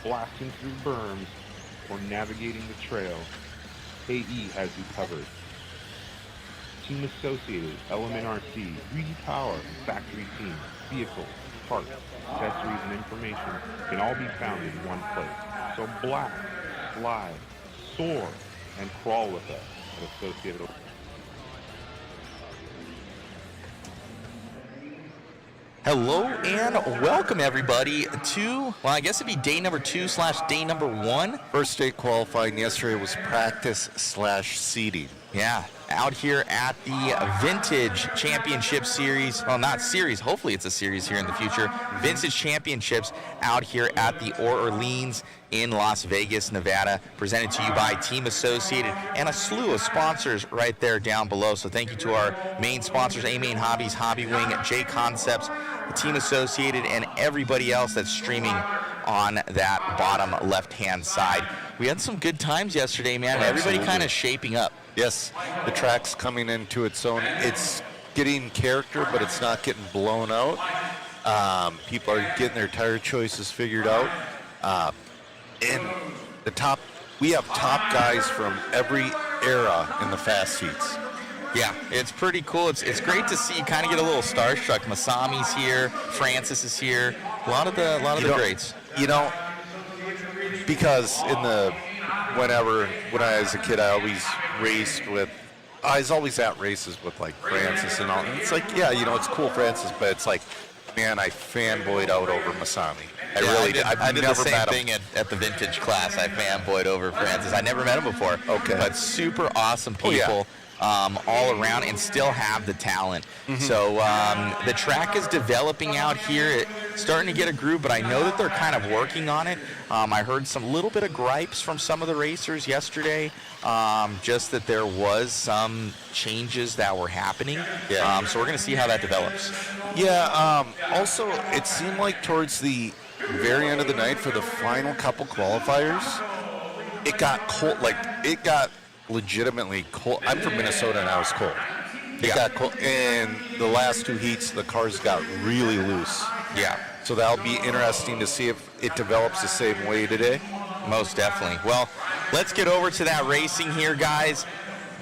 blasting through berms, or navigating the trail, AE has you covered. Team Associated, Element RC, Reedy Power, Factory Team, vehicles, parts, accessories, and information can all be found in one place. So blast, slide, soar, and crawl with us at Associated. Hello and welcome everybody to, well, I guess it'd be day number 2/day number 1. First day qualifying yesterday was practice/seeding. Yeah, out here at the Vintage Championship Series. Well, not series, hopefully it's a series here in the future. Vintage Championships out here at the Orleans in Las Vegas, Nevada, presented to you by Team Associated and a slew of sponsors right there down below. So thank you to our main sponsors, A-Main Hobbies, Hobby Wing, J Concepts, Team Associated, and everybody else that's streaming on that bottom left-hand side. We had some good times yesterday, man. Absolutely. Everybody kind of shaping up. Yes, the track's coming into its own. It's getting character, but it's not getting blown out. People are getting their tire choices figured out. And we have top guys from every era in the fast heats. Yeah, it's pretty cool. It's great to see. You kind of get a little starstruck. Masami's here, Francis is here. A lot of the greats. You know, because when I was a kid, I was always at races with like Francis and all. And it's like, yeah, you know, it's cool, Francis, but it's like, man, I fanboyed out over Masami. I really did. I did the same thing at the vintage class. I fanboyed over Francis. I never met him before. Okay. But super awesome people. Oh, yeah. All around, and still have the talent. Mm-hmm. So the track is developing out here. It's starting to get a groove, but I know that they're kind of working on it. I heard some little bit of gripes from some of the racers yesterday, just that there was some changes that were happening. Yeah. So we're going to see how that develops. Yeah. Also, it seemed like towards the very end of the night for the final couple qualifiers, it got cold. Like, it got legitimately cold. I'm from Minnesota and I was cold. It got cold. And the last two heats, the cars got really loose. Yeah. So that'll be interesting to see if it develops the same way today. Most definitely. Well, let's get over to that racing here, guys.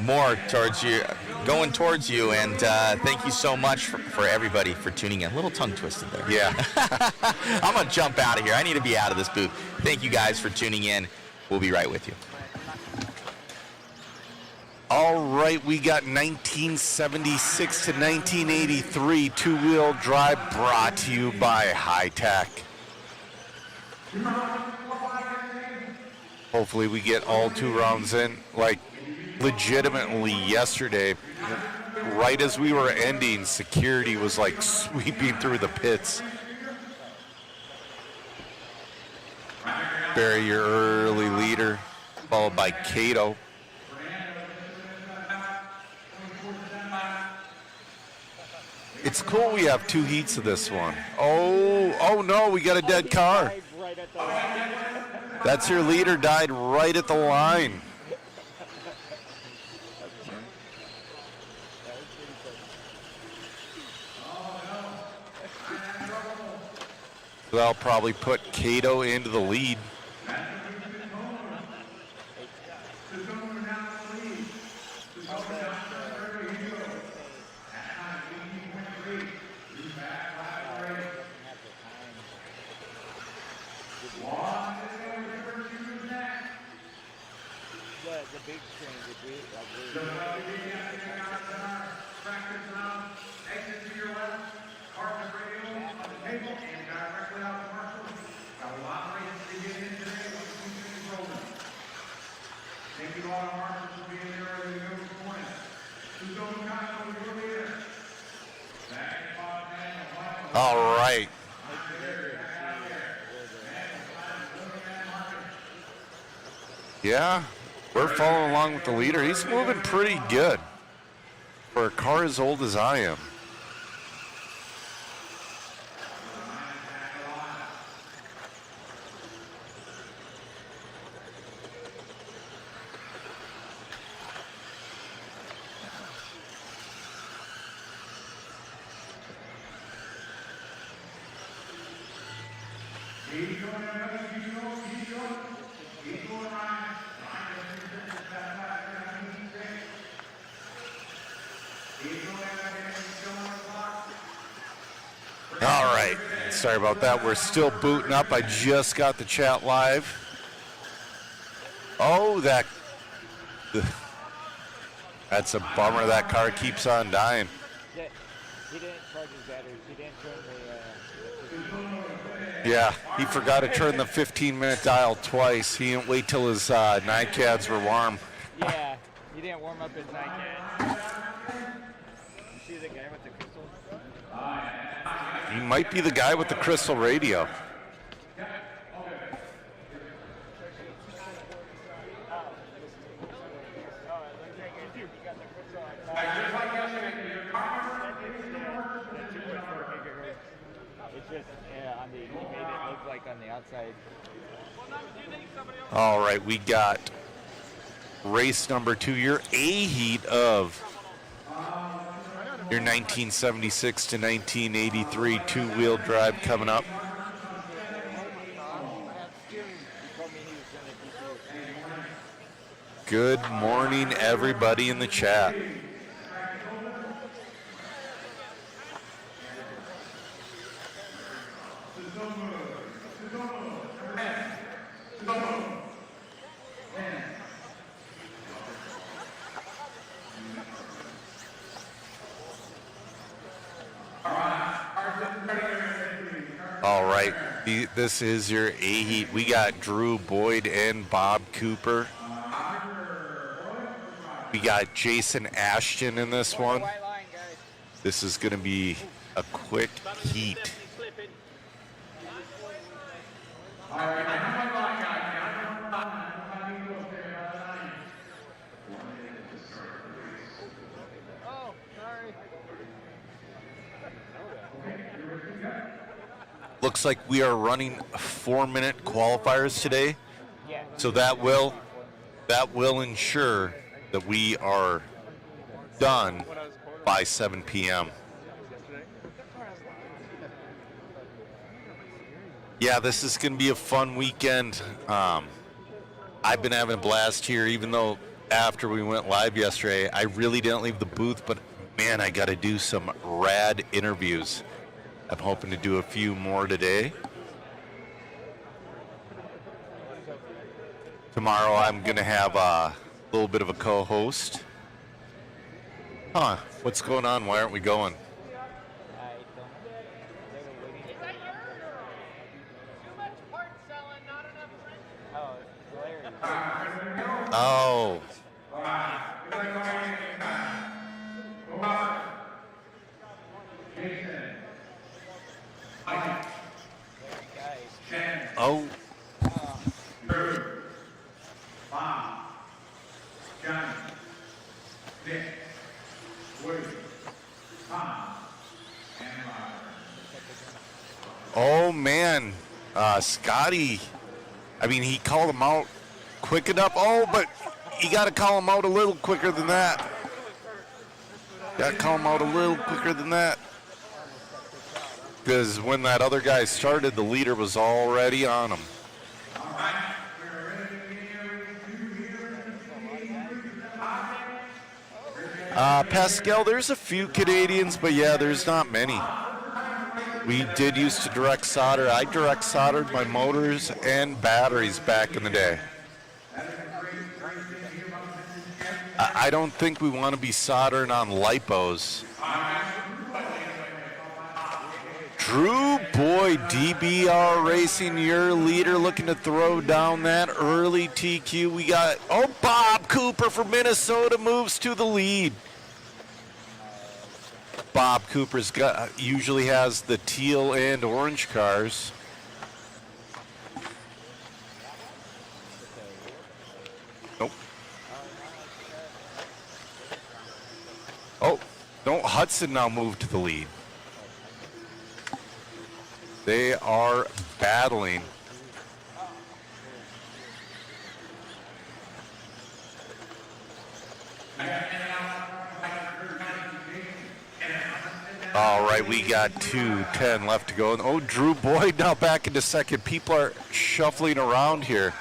More towards you, going towards you, and thank you so much for everybody for tuning in. A little tongue twisted there. Yeah. I'm going to jump out of here. I need to be out of this booth. Thank you guys for tuning in. We'll be right with you. All right, we got 1976 to 1983 two-wheel drive brought to you by High Tech. Hopefully we get all 2 rounds in. Like, legitimately yesterday, right as we were ending, security was like sweeping through the pits. Barry, your early leader, followed by Cato. It's cool we have 2 heats of this one. Oh no, we got a dead car. That's your leader, died right at the line. That'll probably put Cato into the lead. The big screen would be like exit to your left, park the radio on the table and directly out the commercial. Got a lot of races to get in today. Let's keep things rolling. Thank you all our marshals for being there early to go this morning. Tropicana with your leader. All right. Yeah, we're following along with the leader. He's moving pretty good for a car as old as I am. Here you go, Sorry about that. We're still booting up. I just got the chat live. Oh, that's a bummer. That car keeps on dying. Yeah, he didn't charge his batteries. He didn't turn the. Yeah, he forgot to turn the 15-minute dial twice. He didn't wait till his NiCads were warm. Yeah, he didn't warm up his NiCad. You see the guy with the crystal? He might be the guy with the crystal radio. It's just on the. He made it look like on the outside. All right, we got race number 2, your A heat of your 1976 to 1983 two-wheel drive coming up. Good morning, everybody in the chat. All right, this is your A-Heat. We got Drew Boyd and Bob Cooper. We got Jason Ashton in this one. This is going to be a quick heat. Looks like we are running 4-minute qualifiers today, so that will ensure that we are done by 7 p.m. Yeah, this is going to be a fun weekend. I've been having a blast here, even though after we went live yesterday, I really didn't leave the booth, but man, I got to do some rad interviews. I'm hoping to do a few more today. Tomorrow I'm going to have a little bit of a co-host. Huh, what's going on? Why aren't we going? Oh. Oh. Oh man, Scotty. I mean, he called him out quick enough. Oh, but you got to call him out a little quicker than that. Got to call him out a little quicker than that. Because when that other guy started, the leader was already on him. Pascal, there's a few Canadians, but yeah, there's not many. We did used to direct solder. I direct soldered my motors and batteries back in the day. I don't think we want to be soldering on lipos. Drew Boyd, DBR Racing, your leader, looking to throw down that early TQ. We got, oh, Bob Cooper from Minnesota moves to the lead. Bob Cooper's usually has the teal and orange cars. Nope. Oh, no, Hudson now moved to the lead. They are battling. All right, we got 2:10 left to go. And oh, Drew Boyd now back into second. People are shuffling around here.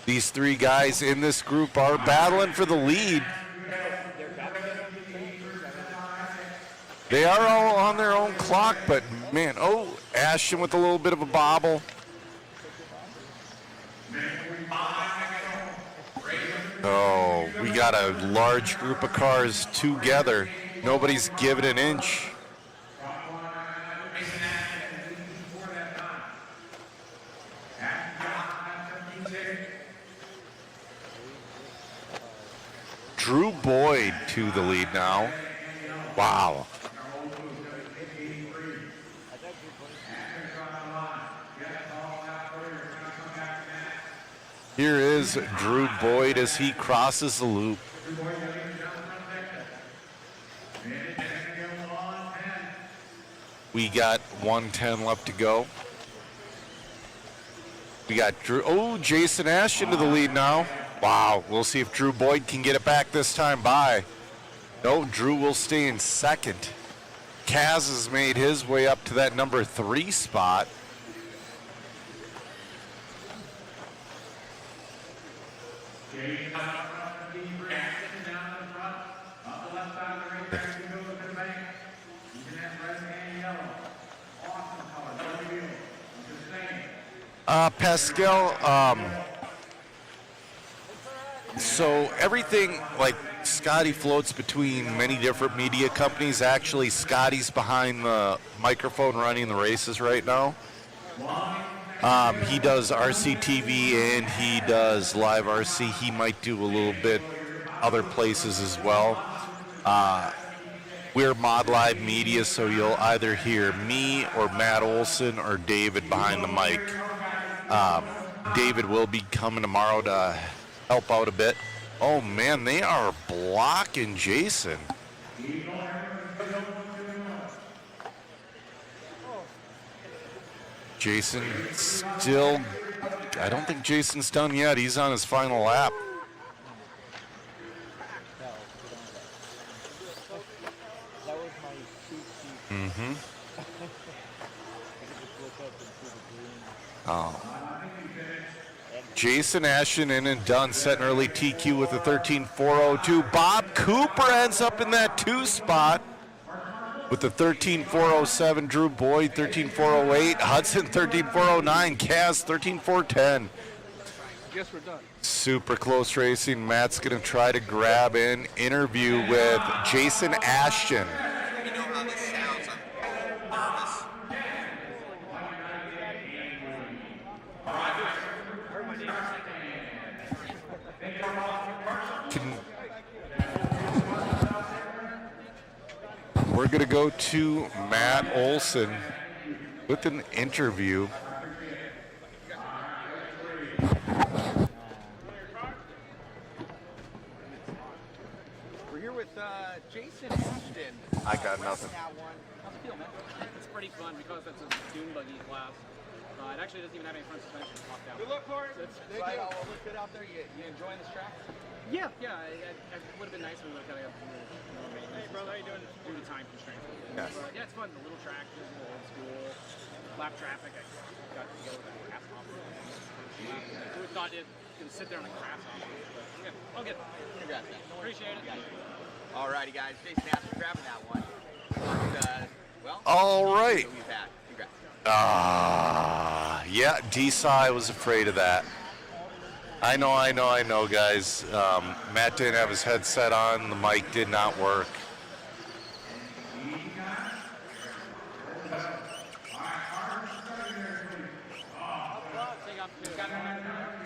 These three guys in this group are battling for the lead. They are all on their own clock, but man, oh, Ashton with a little bit of a bobble. Oh, we got a large group of cars together. Nobody's giving an inch. Drew Boyd to the lead now. Wow. Here is Drew Boyd as he crosses the loop. We got 1:10 left to go. We got Drew. Oh, Jason Ashton to the lead now. Wow, we'll see if Drew Boyd can get it back this time by. No, Drew will stay in second. Kaz has made his way up to that number 3 spot. Pascal, so everything, like Scotty floats between many different media companies. Actually, Scotty's behind the microphone running the races right now. He does RCTV and he does live RC. He might do a little bit other places as well. We're Mod Live Media, so you'll either hear me or Matt Olson or David behind the mic. David will be coming tomorrow to help out a bit. Oh man, they are blocking Jason. Jason still, I don't think Jason's done yet. He's on his final lap. Mm-hmm. Oh. Jason Ashton in and done, set an early TQ with a 13.402. Bob Cooper ends up in that 2 spot with a 13.407. Drew Boyd 13.408. Hudson 13.409. Kaz 13.410. Guess we're done. Super close racing. Matt's going to try to grab an interview with Jason Ashton. We're going to go to Matt Olson with an interview. We're here with Jason Ashton. I got nothing. How's it feel, man? It's pretty fun because it's a dune buggy class. It actually doesn't even have any front suspension. Locked out. Good luck, Corey. It's Thank you. All look good out there. You enjoying this track? Yeah. It would have been nice if we would have got more maintenance. Hey, brother, how you doing? Due to time constraints. Yes. But yeah, it's fun. The little track, just a little old school. Lap traffic. I got to go with that grass off. Who thought it could sit there on the grass off? But yeah, I'll get it. Congrats, man. Appreciate it. All righty, guys. Jason Ashton grabbing that one. But, well, All right. we've had. Congrats. Yeah, D-Sai was afraid of that. I know, guys. Matt didn't have his headset on. The mic did not work.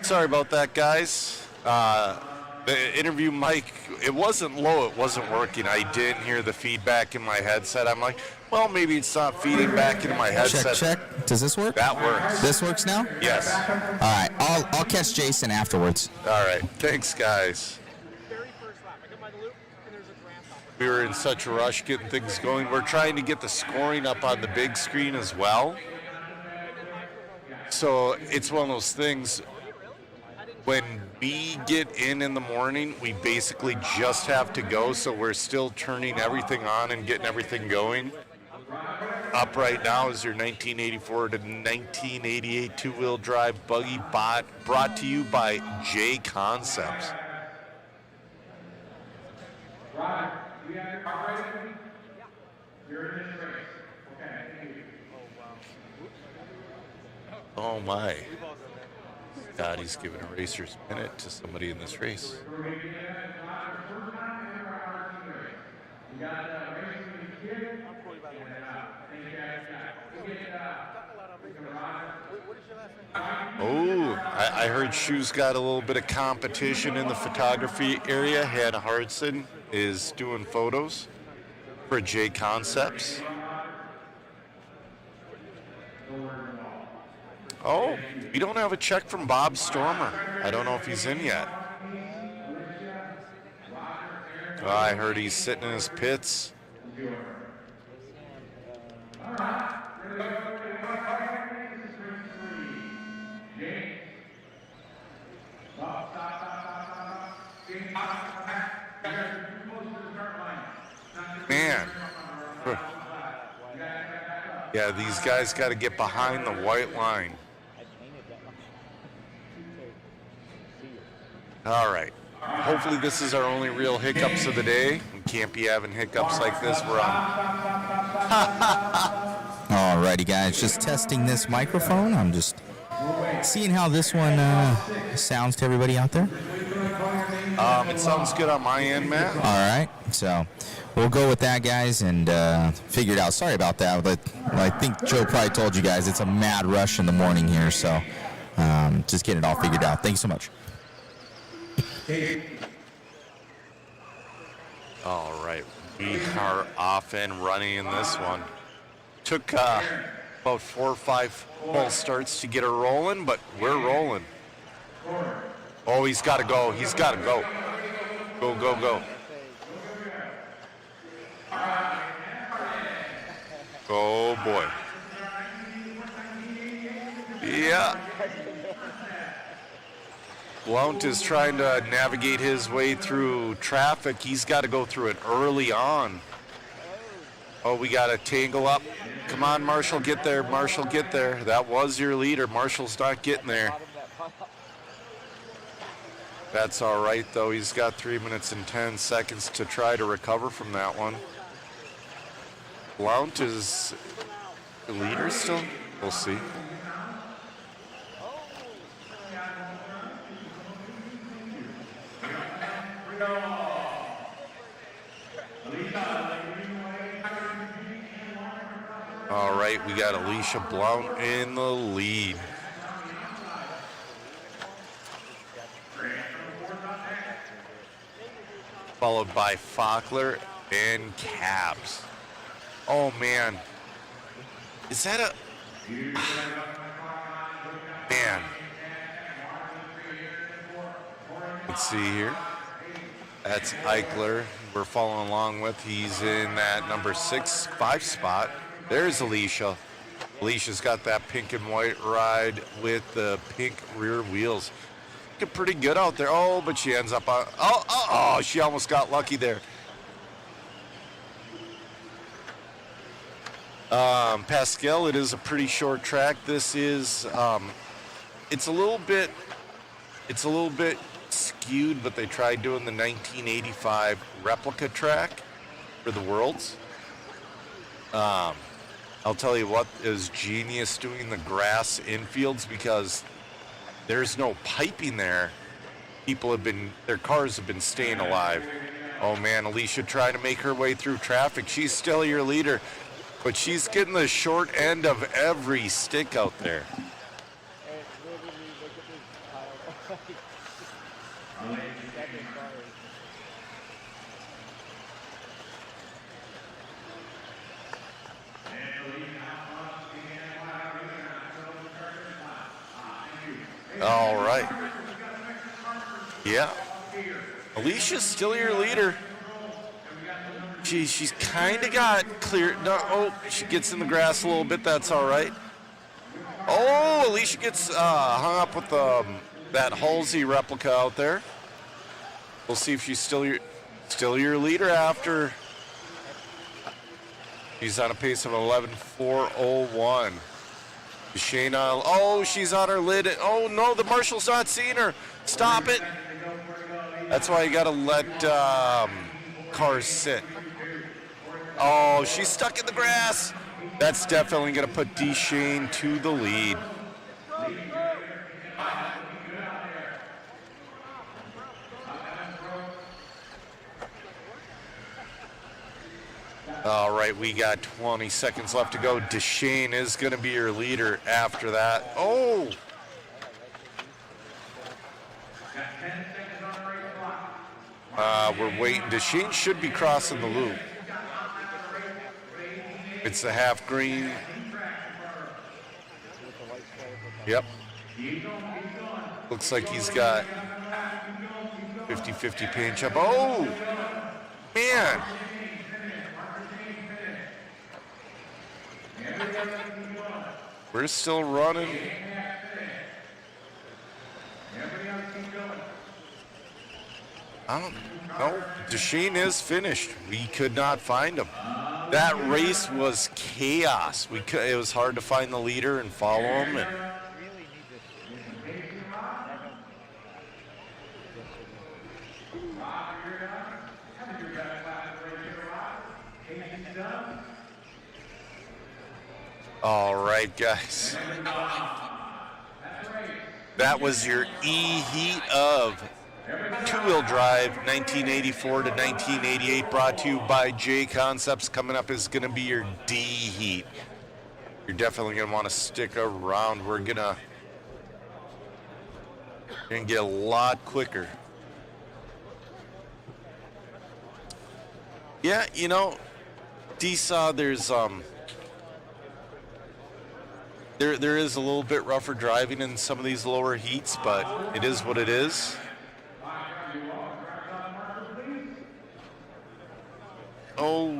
Sorry about that, guys. The interview mic, it wasn't low, it wasn't working. I didn't hear the feedback in my headset. I'm like, well, maybe it's not feeding back into my headset. Check. Does this work? That works. This works now? Yes. All right. I'll catch Jason afterwards. All right. Thanks, guys. Very first lap. I come by the loop and there's a grass off. We were in such a rush getting things going. We're trying to get the scoring up on the big screen as well. So it's one of those things, when we get in the morning, we basically just have to go, so we're still turning everything on and getting everything going. Up right now is your 1984 to 1988 two-wheel drive buggy bot, brought to you by J Concepts. Oh my. God, he's giving a racer's minute to somebody in this race. Oh, I heard Shoes got a little bit of competition in the photography area. Hannah Hardson is doing photos for J Concepts. Oh, we don't have a check from Bob Stormer. I don't know if he's in yet. Oh, I heard he's sitting in his pits. Man. Yeah, these guys got to get behind the white line. All right. Hopefully this is our only real hiccups of the day. We can't be having hiccups like this. We're on. Alrighty, guys, just testing this microphone. I'm just seeing how this one sounds to everybody out there. It sounds good on my end, Matt. All right, so we'll go with that, guys, and figure it out. Sorry about that, but I think Joe probably told you guys it's a mad rush in the morning here, so just getting it all figured out. Thank you so much. All right, we are off and running in this one. Took about 4 or 5 full starts to get her rolling, but we're rolling. Oh, he's got to go. He's got to go. Go, go, go. Oh, boy. Yeah. Blount is trying to navigate his way through traffic. He's got to go through it early on. Oh, we got to tangle up. Come on, Marshall, get there. Marshall, get there. That was your leader. Marshall's not getting there. That's all right, though. He's got 3 minutes and 10 seconds to try to recover from that one. Blount is the leader still? We'll see. All right, we got Alicia Blount in the lead. Followed by Faulkner and Cabs. Oh, man. Is that a... Man. Let's see here. That's Eichler we're following along with. He's in that number 5 spot. There's Alicia. Alicia's got that pink and white ride with the pink rear wheels. Looking pretty good out there. Oh, but she ends up on... Oh, she almost got lucky there. Pascal, it is a pretty short track. This is... it's a little bit skewed, but they tried doing the 1985 replica track for the Worlds. I'll tell you what is genius doing the grass infields, because there's no piping there. Their cars have been staying alive. Oh man, Alicia trying to make her way through traffic. She's still your leader, but she's getting the short end of every stick out there. All right. Yeah. Alicia's still your leader. She's kind of got clear. No, oh, she gets in the grass a little bit. That's all right. Oh, Alicia gets hung up with that Halsey replica out there. We'll see if she's still your leader after. She's on a pace of 11:4:01. Shayna, oh, she's on her lid. Oh no, the marshal's not seeing her. Stop it. That's why you gotta let cars sit. Oh, she's stuck in the grass. That's definitely going to put Deshane to the lead. All right, we got 20 seconds left to go. Deshane is going to be your leader after that. Oh! We're waiting. Deshane should be crossing the loop. It's the half green. Yep. Looks like he's got 50-50 paint job. Oh! Man! We're still running. I don't know. Deshane is finished. We could not find him. That race was chaos. It was hard to find the leader and follow him. All right, guys. That was your E-Heat of two-wheel drive, 1984 to 1988, brought to you by J Concepts. Coming up is going to be your D-Heat. You're definitely going to want to stick around. We're going to get a lot quicker. Yeah, you know, D-Saw, there's there is a little bit rougher driving in some of these lower heats, but it is what it is. Oh.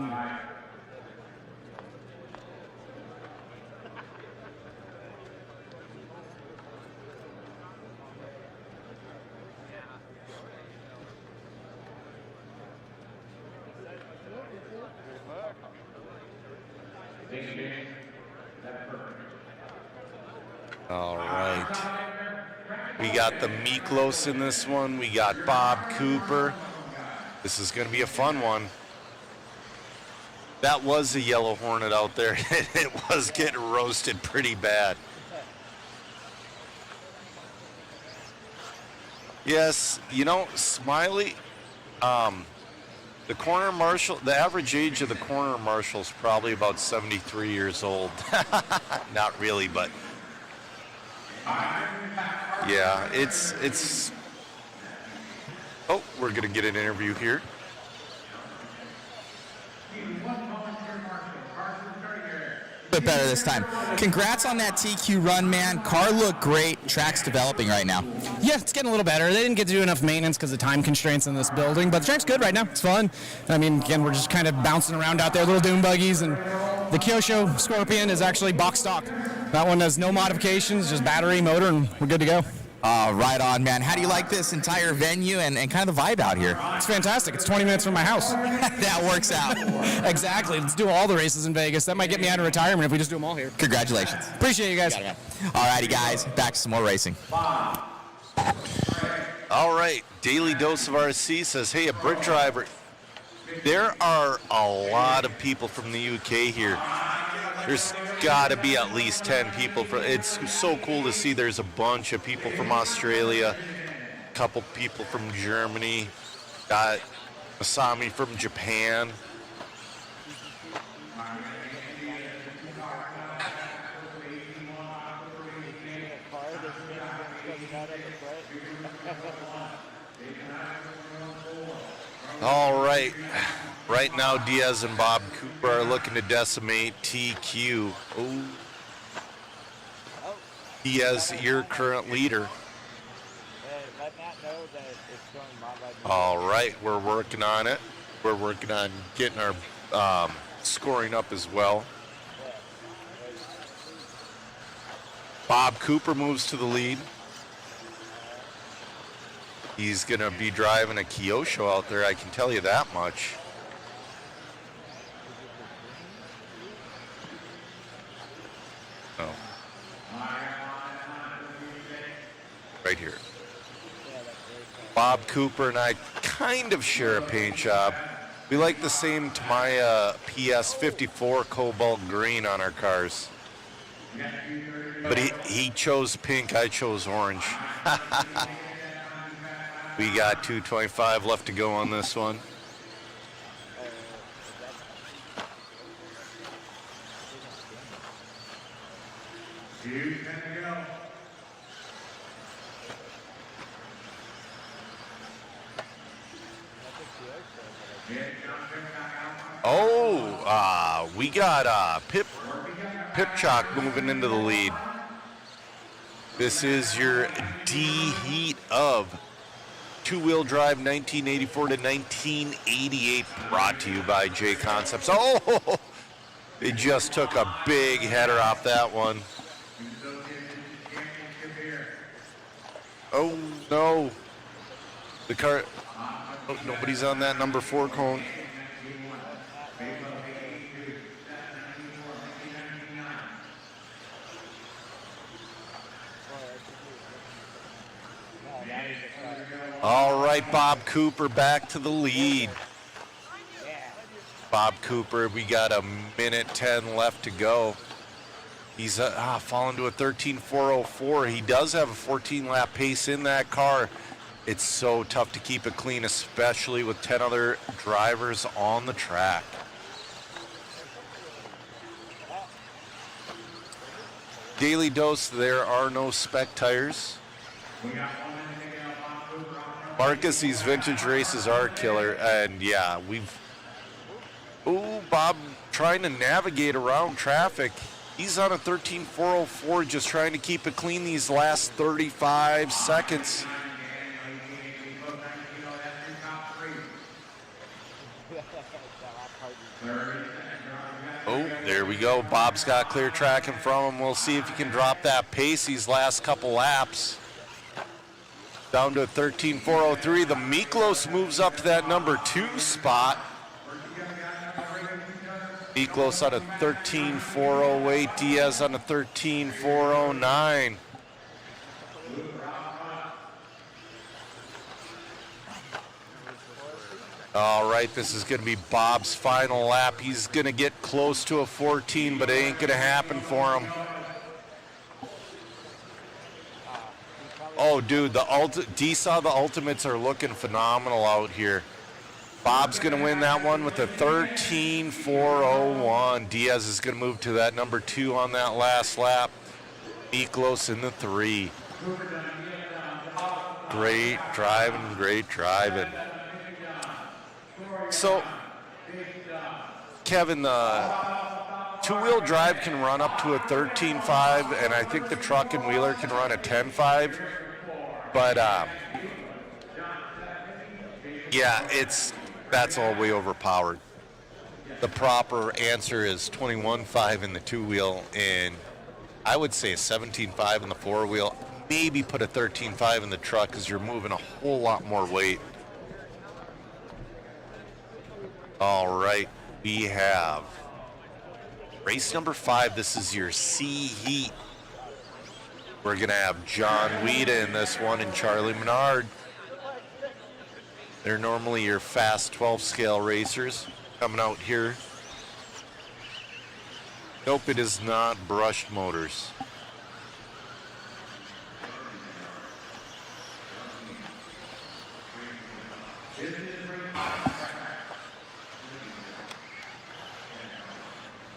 All right. We got the Miklos in this one. We got Bob Cooper. This is going to be a fun one. That was a yellow Hornet out there. It was getting roasted pretty bad. Yes, you know, Smiley, the corner marshal, the average age of the corner marshal is probably about 73 years old. Not really, but yeah, it's. Oh, we're gonna get an interview here. Bit better this time. Congrats on that TQ run, man. Car looked great. Track's developing right now. Yeah, it's getting a little better. They didn't get to do enough maintenance because of time constraints in this building, but the track's good right now. It's fun. I mean, again, we're just kind of bouncing around out there, little dune buggies, and the Kyosho Scorpion is actually box stock. That one has no modifications, just battery, motor, and we're good to go. Right on, man. How do you like this entire venue and kind of the vibe out here? It's fantastic. It's 20 minutes from my house. That works out. Exactly. Let's do all the races in Vegas. That might get me out of retirement if we just do them all here. Congratulations. Appreciate you guys. All righty, guys. Back to some more racing. All right. Daily Dose of RC says, hey, a Brit driver. There are a lot of people from the UK here. There's got to be at least 10 people. It's so cool to see there's a bunch of people from Australia, a couple people from Germany, got Masami from Japan. All right. Right now, Diaz and Bob Cooper are looking to decimate TQ. Oh. Diaz, your current leader. All right, we're working on it. We're working on getting our scoring up as well. Bob Cooper moves to the lead. He's going to be driving a Kyosho out there, I can tell you that much. Oh. Right here. Bob Cooper and I kind of share a paint job. We like the same Tamiya PS54 cobalt green on our cars. But he chose pink, I chose orange. We got 2:25 left to go on this one. Oh, we got Pip Chalk moving into the lead. This is your D heat of two-wheel drive 1984 to 1988, brought to you by J Concepts. Oh, they just took a big header off that one. Oh no, the car. Oh, nobody's on that number 4 cone. All right, Bob Cooper back to the lead. Bob Cooper, we got a minute 10 left to go. He's fallen to a 13.404. He does have a 14-lap pace in that car. It's so tough to keep it clean, especially with 10 other drivers on the track. Daily Dose, there are no spec tires. Marcus, these vintage races are killer, and yeah, Bob trying to navigate around traffic. He's on a 13.404, just trying to keep it clean these last 35 seconds. Oh, there we go. Bob's got clear track in front of him. We'll see if he can drop that pace these last couple laps. Down to a 13.403. The Miklos moves up to that number 2 spot. Miklos on a 13.408. Diaz on a 13.409. All right, this is going to be Bob's final lap. He's going to get close to a 14, but it ain't going to happen for him. Oh, dude, D-Saw, the Ultimates are looking phenomenal out here. Bob's going to win that one with a 13.401. Diaz is going to move to that number 2 on that last lap. Miklos in the 3. Great driving, great driving. So, Kevin, the two-wheel drive can run up to a 13.5, and I think the truck and wheeler can run a 10.5. But, yeah, that's all way overpowered. The proper answer is 21.5 in the two-wheel, and I would say a 17.5 in the four-wheel. Maybe put a 13.5 in the truck because you're moving a whole lot more weight. All right, we have race number 5. This is your C heat. We're going to have John Weeda in this one and Charlie Menard. They're normally your fast 12-scale racers coming out here. Nope, it is not Brushed Motors.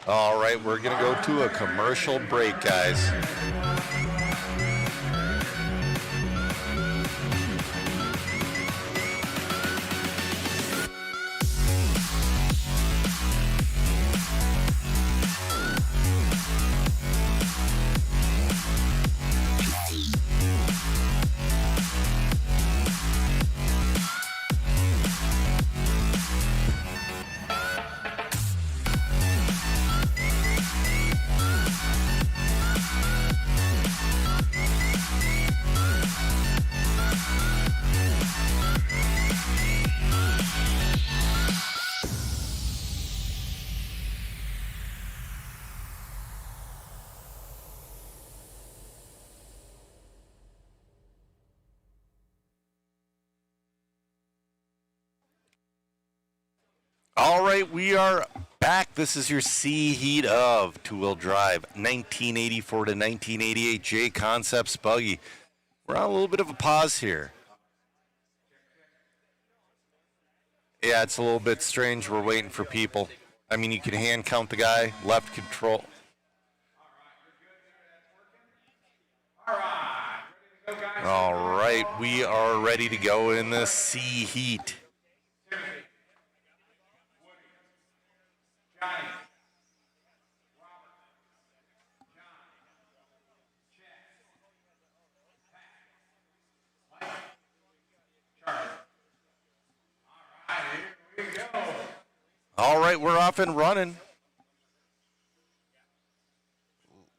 All right, we're going to go to a commercial break, guys. All right, we are back. This is your C heat of two-wheel drive, 1984 to 1988 J Concepts Buggy. We're on a little bit of a pause here. Yeah, it's a little bit strange. We're waiting for people. I mean, you can hand count the guy, left control. All right, we are ready to go in the C heat. All right, we're off and running.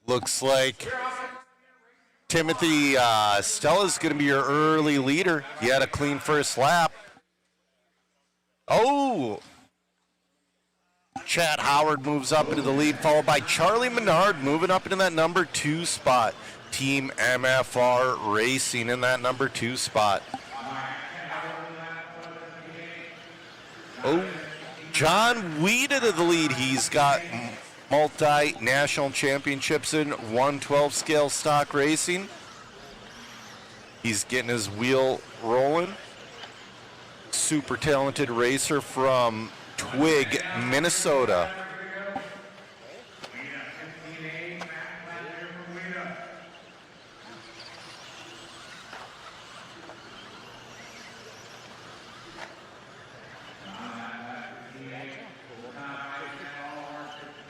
Looks like Timothy Stella's going to be your early leader. He had a clean first lap. Oh! Chad Howard moves up into the lead, followed by Charlie Menard moving up into that number 2 spot. Team MFR Racing in that number 2 spot. Oh, John Weeda to the lead. He's got multi-national championships in 112 scale stock racing. He's getting his wheel rolling. Super talented racer from Twig, Minnesota.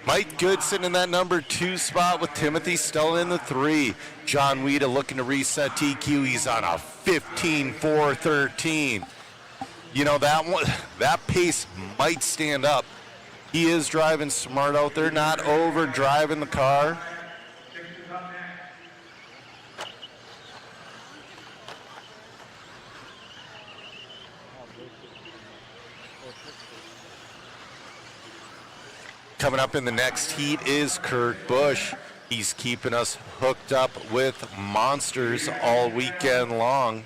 Mike Goodson in that number 2 spot with Timothy still in the 3. John Weeda looking to reset TQ. He's on a 15-4-13. You know, that pace might stand up. He is driving smart out there, not over driving the car. Coming up in the next heat is Kurt Busch. He's keeping us hooked up with monsters all weekend long.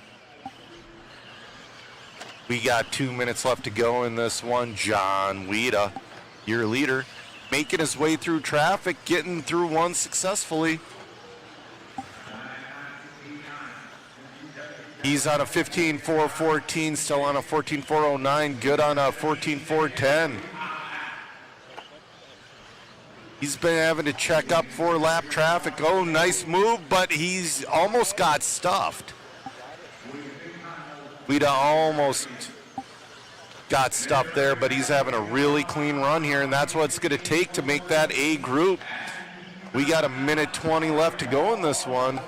We got 2 minutes left to go in this one. John Weeda, your leader, making his way through traffic, getting through one successfully. He's on a 15-4-14, still on a 14-4-09, good on a 14-4-10. He's been having to check up 4-lap traffic. Oh, nice move, but he's almost got stuffed. Weeda almost got stuffed there, but he's having a really clean run here, and that's what it's going to take to make that A group. We got a minute 20 left to go in this one.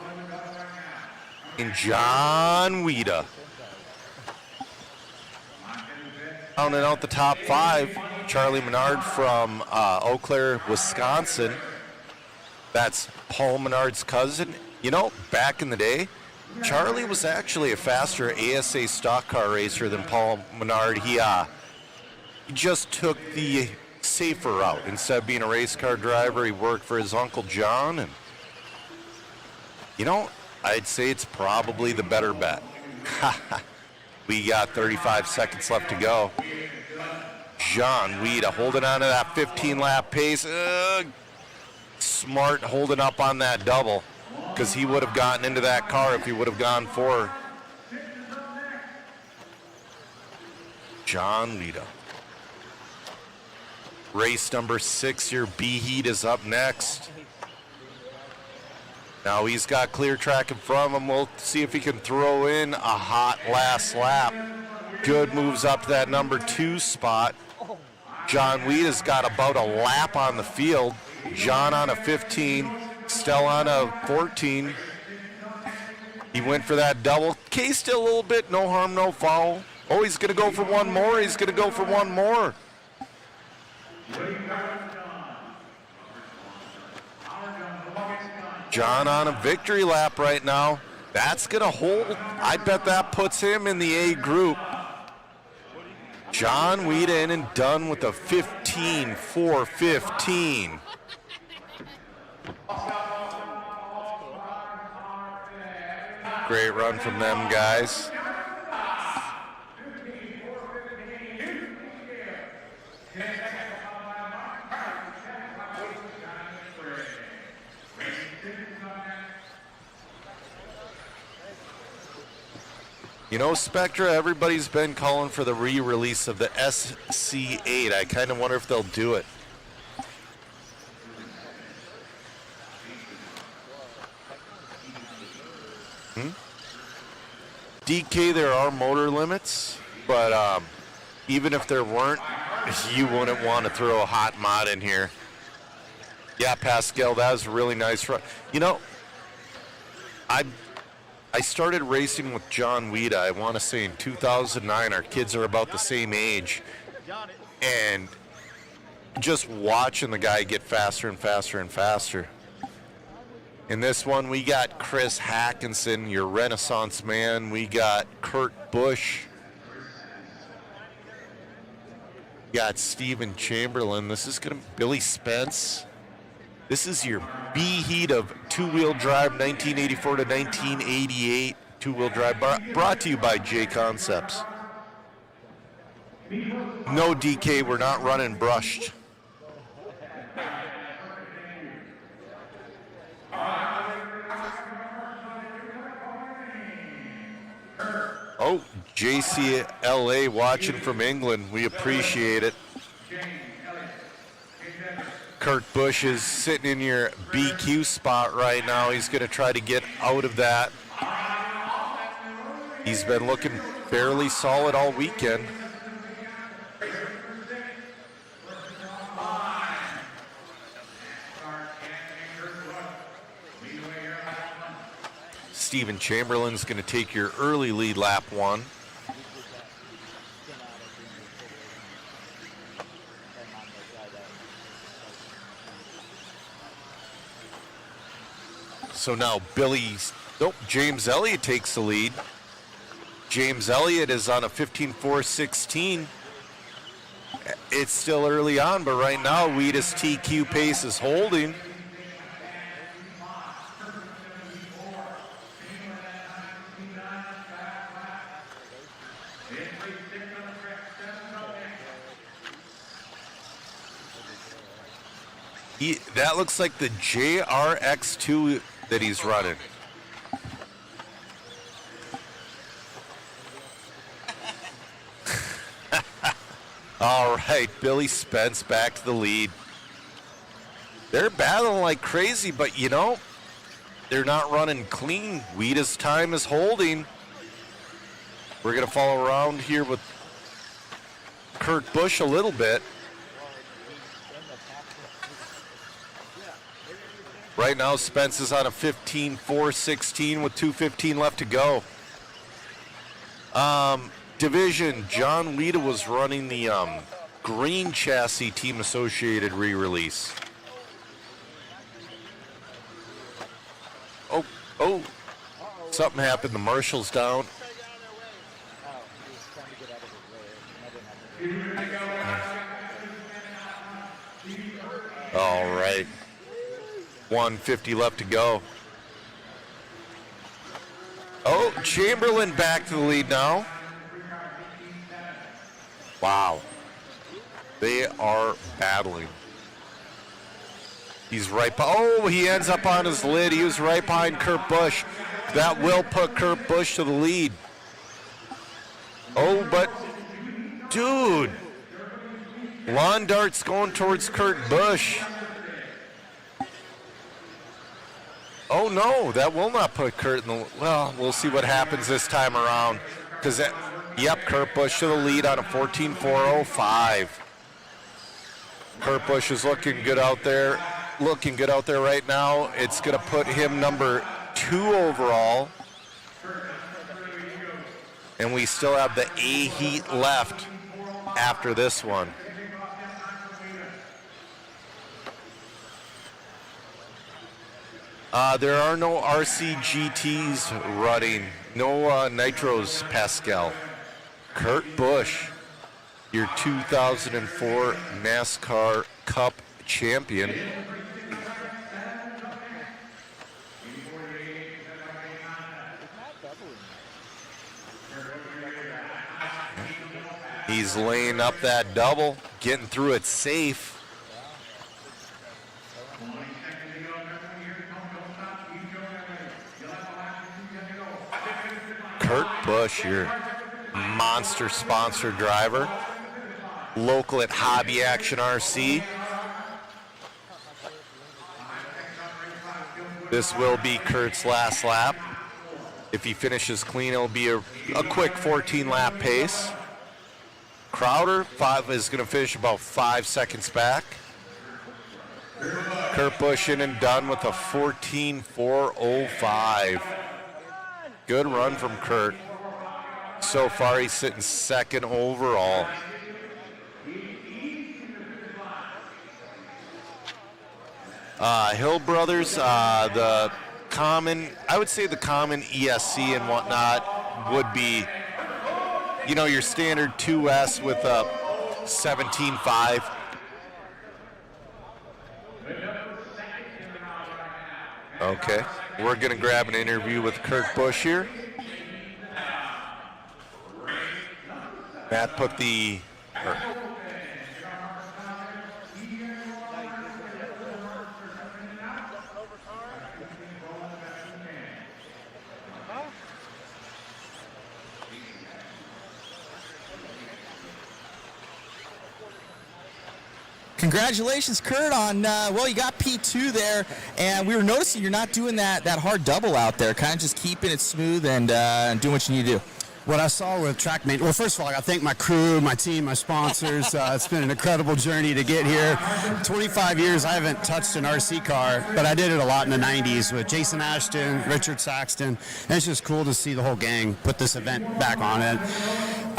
And John Weeda rounding out the top 5. Charlie Menard from Eau Claire, Wisconsin. That's Paul Menard's cousin. You know, back in the day, Charlie was actually a faster ASA stock car racer than Paul Menard. He just took the safer route. Instead of being a race car driver, he worked for his Uncle John. And, you know, I'd say it's probably the better bet. We got 35 seconds left to go. John Weeda holding on to that 15-lap pace. Smart holding up on that double, because he would have gotten into that car if he would have gone forward. John Weeda. Race number 6, your B heat is up next. Now he's got clear track in front of him. We'll see if he can throw in a hot last lap. Good moves up to that number 2 spot. John Weeda's got about a lap on the field. John on a 15, Stell on a 14. He went for that double. Cased it a little bit, no harm, no foul. Oh, he's going to go for one more. He's going to go for one more. John on a victory lap right now. That's going to hold. I bet that puts him in the A group. John Weeda in and done with a 15-4-15. Great run from them guys. You know, Spectra, everybody's been calling for the re-release of the SC8. I kind of wonder if they'll do it. DK, there are motor limits, but even if there weren't, you wouldn't want to throw a hot mod in here. Yeah, Pascal, that was a really nice run. You know, I started racing with John Weeda, I want to say in 2009. Our kids are about the same age. And just watching the guy get faster and faster and faster. In this one, we got Chris Hackinson, your Renaissance man. We got Kurt Busch. We got Steven Chamberlain. This is going to Billy Spence. This is your B heat of two-wheel drive, 1984 to 1988 two-wheel drive, brought to you by J Concepts. No DK, we're not running brushed. Oh, JCLA watching from England. We appreciate it. Kurt Busch is sitting in your BQ spot right now. He's going to try to get out of that. He's been looking fairly solid all weekend. Steven Chamberlain's going to take your early lead lap one. So now James Elliott takes the lead. James Elliott is on a 15.416. It's still early on, but right now Weeda's TQ pace is holding. That looks like the JRX2 that he's running. All right, Billy Spence back to the lead. They're battling like crazy, but you know, they're not running clean. Weeda's time is holding. We're going to follow around here with Kurt Busch a little bit. Right now, Spence is on a 15.416 with 2:15 left to go. Division, John Weeda was running the green chassis Team Associated re-release. Oh, something happened. The marshal's down. All right. 150 left to go. Oh, Chamberlain back to the lead now. Wow. They are battling. He's right. Oh, he ends up on his lid. He was right behind Kurt Busch. That will put Kurt Busch to the lead. Oh, but dude, lawn darts going towards Kurt Busch. Oh no, that will not put Kurt in the, well, we'll see what happens this time around. Because yep, Kurt Busch to the lead on a 14.405. Kurt Busch is looking good out there right now. It's going to put him number 2 overall. And we still have the A heat left after this one. There are no RCGTs running, no Nitros, Pascal. Kurt Busch, your 2004 NASCAR Cup champion. He's laying up that double, getting through it safe. Kurt Busch, your monster sponsor driver, local at Hobby Action RC. This will be Kurt's last lap. If he finishes clean, it'll be a quick 14-lap pace. Crowder is going to finish about 5 seconds back. Kurt Busch in and done with a 14.405. Good run from Kurt. So far, he's sitting second overall. Hill Brothers, the common, I would say the common ESC and whatnot would be, you know, your standard 2S with a 17.5. Okay, we're going to grab an interview with Kurt Busch here. Matt put the... Congratulations, Kurt, on, well, you got P2 there, and we were noticing you're not doing that hard double out there, kind of just keeping it smooth and doing what you need to do. What I saw with TrackMate, well, first of all, I thank my crew, my team, my sponsors. It's been an incredible journey to get here. 25 years, I haven't touched an RC car, but I did it a lot in the 90s with Jason Ashton, Richard Saxton, and it's just cool to see the whole gang put this event back on it.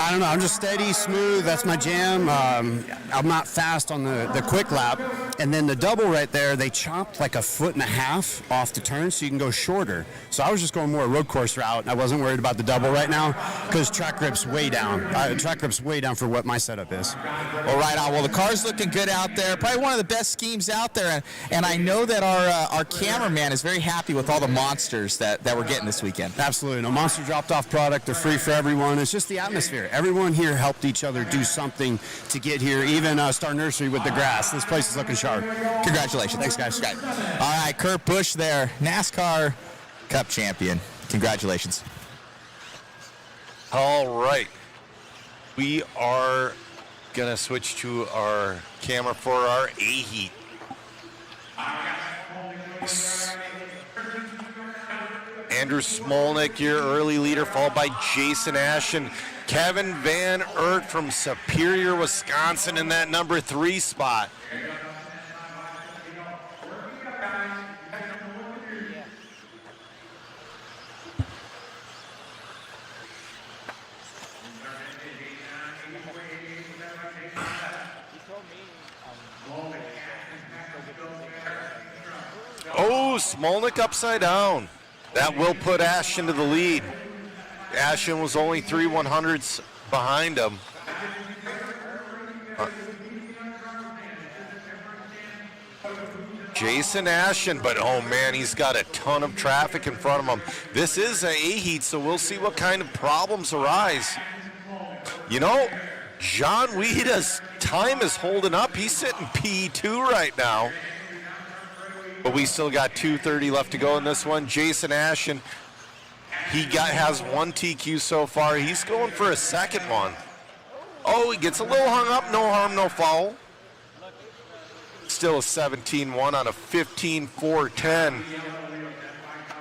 I don't know, I'm just steady, smooth, that's my jam. I'm not fast on the quick lap. And then the double right there, they chopped like 1.5 feet off the turn so you can go shorter. So I was just going more a road course route. I wasn't worried about the double right now because track grip's way down. Track grip's way down for what my setup is. Well, right on. Well, the car's looking good out there. Probably one of the best schemes out there. And I know that our cameraman is very happy with all the monsters that we're getting this weekend. Absolutely. No monster dropped off product. They're free for everyone. It's just the atmosphere. Everyone here helped each other do something to get here. Even Star Nursery with the grass. This place is looking sharp. Congratulations. Thanks, guys. All right, Kurt Busch there, NASCAR Cup champion. Congratulations. All right. We are going to switch to our camera for our A-Heat. Andrew Smolnick, your early leader, followed by Jason Ash and Kevin Van Aert from Superior, Wisconsin in that number 3 spot. Oh, Smolnick upside down. That will put Ash into the lead. Ashton was only 3 100ths behind him. Jason Ashton, but oh man, he's got a ton of traffic in front of him. This is an A-Heat, so we'll see what kind of problems arise. You know, John Weeda's time is holding up. He's sitting P2 right now. But we still got 2:30 left to go in this one. Jason Ashton, has 1 TQ so far. He's going for a second one. Oh, he gets a little hung up. No harm, no foul. Still a 17-1 on a 15-4-10.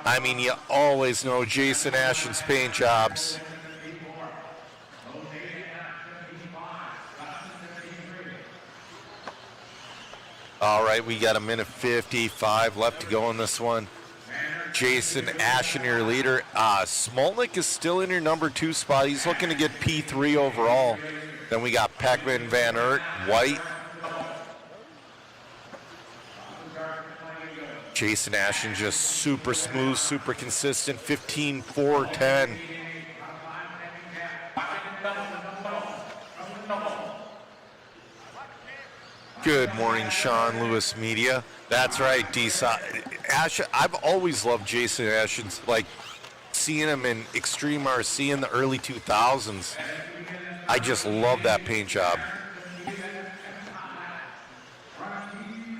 I mean, you always know Jason Ashton's paint jobs. All right, we got 1:55 left to go in this one. Jason Ashton, your leader. Smolnick is still in your number 2 spot. He's looking to get P3 overall. Then we got Peckman, Van Aert, White. Jason Ashton just super smooth, super consistent, 15-4-10. Good morning, Sean Lewis Media. That's right, D-Side. I've always loved Jason Ashton's, like, seeing him in Extreme RC in the early 2000s. I just love that paint job.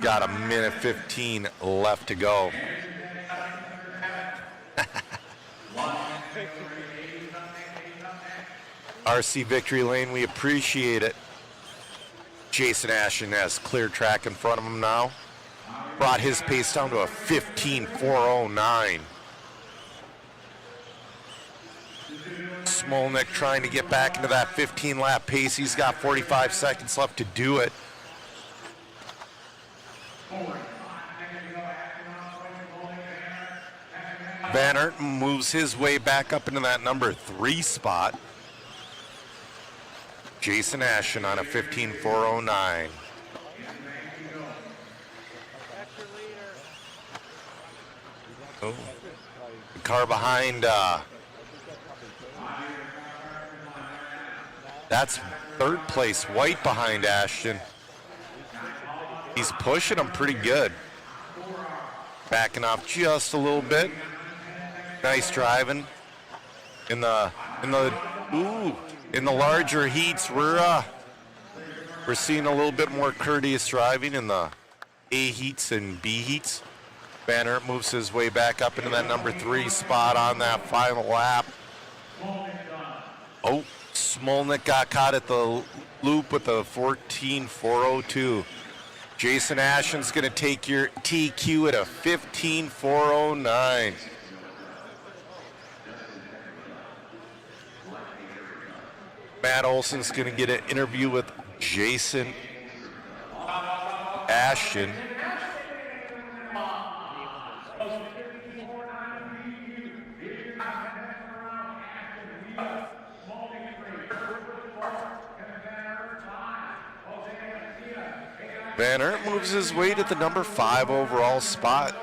Got 1:15 left to go. RC Victory Lane, we appreciate it. Jason Ashton has clear track in front of him now. Brought his pace down to a 15.409. Smolnik trying to get back into that 15-lap pace. He's got 45 seconds left to do it. Van Aert moves his way back up into that number 3 spot. Jason Ashton on a 15.409. Oh, the car behind, that's third place, White behind Ashton. He's pushing him pretty good. Backing off just a little bit. Nice driving. In the larger heats, we're seeing a little bit more courteous driving in the A heats and B heats. Van Aert moves his way back up into that number 3 spot on that final lap. Oh, Smolnik got caught at the loop with a 14.402. Jason Ashton's going to take your TQ at a 15.409. Matt Olson's going to get an interview with Jason Ashton. Van Aert moves his way to the number 5 overall spot.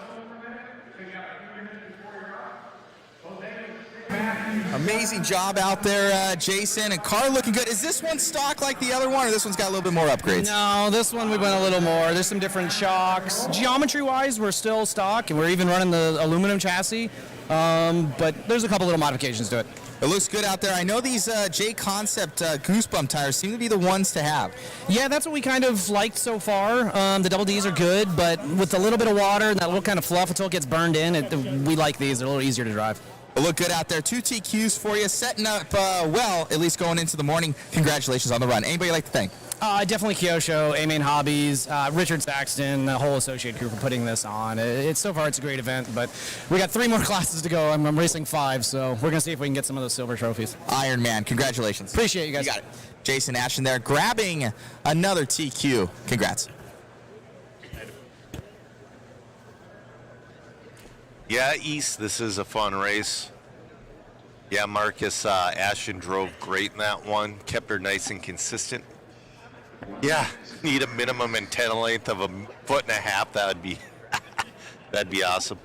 Amazing job out there, Jason. And car looking good. Is this one stock like the other one, or this one's got a little bit more upgrades? No, this one we went a little more. There's some different shocks. Geometry-wise, we're still stock, and we're even running the aluminum chassis. But there's a couple little modifications to it. It looks good out there. I know these J-Concept Goosebump tires seem to be the ones to have. Yeah, that's what we kind of liked so far. The double Ds are good, but with a little bit of water and that little kind of fluff until it gets burned in, we like these. They're a little easier to drive. It look good out there. 2 TQs for you, setting up well, at least going into the morning. Congratulations on the run. Anybody you'd like to thank? Definitely Kyosho, A-Main Hobbies, Richard Saxton, the whole associate crew for putting this on. So far it's a great event, but we got 3 more classes to go. I'm racing 5, so we're going to see if we can get some of those silver trophies. Iron Man, congratulations. Appreciate you guys. You got it. Jason Ashton there grabbing another TQ. Congrats. Yeah, East, this is a fun race. Yeah, Marcus Ashton drove great in that one. Kept her nice and consistent. Yeah, need a minimum antenna length of 1.5 foot. That'd be awesome.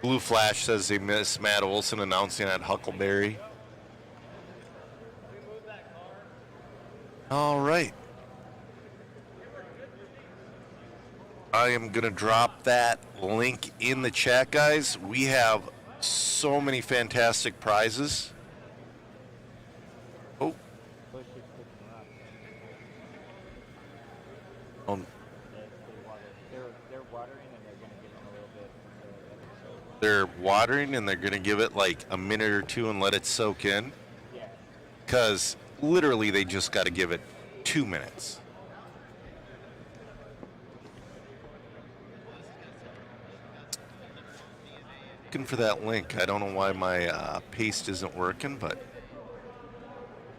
Blue Flash says they miss Matt Olson announcing at Huckleberry. All right. I am going to drop that link in the chat, guys. We have so many fantastic prizes. Oh. They're watering and they're going to give it like a minute or 2 and let it soak in. Because literally they just got to give it 2 minutes. Looking for that link. I don't know why my paste isn't working, but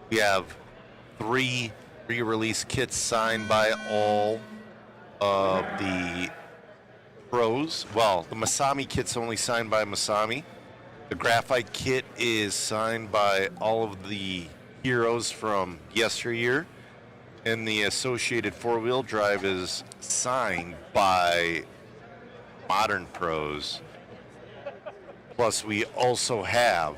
we have 3 re-release kits signed by all of the pros. Well, the Masami kit's only signed by Masami. The graphite kit is signed by all of the heroes from yesteryear, and the associated 4-wheel drive is signed by modern pros. Plus, we also have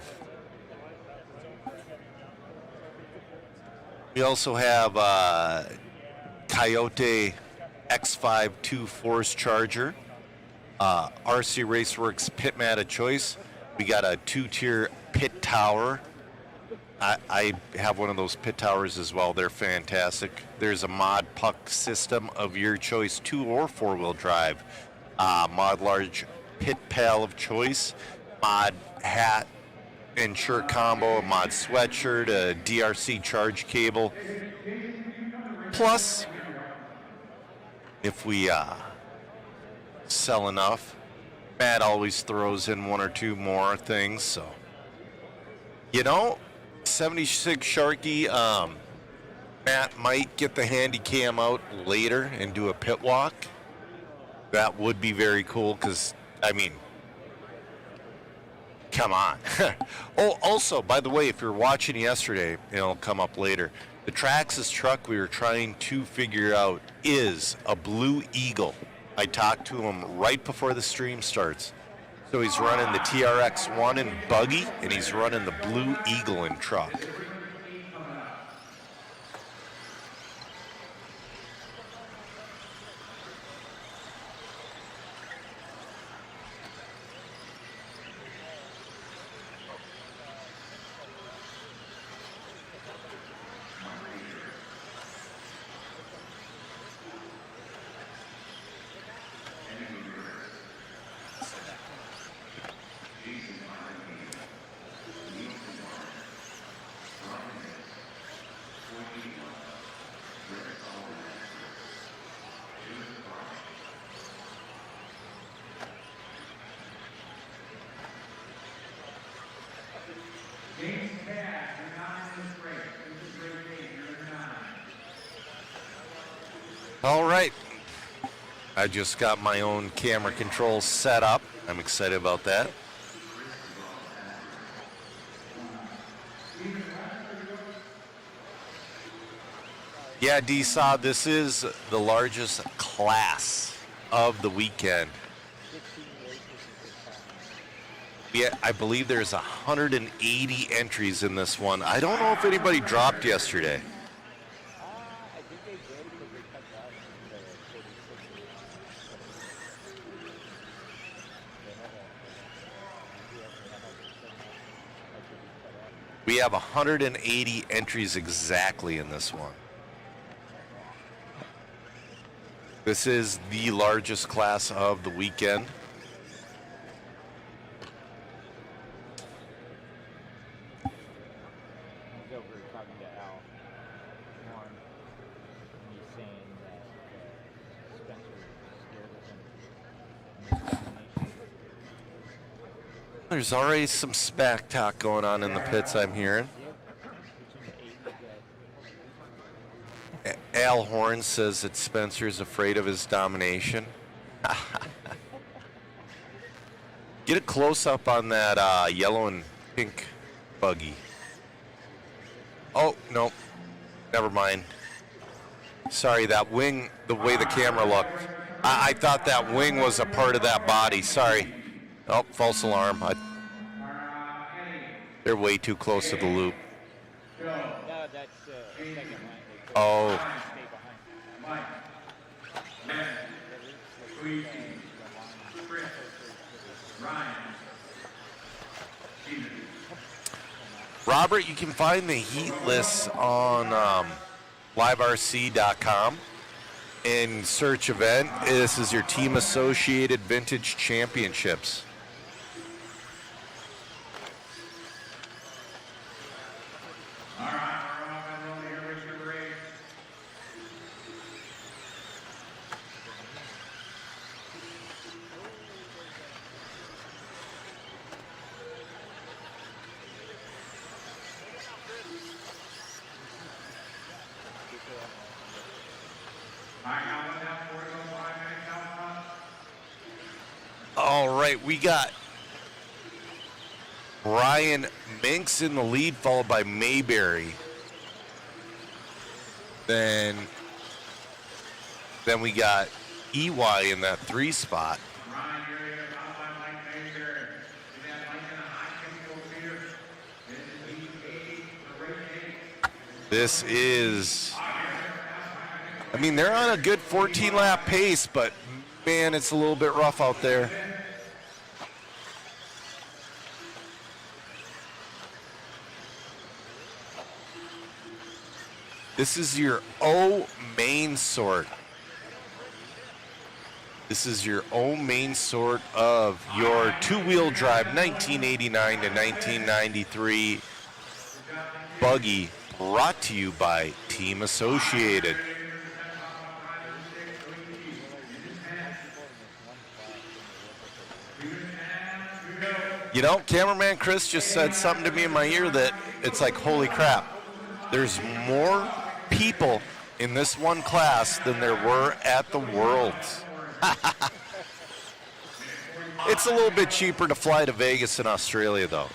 Coyote X52 Force Charger, RC Raceworks Pit Mat of choice. We got a 2-tier pit tower. I have one of those pit towers as well. They're fantastic. There's a mod puck system of your choice, 2 or 4-wheel drive. Mod large pit pal of choice. Mod hat and shirt combo, a mod sweatshirt, a DRC charge cable. Plus, if we sell enough, Matt always throws in one or two more things. So, 76 Sharky, Matt might get the handy cam out later and do a pit walk. That would be very cool because, come on. Oh, also, by the way, if you're watching yesterday, it'll come up later. The Traxxas truck we were trying to figure out is a Blue Eagle. I talked to him right before the stream starts. So he's running the TRX-1 in Buggy, and he's running the Blue Eagle in truck. All right. I just got my own camera controls set up. I'm excited about that. Yeah, D-Saw, this is the largest class of the weekend. Yeah, I believe there's 180 entries in this one. I don't know if anybody dropped yesterday. We have 180 entries exactly in this one. This is the largest class of the weekend. There's already some smack talk going on in the pits, I'm hearing. Al Horn says that Spencer's afraid of his domination. Get a close-up on that yellow and pink buggy. Oh, no. Never mind. Sorry, that wing, the way the camera looked. I thought that wing was a part of that body. Sorry. Oh, false alarm. They're way too close to the loop. Oh. Robert, you can find the heat lists on liverc.com and search event. This is your Team Associated Vintage Championships. All right, we got Ryan Minks in the lead, followed by Mayberry. Then we got EY in that 3 spot. This is, they're on a good 14-lap pace, but man, it's a little bit rough out there. This is your O main sort. This is your own main sort of your two-wheel drive 1989 to 1993 buggy, brought to you by Team Associated. You know, cameraman Chris just said something to me in my ear that it's like, holy crap, there's more people in this one class than there were at the Worlds. It's a little bit cheaper to fly to Vegas in Australia, though.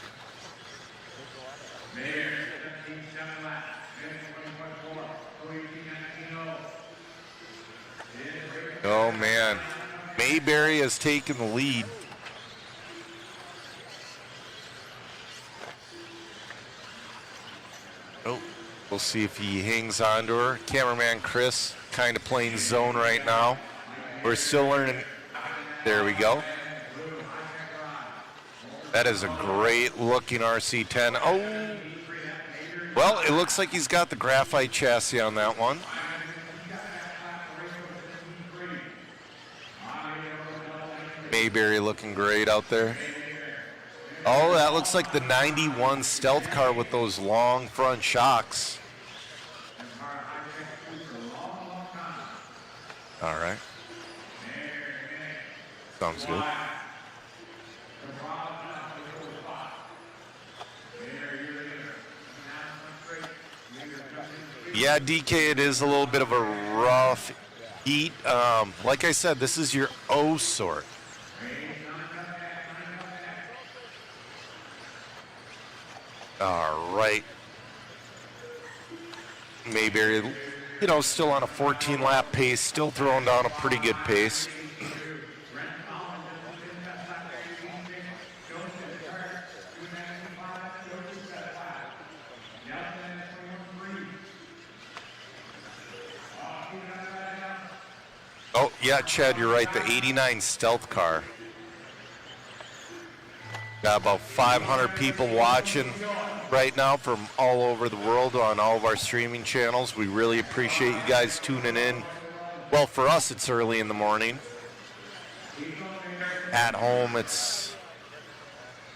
Oh, man. Mayberry has taken the lead. Oh, we'll see if he hangs on to her. Cameraman Chris kind of playing zone right now. We're still learning. There we go. That is a great looking RC10. Oh, well, it looks like he's got the graphite chassis on that one. Mayberry looking great out there. Oh, that looks like the 91 stealth car with those long front shocks. All right. Sounds good. Yeah, DK, it is a little bit of a rough heat. Like I said, this is your O sort. All right. Mayberry, you know, still on a 14-lap pace, still throwing down a pretty good pace. Oh, yeah, Chad, you're right. The 89 stealth car. Got about 500 people watching right now from all over the world on all of our streaming channels. We really appreciate you guys tuning in. Well, for us, it's early in the morning. At home,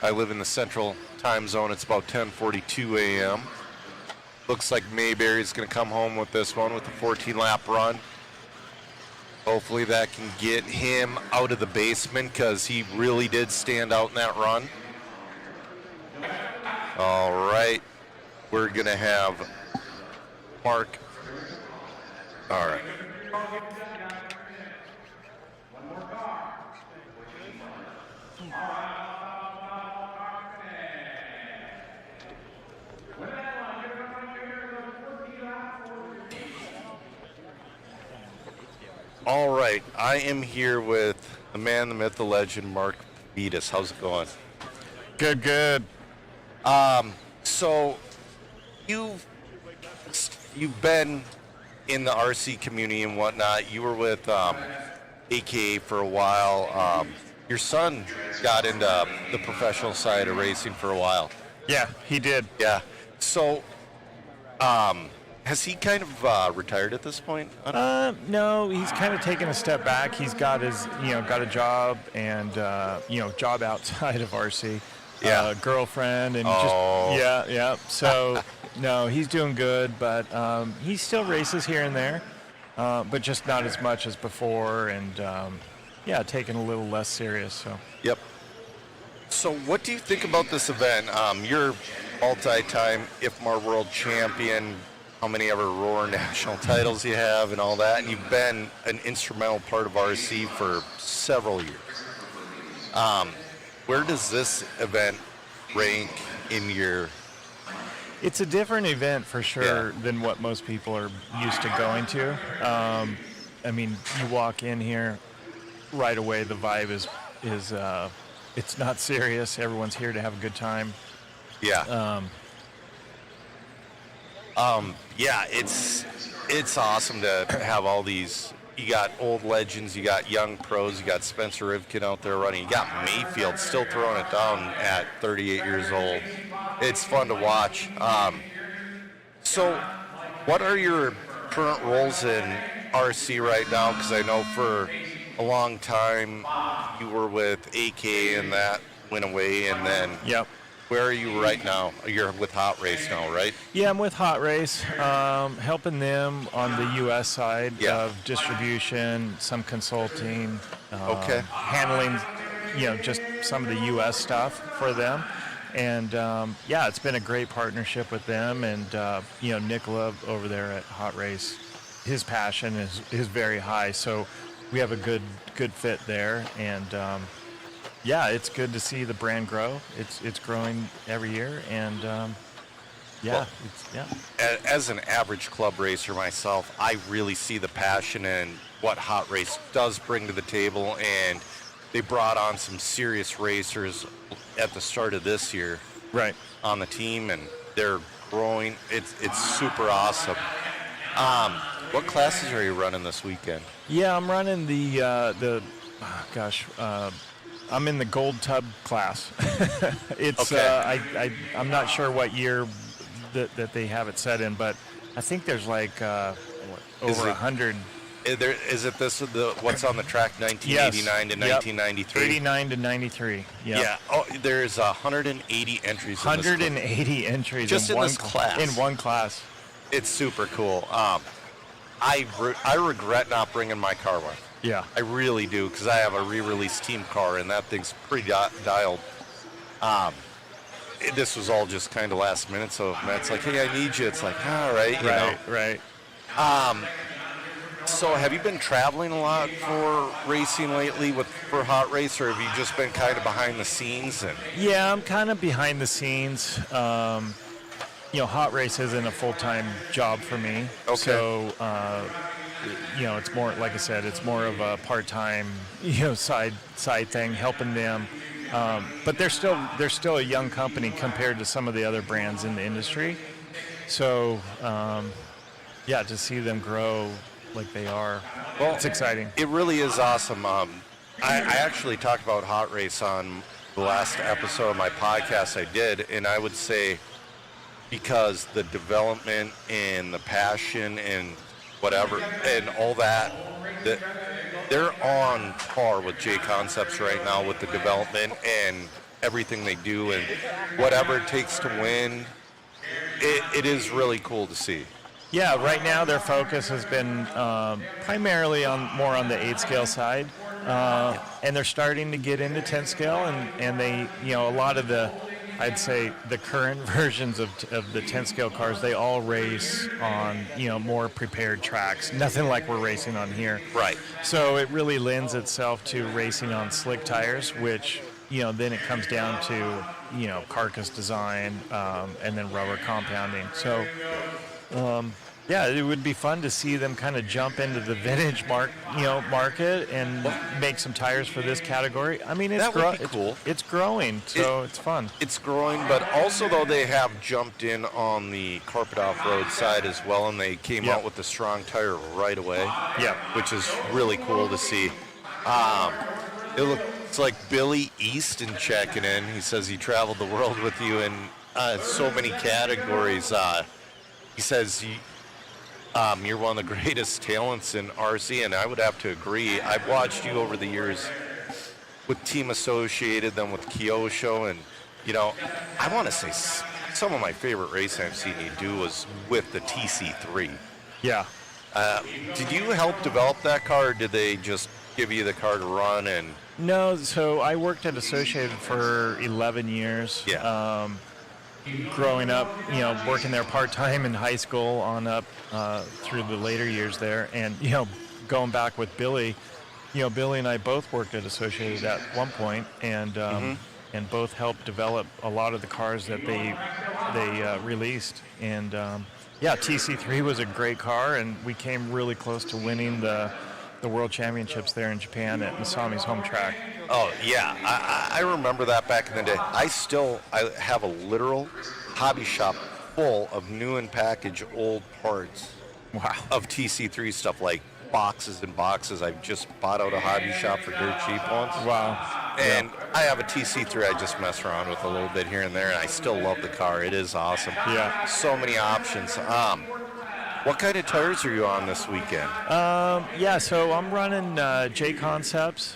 I live in the central time zone. It's about 10:42 a.m. Looks like Mayberry's going to come home with this one with a 14-lap run. Hopefully that can get him out of the basement because he really did stand out in that run. All right. We're going to have Mark. All right. All right, I am here with the man, the myth, the legend, Mark Pavitas. How's it going? Good, good. So you've been in the RC community and whatnot. You were with AKA for a while. Your son got into the professional side of racing for a while. Yeah, he did. Yeah. So, has he kind of retired at this point? No, he's kind of taken a step back. He's got his, got a job and, job outside of RC. Yeah. Girlfriend and Oh. yeah. So, no, he's doing good, but he still races here and there, but just not as much as before and, taking a little less serious. So. Yep. So what do you think about this event? You're multi-time IFMAR world champion. How many ever Roar national titles you have and all that, and you've been an instrumental part of RC for several years. Where does this event rank in your... It's a different event for sure than what most people are used to going to. You walk in here, right away the vibe is it's not serious. Everyone's here to have a good time. Yeah. It's awesome to have all these. You got old legends, you got young pros, you got Spencer Rivkin out there running, you got Mayfield still throwing it down at 38 years old. It's fun to watch. So what are your current roles in RC right now? Because I know for a a long time. You were with AK and that went away, and then Yep. where are you right now? You're with Hot Race now, right? Yeah, I'm with Hot Race, helping them on the U.S. side of distribution, some consulting, handling, just some of the U.S. stuff for them. And, it's been a great partnership with them. And, Nicola over there at Hot Race, his passion is very high. So we have a good fit there. And, it's good to see the brand grow. It's growing every year. And, As an average club racer myself, I really see the passion and what Hot Race does bring to the table. And they brought on some serious racers at the start of this year, right, on the team, and they're growing. It's super awesome. What classes are you running this weekend? Yeah, I'm running I'm in the gold tub class. It's I'm not sure what year that they have it set in, but I think there's like over 100. Is it what's on the track, 1989 to 1993? 89 to 93. Yep. Yeah. Oh, there's 180 entries. 180 entries just in this class. In one class. It's super cool. I regret not bringing my car with. Yeah. I really do, because I have a re-release team car, and that thing's pretty dialed. This was all just kind of last minute, so Matt's like, hey, I need you. It's like, all right, Right. So have you been traveling a lot for racing lately for Hot Race, or have you just been kind of behind the scenes? Yeah, I'm kind of behind the scenes. Hot Race isn't a full-time job for me. Okay. So, it's more, like I said, it's more of a part-time, side thing, helping them. But they're still a young company compared to some of the other brands in the industry. So, to see them grow like they are, it's exciting. It really is awesome. I actually talked about Hot Race on the last episode of my podcast I did, and I would say because the development and the passion and whatever and all that they're on par with J Concepts right now with the development and everything they do and whatever it takes to win. It is really cool to see. Yeah, right now their focus has been primarily more on the 8-scale side, and they're starting to get into 10-scale, and they, a lot of I'd say the current versions of the 10-scale cars, they all race on, more prepared tracks, nothing like we're racing on here. Right. So it really lends itself to racing on slick tires, which, then it comes down to, carcass design, and then rubber compounding. So, it would be fun to see them kind of jump into the vintage market and make some tires for this category. I mean, that would be cool. It's growing, so it's fun. It's growing, but also though they have jumped in on the carpet off-road side as well, and they came out with the strong tire right away. Yeah, which is really cool to see. It looks like Billy Easton checking in. He says he traveled the world with you in so many categories. He says you're one of the greatest talents in RC, and I would have to agree. I've watched you over the years with Team Associated, then with Kyosho, and, I want to say some of my favorite racing I've seen you do was with the TC3. Yeah. Did you help develop that car, or did they just give you the car to run? And No, so I worked at Associated for 11 years. Yeah. Growing up, working there part-time in high school on up through the later years there. And, going back with Billy, Billy and I both worked at Associated at one point, and and both helped develop a lot of the cars that they released. And, TC3 was a great car, and we came really close to winning the World Championships there in Japan at Masami's home track. Oh, yeah. I remember that back in the day. I have a literal hobby shop full of new and packaged old parts. Wow. Of TC3 stuff, like boxes and boxes. I've just bought out a hobby shop for dirt cheap once. Wow. And I have a TC3 I just mess around with a little bit here and there, and I still love the car. It is awesome. Yeah. So many options. What kind of tires are you on this weekend? Yeah, so I'm running J Concepts.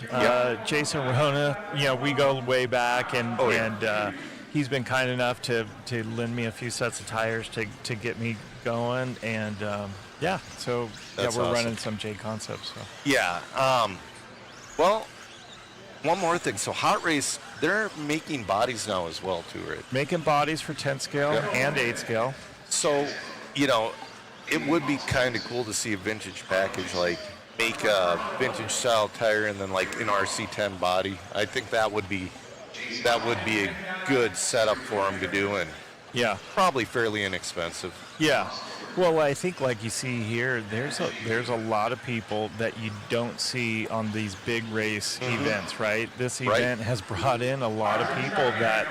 Jason Rona, we go way back, and he's been kind enough to lend me a few sets of tires to get me going, and we're awesome. running some J Concepts. So. Yeah. Well, one more thing. So Hot Race, they're making bodies now as well, too, right? Making bodies for 10 scale and 8 scale. So, it would be kind of cool to see a vintage package, like make a vintage style tire and then like an RC10 body. I think that would be a good setup for them to do, and probably fairly inexpensive. Yeah. Well, I think like you see here, there's a lot of people that you don't see on these big race events, right? This event has brought in a lot of people that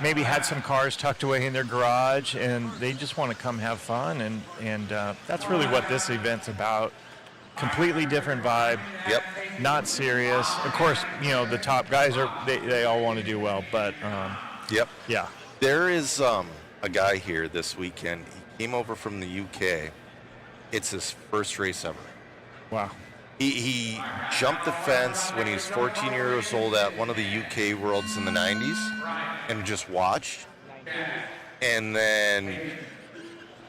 maybe had some cars tucked away in their garage, and they just want to come have fun, and that's really what this event's about. Completely different vibe. Yep. Not serious. Of course, the top guys they all want to do well, but Yep. Yeah. There is a guy here this weekend. He came over from the UK. It's his first race ever. Wow. He jumped the fence when he was 14 years old at one of the UK Worlds in the 90s and just watched. And then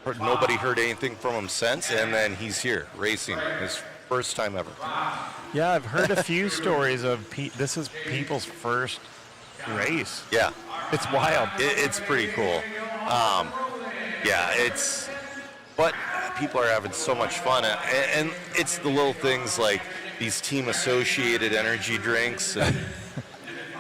nobody heard anything from him since, and then he's here racing his first time ever. Yeah, I've heard a few stories of this is people's first race. Yeah. It's wild. It's pretty cool. But people are having so much fun, and it's the little things like these team associated energy drinks and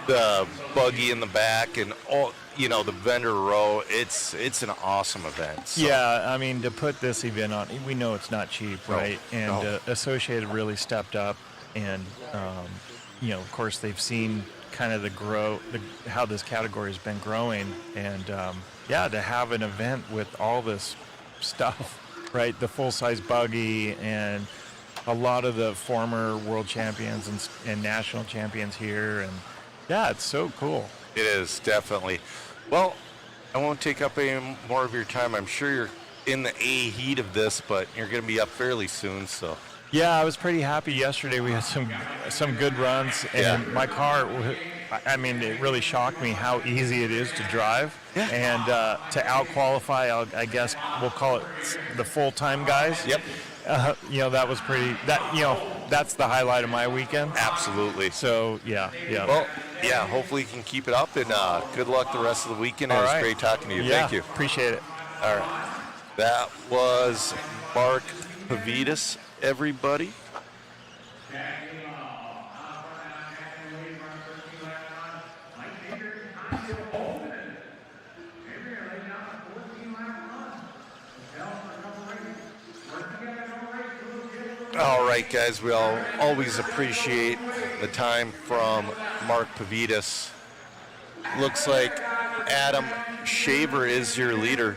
the buggy in the back and all, the vendor row. It's an awesome event. So. Yeah, I mean, to put this event on, we know it's not cheap, right? And Associated really stepped up, and of course they've seen kind of how this category has been growing, and to have an event with all this stuff, right? The full-size buggy and a lot of the former world champions and national champions here, and it's so cool. It is, definitely. Well, I won't take up any more of your time. I'm sure you're in the heat of this, but you're going to be up fairly soon, so. Yeah, I was pretty happy yesterday. We had some good runs, and my car, it really shocked me how easy it is to drive. Yeah. And to out-qualify, I guess we'll call it the full-time guys. Yep. That was pretty, that's the highlight of my weekend. Absolutely. So, yeah. Well, hopefully you can keep it up, and good luck the rest of the weekend. It was great talking to you. Yeah, Thank you. Appreciate it. All right. That was Mark Pavitas, everybody. All right, guys, we always appreciate the time from Mark Pavitas. Looks like Adam Shaver is your leader.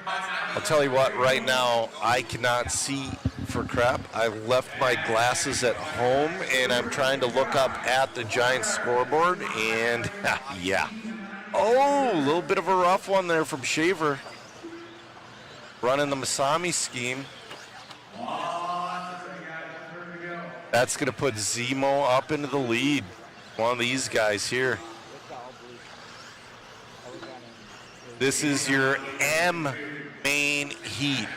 I'll tell you what, right now, I cannot see for crap. I left my glasses at home, and I'm trying to look up at the giant scoreboard, and a little bit of a rough one there from Shaver. Running the Masami scheme. That's going to put Zemo up into the lead. One of these guys here. This is your M main heat.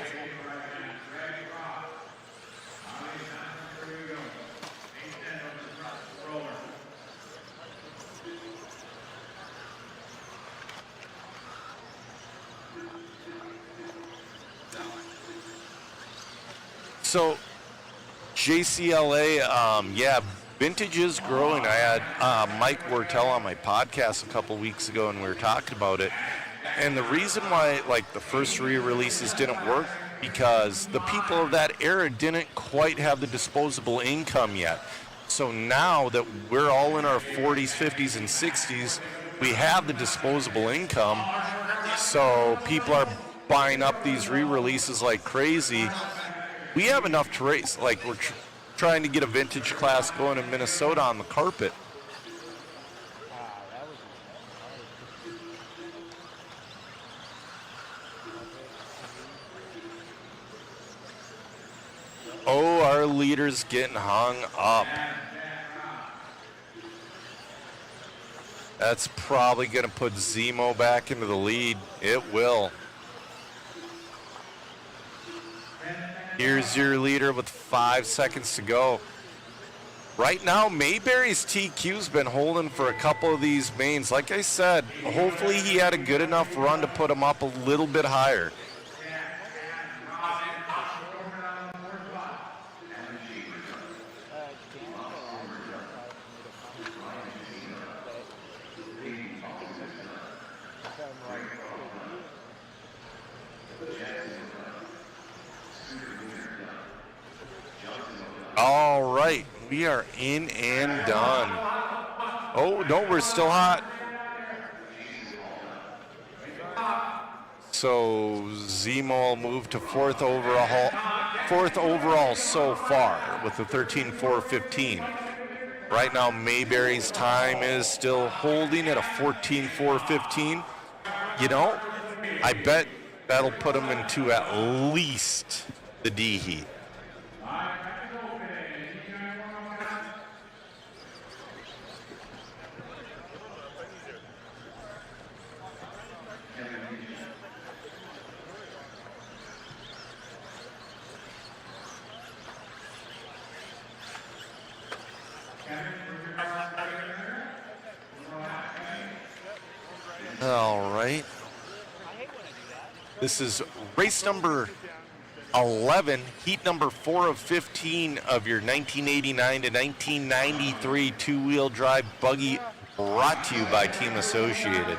So, JCLA, vintage is growing. I had Mike Wortell on my podcast a couple weeks ago, and we were talking about it. And the reason why, the first re-releases didn't work, because the people of that era didn't quite have the disposable income yet. So now that we're all in our 40s, 50s, and 60s, we have the disposable income. So people are buying up these re-releases like crazy. We have enough to race. We're trying to get a vintage class going in Minnesota on the carpet. Oh, our leader's getting hung up. That's probably going to put Zemo back into the lead. It will. Here's your leader with 5 seconds to go. Right now, Mayberry's TQ's been holding for a couple of these mains. Like I said, hopefully he had a good enough run to put him up a little bit higher. All right, we are in and done. Oh, no, we're still hot. So Zemo moved to fourth overall so far with the 13.415. Right now, Mayberry's time is still holding at a 14.415. You know, I bet that'll put him into at least the D heat. All right. This is race number 11, heat number 4 of 15 of your 1989 to 1993 two-wheel drive buggy, brought to you by Team Associated.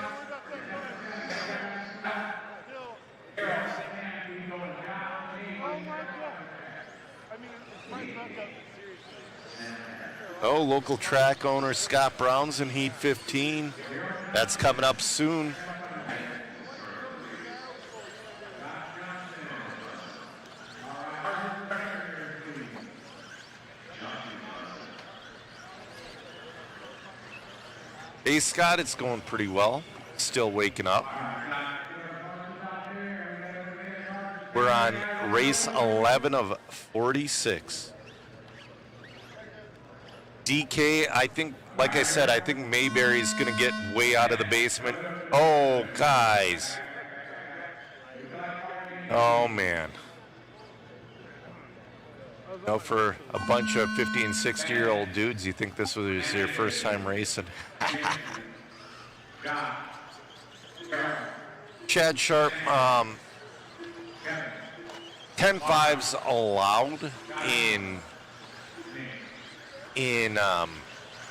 Oh, local track owner Scott Brown's in heat 15. That's coming up soon. Hey, Scott, it's going pretty well. Still waking up. We're on race 11 of 46. DK, I think, like I said, I think Mayberry's going to get way out of the basement. Oh, guys. Oh, man. You know, for a bunch of 50 and 60-year-old dudes, you think this was your first time racing. Chad Sharp, 10.5s allowed in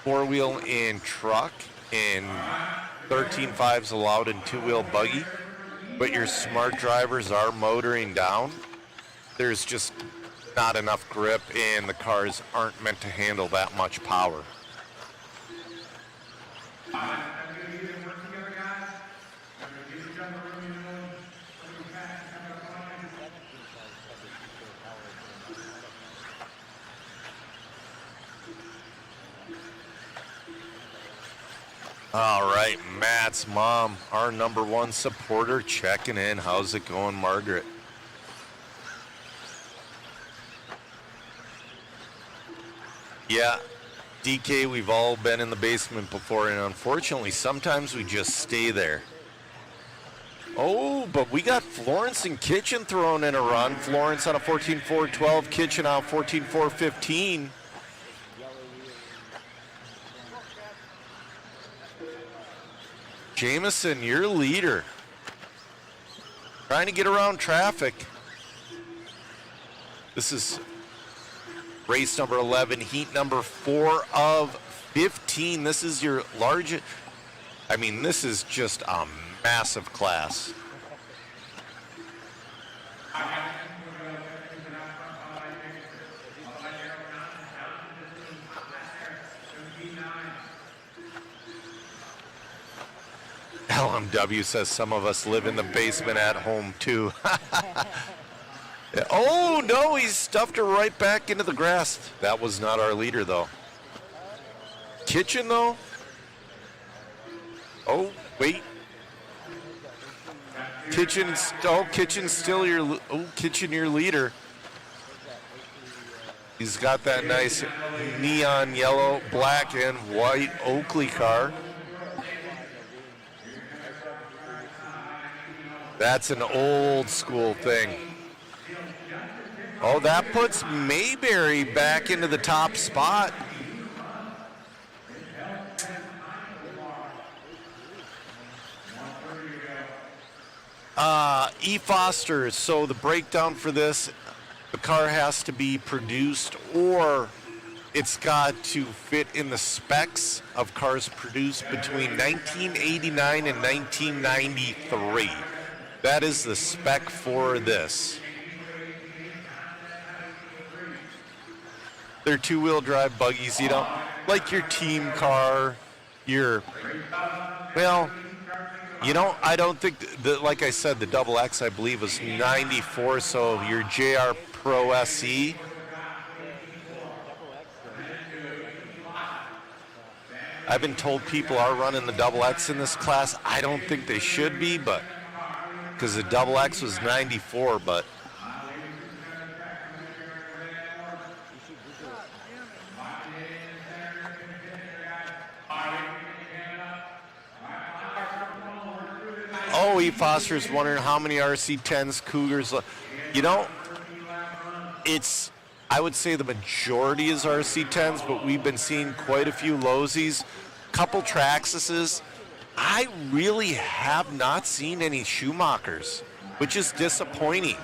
four-wheel and truck, and 13.5s allowed in two-wheel buggy, but your smart drivers are motoring down. There's just not enough grip, and the cars aren't meant to handle that much power. All right, Matt's mom, our #1 supporter, checking in. How's it going, Margaret? Yeah, DK, we've all been in the basement before, and unfortunately, sometimes we just stay there. Oh, but we got Florence and Kitchen thrown in a run. Florence on a 14.412, Kitchen on 14.415. Jameson, your leader. Trying to get around traffic. This is race number 11, heat number 4 of 15. This is your largest, I mean, this is just a massive class. LMW says some of us live in the basement at home too. Oh no, he stuffed her right back into the grass. That was not our leader though. Kitchen though. Oh, wait. Kitchen's still your, Kitchen your leader. He's got that nice neon yellow, black, and white Oakley car. That's an old school thing. Oh, that puts Mayberry back into the top spot. E. Foster's, so the breakdown for this, the car has to be produced or it's got to fit in the specs of cars produced between 1989 and 1993. That is the spec for this. They're two-wheel drive buggies, you know, like your team car, well, you know, I don't think, like I said, the Double X, I believe, was 94, so your JR Pro SE. I've been told people are running the Double X in this class. I don't think they should be, but because the Double X was 94, but oh, E. Foster's wondering how many RC10s Cougars. You know, I would say the majority is RC10s, but we've been seeing quite a few Losies, couple Traxxases. I really have not seen any Schumachers, which is disappointing.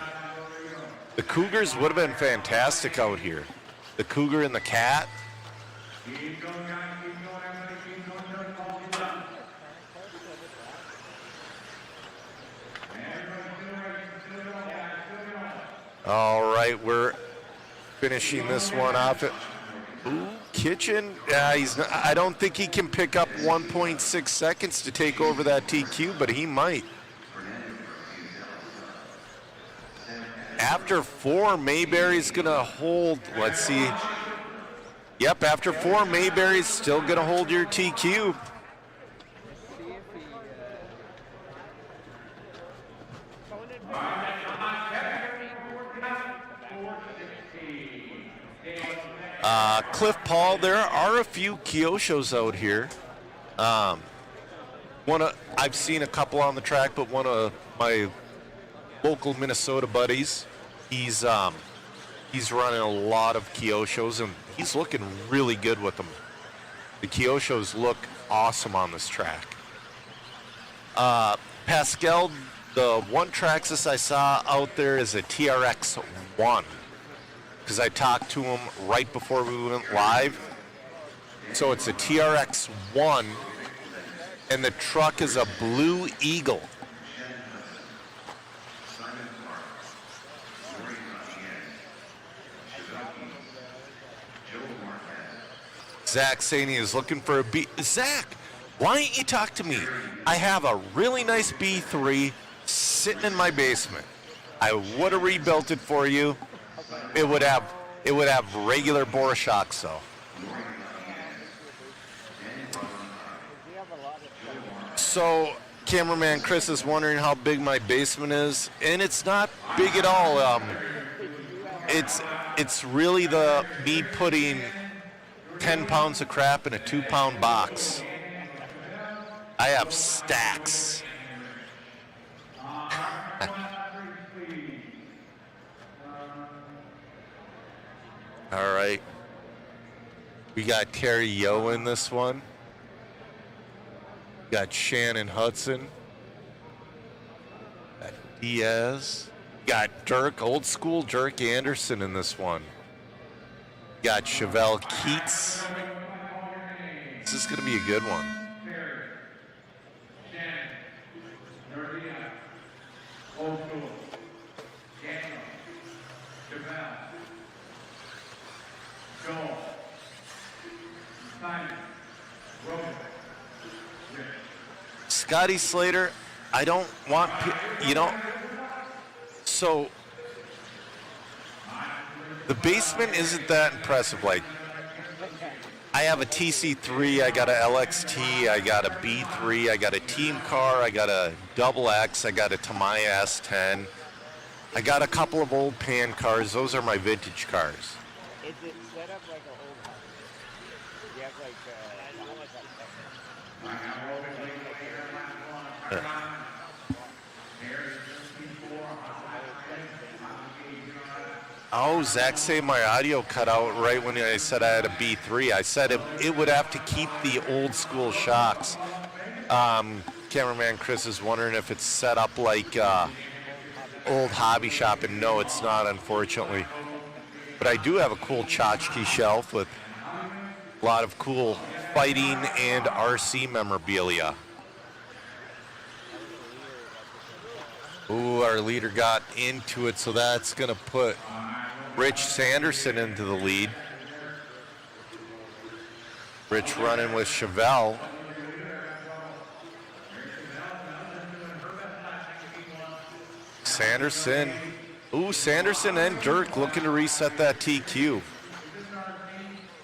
The Cougars would have been fantastic out here. The Cougar and the Cat. All right, we're finishing this one off. Ooh, Kitchen. I don't think he can pick up 1.6 seconds to take over that TQ, but he might. After 4, Mayberry's going to hold. Let's see. Yep, after 4, Mayberry's still going to hold your TQ. Cliff Paul, there are a few Kyoshos out here. I've seen a couple on the track, but one of my local Minnesota buddies, he's running a lot of Kyoshos, and he's looking really good with them. The Kyoshos look awesome on this track. Pascal, the one Traxxas I saw out there is a TRX-1. Because I talked to him right before we went live. So it's a TRX-1, and the truck is a Blue Eagle. Zach saying he is looking for a B. Zach, why don't you talk to me? I have a really nice B3 sitting in my basement. I would have rebuilt it for you. It would have regular bore shocks though. So cameraman Chris is wondering how big my basement is, and it's not big at all. It's really me putting 10 pounds of crap in a 2-pound box. I have stacks. All right. We got Terry Yo in this one. Got Shannon Hudson. Got Diaz. Got Dirk, old school Dirk Anderson in this one. Got Chevelle Keats. This is going to be a good one. Scotty Slater, I don't want, so the basement isn't that impressive. Like, I have a TC3, I got a LXT, I got a B3, I got a team car, I got a Double X, I got a Tamiya S10. I got a couple of old pan cars. Those are my vintage cars. Is it set up like an old house? You have like Oh, Zach say my audio cut out right when I said I had a B3. I said it would have to keep the old school shocks. Cameraman Chris is wondering if it's set up like old hobby shop, and no, it's not, unfortunately. But I do have a cool tchotchke shelf with a lot of cool fighting and RC memorabilia. Ooh, our leader got into it, so that's going to put Rich Sanderson into the lead. Rich running with Chevelle. Sanderson. Ooh, Sanderson and Dirk looking to reset that TQ.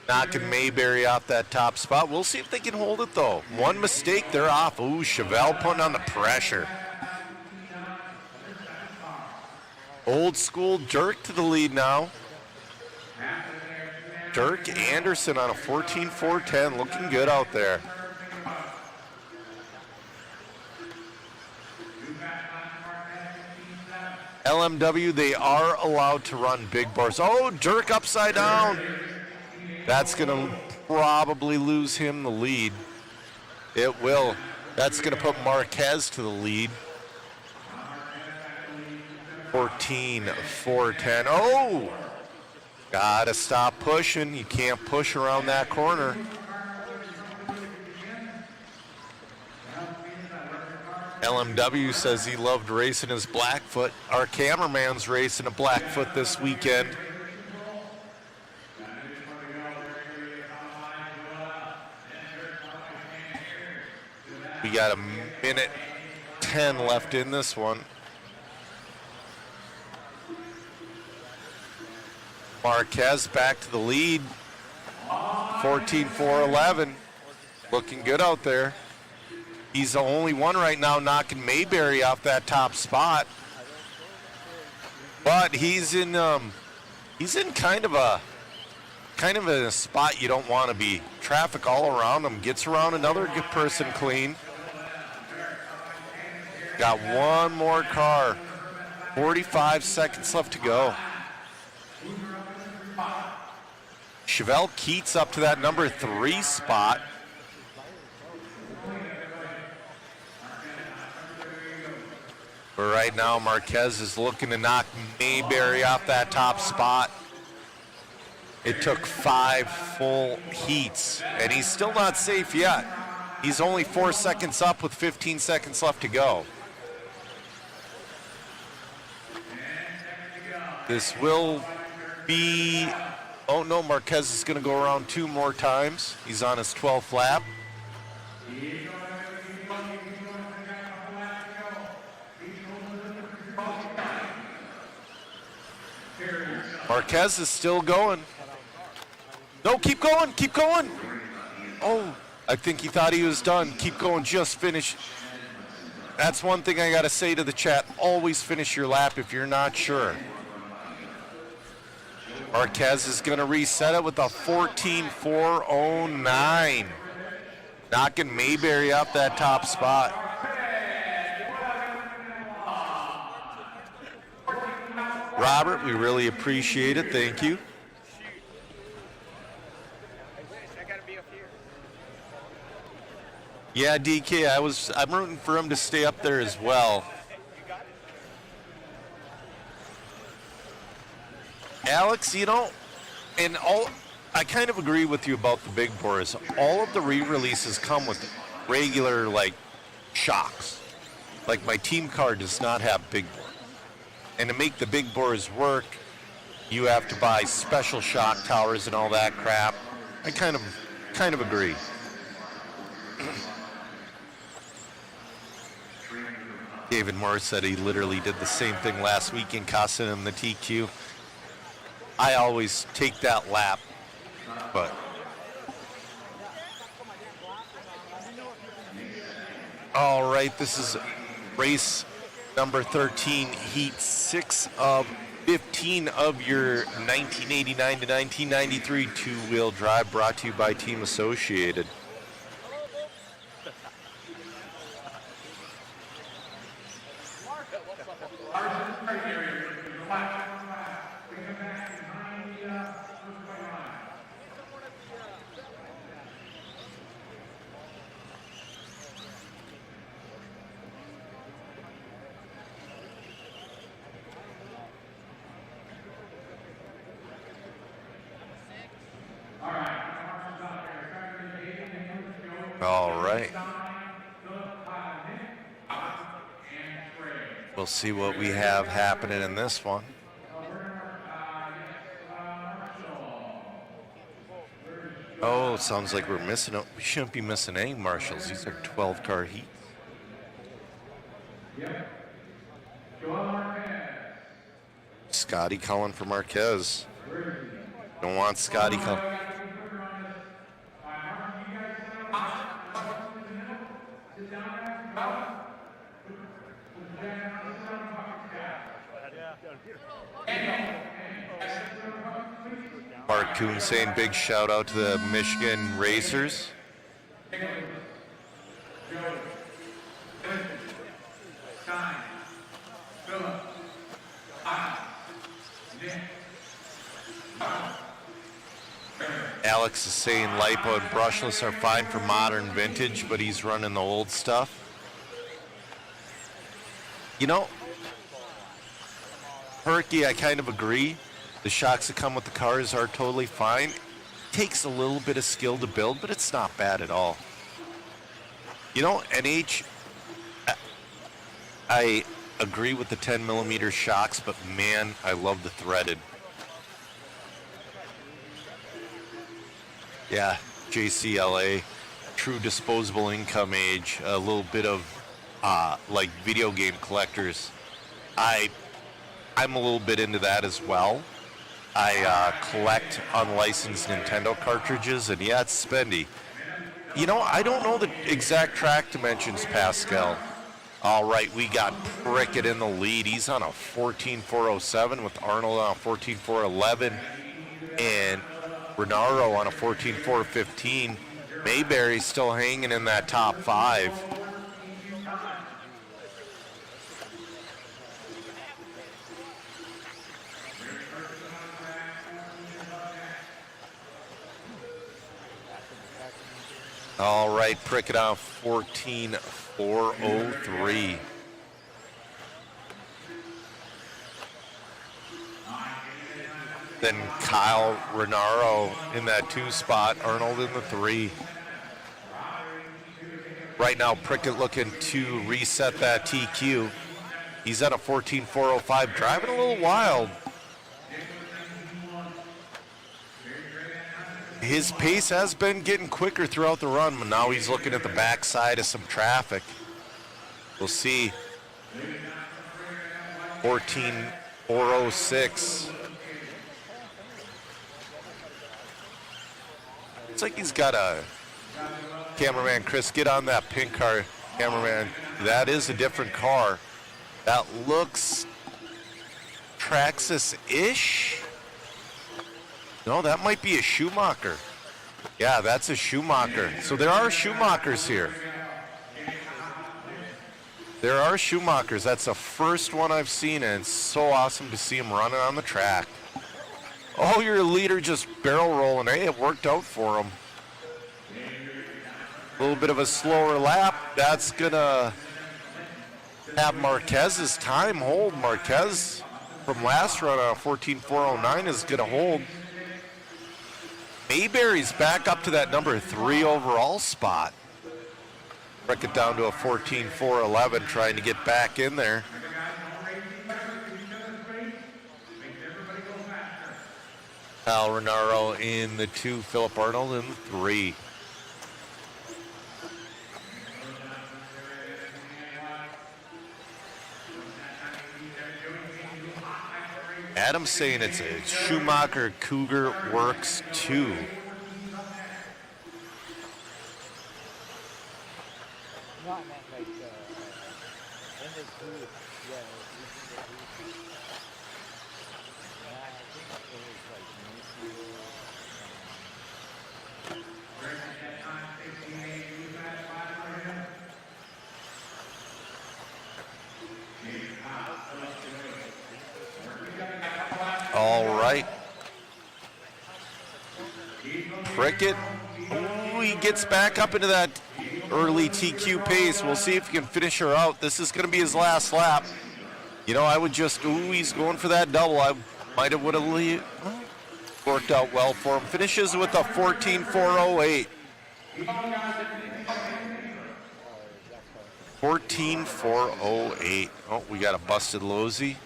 Knocking Mayberry off that top spot. We'll see if they can hold it, though. One mistake, they're off. Ooh, Chevelle putting on the pressure. Old school Dirk to the lead now. Dirk Anderson on a 14.410, looking good out there. LMW, they are allowed to run big bars. Oh, Dirk upside down. That's going to probably lose him the lead. It will. That's going to put Marquez to the lead. 14.410. Oh! Gotta stop pushing. You can't push around that corner. LMW says he loved racing his Blackfoot. Our cameraman's racing a Blackfoot this weekend. We got a minute 10 left in this one. Marquez back to the lead. 14.411. Looking good out there. He's the only one right now knocking Mayberry off that top spot. But he's in kind of a spot you don't want to be. Traffic all around him. Gets around another good person clean. Got one more car. 45 seconds left to go. Chevelle Keats up to that number 3 spot. But right now, Marquez is looking to knock Mayberry off that top spot. It took 5 full heats, and he's still not safe yet. He's only 4 seconds up with 15 seconds left to go. This will be... Oh no, Marquez is going to go around 2 more times. He's on his 12th lap. Marquez is still going. No, keep going, keep going. Oh, I think he thought he was done. Keep going, just finish. That's one thing I got to say to the chat. Always finish your lap if you're not sure. Marquez is going to reset it with a 14.409. Knocking Mayberry up that top spot. Robert, we really appreciate it. Thank you. Yeah, DK, I'm rooting for him to stay up there as well. Alex, you know, I kind of agree with you about the big bores. All of the re-releases come with regular, shocks. Like, my team car does not have big bore. And to make the big bores work, you have to buy special shock towers and all that crap. I kind of agree. David Moore said he literally did the same thing last weekend, costing him the TQ. I always take that lap, but all right, this is race Number 13, Heat 6 of 15 of your 1989 to 1993 two-wheel drive, brought to you by Team Associated. All right. We'll see what we have happening in this one. Oh, sounds like we're missing it. We shouldn't be missing any marshals. These are 12-car heats. Scotty calling for Marquez. Don't want Scotty calling. Mark Kuhn saying big shout out to the Michigan Racers. Alex is saying Lipo and brushless are fine for modern vintage, but he's running the old stuff. You know, Perky, I kind of agree. The shocks that come with the cars are totally fine. Takes a little bit of skill to build, but it's not bad at all. You know, NH, I agree with the 10 millimeter shocks, but man, I love the threaded. Yeah, JCLA, true disposable income age, a little bit of like video game collectors. I'm a little bit into that as well. I collect unlicensed Nintendo cartridges, and yeah, it's spendy. You know, I don't know the exact track dimensions, Pascal. All right, we got Prickett in the lead. He's on a 14.407 with Arnold on a 14.411 and Renaro on a 14.415. Mayberry's still hanging in that top five. All right, Prickett on 14.403. Then Kyle Renaro in that 2 spot, Arnold in the 3. Right now, Prickett looking to reset that TQ. He's at a 14.405, driving a little wild. His pace has been getting quicker throughout the run, but now he's looking at the backside of some traffic. We'll see. 14.406. It's like he's got a cameraman. Chris, get on that pink car, cameraman. That is a different car. That looks Traxxas-ish. No, that might be a Schumacher. Yeah, that's a Schumacher. So there are Schumachers here. There are Schumachers. That's the first one I've seen, and it's so awesome to see him running on the track. Oh, your leader just barrel rolling. Hey, it worked out for him. A little bit of a slower lap. That's going to have Marquez's time hold. Marquez from last run on a 14.409 is going to hold. Mayberry's back up to that number 3 overall spot. Break it down to a 14.411, trying to get back in there. Al Renaro in the 2, Philip Arnold in the 3. Adam's saying it's a Schumacher Cougar Works 2. Not like in the All right. Prickett, he gets back up into that early TQ pace. We'll see if he can finish her out. This is going to be his last lap. You know, I would just, he's going for that double. I might have would have worked out well for him. Finishes with a 14.408. 14.408. Oh, we got a busted Losey.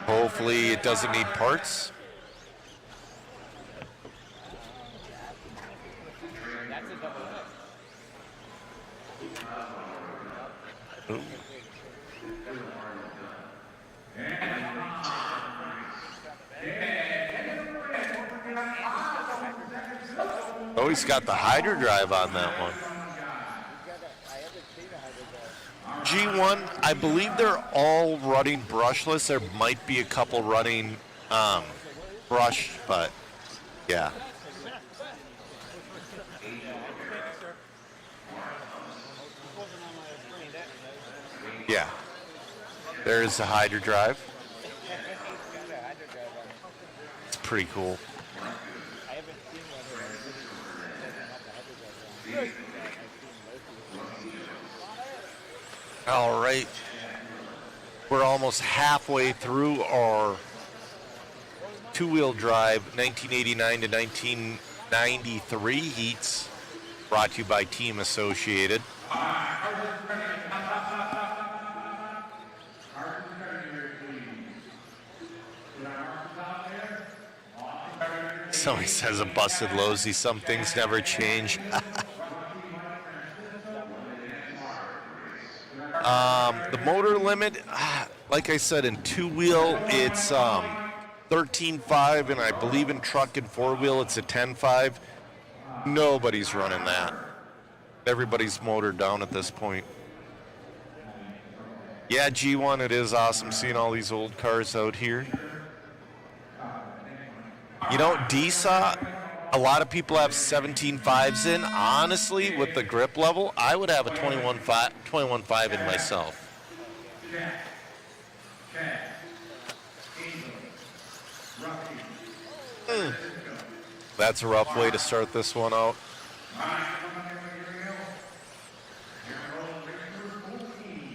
Hopefully it doesn't need parts. Ooh. Oh, he's got the hydro drive on that one. G1, I believe they're all running brushless. There might be a couple running brush, but yeah. Yeah. There's the hydro drive. It's pretty cool. All right. We're almost halfway through our two-wheel drive 1989 to 1993 heats, brought to you by Team Associated. Somebody says a busted Losey. Some things never change. The motor limit, like I said, in two-wheel, it's 13.5, and I believe in truck and four-wheel, it's a 10.5. Nobody's running that. Everybody's motored down at this point. Yeah, G1, it is awesome seeing all these old cars out here. You know, DSA, a lot of people have 17.5s in. Honestly, with the grip level, I would have a 21.5 in myself. That's a rough way to start this one out.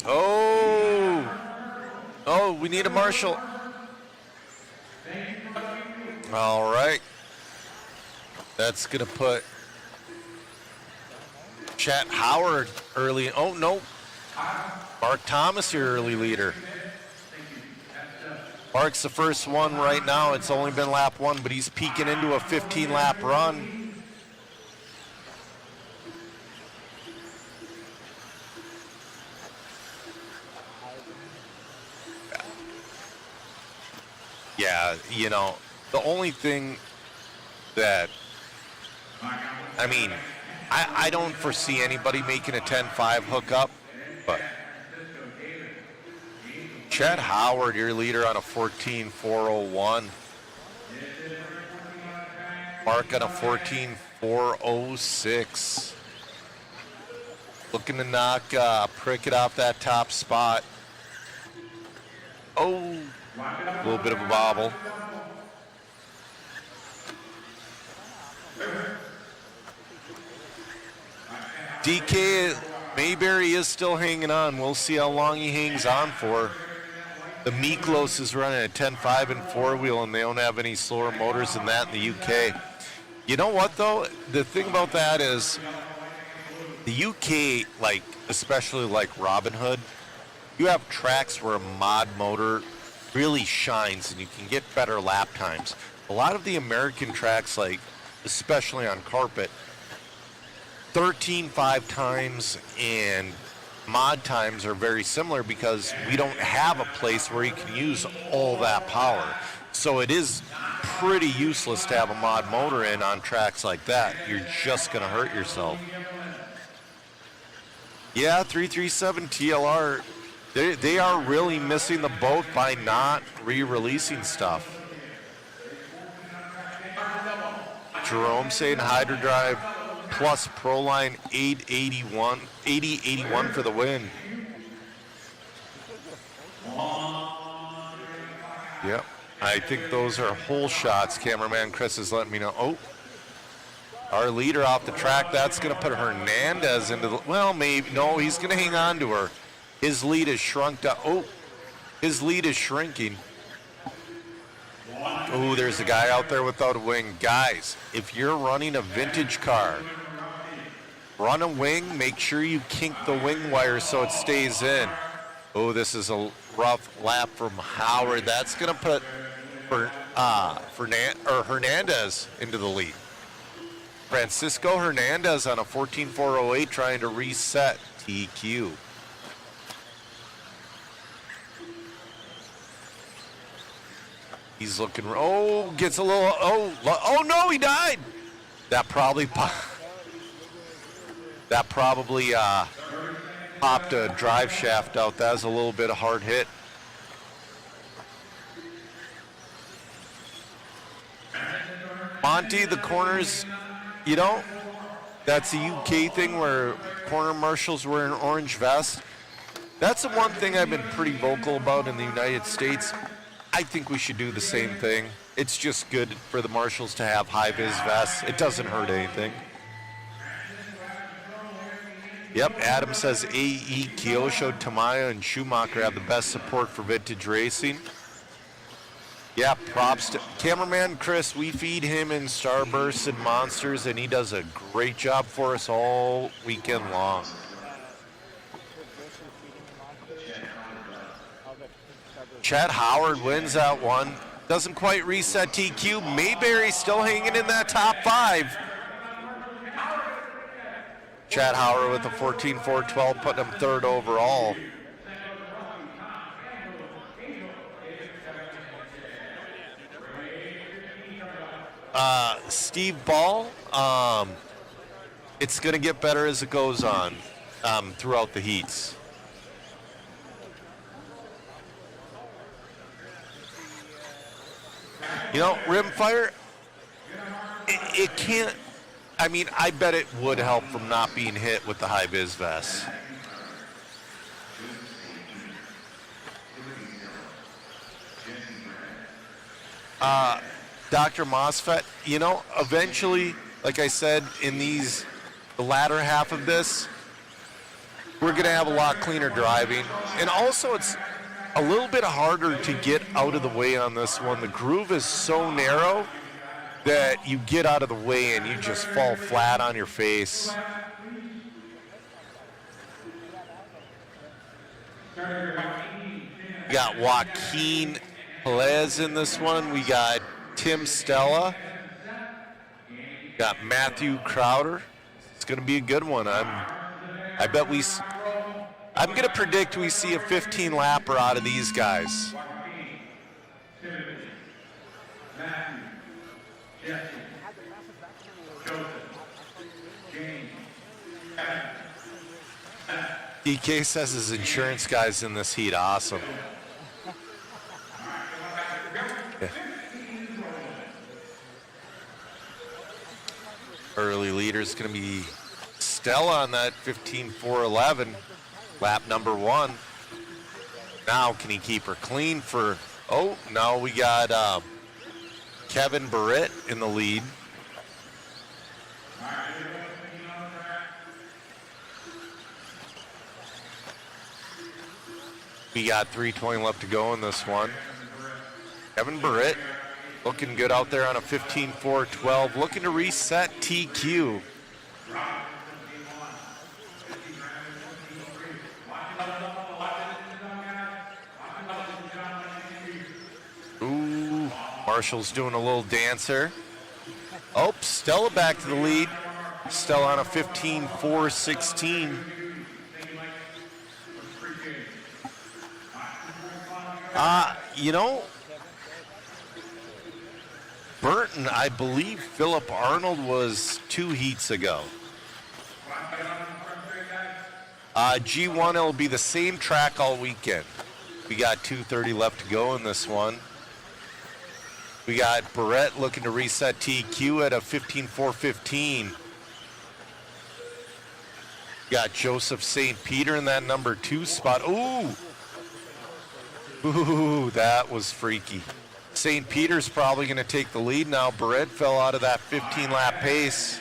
Oh, we need a marshal. All right. That's going to put Chet Howard early. Oh, no. Mark Thomas, your early leader. Mark's the first one right now. It's only been lap one, but he's peeking into a 15-lap run. Yeah, you know, the only thing that, I mean, I don't foresee anybody making a 10.5 hookup, but Chet Howard, your leader, on a 14.401. Mark on a 14.406. Looking to knock Prickett off that top spot. Oh, a little bit of a bobble. DK Mayberry is still hanging on. We'll see how long he hangs on for. The Miklos is running a 10.5 and four-wheel, and they don't have any slower motors than that in the UK. You know what, though? The thing about that is the UK, like especially like Robin Hood, you have tracks where a mod motor really shines and you can get better lap times. A lot of the American tracks, like especially on carpet, 13.5 times and mod times are very similar because we don't have a place where you can use all that power. So it is pretty useless to have a mod motor in on tracks like that. You're just going to hurt yourself. Yeah, 337 TLR. They are really missing the boat by not re-releasing stuff. Jerome saying Hydrodrive plus Proline 8081 for the win. Yep, I think those are hole shots. Cameraman Chris is letting me know. Oh, our leader off the track. That's going to put Hernandez into the, well, maybe, no, he's going to hang on to her. His lead is shrunk down. Oh, his lead is shrinking. Oh, there's a guy out there without a wing. Guys, if you're running a vintage car, run a wing, make sure you kink the wing wire so it stays in. Oh, this is a rough lap from Howard. That's going to put Hernandez into the lead. Francisco Hernandez on a 14.408 trying to reset TQ. He's looking, oh, gets a little, oh no, he died. That probably popped a drive shaft out. That was a little bit of hard hit. Monty, the corners, you know, that's a UK thing where corner marshals wear an orange vest. That's the one thing I've been pretty vocal about in the United States. I think we should do the same thing. It's just good for the marshals to have high-vis vests. It doesn't hurt anything. Yep, Adam says AE, Kyosho, Tamayo, and Schumacher have the best support for vintage racing. Yeah, props to cameraman Chris. We feed him in Starbursts and Monsters, and he does a great job for us all weekend long. Chad Howard wins that one. Doesn't quite reset TQ. Mayberry still hanging in that top 5. Chad Howard with a 14.412, putting him 3rd overall. Steve Ball, it's going to get better as it goes on throughout the heats. You know, rimfire, it can't, I mean, I bet it would help from not being hit with the high-vis vest. Dr. Mosfet, you know, eventually, like I said, in the latter half of this, we're going to have a lot cleaner driving. And also, it's a little bit harder to get out of the way on this one. The groove is so narrow that you get out of the way and you just fall flat on your face. We got Joaquin Pelez in this one. We got Tim Stella. Got Matthew Crowder. It's going to be a good one. I'm going to predict we see a 15-lapper out of these guys. DK says his insurance guy's in this heat. Awesome. Yeah. Early leader's going to be Stella on that 15.411, lap number 1. Now, can he keep her clean for, oh, now we got Kevin Barrett in the lead. We got 3:20 left to go in this one. Kevin Barrett looking good out there on a 15.412, looking to reset TQ. Ooh, Marshall's doing a little dancer. Oh, Stella back to the lead. Stella on a 15.416. You know, Burton, I believe Philip Arnold was 2 heats ago. G1, it'll be the same track all weekend. We got 2:30 left to go in this one. We got Barrett looking to reset TQ at a 15.415. Got Joseph St. Peter in that number 2 spot. Ooh, that was freaky. St. Peter's probably going to take the lead now. Barrett fell out of that 15-lap pace.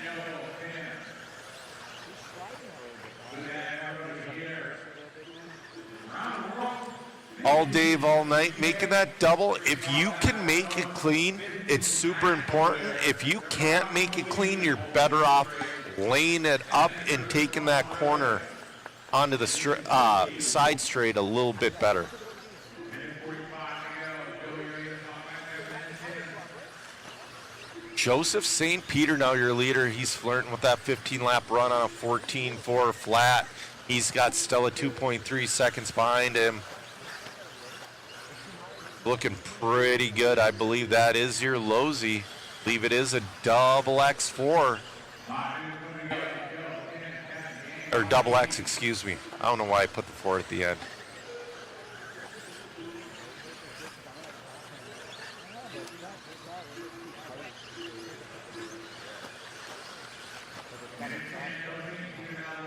All day, all night, making that double. If you can make it clean, it's super important. If you can't make it clean, you're better off laying it up and taking that corner onto the side straight a little bit better. Joseph St. Peter, now your leader. He's flirting with that 15-lap run on a 14.4 flat. He's got Stella 2.3 seconds behind him. Looking pretty good. I believe that is your Losey. I believe it is a double X4. Or double X, excuse me. I don't know why I put the 4 at the end.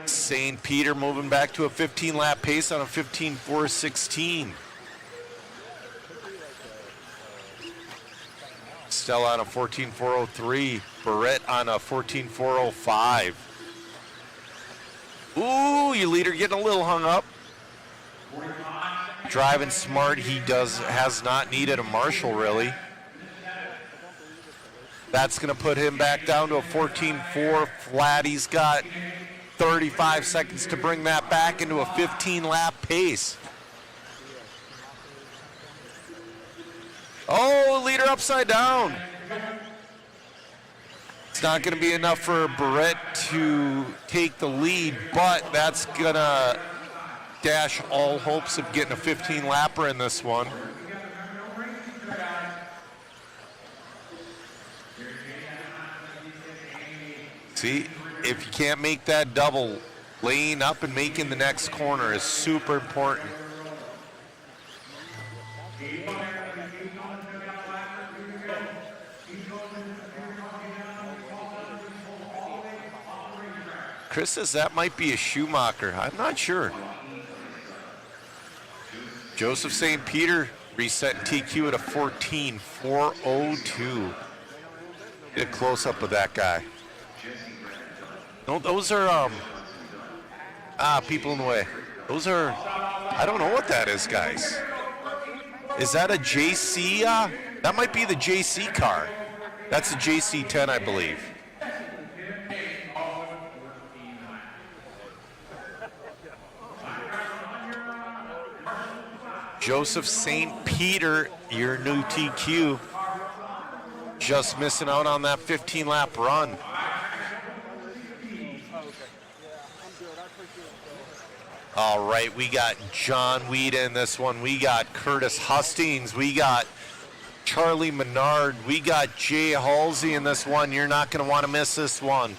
St. Peter moving back to a 15-lap pace on a 15.416. Stella on a 14.403. Barrett on a 14.405. Ooh, your leader getting a little hung up. Driving smart. He has not needed a marshal, really. That's going to put him back down to a 14.4 flat. He's got 35 seconds to bring that back into a 15-lap pace. Oh, leader upside down. It's not going to be enough for Barrett to take the lead, but that's going to dash all hopes of getting a 15-lapper in this one. See, if you can't make that double, laying up and making the next corner is super important. Chris says that might be a Schumacher. I'm not sure. Joseph St. Peter resetting TQ at a 14.402. Get a close-up of that guy. No, those are people in the way. Those are, I don't know what that is, guys. Is that a JC? That might be the JC car. That's a JC10, I believe. Joseph St. Peter, your new TQ, just missing out on that 15-lap run. All right, we got John Weeda in this one. We got Curtis Hustings. We got Charlie Menard. We got Jay Halsey in this one. You're not going to want to miss this one.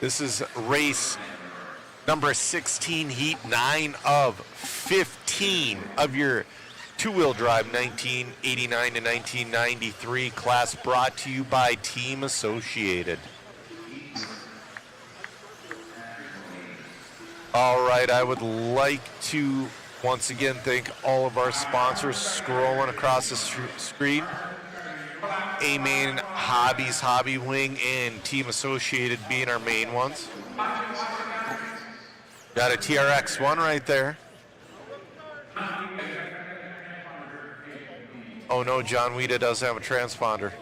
This is race number 16, heat 9 of 15 of your two-wheel drive 1989 to 1993 class, brought to you by Team Associated. All right, I would like to once again thank all of our sponsors scrolling across the screen. A-Main Hobbies, Hobby Wing, and Team Associated being our main ones. Got a TRX-1 right there. Oh no, John Weeda does have a transponder.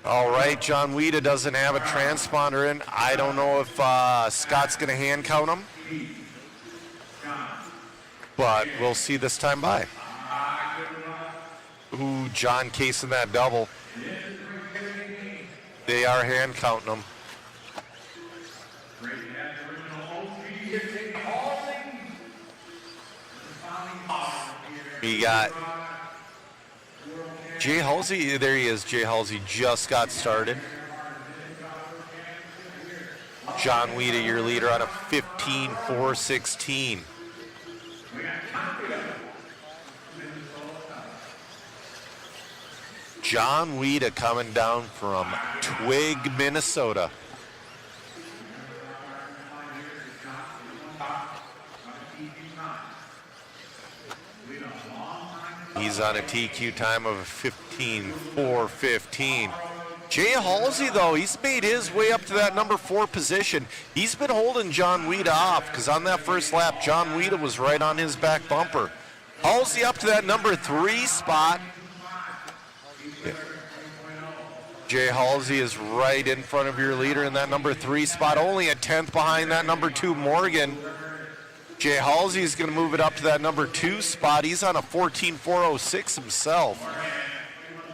All right, John Weeda doesn't have a transponder in. I don't know if Scott's going to hand count him, but we'll see this time by. Ooh, John casing that double. They are hand counting them. We got Jay Halsey. There he is. Jay Halsey just got started. John Weeda, your leader, on a 15.416. John Weeda coming down from Twig, Minnesota. He's on a TQ time of 15.415. Jay Halsey, though, he's made his way up to that number 4 position. He's been holding John Weeda off because on that first lap, John Weeda was right on his back bumper. Halsey up to that number 3 spot. Jay Halsey is right in front of your leader in that number 3 spot, only a 10th behind that number 2 Morgan. Jay Halsey is going to move it up to that number 2 spot. He's on a 14.406 himself.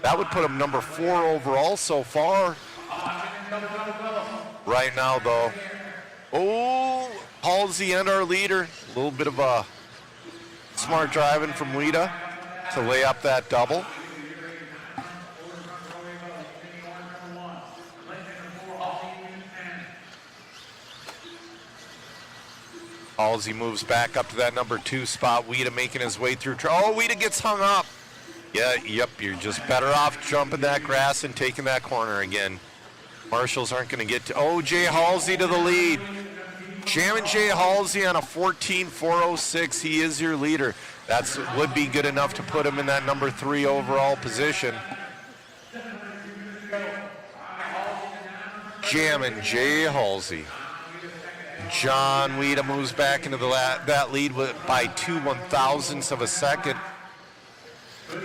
That would put him number 4 overall so far. Right now, though. Oh, Halsey and our leader. A little bit of a smart driving from Weeda to lay up that double. Halsey moves back up to that number 2 spot. Weeda making his way through. Oh, Weeda gets hung up. Yeah, yep, you're just better off jumping that grass and taking that corner again. Marshals aren't going to get to. Oh, Jay Halsey to the lead. Jamming Jay Halsey on a 14.406. He is your leader. That would be good enough to put him in that number 3 overall position. Jamming Jay Halsey. John Weeda moves back into that lead by 2/1000ths of a second.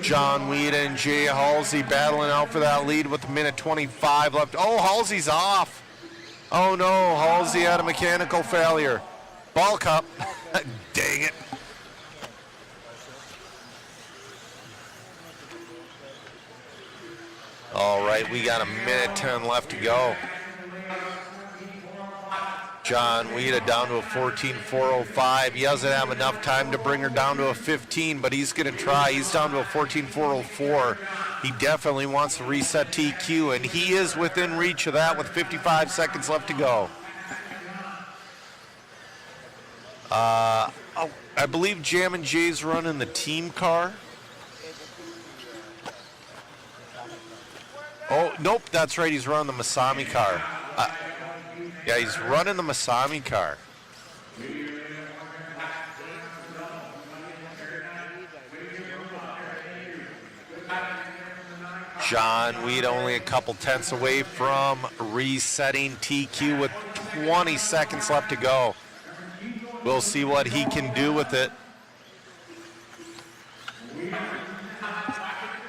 John Weeda and Jay Halsey battling out for that lead with a minute 25 left. Oh, Halsey's off. Oh no, Halsey had a mechanical failure. Ball cup. Dang it. All right, we got a minute 10 left to go. John Weeda down to a 14.405. He doesn't have enough time to bring her down to a 15, but he's going to try. He's down to a 14.404. He definitely wants to reset TQ, and he is within reach of that with 55 seconds left to go. I believe Jam and Jay's running the team car. Oh, nope, that's right. He's running the Masami car. Yeah, he's running the Masami car. John Weeda only a couple tenths away from resetting TQ with 20 seconds left to go. We'll see what he can do with it.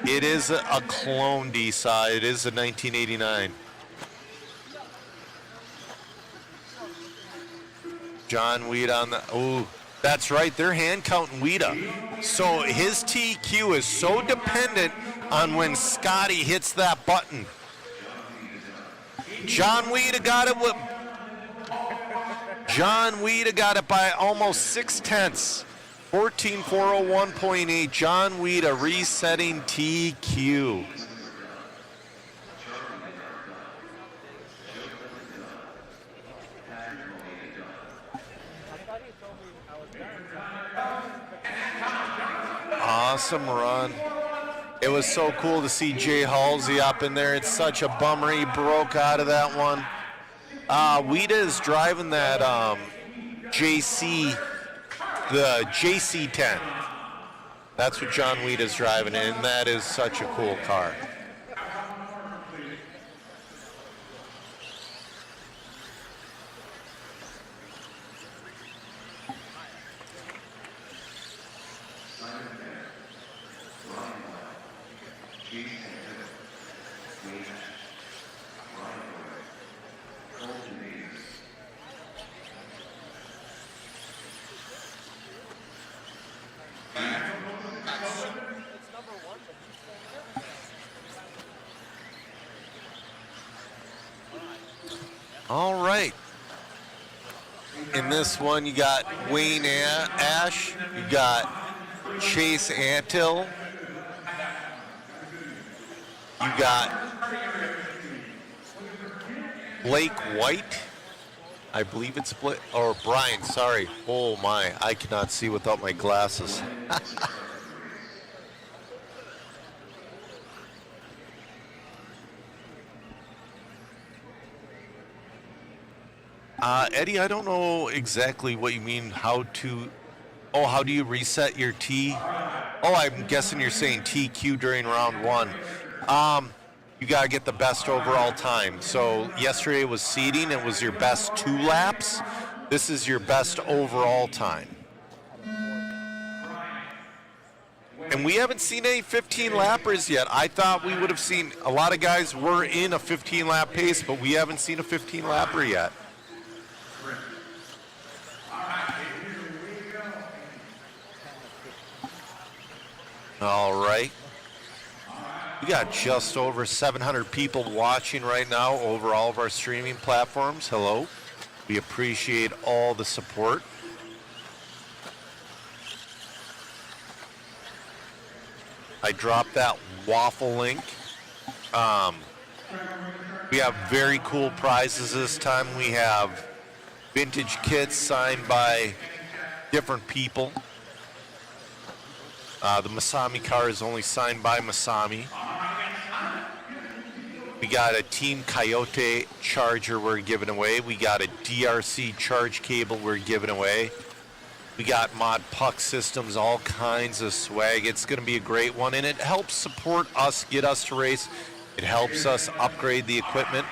It is a clone D-side. It is a 1989. John Weeda on the, oh, that's right, they're hand counting Weeda. So his TQ is so dependent on when Scotty hits that button. John Weeda got it by almost 6/10. 14.401.8. John Weeda resetting TQ. Awesome run. It was so cool to see Jay Halsey up in there. It's such a bummer he broke out of that one. Weeda is driving that the JC10. That's what John Weeda is driving, and that is such a cool car. All right. In this one, you got Wayne Ash, you got Chase Antill, you got Blake White, I believe it's Blake, or Brian, sorry. Oh my, I cannot see without my glasses. Eddie, I don't know exactly what you mean, how do you reset your T? Oh, I'm guessing you're saying TQ during round one. You got to get the best overall time. So yesterday was seeding, it was your best 2 laps. This is your best overall time. And we haven't seen any 15 lappers yet. I thought we would have seen, a lot of guys were in a 15 lap pace, but we haven't seen a 15 lapper yet. All right. We got just over 700 people watching right now over all of our streaming platforms. Hello. We appreciate all the support. I dropped that waffle link. We have very cool prizes this time. We have vintage kits signed by different people. The Masami car is only signed by Masami. We got a Team Coyote charger we're giving away. We got a DRC charge cable we're giving away. We got Mod Puck systems, all kinds of swag. It's going to be a great one, and it helps support us, get us to race. It helps us upgrade the equipment.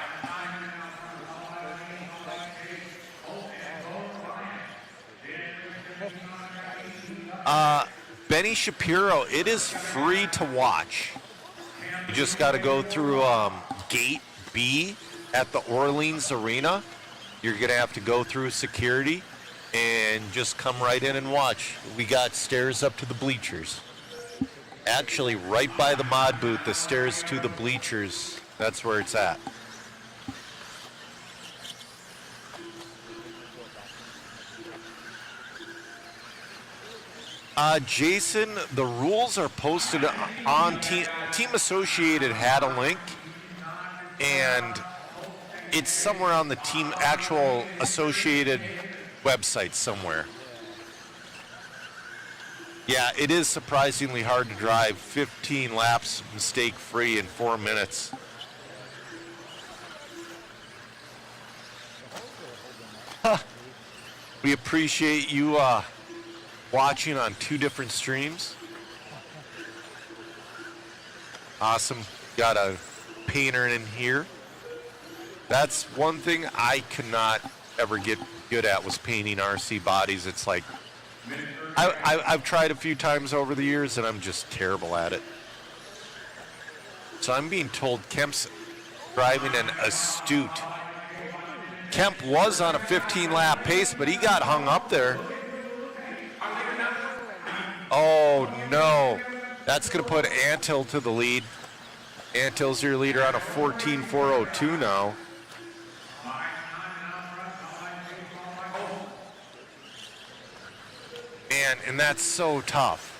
Benny Shapiro, it is free to watch. You just got to go through Gate B at the Orleans Arena. You're going to have to go through security and just come right in and watch. We got stairs up to the bleachers. Actually, right by the mod booth, the stairs to the bleachers, that's where it's at. Jason, the rules are posted on Team Associated had a link, and it's somewhere on the Team actual Associated website somewhere. Yeah, it is surprisingly hard to drive 15 laps mistake-free in 4 minutes. We appreciate you watching on 2 different streams. Awesome. Got a painter in here. That's one thing I could not ever get good at, was painting RC bodies. It's like, I've tried a few times over the years and I'm just terrible at it. So I'm being told Kemp's driving an Astute. Kemp was on a 15 lap pace, but he got hung up there. Oh no, that's going to put Antill to the lead. Antill's your leader on a 14.402 now. Man, and that's so tough.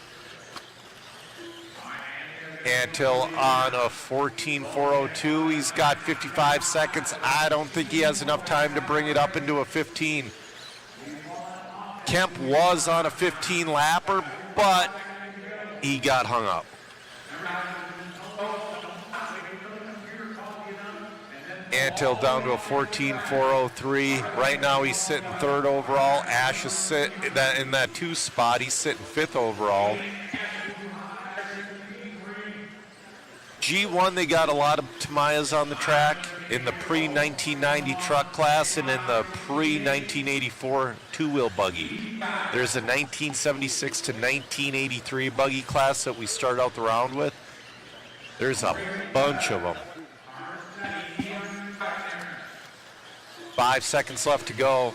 Antill on a 14.402. He's got 55 seconds. I don't think he has enough time to bring it up into a 15. Kemp was on a 15 lapper, but he got hung up. Antill down to a 14.403. Right now he's sitting 3rd overall. Ash is sitting in that 2 spot. He's sitting 5th overall. G1, they got a lot of Tamayas on the track in the pre-1990 truck class and in the pre-1984 two-wheel buggy. There's a 1976 to 1983 buggy class that we start out the round with. There's a bunch of them. 5 seconds left to go.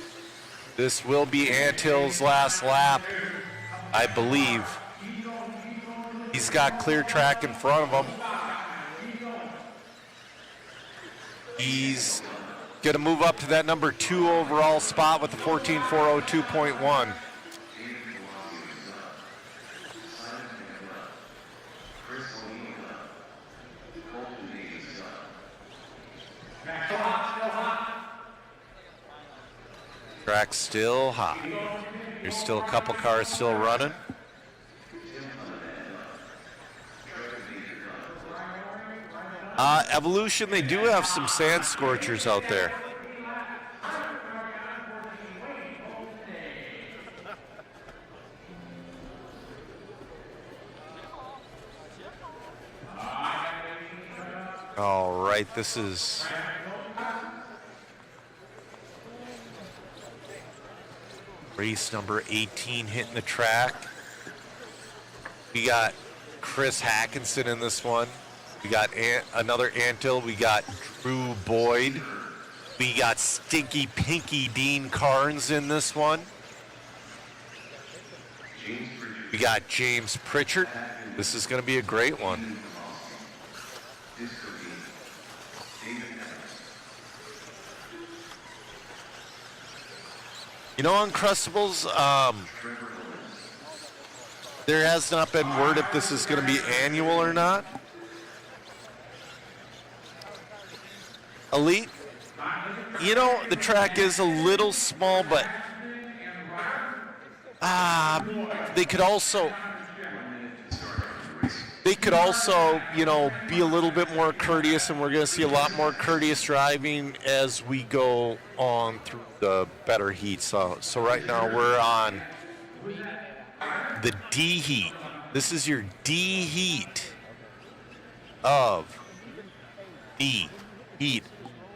This will be Antill's last lap, I believe. He's got clear track in front of him. He's Going to move up to that number 2 overall spot with the 14.402.1. Track's still hot. There's still a couple cars still running. Evolution, they do have some sand scorchers out there. All right, this is race number 18 hitting the track. We got Chris Hackinson in this one. We got another Antil. We got Drew Boyd. We got Stinky Pinky Dean Carnes in this one. We got James Pritchard. This is going to be a great one. You know, Uncrustables, there has not been word if this is going to be annual or not. Elite, you know, the track is a little small, but they could also, you know, be a little bit more courteous, and we're going to see a lot more courteous driving as we go on through the better heat. So right now we're on the D heat. This is your D heat of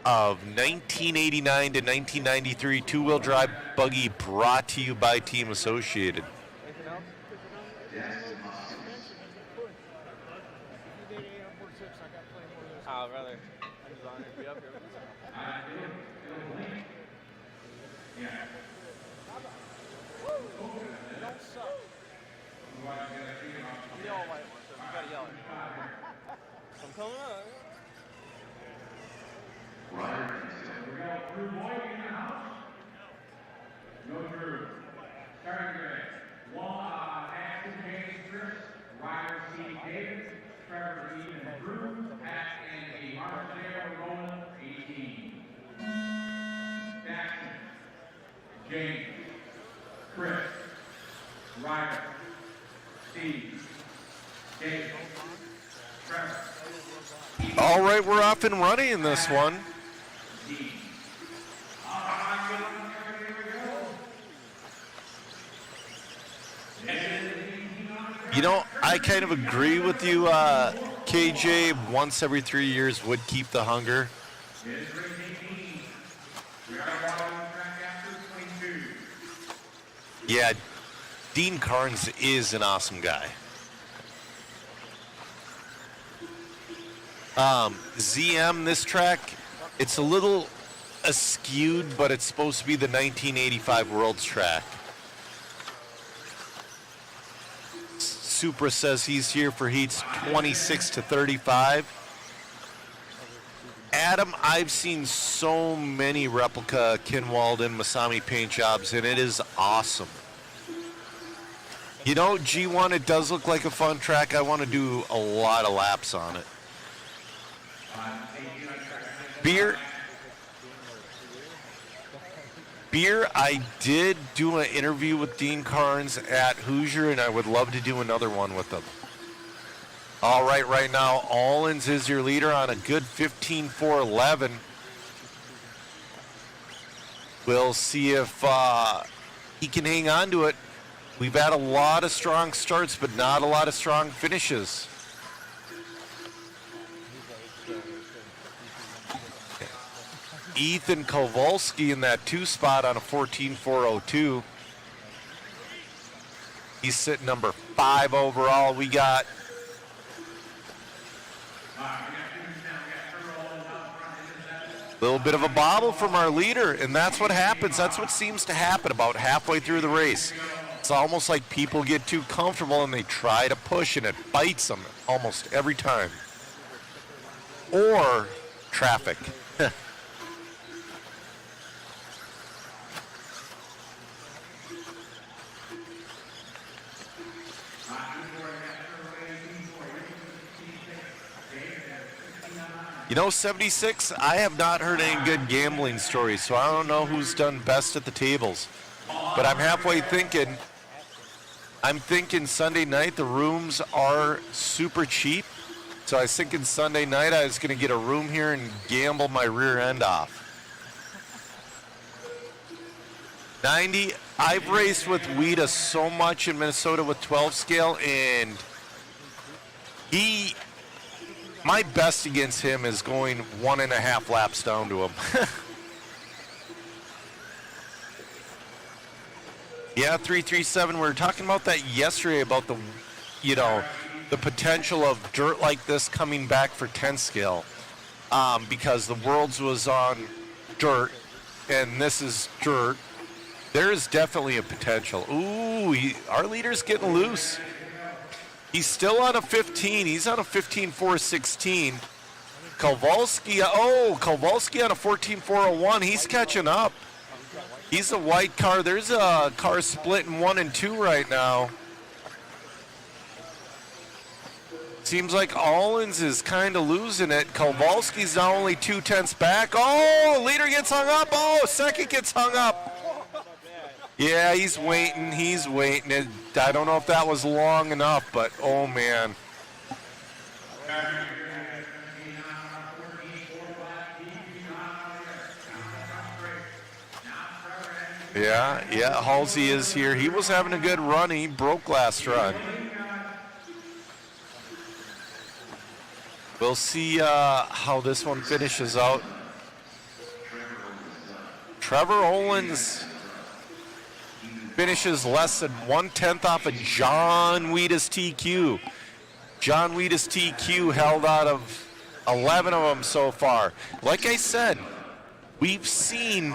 1989 to 1993 two-wheel drive buggy, brought to you by Team Associated. Oh, brother. I'm just honored to be up here. Don't suck. I'm the all white one, so you gotta yell it. I'm coming up. Drew Boyd in the house. No Drew. Starting grid. Ashton James Chris, Ryder C. David, Trevor Stephen Drew, Pat and Marcel Roland 18. Jackson, James, Chris, Ryder, Steve, David, Trevor. All right, we're off and running in this one. You know, I kind of agree with you, KJ. Once every 3 years would keep the hunger. Yeah, Dean Carnes is an awesome guy. ZM, this track, it's a little askewed, but it's supposed to be the 1985 Worlds track. Supra says he's here for heats 26 to 35. Adam, I've seen so many replica Ken Walden Masami paint jobs, and it is awesome. You know, G1, it does look like a fun track. I want to do a lot of laps on it. Beer, I did do an interview with Dean Carnes at Hoosier, and I would love to do another one with him. All right now, Allens is your leader on a good 15.411. We'll see if he can hang on to it. We've had a lot of strong starts, but not a lot of strong finishes. Ethan Kowalski in that 2 spot on a 14.402. He's sitting number 5 overall. We got a little bit of a bobble from our leader, and that's what happens. That's what seems to happen about halfway through the race. It's almost like people get too comfortable and they try to push, and it bites them almost every time. Or traffic. 76, I have not heard any good gambling stories, so I don't know who's done best at the tables. But I'm halfway thinking, Sunday night the rooms are super cheap. So I was thinking Sunday night I was going to get a room here and gamble my rear end off. 90, I've raced with Weeda so much in Minnesota with 12 scale, and my best against him is going 1.5 laps down to him. Yeah, 337. We were talking about that yesterday about the potential of dirt like this coming back for 10 scale, because the Worlds was on dirt, and this is dirt. There is definitely a potential. Ooh, our leader's getting loose. He's still on a 15. He's on a 15.416. Kowalski on a 14.401. He's catching up. He's a white car. There's a car splitting 1 and 2 right now. Seems like Allens is kind of losing it. Kowalski's now only 2/10 back. Oh, leader gets hung up. Oh, second gets hung up. Yeah, he's waiting. I don't know if that was long enough, but oh, man. Yeah, Halsey is here. He was having a good run. He broke last run. We'll see how this one finishes out. Trevor Owens finishes less than 1/10 off of John Weeda's TQ. John Weeda's TQ held out of 11 of them so far. Like I said, we've seen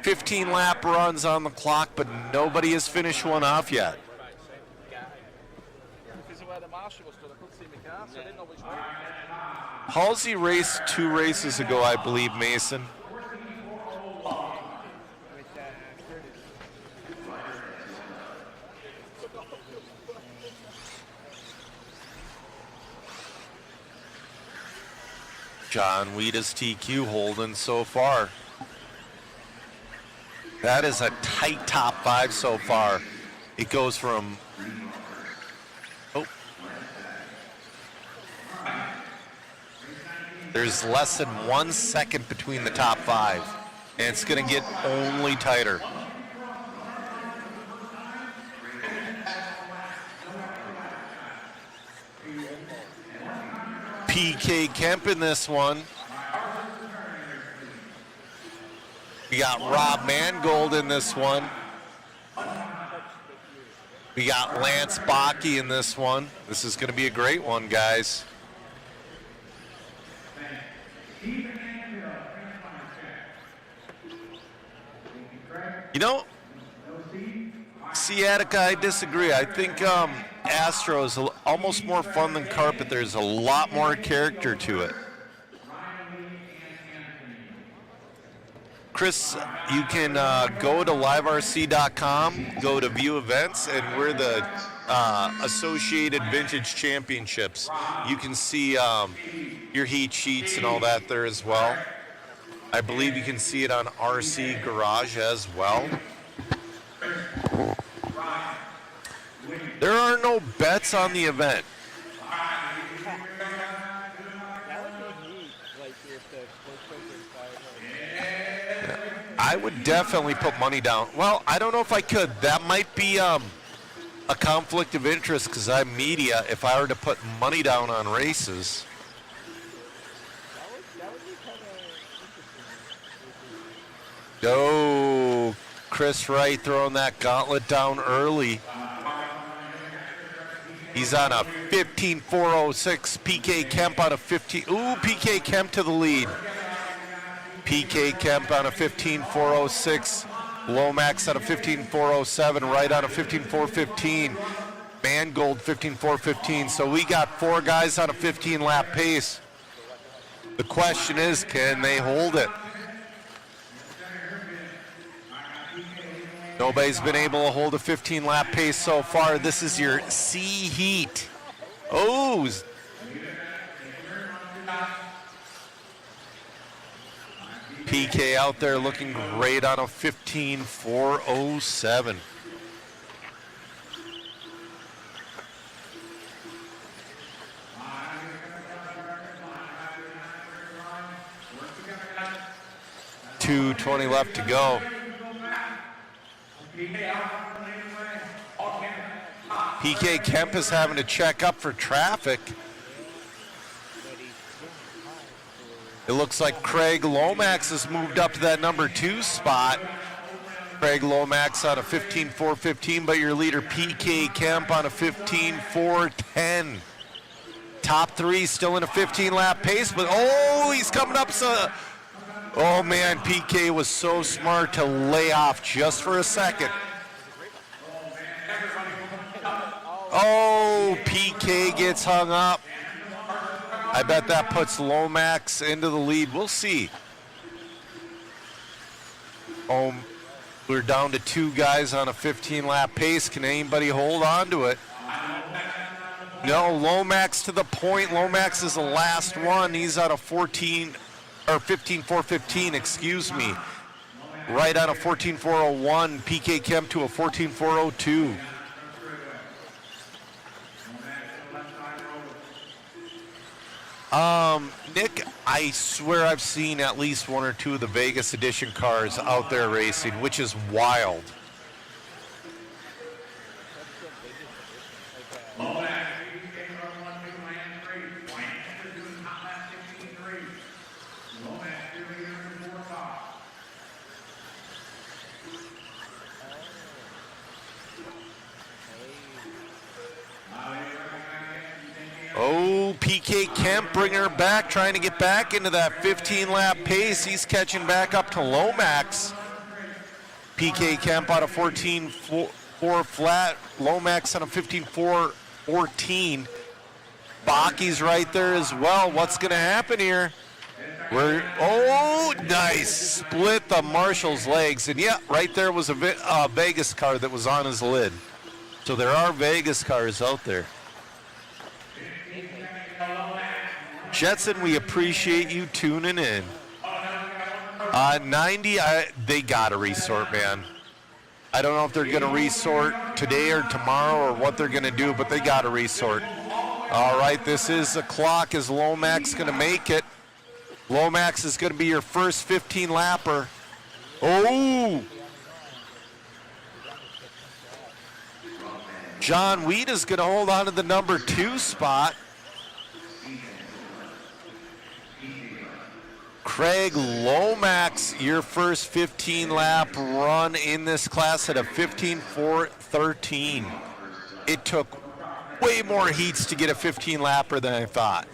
15-lap runs on the clock, but nobody has finished one off yet. Halsey raced 2 races ago, I believe, Mason. John Weeda's TQ holding so far. That is a tight top 5 so far. It goes from... There's less than 1 second between the top 5, and it's going to get only tighter. PK Kemp in this one. We got Rob Mangold in this one. We got Lance Bakke in this one. This is going to be a great one, guys. You know, Sciatica, I disagree. I think Astro is almost more fun than carpet. There's a lot more character to it. Chris, you can go to liverc.com, go to view events, and we're the Associated Vintage Championships. You can see your heat sheets and all that there as well. I believe you can see it on RC Garage as well. There are no bets on the event. I would definitely put money down. Well, I don't know if I could. That might be a conflict of interest because I'm media. If I were to put money down on races. Oh, Chris Wright throwing that gauntlet down early. He's on a 15.406. PK Kemp on a 15. Ooh, PK Kemp to the lead. PK Kemp on a 15.406. Lomax on a 15.407. Wright on a 15.415. Mangold 15.415. So we got 4 guys on a 15-lap pace. The question is, can they hold it? Nobody's been able to hold a 15-lap pace so far. This is your C heat. Oh, PK out there looking great on a 15.407. .220 left to go. PK Kemp is having to check up for traffic. It looks like Craig Lomax has moved up to that number 2 spot. Craig Lomax on a 15.415, but your leader PK Kemp on a 15.410. Top 3 still in a 15-lap pace, but oh, he's coming up. Oh man, PK was so smart to lay off just for a second. Oh, PK gets hung up. I bet that puts Lomax into the lead. We'll see. Oh, we're down to 2 guys on a 15-lap pace. Can anybody hold on to it? No, Lomax to the point. Lomax is the last one. He's on a 15.415, excuse me. Right on a 14.401. PK Kemp to a 14.402. Nick, I swear I've seen at least 1 or 2 of the Vegas edition cars out there racing, which is wild. Oh, PK Kemp bringing her back, trying to get back into that 15-lap pace. He's catching back up to Lomax. PK Kemp on a 14.4 flat. Lomax on a 15.414. Baki's right there as well. What's going to happen here? Oh, nice. Split the Marshall's legs. And yeah, right there was a Vegas car that was on his lid. So there are Vegas cars out there. Jetson, we appreciate you tuning in. 90, they got to resort, man. I don't know if they're going to resort today or tomorrow or what they're going to do, but they got to resort. All right, this is the clock. Is Lomax going to make it? Lomax is going to be your first 15-lapper. Oh! John Weeda is going to hold on to the number 2 spot. Craig Lomax, your first 15-lap run in this class at a 15.413. It took way more heats to get a 15-lapper than I thought.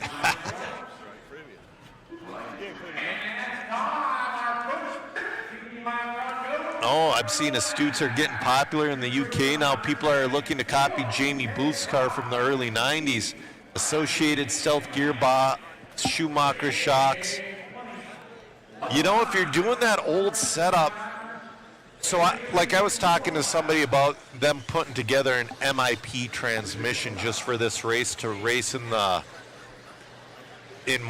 Oh, I'm seeing Astutes are getting popular in the UK now. People are looking to copy Jamie Booth's car from the early 90s. Associated Stealth Gearbox, Schumacher shocks. You know, if you're doing that old setup, so I was talking to somebody about them putting together an MIP transmission just for this race to race in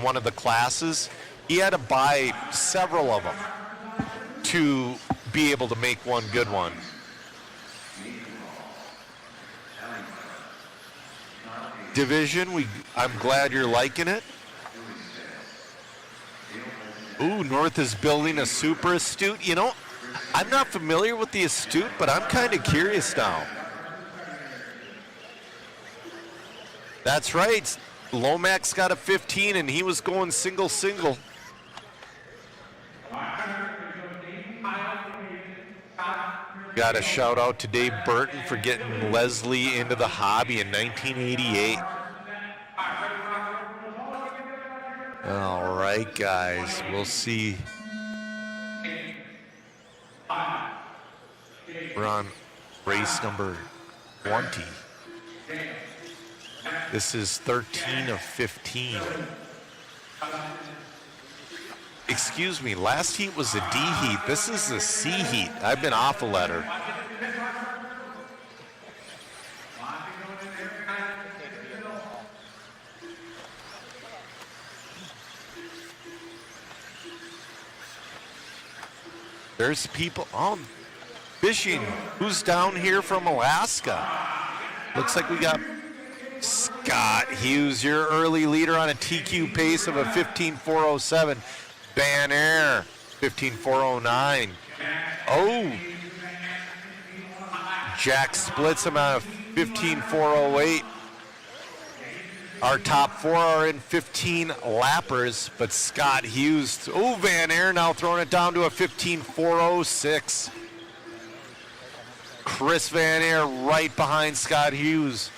one of the classes. He had to buy several of them to be able to make one good one. Division, I'm glad you're liking it. Ooh, North is building a super Astute. You know, I'm not familiar with the Astute, but I'm kind of curious now. That's right. Lomax got a 15, and he was going single. Got a shout out to Dave Burton for getting Leslie into the hobby in 1988. All right, guys, we'll see. We're on race number 20. This is 13 of 15. Excuse me, last heat was a D heat. This is a C heat. I've been off a letter. There's people fishing. Who's down here from Alaska? Looks like we got Scott Hughes, your early leader on a TQ pace of a 15.407. Van Air, 15.409. Oh, Jack splits him out of 15.408. Our top four are in 15 lappers, but Scott Hughes, Van Air now throwing it down to a 15.406. Chris Van Air right behind Scott Hughes.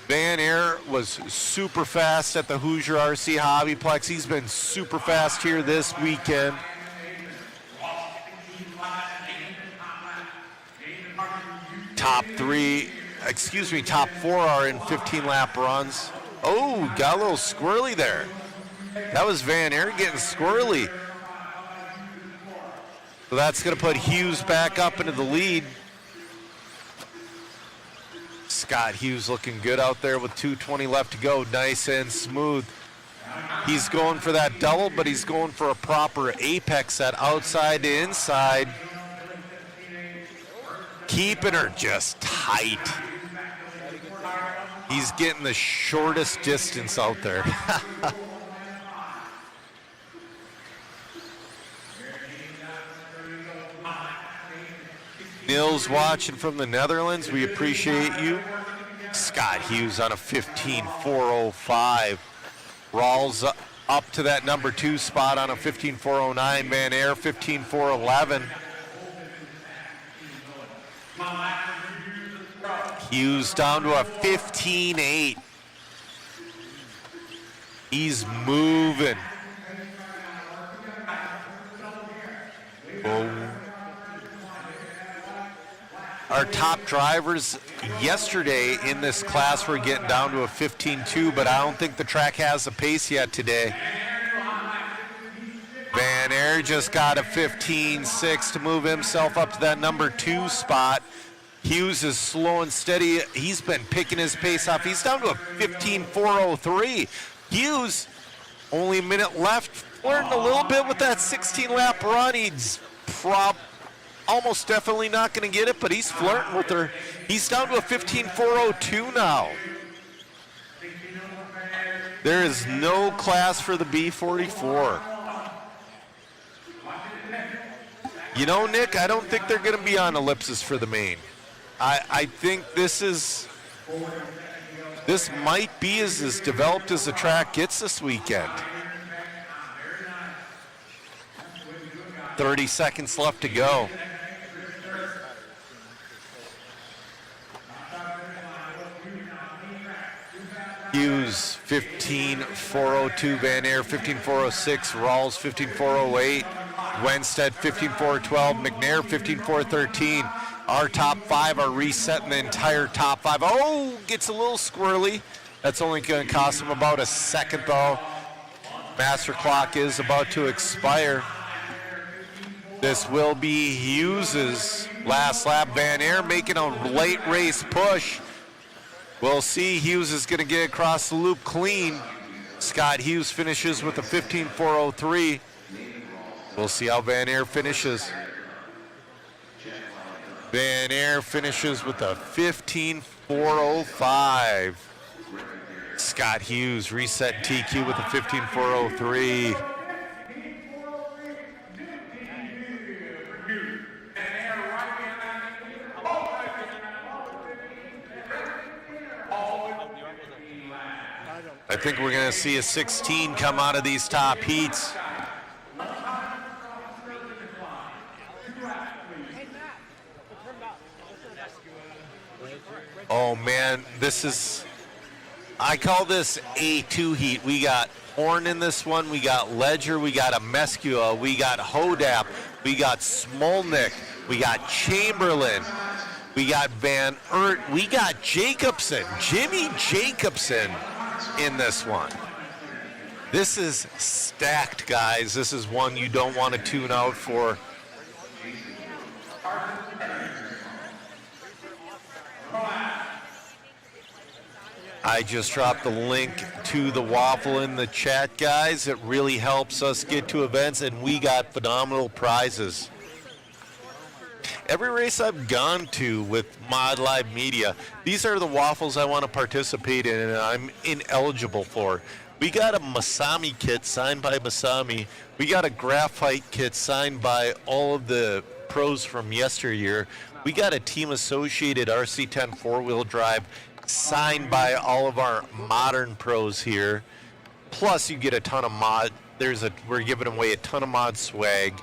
Van Air was super fast at the Hoosier RC Hobbyplex. He's been super fast here this weekend. Top four are in 15 lap runs. Oh, got a little squirrely there. That was Van Air getting squirrely. So that's going to put Hughes back up into the lead. Scott Hughes looking good out there with 2:20 left to go. Nice and smooth. He's going for that double, but he's going for a proper apex set outside to inside. Keeping her just tight. He's getting the shortest distance out there. Nils watching from the Netherlands. We appreciate you. Scott Hughes on a 15.405. Rawls up to that number 2 spot on a 15.409. Van Air 15.411. Hughes down to a 15.8. He's moving. Oh. Our top drivers yesterday in this class were getting down to a 15.2, but I don't think the track has the pace yet today. Van Air just got a 15.6 to move himself up to that number 2 spot. Hughes is slow and steady. He's been picking his pace off. He's down to a 15.403. Hughes, only a minute left, flirting a little bit with that 16-lap run. He's almost definitely not going to get it, but he's flirting with her. He's down to a 15.402 now. There is no class for the B44. You know, Nick, I don't think they're going to be on ellipsis for the main. I think this might be as developed as the track gets this weekend. 30 seconds left to go. Hughes 15.402, Van Air 15.406, Rawls 15.408, Wenstead 15.412, McNair 15.413. Our top 5 are resetting the entire top 5. Oh, gets a little squirrely. That's only going to cost him about a second though. Master clock is about to expire. This will be Hughes's last lap. Van Air making a late race push. We'll see. Hughes is going to get across the loop clean. Scott Hughes finishes with a 15.403. We'll see how Van Air finishes. Van Air finishes with a 15.405. Scott Hughes reset TQ with a 15.403. I think we're going to see a 16 come out of these top heats. Oh man, I call this A2 heat. We got Horn in this one, we got Ledger, we got Amescua, we got Hodap, we got Smolnik, we got Chamberlain, we got Van Aert, we got Jacobson, Jimmy Jacobson in this one. This is stacked, guys. This is one you don't want to tune out for. I just dropped the link to the waffle in the chat, guys. It really helps us get to events, and we got phenomenal prizes. Every race I've gone to with Mod Live Media, these are the waffles I want to participate in and I'm ineligible for. We got a Masami kit signed by Masami. We got a graphite kit signed by all of the pros from yesteryear. We got a Team Associated RC10 four-wheel drive signed by all of our modern pros here. Plus you get a ton of mod. We're giving away a ton of mod swag.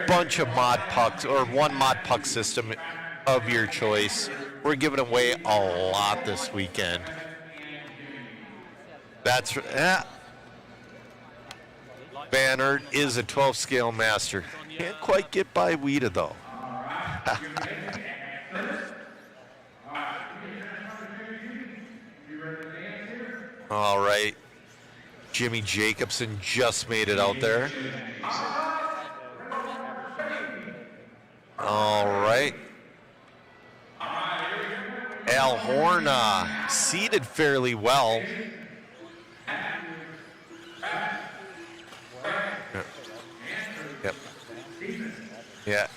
Bunch of mod pucks, or one mod puck system of your choice. We're giving away a lot this weekend. That's Van Aert is a 12 scale master. Can't quite get by Weeda though. All right, Jimmy Jacobson just made it out there. All right. Al Horn seated fairly well. Yep. Yeah.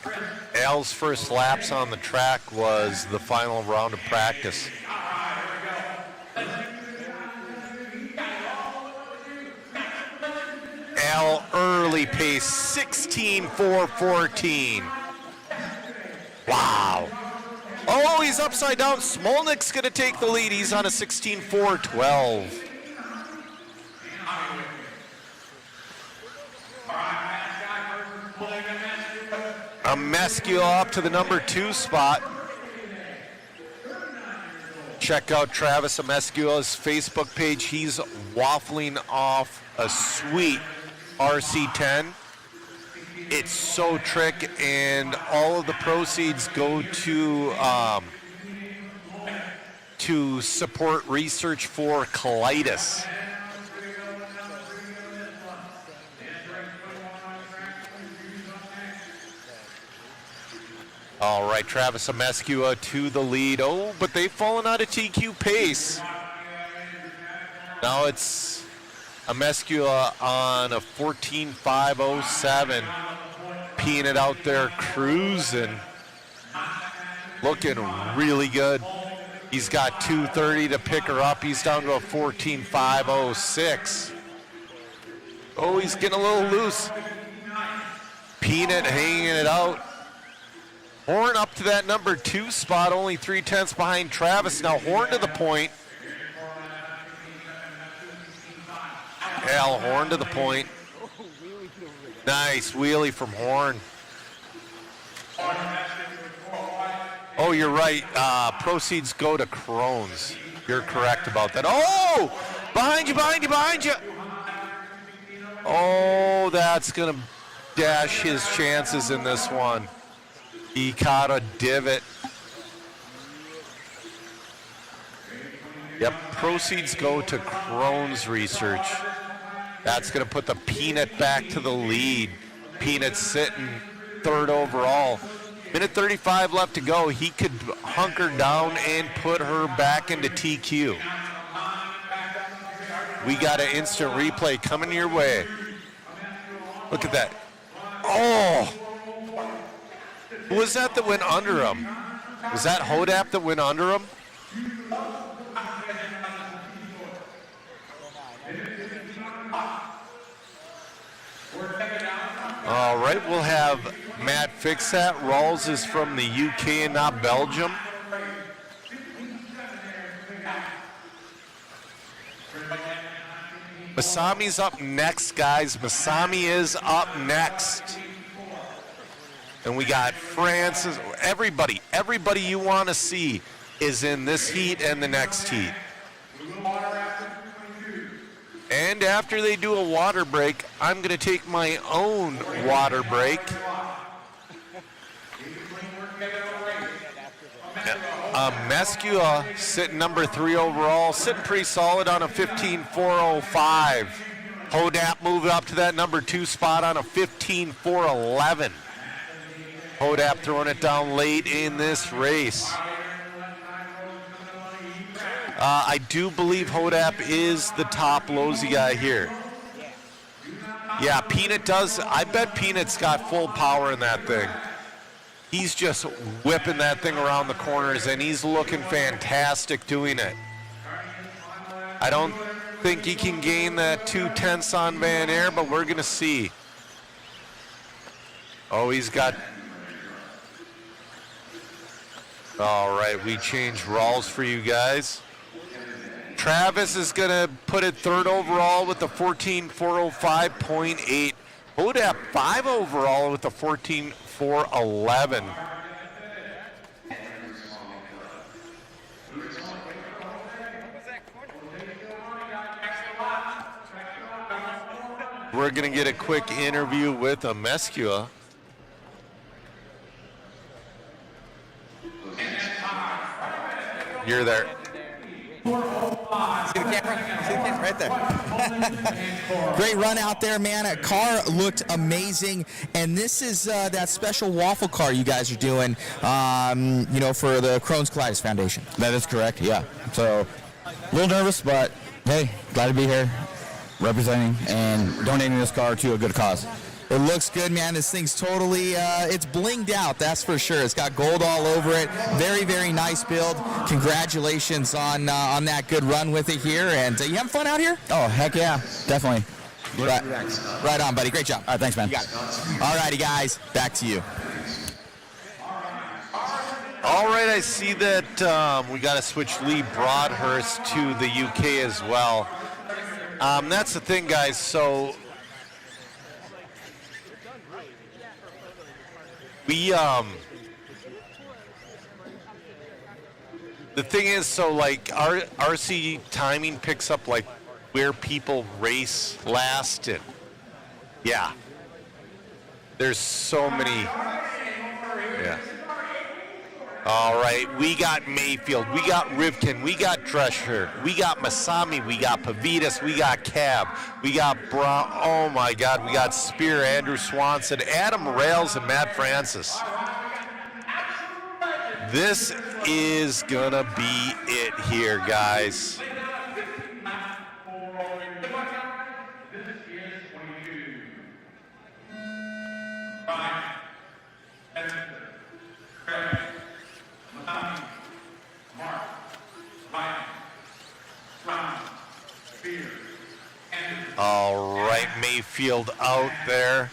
Al's first laps on the track was the final round of practice. Al early pace 16:4:14. Wow. Oh, he's upside down. Smolnik's going to take the lead. He's on a 16:4:12. Amescula up to the number 2 spot. Check out Travis Amescula's Facebook page. He's waffling off a sweet RC10. It's so trick, and all of the proceeds go to support research for colitis. All right, Travis Amescua to the lead. Oh, but they've fallen out of TQ pace. Now it's Amescua on a 14:5:07. Peeing it out there, cruising. Looking really good. He's got 2:30 to pick her up. He's down to a 14:5:06. Oh, he's getting a little loose. Peeing it, hanging it out. Horn up to that number 2 spot, only 3/10 behind Travis. Now Horn to the point. Al Horn to the point. Nice wheelie from Horn. Oh, you're right. Proceeds go to Crohn's. You're correct about that. Oh! Behind you, behind you, behind you! Oh, that's going to dash his chances in this one. He caught a divot. Yep, proceeds go to Crohn's research. That's going to put the Peanut back to the lead. Peanut sitting 3rd overall. Minute 35 left to go. He could hunker down and put her back into TQ. We got an instant replay coming your way. Look at that. Oh! Who was that went under him? Was that Hodap that went under him? All right, we'll have Matt fix that. Rawls is from the UK and not Belgium. Masami's up next, guys. Masami is up next. And we got Francis. Everybody you want to see is in this heat and the next heat. And after they do a water break, I'm going to take my own water break. Mescua sitting number 3 overall, sitting pretty solid on a 15:4:05. Hodap moved up to that number 2 spot on a 15:4:11. Hodap throwing it down late in this race. I do believe Hodap is the top Losey guy here. Yeah, Peanut does. I bet Peanut's got full power in that thing. He's just whipping that thing around the corners, and he's looking fantastic doing it. I don't think he can gain that 2/10 on Van Air, but we're going to see. Oh, he's got... All right, we changed Rawls for you guys. Travis is going to put it 3rd overall with the 14.405.8. Hodap 5 overall with the 14.411. We're going to get a quick interview with Amescua. You're there. See the camera? See the camera right there. Great run out there, man. That car looked amazing. And this is that special waffle car you guys are doing, you know, for the Crohn's Colitis Foundation. That is correct, yeah. So, a little nervous, but hey, glad to be here, representing and donating this car to a good cause. It looks good, man. This thing's totally, it's blinged out, that's for sure. It's got gold all over it. Very, very nice build. Congratulations on that good run with it here. And you having fun out here? Oh, heck yeah, definitely. Right on, buddy. Great job. All right, thanks, man. You got it. All righty, guys. Back to you. All right, I see that we got to switch Lee Broadhurst to the UK as well. That's the thing, guys. So we the thing is, so like our RC timing picks up like where people race last, and yeah, there's so many. Yeah. All right, we got Mayfield, we got Rivkin, we got Drescher, we got Masami, we got Pavitas, we got Cab, we got Brown. Oh my God, we got Spear, Andrew Swanson, Adam Rails, and Matt Francis. This is gonna be it here, guys. All right, Mayfield out there.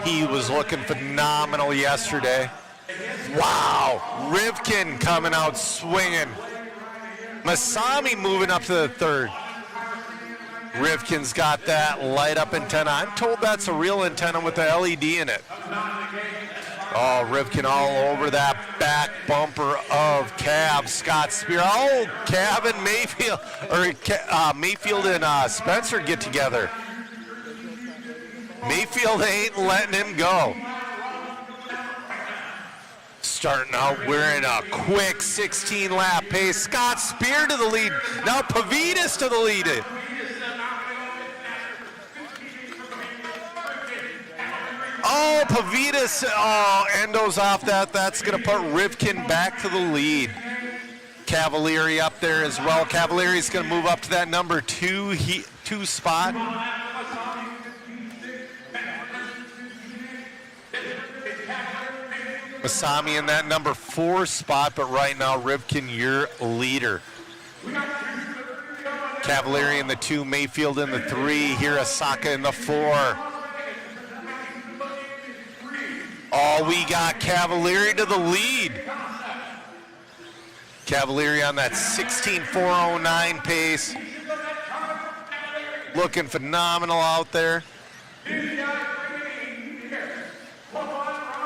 He was looking phenomenal yesterday. Wow, Rivkin coming out swinging. Masami moving up to the 3rd. Rivkin's got that light up antenna. I'm told that's a real antenna with the LED in it. Oh, Rivkin all over that back bumper of Cab. Scott Spear. Oh, Cab and Mayfield, or Mayfield and Spencer get together. Mayfield ain't letting him go. Starting out, we're in a quick 16-lap pace. Scott Spear to the lead. Now Pavitas to the lead. Oh, Pavitas, Endo's off that. That's going to put Rivkin back to the lead. Cavalieri up there as well. Cavalieri's going to move up to that number 2 spot. Masami in that number 4 spot, but right now Rivkin, your leader. Cavalieri in the 2, Mayfield in the 3, Hirasaka in the 4. Oh, we got Cavalieri to the lead. Cavalieri on that 16.409 pace. Looking phenomenal out there.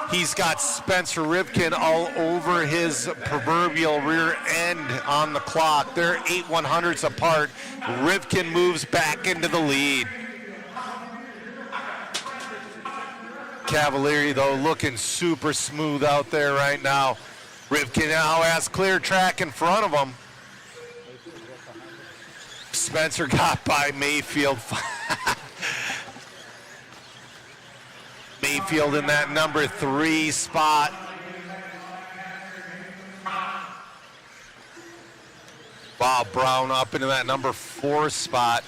He's got Spencer Rivkin all over his proverbial rear end on the clock. They're 8/100ths apart. Rivkin moves back into the lead. Cavalieri, though, looking super smooth out there right now. Rivkin now has clear track in front of him. Spencer got by Mayfield. Mayfield in that number 3 spot. Bob Brown up into that number 4 spot.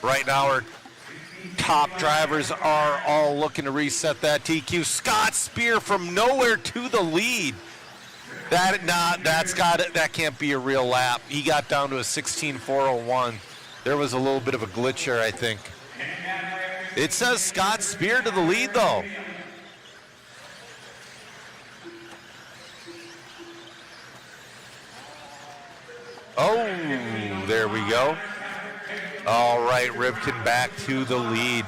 Right now our top drivers are all looking to reset that TQ. Scott Spear from nowhere to the lead. That can't be a real lap. He got down to a 16.401. There was a little bit of a glitch there, I think. It says Scott Spear to the lead, though. Oh, there we go. All right, Rivkin back to the lead.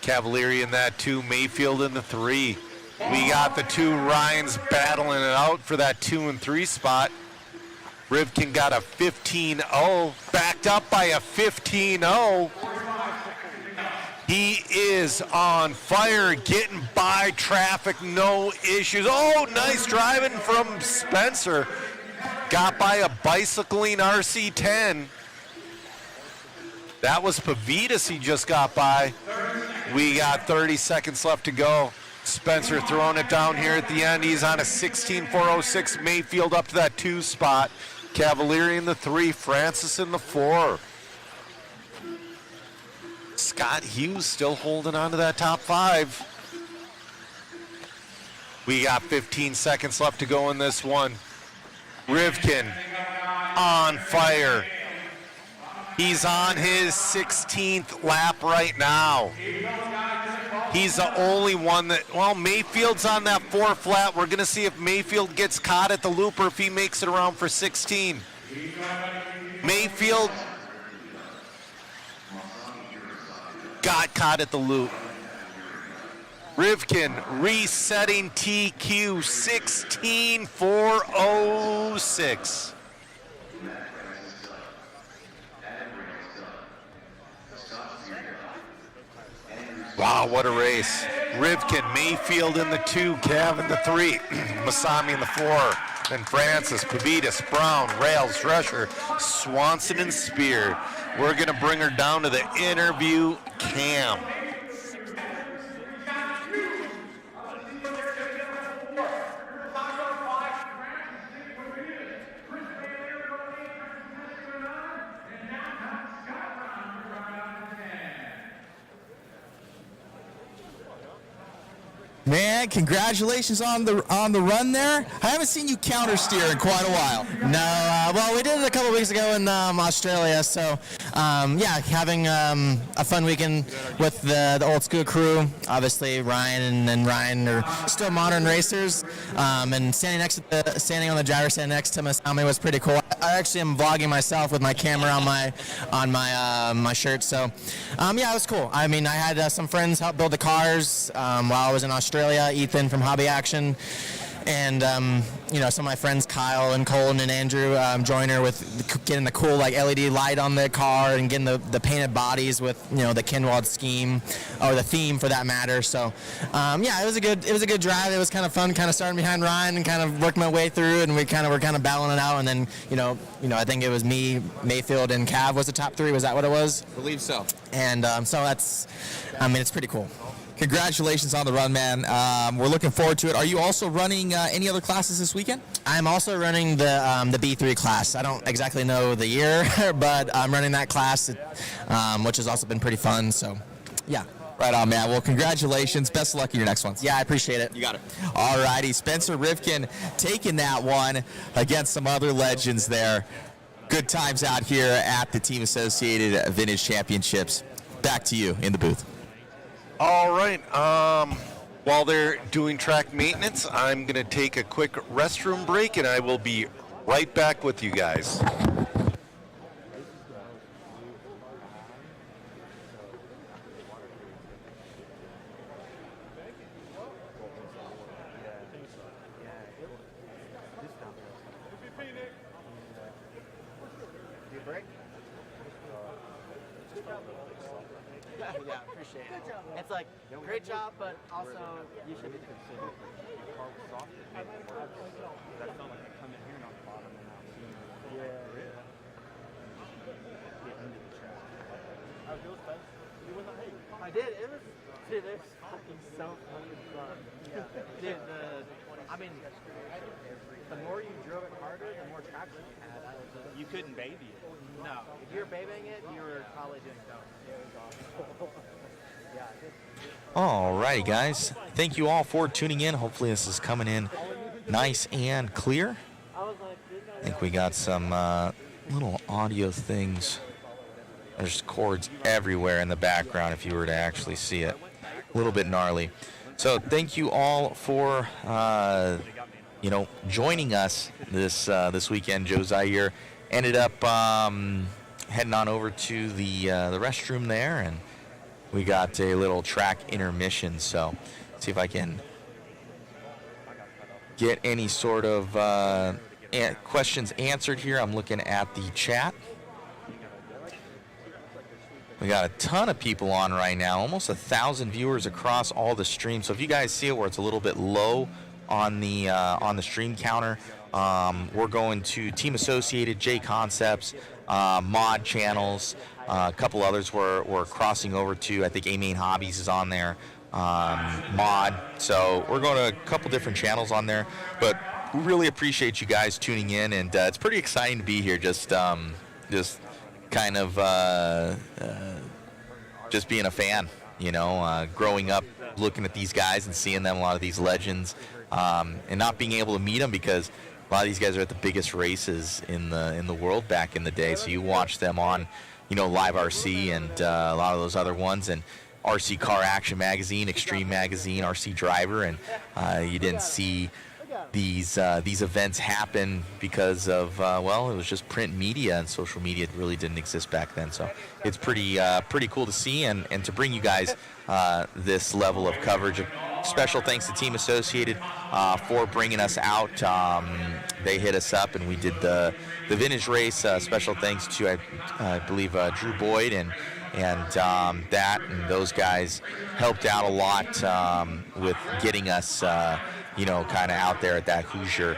Cavalieri in that 2, Mayfield in the 3. We got the 2 Ryans battling it out for that 2 and 3 spot. Rivkin got a 15.0, backed up by a 15.0. He is on fire, getting by traffic, no issues. Oh, nice driving from Spencer. Got by a bicycling RC10. That was Pavitas he just got by. We got 30 seconds left to go. Spencer throwing it down here at the end. He's on a 16.406. Mayfield up to that 2 spot. Cavalieri in the 3. Francis in the 4. Scott Hughes still holding on to that top 5. We got 15 seconds left to go in this one. Rivkin on fire. He's on his 16th lap right now. He's the only one that, well, Mayfield's on that 4th lap. We're going to see if Mayfield gets caught at the loop or if he makes it around for 16. Mayfield got caught at the loop. Rivkin resetting TQ 16.406. Wow, what a race. Rivkin, Mayfield in the 2, Cav in the 3, Masami in the 4, then Francis, Pavitas, Brown, Rails, Drescher, Swanson, and Spear. We're going to bring her down to the interview cam. Man, congratulations on the run there. I haven't seen you counter steer in quite a while. No, well, we did it a couple weeks ago in Australia. So, yeah, having a fun weekend with the old school crew. Obviously, Ryan and Ryan are still modern racers, and standing on the driver's stand next to Masami was pretty cool. I actually am vlogging myself with my camera on my shirt. So, yeah, it was cool. I mean, I had some friends help build the cars while I was in Australia. Ethan from Hobby Action, and some of my friends Kyle and Colin and Andrew Joyner with getting the cool like LED light on the car and getting the painted bodies with the Kinwald scheme or the theme for that matter. So yeah, it was a good drive. It was kind of fun, kind of starting behind Ryan and kind of working my way through, and we were kind of battling it out. And then I think it was me, Mayfield, and Cav was the top 3. Was that what it was? I believe so. And so that's, it's pretty cool. Congratulations on the run, man. We're looking forward to it. Are you also running any other classes this weekend? I'm also running the B3 class. I don't exactly know the year, but I'm running that class, which has also been pretty fun. So, yeah. Right on, man. Well, congratulations. Best of luck in your next ones. Yeah, I appreciate it. You got it. All righty. Spencer Rivkin taking that one against some other legends there. Good times out here at the Team Associated Vintage Championships. Back to you in the booth. All right. While they're doing track maintenance, I'm going to take a quick restroom break, and I will be right back with you guys. Yeah, appreciate it. It's like, great job, but also you should be considered. did. It was, dude, it was fucking so fucking fun. Yeah. Dude, I mean, the more you drove it harder, the more traction you had. You couldn't baby it. No. If you were babying it, you were probably doing dope. It was awesome. Alrighty, guys. Thank you all for tuning in. Hopefully this is coming in nice and clear. I think we got some little audio things. There's cords everywhere in the background if you were to actually see it. A little bit gnarly. So thank you all for joining us this weekend. Joe Zaire ended up heading on over to the restroom there, and we got a little track intermission. So see if I can get any sort of questions answered here. I'm looking at the chat. We got a ton of people on right now, almost 1,000 viewers across all the streams. So if you guys see it where it's a little bit low on the stream counter, we're going to Team Associated, J Concepts, Mod Channels, a couple others we're crossing over to. I think A Main Hobbies is on there, Mod. So we're going to a couple different channels on there, but we really appreciate you guys tuning in, and it's pretty exciting to be here. Just kind of just being a fan, growing up, looking at these guys and seeing them, a lot of these legends, and not being able to meet them because a lot of these guys are at the biggest races in the world back in the day. So you watch them on, Live RC and a lot of those other ones, and RC Car Action Magazine, Extreme Magazine, RC Driver, and you didn't see these events happen because of it was just print media, and social media really didn't exist back then. So it's pretty cool to see and to bring you guys this level of coverage. Special thanks to Team Associated for bringing us out. They hit us up and we did the vintage race. Special thanks to I believe Drew Boyd and that and those guys helped out a lot with getting us kind of out there at that Hoosier.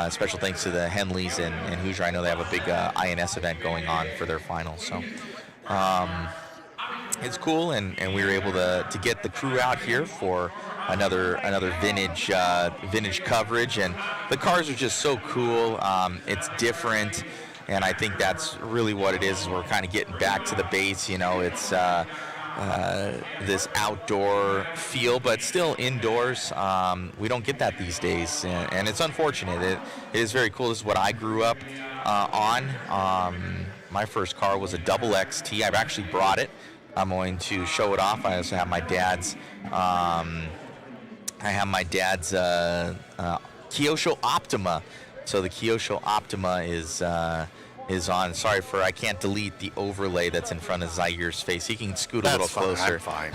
Special thanks to the Henleys and Hoosier. I know they have a big INS event going on for their finals. So it's cool, and we were able to get the crew out here for another vintage coverage, and the cars are just so cool. It's different, and I think that's really what it is. We're kind of getting back to the base. It's this outdoor feel, but still indoors. We don't get that these days, and it's unfortunate. It is very cool. This is what I grew up on. My first car was a double XT. I've actually brought it. I'm going to show it off. I also have my dad's. Kyosho Optima. So the Kyosho Optima is on. Sorry I can't delete the overlay that's in front of Zaire's face. He can scoot a little closer. I'm fine.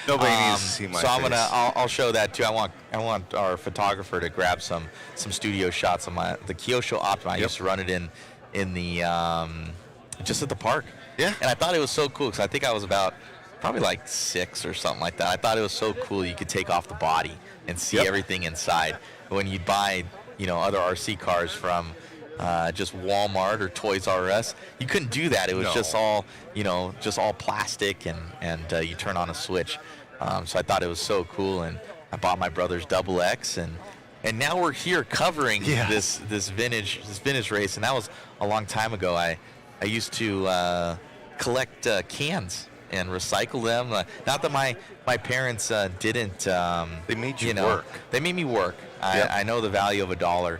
Nobody needs to see my so face. I'll show that too. I want our photographer to grab some studio shots of the Kyosho Optima. I used to run it in the just at the park. Yeah. And I thought it was so cool because I think I was about probably like 6 or something like that. I thought it was so cool you could take off the body and see everything inside. When you buy, other RC cars from just Walmart or Toys R Us, you couldn't do that. It was just all plastic and you turn on a switch. So I thought it was so cool, and I bought my brother's Double X, and now we're here covering this vintage race, and that was a long time ago. I used to collect cans and recycle them. Not that my parents didn't. They made you work. They made me work. I know the value of $1.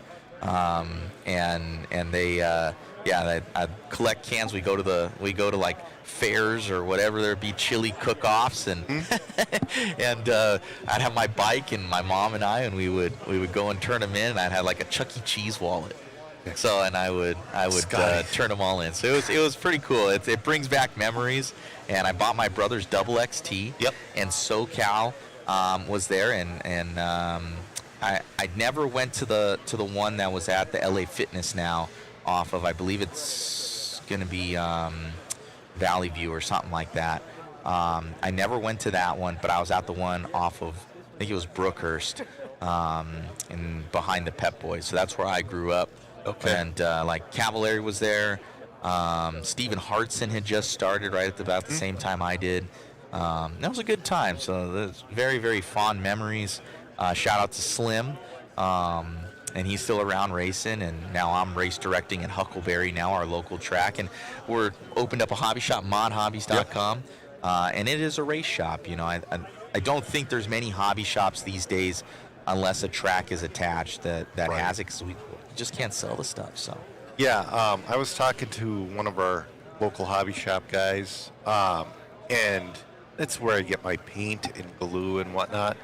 And they I'd collect cans. We go to like fairs or whatever. There'd be chili cook-offs, and and I'd have my bike and my mom and I, and we would go and turn them in. And I'd have like a Chuck E. Cheese wallet. So and I would turn them all in. So it was pretty cool. It brings back memories. And I bought my brother's Double XT. Yep. And SoCal was there, and I never went to the one that was at the LA Fitness now, off of, I believe it's going to be Valley View or something like that. I never went to that one, but I was at the one off of, I think it was Brookhurst, and behind the Pep Boys. So that's where I grew up. Okay. And like Cavallari was there. Stephen Hartson had just started right at about the same time I did. That was a good time. So that's very, very fond memories. Shout out to Slim. And he's still around racing, and now I'm race directing at Huckleberry, now our local track. And we're opened up a hobby shop, modhobbies.com, and it is a race shop. You know, I don't think there's many hobby shops these days unless a track is attached that has it, because we just can't sell the stuff. So yeah, I was talking to one of our local hobby shop guys, and it's where I get my paint and glue and whatnot.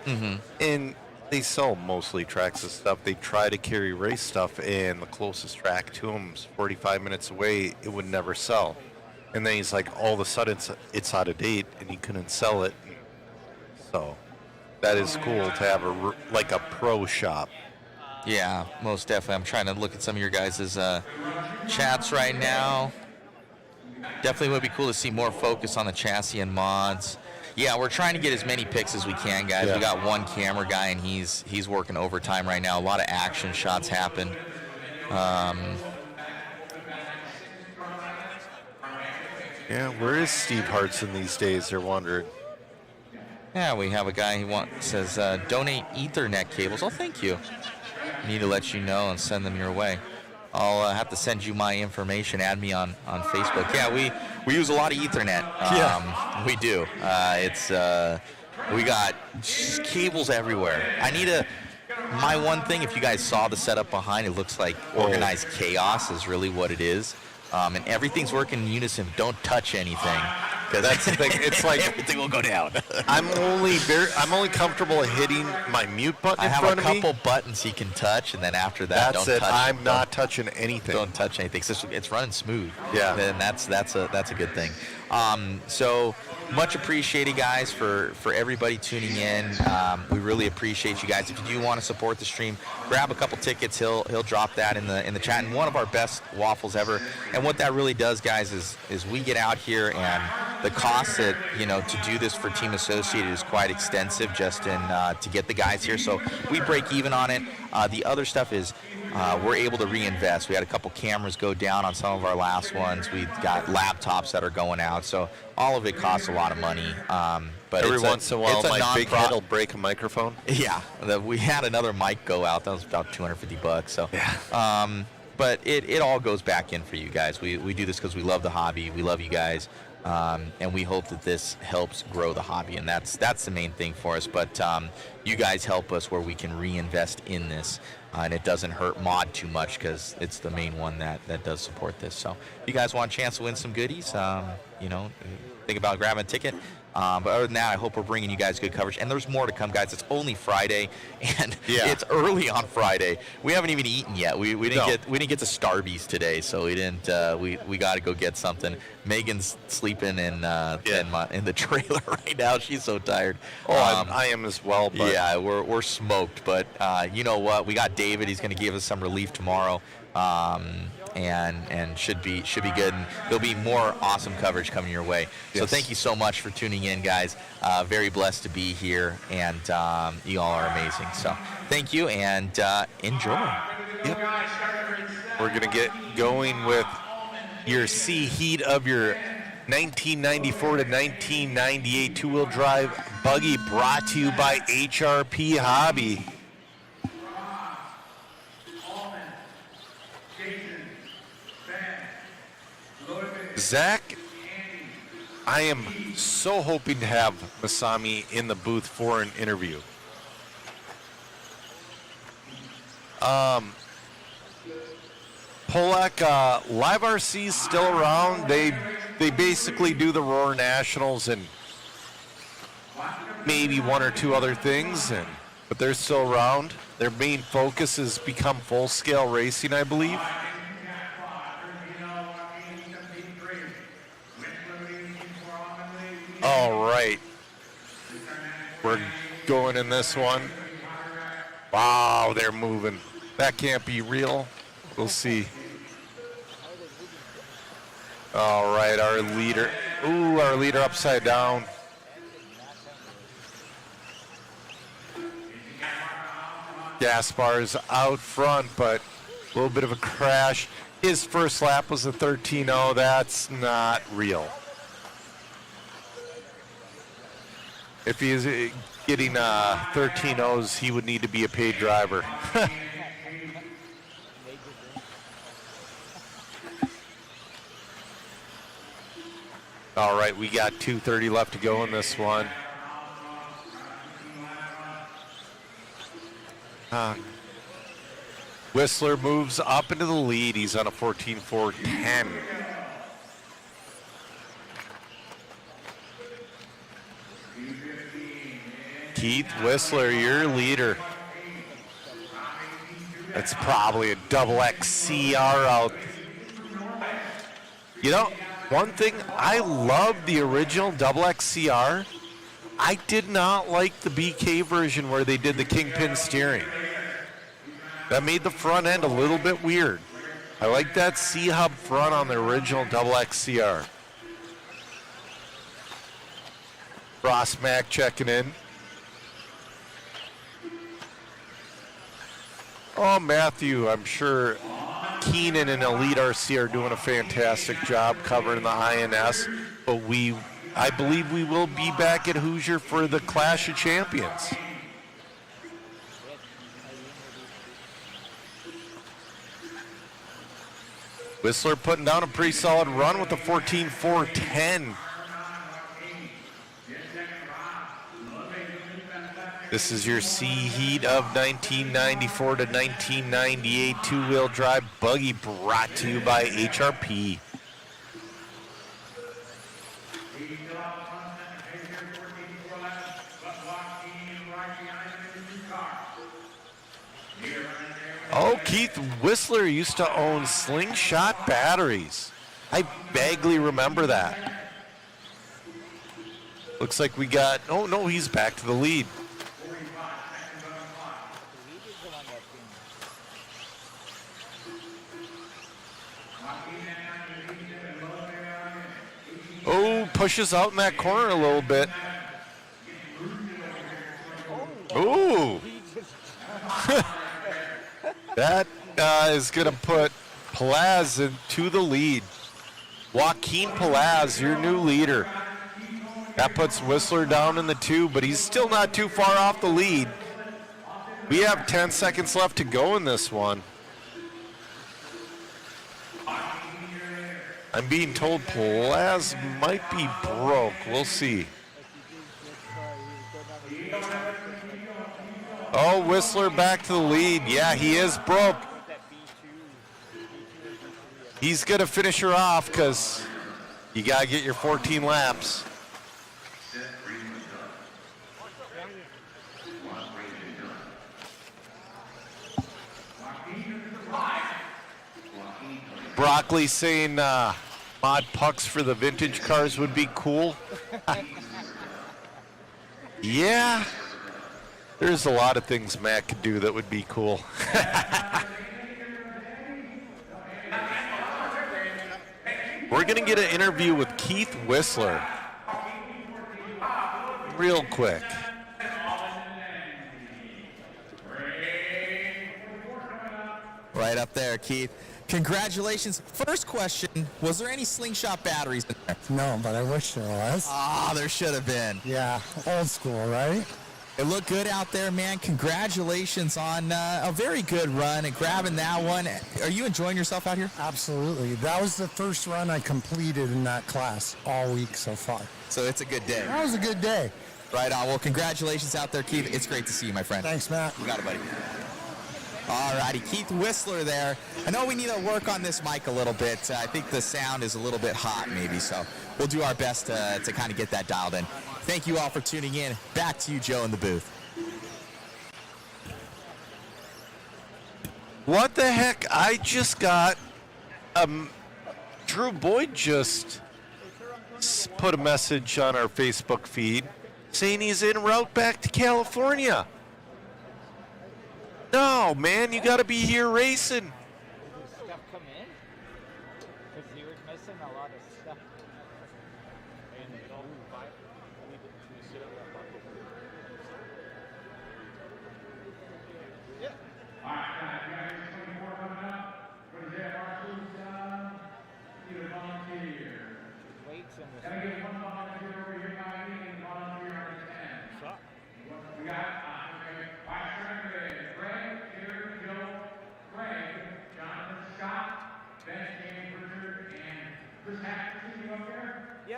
And they sell mostly tracks and stuff. They try to carry race stuff, and the closest track to them is 45 minutes away. It would never sell. And then he's like, all of a sudden it's out of date, and he couldn't sell it. So that is cool to have a pro shop. yeah, most definitely. I'm trying to look at some of your guys' chats right now. Definitely would be cool to see more focus on the chassis and mods. Yeah, we're trying to get as many picks as we can, guys. Yeah. We got one camera guy, and he's working overtime right now. A lot of action shots happen. Yeah, where is Steve Hartson these days? They're wondering. Yeah, we have a guy who says, donate Ethernet cables. Oh, thank you. Need to let you know and send them your way. I'll have to send you my information. Add me on Facebook. Yeah, we use a lot of Ethernet. We do. We got just cables everywhere. My one thing, if you guys saw the setup behind, it looks like organized chaos is really what it is. And everything's working in unison. Don't touch anything. That's the thing. It's like everything will go down. I'm only comfortable hitting my mute button I in have front a of me. couple buttons he can touch, and then after that, That's don't it. touch. I'm not touching anything. Don't touch anything. It's running smooth. Yeah. And that's a good thing. So much appreciated, guys, for everybody tuning in. We really appreciate you guys. If you do want to support the stream, grab a couple tickets. He'll drop that in the chat. And one of our best waffles ever. And what that really does, guys, is we get out here, and the cost that to do this for Team Associated is quite extensive, just to get the guys here. So we break even on it. The other stuff is we're able to reinvest. We had a couple cameras go down on some of our last ones. We've got laptops that are going out. So all of it costs a lot of money. But every once in a while, my big head will break a microphone. Yeah, we had another mic go out. That was about $250. So, yeah. But it all goes back in for you guys. We do this because we love the hobby. We love you guys. And we hope that this helps grow the hobby, and that's the main thing for us. But you guys help us where we can reinvest in this, and it doesn't hurt Mod too much because it's the main one that does support this. So if you guys want a chance to win some goodies, think about grabbing a ticket. But other than that, I hope we're bringing you guys good coverage. And there's more to come, guys. It's only Friday, and it's early on Friday. We haven't even eaten yet. We didn't get to Starbucks today, so we didn't. We got to go get something. Megan's sleeping in the trailer right now. She's so tired. I am as well. But yeah, we're smoked. But you know what? We got David. He's going to give us some relief tomorrow. And should be good, and there'll be more awesome coverage coming your way. Yes. So thank you so much for tuning in, guys. Very blessed to be here, and you all are amazing. So thank you, and enjoy. Yep. We're gonna get going with your C heat of your 1994 to 1998 two-wheel drive buggy, brought to you by HRP Hobby. Zach, I am so hoping to have Masami in the booth for an interview. Polak, Live RC's still around. They basically do the Roar Nationals and maybe one or two other things, but they're still around. Their main focus has become full-scale racing, I believe. All right. We're going in this one. Wow, they're moving. That can't be real. We'll see. All right, our leader. Ooh, our leader upside down. Gaspar's out front, but a little bit of a crash. His first lap was a 13.0. That's not real. If he is getting 13 O's, he would need to be a paid driver. All right, we got 2:30 left to go in this one. Whistler moves up into the lead. He's on a 14.410. Keith Whistler, your leader. That's probably a double XCR out. You know, one thing, I love the original double XCR. I did not like the BK version where they did the kingpin steering. That made the front end a little bit weird. I like that C-hub front on the original double XCR. Ross Mack checking in. Oh, Matthew, I'm sure Keenan and Elite RC are doing a fantastic job covering the INS, but I believe we will be back at Hoosier for the Clash of Champions. Whistler putting down a pretty solid run with a 14.410. This is your C heat of 1994 to 1998 two-wheel drive buggy brought to you by HRP. Oh, Keith Whistler used to own Slingshot batteries. I vaguely remember that. Looks like we got, oh no, he's back to the lead. Oh, pushes out in that corner a little bit. Ooh. That is going to put Palaz into the lead. Joaquin Palaz, your new leader. That puts Whistler down in the 2, but he's still not too far off the lead. We have 10 seconds left to go in this one. I'm being told Palaz might be broke. We'll see. Oh, Whistler back to the lead. Yeah, he is broke. He's going to finish her off because you got to get your 14 laps. Broccoli saying mod pucks for the vintage cars would be cool. Yeah. There's a lot of things Matt could do that would be cool. We're going to get an interview with Keith Whistler real quick. Right up there, Keith. Congratulations. First question, was there any Slingshot batteries in there? No, but I wish there was. Ah, there should have been. Yeah, old school, right? It looked good out there, man. Congratulations on a very good run and grabbing that one. Are you enjoying yourself out here? Absolutely. That was the first run I completed in that class all week so far. So it's a good day. That was a good day. Right on. Well, congratulations out there, Keith. It's great to see you, my friend. Thanks, Matt. You got it, buddy. All righty, Keith Whistler there. I know we need to work on this mic a little bit. I think the sound is a little bit hot maybe, so we'll do our best to kind of get that dialed in. Thank you all for tuning in. Back to you, Joe, in the booth. What the heck? I just got Drew Boyd just put a message on our Facebook feed saying he's en route back to California. No, man, you got to be here racing. Stuff come in? Because he was missing a lot of stuff. Weights in the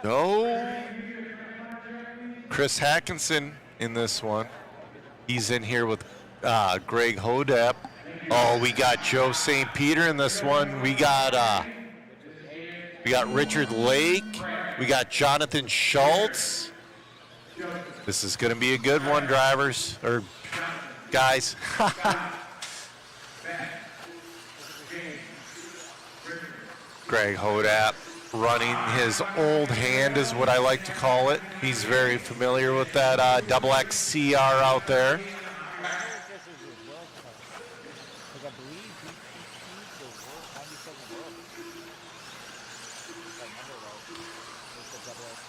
No. Chris Hackinson in this one. He's in here with Greg Hodep. Oh, we got Joe St. Peter in this one. We got Richard Lake. We got Jonathan Schultz. This is going to be a good one, drivers or guys. Greg Hodap running his old hand is what I like to call it. He's very familiar with that double XCR out there.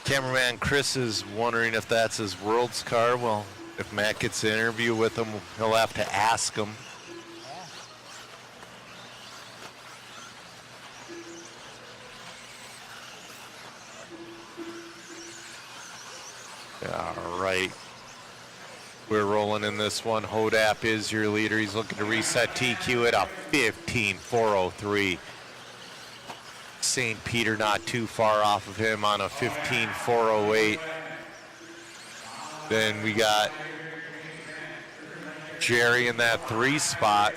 Cameraman Chris is wondering if that's his world's car. Well, if Matt gets an interview with him, he'll have to ask him. All right. We're rolling in this one. Hodap is your leader. He's looking to reset TQ at a 15.403. St. Peter not too far off of him on a 15.408. Then we got Jerry in that 3 spot.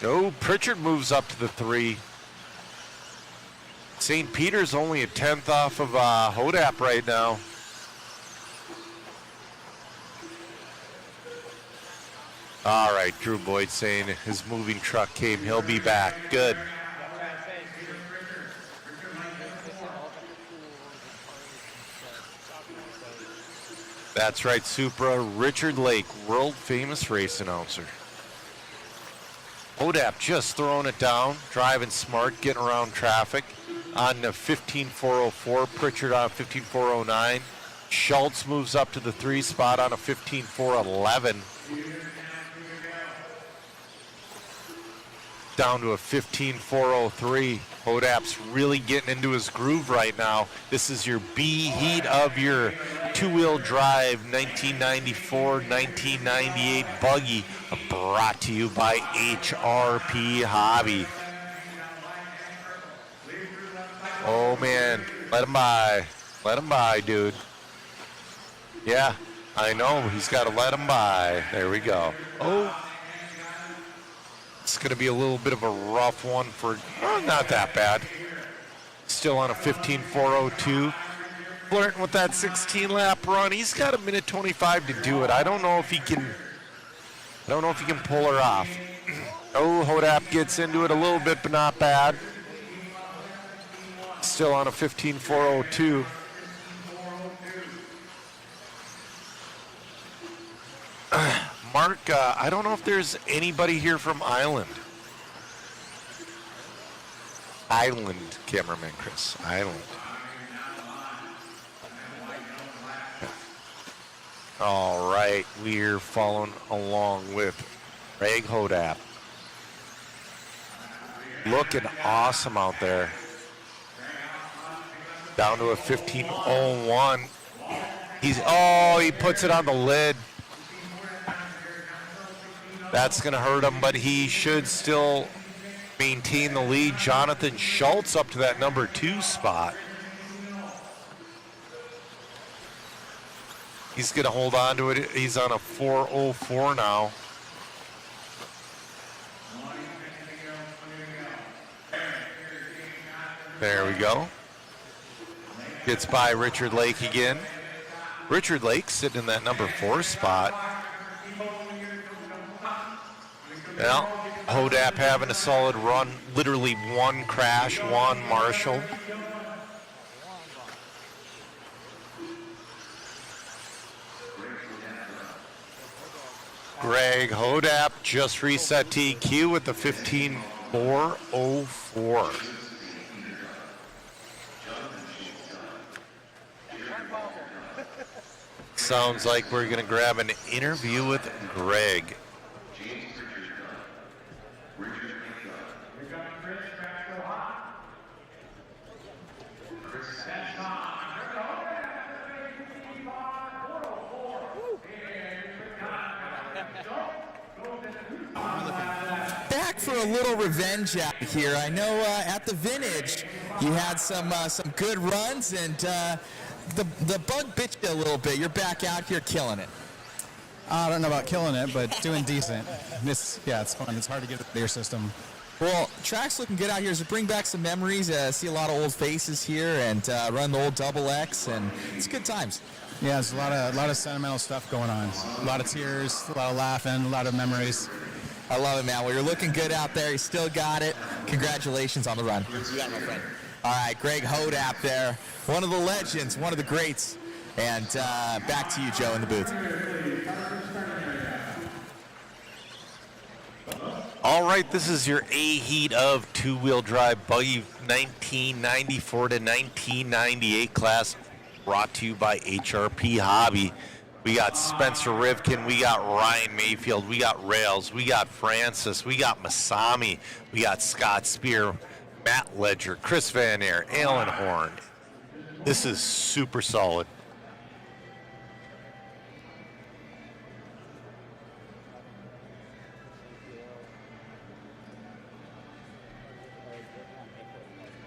Oh, Pritchard moves up to the 3. St. Peter's only a 10th off of Hodap right now. All right, Drew Boyd saying his moving truck came. He'll be back. Good. That's right, Supra. Richard Lake, world famous race announcer. Hodap just throwing it down, driving smart, getting around traffic on the 15.404. Pritchard on 15.409. Schultz moves up to the 3 spot on a 15.411. Down to a 15.403. Hodap's really getting into his groove right now. This is your B heat of your 2-wheel drive 1994-1998 buggy, brought to you by HRP Hobby. Oh man, let him by. Let him by, dude. Yeah, I know, he's got to let him by. There we go. Oh. It's going to be a little bit of a rough one for, not that bad. Still on a 15.402. Flirting with that 16-lap run. He's got a minute 25 to do it. I don't know if he can pull her off. Oh, Hodap gets into it a little bit, but not bad. Still on a 15.402. Mark, I don't know if there's anybody here from Island. Island, cameraman Chris. Island. All right, we're following along with Greg Hodap. Looking awesome out there. Down to a 15.01. He puts it on the lid. That's going to hurt him, but he should still maintain the lead. Jonathan Schultz up to that number 2 spot. He's going to hold on to it. He's on a 4.04 now. There we go. Gets by Richard Lake again. Richard Lake sitting in that number 4 spot. Well, Hodap having a solid run, literally 1 crash, 1 Marshall. Greg Hodap just reset TQ with the 15.404. Sounds like we're going to grab an interview with Greg. for a little revenge out here. I know at the Vintage you had some good runs, and the bug bit you a little bit. You're back out here killing it. I don't know about killing it, but doing decent. It's fun. It's hard to get the air system. Well, track's looking good out here. So bring back some memories. See a lot of old faces here, and run the old double X, and it's good times. Yeah, there's a lot of sentimental stuff going on. A lot of tears, a lot of laughing, a lot of memories. I love it, man. Well, you're looking good out there. You still got it. Congratulations on the run. You got it, my friend. All right, Greg Hodap there, one of the legends, one of the greats. And back to you, Joe, in the booth. All right, this is your A-Heat of two-wheel drive buggy 1994 to 1998 class, brought to you by HRP Hobby. We got Spencer Rivkin, we got Ryan Mayfield, we got Rails, we got Francis, we got Masami, we got Scott Spear, Matt Ledger, Chris Van Air, Alan Horn. This is super solid.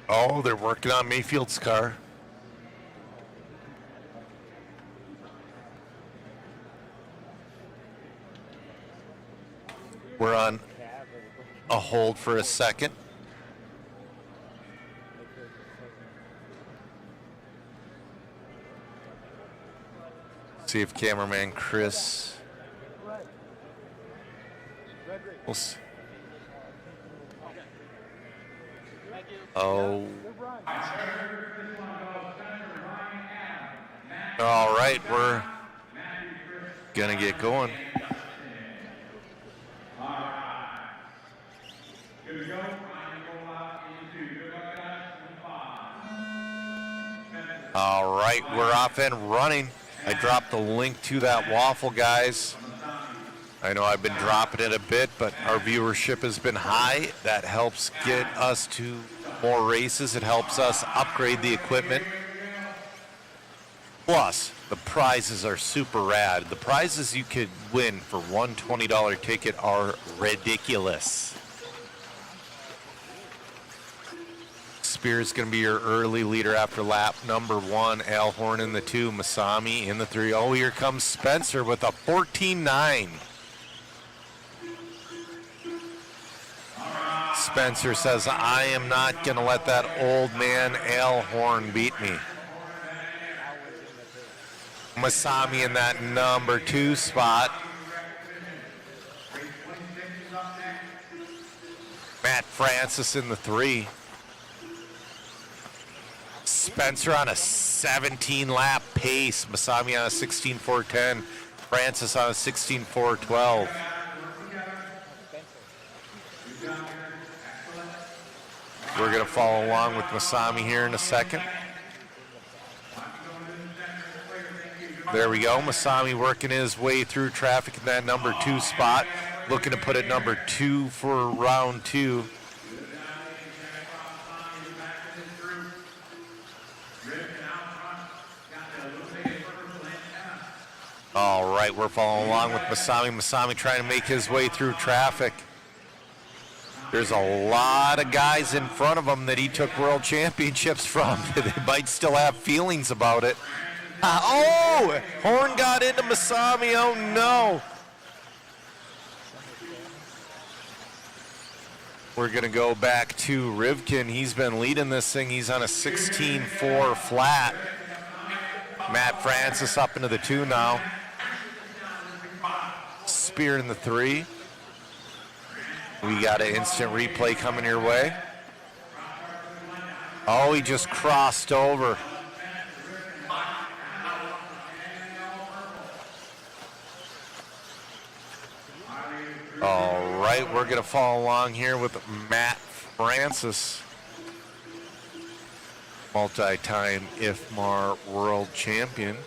Oh, they're working on Mayfield's car. We're on a hold for a second. See if cameraman Chris. We'll see. Oh. All right, we're gonna get going. All right, we're off and running. I dropped the link to that waffle, guys. I know I've been dropping it a bit, but our viewership has been high. That helps get us to more races. It helps us upgrade the equipment. Plus, the prizes are super rad. The prizes you could win for one $20 ticket are ridiculous. Spears going to be your early leader after lap number 1. Al Horn in the 2. Masami in the 3. Oh, here comes Spencer with a 14.9. Spencer says, I am not going to let that old man Al Horn beat me. Masami in that number 2 spot. Matt Francis in the 3. Spencer on a 17-lap pace. Masami on a 16.410. Francis on a 16.412. We're going to follow along with Masami here in a second. There we go. Masami working his way through traffic in that number 2 spot. Looking to put it number 2 for round 2. All right, we're following along with Masami. Masami trying to make his way through traffic. There's a lot of guys in front of him that he took world championships from. They might still have feelings about it. Oh, Horn got into Masami. Oh, no. We're going to go back to Rivkin. He's been leading this thing. He's on a 16.4 flat. Matt Francis up into the 2 now. Spear in the 3. We got an instant replay coming your way. Oh, he just crossed over. All right, we're going to follow along here with Matt Francis, multi-time IFMAR world champion.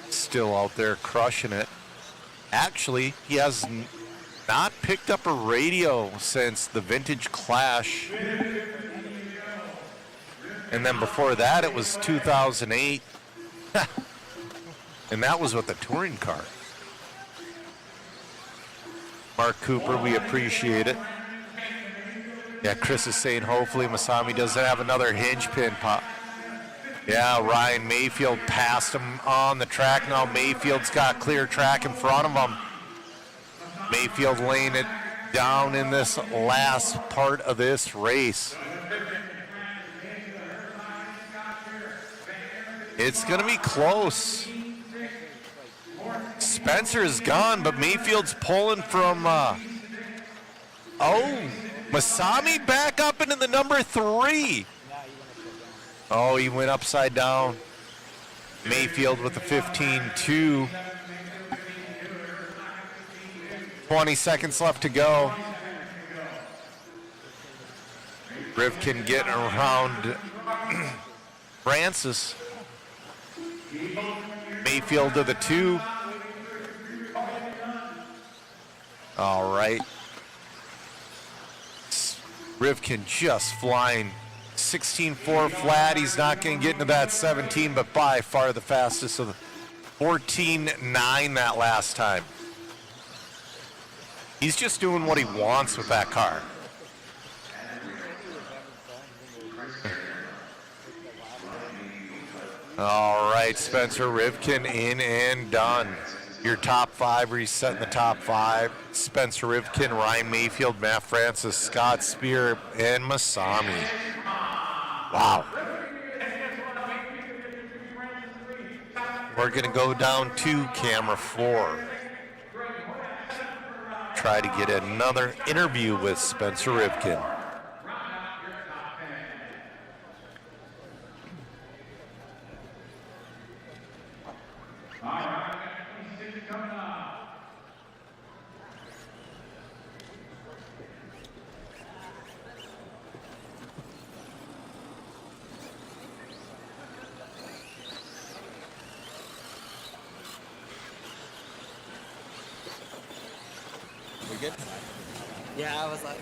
Still out there crushing it. Actually, he has not picked up a radio since the Vintage Clash. And then before that, it was 2008. And that was with a touring car. Mark Cooper, we appreciate it. Yeah, Chris is saying hopefully Masami doesn't have another hinge pin pop. Yeah, Ryan Mayfield passed him on the track. Now Mayfield's got clear track in front of him. Mayfield laying it down in this last part of this race. It's going to be close. Spencer is gone, but Mayfield's pulling from... Masami back up into the number 3. Oh, he went upside down. Mayfield with the 15-2. 20 seconds left to go. Rivkin getting around Francis. Mayfield to the 2. All right. Rivkin just flying 16.4 flat. He's not going to get into that 17, but by far the fastest of the 14.9 that last time. He's just doing what he wants with that car. All right, Spencer Rivkin in and done. Your top 5 reset in the top 5. Spencer Rivkin, Ryan Mayfield, Matt Francis, Scott Spear, and Masami. Wow. We're going to go down to camera 4. Try to get another interview with Spencer Rivkin. Yeah, I was like,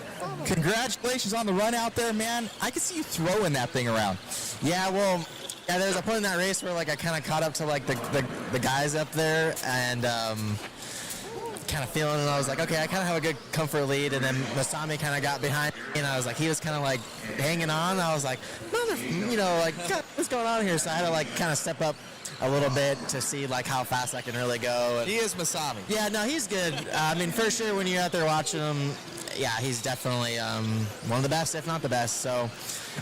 congratulations on the run out there, man. I could see you throwing that thing around. Yeah, well, yeah, there was a point in that race where like I kind of caught up to like the guys up there and kind of feeling, and I was like, okay, I kind of have a good comfort lead, and then Masami kind of got behind me, and I was like, he was kind of like hanging on. I was like, God, what's going on here? So I had to like kind of step up a little bit to see like how fast I can really go. And he is Masami. Yeah, no, he's good. I mean, for sure, when you're out there watching him, yeah, he's definitely one of the best, if not the best. So,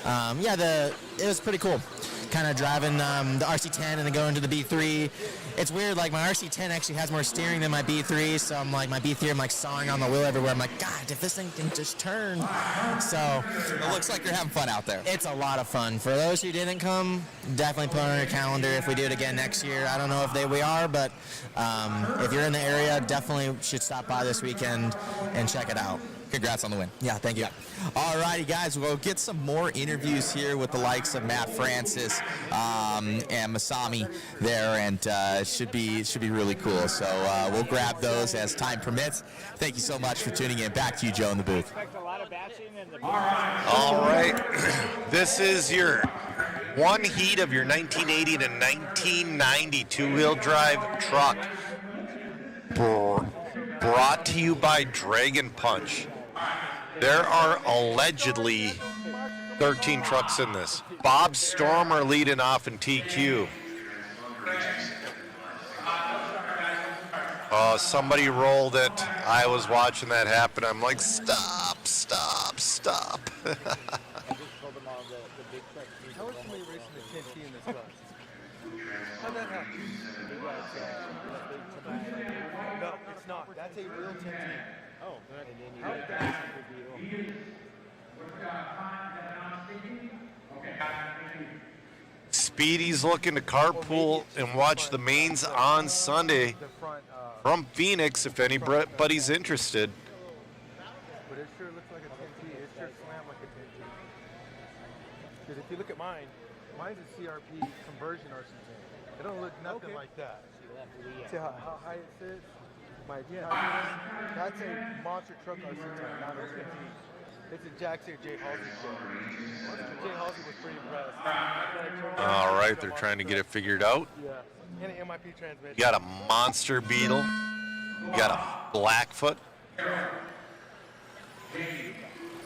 it was pretty cool. Kind of driving the RC10 and then going to the B3. It's weird, like my RC10 actually has more steering than my B3, so I'm like, my B3, I'm like sawing on the wheel everywhere. I'm like, God, if this thing can just turn. So it looks like you're having fun out there. It's a lot of fun. For those who didn't come, definitely put it on your calendar if we do it again next year. I don't know if we are, but if you're in the area, definitely should stop by this weekend and check it out. Congrats on the win. Yeah, thank you. All righty, guys. We'll get some more interviews here with the likes of Matt Francis and Masami there, and it should be really cool. So we'll grab those as time permits. Thank you so much for tuning in. Back to you, Joe, in the booth. All right. This is your one heat of your 1980 to 1990 two-wheel drive truck. Brought to you by Dragon Punch. There are allegedly 13 trucks in this. Bob Stormer leading off in TQ. Somebody rolled it. I was watching that happen. I'm like, stop. How much can we race in the 10T in this class? How'd that happen? No, it's not. That's a real 10T. Oh, how did that happen? Speedy's looking to carpool and watch the mains on Sunday from Phoenix if anybody's interested. But it sure looks like a 10T. It sure slammed like a 10T. Because if you look at mine, mine's a CRP conversion RC10. It don't look nothing like that. See how high it sits? That's a monster truck RC10, not a 10T. It's a Jack J. Halsey truck. Jay Halsey was pretty impressed. All right, they're trying to get it figured out. Yeah, and an MIP transmission. You got a monster Beetle. You got a Blackfoot.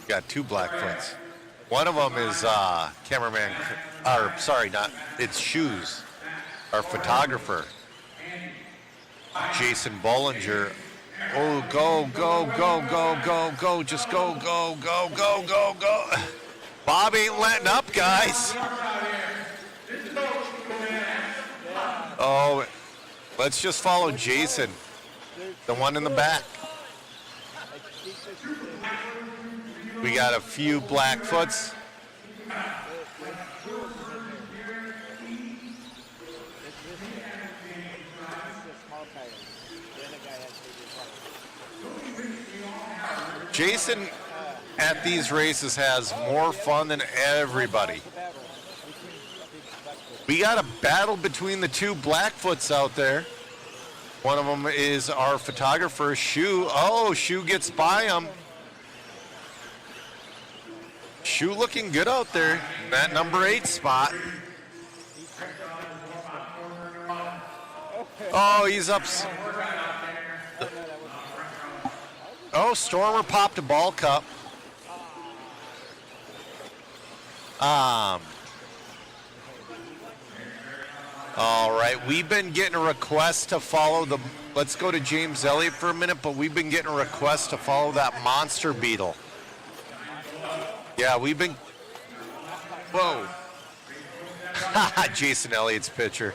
Got two Blackfoots. One of them is cameraman, or sorry, not, it's Shoes, our photographer. Jason Bollinger. Oh, go, go, go, go, go, go, just go, go, go, go, go, go. Bob ain't letting up, guys. Oh, let's just follow Jason, the one in the back. We got a few Blackfoots. Jason at these races has more fun than everybody. We got a battle between the two Blackfoots out there. One of them is our photographer, Shu. Oh, Shu gets by him. Shu looking good out there in that number 8 spot. Oh, he's up. Oh, Stormer popped a ball cup. All right, we've been getting a request to follow the, let's go to James Elliott for a minute, but we've been getting a request to follow that monster beetle. Yeah, we've been, whoa. Jason Elliott's picture.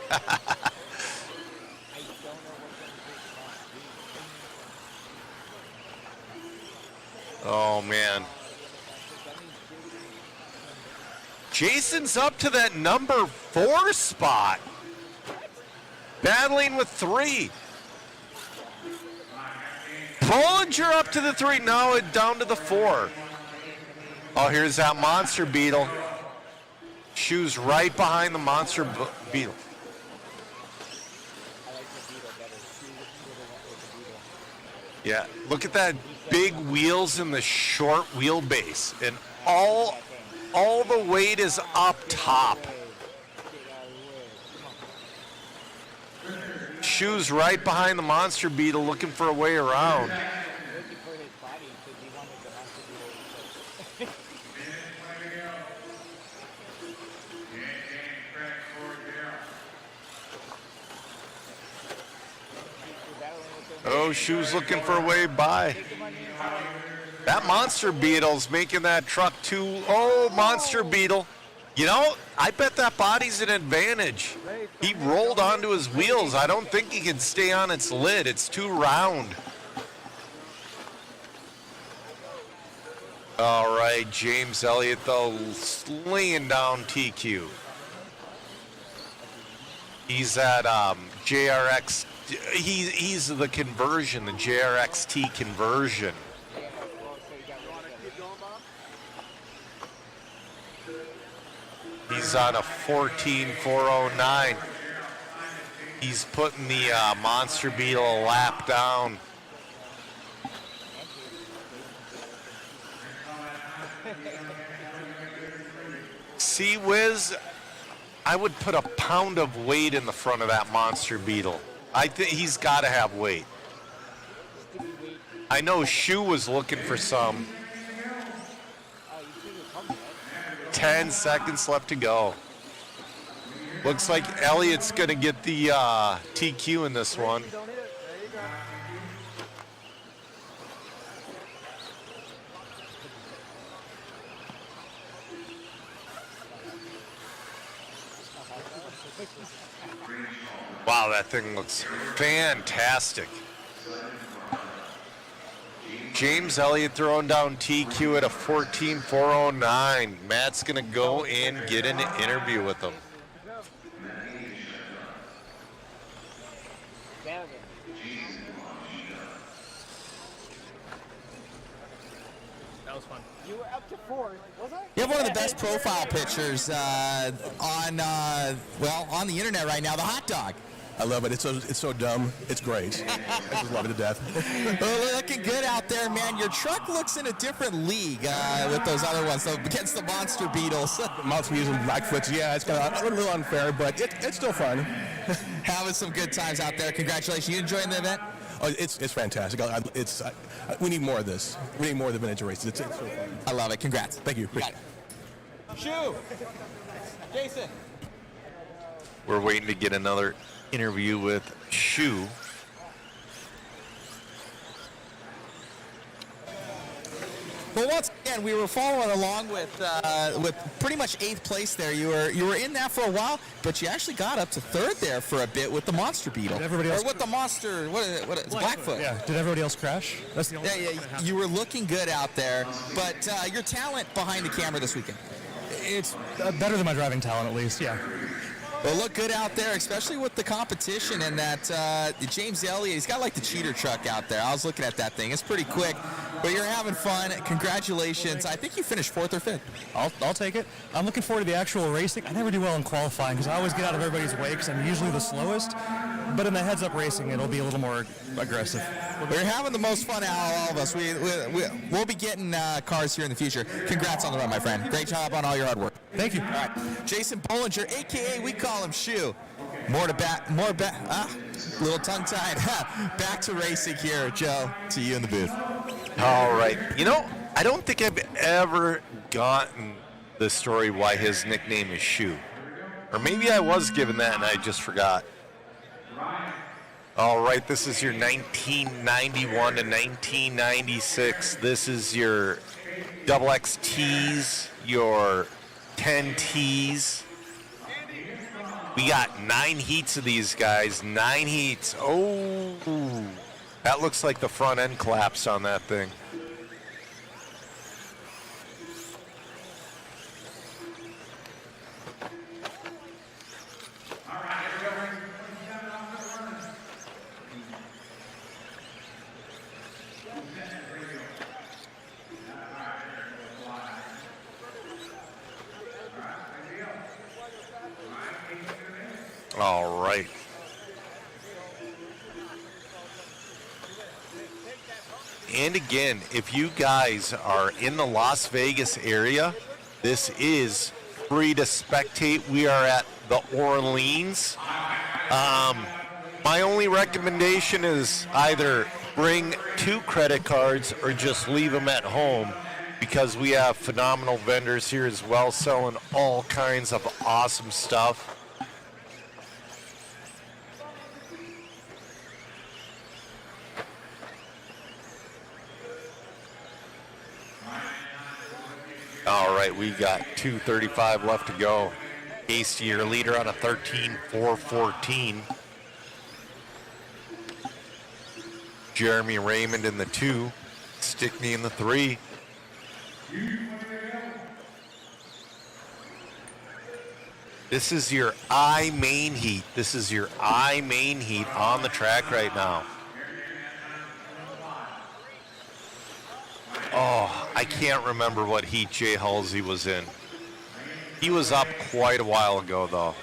Oh, man. Jason's up to that number 4 spot. Battling with 3. Bollinger up to the 3. Now it down to the 4. Oh, here's that monster beetle. Shoes right behind the monster beetle. Yeah, look at that big wheels in the short wheelbase, and all the weight is up top. Shoes right behind the monster beetle, looking for a way around. Oh, Shoes looking for a way by. That monster beetle's making that truck too. Oh, monster beetle. You know, I bet that body's an advantage. He rolled onto his wheels. I don't think he can stay on its lid. It's too round. All right, James Elliott, though, laying down TQ. He's at JRX. He's the conversion, the JRXT conversion. He's on a 14.409. He's putting the monster beetle a lap down. See, Wiz, I would put a pound of weight in the front of that monster beetle. I think he's got to have weight. I know Shu was looking for some. 10 seconds left to go. Looks like Elliott's going to get the TQ in this one. Wow, that thing looks fantastic. James Elliott throwing down TQ at a 14.409. Matt's going to go in, get an interview with him. That was fun. You were up to 4, was I? You have one of the best profile pictures on the internet right now, the hot dog. I love it. It's so dumb. It's great. I just love it to death. Well, looking good out there, man. Your truck looks in a different league with those other ones, so against the Monster Beetles. Monster Beetles and Blackfoots, yeah, it's kind of a little unfair, but it's still fun. Having some good times out there. Congratulations. You enjoying the event? Oh, it's fantastic. We need more of this. We need more of the vintage races. It's so fun. I love it. Congrats. Thank you. Got it. Shoe. Jason. We're waiting to get another interview with Shu. Well, once again, we were following along with pretty much 8th place there. You were in that for a while, but you actually got up to 3rd there for a bit with the Monster Beetle. Did everybody else or with the Monster, what is it? Blackfoot. Yeah. Did everybody else crash? That's the only. Yeah. You were looking good out there, but your talent behind the camera this weekend. It's better than my driving talent, at least. Yeah. Well, look good out there, especially with the competition and that James Elliott. He's got like the cheater truck out there. I was looking at that thing. It's pretty quick, but you're having fun. Congratulations. I think you finished 4th or 5th. I'll take it. I'm looking forward to the actual racing. I never do well in qualifying because I always get out of everybody's way because I'm usually the slowest. But in the heads-up racing, it'll be a little more aggressive. We're having the most fun out of all of us. We'll be getting cars here in the future. Congrats on the run, my friend. Great job on all your hard work. Thank you. All right, Jason Bollinger, a.k.a. we call him Shoe. Little tongue-tied. Back to racing here, Joe, to you in the booth. All right. You know, I don't think I've ever gotten the story why his nickname is Shoe. Or maybe I was given that and I just forgot. All right, this is your 1991 to 1996. This is your XXTs, your 10Ts. We got 9 heats of these guys, 9 heats. Oh, that looks like the front end collapsed on that thing. All right. And again, if you guys are in the Las Vegas area, this is free to spectate. We are at the Orleans. My only recommendation is either bring 2 credit cards or just leave them at home, because we have phenomenal vendors here as well selling all kinds of awesome stuff. All right, we got 2:35 left to go. Hasty, your leader on a 13.414. Jeremy Raymond in the 2. Stickney in the 3. This is your I main heat. This is your I main heat on the track right now. Oh, I can't remember what heat Jay Halsey was in. He was up quite a while ago, though.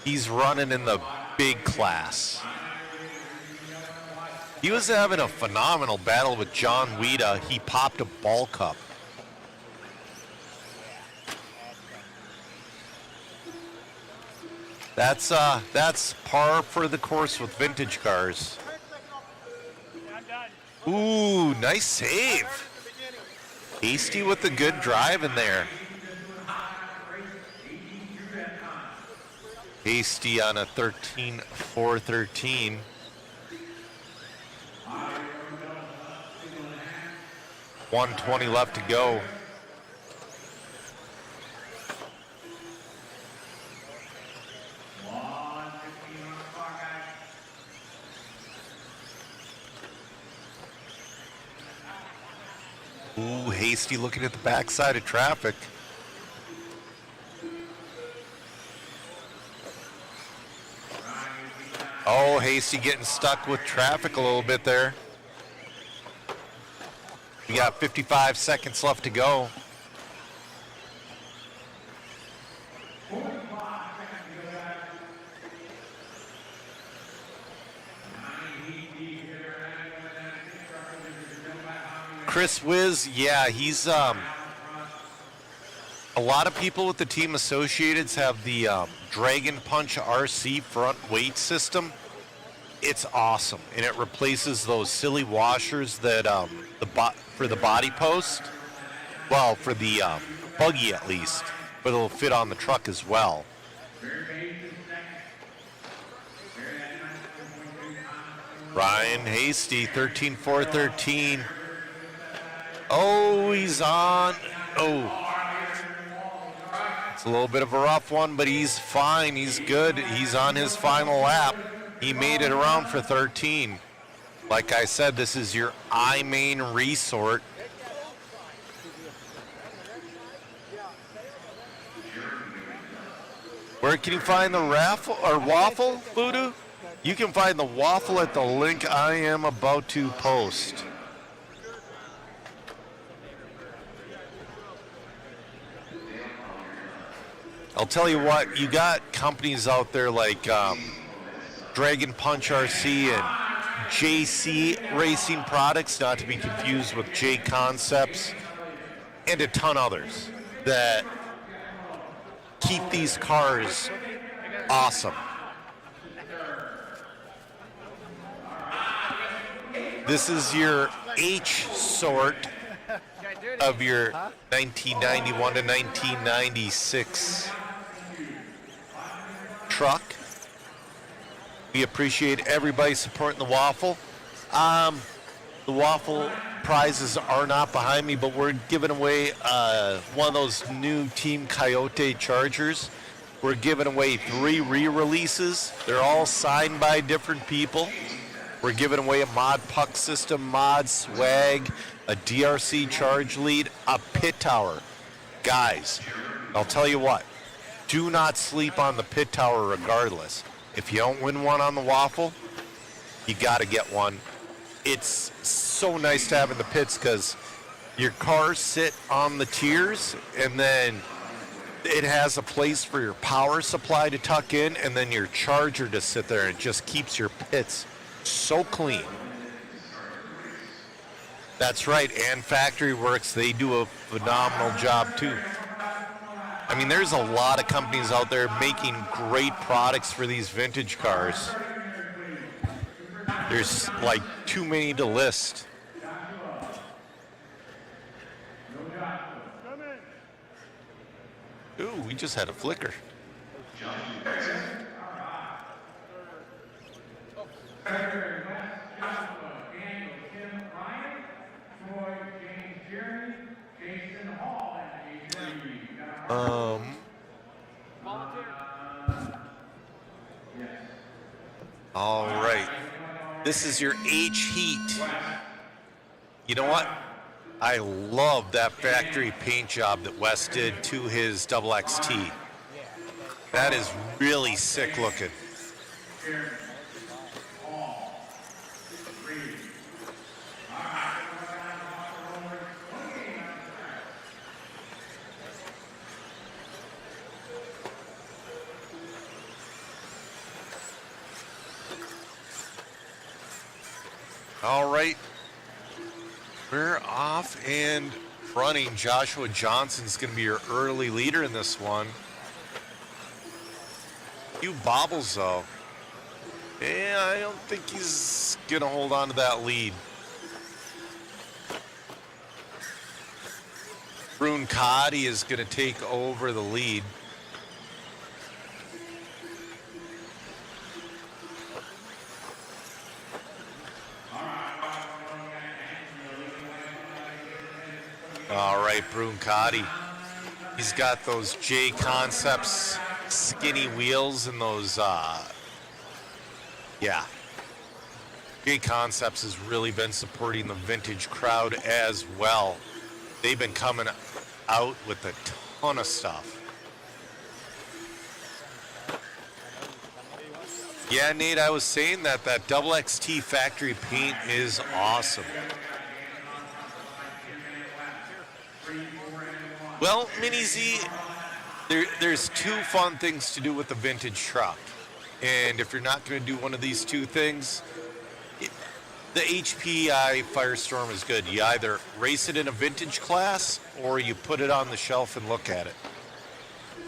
He's running in the big class. He was having a phenomenal battle with John Weeda. He popped a ball cup. That's par for the course with vintage cars. Ooh, nice save. Hasty with the good drive in there. Hasty on a 13.413. $120 left to go. Ooh, Hasty looking at the backside of traffic. Oh, Hasty getting stuck with traffic a little bit there. We got 55 seconds left to go. Chris Wiz, yeah, he's a lot of people with the Team Associateds have the Dragon Punch RC front weight system. it's awesome, and it replaces those silly washers that for the body post. Well, for the buggy at least, but it'll fit on the truck as well. Ryan Hasty, 13-4-13. Oh, he's on. Oh, it's a little bit of a rough one, but he's fine. He's good. He's on his final lap. He made it around for 13. Like I said, this is your iMain resort. Where can you find the raffle or waffle, Voodoo? You can find the waffle at the link I am about to post. I'll tell you what, you got companies out there like Dragon Punch RC and JC Racing Products, not to be confused with J Concepts, and a ton others that keep these cars awesome. This is your H sort of your 1991 to 1996 truck. We appreciate everybody supporting the waffle. The waffle prizes are not behind me, but we're giving away one of those new Team Coyote Chargers. We're giving away 3 re-releases. They're all signed by different people. We're giving away a mod puck system, mod swag, a DRC charge lead, a pit tower. Guys, I'll tell you what, do not sleep on the pit tower regardless. If you don't win one on the waffle, you got to get one. It's so nice to have in the pits because your cars sit on the tiers, and then it has a place for your power supply to tuck in, and then your charger to sit there, and it just keeps your pits so clean. That's right, and Factory Works, they do a phenomenal job too. I mean, there's a lot of companies out there making great products for these vintage cars. There's like too many to list. Ooh, we just had a flicker. All right. This is your H heat. You know what? I love that factory paint job that Wes did to his double XT. That is really sick looking. All right, we're off and running. Joshua Johnson's going to be your early leader in this one. Few bobbles, though. Yeah, I don't think he's going to hold on to that lead. Brune Cotty is going to take over the lead. All right, Brune Cotty. He's got those J Concepts skinny wheels and those, yeah. J Concepts has really been supporting the vintage crowd as well. They've been coming out with a ton of stuff. Yeah, Nate, I was saying that double XT factory paint is awesome. Well, Mini Z, there's 2 fun things to do with the vintage truck. And if you're not going to do one of these 2 things, the HPI Firestorm is good. You either race it in a vintage class or you put it on the shelf and look at it.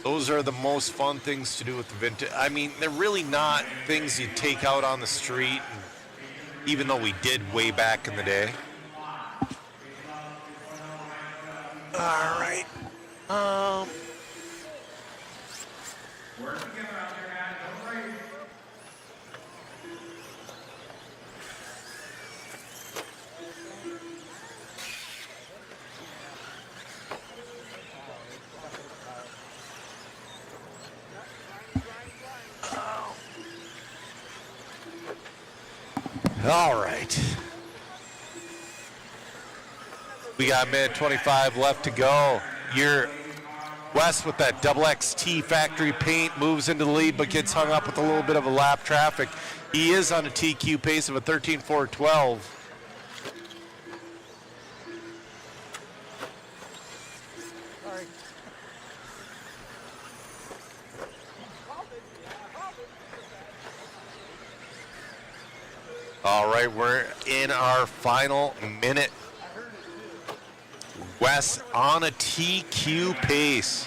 Those are the most fun things to do with the vintage. I mean, they're really not things you take out on the street, even though we did way back in the day. All right. All right. We got a minute 25 left to go. You're West with that double XT factory paint, moves into the lead, but gets hung up with a little bit of a lap traffic. He is on a TQ pace of a 13.412. All right, we're in our final minute. Wes on a TQ pace.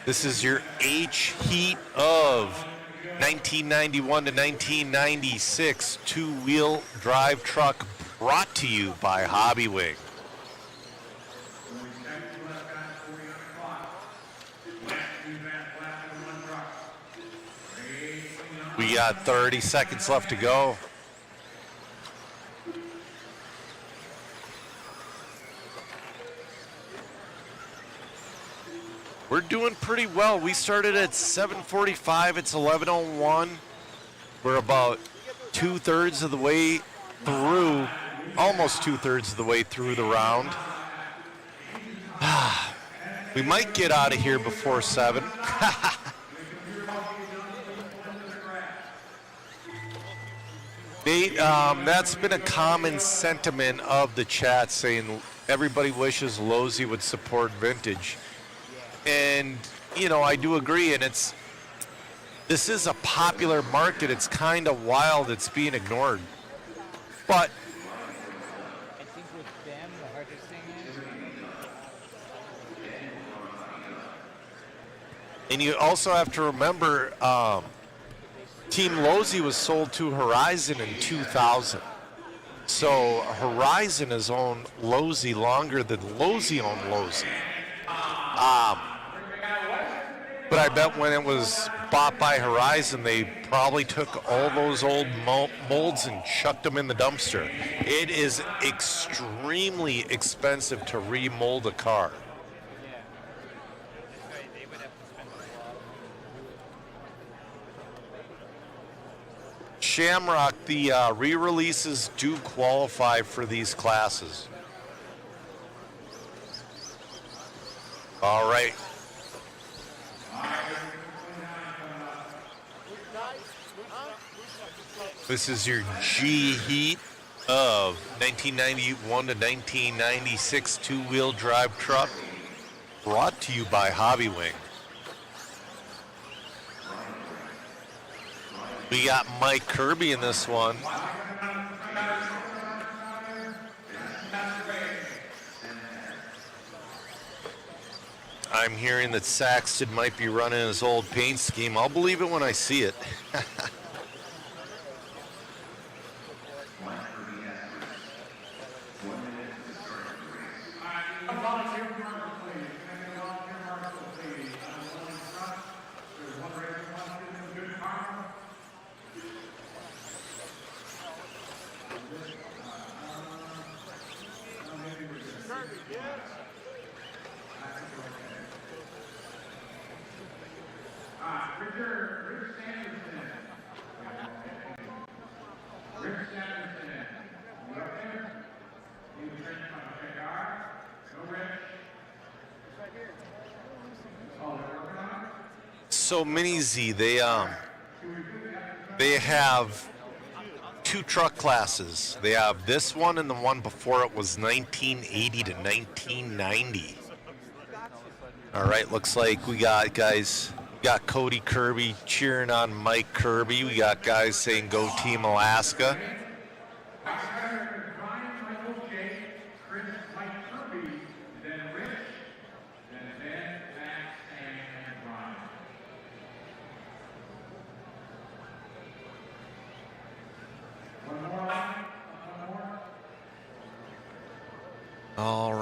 This is your H heat of 1991 to 1996 two-wheel drive truck, brought to you by Hobbywing. We got 30 seconds left to go. We're doing pretty well. We started at 7:45. It's 11:01. We're about 2/3 of the way through, almost 2/3 of the way through the round. We might get out of here before 7. Nate, that's been a common sentiment of the chat, saying everybody wishes Losey would support vintage. And, you know, I do agree, and this is a popular market. It's kind of wild. It's being ignored. But I think with them, the hardest thing is... And you also have to remember, Team Losey was sold to Horizon in 2000. So Horizon has owned Losey longer than Losey owned Losey. But I bet when it was bought by Horizon, they probably took all those old molds and chucked them in the dumpster. It is extremely expensive to remold a car. Shamrock, the re-releases do qualify for these classes. All right. This is your G heat of 1991 to 1996 two-wheel drive truck, brought to you by Hobbywing. We got Mike Kirby in this one. I'm hearing that Saxton might be running his old paint scheme. I'll believe it when I see it. So Mini Z, they have two truck classes. They have this one, and the one before it was 1980 to 1990. All right, looks like we got guys. We got Cody Kirby cheering on Mike Kirby. We got guys saying "Go Team Alaska."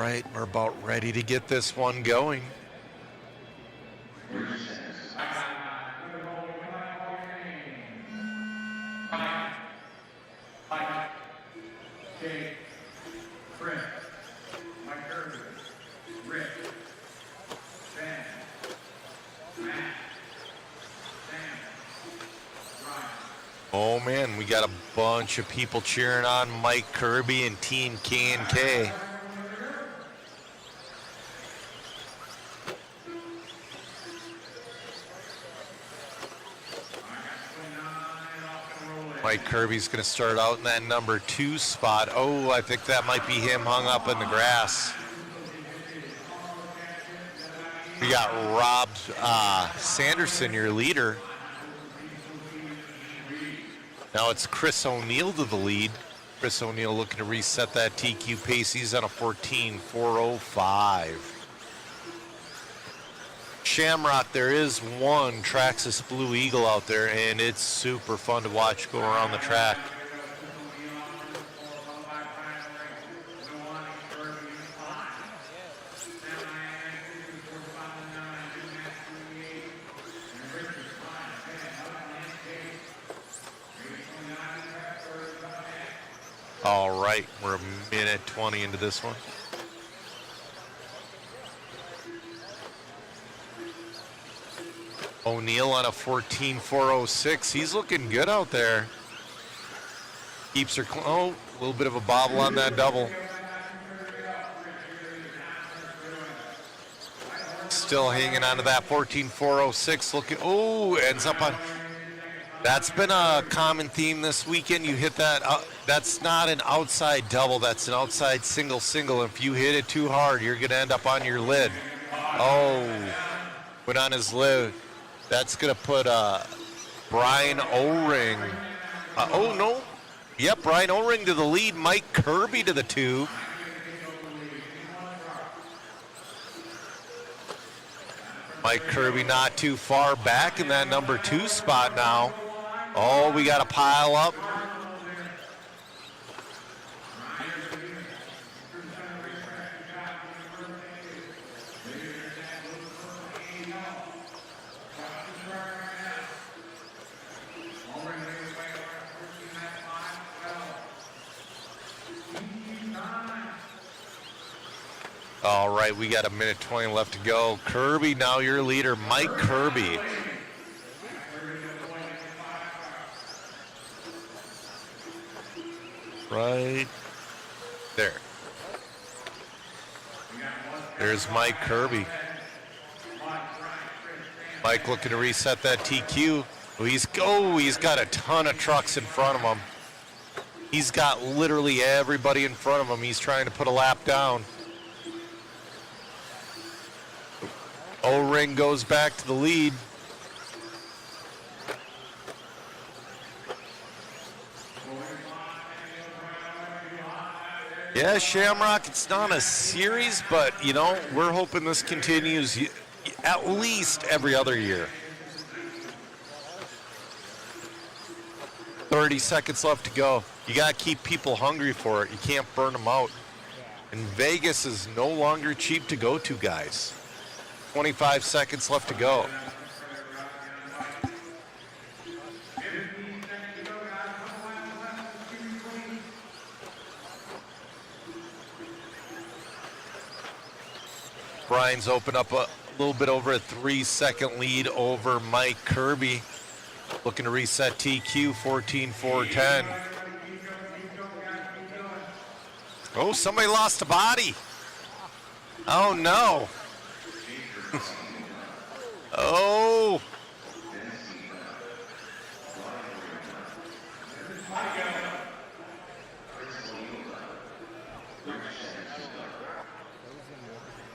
right, we're about ready to get this one going. Oh man, we got a bunch of people cheering on Mike Kirby and Team K&K. Mike Kirby's going to start out in that number 2 spot. Oh, I think that might be him hung up in the grass. We got Rob Sanderson, your leader. Now it's Chris O'Neill to the lead. Chris O'Neill looking to reset that TQ pace. He's on a 14.405. Shamrock, there is one Traxxas Blue Eagle out there, and it's super fun to watch go around the track. All right, we're a minute 20 into this one. O'Neill on a 14.406. He's looking good out there. Keeps her, a little bit of a bobble on that double. Still hanging on to that 14.406. Looking, ends up on. That's been a common theme this weekend. You hit that, that's not an outside double, that's an outside single. If you hit it too hard, you're going to end up on your lid. Went on his lid. That's going to put Brian O-Ring. Yep, Brian O-Ring to the lead. Mike Kirby to the 2. Mike Kirby not too far back in that number 2 spot now. We got to pile up. All right, we got a minute 20 left to go. Kirby, now your leader, Mike Kirby. Right there. There's Mike Kirby. Mike looking to reset that TQ. He's got a ton of trucks in front of him. He's got literally everybody in front of him. He's trying to put a lap down. O-Ring goes back to the lead. Yeah, Shamrock, it's not a series, but, we're hoping this continues at least every other year. 30 seconds left to go. You got to keep people hungry for it. You can't burn them out. And Vegas is no longer cheap to go to, guys. 25 seconds left to go. Brian's opened up a little bit over a 3-second lead over Mike Kirby. Looking to reset TQ 14.410. Somebody lost a body. Oh no.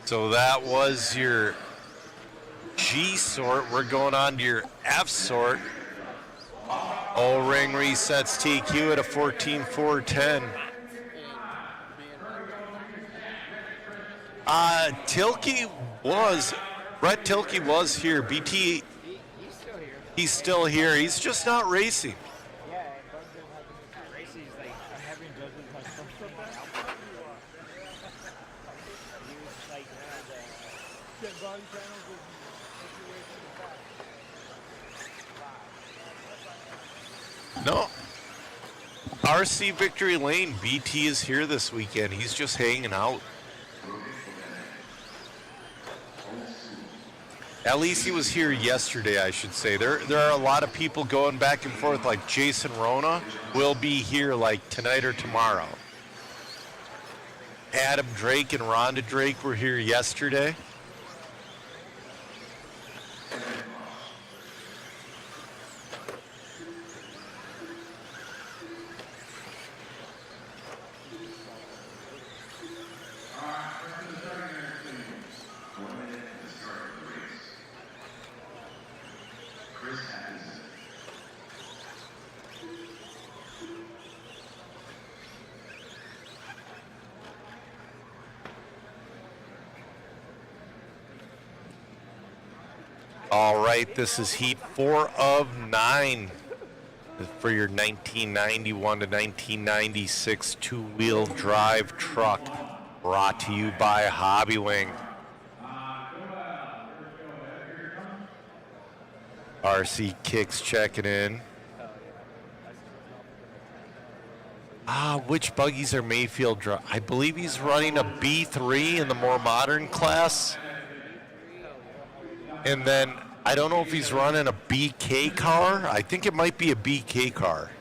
So that was your G sort. We're going on to your F sort. O-Ring resets TQ at a 14.410. Brett Tilke was here. BT, he's still here. He's just not racing. No. RC Victory Lane, BT is here this weekend. He's just hanging out. At least he was here yesterday, I should say. There are a lot of people going back and forth, like Jason Rona will be here like tonight or tomorrow. Adam Drake and Rhonda Drake were here yesterday. All right, this is heat 4 of 9 for your 1991 to 1996 two-wheel drive truck, brought to you by Hobbywing. RC Kicks checking in. Which buggies are Mayfield driving? I believe he's running a B3 in the more modern class. And then I don't know if he's running a BK car. I think it might be a BK car.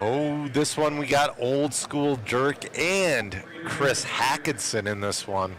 Oh, this one we got old school Dirk and Chris Hackinson in this one.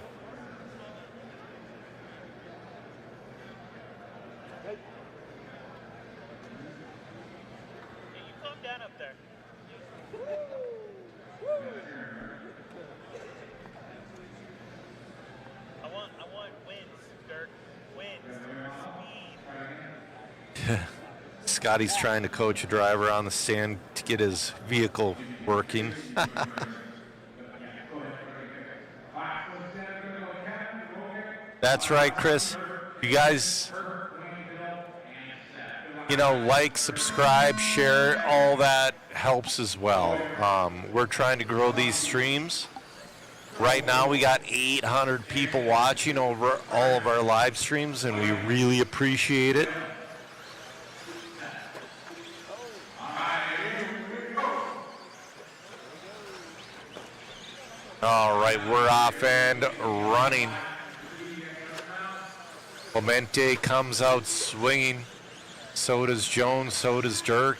Scotty's trying to coach a driver on the stand to get his vehicle working. That's right, Chris. You guys, like, subscribe, share, all that helps as well. We're trying to grow these streams. Right now we got 800 people watching over all of our live streams, and we really appreciate it. All right, we're off and running. Clemente comes out swinging. So does Jones, so does Dirk.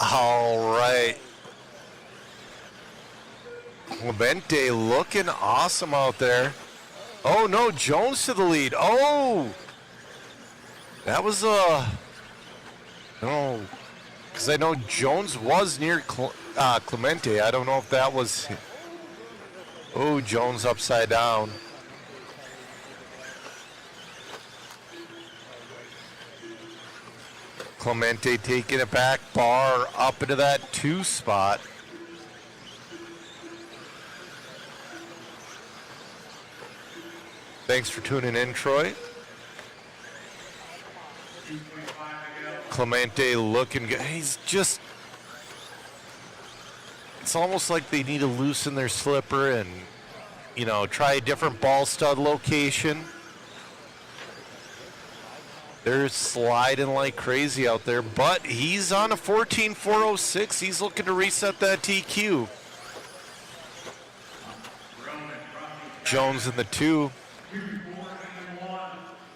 All right. Clemente looking awesome out there. Oh, no, Jones to the lead. Oh, that was no, because I know Jones was near Clemente. I don't know if that was. Oh, Jones upside down. Clemente taking it back, bar up into that 2 spot. Thanks for tuning in, Troy. Clemente looking good. He's just, it's almost like they need to loosen their slipper and, try a different ball stud location. They're sliding like crazy out there, but he's on a 14.406. He's looking to reset that TQ. Jones in the 2.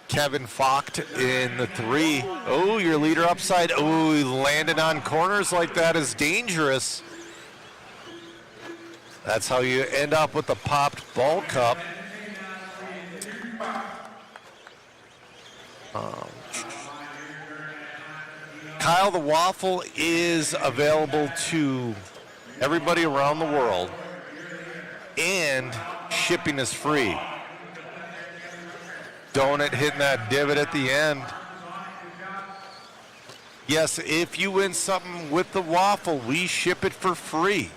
Kevin Focht in the 3. Oh, your leader upside. Oh, landing on corners like that is dangerous. That's how you end up with the popped ball cup. Kyle the Waffle is available to everybody around the world, and shipping is free. Donut hitting that divot at the end. Yes, if you win something with the waffle, we ship it for free.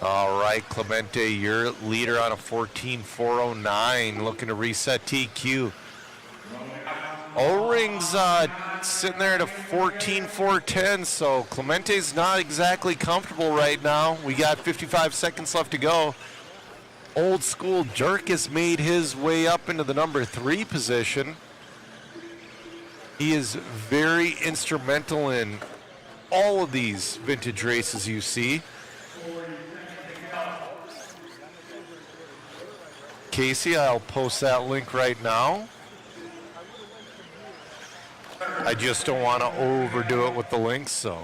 All right, Clemente, your leader on a 14.409, looking to reset TQ. O-Ring's sitting there at a 14.410, so Clemente's not exactly comfortable right now. We got 55 seconds left to go. Old School Dirk has made his way up into the number 3 position. He is very instrumental in all of these vintage races you see. Casey, I'll post that link right now. I just don't want to overdo it with the links, so.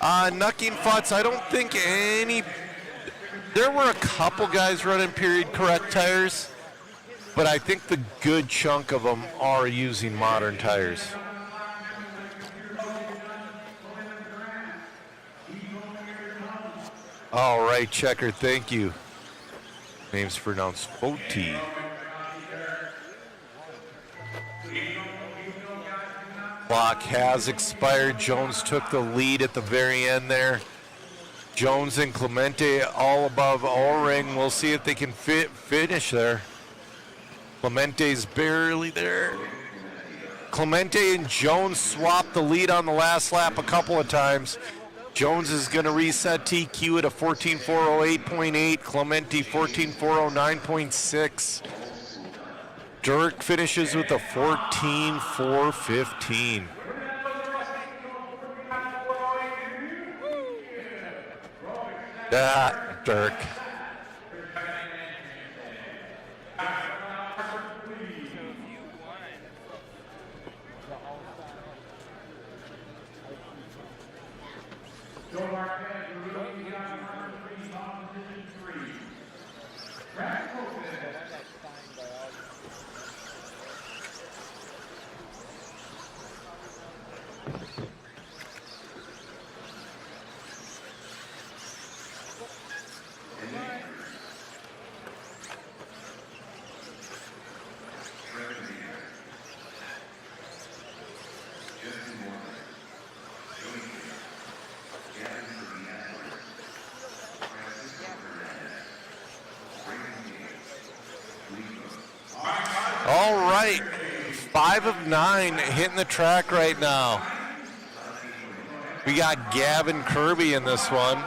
Knucking Futz, I don't think any. There were a couple guys running period correct tires, but I think the good chunk of them are using modern tires. All right, Checker, thank you. Name's pronounced Foti. Clock has expired. Jones took the lead at the very end there. Jones and Clemente all above O-Ring. We'll see if they can finish there. Clemente's barely there. Clemente and Jones swapped the lead on the last lap a couple of times. Jones is going to reset TQ at a 14.408.8. Clemente 14.409.6. Dirk finishes with a 14.415. Dirk. All right, 5 of 9 hitting the track right now. We got Gavin Kirby in this one.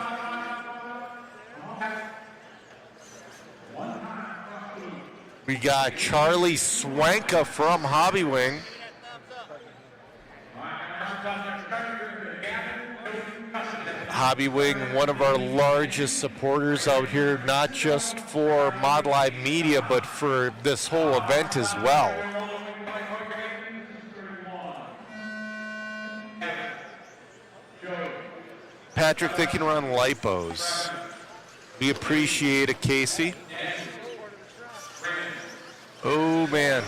We got Charlie Swanka from Hobby Wing. Hobby Wing, one of our largest supporters out here, not just for Mod Live Media, but for this whole event as well. Patrick, they can run lipos. We appreciate it, Casey. Oh, man.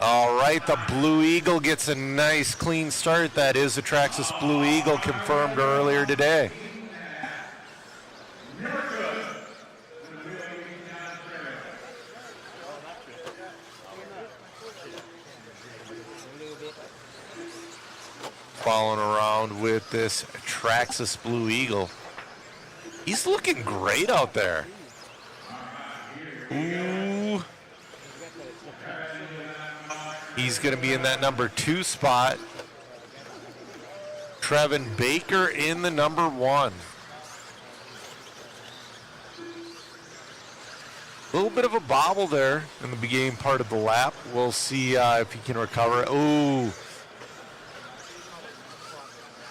All right, the Blue Eagle gets a nice clean start. That is the Traxxas Blue Eagle, confirmed earlier today. Following around with this Traxxas Blue Eagle. He's looking great out there. Ooh. He's going to be in that number 2 spot. Trevin Baker in the number 1. A little bit of a bobble there in the beginning part of the lap. We'll see if he can recover. Ooh.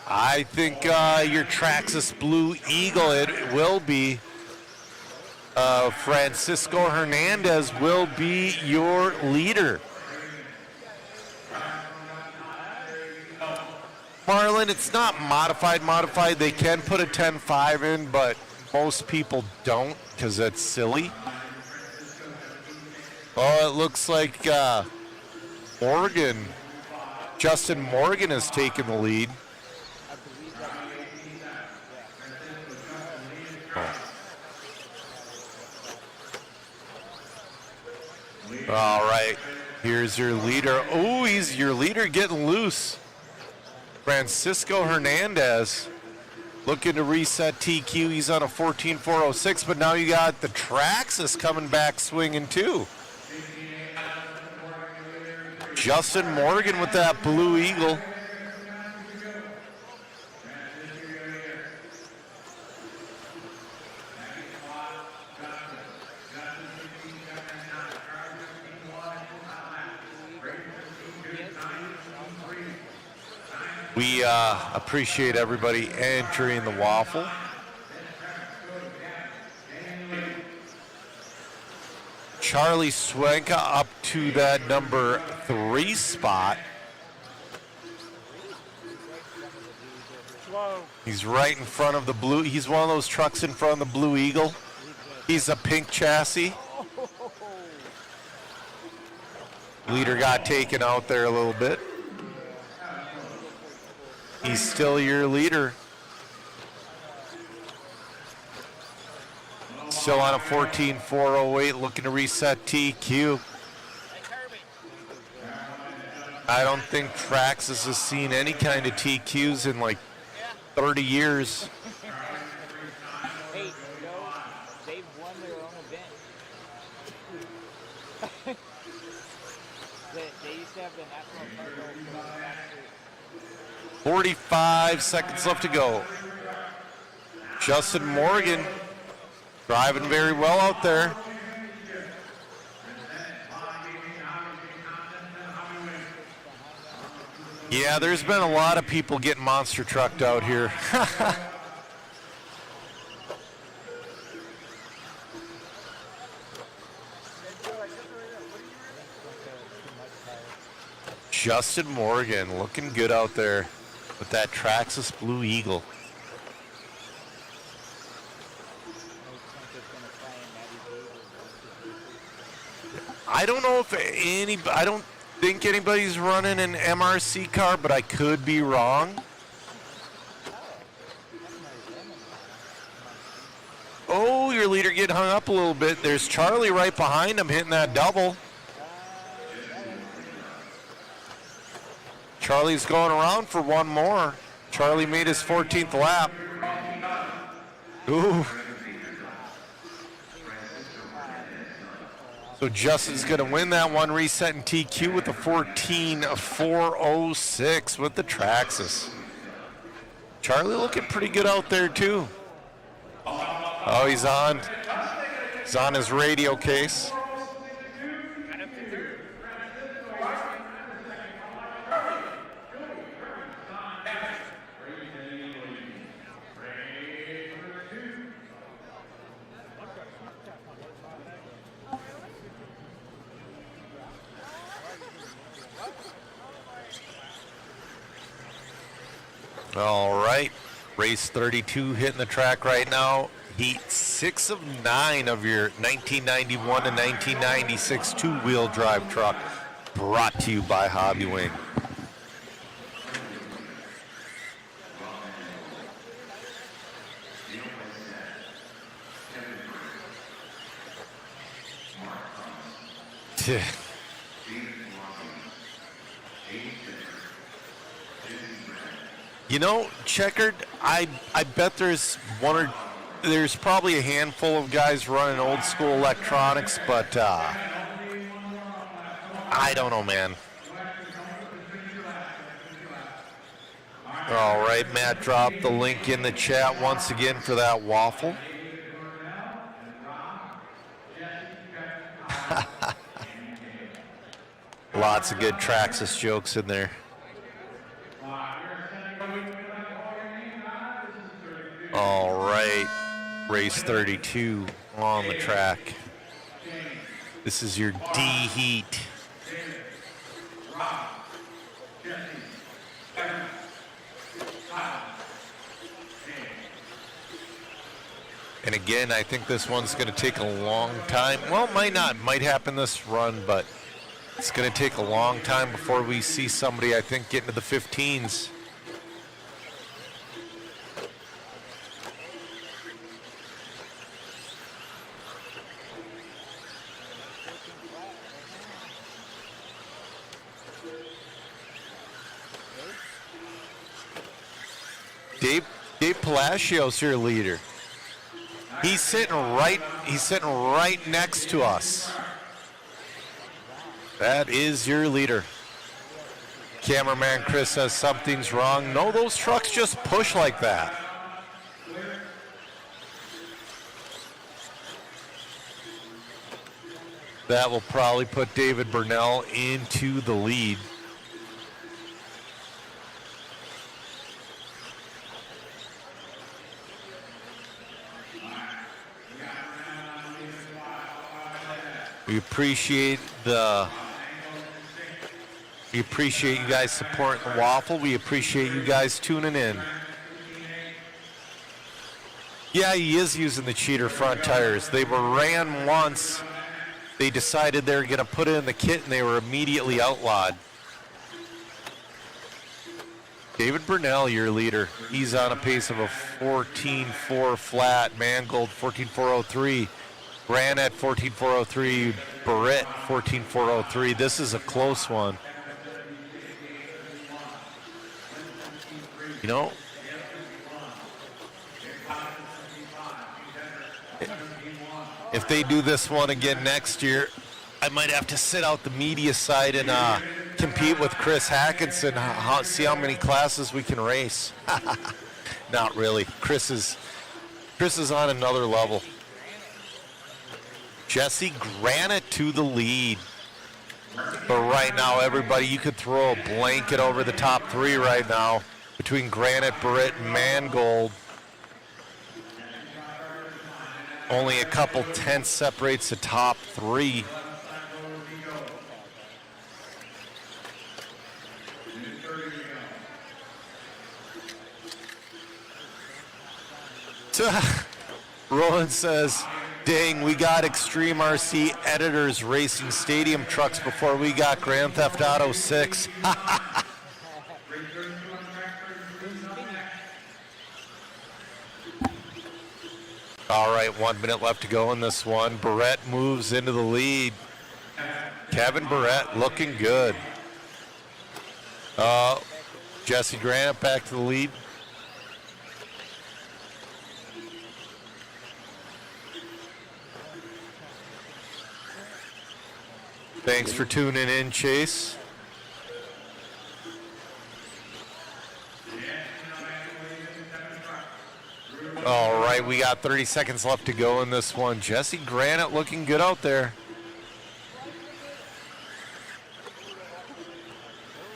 I think your Traxxas Blue Eagle, it will be. Francisco Hernandez will be your leader. Marlon, it's not modified. They can put a 10.5 in, but most people don't because that's silly. Oh, it looks like Justin Morgan has taken the lead. All right, here's your leader. Oh, he's your leader getting loose. Francisco Hernandez looking to reset TQ. He's on a 14.406, but now you got the Traxxas coming back swinging too. Justin Morgan with that Blue Eagle. We appreciate everybody entering the waffle. Charlie Swenka up to that number 3 spot. He's right in front of the blue. He's one of those trucks in front of the Blue Eagle. He's a pink chassis. Leader got taken out there a little bit. He's still your leader. Still on a 14.408, looking to reset TQ. I don't think Traxxas has seen any kind of TQs in like 30 years. Hey, Joe, they've won their own event. They used to have the national title. 45 seconds left to go. Justin Morgan driving very well out there. Yeah, there's been a lot of people getting monster trucked out here. Justin Morgan looking good out there with that Traxxas Blue Eagle. I don't know if I don't think anybody's running an MRC car, but I could be wrong. Oh, your leader getting hung up a little bit. There's Charlie right behind him hitting that double. Charlie's going around for one more. Charlie made his 14th lap. Ooh. So Justin's going to win that one, resetting TQ with a 14.406 with the Traxxas. Charlie looking pretty good out there too. Oh, he's on his radio case. All right, race 32 hitting the track right now. Heat 6 of 9 of your 1991 to 1996 two-wheel drive truck, brought to you by Hobby Wing. You know, Checkered, I bet there's probably a handful of guys running old school electronics, but I don't know, man. All right, Matt dropped the link in the chat once again for that waffle. Lots of good Traxxas jokes in there. All right, race 32 on the track. This is your D heat. And again, I think this one's going to take a long time. Well, it might not. It might happen this run, but it's going to take a long time before we see somebody, I think, get into the 15s. Dave Palacios, your leader. He's sitting right next to us. That is your leader. Cameraman Chris says something's wrong. No, those trucks just push like that. That will probably put David Burnell into the lead. We appreciate you guys supporting the Waffle. We appreciate you guys tuning in. Yeah, he is using the cheater front tires. They were ran once. They decided they were going to put it in the kit, and they were immediately outlawed. David Burnell, your leader. He's on a pace of a 14.4 flat. Mangold, 14.403. Granite, 14.403. Barrett, 14.403. This is a close one. You know, if they do this one again next year, I might have to sit out the media side and compete with Chris Hackinson, see how many classes we can race. Not really. Chris is on another level. Jesse Granite to the lead. But right now, everybody, you could throw a blanket over the top three right now between Granite, Barrett, and Mangold. Only a couple tenths separates the top three. Roland says, dang, we got Extreme RC Editors racing stadium trucks before we got Grand Theft Auto 6. All right, 1 minute left to go in this one. Barrett moves into the lead. Kevin Barrett looking good. Jesse Granite back to the lead. Thanks for tuning in, Chase. All right, we got 30 seconds left to go in this one. Jesse Granite looking good out there.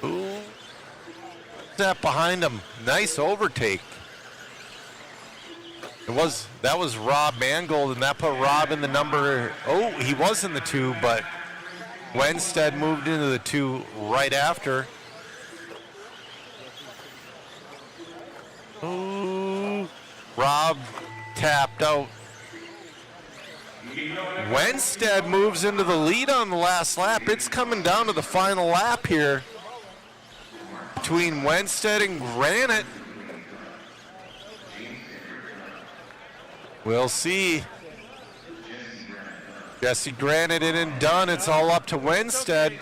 Ooh. That behind him. Nice overtake. That was Rob Mangold, and that put Rob in the number. Oh, he was in the 2, but Wenstead moved into the 2 right after. Ooh. Rob tapped out. Wenstead moves into the lead on the last lap. It's coming down to the final lap here between Wenstead and Granite. We'll see. Jesse Granite in and done. It's all up to Wenstead.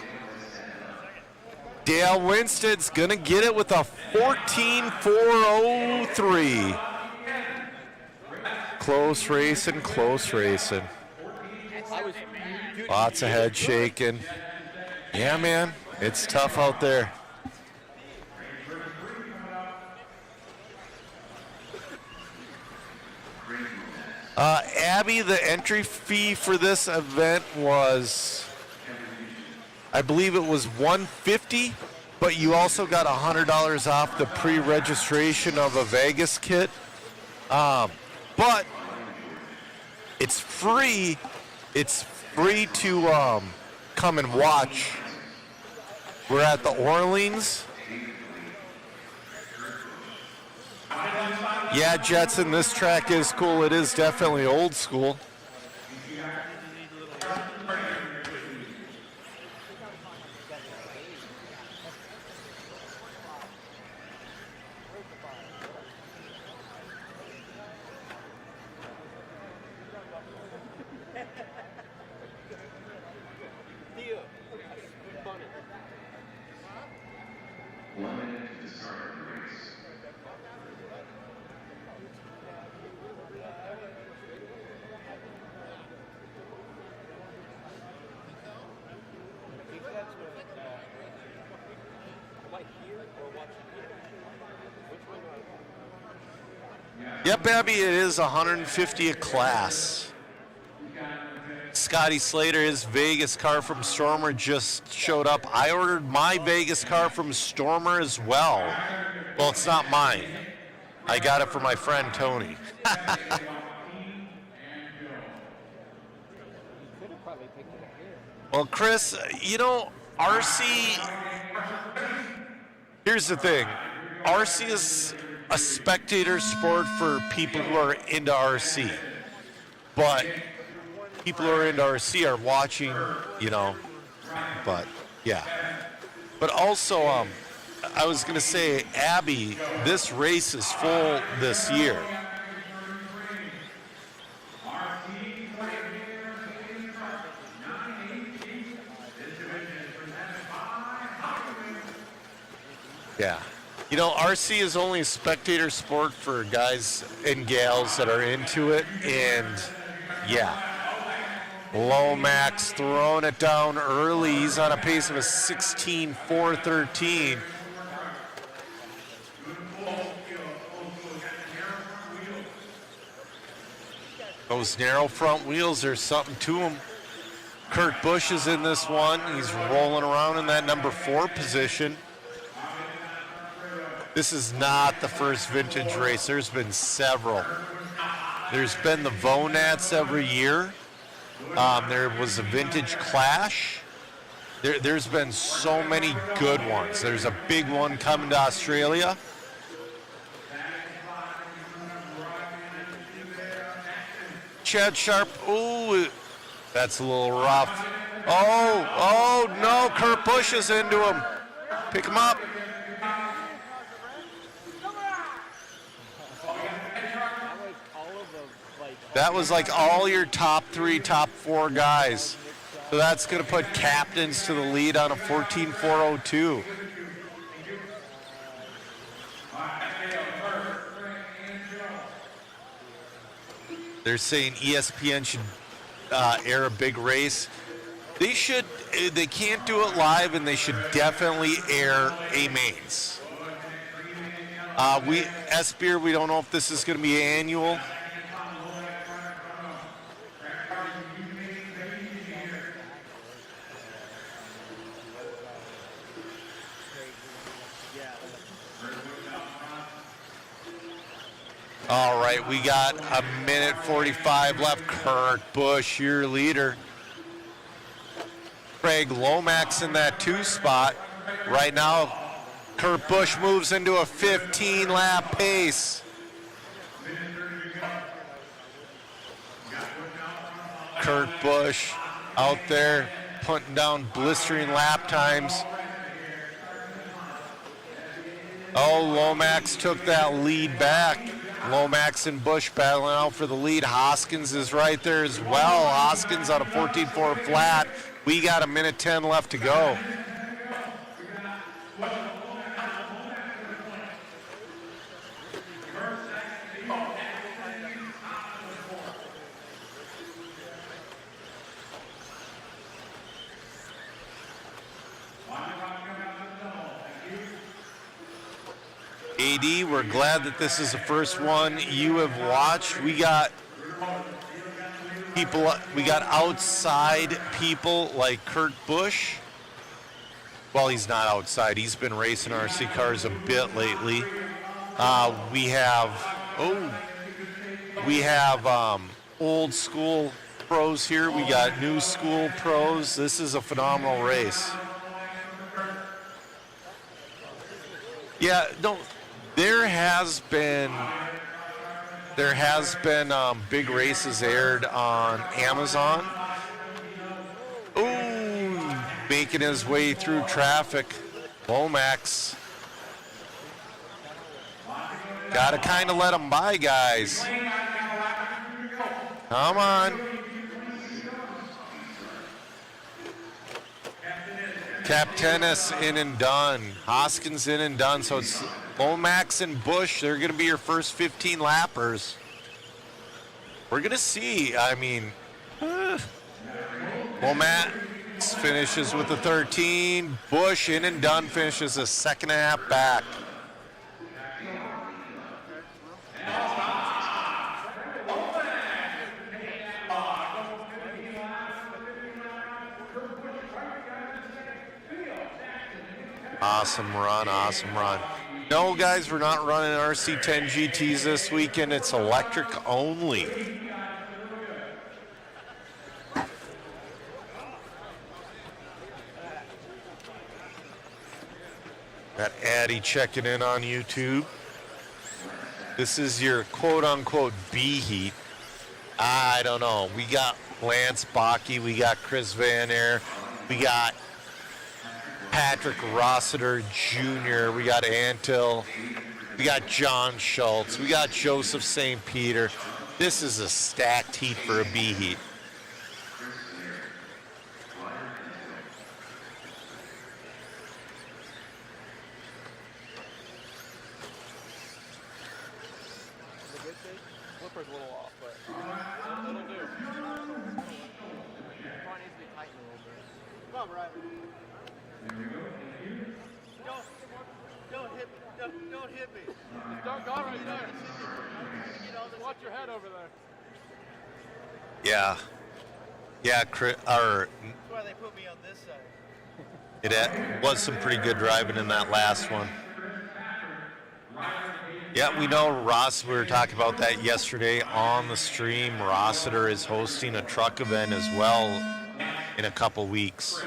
Dale Winstead's going to get it with a 14.403. Close racing, close racing. Lots of head shaking. Yeah, man, it's tough out there. Abby, the entry fee for this event was, I believe it was $150, but you also got $100 off the pre-registration of a Vegas kit. But it's free. It's free to come and watch. We're at the Orleans. Yeah, Jetson, this track is cool. It is definitely old school. Yep, Abby, it is 150 a class. Scotty Slater, his Vegas car from Stormer just showed up. I ordered my Vegas car from Stormer as well. Well, it's not mine. I got it for my friend Tony. Well, Chris, you know, RC, here's the thing. RC is a spectator sport for people who are into RC. But people who are into RC are watching, you know, but yeah. But also, I was going to say, Abby, this race is full this year. Yeah. You know, RC is only a spectator sport for guys and gals that are into it, and yeah. Lomax throwing it down early. He's on a pace of a 16.413. Those narrow front wheels, there's something to them. Kurt Busch is in this one. He's rolling around in that number 4 position. This is not the first vintage race. There's been several. There's been the Vonats every year. There was a Vintage Clash. There's been so many good ones. There's a big one coming to Australia. Chad Sharp, ooh, that's a little rough. Oh, no, Kurt Busch is into him. Pick him up. That was like all your top 3, top 4 guys. So that's going to put captains to the lead on a 14.402. They're saying ESPN should air a big race. They should. They can't do it live, and they should definitely air A mains. S-Beer, we don't know if this is going to be annual. All right, we got a minute 45 left. Kurt Busch, your leader. Craig Lomax in that 2 spot. Right now, Kurt Busch moves into a 15-lap pace. Kurt Busch out there putting down blistering lap times. Oh, Lomax took that lead back. Lomax and Busch battling out for the lead. Hoskins is right there as well. Hoskins on a 14.4 flat. We got a minute 10 left to go. AD, we're glad that this is the first one you have watched. We got people, we got outside people like Kurt Busch. Well, he's not outside. He's been racing RC cars a bit lately. We have old school pros here. We got new school pros. This is a phenomenal race. Yeah, no. There has been big races aired on Amazon. Ooh, making his way through traffic. Lomax. Gotta kind of let him by, guys. Come on. Captainus in and done. Hoskins in and done. So it's Lomax and Busch. They're going to be your first 15 lappers. We're going to see. I mean, finishes with the 13. Busch in and done finishes a second and a half back. Awesome run, awesome run. No, guys, we're not running RC10 GTs this weekend. It's electric only. Got Addy checking in on YouTube. This is your quote-unquote B heat. I don't know. We got Lance Bakke. We got Chris Van Aer. We got Patrick Rossiter Jr. We got Antil. We got John Schultz. We got Joseph St. Peter. This is a stacked heat for a B heat. Flipper's a little off, but it'll do. Front needs to be tightened a little bit. Come on, Brian. Don't hit me. Don't hit me. Just don't go right there. Watch your head over there. Yeah. Yeah, That's why they put me on this side. it was some pretty good driving in that last one. Yeah, we know Ross, we were talking about that yesterday on the stream. Rossiter is hosting a truck event as well in a couple weeks.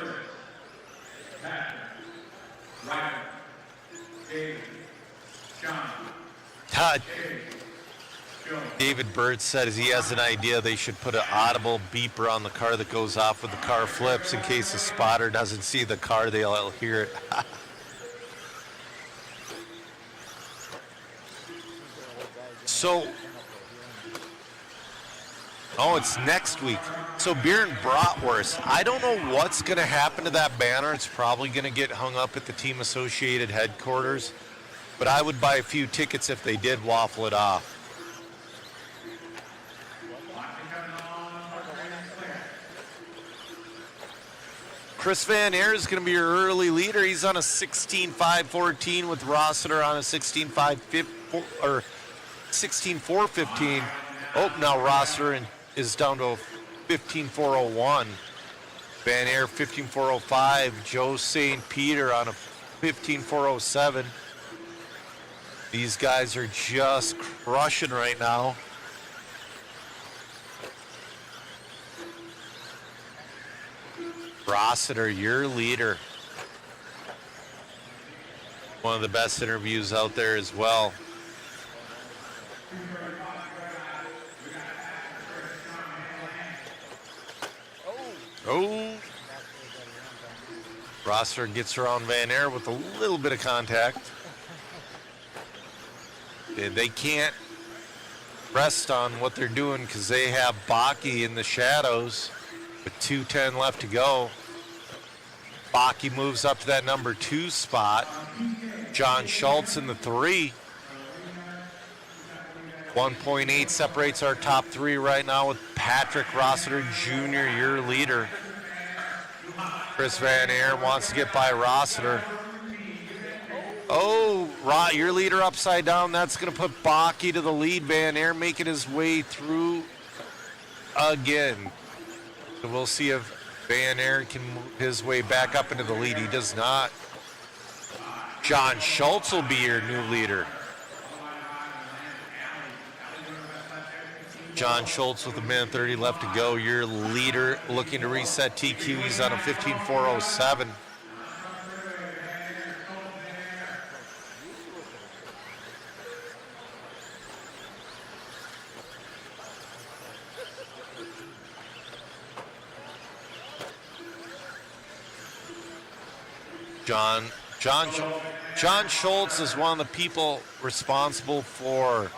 David Bird said he has an idea they should put an audible beeper on the car that goes off when the car flips in case the spotter doesn't see the car, they'll hear it. It's next week. So beer and bratwurst. I don't know what's going to happen to that banner. It's probably going to get hung up at the Team Associated headquarters. But I would buy a few tickets if they did waffle it off. Chris Van Aer is going to be your early leader. He's on a 16.5.14 with Rossiter on a 16.5 or 16.4.15. Oh, now Rossiter is down to 15.4.01. Van Aer 15.4.05. Joe St. Peter on a 15.4.07. These guys are just crushing right now. Rossiter, your leader. One of the best interviews out there as well. Oh. Rossiter gets around Van Aer with a little bit of contact. They can't rest on what they're doing because they have Bakke in the shadows with 2:10 left to go. Bakke moves up to that number 2 spot. John Schultz in the 3. 1.8 separates our top 3 right now with Patrick Rossiter Jr., your leader. Chris Van Aer wants to get by Rossiter. Oh, your leader upside down. That's going to put Bakke to the lead. Van Aer making his way through again. So we'll see if Van Aer can move his way back up into the lead. He does not. John Schultz will be your new leader. John Schultz with 1:30 left to go. Your leader looking to reset TQ. He's on a 15.4.07. John Schultz is one of the people responsible for,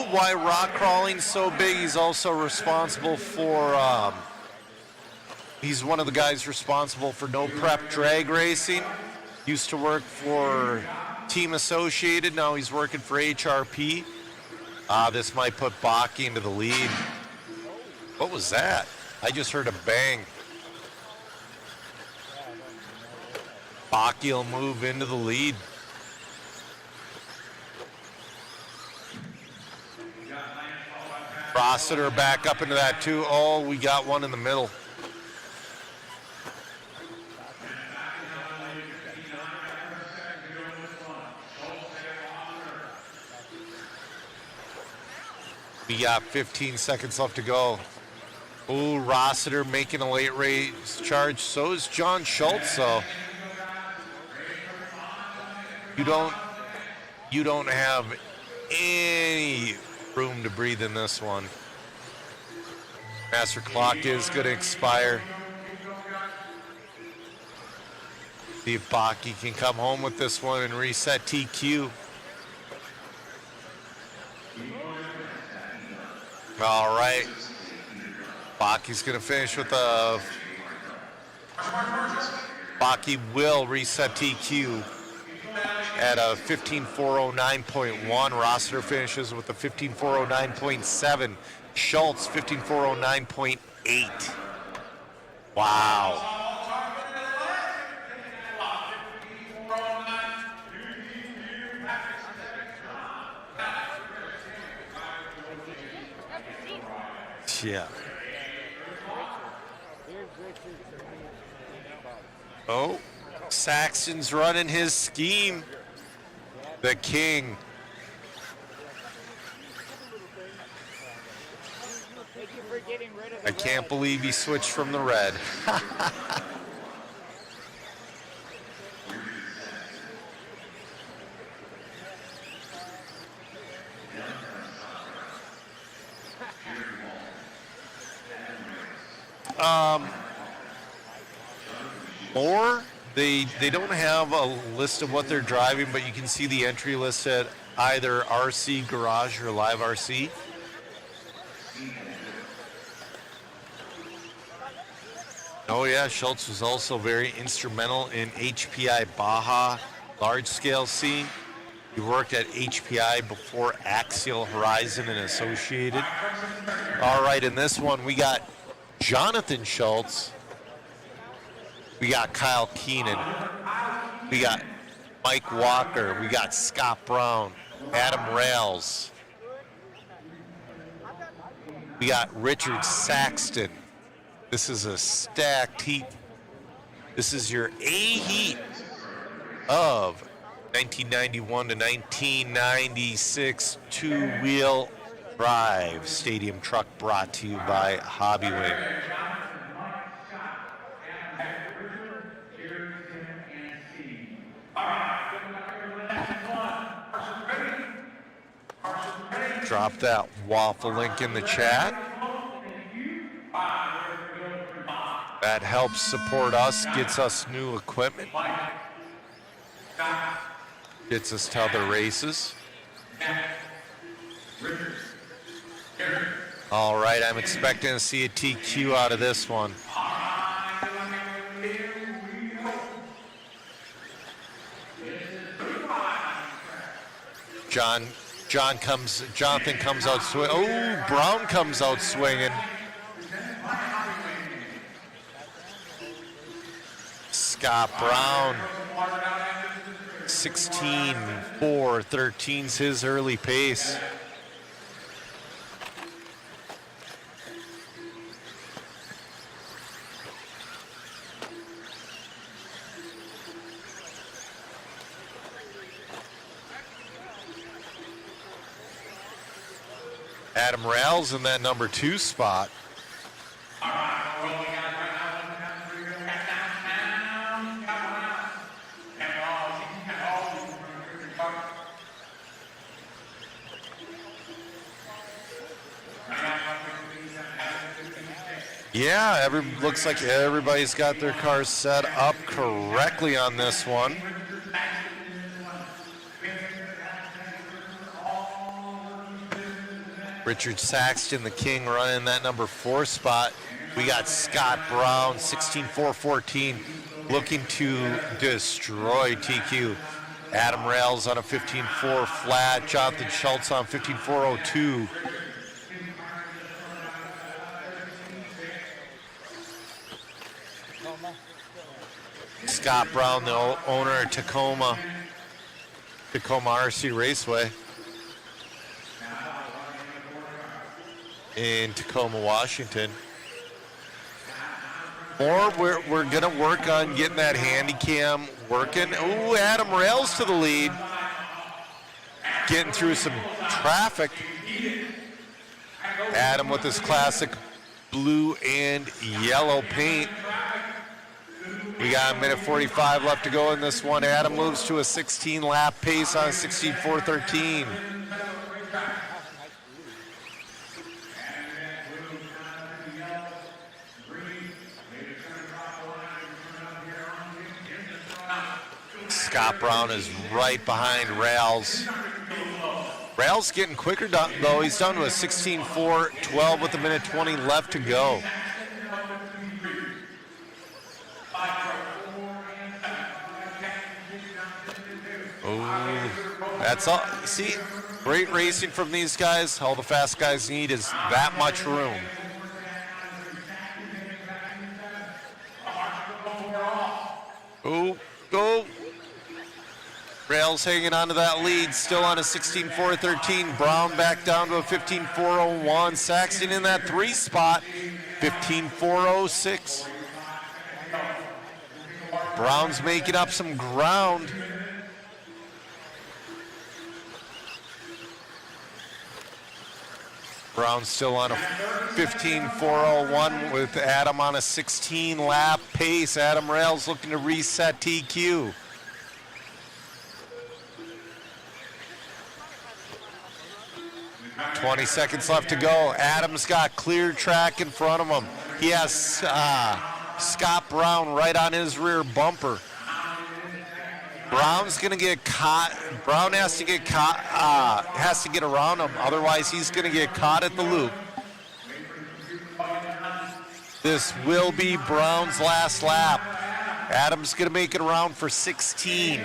why rock crawling's so big. He's also responsible for, he's one of the guys responsible for No Prep Drag Racing. Used to work for Team Associated. Now he's working for HRP. This might put Bakke into the lead. What was that? I just heard a bang. Buggy will move into the lead. Rossiter back up into that too. Oh, we got one in the middle. We got 15 seconds left to go. Ooh, Rossiter making a late race charge. So is John Schultz. So you don't have any room to breathe in this one. Master clock is going to expire. See if Buggy can come home with this one and reset TQ. All right. Buggy's going to finish with a... Buggy will reset TQ at a 15.409.1. Rossiter finishes with a 15.409.7. Schultz 15.409.8. Wow. Yeah. Oh, Saxton's running his scheme. The king. I can't believe he switched from the red. More, they don't have a list of what they're driving, but you can see the entry list at either RC Garage or Live RC. Oh yeah, Schultz was also very instrumental in HPI Baja large scale scene. He worked at HPI before Axial Horizon and Associated. All right, in this one we got Jonathan Schultz. We got Kyle Keenan. We got Mike Walker. We got Scott Brown, Adam Rails. We got Richard Saxton. This is a stacked heat. This is your A heat of 1991 to 1996 two-wheel drive stadium truck, brought to you by Hobbywing. Drop that waffle link in the chat. That helps support us, gets us new equipment, gets us to other races. All right, I'm expecting to see a TQ out of this one. Jonathan comes out swinging. Oh, Brown comes out swinging. Scott Brown, 16.413's his early pace. Adam Rails in that number 2 spot. Yeah, looks like everybody's got their cars set up correctly on this one. Richard Saxton, the king, running that number 4 spot. We got Scott Brown, 16.414, looking to destroy TQ. Adam Rails on a 15.4 flat. Jonathan Schultz on 15.402. Scott Brown, the owner of Tacoma RC Raceway in Tacoma, Washington. Or we're going to work on getting that handy cam working. Ooh, Adam Rails to the lead. Getting through some traffic. Adam with his classic blue and yellow paint. We got a minute 45 left to go in this one. Adam moves to a 16-lap pace on 16.413. Scott Brown is right behind Rails. Rails getting quicker though. He's down to a 16.412 with a minute 20 left to go. Oh, that's all. See, great racing from these guys. All the fast guys need is that much room. Oh, go. Rails hanging on to that lead, still on a 16.413. Brown back down to a 15.401. Saxton in that 3 spot, 15.406. Brown's making up some ground. Brown's still on a 15.401 with Adam on a 16-lap pace. Adam Rails looking to reset TQ. "20 seconds left to go. Adam's got clear track in front of him. He has Scott Brown right on his rear bumper. Brown's gonna get caught. Brown has to get caught. Has to get around him. Otherwise, he's gonna get caught at the loop. This will be Brown's last lap. Adam's gonna make it around for 16.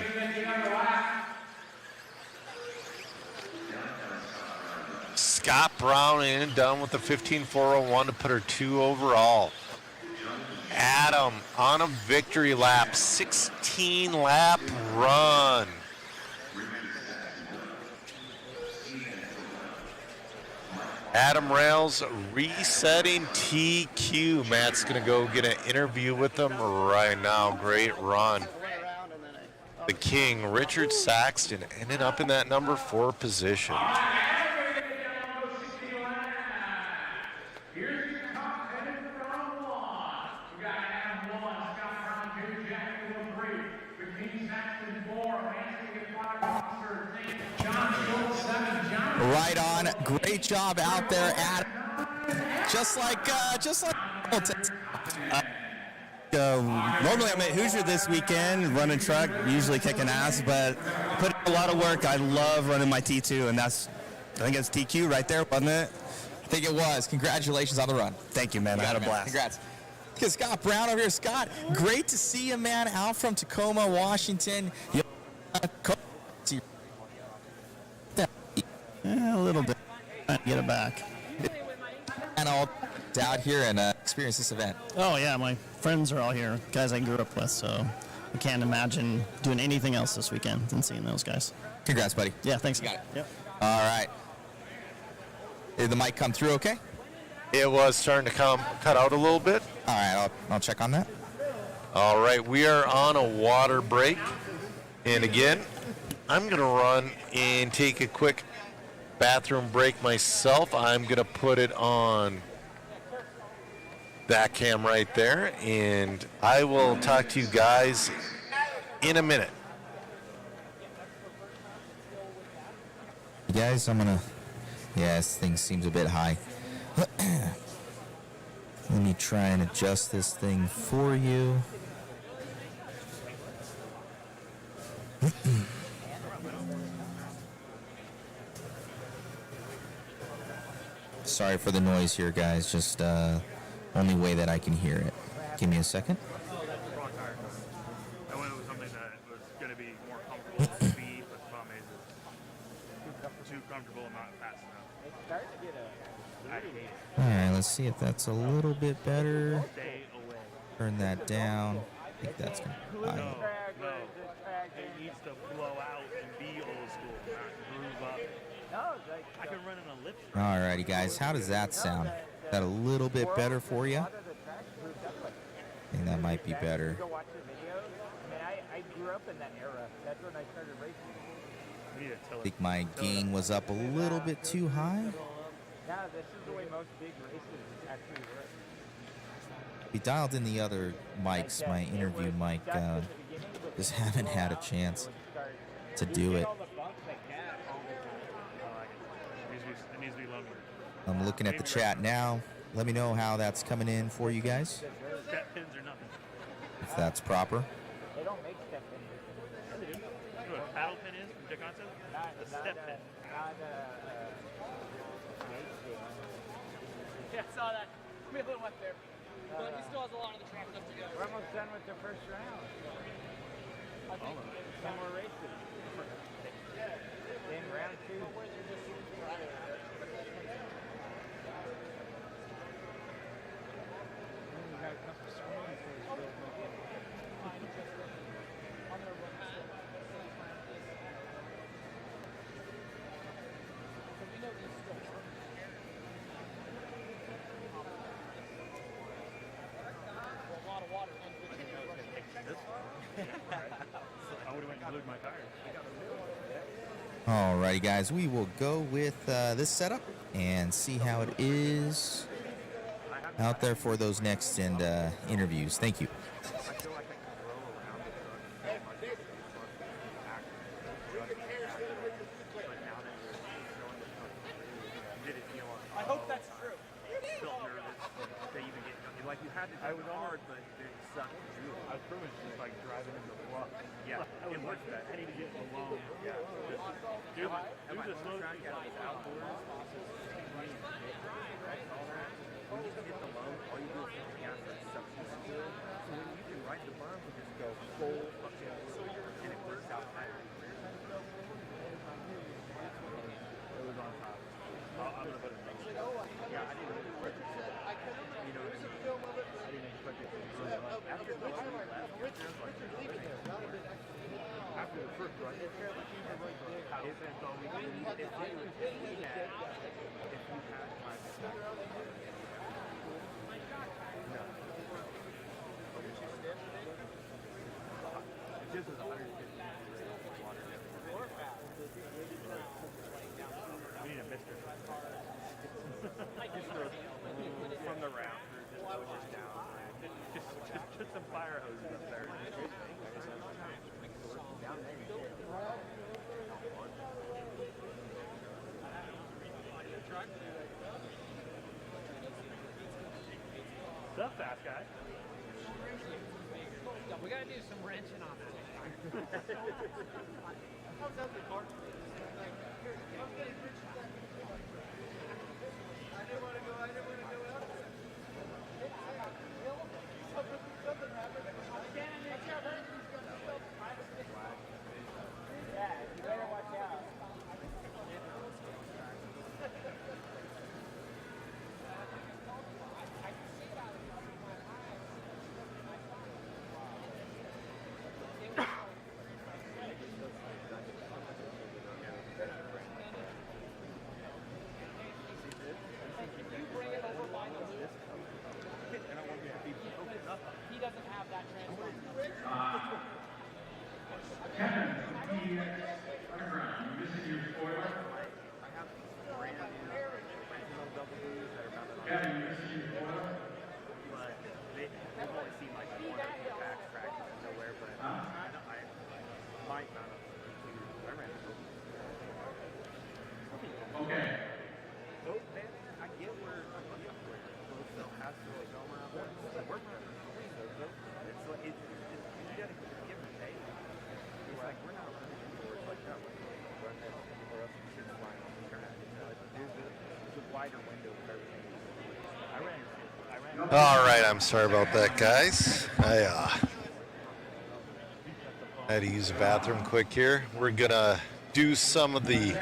Scott Brown in and done with the 15.401 to put her 2 overall. Adam on a victory lap, 16-lap run. Adam Rails resetting TQ. Matt's going to go get an interview with them right now. Great run. The King, Richard Saxton, ended up in that number 4 position. Right on. Great job out there, Adam. Just like Normally I'm at Hoosier this weekend, running truck, usually kicking ass, but put in a lot of work. I love running my T2, and I think it's TQ right there, wasn't it? I think it was. Congratulations on the run. Thank you, man. I had a blast. Congrats. Scott Brown over here. Scott, great to see you, man, out from Tacoma, Washington. A little bit. Get it back. And all out here and experience this event. Oh yeah, my friends are all here, guys I grew up with, so I can't imagine doing anything else this weekend than seeing those guys. Congrats, buddy. Yeah, thanks. You got it. Yep. All right. Did the mic come through okay? It was starting to cut out a little bit. All right, I'll check on that. All right, we are on a water break. And again, I'm going to run and take a quick bathroom break myself. I'm going to put it on that cam right there, and I will talk to you guys in a minute. Guys, this thing seems a bit high. Let me try and adjust this thing for you. Sorry for the noise here, guys. Just only way that I can hear it. Give me a second. I went with something that was going to be more comfortable to speed, but the problem is it's too comfortable and not fast enough. All right, let's see if that's a little bit better. Turn that down. think that's gonna. No, it needs to blow out and be old school, not groove up. I can run in a lip. Alrighty, guys, how does that sound? Is that a little bit better for you? I think that might be better. Go watch the videos. I grew up in that era. That's when I started racing. I think my gain was up a little bit too high. Yeah, this is the way most big races actually work. We dialed in the other mics, my interview mic. Just haven't had a chance to do it. It needs to be lumber. I'm looking at the chat now. Let me know how that's coming in for you guys, Step pins or nothing. if that's proper. They don't make step pins. You know what a paddle pin is from Tecate? A step pin. Yeah, I saw that. We have a little left there. But he still has a lot of the track left to go. We're almost done with the first round. Some more races. Then round 2. I would have went and glued my tires. Alrighty, guys, we will go with this setup and see how it is out there for those next interviews. Thank you. I hope that's true. Like you had to go hard, but it sucked. I was pretty much just like driving in the bluff. Yeah, it worked that. I need to get alone. Yeah. Do the slow track outdoors. When you can get the low, all you do is hit the gas and suction skill. So when you can ride the bump and just go full fucking and it works out higher. It was on top. I'm gonna put it in. Yeah, I didn't expect it. You know what I mean? I didn't expect it to go up. After the after the first run, if you had my this is 150 water We need a mister. from the rafters, just go just down. Just put some fire hoses up there. What's up, fast guy? We gotta do some wrenching on that. How's that, the car? I didn't want to go out. Something happened. Yeah, you better watch out. He doesn't have that transfer. Kevin, the underground, you missing your spoiler? Kevin, you missing your spoiler? But they've only seen like one of the back tracks nowhere, but I might not have. I ran it. Okay. So, man, I get where Roseville has to go around. We're running it's like, you gotta give and take. It's like, we're not running forward like that. We're run that or else you should fly on the track. There's a wider window for everything. I ran. All right, I'm sorry about that, guys. I had to use the bathroom quick here. We're gonna do some of the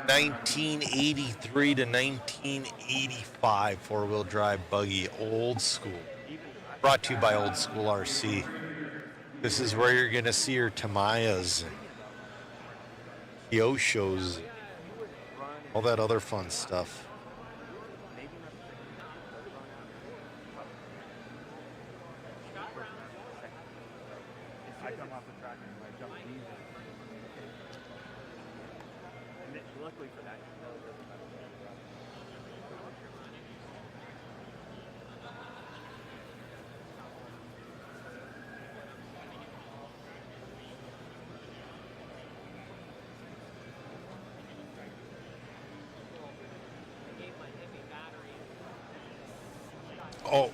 1983 to 1985 four-wheel drive buggy old school. Brought to you by Old School RC. This is where you're going to see your Tamayas, Kyoshos, all that other fun stuff. I come off the track and I jump easy. And luckily for that, it doesn't matter. Oh.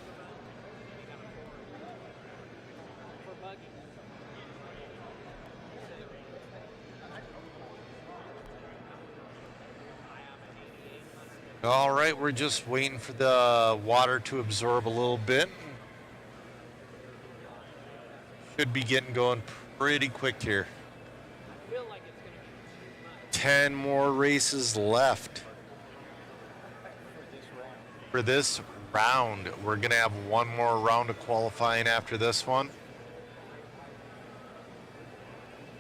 All right, we're just waiting for the water to absorb a little bit. Should be getting going pretty quick here. 10 more races left for this round. We're going to have one more round of qualifying after this one.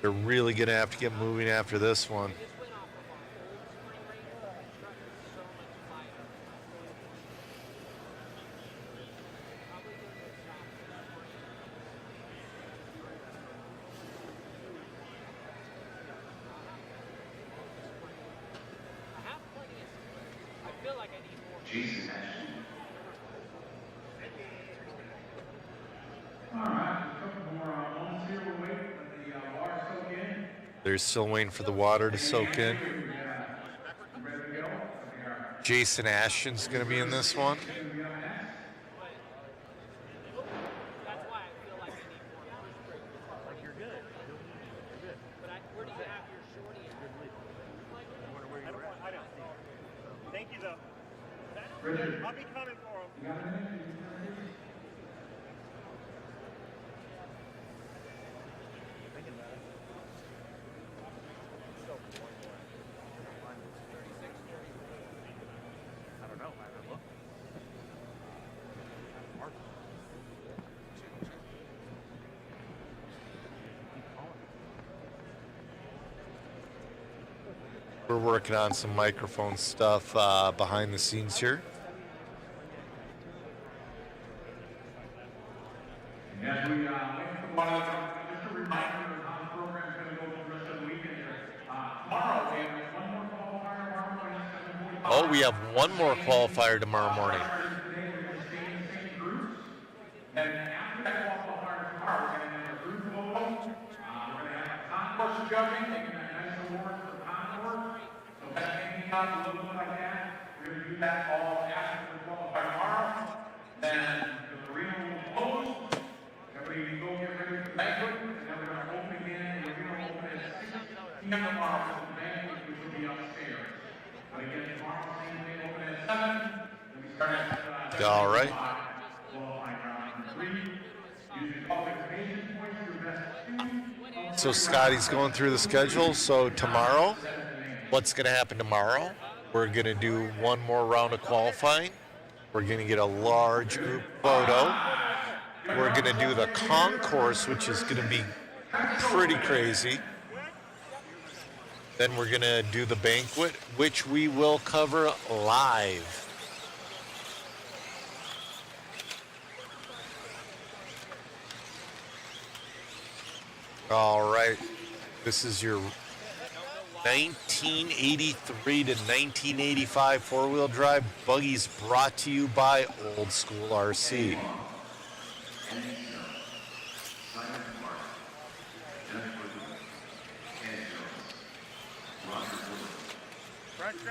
They're really going to have to get moving after this one. They're still waiting for the water to soak in. Jason Ashton's going to be in this one. Thank you, though. I'll be coming for him. I don't know. I haven't looked. We're working on some microphone stuff behind the scenes here. As we wait for the water, just a reminder of how the program's going to go for the rest of the weekend here. Tomorrow, we have one more qualifier tomorrow morning at 7:45. Oh, we have one more qualifier tomorrow morning. Today we're going to stay in the same groups. And after that qualifier tomorrow, we're going to have a group photo. We're going to have a concourse judging. They're going to have nice awards for concourse. So that's hanging out a little bit like that. We're going to do that all after the qualifier tomorrow. Then the arena will close. Everybody can go get ready for the banquet, and then we're going to open again, and we're going to open at 6 p.m. tomorrow for the banquet, which will be upstairs. But again, tomorrow, same thing, open at 7, then we start at All right. qualifying round 3, using qualification points for best 2. So Scotty's going through the schedule. So tomorrow, what's going to happen tomorrow? We're going to do one more round of qualifying. We're going to get a large group photo. We're going to do the concourse, which is going to be pretty crazy. Then we're going to do the banquet, which we will cover live. All right. This is your 1983 to 1985 four-wheel drive buggies brought to you by Old School RC.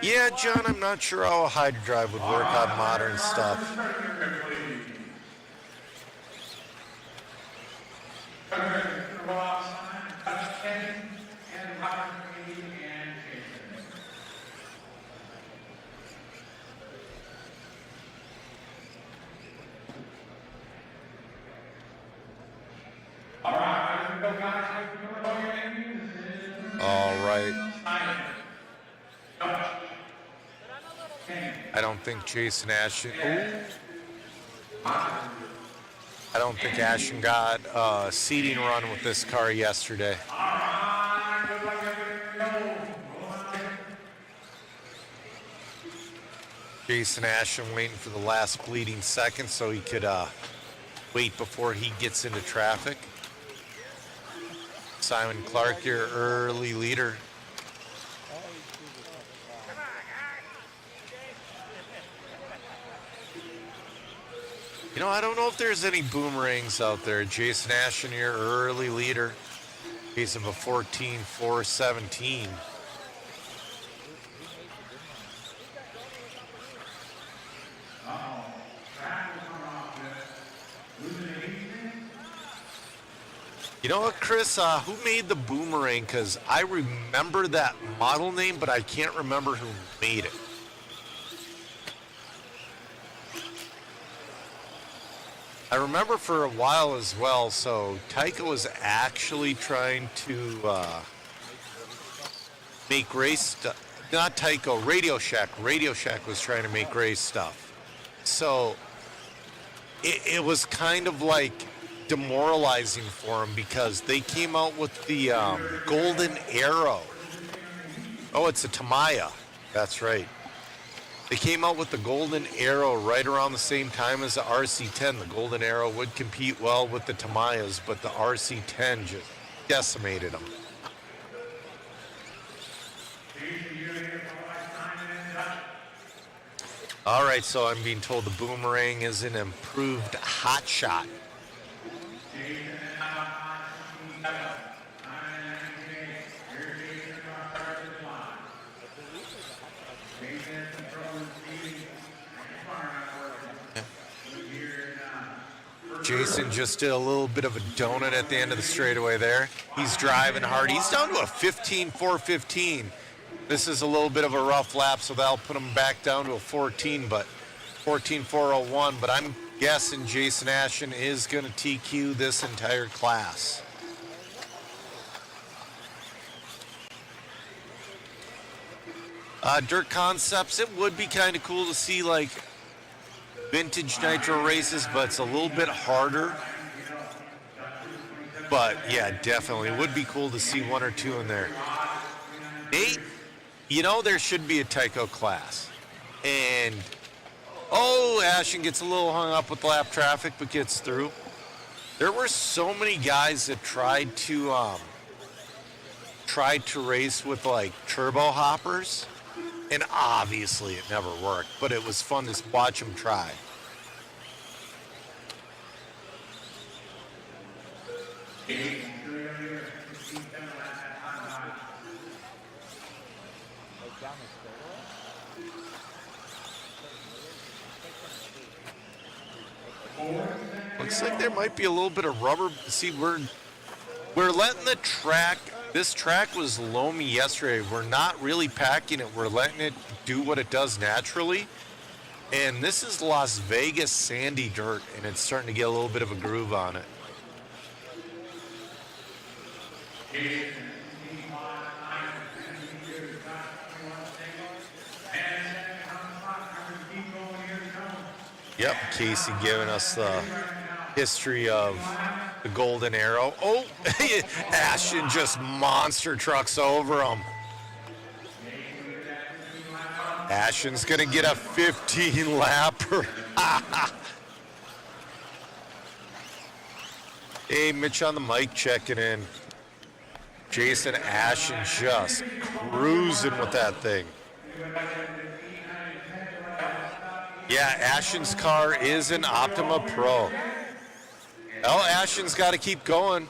Yeah, John, I'm not sure how a hydro drive would work on modern stuff. All right. I don't think Jason Ashton. Ooh. I don't think Ashton got a seeding run with this car yesterday. Jason Ashton waiting for the last bleeding second so he could wait before he gets into traffic. Simon Clark, your early leader. You know, I don't know if there's any boomerangs out there. Jason Ashton, your early leader. Pace of a 14.417. You know what, Chris? Who made the boomerang? Because I remember that model name, but I can't remember who made it. I remember for a while as well, so Tyco was actually trying to make race stuff. Not Tyco, Radio Shack. Radio Shack was trying to make race stuff. So it was kind of like demoralizing for him because they came out with the Golden Arrow. Oh, it's a Tamiya. That's right. They came out with the Golden Arrow right around the same time as the RC10. The Golden Arrow would compete well with the Tamiyas, but the RC10 just decimated them. All right, so I'm being told the boomerang is an improved hot shot. Jason just did a little bit of a donut at the end of the straightaway there. He's driving hard. He's down to a 15.415. This is a little bit of a rough lap, so that'll put him back down to a 14, but 14.401. But I'm guessing Jason Ashton is going to TQ this entire class. Dirt Concepts, it would be kind of cool to see like vintage nitro races, but it's a little bit harder. But yeah, definitely would be cool to see one or two in there. Nate, you know there should be a Tyco class. And Ashton gets a little hung up with lap traffic but gets through. There were so many guys that tried to race with like turbo hoppers, and obviously it never worked, but it was fun to watch them try. Looks like there might be a little bit of rubber. See, we're letting the track. This track was loamy yesterday. We're not really packing it. We're letting it do what it does naturally. And this is Las Vegas sandy dirt, and it's starting to get a little bit of a groove on it. Yep, Casey giving us the history of the Golden Arrow. Oh, Ashton just monster trucks over him. Ashton's going to get a 15-lapper. Hey, Mitch on the mic checking in. Jason Ashton just cruising with that thing. Yeah, Ashton's car is an Optima Pro. Oh, Ashton's got to keep going.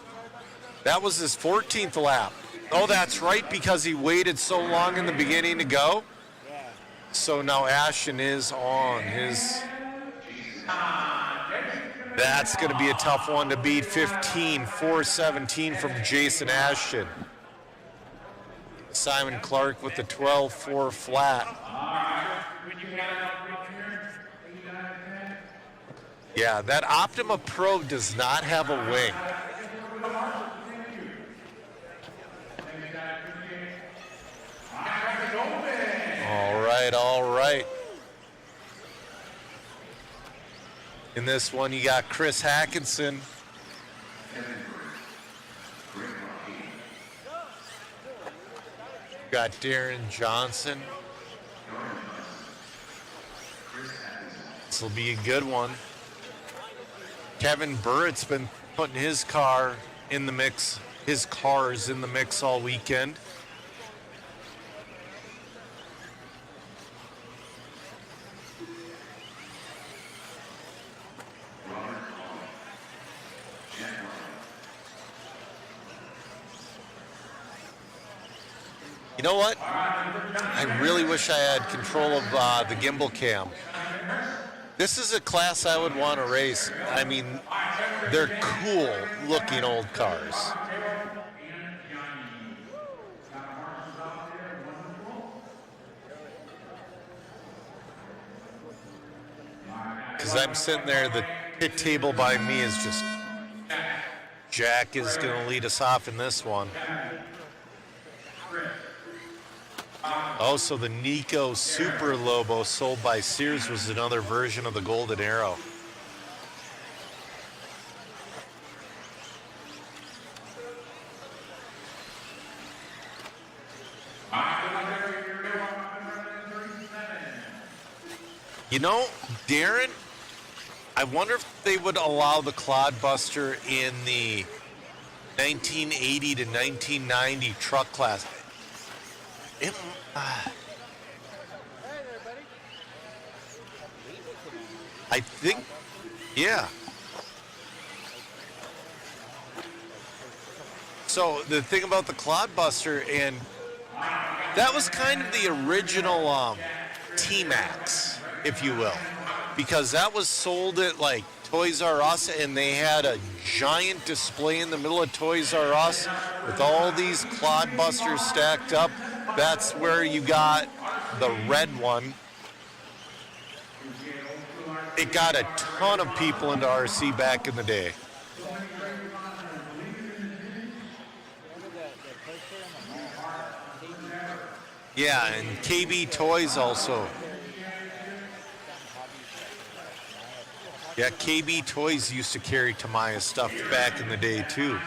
That was his 14th lap. Oh, that's right, because he waited so long in the beginning to go. So now Ashton is on his... That's going to be a tough one to beat. 15.417 from Jason Ashton. Simon Clark with the 12.4 flat. Yeah, that Optima Pro does not have a wing. All right, all right. In this one, you got Chris Hackinson. Got Darren Johnson. This will be a good one. Kevin Burrett's been putting his car in the mix, his cars in the mix all weekend. You know what? I really wish I had control of the gimbal cam. This is a class I would want to race. I mean, they're cool looking old cars. Because I'm sitting there, the pit table by me is just... Jack is going to lead us off in this one. Oh, so the Nico Super Lobo sold by Sears was another version of the Golden Arrow. You know, Darren, I wonder if they would allow the Clodbuster in the 1980 to 1990 truck class. I think, yeah. So the thing about the Clodbuster, and that was kind of the original T-Max, if you will, because that was sold at like Toys R Us, and they had a giant display in the middle of Toys R Us with all these Clodbusters stacked up. That's where you got the red one. It got a ton of people into RC back in the day. Yeah, and KB Toys also. Yeah, KB Toys used to carry Tamiya stuff back in the day too.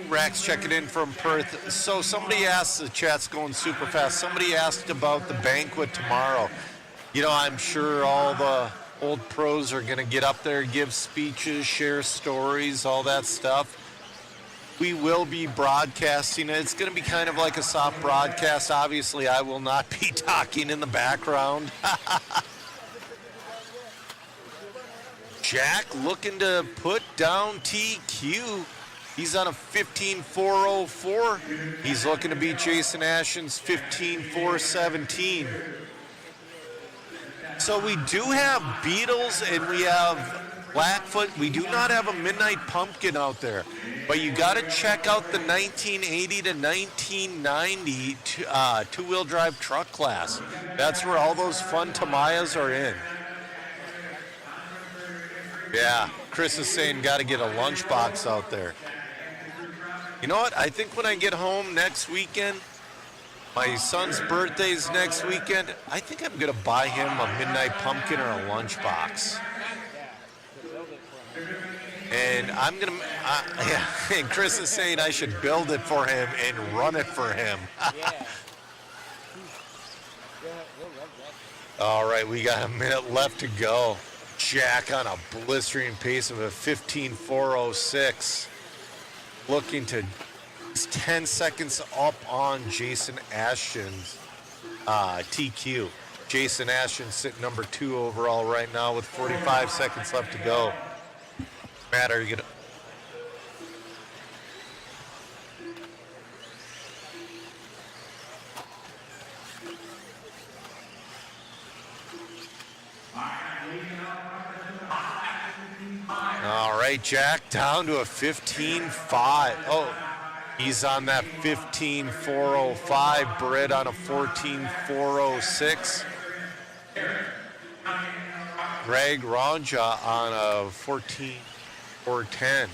Rack's checking in from Perth. So somebody asked, the chat's going super fast. Somebody asked about the banquet tomorrow. You know, I'm sure all the old pros are going to get up there, give speeches, share stories, all that stuff. We will be broadcasting it. It's going to be kind of like a soft broadcast. Obviously, I will not be talking in the background. Jack looking to put down TQ. He's on a 15.404. He's looking to beat Jason Ashton's 15.417. So we do have Beetles and we have Blackfoot. We do not have a Midnight Pumpkin out there. But you got to check out the 1980 to 1990 two-wheel drive truck class. That's where all those fun Tamiyas are in. Yeah, Chris is saying got to get a lunchbox out there. You know what? I think when I get home next weekend, my son's birthday's next weekend, I think I'm going to buy him a Midnight Pumpkin or a lunchbox. And I'm going to, yeah, and Chris is saying I should build it for him and run it for him. All right, we got a minute left to go. Jack on a blistering pace of a 15.406. Looking to 10 seconds up on Jason Ashton's TQ. Jason Ashton sitting number 2 overall right now with 45 seconds left to go. Matt, are you gonna? All right, Jack down to a 15.5. Oh, he's on that 15.405. Britt on a 14.406. Greg Ronja on a 14.410.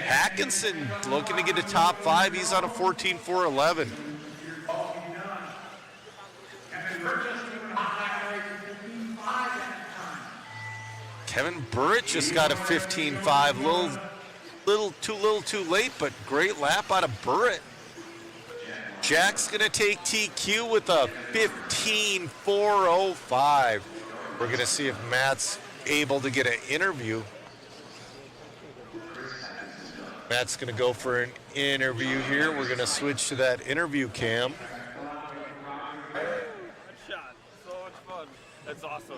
Hackinson looking to get to top 5. He's on a 14.411. Tevin Burrett just got a 15.5. Little too late, but great lap out of Burrett. Jack's gonna take TQ with a 15.405. We're gonna see if Matt's able to get an interview. Matt's gonna go for an interview here. We're gonna switch to that interview cam. Good shot. So much fun. That's awesome.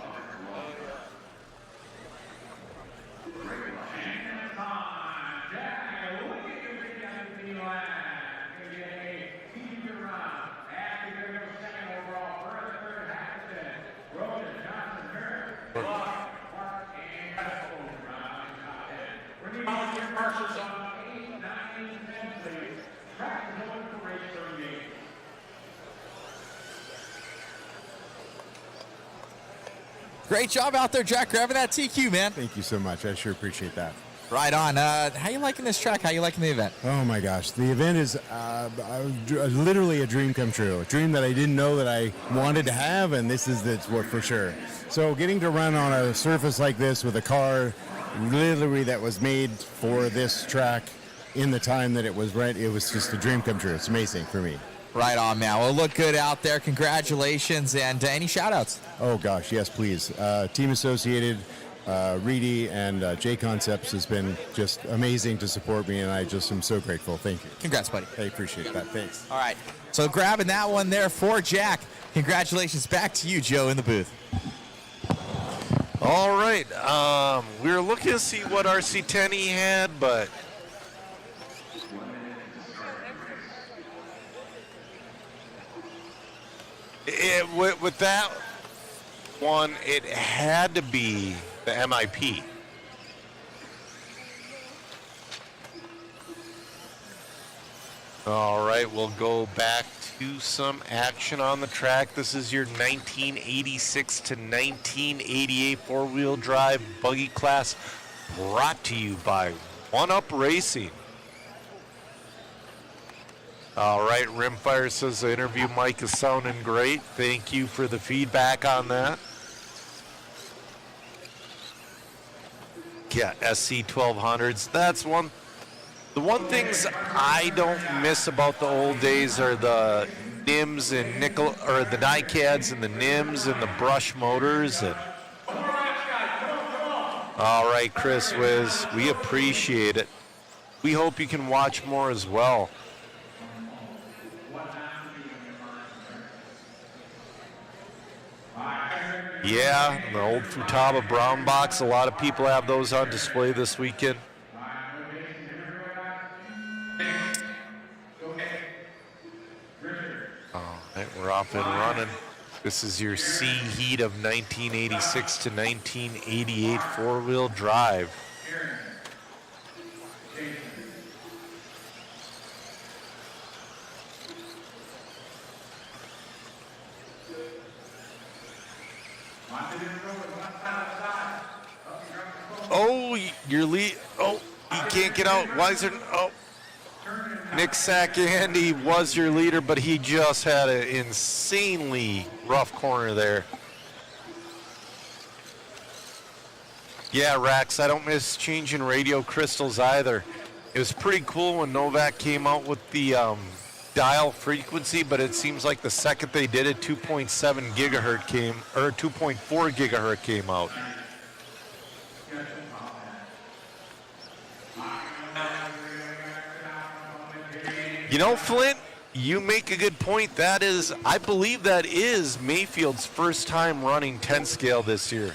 Great job out there, Jack, grabbing that TQ, man. Thank you so much. I sure appreciate that. Right on. How you liking this track? How you liking the event? Oh my gosh, the event is literally a dream come true. A dream that I didn't know that I wanted to have, and this is what for sure. So getting to run on a surface like this with a car, literally that was made for this track in the time that it was right, it was just a dream come true. It's amazing for me. Right on, man. Well, look good out there. Congratulations. And any shout-outs? Oh, gosh, yes, please. Team Associated, Reedy, and J Concepts has been just amazing to support me, and I just am so grateful. Thank you. Congrats, buddy. I appreciate that. Thanks. All right. So grabbing that one there for Jack. Congratulations. Back to you, Joe, in the booth. All right. We were looking to see what RC10 he had, but with that one, it had to be the MIP. All right, we'll go back to some action on the track. This is your 1986 to 1988 four-wheel drive buggy class, brought to you by One Up Racing. All right, Rimfire says the interview mic is sounding great. Thank you for the feedback on that. Yeah, SC1200s. That's one. The one things I don't miss about the old days are the NIMS and the NiCads and the NIMS and the brush motors. And all right, Chris Wiz, we appreciate it. We hope you can watch more as well. Yeah, the old Futaba brown box. A lot of people have those on display this weekend. All right, we're off and running. This is your C heat of 1986 to 1988 four-wheel drive. Oh, your lead. Oh, he can't get out. Why is there? Oh, Nick Sacandy was your leader, but he just had an insanely rough corner there. Yeah, Rax, I don't miss changing radio crystals either. It was pretty cool when Novak came out with the dial frequency, but it seems like the second they did it, 2.7 gigahertz came, or 2.4 gigahertz came out. You know, Flint, you make a good point. That is, I believe that is Mayfield's first time running 10 scale this year.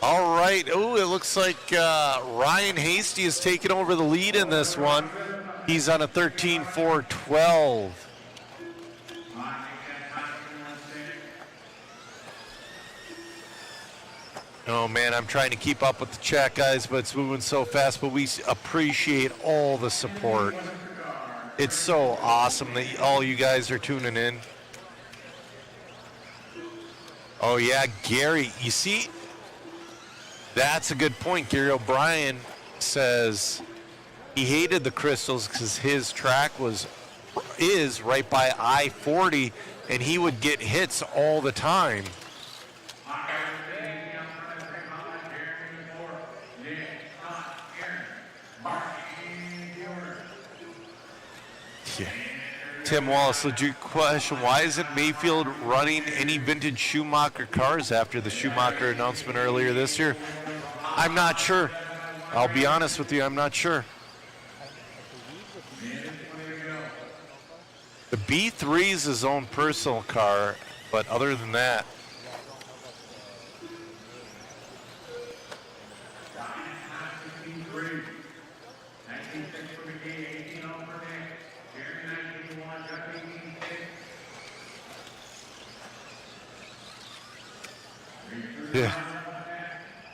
All right. Oh, it looks like Ryan Hasty is taking over the lead in this one. He's on a 13.412. Oh, man, I'm trying to keep up with the chat, guys, but it's moving so fast. But we appreciate all the support. It's so awesome that all you guys are tuning in. Oh, yeah, Gary, you see, that's a good point. Gary O'Brien says he hated the Crystals because his track is right by I-40, and he would get hits all the time. Yeah. Tim Wallace, legit question, why isn't Mayfield running any vintage Schumacher cars after the Schumacher announcement earlier this year? I'm not sure. I'll be honest with you, I'm not sure. The B3 is his own personal car, but other than that, yeah.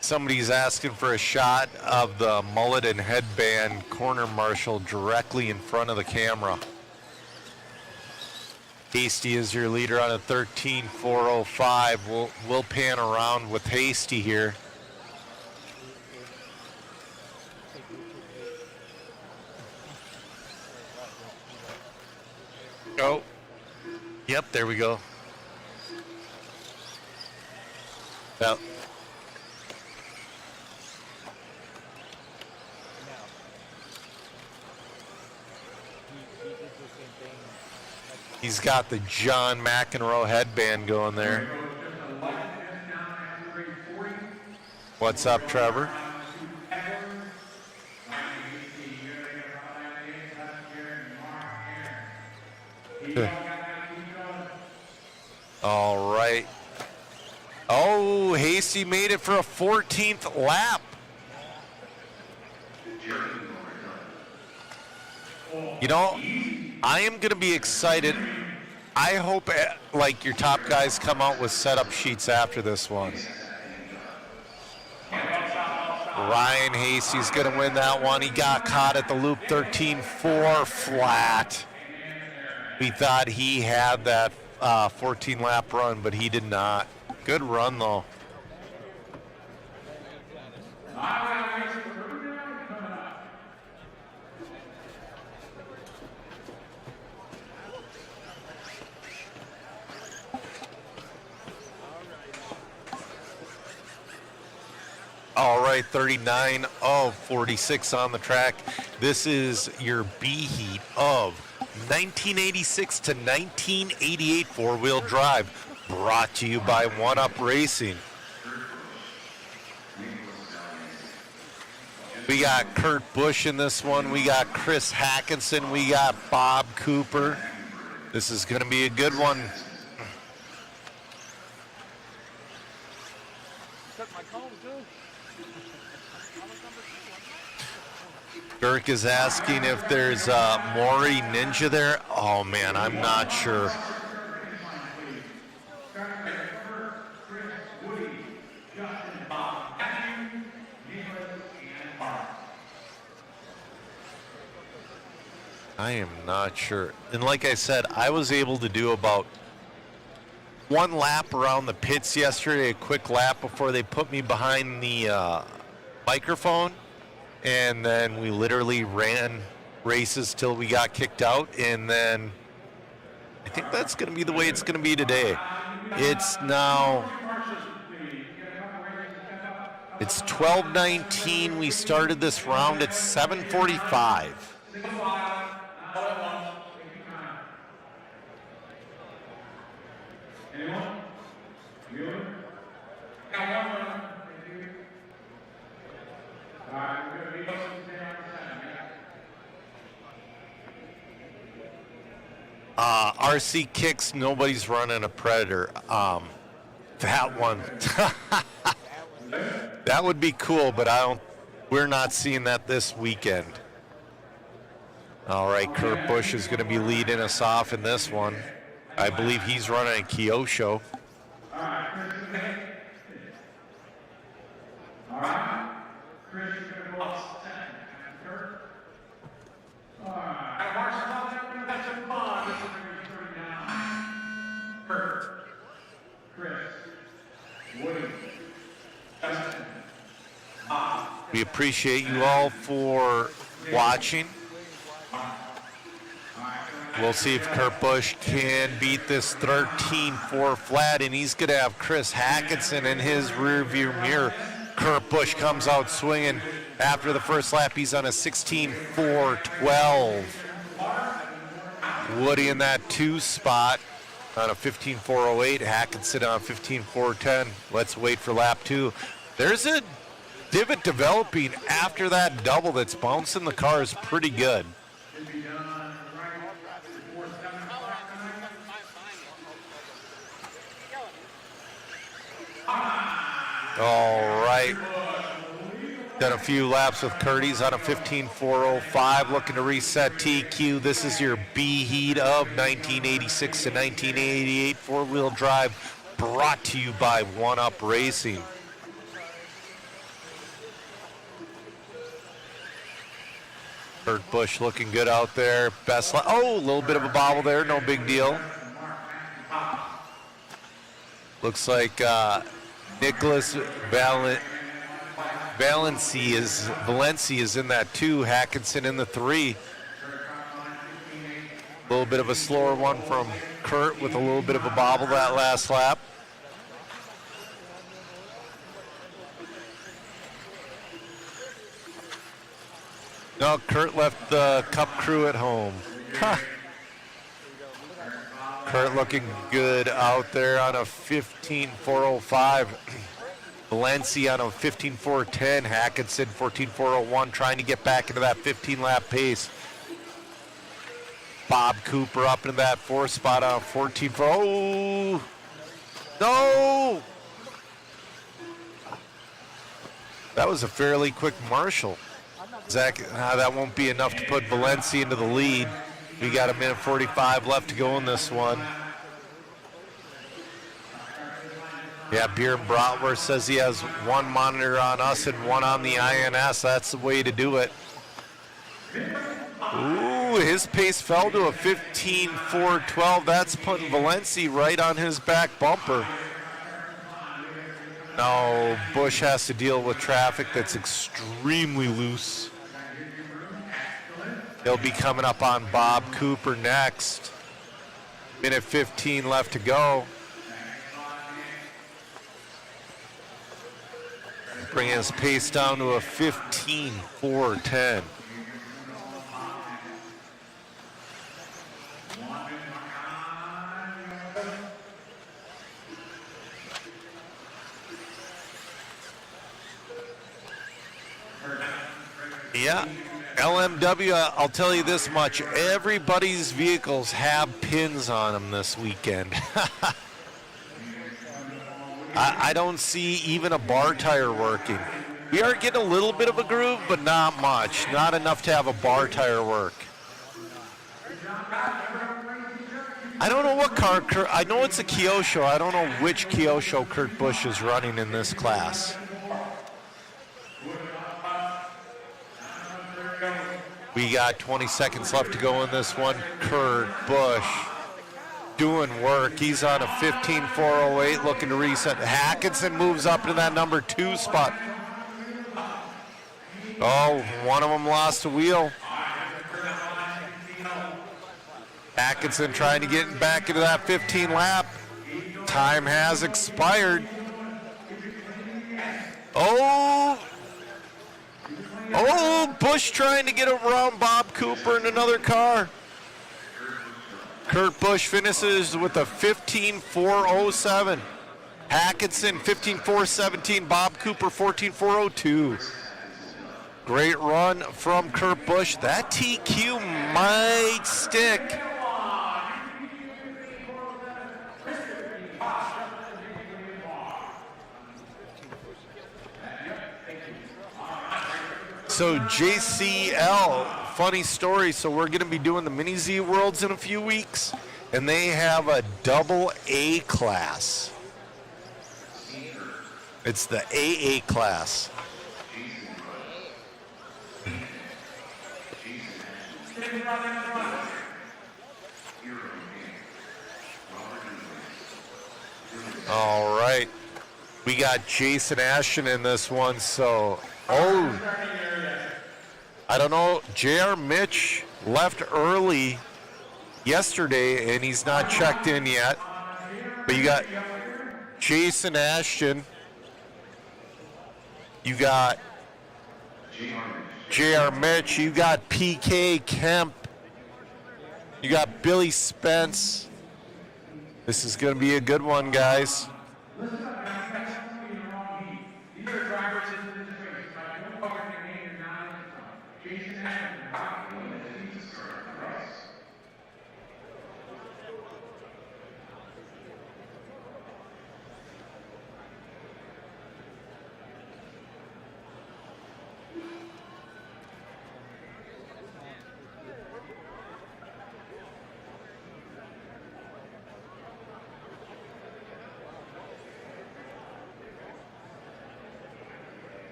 Somebody's asking for a shot of the mullet and headband corner marshal directly in front of the camera. Hasty is your leader on a 13.405. We'll pan around with Hasty here. Oh, yep, there we go. Well, he's got the John McEnroe headband going there. What's up, Trevor? All right. Oh, Hasty made it for a 14th lap. You know, I am going to be excited. I hope, like, your top guys come out with setup sheets after this one. Ryan Hasty's going to win that one. He got caught at the loop 13.4 flat. We thought he had that 14-lap run, but he did not. Good run, though. All right, 39 of 46 on the track. This is your B heat of 1986 to 1988 four-wheel drive, brought to you by One Up Racing. We got Kurt Busch in this one. We got Chris Hackinson. We got Bob Cooper. This is going to be a good one. Dirk is asking if there's Maury Ninja there. Oh, man, I'm not sure. I am not sure. And like I said, I was able to do about one lap around the pits yesterday, a quick lap before they put me behind the microphone. And then we literally ran races till we got kicked out. And then I think that's going to be the way it's going to be today. It's now, it's 12:19. We started this round at 7:45. RC kicks, nobody's running a Predator. That one. That would be cool, but we're not seeing that this weekend. All right, Kurt Busch is going to be leading us off in this one. I believe he's running a Kyosho. We appreciate you all for watching. We'll see if Kurt Busch can beat this 13-4 flat, and he's going to have Chris Hackinson in his rearview mirror. Kurt Busch comes out swinging after the first lap. He's on a 16-4-12. Woody in that 2 spot on a 15-4-08. Hackinson on 15-4-10. Let's wait for lap 2. There's a divot developing after that double that's bouncing the cars pretty good. All right. Done a few laps with Curtis on a 15-4-05, looking to reset TQ. This is your B heat of 1986 to 1988 four-wheel drive, brought to you by One Up Racing. Kurt Busch looking good out there. Best a little bit of a bobble there, no big deal. Looks like Nicholas Valencia is in that 2, Hackinson in the 3. A little bit of a slower one from Kurt with a little bit of a bobble that last lap. No, Kurt left the Cup crew at home. Kurt looking good out there on a 15-4-05. Valencia on a 15-4-10. Hackinson 14-4-01, trying to get back into that 15-lap pace. Bob Cooper up into that 4th spot on 14-4. Oh, no! That was a fairly quick Marshall. Zach, that won't be enough to put Valencia into the lead. We got a minute 45 left to go in this one. Yeah, Bjorn Bratwurst says he has one monitor on us and one on the INS. That's the way to do it. Ooh, his pace fell to a 15-4-12. That's putting Valencia right on his back bumper. Now Busch has to deal with traffic that's extremely loose. He'll be coming up on Bob Cooper next. Minute 15 left to go. Bringing his pace down to a 15-4-10. Yeah, LMW, I'll tell you this much. Everybody's vehicles have pins on them this weekend. I don't see even a bar tire working. We are getting a little bit of a groove, but not much. Not enough to have a bar tire work. I don't know what car, I know it's a Kyosho. I don't know which Kyosho Kurt Busch is running in this class. We got 20 seconds left to go in this one. Kurt Busch doing work. He's on a 15-4-08, looking to reset. Hackinson moves up to that number 2 spot. Oh, one of them lost a wheel. Hackinson trying to get back into that 15 lap. Time has expired. Oh, Busch trying to get around Bob Cooper in another car. Kurt Busch finishes with a 15-4-07. Hackinson 15-4-17. Bob Cooper 14-4-02. Great run from Kurt Busch. That TQ might stick. So JCL, funny story. So we're going to be doing the Mini Z Worlds in a few weeks, and they have a double A class. It's the AA class. All right. We got Jason Ashton in this one, so, I don't know. JR Mitch left early yesterday, and he's not checked in yet. But you got Jason Ashton. You got JR Mitch. You got PK Kemp. You got Billy Spence. This is going to be a good one, guys.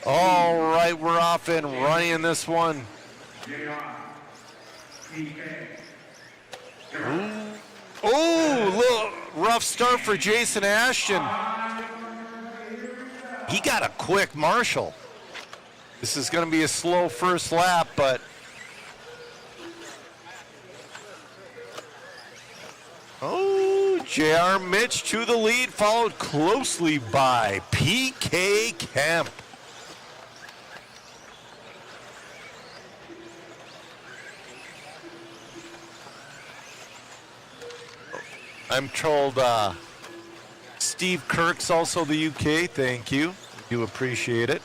All right, we're off and running in this one. Oh, little rough start for Jason Ashton. He got a quick Marshall. This is going to be a slow first lap, but JR Mitch to the lead, followed closely by PK Kemp. I'm told Steve Kirk's also the UK. Thank you. Do appreciate it.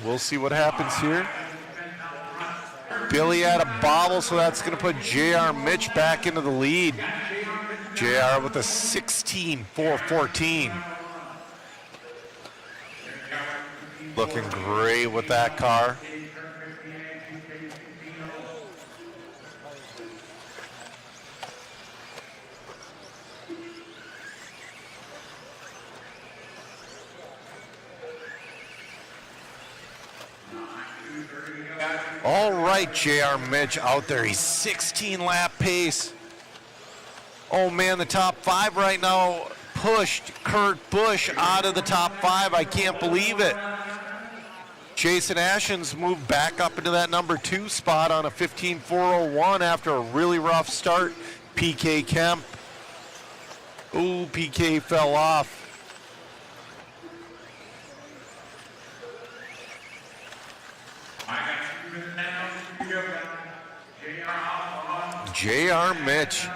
We'll see what happens here. Billy had a bobble, so that's going to put JR Mitch back into the lead. JR with a 16.414. Looking great with that car. All right, JR Mitch out there. He's 16 lap pace. Oh man, the top 5 right now pushed Kurt Busch out of the top 5. I can't believe it. Jason Ashton's moved back up into that number 2 spot on a 15.401 after a really rough start. PK Kemp. Ooh, PK fell off. JR Mitch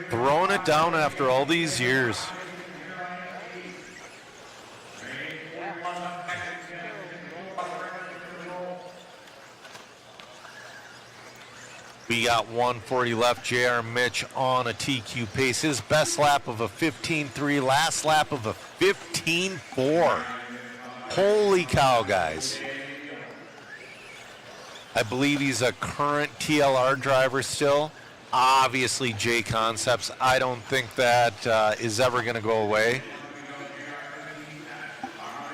throwing it down after all these years. We got 140 left. JR Mitch on a TQ pace. His best lap of a 15.3, last lap of a 15.4. Holy cow, guys. I believe he's a current TLR driver still. Obviously, J Concepts. I don't think that is ever going to go away.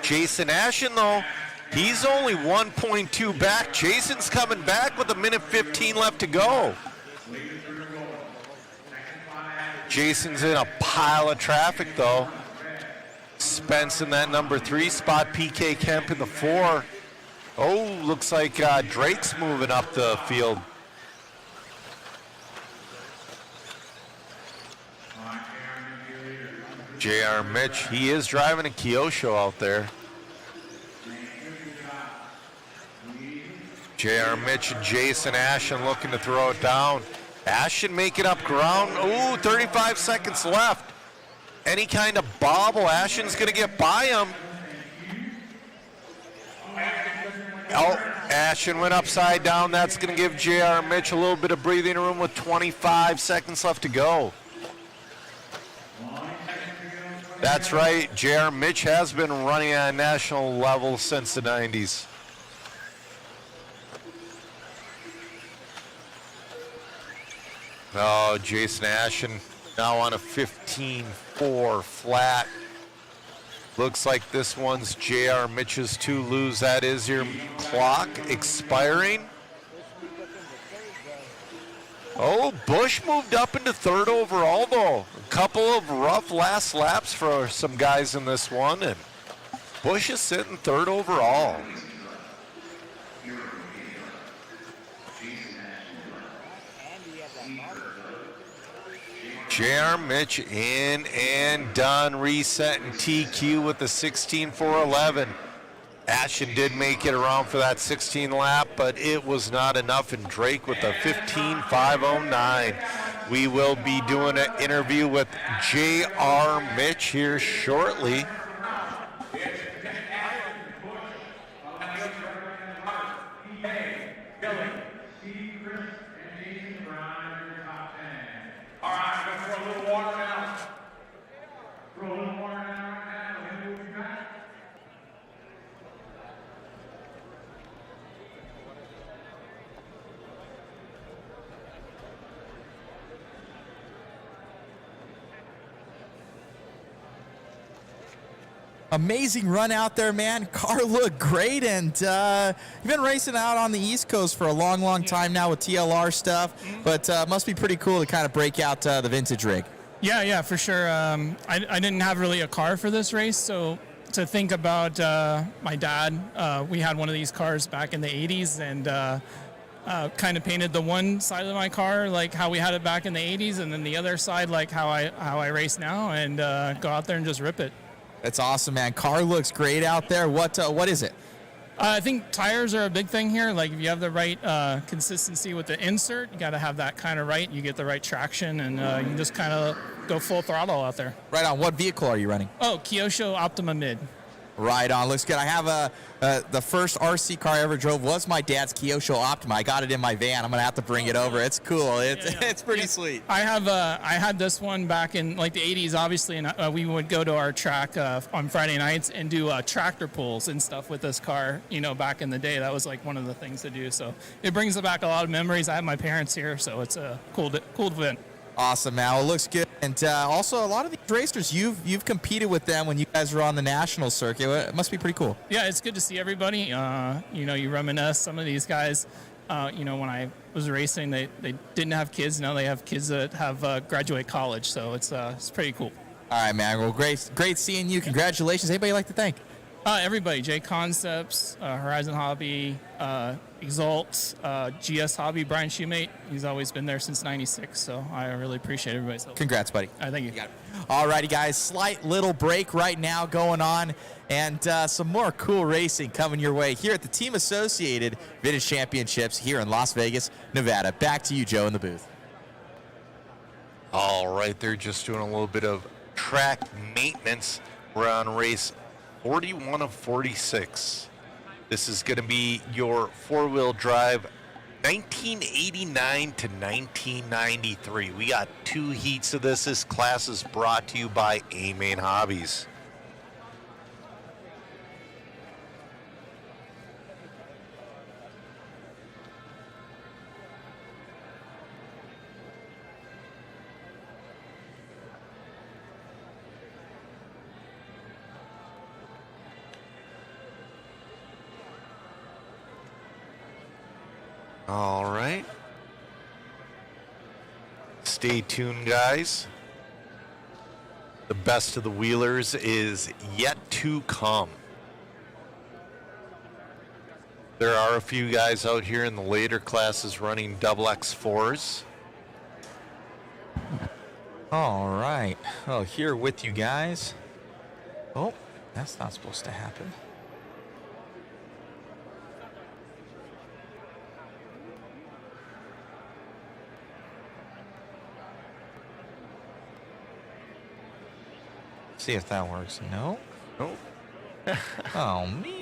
Jason Ashton, though, he's only 1.2 back. Jason's coming back with a minute 15 left to go. Jason's in a pile of traffic, though. Spence in that number 3 spot. PK Kemp in the 4. Oh, looks like Drake's moving up the field. JR Mitch, he is driving a Kyosho out there. JR Mitch and Jason Ashton looking to throw it down. Ashton making up ground. Ooh, 35 seconds left. Any kind of bobble, Ashton's going to get by him. Oh, Ashton went upside down. That's going to give JR Mitch a little bit of breathing room with 25 seconds left to go. That's right. JR Mitch has been running on a national level since the 90s. Oh, Jason Ashen now on a 15-4 flat. Looks like this one's JR Mitch's to lose. That is your clock expiring. Oh, Busch moved up into third overall, though. A couple of rough last laps for some guys in this one, and Busch is sitting third overall. JR Mitch in and done, resetting TQ with the 16-4-11. Ashton did make it around for that 16 lap, but it was not enough, and Drake with a 15-5-09. We will be doing an interview with JR Mitch here shortly. Amazing run out there, man. Car looked great, and you've been racing out on the East Coast for a long, long time now with TLR stuff, but must be pretty cool to kind of break out the vintage rig. Yeah, for sure. I didn't have really a car for this race, so to think about my dad, we had one of these cars back in the 80s, and kind of painted the one side of my car like how we had it back in the 80s, and then the other side like how I race now, and go out there and just rip it. That's awesome, man. Car looks great out there. What is it? I think tires are a big thing here. Like if you have the right consistency with the insert, you got to have that kind of right. You get the right traction, and you can just kind of go full throttle out there. Right on. What vehicle are you running? Oh, Kyosho Optima Mid. Right on. Looks good. I have the first RC car I ever drove was my dad's Kyosho Optima. I got it in my van. I'm gonna have to bring it over. It's cool. It's pretty sweet. I had this one back in like the 80s, obviously, and we would go to our track on Friday nights and do tractor pulls and stuff with this car. You know, back in the day, that was like one of the things to do. So it brings back a lot of memories. I have my parents here, so it's a cool event. Awesome, man. Well, it looks good. And also, a lot of these racers, you've competed with them when you guys were on the national circuit. It must be pretty cool. Yeah, it's good to see everybody. You know, you reminisce. Some of these guys, you know, when I was racing, they didn't have kids. Now they have kids that have graduate college. So it's pretty cool. All right, man. Well, great seeing you. Congratulations. Anybody you'd like to thank? Everybody. J Concepts, Horizon Hobby, Exalt, GS Hobby, Brian Shoemate. He's always been there since '96, so I really appreciate everybody's help. Congrats, buddy. Thank you. All righty, guys. Slight little break right now going on, and some more cool racing coming your way here at the Team Associated Vintage Championships here in Las Vegas, Nevada. Back to you, Joe, in the booth. All right, they're just doing a little bit of track maintenance. We're on race 41 of 46. This is going to be your four-wheel drive 1989 to 1993. We got 2 heats of this. This class is brought to you by A-Main Hobbies. All right. Stay tuned, guys. The best of the wheelers is yet to come. There are a few guys out here in the later classes running double X4s. All right. Oh, here with you guys. Oh, that's not supposed to happen. See if that works. No. Nope. Oh, man.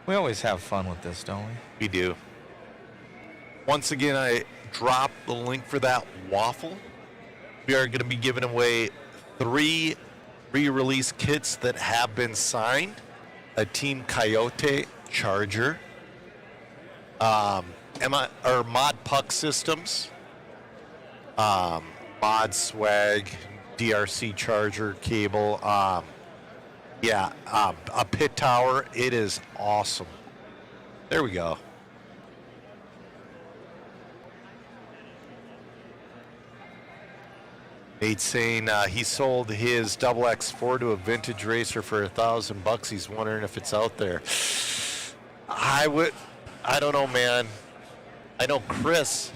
We always have fun with this, don't we? We do. once again, I dropped the link for that waffle. We are going to be giving away 3 re-release kits that have been signed. A Team Coyote Charger, Mod Puck Systems, Mod Swag, DRC Charger cable. A pit tower. It is awesome. There we go. Nate's saying he sold his XX4 to a vintage racer for $1,000. He's wondering if it's out there. I don't know, man. I know Chris,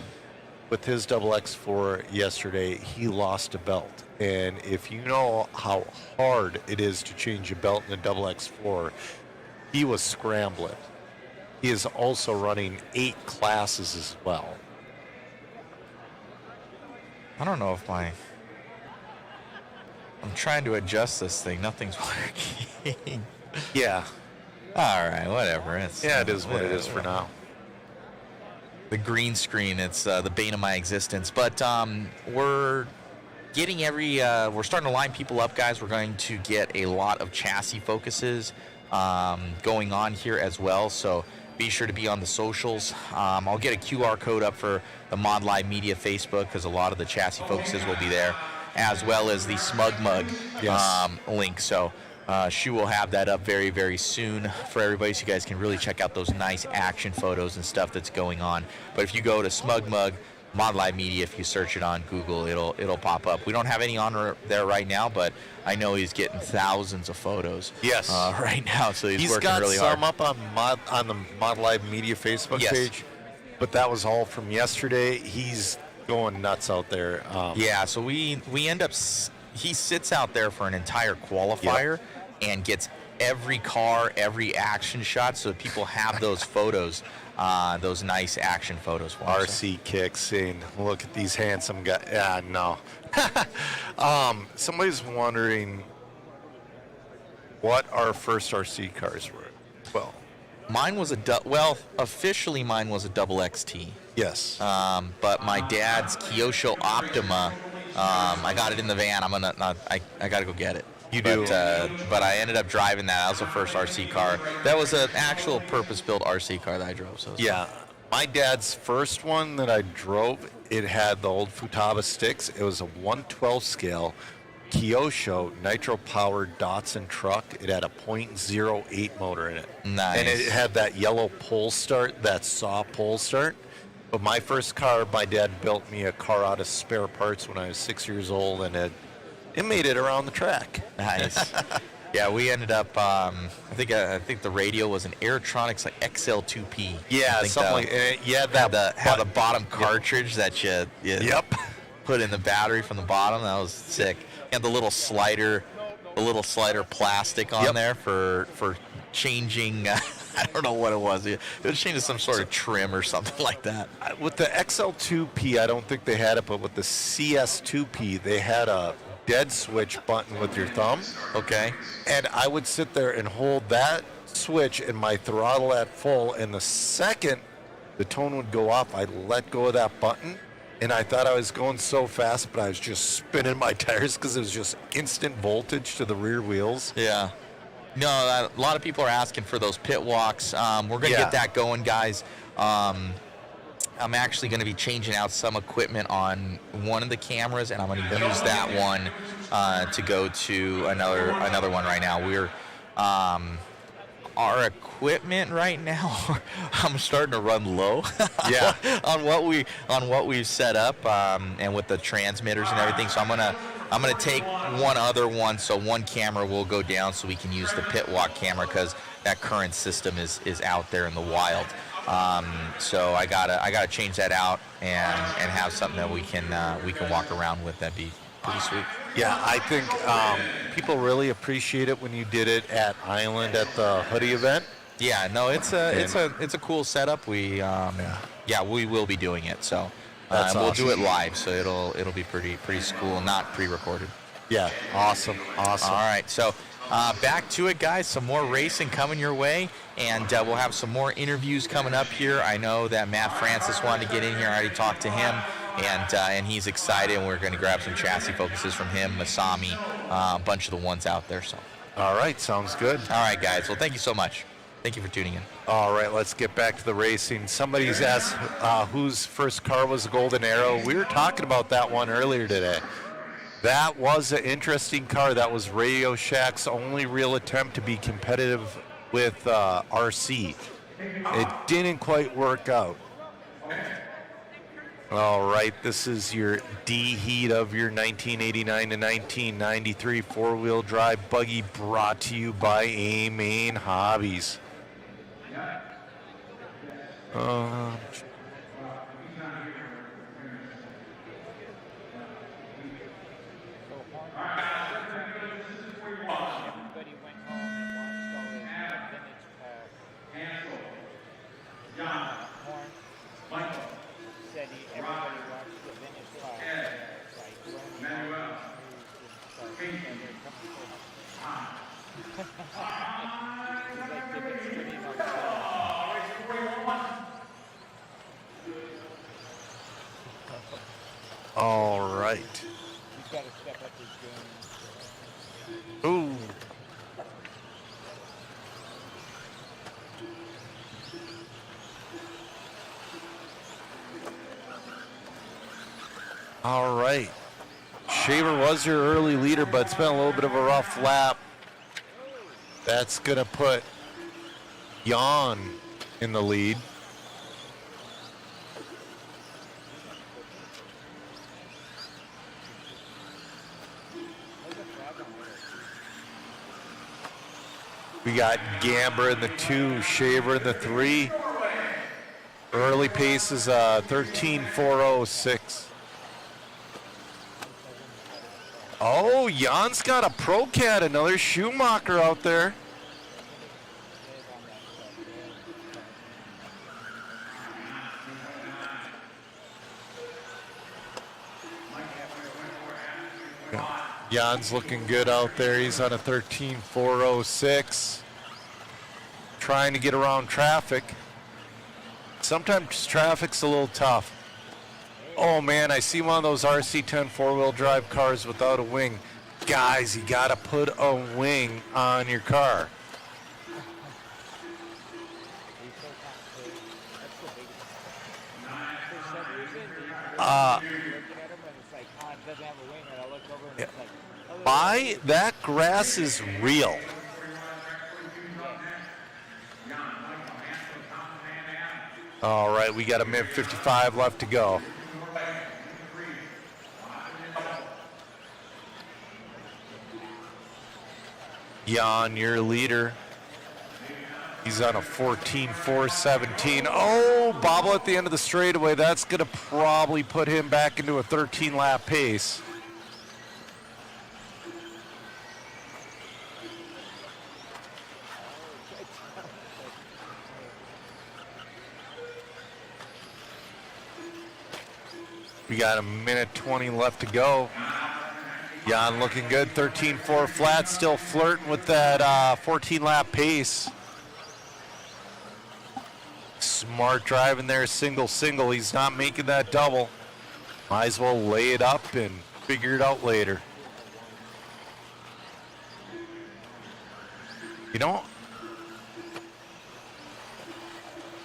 with his XX4 yesterday, he lost a belt. And if you know how hard it is to change a belt in a XX4, he was scrambling. He is also running 8 classes as well. I don't know if I'm trying to adjust this thing. Nothing's working. Yeah. All right, whatever. It is what it is for now. The green screen, it's the bane of my existence. But we're getting we're starting to line people up, guys. We're going to get a lot of chassis focuses going on here as well. So be sure to be on the socials. I'll get a QR code up for the Mod Live Media Facebook because a lot of the chassis focuses will be there, as well as the Smug Mug link. So Shu will have that up very, very soon for everybody, so you guys can really check out those nice action photos and stuff that's going on. But if you go to Smug Mug, Mod Live Media, if you search it on Google, it'll pop up. We don't have any on there right now, but I know he's getting thousands of photos. Yes. Right now, so he's working really hard. He's got some up on the Mod Live Media Facebook page, but that was all from yesterday. He's going nuts out there. So we end up. He sits out there for an entire qualifier and gets every car, every action shot, so people have those photos. Those nice action photos for RC kicks in. Look at these handsome guys. Yeah, no. Somebody's wondering what our first RC cars were. Well, mine was officially mine was a double XT. Yes. But my dad's Kyosho Optima, I got it in the van. I gotta go get it. You do. But I ended up driving that. That was the first RC car. That was an actual purpose-built RC car that I drove. So my dad's first one that I drove, it had the old Futaba sticks. It was a 1/12 scale Kyosho nitro-powered Datsun truck. It had a .08 motor in it. Nice. And it had that yellow pole start, that saw pole start. But my first car, my dad built me a car out of spare parts when I was 6 years old, and it made it around the track. Nice. Yeah, we ended up. I think the radio was an Aerotronics like XL2P. Yeah, something like that. Had the bottom cartridge that you put in the battery from the bottom. That was sick. And the little slider plastic on there for changing. I don't know what it was. It was changing some sort of trim or something like that. With the XL2P, I don't think they had it, but with the CS2P, they had a dead switch button with your thumb. Okay. And I would sit there and hold that switch and my throttle at full, and the second the tone would go off, I'd let go of that button, and I thought I was going so fast, but I was just spinning my tires because it was just instant voltage to the rear wheels. Yeah. No, a lot of people are asking for those pit walks. We're going to get that going, guys. I'm actually going to be changing out some equipment on one of the cameras, and I'm going to use that one to go to another one right now. We're our equipment right now. I'm starting to run low. on what we've set up and with the transmitters and everything. So I'm gonna take one other one, so one camera will go down so we can use the pit walk camera because that current system is out there in the wild. So I gotta change that out and have something that we can walk around with. That'd be pretty sweet. Yeah, I think people really appreciate it when you did it at Island at the hoodie event. Yeah, no, it's a cool setup. We we will be doing it. So we'll do it live. So it'll be pretty cool, not pre-recorded. Yeah, awesome. All right, so back to it, guys. Some more racing coming your way, and we'll have some more interviews coming up here. I know that Matt Francis wanted to get in here. I already talked to him, and he's excited, and we're going to grab some chassis focuses from him, Masami, a bunch of the ones out there. So. All right, sounds good. All right, guys. Well, thank you so much. Thank you for tuning in. All right, let's get back to the racing. Somebody's asked whose first car was the Golden Arrow. We were talking about that one earlier today. That was an interesting car. That was Radio Shack's only real attempt to be competitive with RC. It didn't quite work out. All right, this is your D heat of your 1989 to 1993 four-wheel drive buggy, brought to you by A-Main Hobbies. All right. Ooh. All right. Shaver was your early leader, but it's been a little bit of a rough lap. That's going to put Jan in the lead. We got Gamber in the 2, Shaver in the 3. Early pace is 13.406. Oh, Jan's got a Pro Cat, another Schumacher out there. Jan's looking good out there. He's on a 13.406. Trying to get around traffic. Sometimes traffic's a little tough. Oh man, I see one of those RC10 four-wheel drive cars without a wing. Guys, you gotta put a wing on your car. That grass is real. All right, we got a minute 55 left to go. Jan, your leader. He's on a 14.417. Oh, bobble at the end of the straightaway. That's going to probably put him back into a 13-lap pace. We got a minute 20 left to go. Jan looking good, 13.4 flat, still flirting with that 14-lap pace. Smart driving there, single. He's not making that double. Might as well lay it up and figure it out later. You know,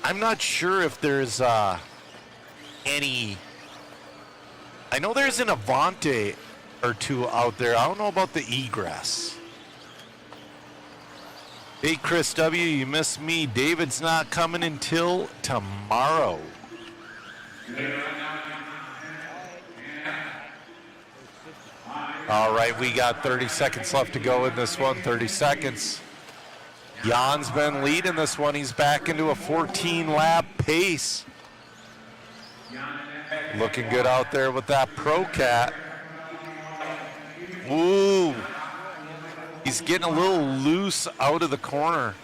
I'm not sure if there's any... I know there's an Avante or two out there. I don't know about the egress. Hey, Chris W., you missed me. David's not coming until tomorrow. All right, we got 30 seconds left to go in this one. 30 seconds. Jan's been leading this one. He's back into a 14-lap pace. Looking good out there with that Pro Cat. Ooh. He's getting a little loose out of the corner.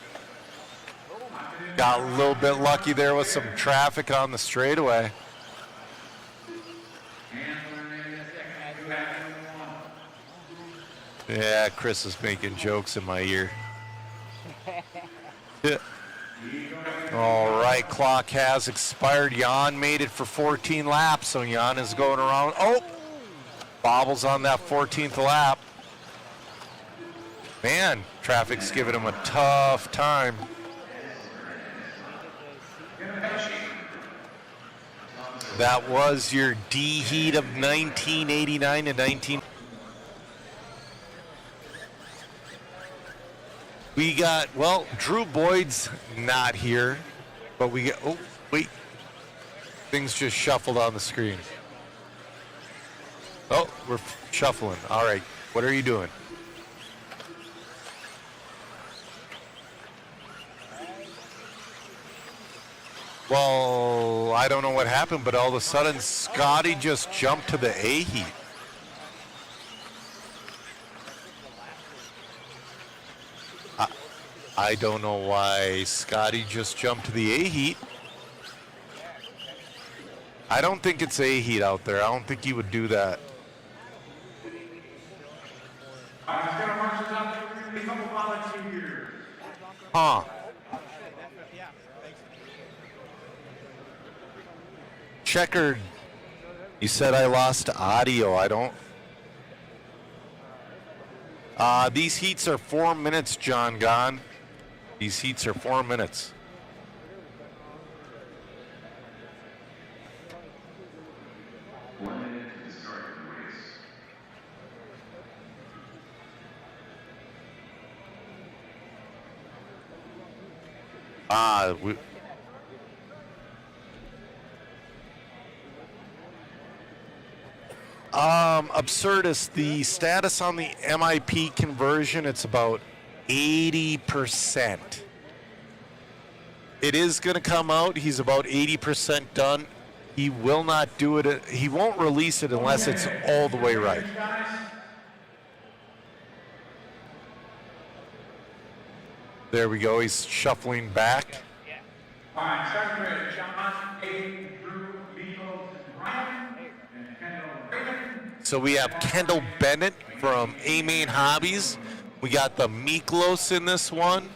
Got a little bit lucky there with some traffic on the straightaway. Yeah, Chris is making jokes in my ear. Yeah. All right, clock has expired. Jan made it for 14 laps, so Jan is going around. Oh, bobbles on that 14th lap. Man, traffic's giving him a tough time. That was your D heat of 1989 to 19. We got, well, Drew Boyd's not here, but we get, oh, wait. Things just shuffled on the screen. Oh, we're shuffling. All right, what are you doing? Well, I don't know what happened, but all of a sudden, Scotty just jumped to the A heat. I don't know why Scotty just jumped to the A heat. I don't think it's A heat out there. I don't think he would do that. Huh. Checkered. You said I lost audio. I don't. These heats are 4 minutes, John Gahn. These heats are 4 minutes. Absurdist, the status on the MIP conversion, it's about 80%. It is going to come out. He's about 80% done. He will not do it. He won't release it unless it's all the way right. There we go. He's shuffling back. So we have Kendall Bennett from A-Main Hobbies. We got the Miklos in this one.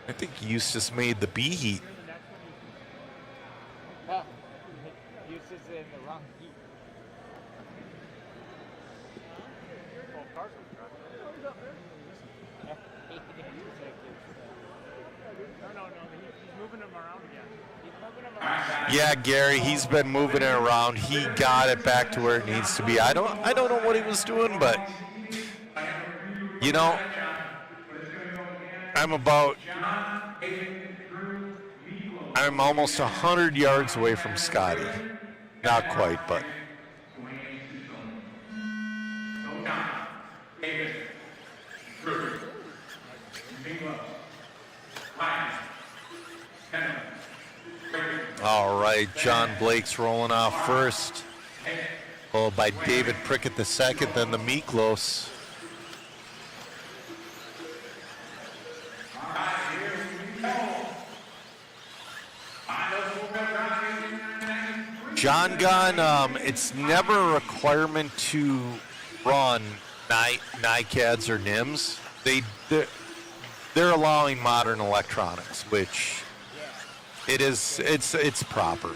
I think Eustace made the B heat. Eustace in the wrong heat. No, he's moving him around again. Yeah, Gary, he's been moving it around. He got it back to where it needs to be. I don't know what he was doing, but you know, I'm almost 100 yards away from Scotty. Not quite, but. All right, John Blake's rolling off first, followed by David Prickett the second, then the Miklos. John Gunn, it's never a requirement to run NICADs or NIMS. They're allowing modern electronics, which it's proper.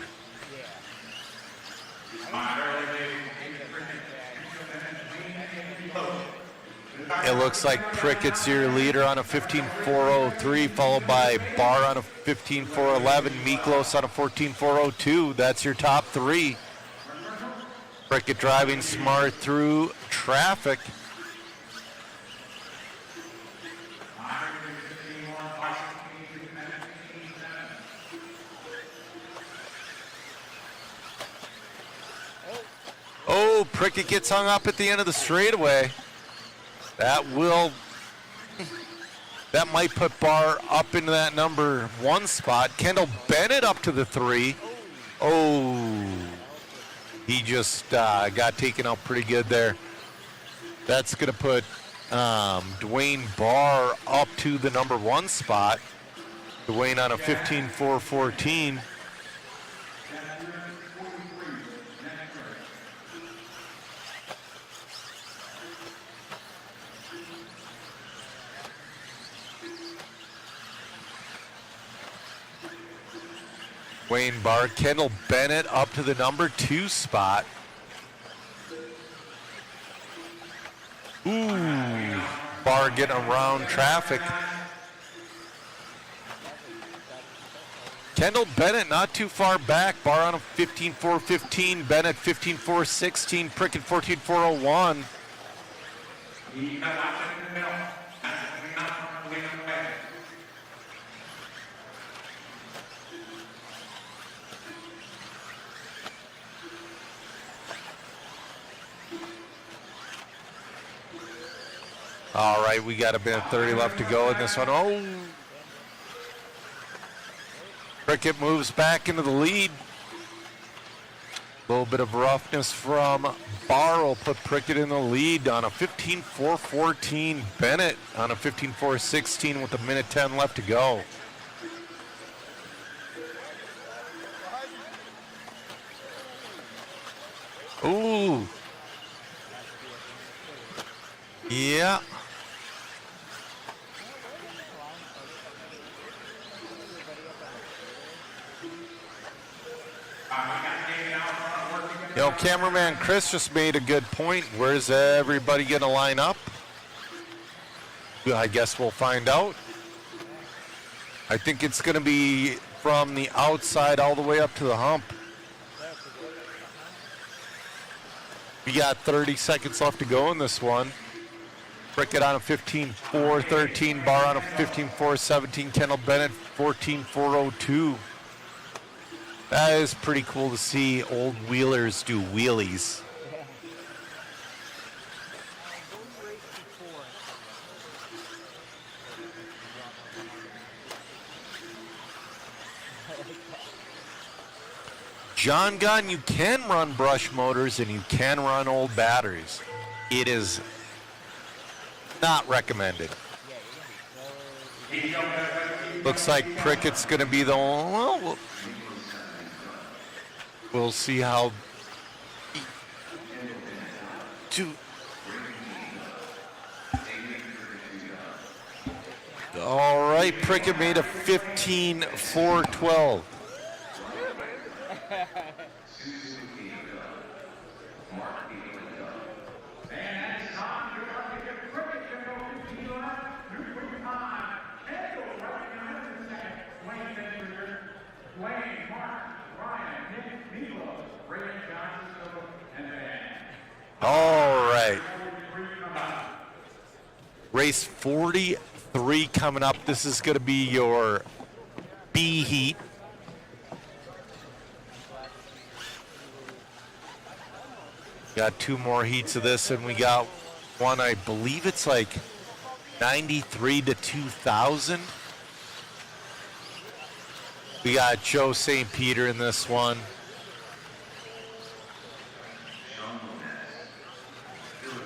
It looks like Prickett's your leader on a 15.403, followed by Barr on a 15.411, Miklos on a 14.402. That's your top three. Prickett driving smart through traffic. Oh, Prickett gets hung up at the end of the straightaway. That might put Barr up into that number one spot. Kendall Bennett up to the 3. Oh, he just got taken out pretty good there. That's going to put Dwayne Barr up to the number 1 spot. Dwayne on a 15.414. Wayne Barr. Kendall Bennett up to the number 2 spot. Ooh, Barr getting around traffic. Kendall Bennett not too far back. Barr on a 15.415. Bennett 15.416. Prickett 14.401. All right, we got a minute 30 left to go in this one. Oh, Prickett moves back into the lead. A little bit of roughness from Barr will put Prickett in the lead on a 15.414. Bennett on a 15.416 with a minute 10 left to go. Ooh. Yeah. You know, cameraman Chris just made a good point. Where's everybody going to line up? I guess we'll find out. I think it's going to be from the outside all the way up to the hump. We got 30 seconds left to go in this one. Prickett on a 15.413, Barr on a 15.417, Kendall Bennett 14.402. That is pretty cool to see old wheelers do wheelies. John Gunn, you can run brush motors and you can run old batteries. It is not recommended. Looks like Prickett's going to be the one. Well, we'll see how. All right, Prickett made a 15.412. All right. Race 43 coming up. This is going to be your B heat. Got 2 more heats of this, and we got one, I believe it's like 93 to 2000. We got Joe St. Peter in this one.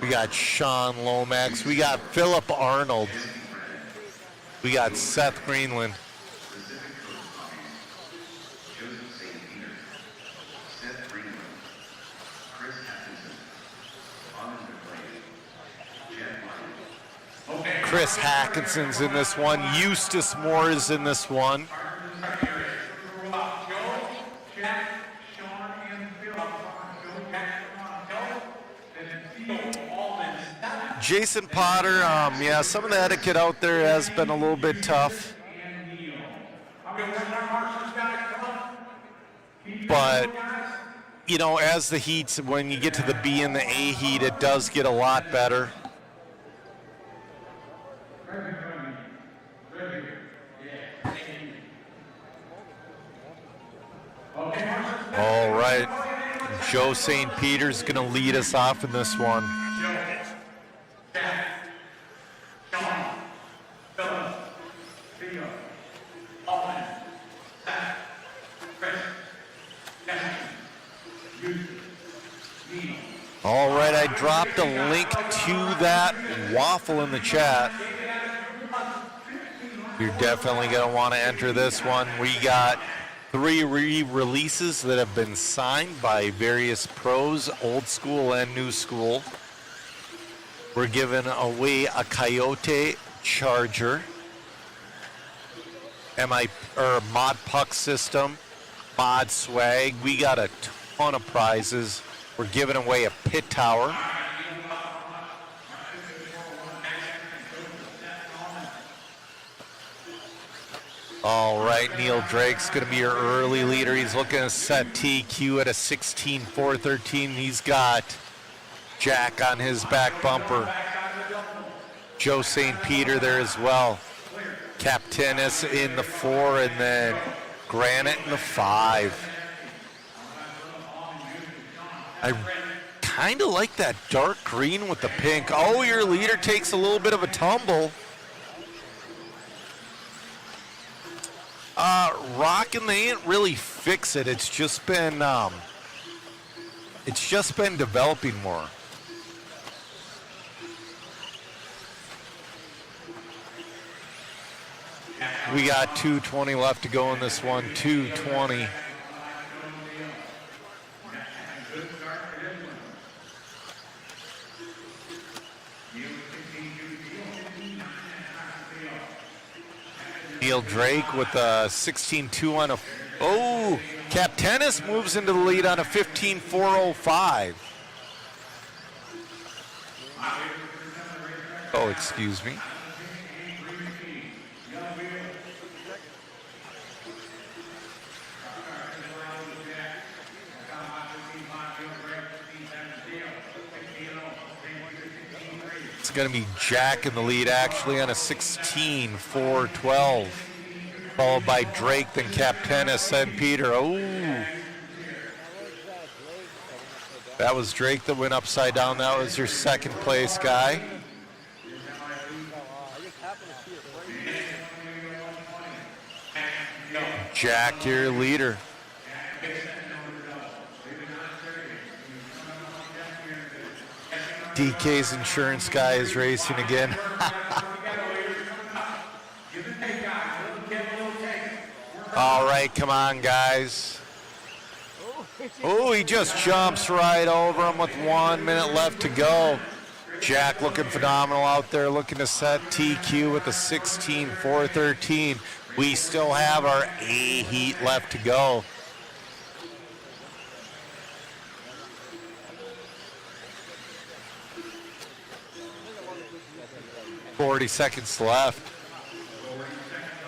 We got Sean Lomax. We got Philip Arnold. We got Seth Greenland. Chris Hackinson's in this one. Eustace Moore is in this one. Jason Potter, yeah, some of the etiquette out there has been a little bit tough. But, you know, as the heats, when you get to the B and the A heat, it does get a lot better. All right, Joe St. Peter's going to lead us off in this one. All right, I dropped a link to that waffle in the chat. You're definitely going to want to enter this one. We got 3 re-releases that have been signed by various pros, old school and new school. We're giving away a Coyote Charger, Mod Puck system, mod swag. We got a ton of prizes. We're giving away a pit tower. All right, Neil Drake's going to be your early leader. He's looking to set TQ at a 16.413. He's got Jack on his back bumper. Joe St. Peter there as well. Captainus in the 4, and then Granite in the 5. I kind of like that dark green with the pink. Oh, your leader takes a little bit of a tumble. Rockin', they ain't really fix it. It's just been developing more. We got 2:20 left to go in this one. 2:20. Neil Drake with a 16.2 on a. Oh, Captainus moves into the lead on a 15.405. Oh, excuse me. It's going to be Jack in the lead, actually, on a 16.412. Followed by Drake, then Captainus, then Peter. Oh. That was Drake that went upside down. That was your second place guy. Jack, your leader. DK's insurance guy is racing again. All right, come on, guys. Oh, he just jumps right over him with 1 minute left to go. Jack looking phenomenal out there, looking to set TQ with a 16.413. We still have our A heat left to go. 40 seconds left.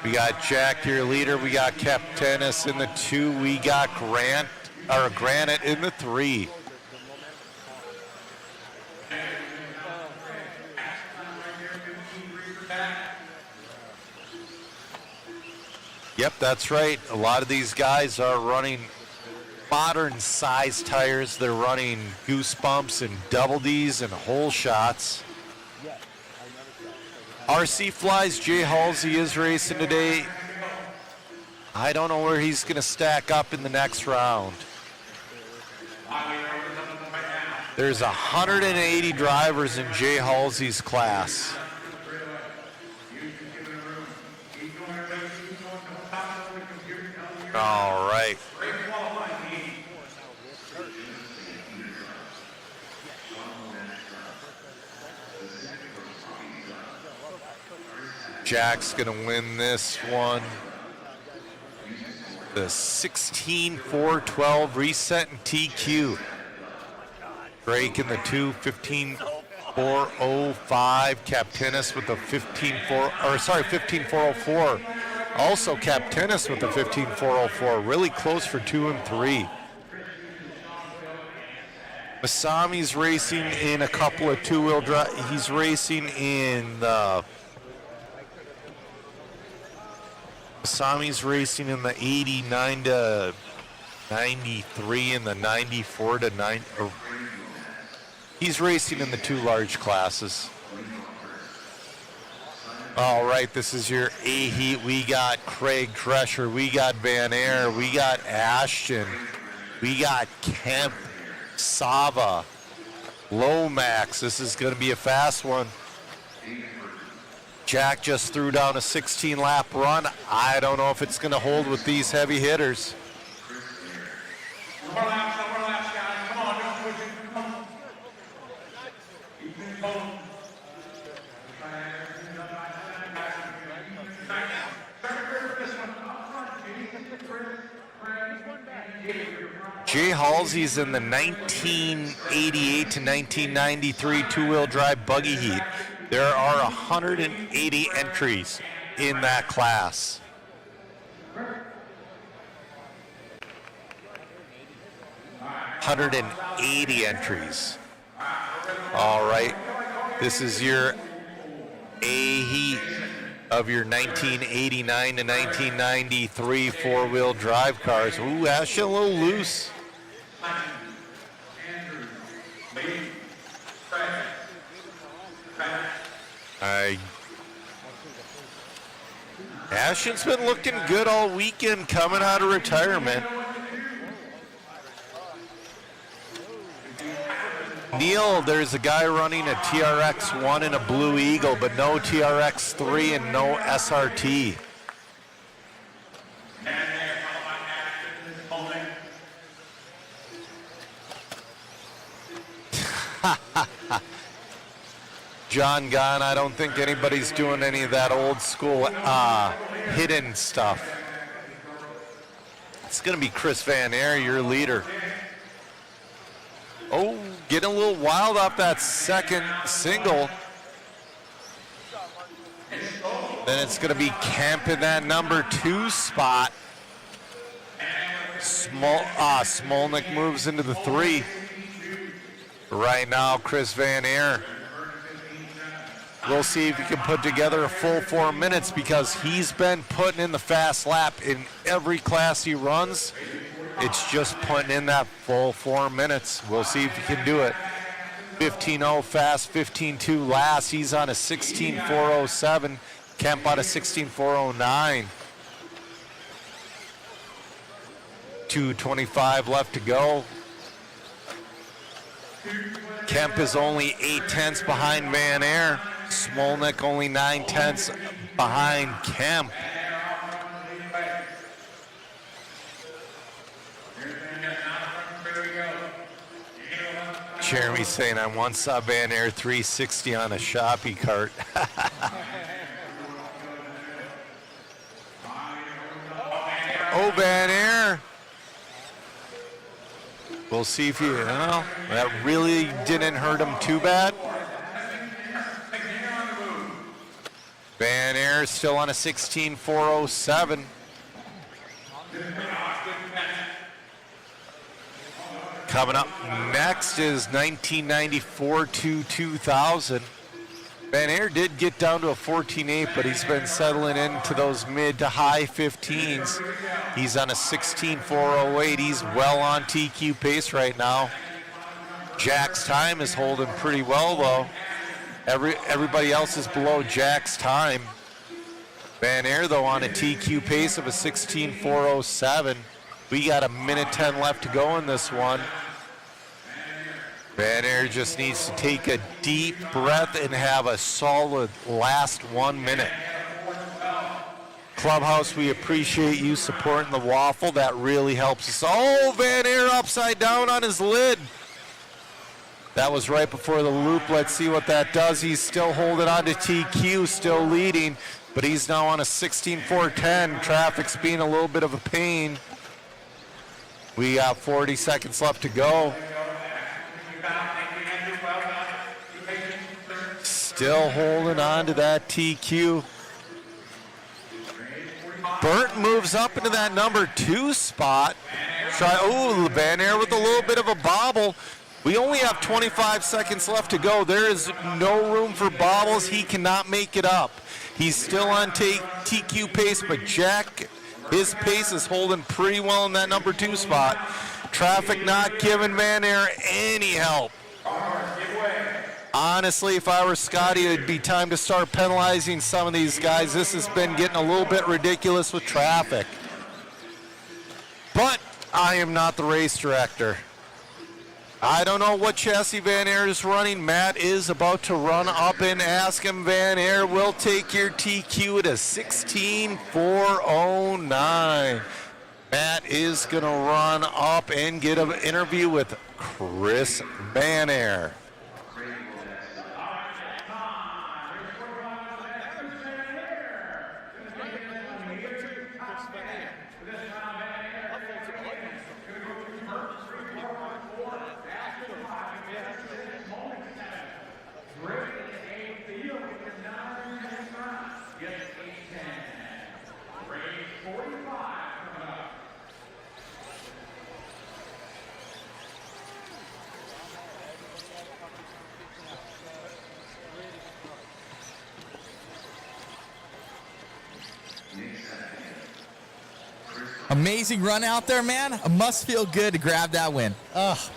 We got Jack, your leader. We got Captainus in the 2. We got Granite in the 3. Yep, that's right. A lot of these guys are running modern size tires. They're running Goosebumps and Double Ds and Hole Shots. RC Flies, Jay Halsey is racing today. I don't know where he's going to stack up in the next round. There's 180 drivers in Jay Halsey's class. All right. Jack's going to win this one. The 16.412 reset in TQ. Drake in the 2, 15.405. Captainus with the 15.404. Also Captainus with the 15.404. Really close for 2 and 3. Masami's racing in a couple of two-wheel drive. He's racing in the Masami's racing in the 89 to 93 and the 94 to 9. He's racing in the 2 large classes. All right, this is your A heat. We got Craig Drescher, we got Van Air, we got Ashton, we got Kemp, Sava, Lomax. This is going to be a fast one. Jack just threw down a 16-lap run. I don't know if it's going to hold with these heavy hitters. Jay Halsey's in the 1988 to 1993 two-wheel drive buggy heat. There are 180 entries in that class. $180 entries. All right, this is your A heat of your 1989 to 1993 four-wheel drive cars. Ooh, Ash a little loose. Ashton's been looking good all weekend coming out of retirement. Neil, there's a guy running a TRX-1 and a Blue Eagle, but no TRX-3 and no SRT. John Gunn, I don't think anybody's doing any of that old school hidden stuff. It's going to be Chris Van Air, your leader. Oh, getting a little wild off that second single. Then it's going to be Kemp in that number 2 spot. Smolnik moves into the 3. Right now, Chris Van Air. We'll see if he can put together a full 4 minutes because he's been putting in the fast lap in every class he runs. It's just putting in that full 4 minutes. We'll see if he can do it. 15.0 fast, 15.2 last. He's on a 16.407. Kemp on a 16.409. 2:25 left to go. Kemp is only 0.8 behind Van Air. Smolnik only 0.9 behind Kemp. Jeremy saying, I once saw Van Air 360 on a shopping cart. Oh, Van Air. We'll see if that really didn't hurt him too bad. Van Air still on a 16.407. Coming up next is 1994 to 2000. Van Air did get down to a 14.8, but he's been settling into those mid to high 15s. He's on a 16.408. He's well on TQ pace right now. Jack's time is holding pretty well, though. Everybody else is below Jack's time. Van Air, though, on a TQ pace of a 16.407. We got a minute 10 left to go in this one. Van Air just needs to take a deep breath and have a solid last 1 minute. Clubhouse, we appreciate you supporting the waffle. That really helps us. Oh, Van Air upside down on his lid. That was right before the loop. Let's see what that does. He's still holding on to TQ, still leading, but he's now on a 16.410. Traffic's being a little bit of a pain. We got 40 seconds left to go. Still holding on to that TQ. Burt moves up into that number 2 spot. Van Air with a little bit of a bobble. We only have 25 seconds left to go. There is no room for bobbles. He cannot make it up. He's still on TQ pace, but Jack, his pace is holding pretty well in that number 2 spot. Traffic not giving Van Air any help. Honestly, if I were Scotty, it'd be time to start penalizing some of these guys. This has been getting a little bit ridiculous with traffic. But I am not the race director. I don't know what chassis Van Air is running. Matt is about to run up and ask him. Van Air will take your TQ at a 16.409. Matt is going to run up and get an interview with Chris Van Air. Amazing run out there, man. It must feel good to grab that win.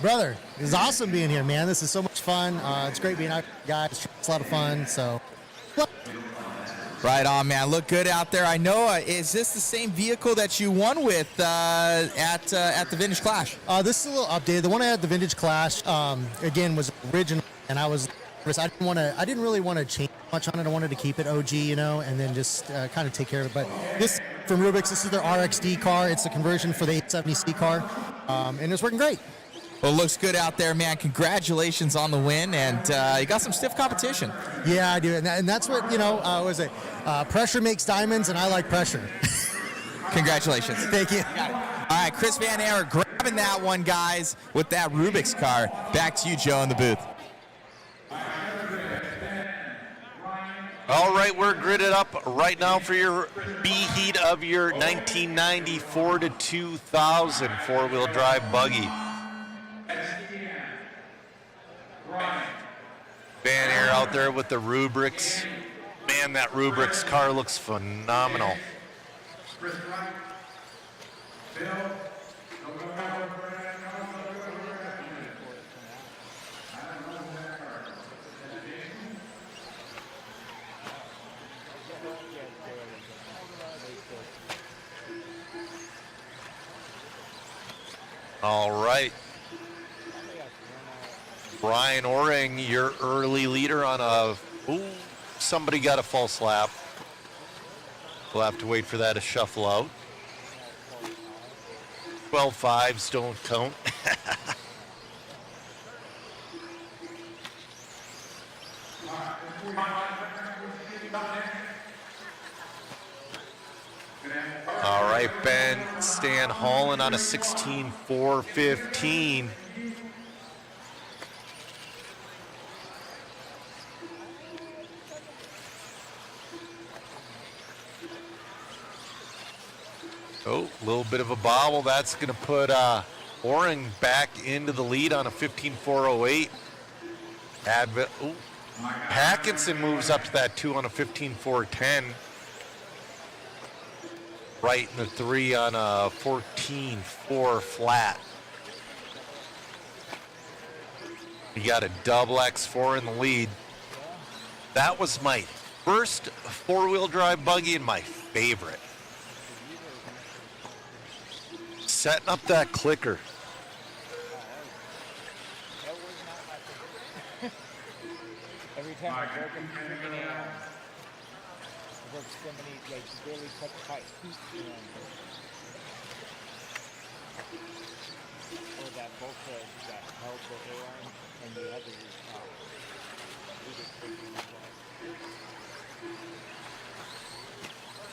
Brother, it's awesome being here, man. This is so much fun. It's great being out here, guys. It's a lot of fun. So, Right on, man. Look good out there. I know. Is this the same vehicle that you won with at the Vintage Clash? This is a little updated. The one I had at the Vintage Clash, again, was original, and I didn't really want to change much on it. I wanted to keep it OG, and then just kind of take care of it. But this from Rubik's, this is their RXD car. It's a conversion for the 870C car, and it's working great. Well, it looks good out there, man. Congratulations on the win, and you got some stiff competition. Yeah, I do, and that's what was it? Pressure makes diamonds, and I like pressure. Congratulations. Thank you. All right, Chris Van Air grabbing that one, guys, with that Rubik's car. Back to you, Joe, in the booth. All right, we're gridded up right now for your B-heat of your 1994 to 2000 four-wheel drive buggy. Van Air out there with the Rubrics. Man, that Rubrics car looks phenomenal. All right. Brian Oring, your early leader on somebody got a false lap. We'll have to wait for that to shuffle out. 12.5s don't count. All right, Ben Stan Holland on a 16.415. Oh, a little bit of a bobble. That's going to put Oring back into the lead on a 15.408. Hackinson moves up to that 2 on a 15.410. Right in the 3 on a 14.4 flat. You got a double X4 in the lead. That was my first four-wheel drive buggy and my favorite. Setting up that clicker. Every time I broke him, freaking out. I broke so many, barely touch pipe. Or that bulkhead that held the air on, and the other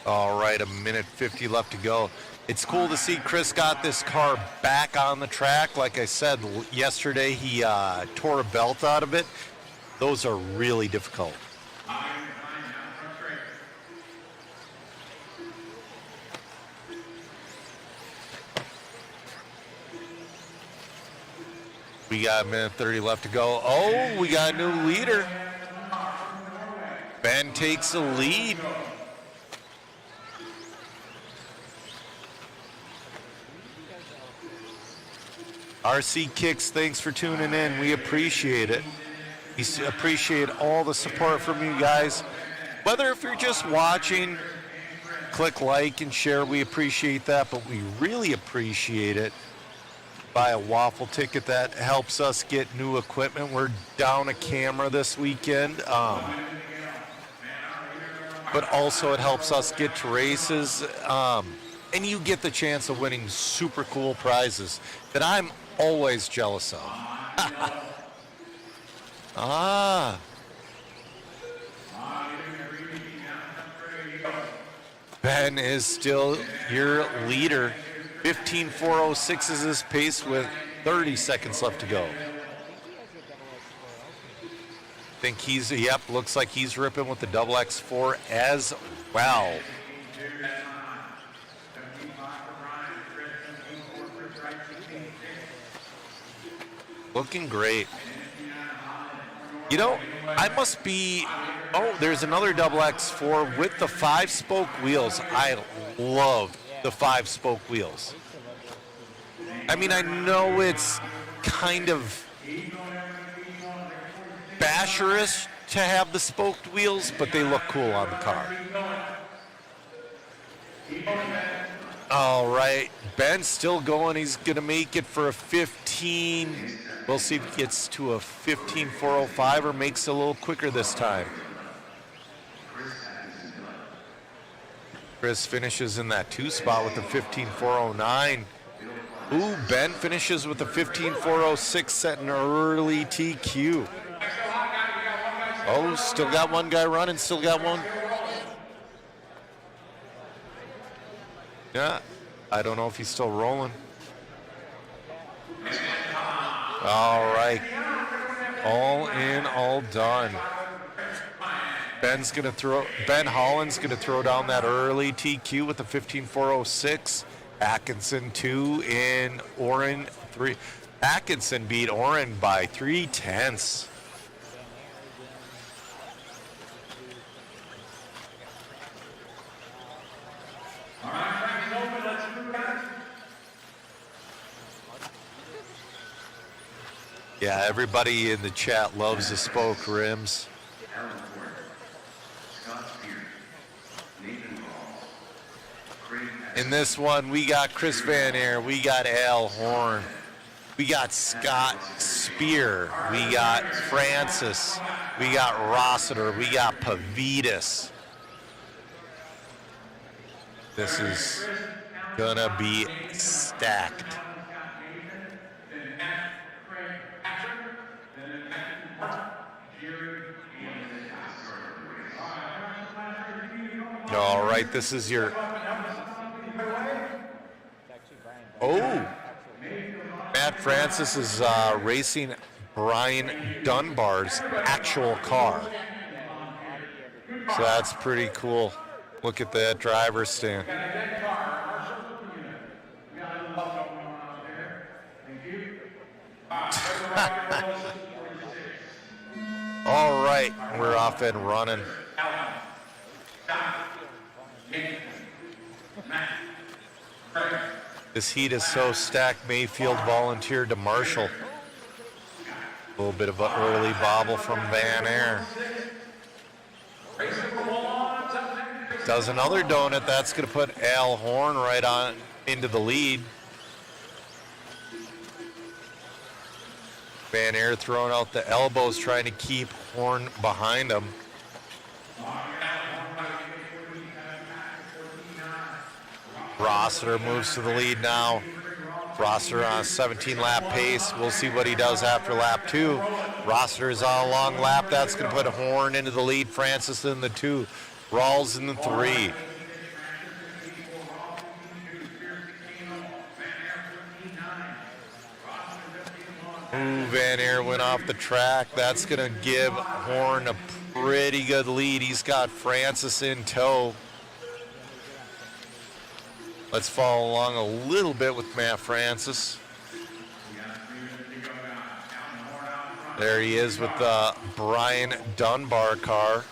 All right, a minute 50 left to go. It's cool to see Chris got this car back on the track. Like I said, yesterday he tore a belt out of it. Those are really difficult. We got a minute 30 left to go. Oh, we got a new leader. Ben takes the lead. RC Kicks, thanks for tuning in. We appreciate it. We appreciate all the support from you guys. Whether if you're just watching, click like and share, we appreciate that, but we really appreciate it. Buy a waffle ticket, that helps us get new equipment. We're down a camera this weekend, but also it helps us get to races, and you get the chance of winning super cool prizes that I'm always jealous of. Ben is still your leader. 15.406 is his pace with 30 seconds left to go. Think he's, looks like he's ripping with the double X4 as well. Looking great. You know, I must be, there's another double X4 with the 5-spoke wheels. I love the 5-spoke wheels. I mean, I know it's kind of basherish to have the spoked wheels, but they look cool on the car. All right, Ben's still going. He's going to make it for a 15. We'll see if he gets to a 15.405 or makes it a little quicker this time. Chris finishes in that 2 spot with a 15.409. Ooh, Ben finishes with a 15.406, setting an early TQ. Oh, still got one guy running, still got one. Yeah, I don't know if he's still rolling. All right, all in, all done. Ben Holland's gonna throw down that early TQ with a 15.406. Atkinson 2 in Oren 3. Atkinson beat Oren by 3/10. Yeah, everybody in the chat loves the spoke rims. In this one, we got Chris Van Aer, we got Al Horn, we got Scott Spear, we got Francis, we got Rossiter, we got Pavitas. This is gonna be stacked. All right, this is your... Oh, Matt Francis is racing Brian Dunbar's actual car. So that's pretty cool. Look at that driver's stand. All right, we're off and running. This heat is so stacked. Mayfield volunteered to Marshall. A little bit of an early bobble from Van Aer. Does another donut. That's going to put Al Horn right on into the lead. Van Aer throwing out the elbows, trying to keep Horn behind him. Rossiter moves to the lead now. Rossiter on a 17-lap pace. We'll see what he does after lap 2. Rossiter is on a long lap. That's going to put Horn into the lead. Francis in the 2. Rawls in the 3. Ooh, Van Aer went off the track. That's going to give Horn a pretty good lead. He's got Francis in tow. Let's follow along a little bit with Matt Francis. There he is with the Brian Dunbar car.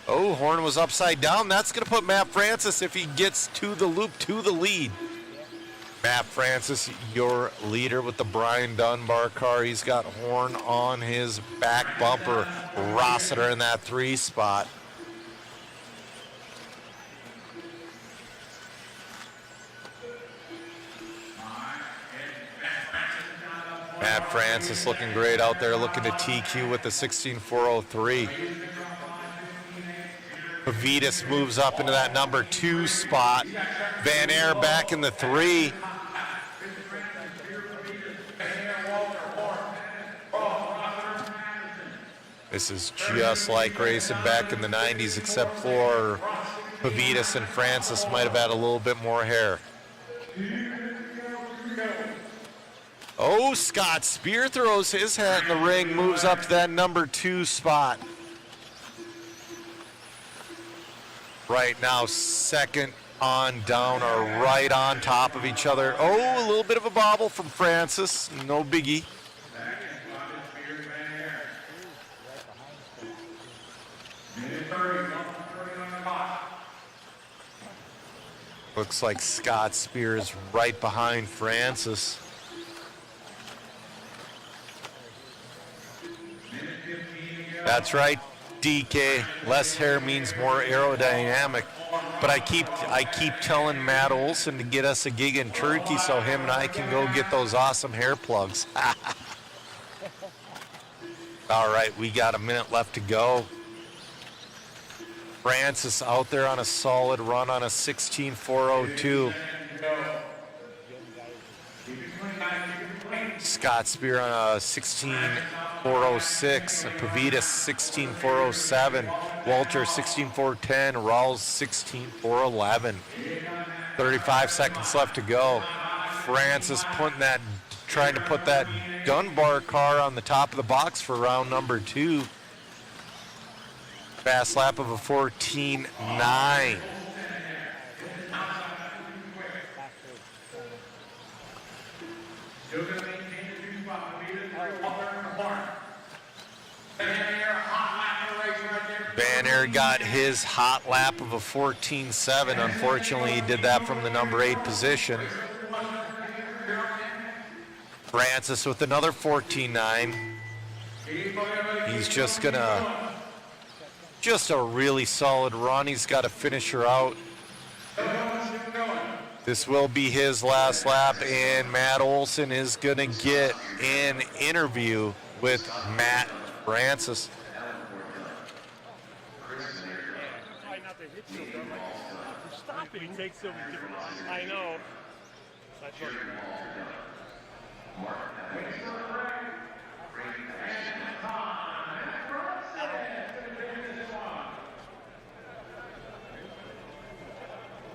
Oh, Horn was upside down. That's going to put Matt Francis, if he gets to the loop, to the lead. Matt Francis, your leader with the Brian Dunbar car. He's got Horn on his back bumper. Rossiter in that 3 spot. Matt Francis looking great out there, looking to TQ with the 16.403. Pavitas moves up into that number 2 spot. Van Aer back in the 3. This is just like racing back in the 90s, except for Pavitas and Francis might have had a little bit more hair. Oh, Scott Spear throws his hat in the ring, moves up to that number 2 spot. Right now, second on down are right on top of each other. Oh, a little bit of a bobble from Francis. No biggie. Looks like Scott Spears right behind Francis. That's right, DK. Less hair means more aerodynamic. But I keep telling Matt Olson to get us a gig in Turkey so him and I can go get those awesome hair plugs. All right, we got a minute left to go. Francis out there on a solid run on a 16.402. Scott Spear on a 16.406. Pavitas 16.407. Walter 16.410. Rawls 16.411. 35 seconds left to go. Francis trying to put that Dunbar car on the top of the box for round number 2. Fast lap of a 14.9. Van Air got his hot lap of a 14.7. Unfortunately, he did that from the number 8 position. Francis with another 14.9. He's just a really solid run. He's got to finish her out. This will be his last lap, and Matt Olson is going to get an interview with Matt Francis. Stop it, he takes so different. I know.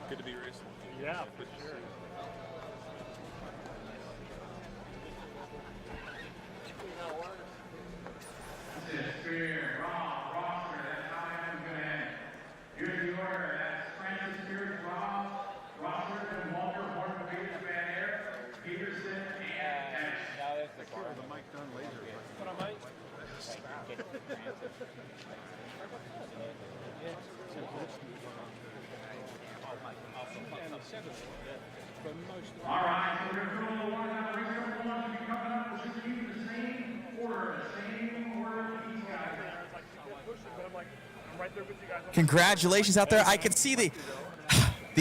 Good to be racing. Yeah, for sure. Here's the order. That's Francis Spears, Rossford, and Walter, Horn, Pavitas, Van Air, Peterson, and Tennis. The Mike Dunn laser. What am I? All right, so we're going to do a little one now. Race number 1 to be coming up. We're just keeping the same order that these guys have. Congratulations out there. I could see the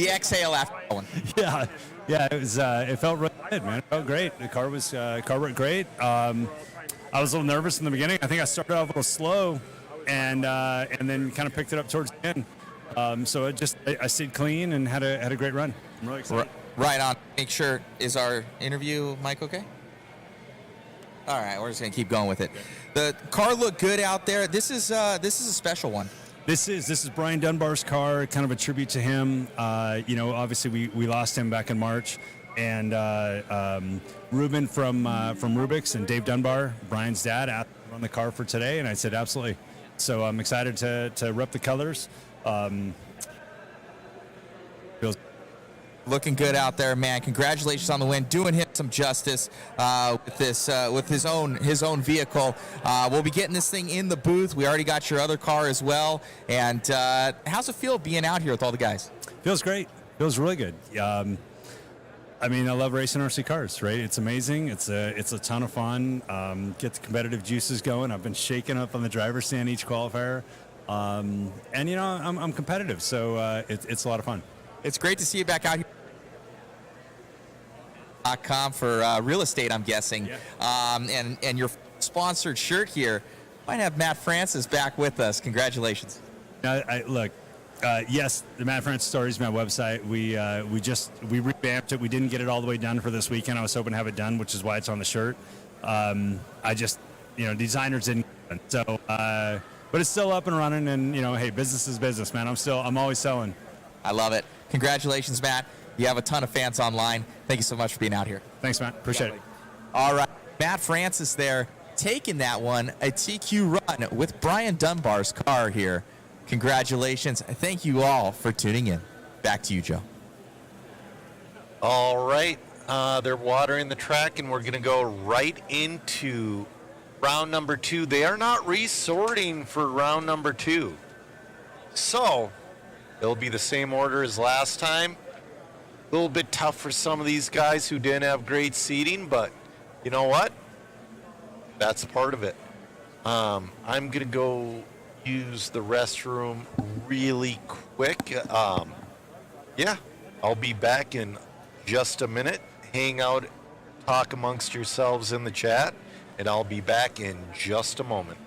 exhale after that one. Yeah, it was. It felt really good, man. It felt great. The car worked great. I was a little nervous in the beginning. I think I started off a little slow, and then kind of picked it up towards the end. So I stayed clean and had a great run. I'm really excited. Right on. Make sure, is our interview mic okay? All right, we're just gonna keep going with it. The car looked good out there. This is a special one. This is Brian Dunbar's car, kind of a tribute to him. Obviously we lost him back in March, and Ruben from Rubik's and Dave Dunbar, Brian's dad, asked to run the car for today, and I said absolutely. So I'm excited to rep the colors. Looking good out there, man. Congratulations on the win. Doing him some justice with his own vehicle. We'll be getting this thing in the booth. We already got your other car as well. And how's it feel being out here with all the guys? Feels great. Feels really good. I love racing RC cars, right? It's amazing. It's a ton of fun. Get the competitive juices going. I've been shaking up on the driver's stand each qualifier. I'm competitive, so it's a lot of fun. It's great to see you back out here. .com for real estate, I'm guessing. Yeah. And your sponsored shirt here might have Matt Francis back with us. Congratulations. Yes, the Matt Francis Story is my website. We revamped it. We didn't get it all the way done for this weekend. I was hoping to have it done, which is why it's on the shirt. Designers didn't. So, but it's still up and running. And hey, business is business, man. I'm always selling. I love it. Congratulations, Matt. You have a ton of fans online. Thank you so much for being out here. Thanks, Matt. Appreciate it. All right. Matt Francis there, taking that one, a TQ run with Brian Dunbar's car here. Congratulations. Thank you all for tuning in. Back to you, Joe. All right. They're watering the track, and we're going to go right into round number 2. They are not resorting for round number 2. So it'll be the same order as last time. A little bit tough for some of these guys who didn't have great seating, but you know what? That's part of it. I'm going to go use the restroom really quick. Yeah, I'll be back in just a minute. Hang out, talk amongst yourselves in the chat, and I'll be back in just a moment.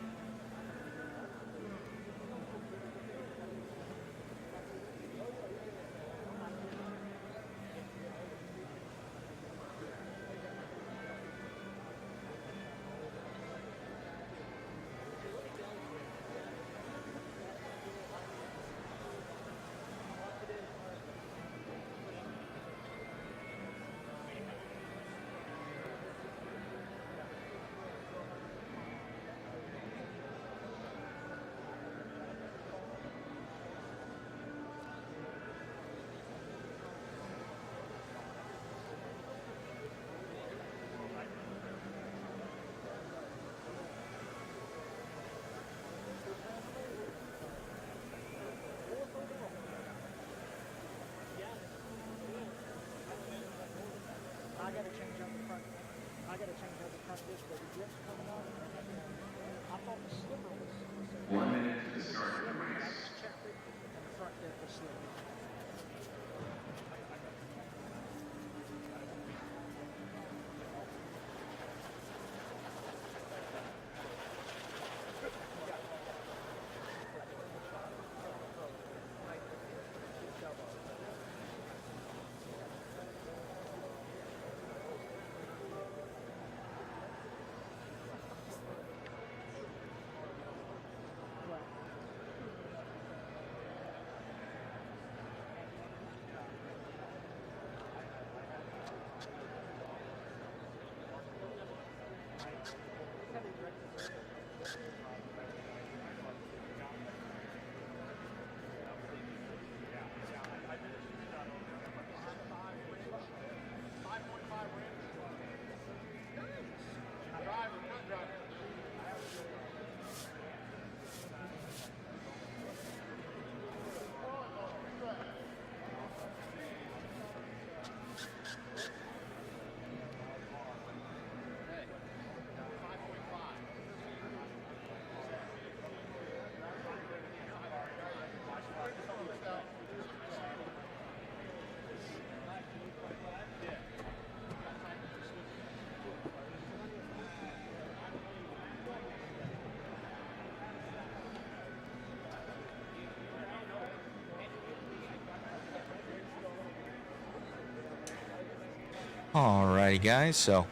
Alrighty, guys, so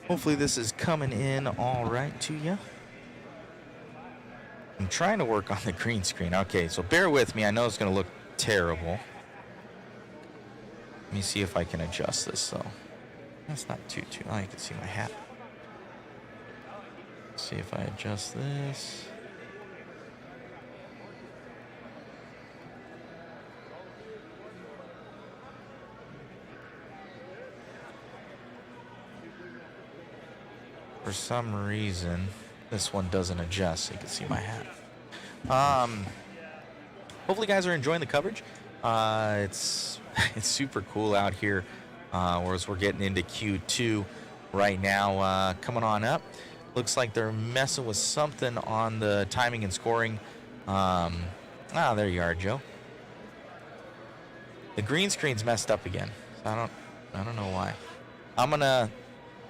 hopefully this is coming in all right to you. I'm trying to work on the green screen. Okay, so bear with me. I know it's going to look terrible. Let me see if I can adjust this, though. That's not too. Oh, you can see my hat. Let's see if I adjust this. For some reason, this one doesn't adjust, so you can see my hat. Hopefully, you guys are enjoying the coverage. It's super cool out here, whereas we're getting into Q2 right now. Coming on up, looks like they're messing with something on the timing and scoring. There you are, Joe. The green screen's messed up again. So I don't know why.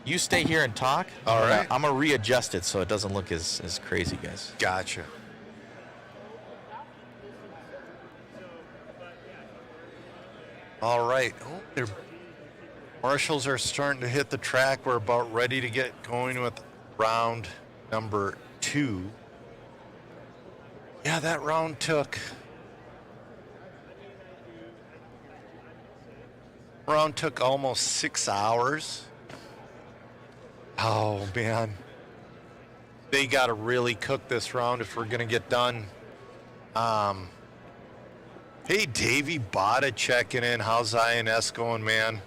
You stay here and talk. All right. I'm going to readjust it so it doesn't look as crazy, guys. Gotcha. All right. Oh, marshals are starting to hit the track. We're about ready to get going with round number 2. Yeah, that round took almost 6 hours. Oh, man. They got to really cook this round if we're going to get done. Hey, Davey Bada checking in. How's INS going, man?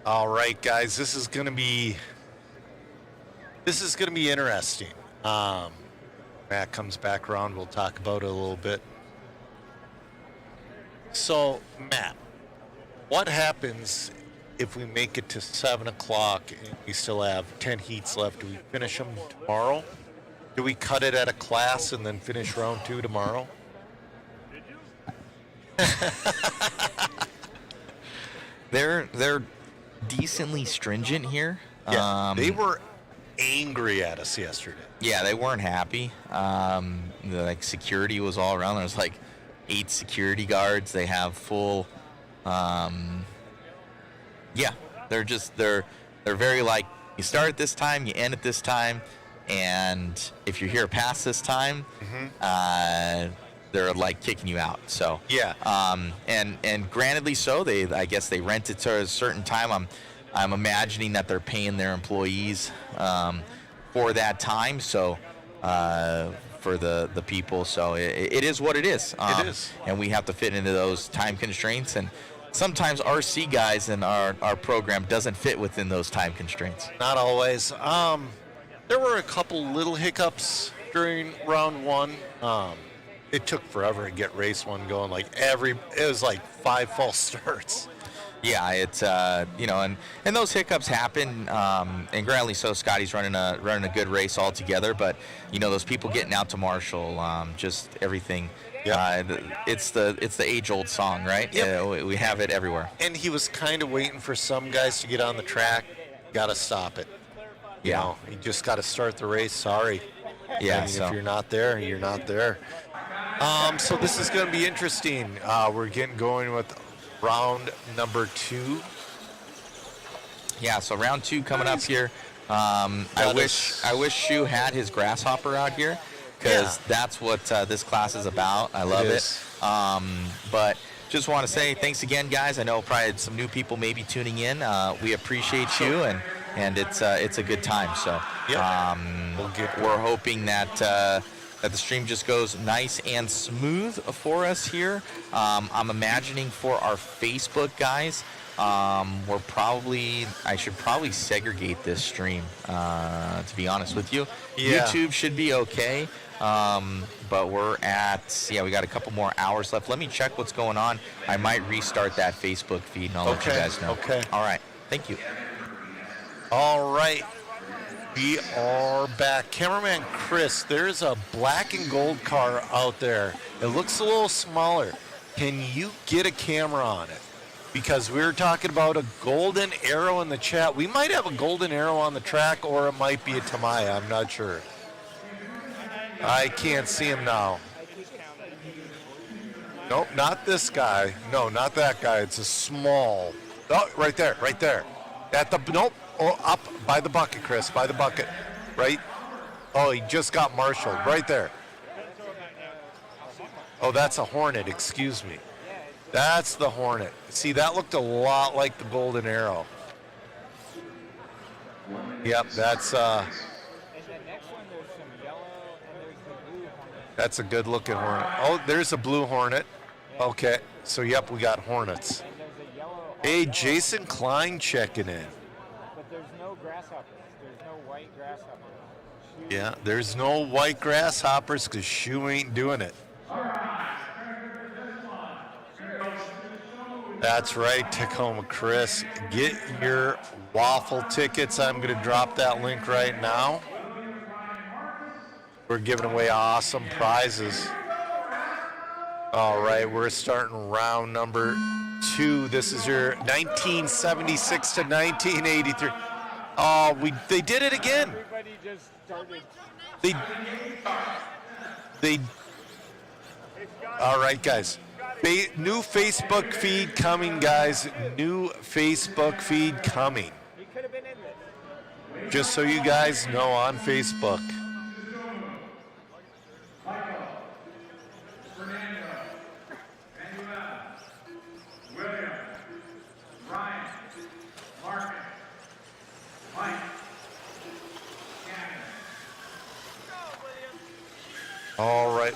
All right, guys, this is gonna be interesting. Matt comes back around. We'll talk about it a little bit. So, Matt, what happens if we make it to 7 o'clock and we still have 10 heats left? Do we finish them tomorrow? Do we cut it at a class and then finish round 2 tomorrow? They're decently stringent here. Yeah, they were angry at us yesterday. Yeah, they weren't happy. Like security was all around. There's like 8 security guards. They have full. Yeah, they're very like, you start at this time, you end at this time, and if you're here past this time, they're like kicking you out. So yeah, and grantedly so. I guess they rent it to a certain time. I'm imagining that they're paying their employees for that time. So for the people. So it is what it is. It is, and we have to fit into those time constraints. And sometimes RC guys in our program doesn't fit within those time constraints. Not always. There were a couple little hiccups during round 1. It took forever to get race 1 going. It was like 5 false starts. Yeah, it's and those hiccups happen, and grandly so. Scotty's running a good race altogether, but those people getting out to Marshall, just everything. Yeah, it's the age-old song, right? Yep. Yeah, we have it everywhere. And he was kind of waiting for some guys to get on the track. Got to stop it. Yeah, you just got to start the race. Sorry. Yeah. If you're not there, you're not there. So this is going to be interesting. We're getting going with round number 2. Yeah, so round 2 coming up here. I wish Shu had his grasshopper out here, because that's what this class is about. I love it. But just want to say thanks again, guys. I know probably some new people maybe tuning in. We appreciate you, and it's a good time. So we're hoping that the stream just goes nice and smooth for us here. I'm imagining for our Facebook guys, I should probably segregate this stream, to be honest with you. Yeah. YouTube should be okay, but we got a couple more hours left. Let me check what's going on. I might restart that Facebook feed, and I'll let you guys know. Okay. All right. Thank you. All right. We are back. Cameraman Chris, there's a black and gold car out there. It looks a little smaller. Can you get a camera on it? Because we were talking about a golden arrow in the chat. We might have a golden arrow on the track, or it might be a Tamaya. I'm not sure. I can't see him now. Nope, not this guy. No, not that guy. It's a small. Oh, right there, right there. Nope. Oh, up by the bucket, Chris, by the bucket. Right? Oh, he just got marshaled. Right there. Oh, that's a Hornet, excuse me. That's the Hornet. See, that looked a lot like the Golden Arrow. Yep, that's a good looking Hornet. Oh, there's a blue Hornet. Okay, so yep, we got Hornets. Hey, Jason Klein checking in. There's no grasshoppers. There's no white grasshoppers. Yeah, there's no white grasshoppers because Shu ain't doing it. That's right, Tacoma Chris. Get your waffle tickets. I'm going to drop that link right now. We're giving away awesome prizes. All right, we're starting round number 2. This is your 1976 to 1983. Oh, they did it again. Everybody just started. They. All right, guys. New Facebook feed coming, guys. New Facebook feed coming. He could have been in this. Just so you guys know, on Facebook. All right.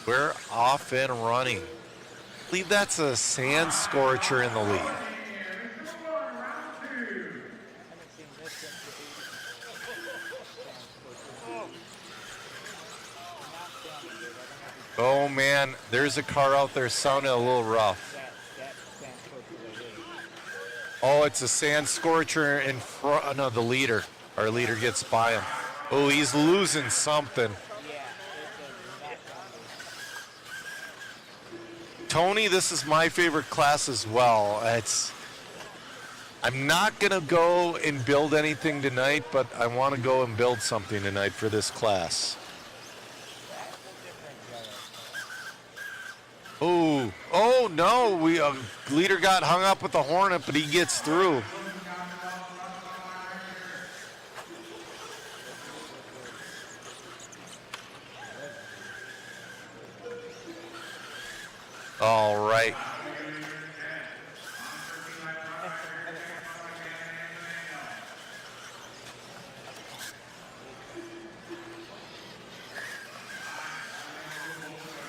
We're off and running. believe that's a Sand Scorcher in the lead. Oh man, there's a car out there sounding a little rough. Oh, it's a Sand Scorcher in front of the leader. Our leader gets by him. Oh, he's losing something. Tony, this is my favorite class as well. I'm not going to go and build anything tonight, but I want to go and build something tonight for this class. Oh no, leader got hung up with the Hornet, but he gets through. All right.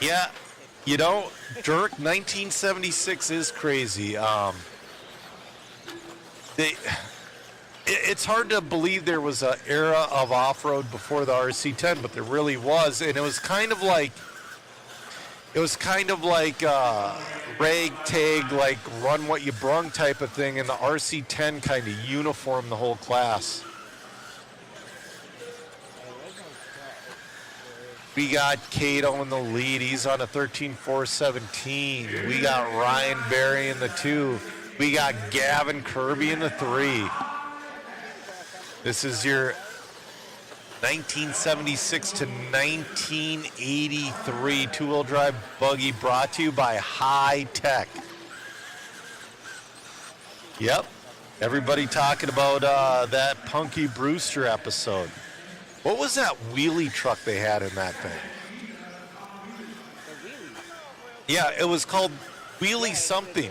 Yeah, you know, Dirk, 1976 is crazy. It's hard to believe there was an era of off-road before the RC10, but there really was, and it was kind of like ragtag, like run what you brung type of thing, and the RC10 kind of uniformed the whole class. We got Cato in the lead. He's on a 13.417. We got Ryan Berry in the 2. We got Gavin Kirby in the 3. This is your 1976 to 1983 two-wheel drive buggy brought to you by High Tech. Yep. Everybody talking about that Punky Brewster episode. What was that wheelie truck they had in that thing? Yeah, it was called Wheelie something.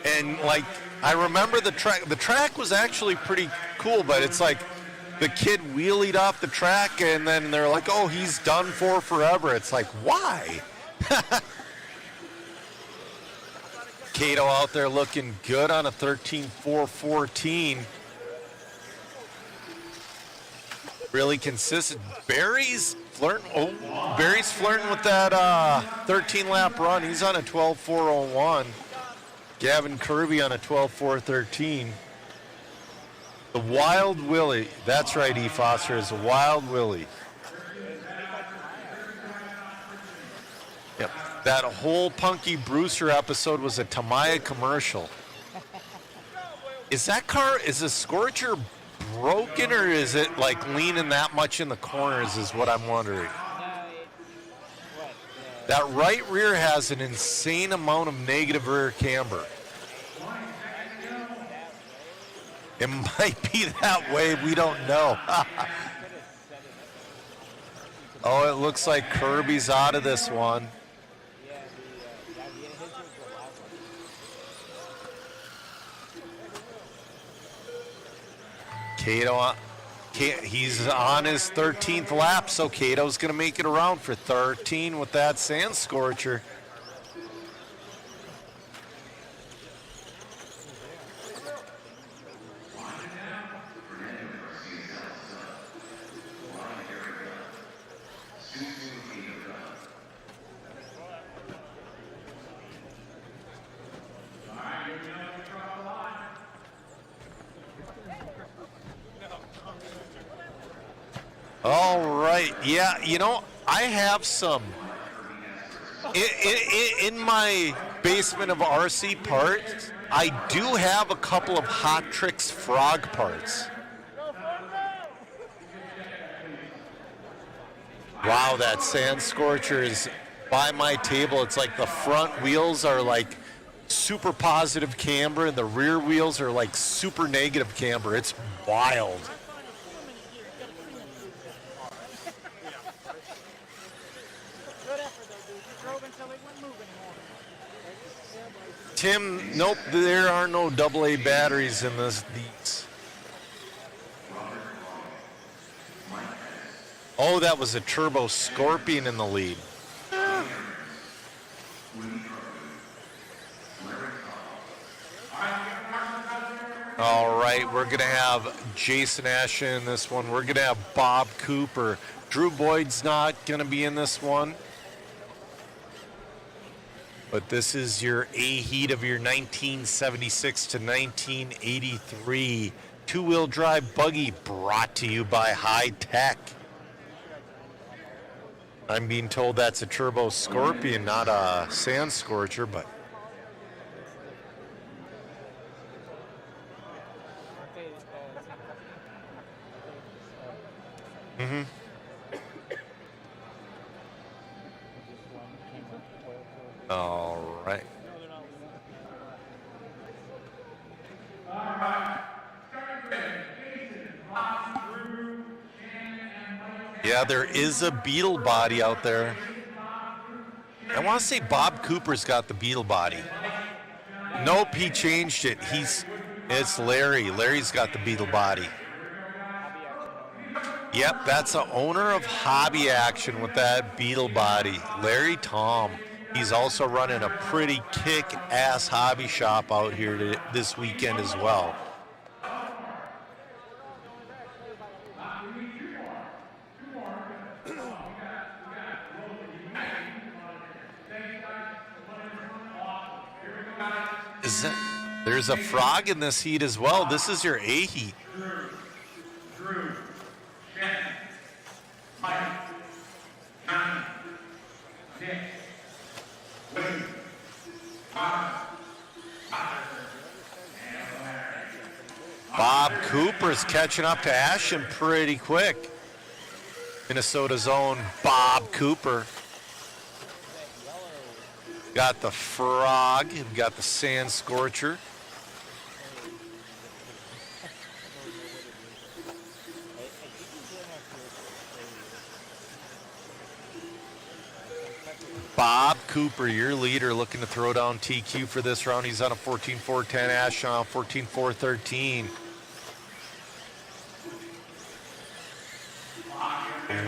And like, I remember the track. The track was actually pretty cool, but it's like the kid wheelied off the track and then they're like, oh, he's done for forever. It's like, why? Cato out there looking good on a 13.414. Really consistent. Barry's flirting with that 13-lap run. He's on a 12.401. Gavin Kirby on a 12.413. The Wild Willie. That's right, E. Foster is a Wild Willie. Yep. That whole Punky Brewster episode was a Tamiya commercial. Is the Scorcher broken, or is it like leaning that much in the corners is what I'm wondering. That right rear has an insane amount of negative rear camber. It might be that way, we don't know. Oh, it looks like Kirby's out of this one. Cato, he's on his 13th lap, so Cato's going to make it around for 13 with that Sand Scorcher. All right, yeah, you know, I have some in my basement of RC parts. I do have a couple of Hot Tricks frog parts. Wow, that Sand Scorcher is by my table. It's like the front wheels are like super positive camber and the rear wheels are like super negative camber. It's wild. Tim, nope, there are no AA batteries in these. Oh, that was a Turbo Scorpion in the lead. All right, we're going to have Jason Ashton in this one. We're going to have Bob Cooper. Drew Boyd's not going to be in this one. But this is your A-heat of your 1976 to 1983 two-wheel drive buggy brought to you by High Tech. I'm being told that's a Turbo Scorpion, not a Sand Scorcher, but... Mm-hmm. All right. Yeah, there is a Beetle body out there. I want to say Bob Cooper's got the Beetle body. Nope, he changed it. It's Larry. Larry's got the Beetle body. Yep, that's the owner of Hobby Action with that Beetle body, Larry Tom. He's also running a pretty kick-ass hobby shop out here this weekend as well. There's a frog in this heat as well. This is your A heat. Bob Cooper's catching up to Ashton pretty quick. Minnesota's own Bob Cooper. Got the frog, and got the Sand Scorcher. Bob Cooper, your leader, looking to throw down TQ for this round. He's on a 14-4-10, Ashton on a 14-4-13.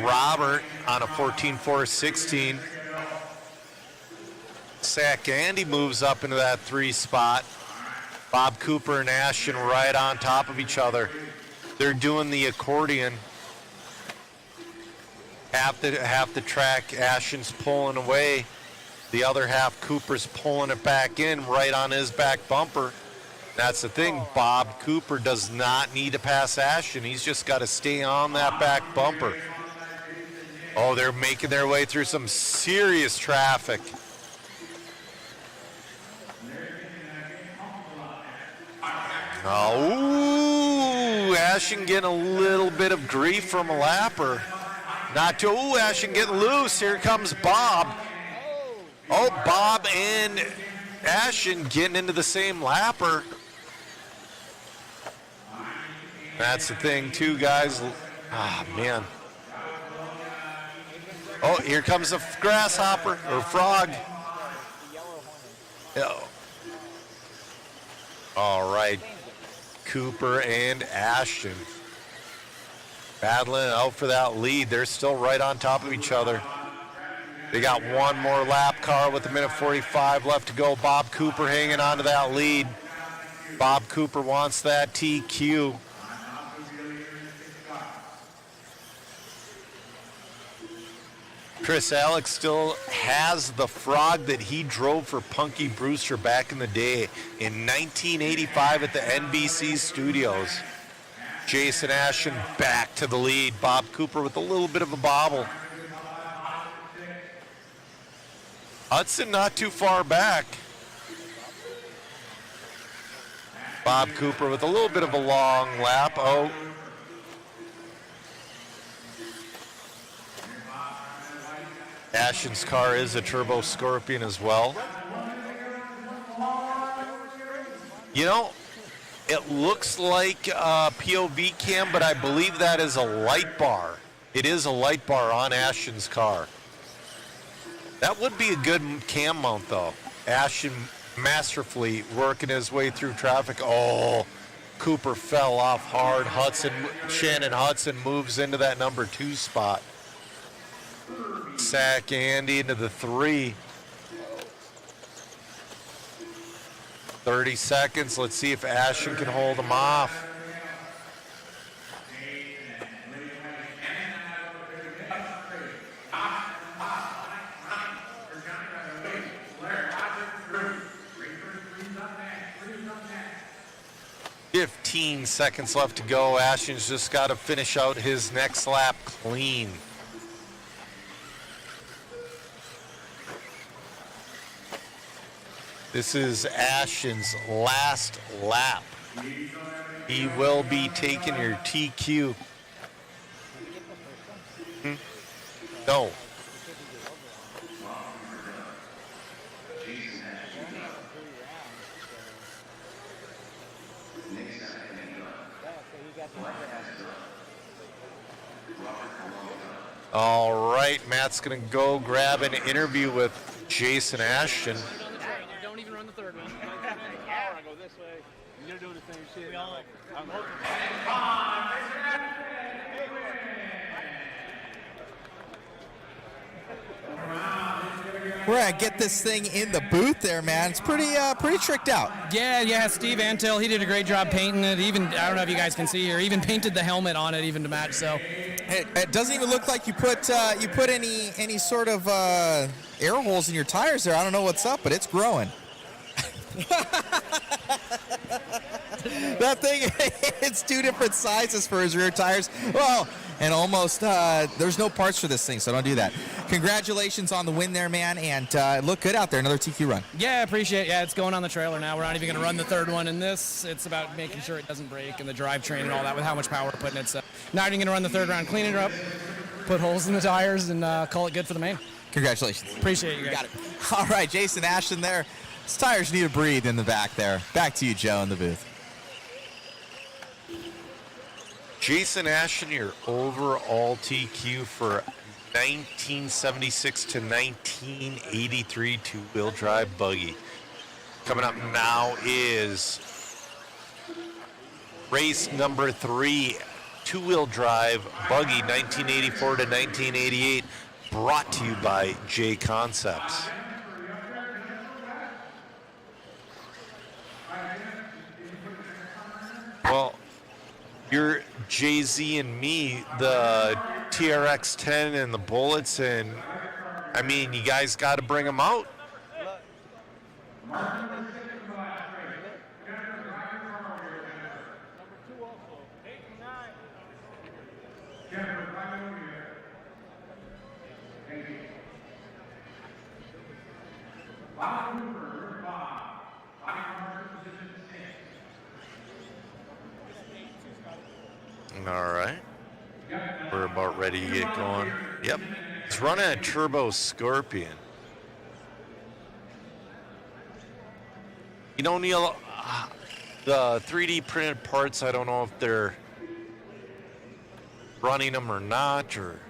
Robert on a 14-4-16. Sack Andy moves up into that 3 spot. Bob Cooper and Ashton right on top of each other. They're doing the accordion. Half the track Ashton's pulling away. The other half Cooper's pulling it back in right on his back bumper. That's the thing. Bob Cooper does not need to pass Ashton. He's just got to stay on that back bumper. Oh, they're making their way through some serious traffic. Oh, Ashton getting a little bit of grief from a lapper. Not too. Oh, Ashton getting loose. Here comes Bob. Oh, Bob and Ashton getting into the same lapper. That's the thing, too, guys. Ah, man. Oh, here comes a grasshopper or frog. Oh. All right. Cooper and Ashton battling out for that lead. They're still right on top of each other. They got one more lap car with 1:45 left to go. Bob Cooper hanging on to that lead. Bob Cooper wants that TQ. Chris Alex still has the frog that he drove for Punky Brewster back in the day in 1985 at the NBC studios. Jason Ashton back to the lead. Bob Cooper with a little bit of a bobble. Hudson not too far back. Bob Cooper with a little bit of a long lap. Oh. Ashton's car is a Turbo Scorpion as well. You know, it looks like a POV cam, but I believe that is a light bar. It is a light bar on Ashton's car. That would be a good cam mount, though. Ashton masterfully working his way through traffic. Oh, Cooper fell off hard. Shannon Hudson moves into that number 2 spot. Sack Andy into the 3. 30 seconds. Let's see if Ashton can hold him off. "15 seconds left to go. Ashton's just got to finish out his next lap clean." This is Ashton's last lap. He will be taking your TQ. No. All right, Matt's going to go grab an interview with Jason Ashton. Don't even run the third one. I go this way. You're doing the same shit. I'm We're gonna get this thing in the booth there, man. It's pretty tricked out. Yeah. Steve Antil, he did a great job painting it. Even, I don't know if you guys can see here, even painted the helmet on it even to match. So it doesn't even look like you put any sort of air holes in your tires there. I don't know what's up, but it's growing. That thing, it's two different sizes for his rear tires. Well, and almost, there's no parts for this thing, so don't do that. Congratulations on the win there, man, and look good out there. Another TQ run. Yeah, I appreciate it. Yeah, it's going on the trailer now. We're not even going to run the third one in this. It's about making sure it doesn't break and the drivetrain and all that with how much power we're putting it. So not even going to run the third round, clean it up, put holes in the tires, and call it good for the main. Congratulations. Appreciate you guys. Got it. All right, Jason Ashton there. His tires need to breathe in the back there. Back to you, Joe, in the booth. Jason Ashton, your overall TQ for 1976 to 1983 two-wheel drive buggy. Coming up now is race number 3, two-wheel drive buggy 1984 to 1988, brought to you by J Concepts. Well, you're Jay-Z and me, the TRX 10 and the Bullets, and I mean, you guys got to bring them out. All right. We're about ready to get going. Yep. It's running a Turbo Scorpion. You know, Neil, the 3D printed parts, I don't know if they're running them or not, or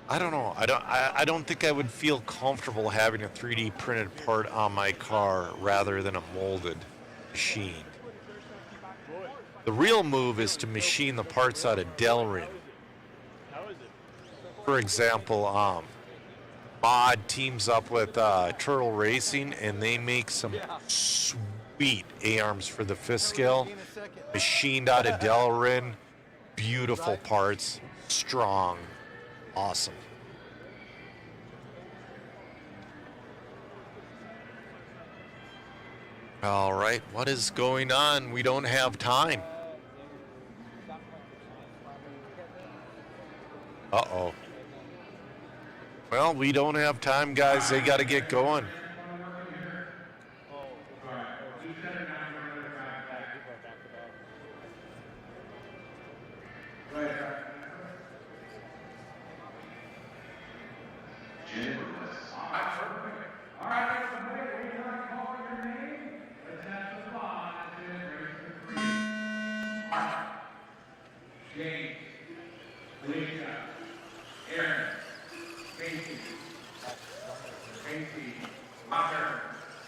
I don't know. I don't think I would feel comfortable having a 3D printed part on my car rather than a molded machine. The real move is to machine the parts out of Delrin. For example, Mod teams up with Turtle Racing, and they make some sweet A-arms for the fifth scale, machined out of Delrin. Beautiful parts, strong, awesome. All right, what is going on? We don't have time. Uh-oh. Well, we don't have time, guys. They got to get going.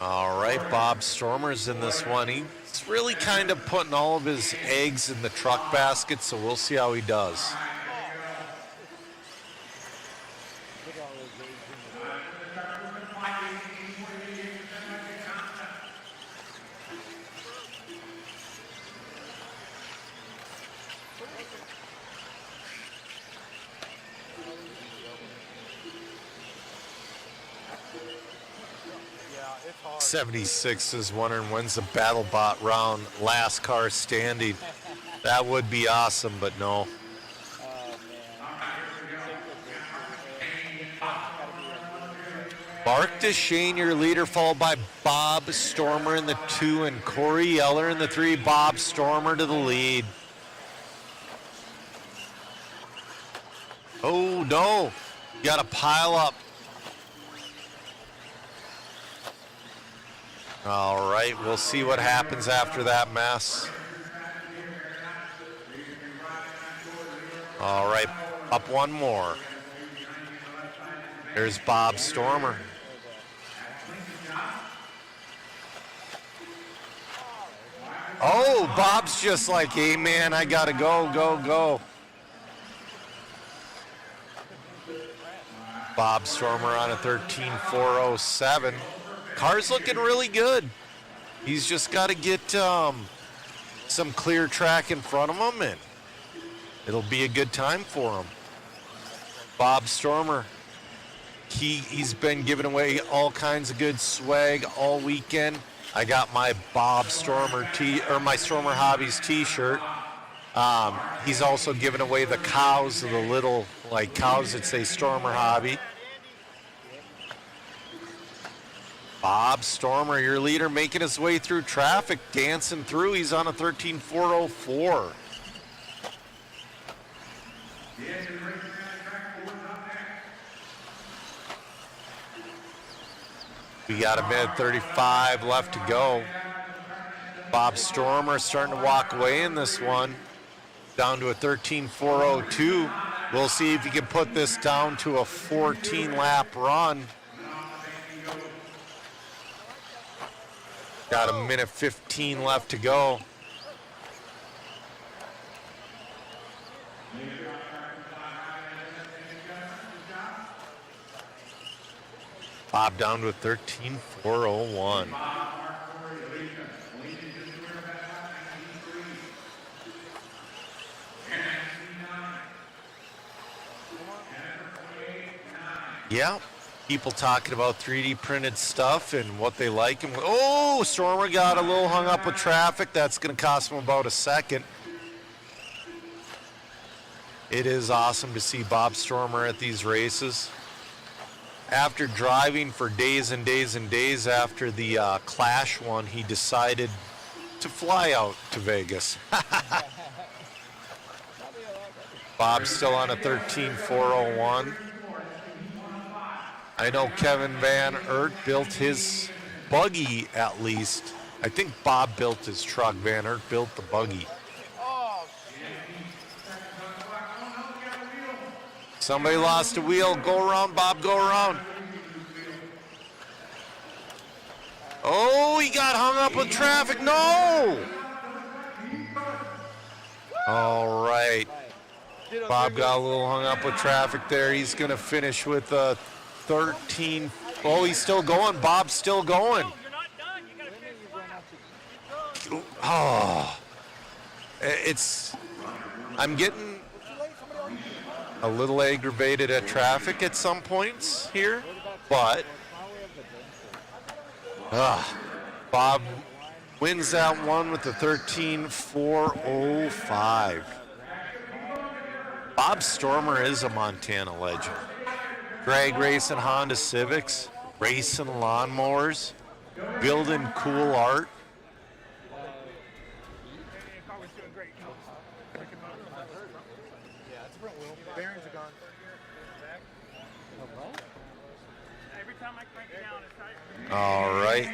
All right, Bob Stormer's in this one. He's really kind of putting all of his eggs in the truck basket, so we'll see how he does. Yeah, it's hard. 76 is wondering when's the BattleBot round, last car standing. That would be awesome, but no. Mark DeShane, your leader, followed by Bob Stormer in the 2 and Corey Yeller in the 3. Bob Stormer to the lead. Oh, no. You got to pile up. All right, we'll see what happens after that mess. All right, up one more. There's Bob Stormer. Oh, Bob's just like, hey, man, I got to go, go, go. Bob Stormer on a 13.407. Car's looking really good. He's just got to get some clear track in front of him, and it'll be a good time for him. Bob Stormer, he's been giving away all kinds of good swag all weekend. I got my Bob Stormer my Stormer Hobbies t-shirt. He's also giving away the cows, the little like cows that say Stormer Hobby. Bob Stormer, your leader, making his way through traffic, dancing through. He's on a 13.404. We got a minute 35 left to go. Bob Stormer starting to walk away in this one, down to a 13.402. We'll see if he can put this down to a 14-lap run. Got a minute 15 left to go. Bob down to a 13.401. Yeah, people talking about 3D printed stuff and what they like. And oh, Stormer got a little hung up with traffic. That's going to cost him about a second. It is awesome to see Bob Stormer at these races. After driving for days and days and days after the Clash one, he decided to fly out to Vegas. Bob's still on a 13.401. I know Kevin Van Aert built his buggy at least. I think Bob built his truck. Van Aert built the buggy. Somebody lost a wheel. Go around, Bob, go around. Oh, he got hung up with traffic. No! All right. Bob got a little hung up with traffic there. He's going to finish with a 13. Oh, he's still going. Bob's still going. Oh. I'm getting a little aggravated at traffic at some points here, but Bob wins that one with the 13.405. Bob Stormer is a Montana legend. Drag racing Honda Civics, racing lawnmowers, building cool art. Bearings are gone. Every time I crank it down, it's tight. All right.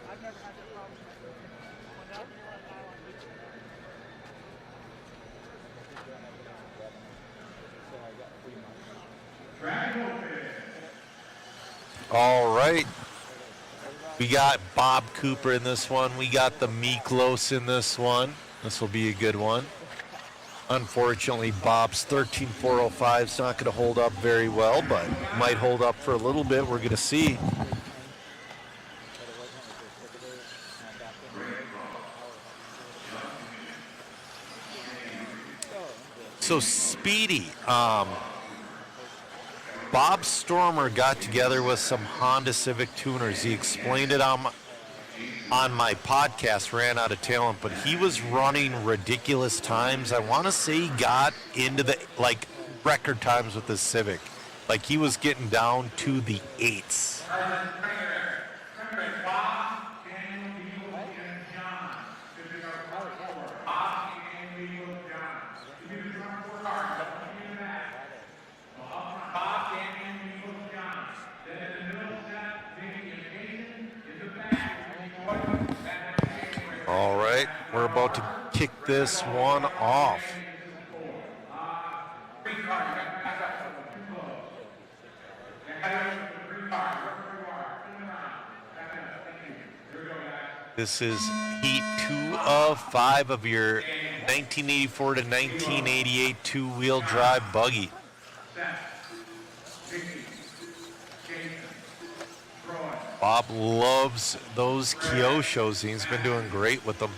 I've never had that problem. All right. We got Bob Cooper in this one. We got the Miklos in this one. This will be a good one. Unfortunately, Bob's 13.405 is not going to hold up very well, but might hold up for a little bit. We're going to see. So Speedy, Bob Stormer got together with some Honda Civic tuners. He explained it on my podcast, Ran Out of Talent, but he was running ridiculous times. I want to say he got into the record times with the Civic. Like he was getting down to the 8s. All right, we're about to kick this one off. This is heat 2 of 5 of your 1984 to 1988 two-wheel drive buggy. Bob loves those Kyoshos. He's been doing great with them.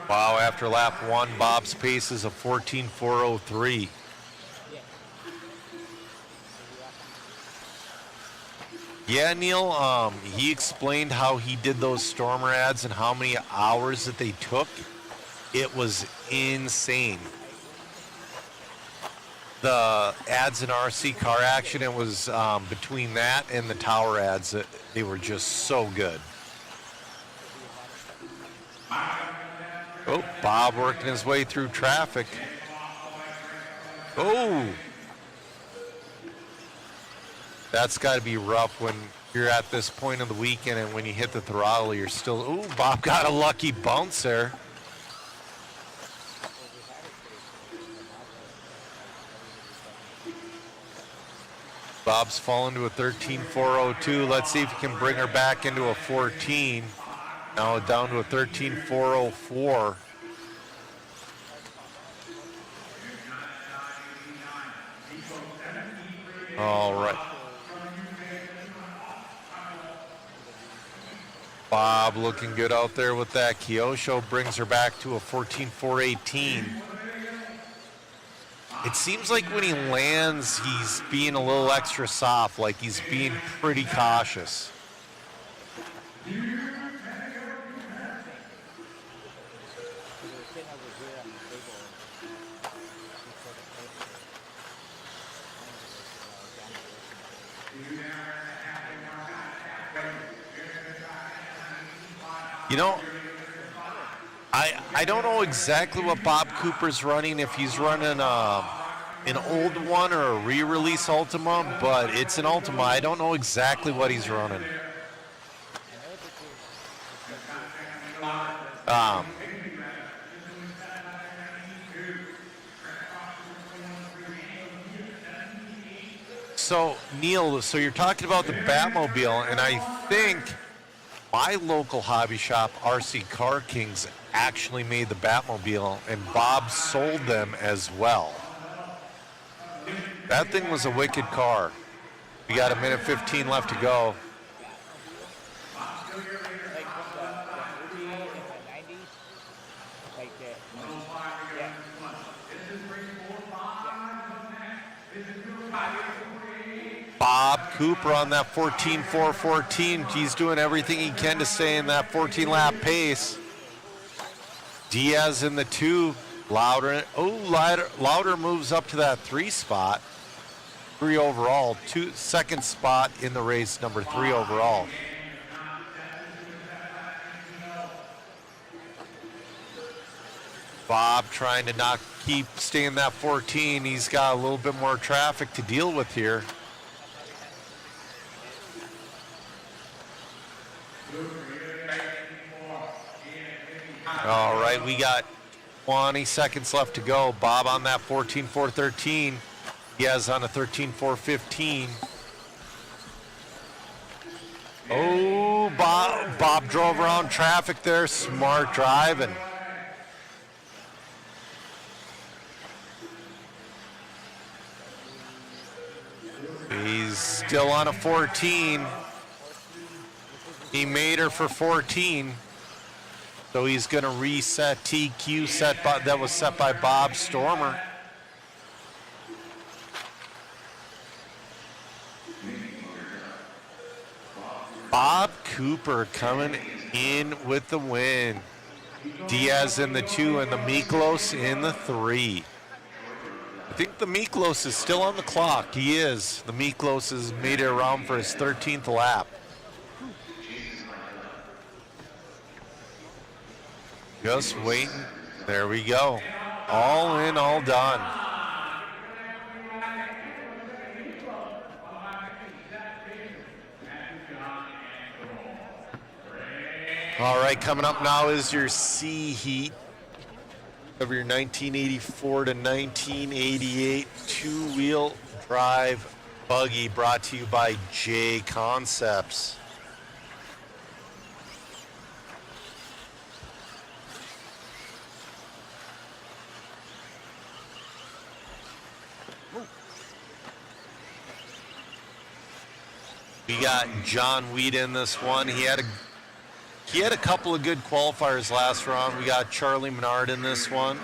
Wow, after lap 1, Bob's pace is a 14.403. Yeah, Neil, he explained how he did those Stormer ads and how many hours that they took. It was insane. The ads in RC Car Action, it was between that and the Tower ads, they were just so good. Oh, Bob working his way through traffic. Oh! That's got to be rough when you're at this point of the weekend and when you hit the throttle, you're still... Oh, Bob got a lucky bounce there. Bob's fallen to a 13.402. Let's see if he can bring her back into a 14. Now down to a 13.404. All right. Bob looking good out there with that Kyosho, brings her back to a 14.418. It seems like when he lands, he's being a little extra soft, like he's being pretty cautious. You know, I don't know exactly what Bob Cooper's running, if he's running an old one or a re-release Ultima, but it's an Ultima. I don't know exactly what he's running. So, Neil, so you're talking about the Batmobile, and I think my local hobby shop, RC Car Kings, actually made the Batmobile, and Bob sold them as well. That thing was a wicked car. We got a minute 15 left to go. Bob Cooper on that 14.414. He's doing everything he can to stay in that 14-lap pace. Diaz in the 2. Louder moves up to that 3 spot. 3 overall. Second spot in the race, number 3 overall. Bob trying to not stay in that 14. He's got a little bit more traffic to deal with here. All right, we got 20 seconds left to go. Bob on that 14.413. Diaz on a 13.415. Oh, Bob drove around traffic there. Smart driving. He's still on a 14. He made her for 14. So he's going to reset TQ that was set by Bob Stormer. Bob Cooper coming in with the win. Diaz in the 2 and the Miklos in the 3. I think the Miklos is still on the clock. He is. The Miklos has made it around for his 13th lap. Just waiting. There we go. All in, all done. All right, coming up now is your C heat of your 1984 to 1988 two-wheel drive buggy, brought to you by J Concepts. We got John Weeda in this one. He had a couple of good qualifiers last round. We got Charlie Menard in this one.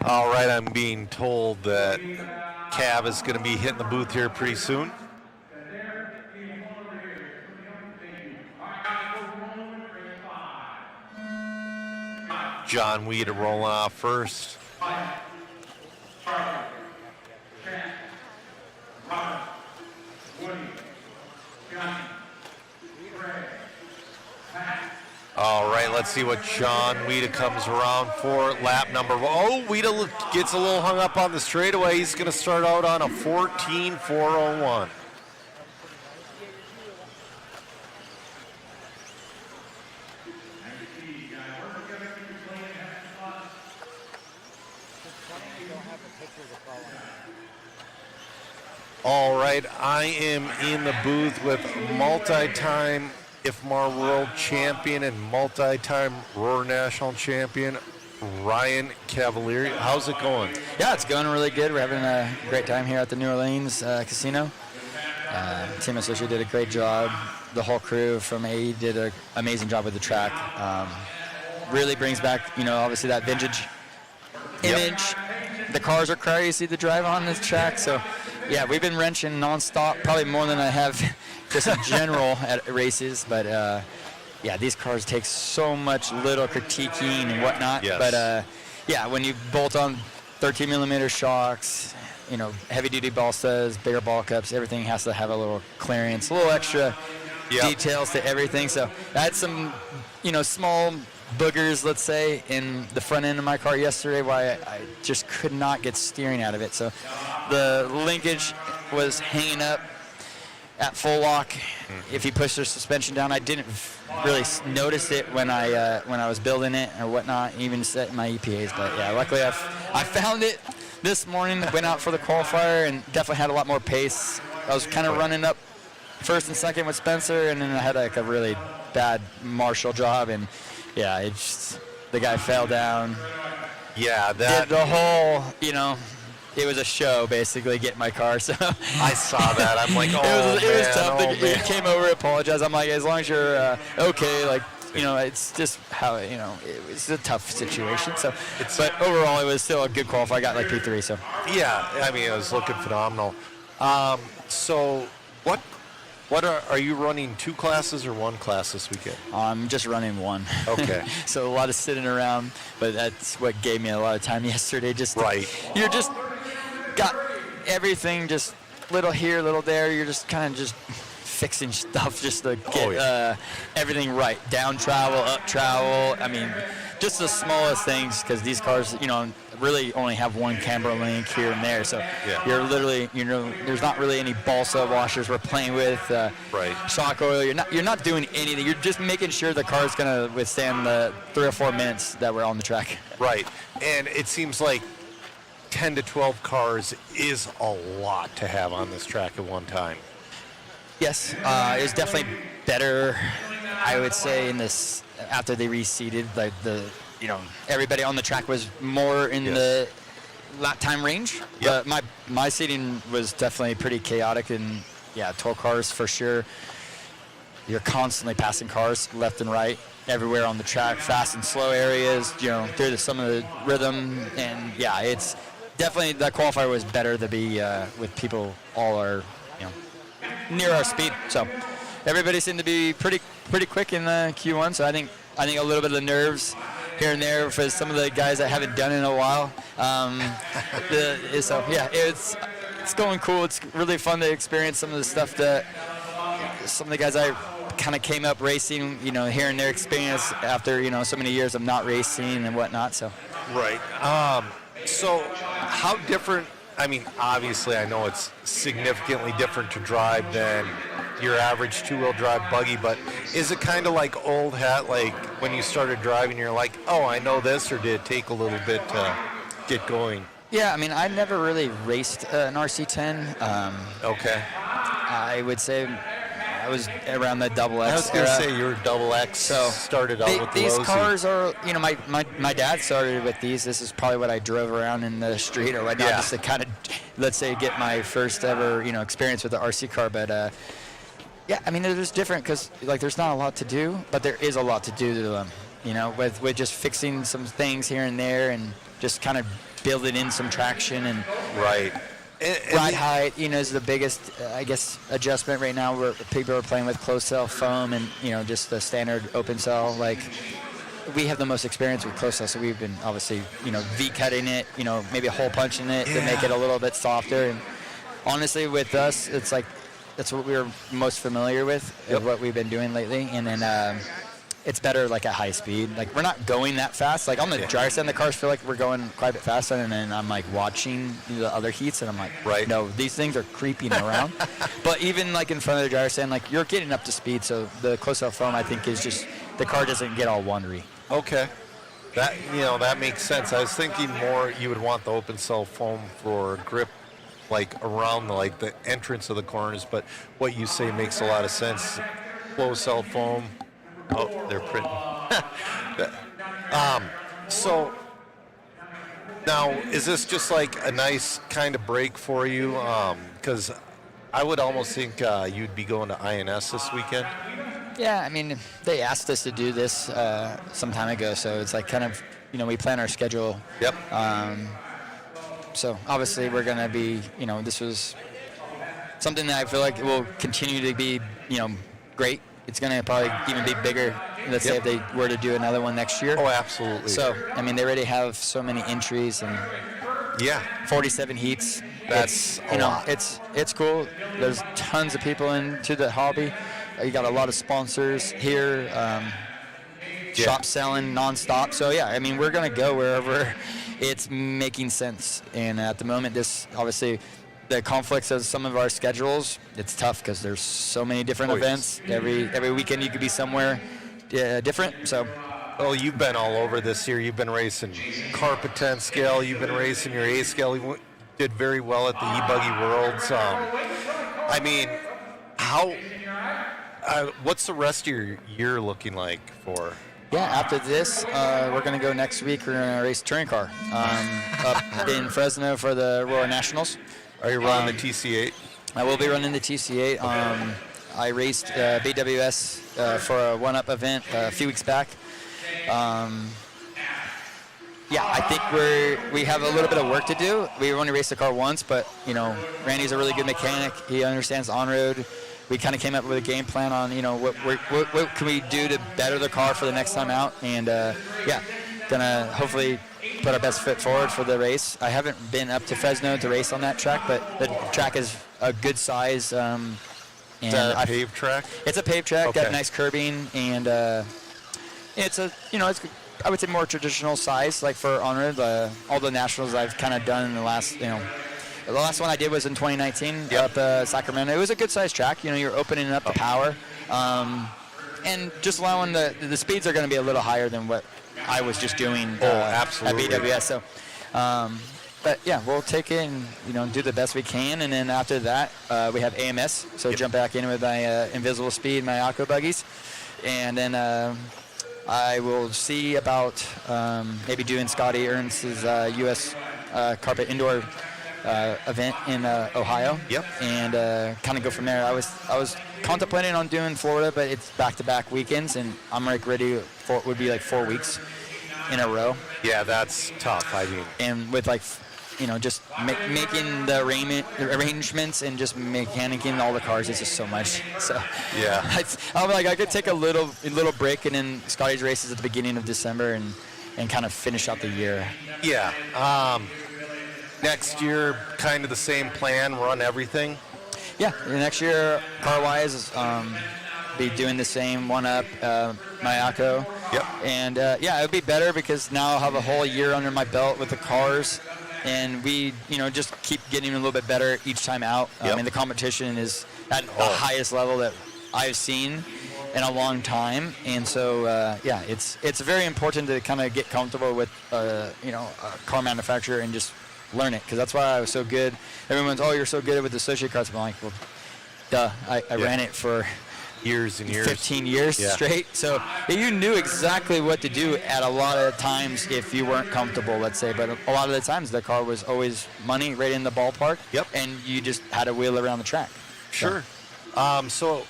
All right, I'm being told that Cav is going to be hitting the booth here pretty soon. John Weeda rolling off first. All right, let's see what John Weeda comes around for. Lap number one. Oh, Weeda gets a little hung up on the straightaway. He's going to start out on a 14.401. All right, I am in the booth with multi-time IFMAR World Champion and multi-time Roar National Champion Ryan Cavalieri. How's it going? Yeah, it's going really good. We're having a great time here at the New Orleans Casino. Team Associate did a great job. The whole crew from AE did an amazing job with the track. Really brings back, obviously that vintage image. The cars are crazy to drive on this track. So, yeah, we've been wrenching nonstop, probably more than I have just in general at races. But, yeah, these cars take so much little critiquing and whatnot. Yes. But, yeah, when you bolt on 13mm shocks, heavy-duty balsas, bigger ball cups, everything has to have a little clearance, a little extra details to everything. So I had some, small boogers, let's say, in the front end of my car yesterday why I just could not get steering out of it. So the linkage was hanging up at full lock. If you push the suspension down, I didn't really notice it when I was building it or whatnot, even setting my EPAs. But yeah, luckily I found it this morning, went out for the qualifier, and definitely had a lot more pace. I was kind of running up first and second with Spencer, and then I had like a really bad Marshall job, and yeah, the guy fell down. Yeah, did the whole, it was a show basically getting my car. So I saw that. I'm like, it was tough. He came over, apologized. I'm like, as long as you're okay, like. It's just how, it was a tough situation. So, but overall, it was still a good qualifier. I got like P3. So, yeah, I mean, it was looking phenomenal. So, what What are you running 2 classes or 1 class this weekend? I'm just running 1. Okay. So a lot of sitting around, but that's what gave me a lot of time yesterday. You're just got everything just little here, little there. You're just kind of just fixing stuff just to get everything right. Down travel, up travel. I mean, just the smallest things, because these cars, really only have 1 camber link here and there. So you're literally, there's not really any balsa washers we're playing with. Shock oil. You're not doing anything. You're just making sure the car's going to withstand the 3 or 4 minutes that we're on the track. Right. And it seems like 10 to 12 cars is a lot to have on this track at one time. Yes, it was definitely better, I would say, in this after they reseeded. Like everybody on the track was more in the lap time range. But my seating was definitely pretty chaotic, and 12 cars for sure. You're constantly passing cars left and right everywhere on the track, fast and slow areas. Through some of the rhythm, and it's definitely that qualifier was better to be with people all are near our speed. So everybody seemed to be pretty quick in the Q1. So I think a little bit of the nerves here and there for some of the guys that haven't done it in a while. It's going cool. It's really fun to experience some of the stuff that some of the guys I kind of came up racing, hearing their experience after so many years of not racing and whatnot. So right. So how different? I mean, obviously, I know it's significantly different to drive than your average 2-wheel drive buggy, but is it kind of like old hat, like when you started driving, you're like, oh, I know this, or did it take a little bit to get going? Yeah, I mean, I never really raced an RC10. Okay. I would say I was around the double X. I was going to say you were double X. So started out with these the cars are, my dad started with these. This is probably what I drove around in the street or whatnot, just to kind of, let's say, get my first ever, experience with the RC car. But I mean, they're just different because there's not a lot to do, but there is a lot to do to them. With just fixing some things here and there and just kind of building in some traction and right. Ride height, is the biggest, I guess, adjustment right now. Where people are playing with closed cell foam and, just the standard open cell. We have the most experience with closed cell, so we've been obviously, V-cutting it, maybe a hole punching it to make it a little bit softer. And honestly, with us, it's that's what we're most familiar with, what we've been doing lately. And then it's better at high speed. We're not going that fast. On the driver stand, the cars feel like we're going quite a bit faster, and then I'm watching the other heats, and I'm like, no, these things are creeping around. But even in front of the driver stand, you're getting up to speed. So the closed cell foam, I think, is just the car doesn't get all wondery. Okay, that makes sense. I was thinking more you would want the open cell foam for grip, around the entrance of the corners. But what you say makes a lot of sense. Closed cell foam. Oh, they're printing. So now, is this just a nice kind of break for you? Because I would almost think you'd be going to INS this weekend. Yeah, I mean, they asked us to do this some time ago, so it's kind of, we plan our schedule. Yep. So obviously we're going to be, this was something that I feel like will continue to be, great. It's going to probably even be bigger, let's say, if they were to do another one next year. Oh, absolutely. So, I mean, they already have so many entries and 47 heats. That's a lot. It's cool. There's tons of people into the hobby. You got a lot of sponsors here, shop selling nonstop. So, I mean, we're going to go wherever it's making sense. And at the moment, this obviously the conflicts of some of our schedules, it's tough because there's so many different events. Every weekend you could be somewhere different. So, well, you've been all over this year. You've been racing carpet 10 scale. You've been racing your A scale. You did very well at the e-buggy Worlds. I mean, what's the rest of your year looking like for? Yeah, after this, we're going to go next week. We're going to race touring car up in Fresno for the Royal Nationals. Are you running the TC8? I will be running the TC8. I raced BWS for a one-up event a few weeks back. I think we have a little bit of work to do. We only raced the car once, but Randy's a really good mechanic. He understands on-road we kind of came up with a game plan on, what can we do to better the car for the next time out, and gonna hopefully put our best foot forward for the race. I haven't been up to Fresno to race on that track, but the track is a good size. Is that a paved track? It's a paved track, Okay. got nice curbing, and it's it's I would say more traditional size, like for Honor. All the nationals I've kind of done in the last, the last one I did was in 2019 up Sacramento. It was a good sized track. You're opening up the power, and just allowing the speeds are going to be a little higher than what I was just doing absolutely. at BWS. So, but yeah, we'll take it and do the best we can, and then after that we have AMS. So jump back in with my Invisible Speed, my Akko buggies, and then I will see about maybe doing Scotty Ernst's U.S. carpet indoor event in Ohio. Yep. And kind of go from there. I was contemplating on doing Florida, but it's back-to-back weekends, and I'm like ready for it would be like 4 weeks in a row. Yeah, that's tough. I mean, and with like, just making the arrangements and just mechanicking all the cars is just so much. So yeah, I'm like I could take a little break and then Scotty's races at the beginning of December and kind of finish out the year. Yeah. Next year, kind of the same plan, run everything. Yeah, next year, car-wise, be doing the same one-up, my Akko. Yep. And it would be better because now I'll have a whole year under my belt with the cars, and we, just keep getting a little bit better each time out. Yep. I mean, the competition is at the highest level that I've seen in a long time, and so it's very important to kind of get comfortable with a car manufacturer and just learn it, because that's why I was so good. Everyone's, you're so good with the associate cars. I'm like, well, duh. I ran it for years and years, 15 years straight. So you knew exactly what to do at a lot of times if you weren't comfortable, let's say. But a lot of the times the car was always money right in the ballpark. Yep. And you just had to wheel around the track. Sure. So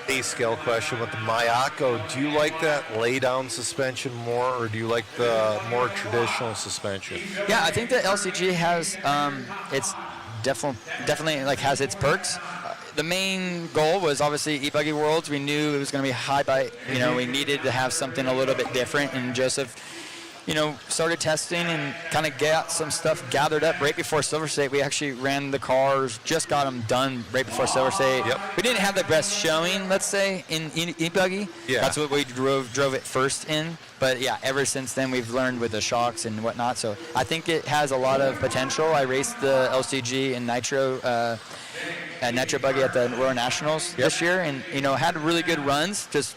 a scale question with the Mayako, do you like that lay-down suspension more, or do you like the more traditional suspension? Yeah, I think the LCG has it's definitely like has its perks. The main goal was obviously e-buggy worlds. We knew it was going to be high by, we needed to have something a little bit different, and Joseph started testing and kind of got some stuff gathered up right before Silver State. We actually ran the cars, just got them done right before Silver State. Yep. We didn't have the best showing, let's say, in e-buggy. Yeah. That's what we drove it first in. But yeah, ever since then we've learned with the shocks and whatnot. So I think it has a lot of potential. I raced the LCG and Nitro buggy at the Royal Nationals this year, and had really good runs. Just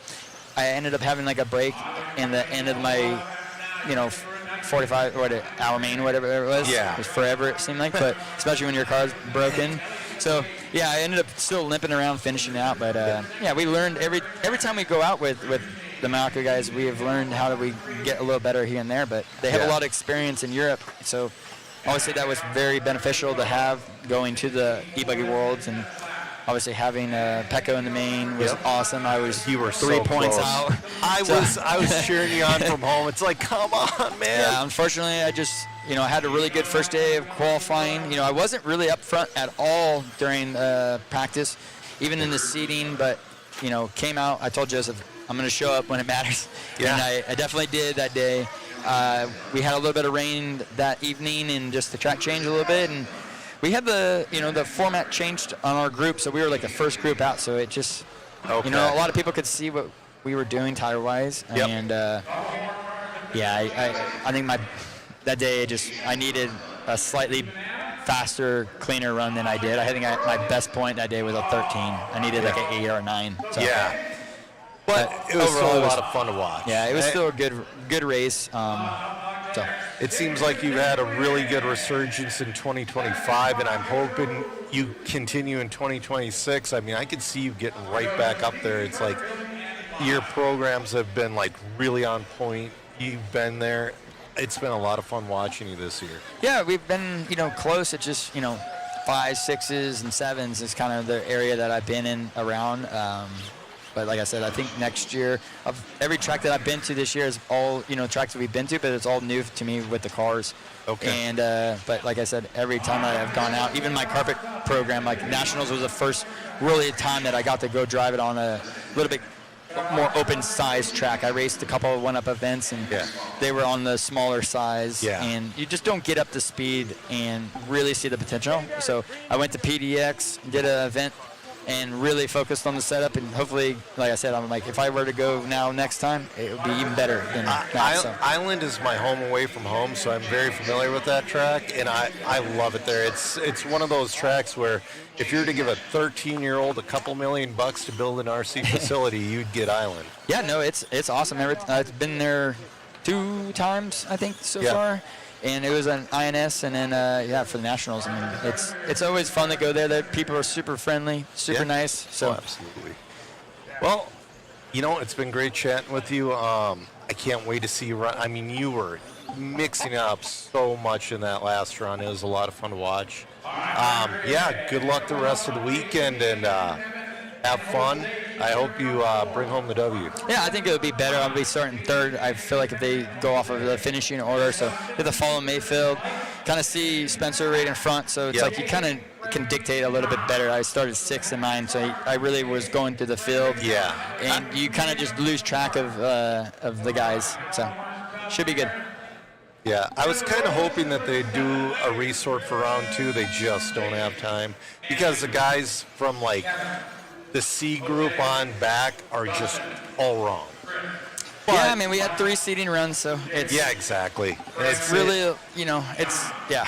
I ended up having like a break in the end of my 45 or hour main, whatever it was. Yeah. It was forever, it seemed like, but especially when your car's broken. So yeah, I ended up still limping around finishing out, but we learned every time we go out with the Malco guys, we have learned how do we get a little better here and there, but they have a lot of experience in Europe, so obviously that was very beneficial to have going to the e-buggy worlds, and obviously having Pecco in the main was awesome. You were 3 points out. I was cheering you on from home. It's like, come on, man. Yeah, unfortunately, I just I had a really good first day of qualifying. I wasn't really up front at all during practice, even in the seating, but came out. I told Joseph I'm going to show up when it matters, and I definitely did that day. We had a little bit of rain that evening, and just the track changed a little bit, and we had the format changed on our group, so we were like the first group out. So it just, a lot of people could see what we were doing tire-wise, and I think that day I needed a slightly faster, cleaner run than I did. I think my best point that day was a 13. I needed like an 8 or a 9. So. Yeah. But it was still a lot of fun to watch. Yeah, it was still a good race. So it seems like you've had a really good resurgence in 2025, and I'm hoping you continue in 2026. I mean, I could see you getting right back up there. It's like your programs have been like really on point. You've been there. It's been a lot of fun watching you this year. Yeah, we've been close. It's just 5s, 6s, and 7s is kind of the area that I've been in around. But like I said, I think next year, of every track that I've been to this year is all, tracks that we've been to, but it's all new to me with the cars. Okay. And but like I said, every time that I've gone out, even my carpet program, like Nationals was the first really time that I got to go drive it on a little bit more open size track. I raced a couple of one-up events, and they were on the smaller size. Yeah. And you just don't get up to speed and really see the potential. So I went to PDX, did an event, and really focused on the setup. And hopefully, like I said, I'm like, if I were to go now next time, it would be even better than that. So. Island is my home away from home, so I'm very familiar with that track, and I love it there. It's one of those tracks where if you were to give a 13-year-old a couple $1 million to build an RC facility, you'd get Island. Yeah, no, it's awesome. I've been there 2 times, I think, so far. And it was an INS, and then for the Nationals. I mean, it's always fun to go there. The people are super friendly, super nice. So absolutely. Well, it's been great chatting with you. I can't wait to see you run. I mean, you were mixing up so much in that last run. It was a lot of fun to watch. Good luck the rest of the weekend, and have fun. I hope you bring home the W. Yeah, I think it would be better. I'll be starting third. I feel like if they go off of the finishing order, so you have to follow Mayfield, kind of see Spencer right in front, so it's like you kind of can dictate a little bit better. I started 6th in mine, so I really was going through the field. Yeah. And you kind of just lose track of the guys, so should be good. Yeah, I was kind of hoping that they'd do a resort for round 2. They just don't have time, because the guys from the C group on back are just all wrong. But, I mean, we had 3 seating runs, so it's... Yeah, exactly. It's really, it's... Yeah.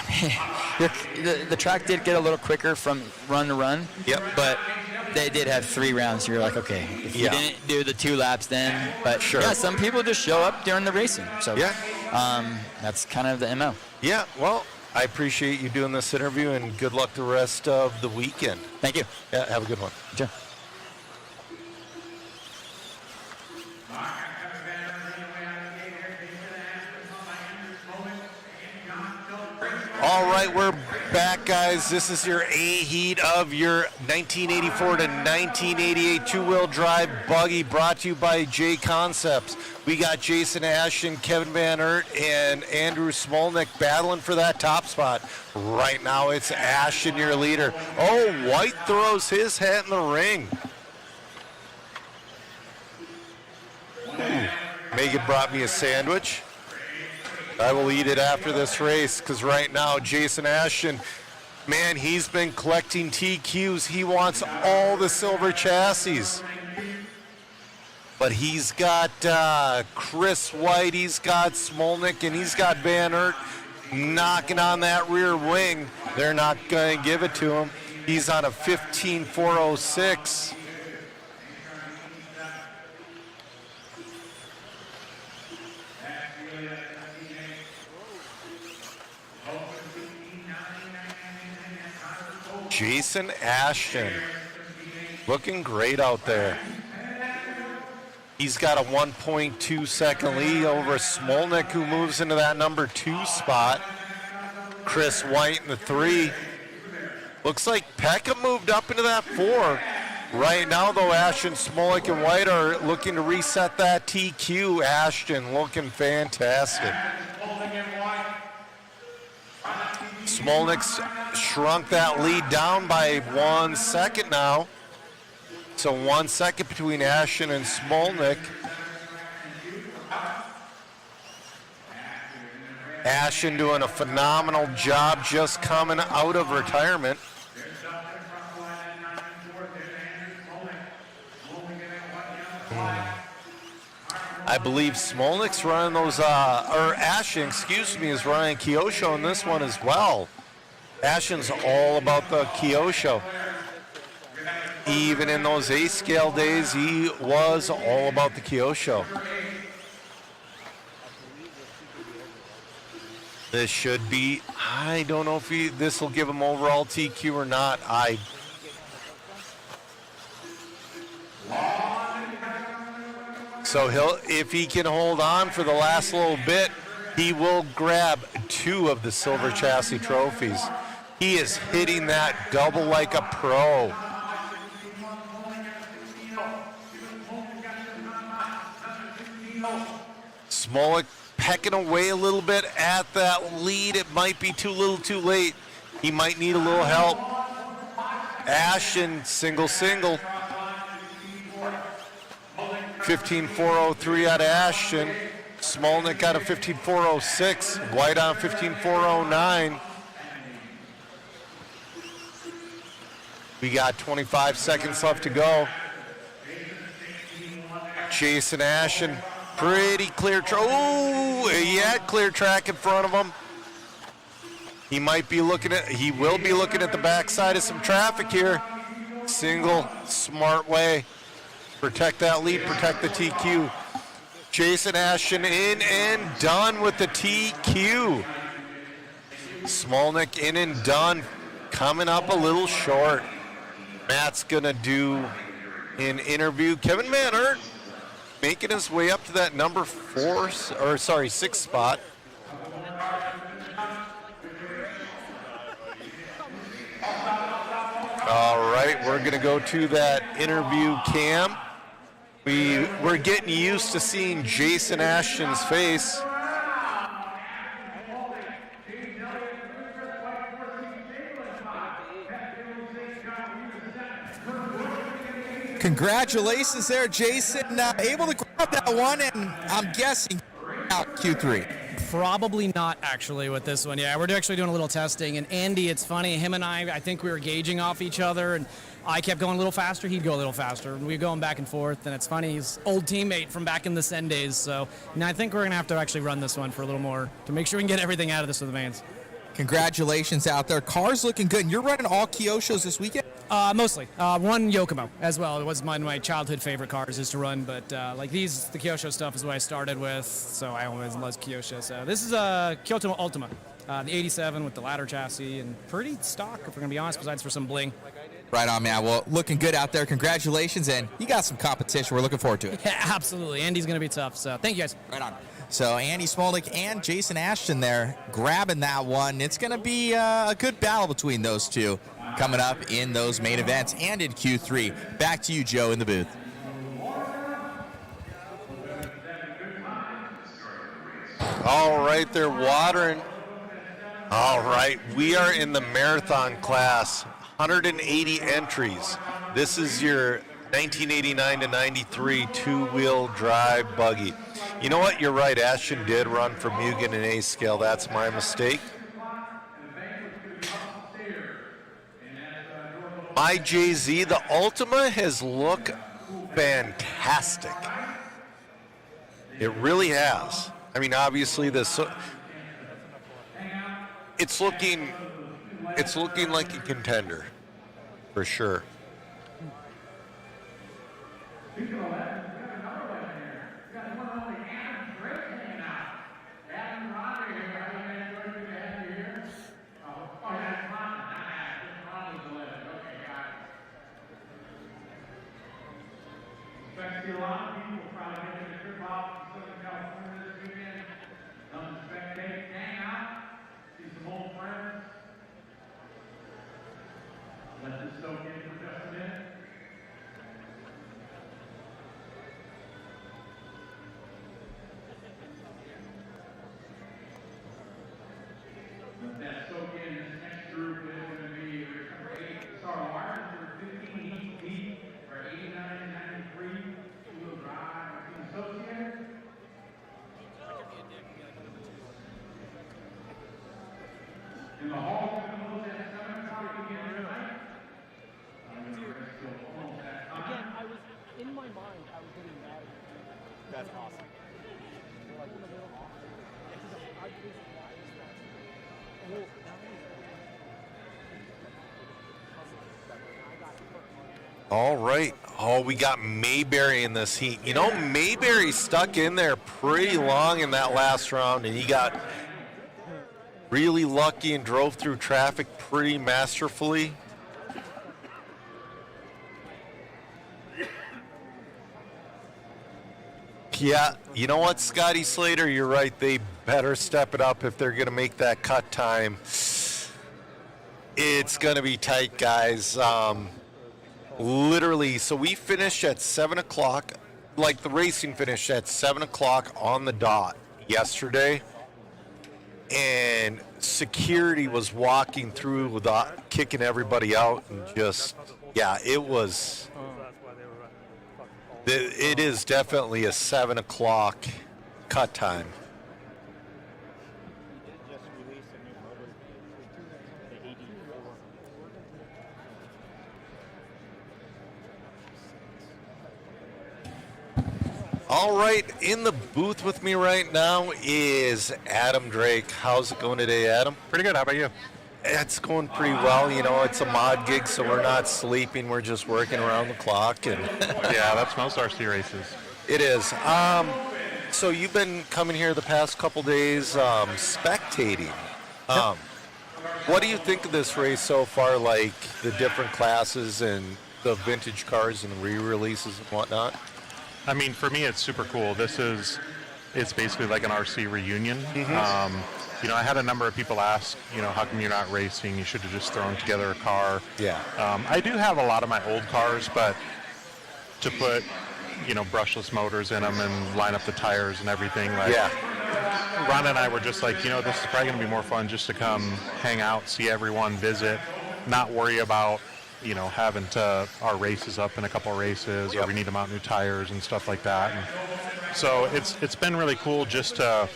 the track did get a little quicker from run to run. Yep. But they did have 3 rounds. You're like, okay, if you didn't do the 2 laps then... But, some people just show up during the racing. So, that's kind of the MO. Yeah, well, I appreciate you doing this interview, and good luck the rest of the weekend. Thank you. Yeah, have a good one. Sure. All right, we're back, guys. This is your A-heat of your 1984 to 1988 two-wheel drive buggy, brought to you by J Concepts. We got Jason Ashton, Kevin Van Aert, and Andrew Smolnick battling for that top spot. Right now, it's Ashton, your leader. Oh, White throws his hat in the ring. Megan brought me a sandwich. I will eat it after this race, because right now, Jason Ashton, man, he's been collecting TQs. He wants all the silver chassis. But he's got Chris White, he's got Smolnick, and he's got Van Aert knocking on that rear wing. They're not going to give it to him. He's on a 15.406. Jason Ashton looking great out there. He's got a 1.2 second lead over Smolnick, who moves into that number 2 spot. Chris White in the 3. Looks like Peckham moved up into that 4. Right now, though, Ashton, Smolnick, and White are looking to reset that TQ. Ashton looking fantastic. Smolnick's shrunk that lead down by 1 second now. So 1 second between Ashton and Smolnick. Ashton doing a phenomenal job just coming out of retirement. I believe Smolnick's running those, or Ashton, excuse me, is running Kyosho in this one as well. Ashton's all about the Kyosho. Even in those A-scale days, he was all about the Kyosho. This should be, I don't know if this will give him overall TQ or not. So if he can hold on for the last little bit, he will grab 2 of the silver chassis trophies. He is hitting that double like a pro. Smolik pecking away a little bit at that lead. It might be too little too late. He might need a little help. Ashton, single. 15.403 out of Ashton. Smolnik got a 15.406. White on 15.409. We got 25 seconds left to go. Jason Ashton, pretty clear track. Oh, he had clear track in front of him. He will be looking at the backside of some traffic here. Single, smart way. Protect that lead, protect the TQ. Jason Ashton in and done with the TQ. Smolnik in and done, coming up a little short. Matt's gonna do an interview. Kevin Manhart making his way up to that number 6 spot. All right, we're gonna go to that interview cam. We're getting used to seeing Jason Ashton's face. Congratulations there, Jason. Able to grab that one, and I'm guessing out Q3. Probably not, actually, with this one. Yeah, we're actually doing a little testing. And Andy, it's funny, him and I think we were gauging off each other, and I kept going a little faster, he'd go a little faster. And we were going back and forth, and it's funny, he's old teammate from back in the Sen days. So I think we're going to have to actually run this one for a little more to make sure we can get everything out of this with the vans. Congratulations out there. Car's looking good. And you're running all Kyoshos this weekend? Mostly. One Yokomo as well. It was one of my childhood favorite cars is to run, but like the Kyosho stuff is what I started with, so I always loved Kyosho. So this is a Kyoto Ultima, the 87 with the ladder chassis, and pretty stock, if we're going to be honest, besides for some bling. Right on, man. Well, looking good out there. Congratulations, and you got some competition. We're looking forward to it. Yeah, absolutely. Andy's going to be tough, so thank you guys. Right on. So Andy Smolnik and Jason Ashton there grabbing that one. It's going to be a good battle between those two coming up in those main events and in Q3. Back to you, Joe, in the booth. All right, they're watering. All right, we are in the marathon class, 180 entries. This is your 1989 to 93 two-wheel drive buggy. You know what? You're right. Ashton did run for Mugen and A scale. That's my mistake. My JZ, the Ultima has looked fantastic. It really has. I mean, obviously, it's looking like a contender for sure. All right. Oh, we got Mayberry in this heat. You know, Mayberry stuck in there pretty long in that last round, and he got really lucky and drove through traffic pretty masterfully. Yeah, you know what, Scotty Slater, you're right. They better step it up if they're going to make that cut time. It's going to be tight, guys. Literally, so we finished at 7 o'clock like the racing finished at 7 o'clock on the dot yesterday, and security was walking through without kicking everybody out, and just, yeah, it was. It is definitely a 7 o'clock cut time. All right, in the booth with me right now is Adam Drake. How's it going today, Adam? Pretty good. How about you? It's going pretty well. You know, it's a mod gig, so we're not sleeping. We're just working around the clock. And yeah, that's most RC races. It is. So you've been coming here the past couple days spectating. What do you think of this race so far, like the different classes and the vintage cars and re-releases and whatnot? I mean, for me, it's super cool. It's basically like an RC reunion. You know, I had a number of people ask, you know, how come you're not racing? You should have just thrown together a car. Yeah. I do have a lot of my old cars, but to put, you know, brushless motors in them and line up the tires and everything, like, Rhonda and I were just like, you know, this is probably going to be more fun just to come hang out, see everyone, visit, not worry about, you know, having our races up in a couple of races, or we need to mount new tires and stuff like that. And so it's been really cool just to,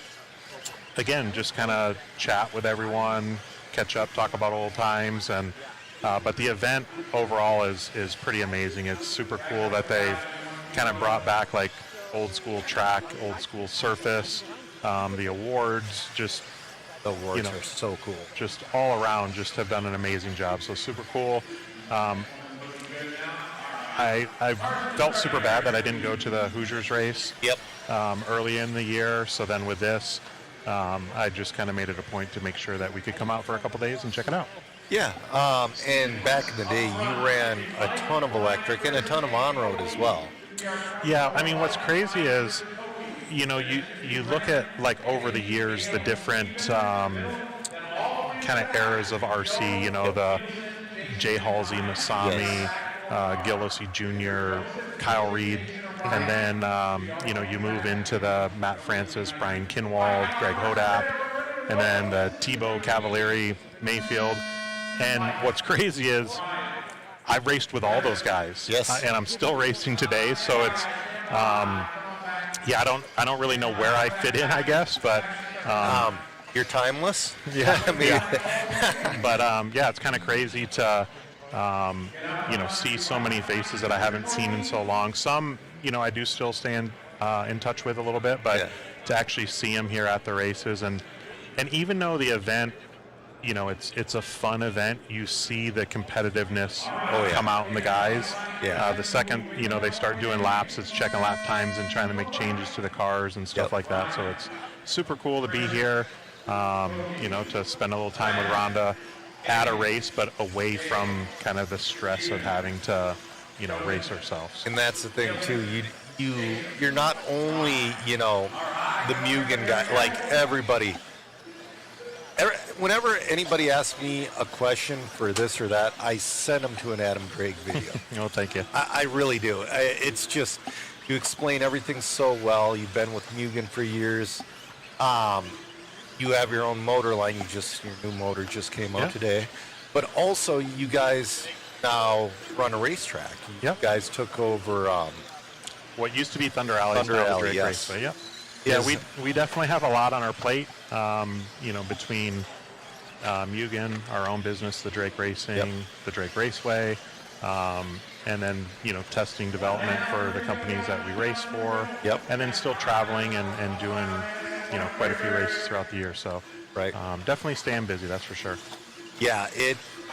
again, just kind of chat with everyone, catch up, talk about old times, and but the event overall is pretty amazing. It's super cool that they've kind of brought back like old school track, old school surface, the awards, just the awards are so cool. Just all around, just have done an amazing job. So super cool. I felt super bad that I didn't go to the Hoosiers race. Early in the year. So then with this, I just kind of made it a point to make sure that we could come out for a couple days and check it out. Yeah, and back in the day, you ran a ton of electric and a ton of on-road as well. Yeah, I mean, what's crazy is, you know, you look at, like, over the years, the different kind of eras of RC, you know, the Jay Halsey, Masami, Gillespie Jr., Kyle Reed, and then, you know, you move into the Matt Francis, Brian Kinwald, Greg Hodap, and then the Tebow, Cavalieri, Mayfield. And what's crazy is I've raced with all those guys. Yes. And I'm still racing today, so it's, yeah, I don't really know where I fit in, I guess, but... you're timeless? Yeah. I mean, But, yeah, it's kind of crazy to, you know, see so many faces that I haven't seen in so long. Some, you know, I do still stay in touch with a little bit, but to actually see them here at the races, and even though the event, you know, it's a fun event, you see the competitiveness come out in the guys. The second, you know, they start doing laps, it's checking lap times and trying to make changes to the cars and stuff like that. So it's super cool to be here, you know, to spend a little time with Rhonda at a race, but away from kind of the stress of having to, you know, race ourselves. And that's the thing too. You're not only, you know, the Mugen guy, like everybody. Whenever anybody asks me a question for this or that, I send them to an Adam Drake video. Oh, thank you. I really do. It's just, you explain everything so well. You've been with Mugen for years. You have your own motor line. Your new motor just came out today. But also, you guys now run a racetrack. You guys took over... what used to be Thunder Alley is now the Drake Raceway. Yeah, we definitely have a lot on our plate, you know, between Mugen, our own business, the Drake Racing, the Drake Raceway, and then, you know, testing development for the companies that we race for, and then still traveling and doing, you know, quite a few races throughout the year. So definitely staying busy, that's for sure. Yeah,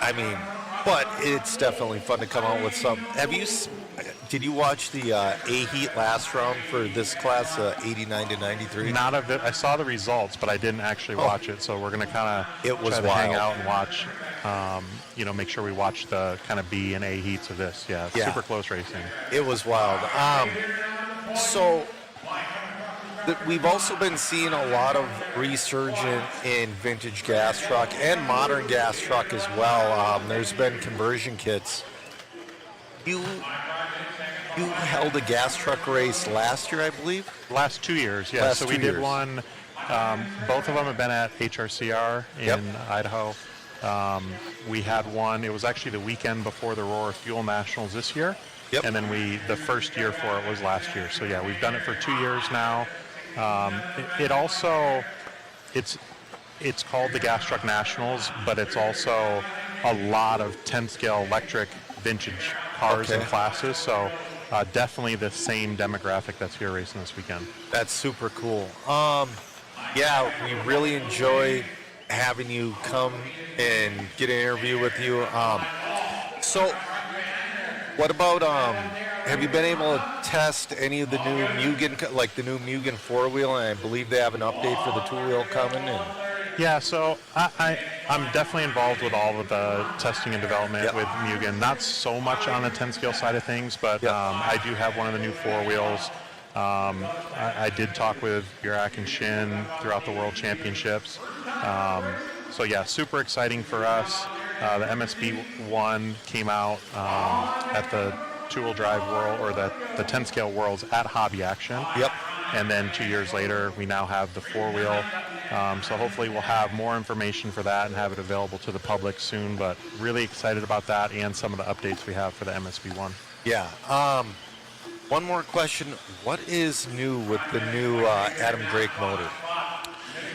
I mean, but it's definitely fun to come out with some. Did you watch the A-Heat last round for this class, 89 to 93? Not of it. I saw the results, but I didn't actually watch it. So we're going to kind of try to hang out and watch, you know, make sure we watch the kind of B and A heats of this. Yeah, super close racing. It was wild. So we've also been seeing a lot of resurgence in vintage gas truck and modern gas truck as well. There's been conversion kits. You held a gas truck race last year, I believe? Last 2 years, yeah. Last So 2 we did years. one. Both of them have been at HRCR in Idaho. We had one. It was actually the weekend before the Aurora Fuel Nationals this year. Yep. And then the first year for it was last year. So yeah, we've done it for 2 years now. It also, it's called the Gas Truck Nationals, but it's also a lot of 10 scale electric vintage cars and classes. So definitely the same demographic that's here racing this weekend. That's super cool. Yeah, we really enjoy having you come and get an interview with you. So, what about, have you been able to test any of the new Mugen, like the new Mugen 4-wheel? And I believe they have an update for the 2-wheel coming. And yeah, so I'm definitely involved with all of the testing and development with Mugen. Not so much on the 10 scale side of things, but I do have one of the new 4-wheels. I did talk with Burak and Shin throughout the World Championships. So yeah, super exciting for us. The MSB1 came out at the 2-wheel drive world, or the 10 scale worlds at Hobby Action. Yep. And then 2 years later, we now have the 4-wheel. So hopefully we'll have more information for that and have it available to the public soon, but really excited about that and some of the updates we have for the MSB1. yeah. One more question. What is new with the new Adam Drake motor?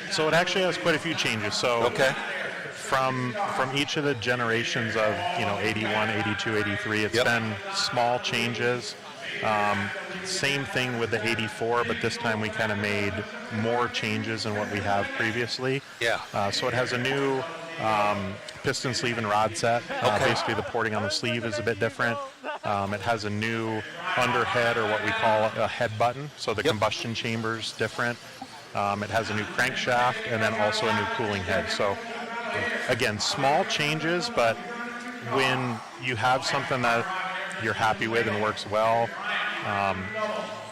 So it actually has quite a few changes. So from each of the generations of 81, 82, 83, it's been small changes. Same thing with the 84, but this time we kind of made more changes than what we have previously. Yeah. So it has a new piston sleeve and rod set. Basically the porting on the sleeve is a bit different. It has a new underhead, or what we call a head button, so the combustion chamber's different. It has a new crankshaft and then also a new cooling head. So again, small changes, but when you have something that you're happy with and works well,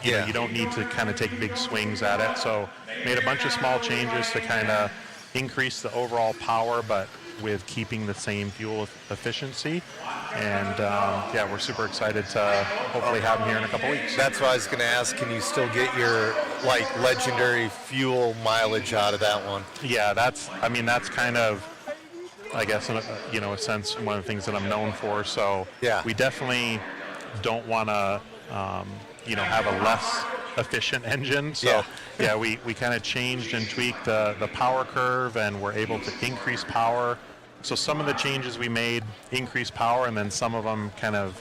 you know, you don't need to kind of take big swings at it. So made a bunch of small changes to kind of increase the overall power, but with keeping the same fuel efficiency. And yeah, we're super excited to hopefully have them here in a couple weeks. That's what I was going to ask. Can you still get your legendary fuel mileage out of that one? Yeah, that's kind of, I guess, in a sense, one of the things that I'm known for. So we definitely don't want to, have a less efficient engine. So we kind of changed and tweaked the power curve, and we're able to increase power. So some of the changes we made increase power, and then some of them kind of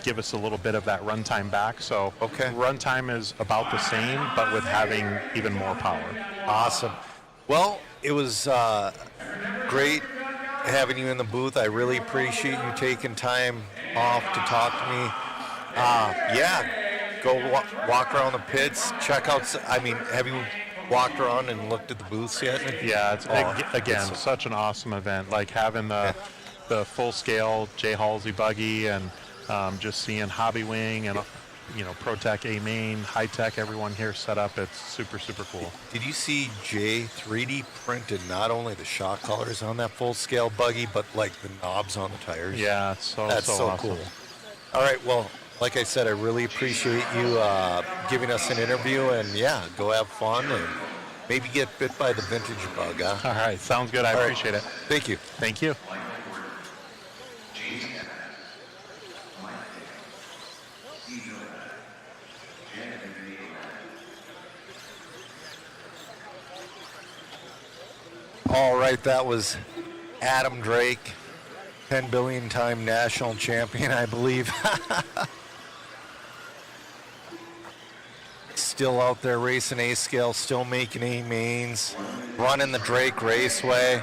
give us a little bit of that runtime back. So runtime is about the same, but with having even more power. Awesome. Well, it was great having you in the booth. I really appreciate you taking time off to talk to me. Go walk around the pits, check out. Have you walked around and looked at the booths yet? Yeah, it's such an awesome event. Like having the full-scale Jay Halsey buggy, and just seeing Hobby Wing and ProTech A Main, High Tech, everyone here set up. It's super, super cool. Did you see Jay 3D printed not only the shock collars on that full-scale buggy, but like the knobs on the tires? Yeah, that's so awesome. cool. All right, well, like I said, I really appreciate you giving us an interview, and go have fun and maybe get bit by the vintage bug. Huh? All right, sounds good. I appreciate it. Thank you. Thank you. All right, that was Adam Drake, 10 billion time national champion, I believe. Still out there racing A scale, still making A mains, running the Drake Raceway.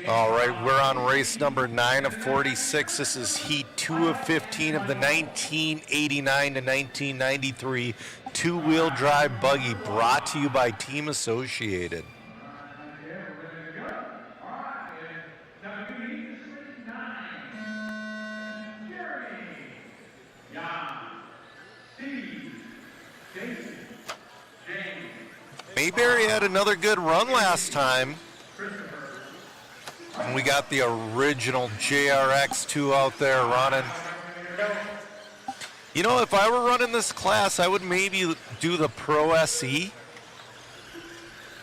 All right, we're on race number 9 of 46. This is heat 2 of 15 of the 1989 to 1993 two-wheel drive buggy, brought to you by Team Associated. Mayberry had another good run last time. And we got the original JRX2 out there running. You know, if I were running this class, I would maybe do the Pro SE.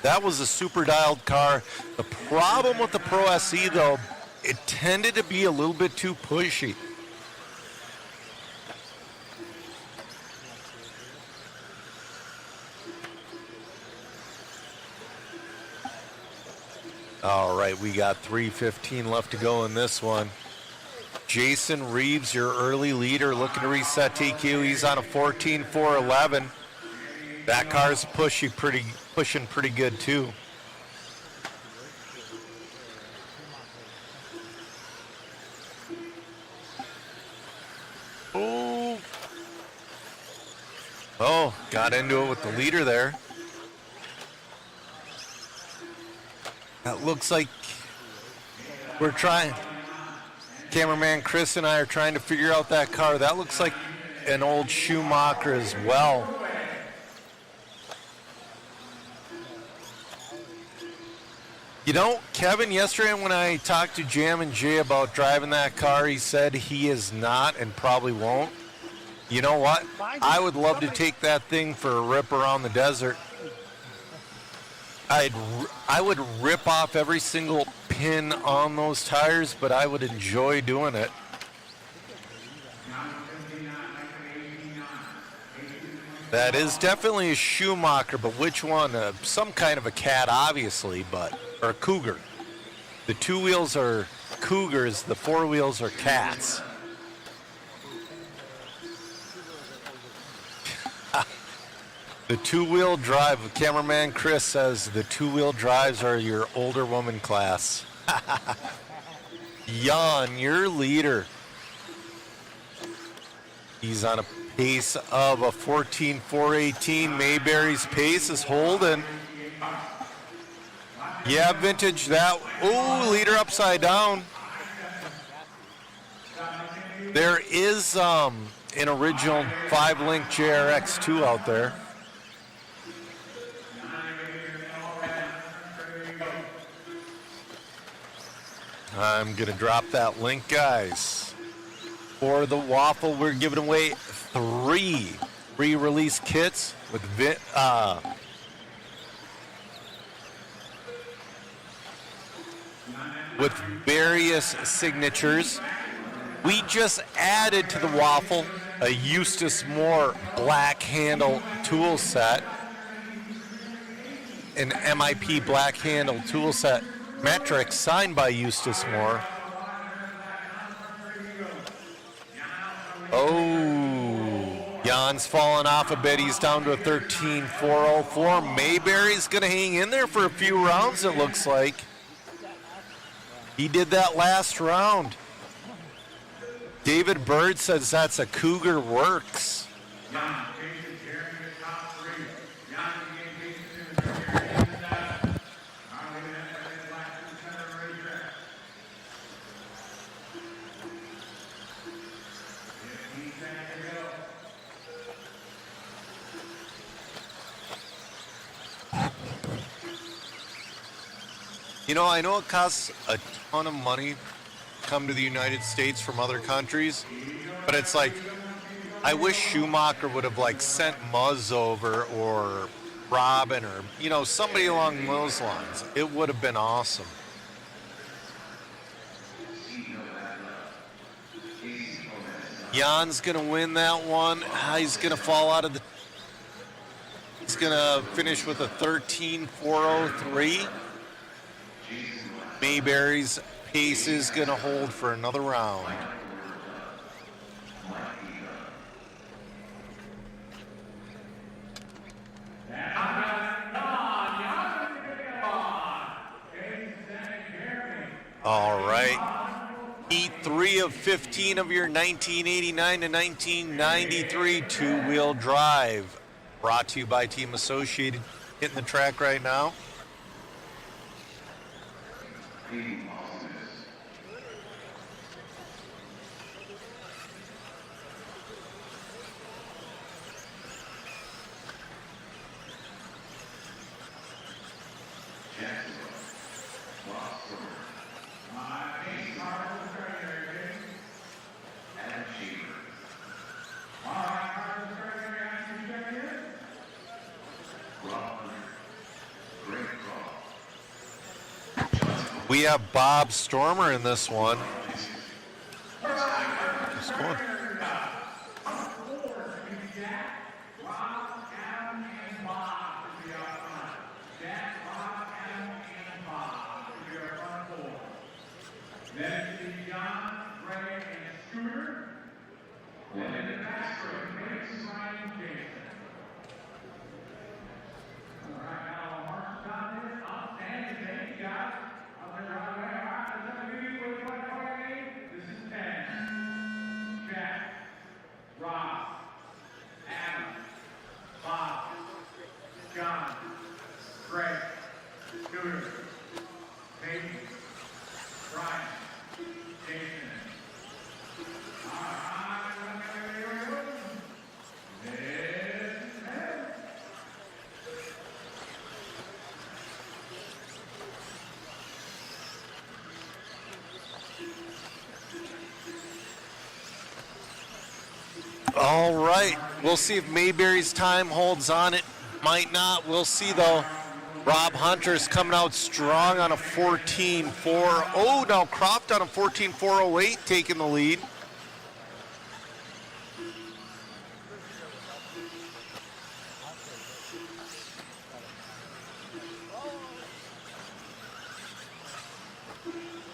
That was a super dialed car. The problem with the Pro SE, though, it tended to be a little bit too pushy. All right, we got 3:15 left to go in this one. Jason Reeves, your early leader, looking to reset TQ. He's on a 14.411. That car's pushing pretty good too. Oh, got into it with the leader there. That looks like we're trying. Cameraman Chris and I are trying to figure out that car. That looks like an old Schumacher as well. You know, Kevin, yesterday when I talked to Jam and Jay about driving that car, he said he is not and probably won't. You know what? I would love to take that thing for a rip around the desert. I would rip off every single pin on those tires, but I would enjoy doing it. That is definitely a Schumacher, but which one? Some kind of a cat, obviously, or a Cougar. The two wheels are Cougars, the four wheels are cats. The two-wheel drive, cameraman Chris says the two-wheel drives are your older woman class. Jan, your leader. He's on a pace of a 14.418. Mayberry's pace is holding. Yeah, vintage that. Ooh, leader upside down. There is an original 5-link JRX2 out there. I'm going to drop that link, guys. For the waffle, we're giving away 3 re-release kits with various signatures. We just added to the waffle a Eustace Moore black handle tool set, an MIP black handle tool set metric signed by Eustace Moore. Oh, Jan's falling off a bit. He's down to a 13.404. Mayberry's going to hang in there for a few rounds, it looks like. He did that last round. David Bird says that's a Cougar Works. You know, I know it costs a ton of money to come to the United States from other countries, but it's like, I wish Schumacher would have like sent Muzz over or Robin or, you know, somebody along those lines. It would have been awesome. Jan's going to win that one. He's going to fall out of the... He's going to finish with a 13.403. Mayberry's pace is going to hold for another round. All right. E3 of 15 of your 1989 to 1993 two-wheel drive. Brought to you by Team Associated. Hitting the track right now. We have Bob Stormer in this one. Just going. Then to John, Ray, and Scooter. And then the back row, Mason, Ryan, Jason. All right, now Mark's got this. Outstanding. Thank you, guys. Out there, right away. All right, let's have a video with one away. This is 10. Jack, Rob, Adam, Bob, John, Greg, Scooter, Peyton, Brian. All right, we'll see if Mayberry's time holds on. It might not. We'll see, though. Rob Hunter's coming out strong on a 14.4. Oh, now Croft on a 14.408, taking the lead.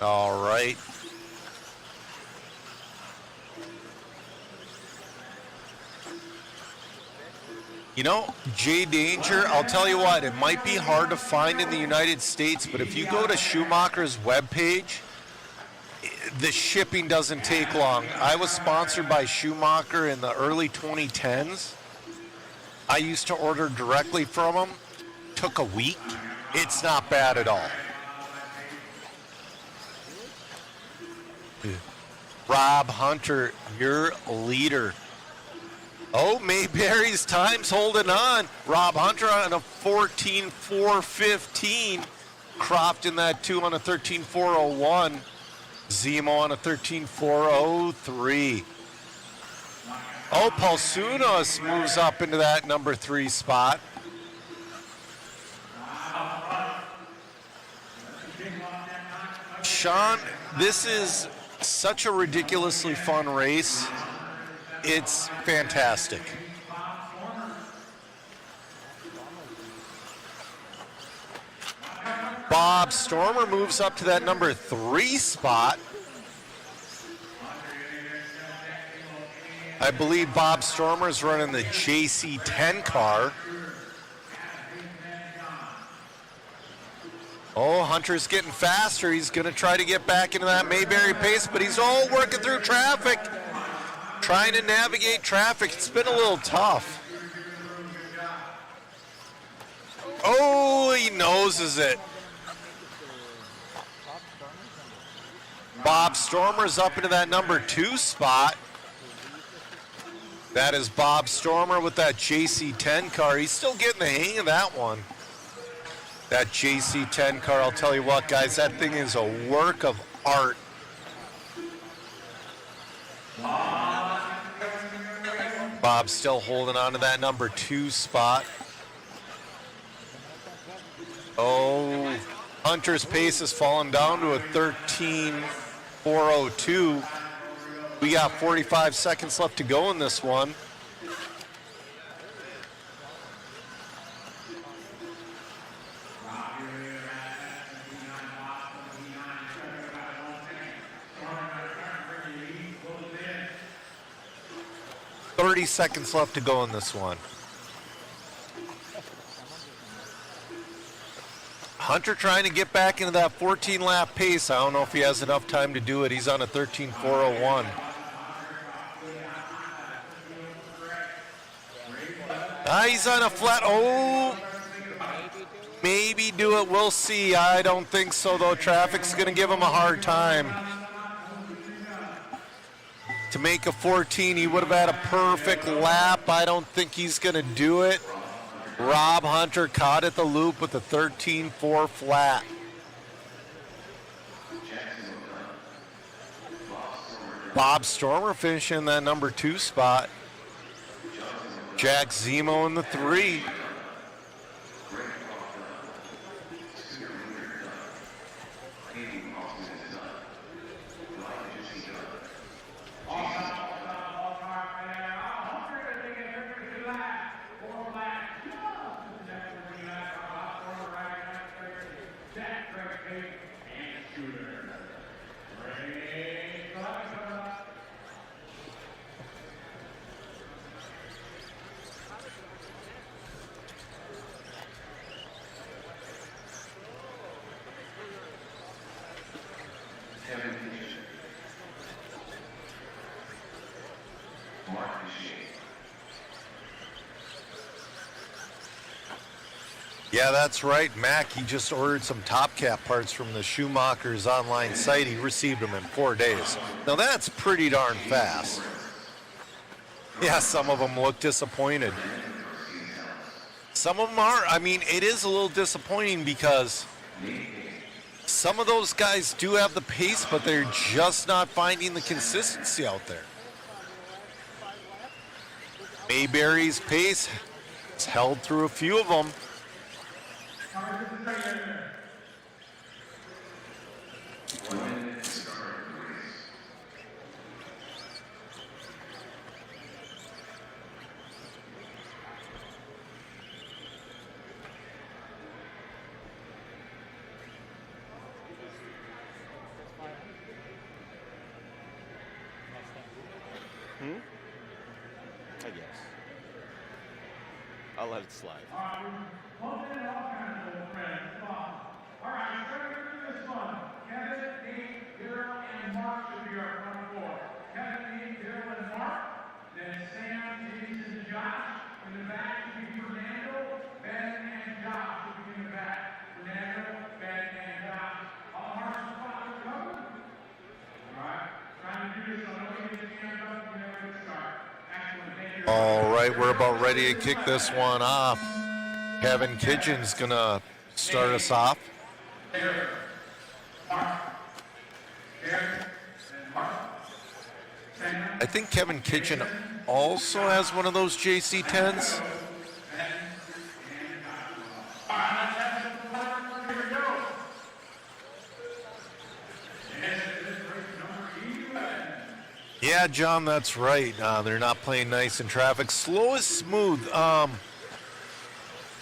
All right. You know, Jay Danger, I'll tell you what, it might be hard to find in the United States, but if you go to Schumacher's webpage, the shipping doesn't take long. I was sponsored by Schumacher in the early 2010s. I used to order directly from them. Took a week. It's not bad at all. Rob Hunter, your leader. Oh, Mayberry's time's holding on. Rob Hunter on a 14.415. Croft in that 2 on a 13.401. Zemo on a 13.403. Oh, Paulsunas moves up into that number 3 spot. Sean, this is such a ridiculously fun race. It's fantastic. Bob Stormer moves up to that number 3 spot. I believe Bob Stormer is running the JC10 car. Oh, Hunter's getting faster. He's going to try to get back into that Mayberry pace, but he's all working through traffic. Trying to navigate traffic. It's been a little tough. Oh, he noses it. Bob Stormer's up into that number 2 spot. That is Bob Stormer with that JC10 car. He's still getting the hang of that one. That JC10 car, I'll tell you what, guys, that thing is a work of art. Bob's still holding on to that number 2 spot. Oh, Hunter's pace has fallen down to a 13.402. We got 45 seconds left to go in this one. .30 seconds left to go in this one. Hunter trying to get back into that 14-lap pace. I don't know if he has enough time to do it. He's on a 13.401. He's on a flat. Oh, maybe do it. We'll see. I don't think so, though. Traffic's going to give him a hard time. To make a 14, he would have had a perfect lap. I don't think he's going to do it. Rob Hunter caught at the loop with a 13.4 flat. Bob Stormer finishing that number 2 spot. Jack Zemo in the 3. Yeah, that's right. Mac, he just ordered some top cap parts from the Schumacher's online site. He received them in 4 days. Now that's pretty darn fast. Yeah, some of them look disappointed. Some of them are. I mean, it is a little disappointing because some of those guys do have the pace, but they're just not finding the consistency out there. Mayberry's pace has held through a few of them. I guess. I'll let it slide. All right, starting with this one. Kevin, Nate, Daryl, and Mark should be our front four. Kevin, Nate, Daryl, and Mark. Then Sam, Jason, and Josh. In the back should be Fernando, Ben, and Josh should be in the back. Fernando, Ben, and Josh. All Mark's spots are covered. All right, trying to do this. I know we get the hands up. We never get start. Excellent. Thank you. All right, we're about ready to kick this one off. Kevin Kitchen's gonna start us off. I think Kevin Kitchen also has one of those JC10s. Yeah, John, that's right. They're not playing nice in traffic. Slow is smooth.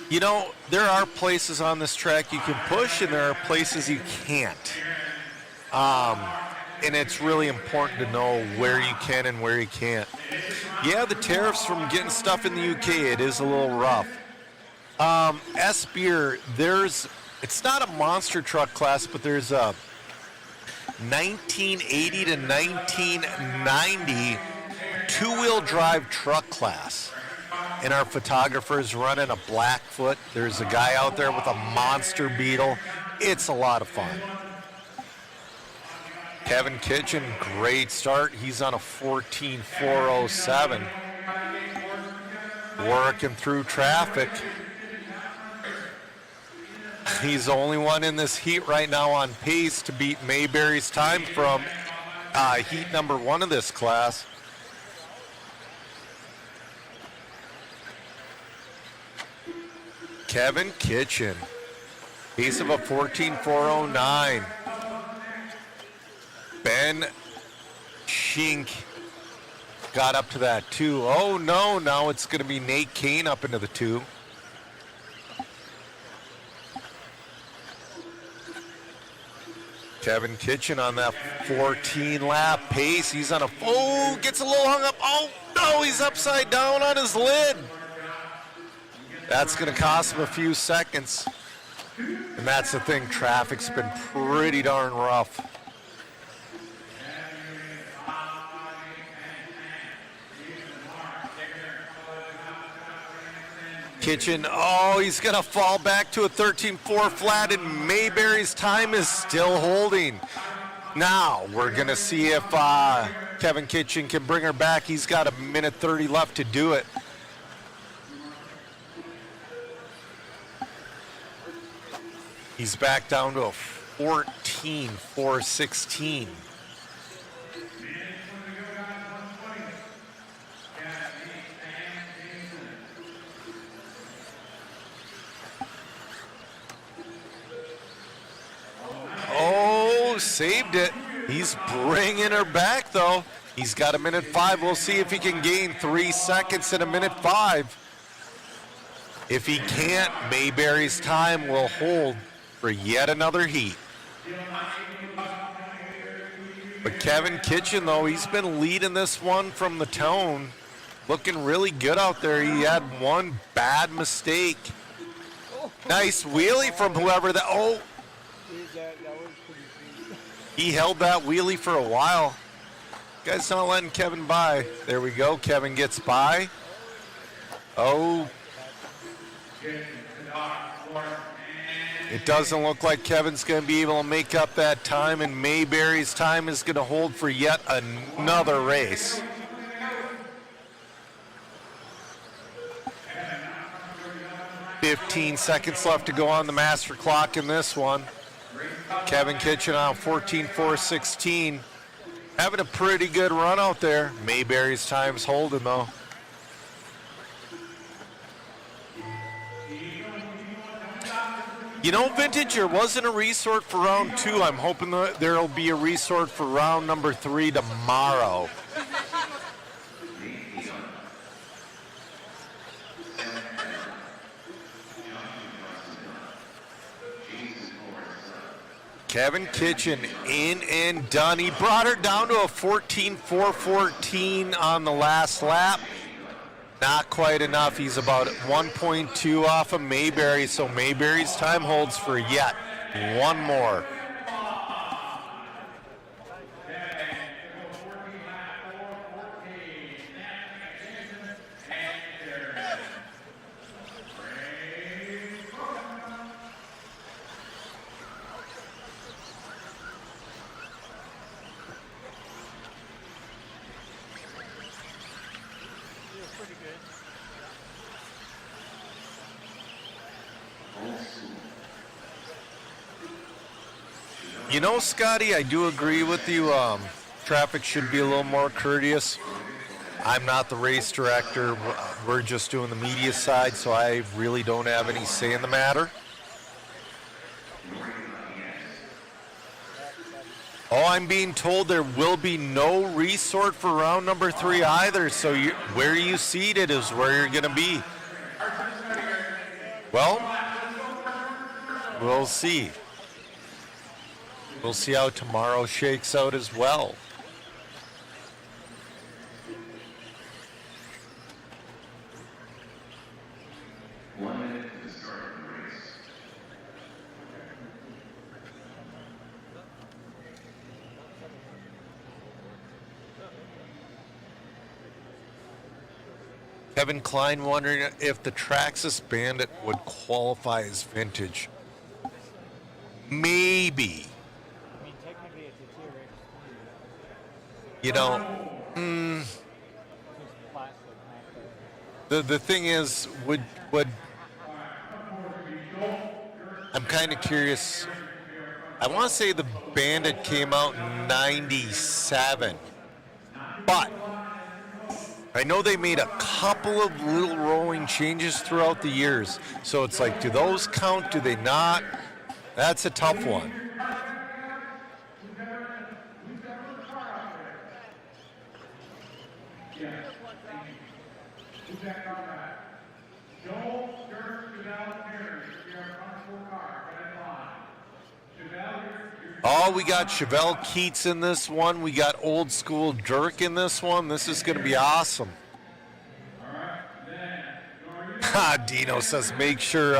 You know, there are places on this track you can push, and there are places you can't. And it's really important to know where you can and where you can't. Yeah, the tariffs from getting stuff in the UK, it is a little rough. S-Beer, it's not a monster truck class, but there's a 1980 to 1990 two-wheel drive truck class. And our photographer's running a Blackfoot. There's a guy out there with a monster Beetle. It's a lot of fun. Kevin Kitchen, great start. He's on a 14.407. Working through traffic. He's the only one in this heat right now on pace to beat Mayberry's time from heat number 1 of this class. Kevin Kitchen, pace of a 14.409. Ben Schink got up to that 2. Oh no, now it's going to be Nate Kane up into the 2. Kevin Kitchen on that 14 lap pace. He's on gets a little hung up. Oh no, he's upside down on his lid. That's going to cost him a few seconds. And that's the thing, traffic's been pretty darn rough. Kitchen, he's going to fall back to a 13.4 flat, and Mayberry's time is still holding. Now, we're going to see if Kevin Kitchen can bring her back. He's got a minute 30 left to do it. He's back down to a 14.416. Oh, saved it. He's bringing her back, though. He's got a minute 5. We'll see if he can gain 3 seconds in a minute 5. If he can't, Mayberry's time will hold for yet another heat. But Kevin Kitchen, though, he's been leading this one from the tone. Looking really good out there. He had one bad mistake. Nice wheelie from whoever that. Oh, he held that wheelie for a while. Guy's not letting Kevin by. There we go. Kevin gets by. Oh. It doesn't look like Kevin's going to be able to make up that time, and Mayberry's time is going to hold for yet another race. "15 seconds left to go on the master clock in this one. Kevin Kitchen on 14.416. Having a pretty good run out there. Mayberry's time's holding, though. You know, Vintage, there wasn't a resort for round 2. I'm hoping that there'll be a resort for round number 3 tomorrow. Kevin Kitchen in and done. He brought her down to a 14.414 on the last lap. Not quite enough. He's about 1.2 off of Mayberry, so Mayberry's time holds for yet one more. You know, Scotty, I do agree with you. Traffic should be a little more courteous. I'm not the race director. We're just doing the media side, so I really don't have any say in the matter. Oh, I'm being told there will be no resort for round number 3 either, so where you seated is where you're going to be. Well, we'll see. We'll see how tomorrow shakes out as well. Kevin Klein wondering if the Traxxas Bandit would qualify as vintage. Maybe. You know, the thing is, would I'm kind of curious. I want to say the Bandit came out in '97, but I know they made a couple of little rolling changes throughout the years. So it's like, do those count? Do they not? That's a tough one. Oh, we got Chevelle Keats in this one. We got Old School Dirk in this one. This is going to be awesome. Dino says, make sure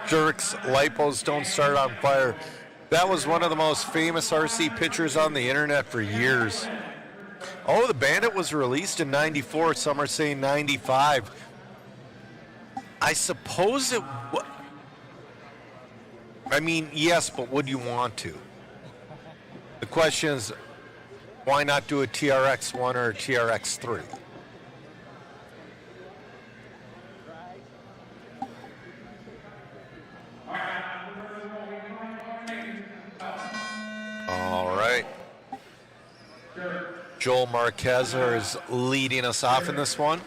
Dirk's lipos don't start on fire. That was one of the most famous RC pictures on the internet for years. Oh, the Bandit was released in '94. Some are saying '95. I suppose it I mean, yes, but would you want to? The question is, why not do a TRX-1 or a TRX-3? All right. Joel Marquez is leading us off in this one.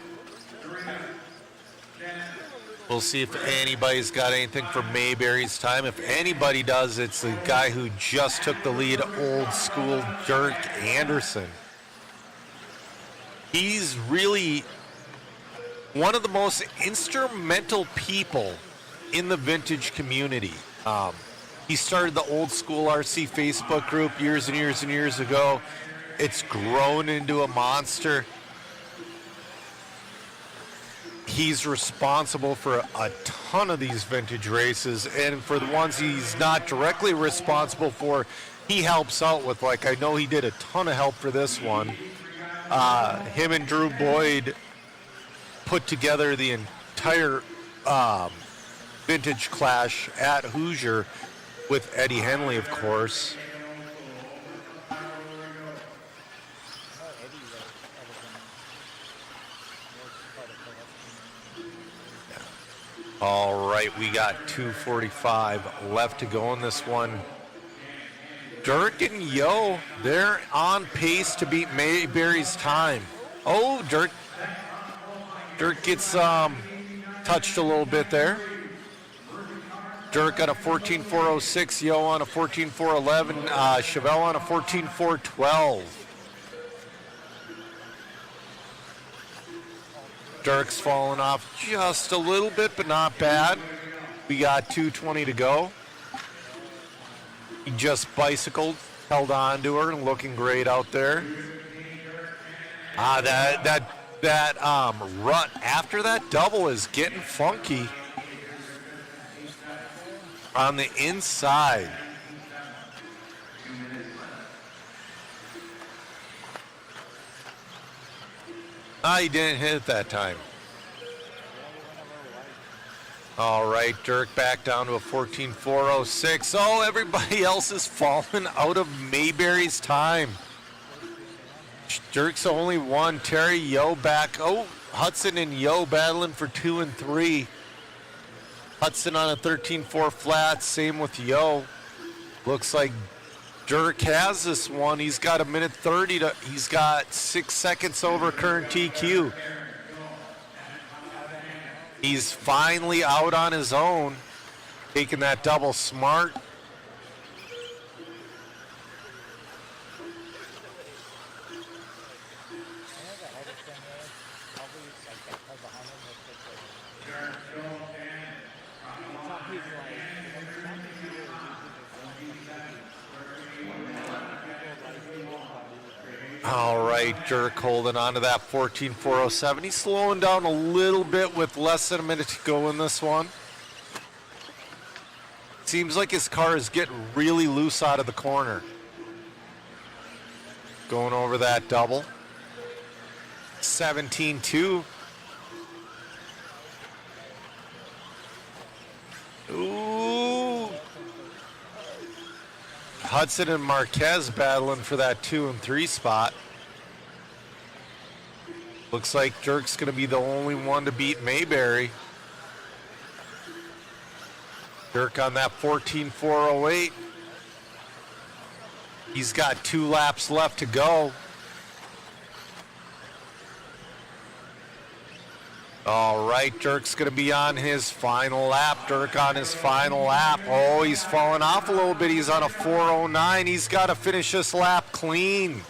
We'll see if anybody's got anything for Mayberry's time. If anybody does, it's the guy who just took the lead, Old School Dirk Anderson. He's really one of the most instrumental people in the vintage community. He started the Old School RC Facebook group years and years and years ago. It's grown into a monster. He's responsible for a ton of these vintage races, and for the ones he's not directly responsible for, he helps out with. Like, I know he did a ton of help for this one. Him and Drew Boyd put together the entire vintage clash at Hoosier with Eddie Henley, of course. All right, we got 2:45 left to go in this one. Dirk and Yo, they're on pace to beat Mayberry's time. Oh, Dirk gets touched a little bit there. Dirk on a 14.406, Yo on a 14.411, Chevelle on a 14.412. Dirk's falling off just a little bit, but not bad. We got 2:20 to go. He just bicycled, held on to her, and looking great out there. That rut after that double is getting funky on the inside. He didn't hit it that time. All right, Dirk back down to a 14.406. Oh, everybody else is falling out of Mayberry's time. Dirk's the only one. Terry, Yo back. Oh, Hudson and Yo battling for 2 and 3. Hudson on a 13.4 flat. Same with Yo. Looks like Dirk has this one. He's got a minute 30 to. He's got 6 seconds over current TQ. He's finally out on his own, taking that double smart. All right, Dirk holding on to that 14.407. He's slowing down a little bit with less than a minute to go in this one. Seems like his car is getting really loose out of the corner. Going over that double. 17.2. Ooh. Hudson and Marquez battling for that 2 and 3 spot. Looks like Dirk's going to be the only one to beat Mayberry. Dirk on that 14.408. He's got 2 laps left to go. All right, Dirk's going to be on his final lap. Dirk on his final lap. Oh, he's falling off a little bit. He's on a 4.09. He's got to finish this lap clean.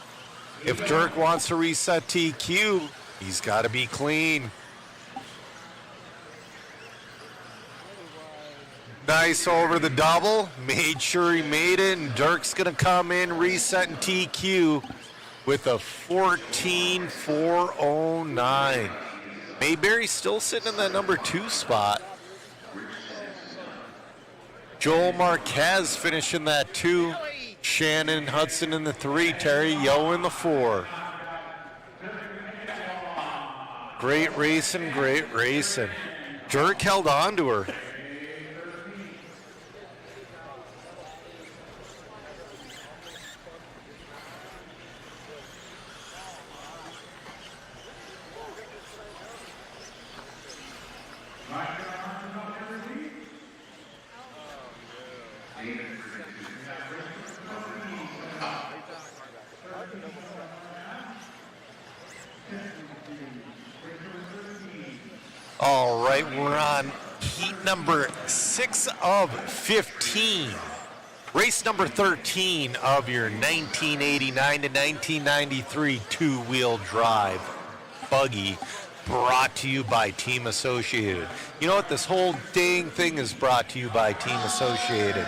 If Dirk wants to reset TQ, he's got to be clean. Nice over the double. Made sure he made it, and Dirk's going to come in resetting TQ with a 14.409. Mayberry still sitting in that number 2 spot. Joel Marquez finishing that 2. Shannon Hudson in the 3. Terry Yo in the 4. Great racing, great racing. Dirk held on to her. All right, we're on heat number 6 of 15. Race number 13 of your 1989 to 1993 two-wheel drive buggy, brought to you by Team Associated. You know what? This whole dang thing is brought to you by Team Associated.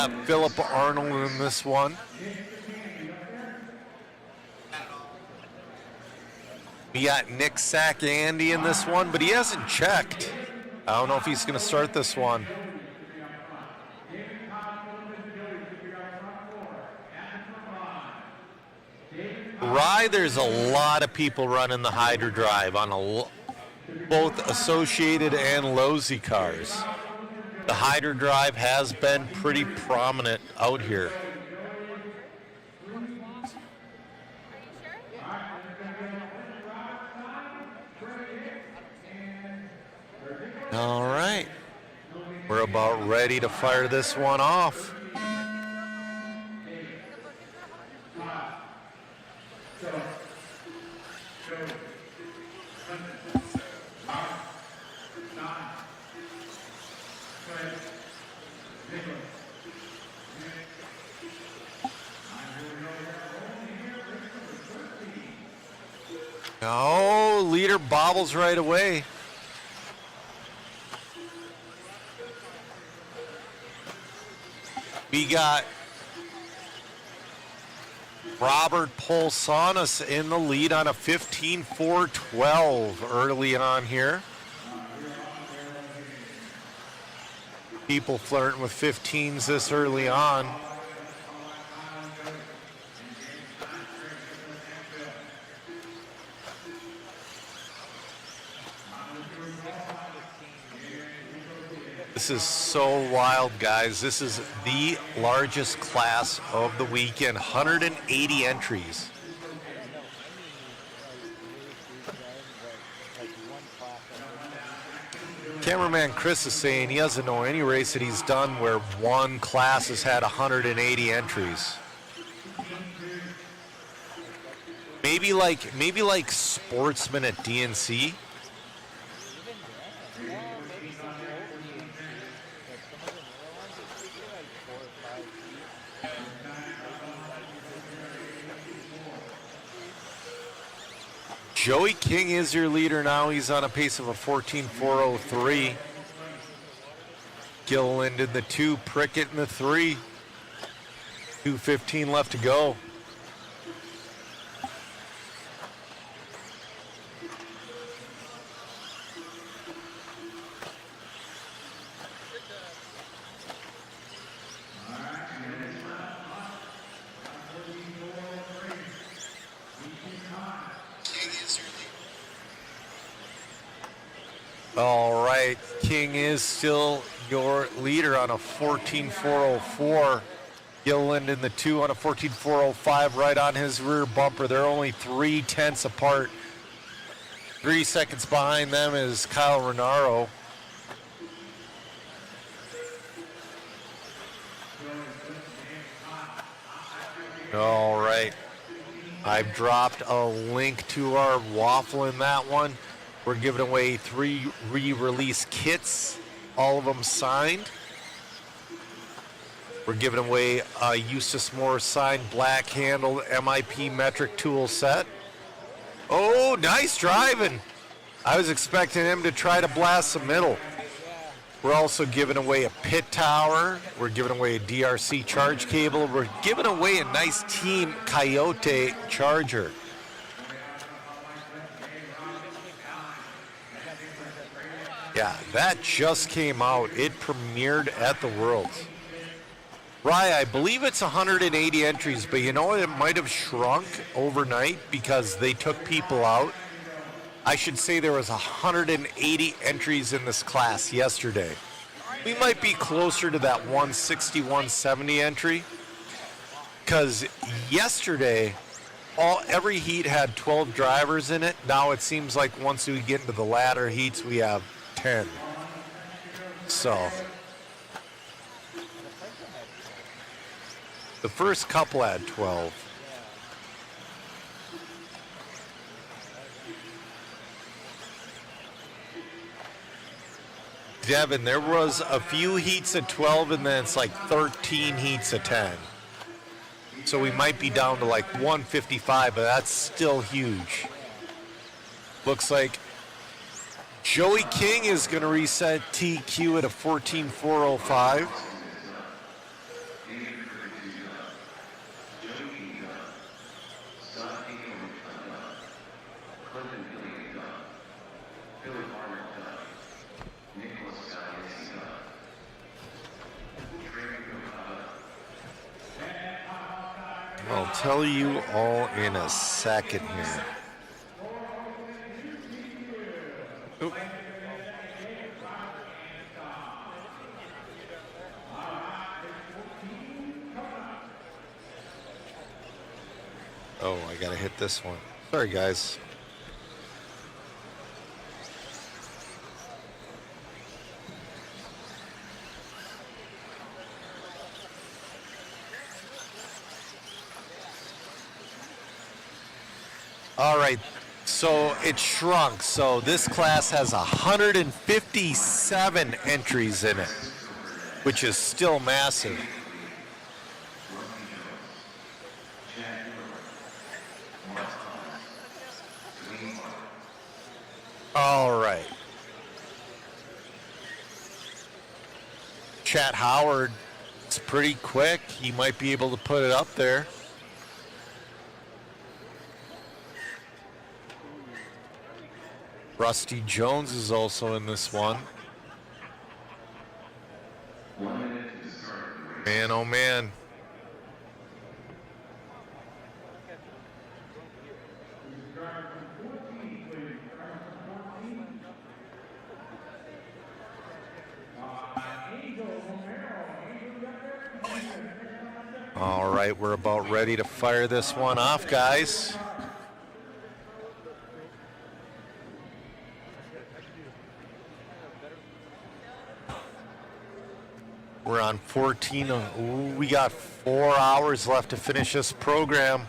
got Philip Arnold in this one. We got Nick Sack-Andy in this one, but he hasn't checked. I don't know if he's going to start this one. Rye, there's a lot of people running the Hydra Drive on both Associated and Lowe's cars. The Hydra Drive has been pretty prominent out here. All right, we're about ready to fire this one off. Oh, leader bobbles right away. We got Robert Polsonis in the lead on a 15-4-12 early on here. People flirting with 15s this early on. This is so wild, guys. This is the largest class of the weekend, 180 entries. Cameraman Chris is saying he doesn't know any race that he's done where one class has had 180 entries. Maybe like Sportsman at DNC. Joey King is your leader now. He's on a pace of a 14.403. Gilliland in the 2, Prickett in the 3. 2:15 left to go. All right, King is still your leader on a 14.404. Gilliland in the 2 on a 14.405, right on his rear bumper. They're only 0.3 apart. 3 seconds behind them is Kyle Renaro. All right, I've dropped a link to our waffle in that one. We're giving away 3 re-release kits, all of them signed. We're giving away a Eustace Moore signed black handled MIP metric tool set. Oh, nice driving. I was expecting him to try to blast the middle. We're also giving away a pit tower. We're giving away a DRC charge cable. We're giving away a nice Team Coyote charger. Yeah, that just came out. It premiered at the Worlds. Rye, I believe it's 180 entries, but you know what? It might have shrunk overnight because they took people out. I should say there was 180 entries in this class yesterday. We might be closer to that 160, 170 entry because yesterday every heat had 12 drivers in it. Now it seems like once we get into the latter heats, we have 10. So the first couple had 12. Devin, there was a few heats at 12 and then it's like 13 heats at 10. So we might be down to like 155, but that's still huge. Looks like Joey King is going to reset TQ at a 14.405. I'll tell you all in a second here. Oop. Oh, I gotta hit this one. Sorry, guys. All right, so it shrunk. So this class has 157 entries in it, which is still massive. All right. Chat Howard, it's pretty quick. He might be able to put it up there. Rusty Jones is also in this one. Man, oh man. All right, we're about ready to fire this one off, guys. We're on 14. Ooh, we got 4 hours left to finish this program.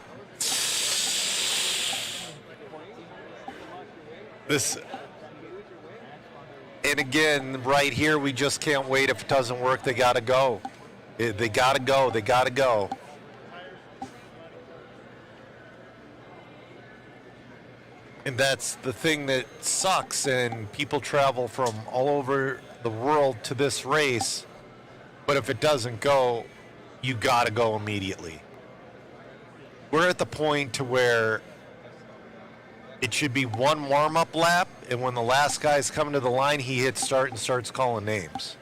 And again, right here, we just can't wait. If it doesn't work, they got to go. They got to go. They got to go. And that's the thing that sucks. And people travel from all over the world to this race. But if it doesn't go, you got to go immediately. We're at the point to where it should be one warm-up lap, and when the last guy's coming to the line, he hits start and starts calling names.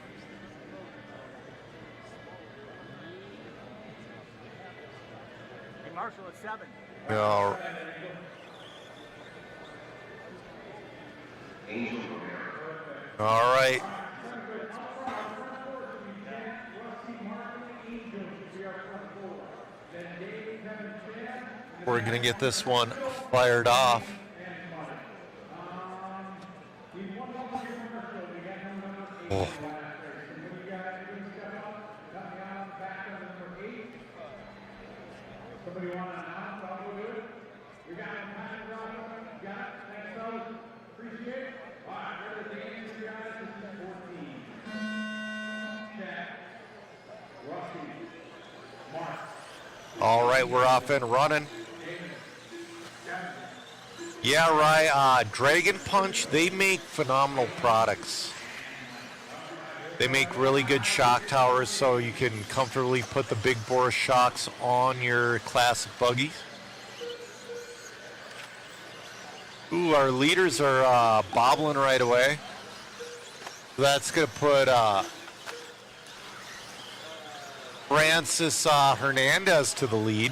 Hey, Marshall, it's 7. No. All right. We're going to get this one fired off. Oh. All right, we're off and running. Yeah, right. Dragon Punch, they make phenomenal products. They make really good shock towers so you can comfortably put the big bore shocks on your classic buggies. Ooh, our leaders are bobbling right away. That's going to put Francis Hernandez to the lead.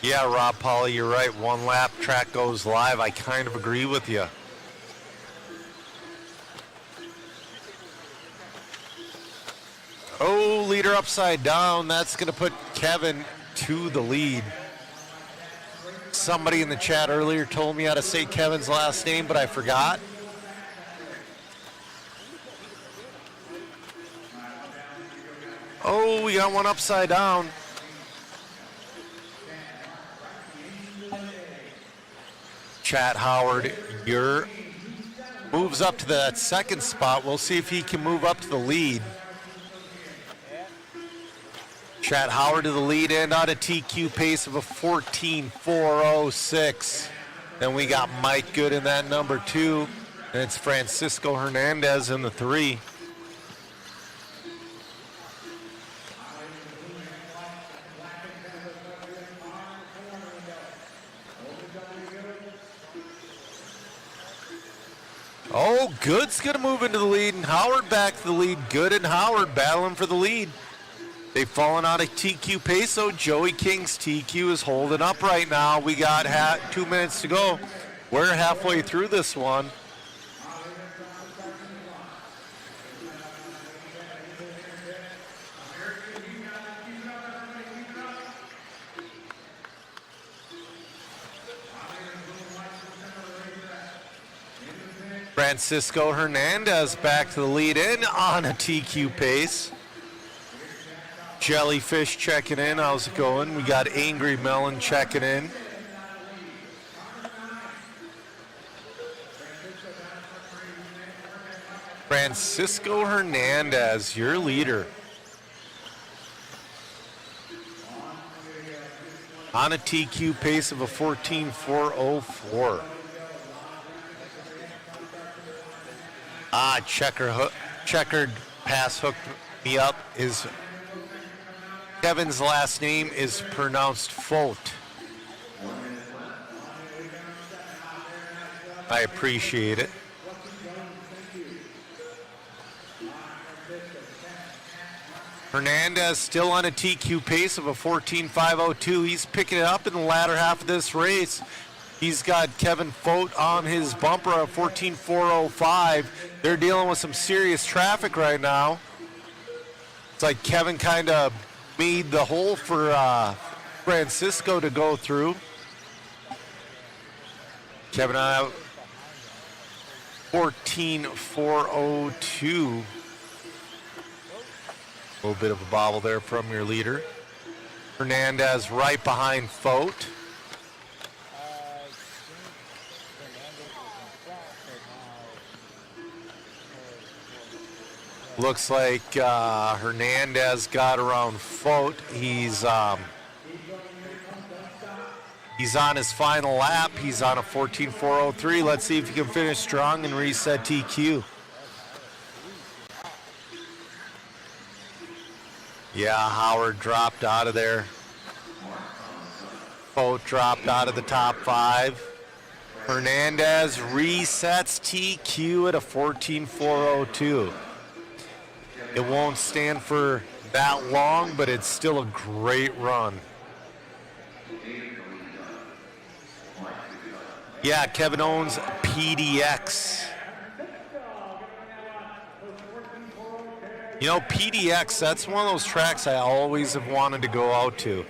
Yeah, Rob Polly, you're right. One lap, track goes live. I kind of agree with you. Oh, leader upside down. That's going to put Kevin to the lead. Somebody in the chat earlier told me how to say Kevin's last name, but I forgot. Oh, we got one upside down. Chat Howard, your moves up to that second spot. We'll see if he can move up to the lead. Chat Howard to the lead and on a TQ pace of a 14.406. Then we got Mike Good in that number 2. And it's Francisco Hernandez in the 3. Oh, Good's going to move into the lead, and Howard back to the lead. Good and Howard battling for the lead. They've fallen out of TQ pace, so Joey King's TQ is holding up right now. We got 2 minutes to go. We're halfway through this one. Francisco Hernandez back to the lead in on a TQ pace. Jellyfish checking in. How's it going? We got Angry Melon checking in. Francisco Hernandez, your leader. On a TQ pace of a 14.404. Checkered pass hooked me up. Kevin's last name is pronounced Fote. I appreciate it. Hernandez still on a TQ pace of a 14.502. He's picking it up in the latter half of this race. He's got Kevin Fote on his bumper at 14.405. They're dealing with some serious traffic right now. It's like Kevin kind of made the hole for Francisco to go through. Kevin out 14.402. A little bit of a bobble there from your leader. Hernandez right behind Fote. Looks like Hernandez got around Fote. He's on his final lap. He's on a 14.403. Let's see if he can finish strong and reset TQ. Yeah, Howard dropped out of there. Fote dropped out of the top 5. Hernandez resets TQ at a 14.402. It won't stand for that long, but it's still a great run. Yeah, Kevin owns PDX. You know, PDX, that's one of those tracks I always have wanted to go out to.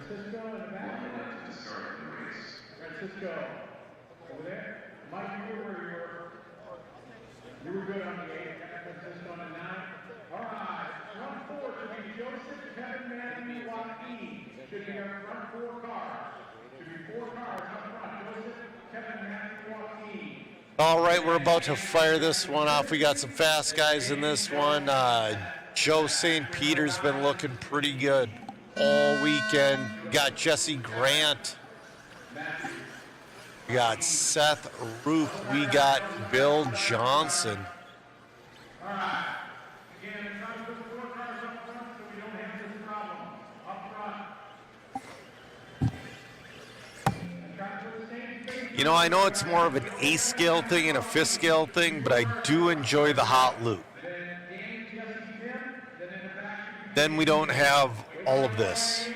Francisco in the back. To start the race. Francisco, over there. Mike, you were where you were good on the 8. Francisco on the 9. All right, front 4 should be Joseph, Kevin, Matthew, Joaquin. Should be our front 4 cars. Should be 4 cars up front. Joseph, Kevin, Matthew, Joaquin. All right, we're about to fire this one off. We got some fast guys in this one. Joe St. Peter's been looking pretty good all weekend. We got Jesse Grant. We got Seth Ruth. We got Bill Johnson. All right. Again, try to put 4 cars up front so we don't have this problem. Up front. You know, I know it's more of an A scale thing and a 5th scale thing, but I do enjoy the hot loop. Then we don't have all of this.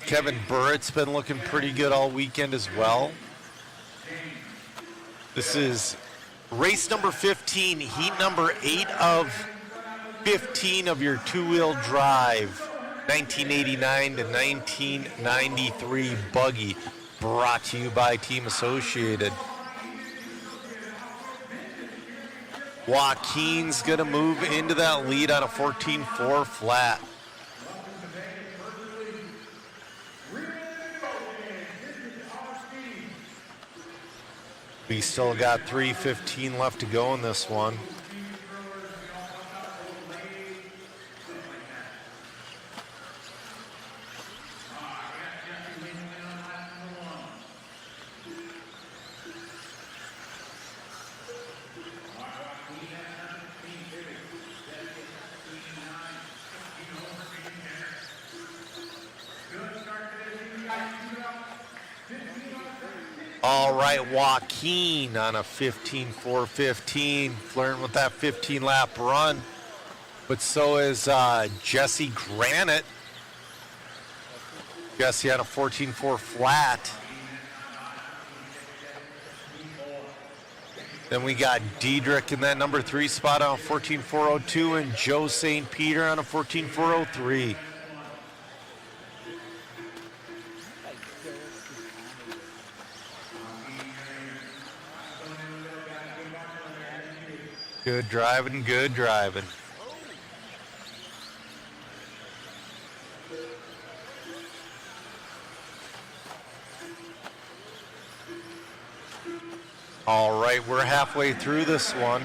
Kevin Burrett's been looking pretty good all weekend as well. This is race number 15, heat number 8 of 15 of your two-wheel drive 1989 to 1993 buggy, brought to you by Team Associated. Joaquin's gonna move into that lead on a 14.4 flat. We still got 3:15 left to go in this one. All right, Joaquin on a 15.415, flirting with that 15-lap run. But so is Jesse Granite. Jesse on a 14.4 flat. Then we got Diedrich in that number 3 spot on a 14.402, and Joe St. Peter on a 14.403. Good driving, good driving. All right, we're halfway through this one.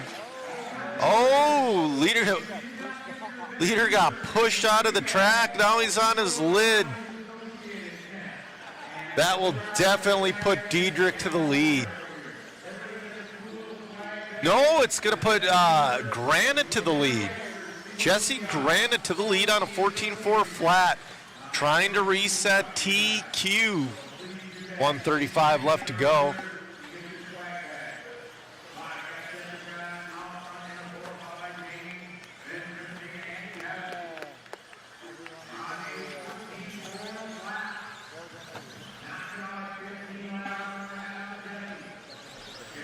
Oh, leader got pushed out of the track. Now he's on his lid. That will definitely put Diedrich to the lead. No, it's going to put Granite to the lead. Jesse Granite to the lead on a 14.4 flat. Trying to reset TQ. 1:35 left to go.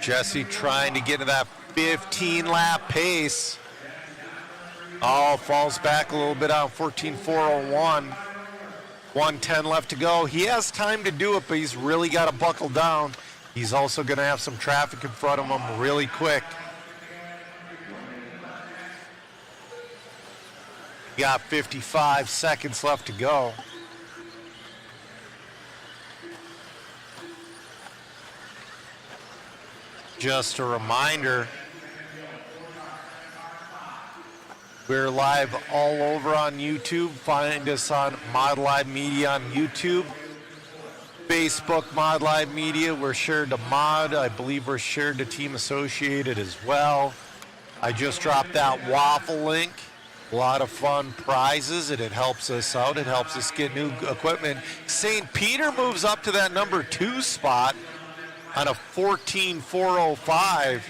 Jesse trying to get to that 15-lap pace. Oh, falls back a little bit on 14.401. 1:10 left to go. He has time to do it, but he's really got to buckle down. He's also going to have some traffic in front of him really quick. Got 55 seconds left to go. Just a reminder, we're live all over on YouTube. Find us on Mod Live Media on YouTube. Facebook, Mod Live Media. We're shared to Mod. I believe we're shared to Team Associated as well. I just dropped that waffle link. A lot of fun prizes, and it helps us out. It helps us get new equipment. St. Peter moves up to that number 2 spot on a 14.405.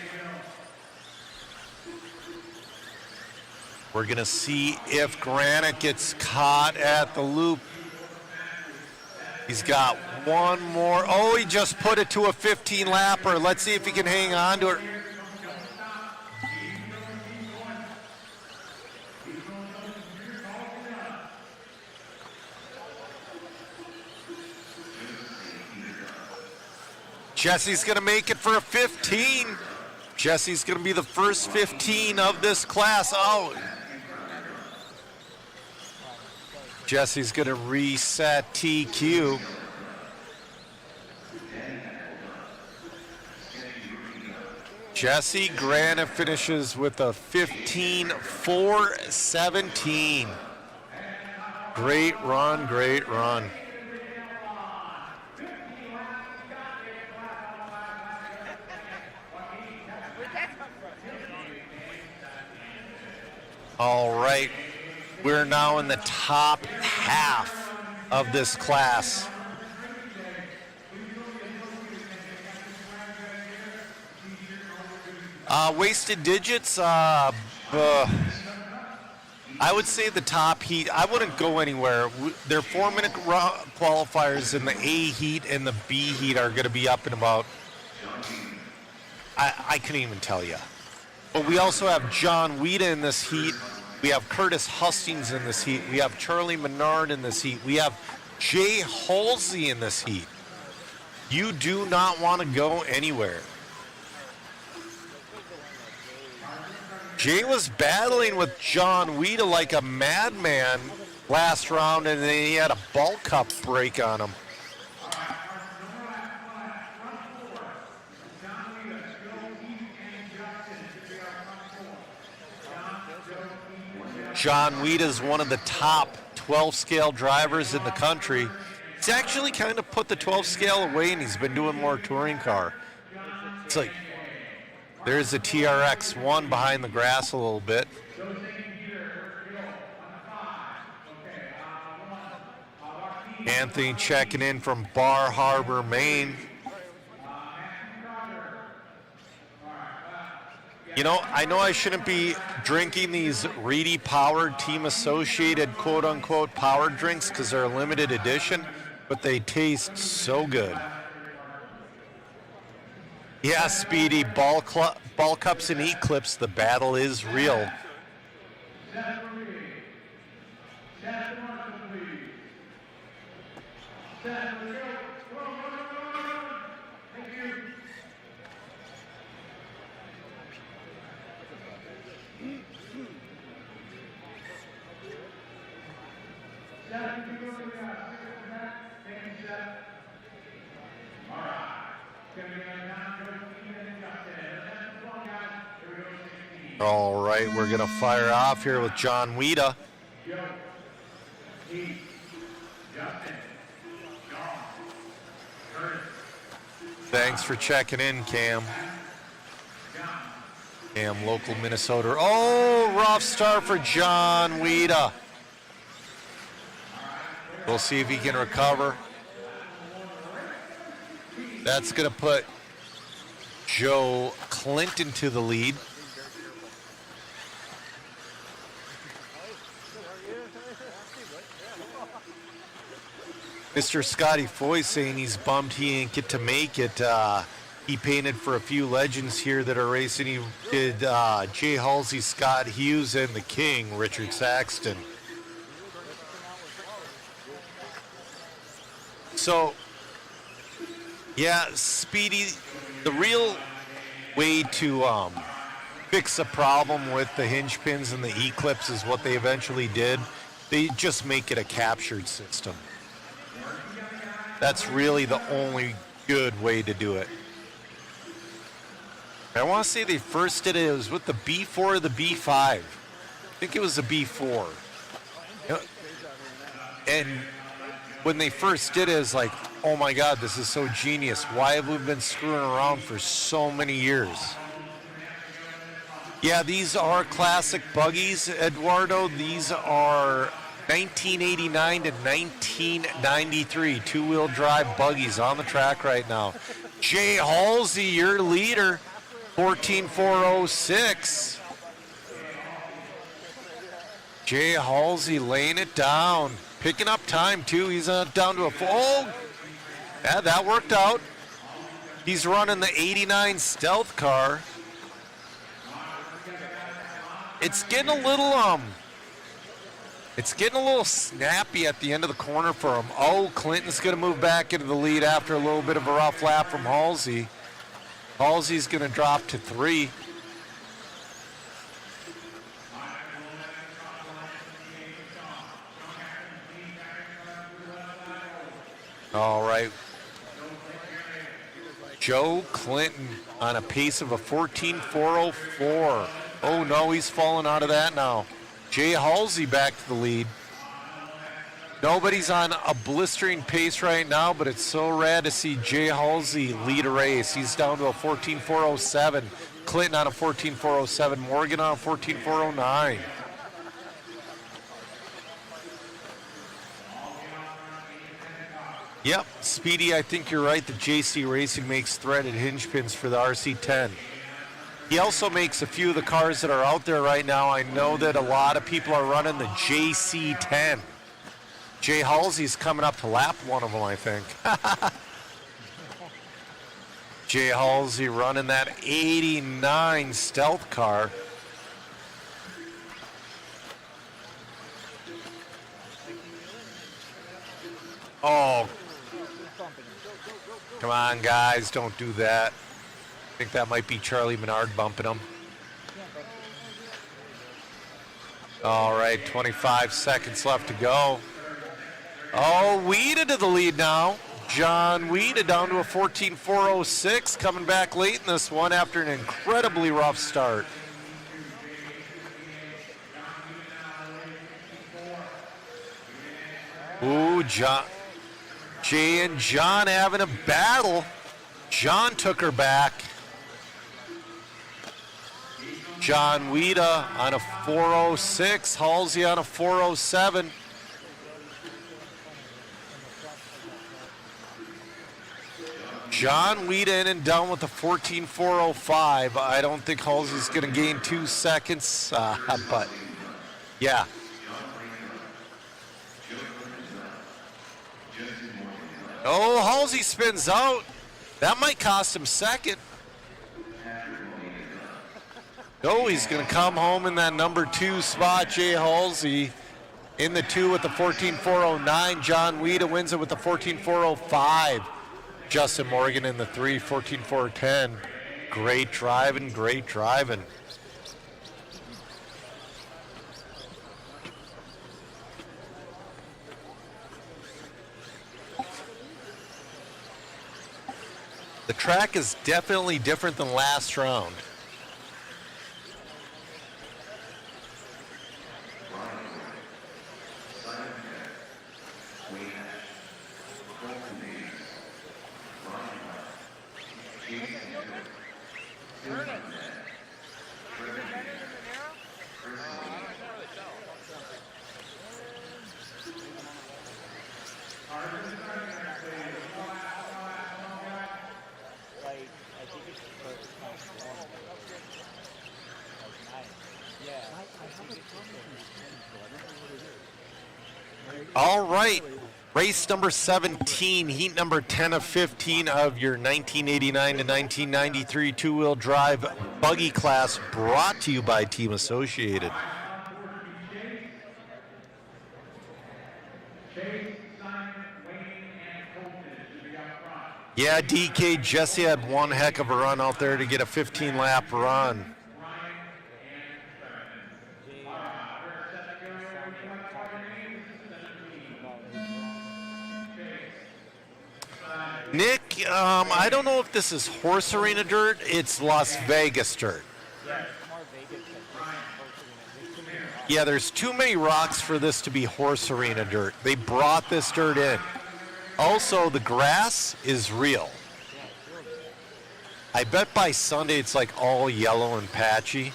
We're going to see if Granite gets caught at the loop. He's got one more. Oh, he just put it to a 15-lapper. Let's see if he can hang on to it. Jesse's going to make it for a 15. Jesse's going to be the first 15 of this class out. Jesse's going to reset TQ. Jesse Granite finishes with a 15.417. Great run, great run. All right, we're now in the top half of this class. Wasted digits, I I would say the top heat, I wouldn't go anywhere. Their 4-minute qualifiers in the A heat and the B heat are going to be up in about, I couldn't even tell you. But we also have John Weeda in this heat. We have Curtis Hustings in this heat. We have Charlie Menard in this heat. We have Jay Halsey in this heat. You do not want to go anywhere. Jay was battling with John Weeda like a madman last round, and then he had a ball cup break on him. John Weeda is one of the top 12-scale drivers in the country. He's actually kind of put the 12-scale away, and he's been doing more touring car. It's like, there's a TRX-1 behind the grass a little bit. Anthony checking in from Bar Harbor, Maine. You know I shouldn't be drinking these Reedy Powered Team Associated quote-unquote powered drinks because they're a limited edition, but they taste so good. Yeah, Speedy, ball cups and E-clips, the battle is real. All right, we're going to fire off here with John Weeda. Thanks for checking in, Cam. Cam, local Minnesota. Oh, rough start for John Weeda. We'll see if he can recover. That's going to put Joe Clinton to the lead. Mr. Scotty Foy saying he's bummed he didn't get to make it. He painted for a few legends here that are racing. He did Jay Halsey, Scott Hughes, and the King, Richard Saxton. So, yeah, Speedy, the real way to fix a problem with the hinge pins and the E-clips is what they eventually did. They just make it a captured system. That's really the only good way to do it. I want to say they first did it, it was with the B4 or the B5. I think it was the B4. And when they first did it, it was like, oh my God, this is so genius. Why have we been screwing around for so many years? Yeah, these are classic buggies, Eduardo. These are 1989 to 1993 two-wheel drive buggies on the track right now. Jay Halsey, your leader, 14.406. Jay Halsey laying it down, picking up time too. He's down to a oh, yeah, that worked out. He's running the 89 Stealth car. It's getting a little snappy at the end of the corner for him. Oh, Clinton's going to move back into the lead after a little bit of a rough lap from Halsey. Halsey's going to drop to 3. All right. Joe Clinton on a pace of a 14.404. Oh, no, he's falling out of that now. Jay Halsey back to the lead. Nobody's on a blistering pace right now, but it's so rad to see Jay Halsey lead a race. He's down to a 14.407. Clinton on a 14.407. Morgan on a 14.409. Yep, Speedy, I think you're right that JC Racing makes threaded hinge pins for the RC10. He also makes a few of the cars that are out there right now. I know that a lot of people are running the JC10. Jay Halsey's coming up to lap one of them, I think. Jay Halsey running that 89 Stealth car. Oh, come on, guys, don't do that. I think that might be Charlie Menard bumping him. All right, 25 seconds left to go. Oh, Weeda to the lead now. John Weeda down to a 14.406, coming back late in this one after an incredibly rough start. Ooh, Jay and John having a battle. John took her back. John Weeda on a 406, Halsey on a 407. John Weeda in and down with a 14.405. I don't think Halsey's going to gain 2 seconds, but yeah. Oh, Halsey spins out. That might cost him second. Oh, he's going to come home in that number 2 spot. Jay Halsey in the 2 with the 14.409. John Weeda wins it with the 14.405. Justin Morgan in the 3, 14.410. Great driving, great driving. The track is definitely different than last round. All right, race number 17, heat number 10 of 15 of your 1989 to 1993 two-wheel drive buggy class, brought to you by Team Associated. Yeah, DK, Jesse had one heck of a run out there to get a 15-lap run. Nick, I don't know if this is horse arena dirt. It's Las Vegas dirt. Yeah, there's too many rocks for this to be horse arena dirt. They brought this dirt in. Also, the grass is real. I bet by Sunday it's like all yellow and patchy.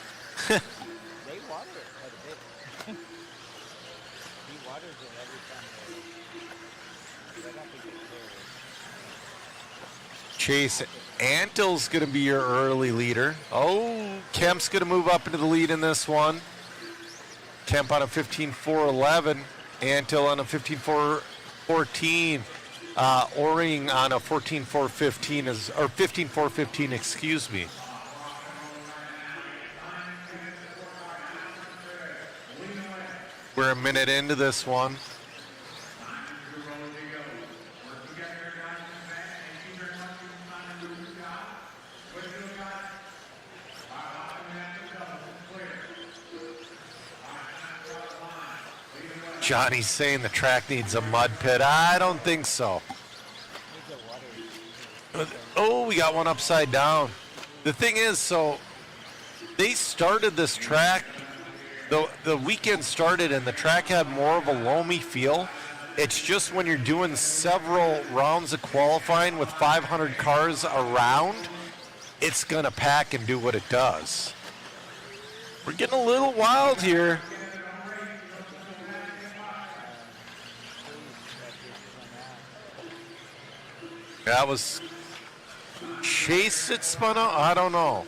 Chase Antill's going to be your early leader. Oh, Kemp's going to move up into the lead in this one. Kemp on a 15.411. Antill on a 15.414. O-Ring on a 14.415, or 15.415, excuse me. We're a minute into this one. Johnny's saying the track needs a mud pit. I don't think so. Oh, we got one upside down. The thing is, so they started this track, the weekend started and the track had more of a loamy feel. It's just when you're doing several rounds of qualifying with 500 cars around, it's going to pack and do what it does. We're getting a little wild here. That was Chase that spun out? I don't know.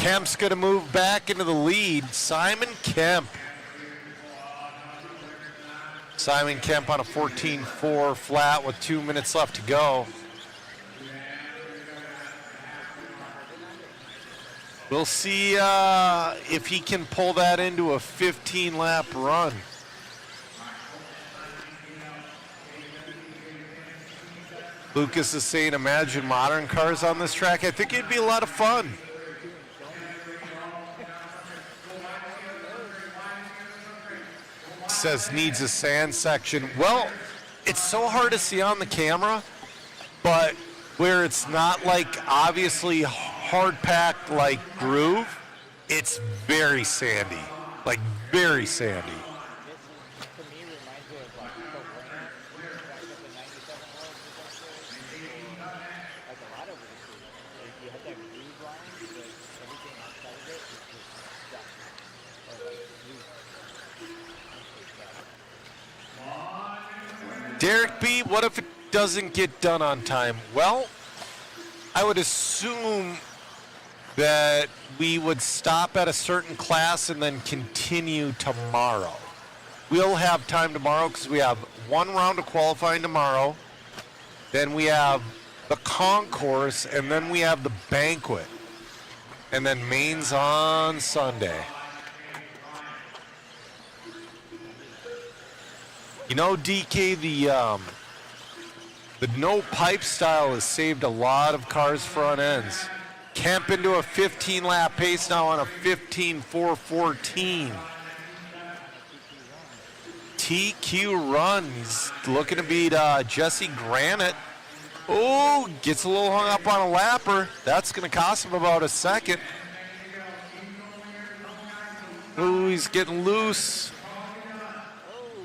Kemp's going to move back into the lead. Simon Kemp. Simon Kemp on a 14-4 flat with 2 minutes left to go. We'll see if he can pull that into a 15-lap run. Lucas is saying, imagine modern cars on this track. I think it'd be a lot of fun. Says needs a sand section. Well, it's so hard to see on the camera, but where it's not like obviously hard packed like groove, it's very sandy, like very sandy. Derek B., what if it doesn't get done on time? Well, I would assume that we would stop at a certain class and then continue tomorrow. We'll have time tomorrow because we have one round of qualifying tomorrow. Then we have the concourse, and then we have the banquet. And then mains on Sunday. You know, DK, the no pipe style has saved a lot of cars' front ends. Kemp into a 15-lap pace now on a 15.414. TQ run. He's looking to beat Jesse Granite. Oh, gets a little hung up on a lapper. That's going to cost him about a second. Oh, he's getting loose.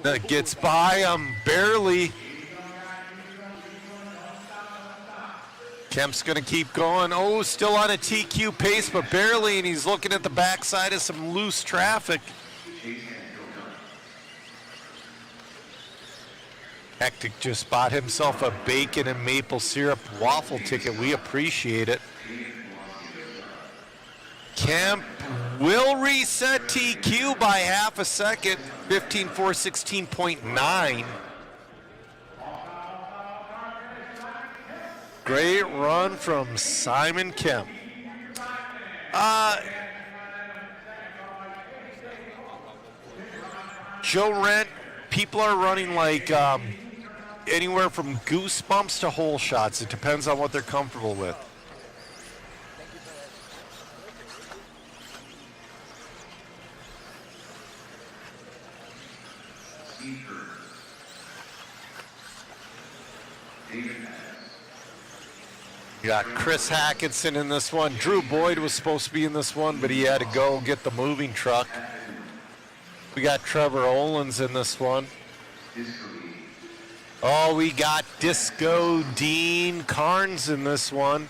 That gets by him barely. Kemp's going to keep going. Oh, still on a TQ pace, but barely, and he's looking at the backside of some loose traffic. Hectic just bought himself a bacon and maple syrup waffle ticket. We appreciate it. Kemp will reset TQ by half a second, 15.416.9. Great run from Simon Kemp. Joe Rent, people are running like anywhere from goosebumps to hole shots. It depends on what they're comfortable with. You got Chris Hackinson in this one. Drew Boyd was supposed to be in this one, but he had to go get the moving truck. We got Trevor Olins in this one. Oh, we got Disco Dean Carnes in this one.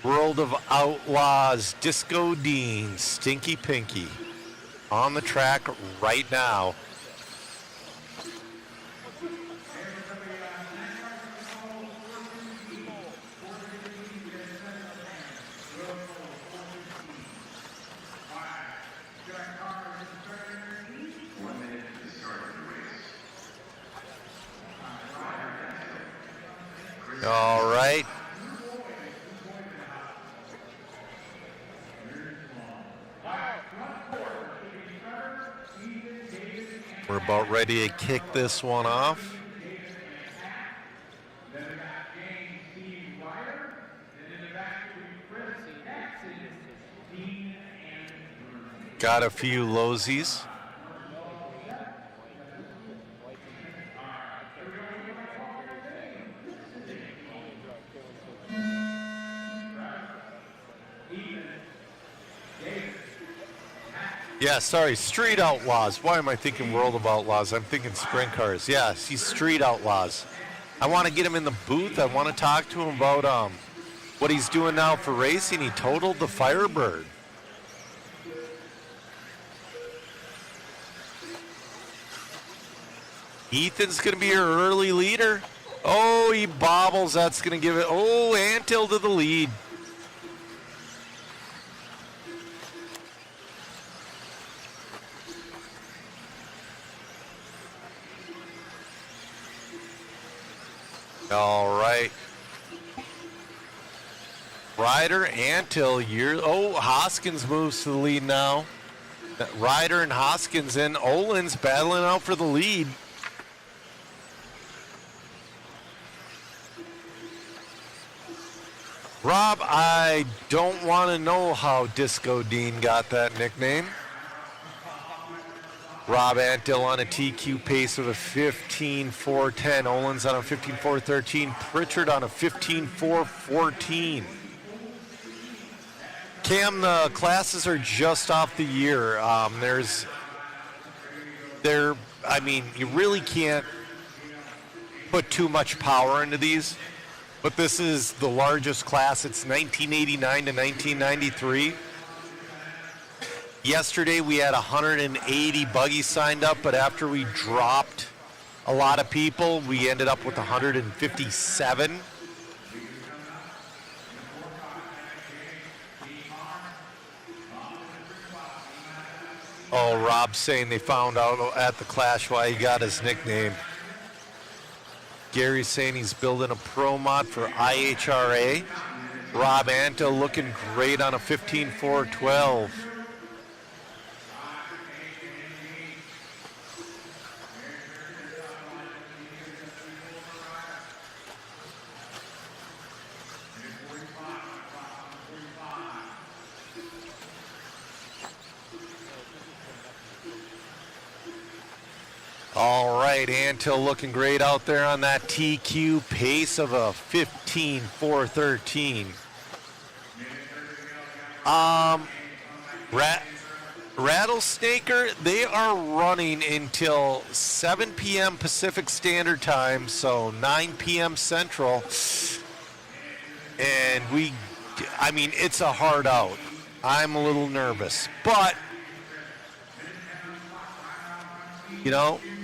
World of Outlaws, Disco Dean, Stinky Pinky on the track right now. All right. We're about ready to kick this one off. Got a few lowsies. Yeah, sorry, Street Outlaws. Why am I thinking World of Outlaws? I'm thinking sprint cars. Yeah, he's Street Outlaws. I want to get him in the booth. I want to talk to him about what he's doing now for racing. He totaled the Firebird. Ethan's going to be your early leader. Oh, he bobbles. That's going to give it. Oh, Antill to the lead. All right. Ryder, Antill, Hoskins moves to the lead now. Ryder and Hoskins and Olin's battling out for the lead. Rob, I don't want to know how Disco Dean got that nickname. Rob Antill on a TQ pace of a 15.410. Olin's on a 15.413. Pritchard on a 15.414. Cam, the classes are just off the year. You really can't put too much power into these, but this is the largest class. It's 1989 to 1993. Yesterday we had 180 buggies signed up, but after we dropped a lot of people, we ended up with 157. Oh, Rob's saying they found out at the clash why he got his nickname. Gary's saying he's building a pro mod for IHRA. Rob Antill looking great on a 15.412. All right, Antill looking great out there on that TQ pace of a 15.413. Rattlesnaker, they are running until 7 p.m. Pacific Standard Time, so 9 p.m. Central. And it's a hard out. I'm a little nervous, but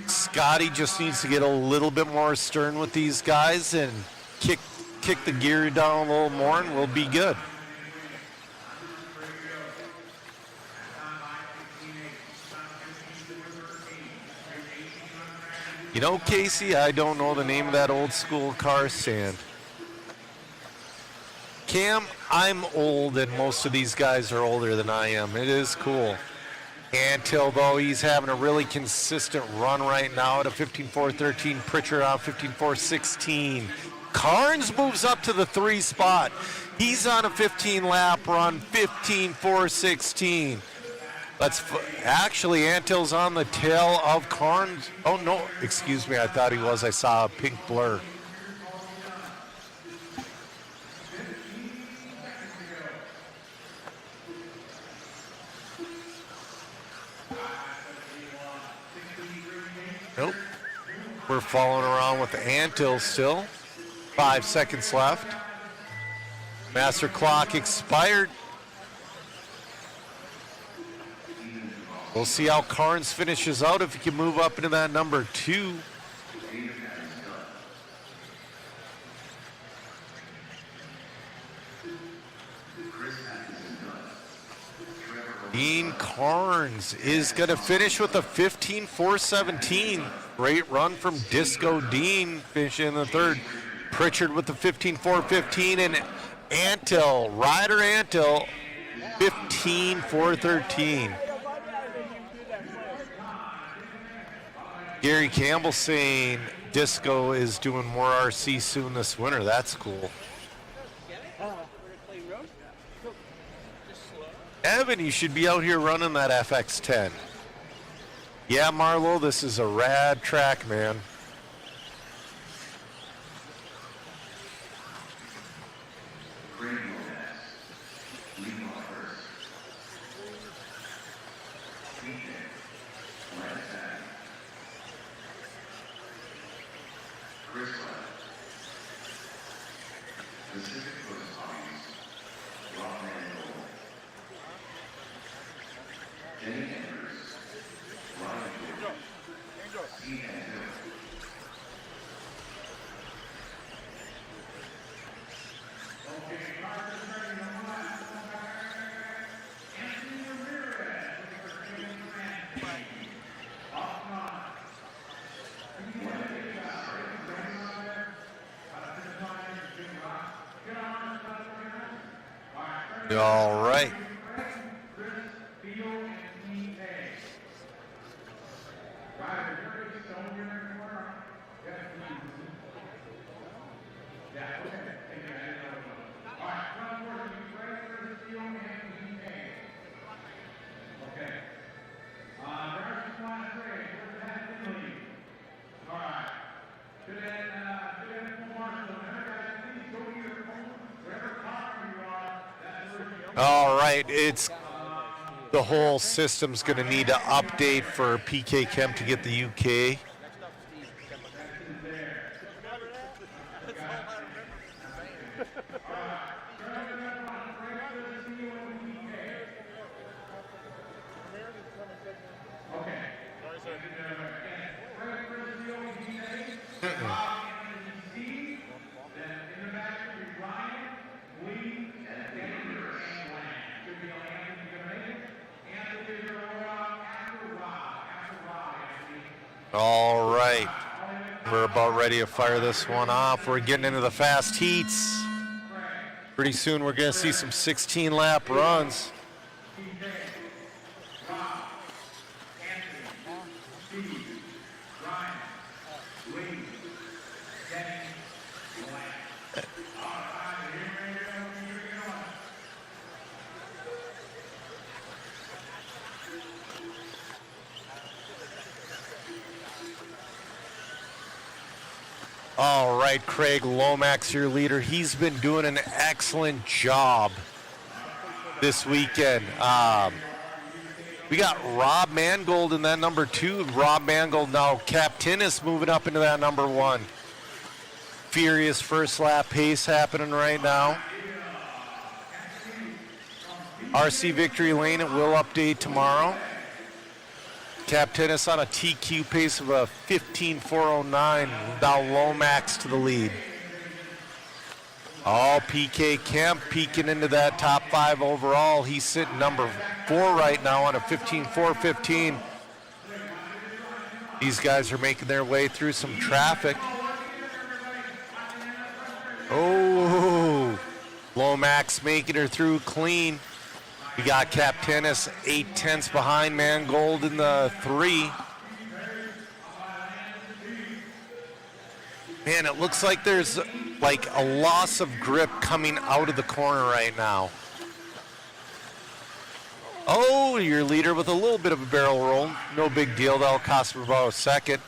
Scotty just needs to get a little bit more stern with these guys and kick the gear down a little more, and we'll be good. Casey, I don't know the name of that old school car stand. Cam, I'm old, and most of these guys are older than I am. It is cool. Antill, though, he's having a really consistent run right now at a 15.413. Pritchard on 15.416. Carnes moves up to the 3 spot. He's on a 15-lap run, 15.416. Actually, Antill's on the tail of Carnes. Oh, no, excuse me, I thought he was. I saw a pink blur. Nope. We're following around with the Antill still. 5 seconds left. Master clock expired. We'll see how Carnes finishes out if he can move up into that number 2. Dean Carnes is going to finish with a 15.417. Great run from Disco Dean, finishing in the 3rd. Pritchard with the 15.415, and Ryder Antill, 15.413. Gary Campbell saying Disco is doing more RC soon this winter. That's cool. Evan, you should be out here running that FX10. Yeah, Marlo, this is a rad track, man. All right. All right, it's the whole system's going to need to update for PK Chem to get the UK. All right, we're about ready to fire this one off. We're getting into the fast heats. Pretty soon we're going to see some 16-lap runs. All right, Craig Lomax, your leader. He's been doing an excellent job this weekend. We got Rob Mangold in that number 2. Rob Mangold now Captinis moving up into that number 1. Furious first lap pace happening right now. RC Victory Lane, it will update tomorrow. Captinis on a TQ pace of a 15.409. Now Lomax to the lead. All PK Kemp peeking into that top 5 overall. He's sitting number 4 right now on a 15.415. These guys are making their way through some traffic. Oh, Lomax making her through clean. We got Captinis 8/10 behind Mangold in the 3. Man, it looks like there's like a loss of grip coming out of the corner right now. Oh, your leader with a little bit of a barrel roll. No big deal. That'll cost him about a second.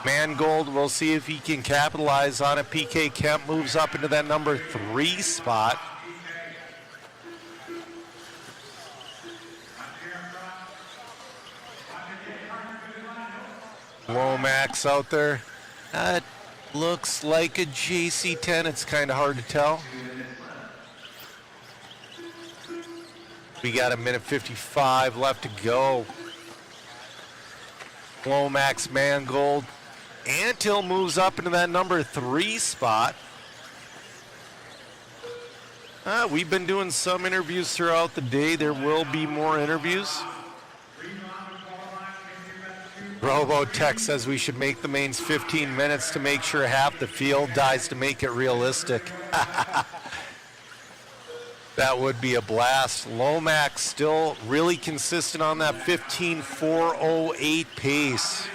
Mangold, we'll see if he can capitalize on it. PK Kemp moves up into that number 3 spot. Lomax out there. That looks like a JC10. It's kind of hard to tell. We got a minute 55 left to go. Lomax, Mangold. Antill moves up into that number 3 spot. We've been doing some interviews throughout the day. There will be more interviews. Robotech says we should make the mains 15 minutes to make sure half the field dies to make it realistic. That would be a blast. Lomax still really consistent on that 15.408 pace.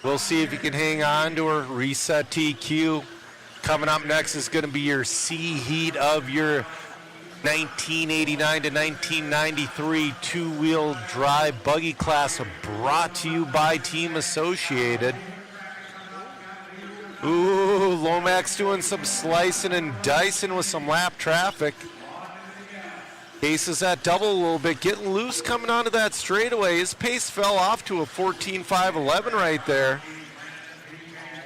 We'll see if he can hang on to her. Reset TQ. Coming up next is going to be your C heat of your 1989 to 1993 two-wheel drive buggy class, brought to you by Team Associated. Ooh, Lomax doing some slicing and dicing with some lap traffic. Pace is at double a little bit, getting loose coming onto that straightaway. His pace fell off to a 14.511 right there.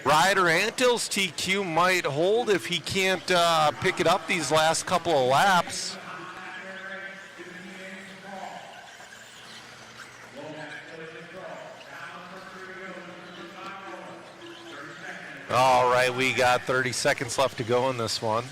Ryder Antill's TQ might hold if he can't pick it up these last couple of laps. All right, we got 30 seconds left to go in this one.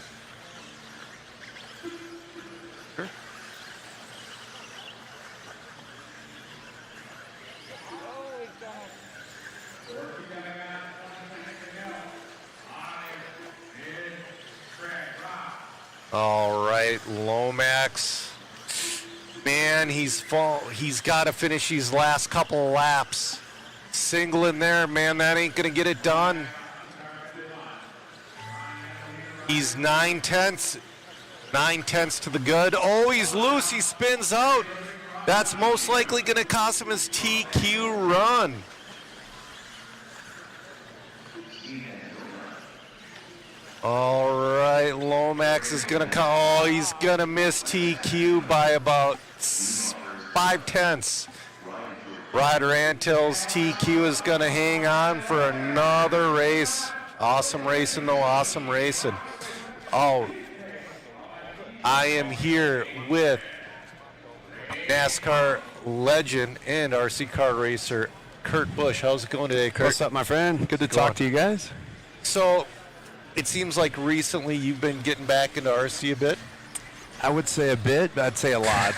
All right, Lomax. Man, he's got to finish these last couple of laps. Single in there, man, that ain't going to get it done. He's 9/10 to the good. Oh, he's loose. He spins out. That's most likely going to cost him his TQ run. All right, Lomax is going to come. Oh, he's going to miss TQ by about 5/10. Ryder Antill's TQ is going to hang on for another race. Awesome racing, though. Awesome racing. Oh, I am here with NASCAR legend and RC car racer Kurt Busch. How's it going today, Kurt? What's up, my friend? Good to talk to you guys. So, it seems like recently you've been getting back into RC a bit. I would say a bit, but I'd say a lot.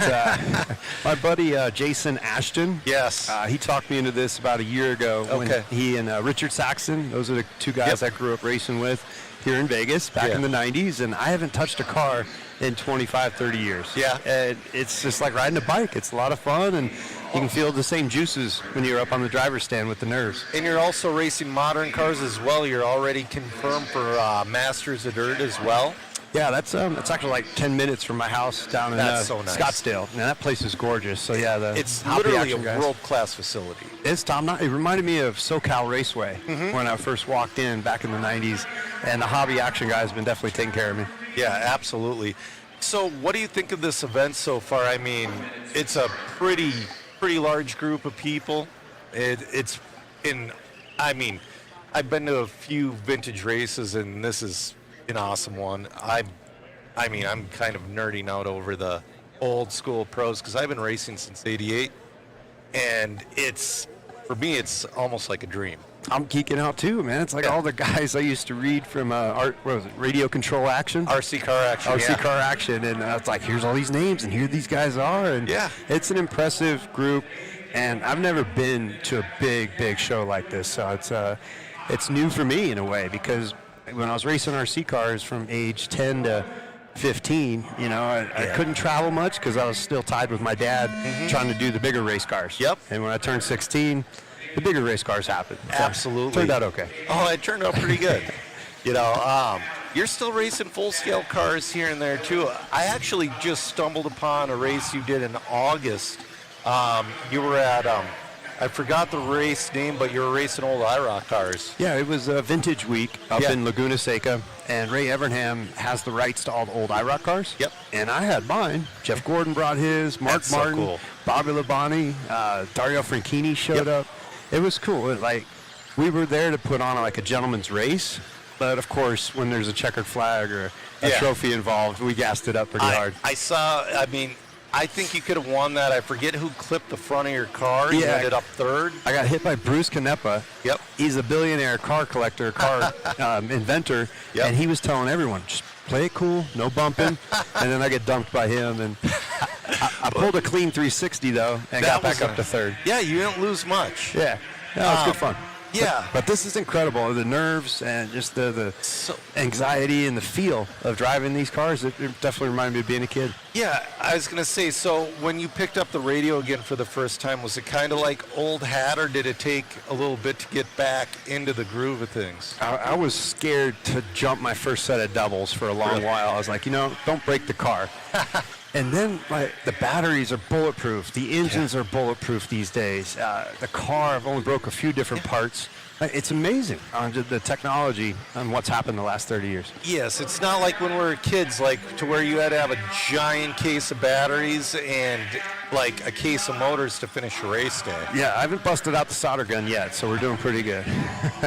My buddy Jason Ashton. Yes. He talked me into this about a year ago. Okay. When he and Richard Saxon, those are the two guys I grew up racing with here in Vegas back in the 90s. And I haven't touched a car in 25, 30 years. Yeah. And it's just like riding a bike. It's a lot of fun. And you can feel the same juices when you're up on the driver's stand with the nerves. And you're also racing modern cars as well. You're already confirmed for Masters of Dirt as well. Yeah, that's actually like 10 minutes from my house down in so nice. Scottsdale. And that place is gorgeous. So yeah, it's Hobby literally a Action guys. world-class facility. It's Tom. It reminded me of SoCal Raceway when I first walked in back in the 90s. And the Hobby Action guy has been definitely taking care of me. Yeah, absolutely. So what do you think of this event so far? I mean, it's a pretty large group of people. I've been to a few vintage races, and this is an awesome one. I'm kind of nerding out over the old school pros because I've been racing since '88, and for me it's almost like a dream. I'm geeking out too, man. It's like all the guys I used to read from Radio Control Action, RC Car Action, Car Action, and it's like here's all these names and here these guys are, and it's an impressive group. And I've never been to a big show like this, so it's new for me in a way because when I was racing RC cars from age 10 to 15, I couldn't travel much because I was still tied with my dad trying to do the bigger race cars. Yep. And when I turned 16, the bigger race cars happened. So Absolutely. Turned out okay. Oh, it turned out pretty good. You're still racing full-scale cars here and there, too. I actually just stumbled upon a race you did in August. You were at... I forgot the race name, but you were racing old IROC cars. Yeah, it was a vintage week up in Laguna Seca, and Ray Evernham has the rights to all the old IROC cars. Yep. And I had mine. Jeff Gordon brought his, Mark Martin, so cool. Bobby Labonte, Dario Franchini showed up. It was cool. We were there to put on like a gentleman's race, but of course, when there's a checkered flag or a trophy involved, we gassed it up pretty hard. I think you could have won that. I forget who clipped the front of your car. You ended up third. I got hit by Bruce Canepa. Yep. He's a billionaire car collector, car inventor, and he was telling everyone, just play it cool, no bumping. And then I get dumped by him, and I pulled a clean 360 though, and got back up to third. Yeah, you didn't lose much. Yeah, it was good fun. Yeah. But this is incredible. The nerves and just the anxiety and the feel of driving these cars, it definitely reminded me of being a kid. Yeah, I was going to say, so when you picked up the radio again for the first time, was it kind of like old hat, or did it take a little bit to get back into the groove of things? I was scared to jump my first set of doubles for a long while. I was like, don't break the car. And then the batteries are bulletproof. The engines are bulletproof these days. The car, I've only broke a few different parts. It's amazing the technology and what's happened the last 30 years. Yes, it's not like when we were kids, to where you had to have a giant case of batteries and a case of motors to finish a race day. Yeah, I haven't busted out the solder gun yet, so we're doing pretty good.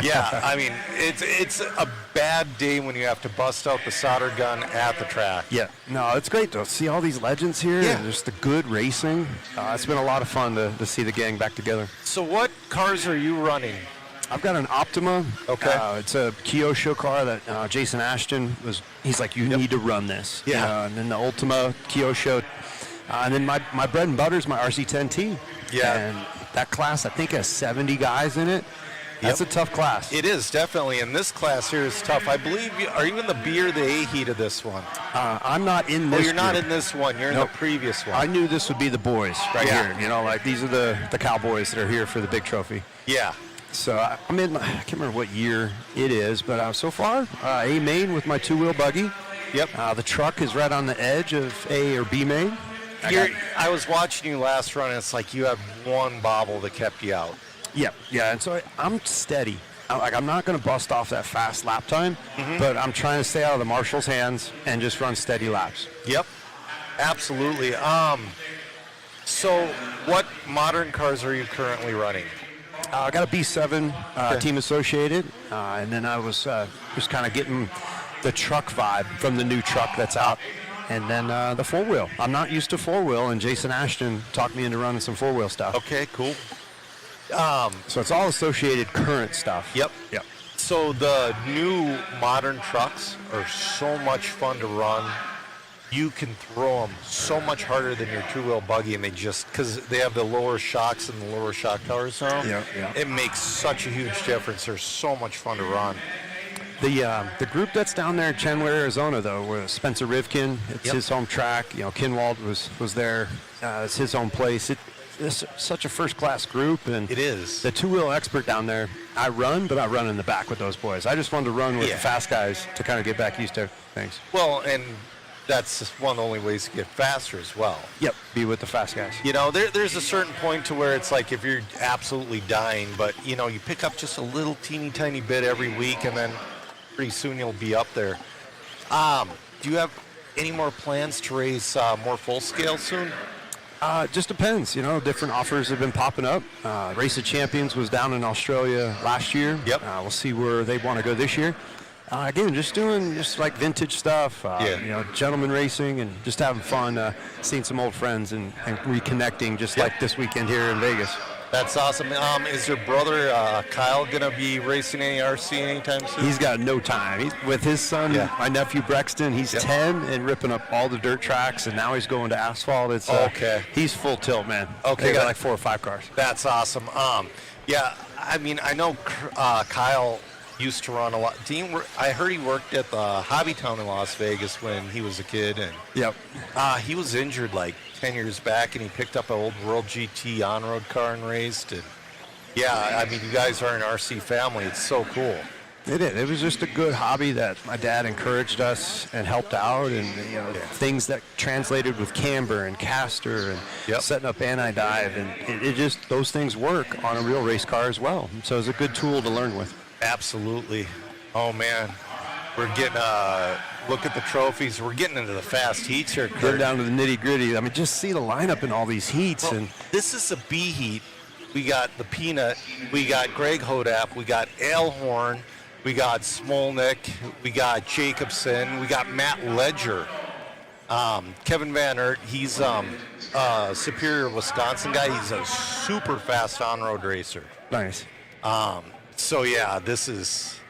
Yeah, I mean, it's a bad day when you have to bust out the solder gun at the track. Yeah, no, it's great to see all these legends here and just the good racing. It's been a lot of fun to see the gang back together. So what cars are you running? I've got an Optima. Okay. It's a Kyosho car that Jason Ashton he's like, you need to run this. Yeah. And then the Ultima Kyosho. And then my bread and butter is my RC10T. Yeah. And that class, I think, has 70 guys in it. That's a tough class. It is, definitely. And this class here is tough. I believe are you in the B or the A heat of this one? I'm not in this. Oh, you're not group. in this one. You're in the previous one. I knew this would be the boys right here. You know, like these are the Cowboys that are here for the big trophy. Yeah. So I'm in, I can't remember what year it is, but so far, A main with my two-wheel buggy. Yep. The truck is right on the edge of A or B main. I was watching you last run, and it's like you have one bobble that kept you out. Yep. Yeah, and so I'm steady. I'm not going to bust off that fast lap time, but I'm trying to stay out of the marshal's hands and just run steady laps. Yep. Absolutely. So what modern cars are you currently running? I got a B7 Team Associated, and then I was just kind of getting the truck vibe from the new truck that's out. And then the four-wheel. I'm not used to four-wheel, and Jason Ashton talked me into running some four-wheel stuff. Okay, cool. So it's all associated current stuff. Yep. Yep. So the new modern trucks are so much fun to run. You can throw them so much harder than your two-wheel buggy, and because they have the lower shocks and the lower shock tower zone, it makes such a huge difference. They're so much fun to run. The group that's down there in Chandler, Arizona, though, with Spencer Rivkin, it's his home track. You know, Kinwald was there. It's his home place. It's such a first-class group, and it is. The two-wheel expert down there, I run, but I run in the back with those boys. I just wanted to run with the fast guys to kind of get back used to things. Well, and that's one of the only ways to get faster as well. Yep, be with the fast guys. You know, there's a certain point to where it's like if you're absolutely dying, but, you know, you pick up just a little teeny tiny bit every week, and then pretty soon you'll be up there. Do you have any more plans to race more full scale soon? Just depends. You know, different offers have been popping up. Race of Champions was down in Australia last year. Yep. We'll see where they want to go this year. Again, just doing like vintage stuff. You know, gentleman racing and just having fun, seeing some old friends and reconnecting, just like this weekend here in Vegas. That's awesome. Is your brother Kyle gonna be racing any RC anytime soon? He's got no time. He's with his son, my nephew Brexton. He's 10 and ripping up all the dirt tracks, and now he's going to asphalt. It's okay. He's full tilt, man. Okay, they got like 4 or 5 cars. That's awesome. Yeah, I mean, I know Kyle used to run a lot. I heard he worked at the Hobby Town in Las Vegas when he was a kid, and he was injured like 10 years back, and he picked up an old World GT on-road car and raced. And yeah, I mean, you guys are an RC family. It's so cool. It is. It was just a good hobby that my dad encouraged us and helped out, and you know, things that translated with camber and caster and setting up anti-dive, and it just, those things work on a real race car as well. So it's a good tool to learn with. Absolutely. Oh man, we're getting look at the trophies. We're getting into the fast heats here, Kurt. Get down to the nitty gritty. I mean, just see the lineup in all these heats. Well, and this is the B heat. We got the Peanut. We got Greg Hodap. We got Elhorn. We got Smolnick. We got Jacobson. We got Matt Ledger. Kevin Van Aert. He's Superior, Wisconsin guy. He's a super fast on-road racer. Nice. So yeah, this is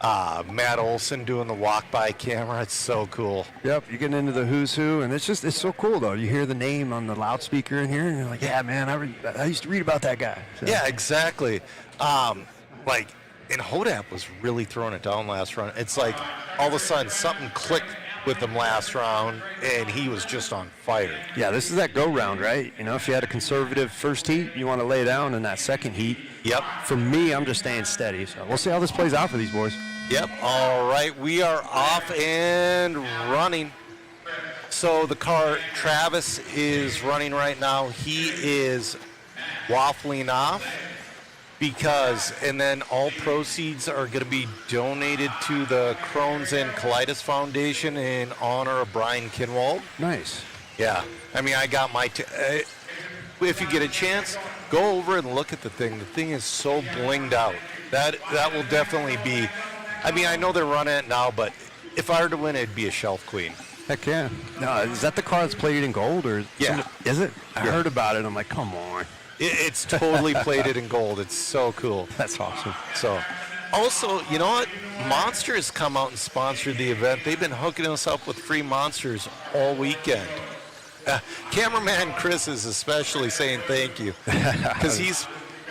Matt Olson doing the walk-by camera. It's so cool. Yep, you're getting into the who's who, and it's so cool though. You hear the name on the loudspeaker in here, and you're like, yeah, man, I used to read about that guy. So. Yeah, exactly. And Hodap was really throwing it down last round. It's like all of a sudden something clicked with him last round, and he was just on fire. Yeah, this is that go round, right? You know, if you had a conservative first heat, you want to lay down in that second heat. Yep. For me, I'm just staying steady. So we'll see how this plays out for these boys. Yep. All right, we are off and running. So the car, Travis is running right now. He is waffling off and then all proceeds are going to be donated to the Crohn's and Colitis Foundation in honor of Brian Kinwald. Nice. Yeah. I mean, I got my... if you get a chance, go over and look at the thing. The thing is so blinged out. That will definitely be... I mean, I know they're running it now, but if I were to win, it'd be a shelf queen. Heck yeah. No, is that the car that's plated in gold? Or yeah. Is it? I heard about it. I'm like, come on. It's totally plated in gold. It's so cool. That's awesome. So, also, you know what? Monster has come out and sponsored the event. They've been hooking us up with free Monsters all weekend. Cameraman Chris is especially saying thank you because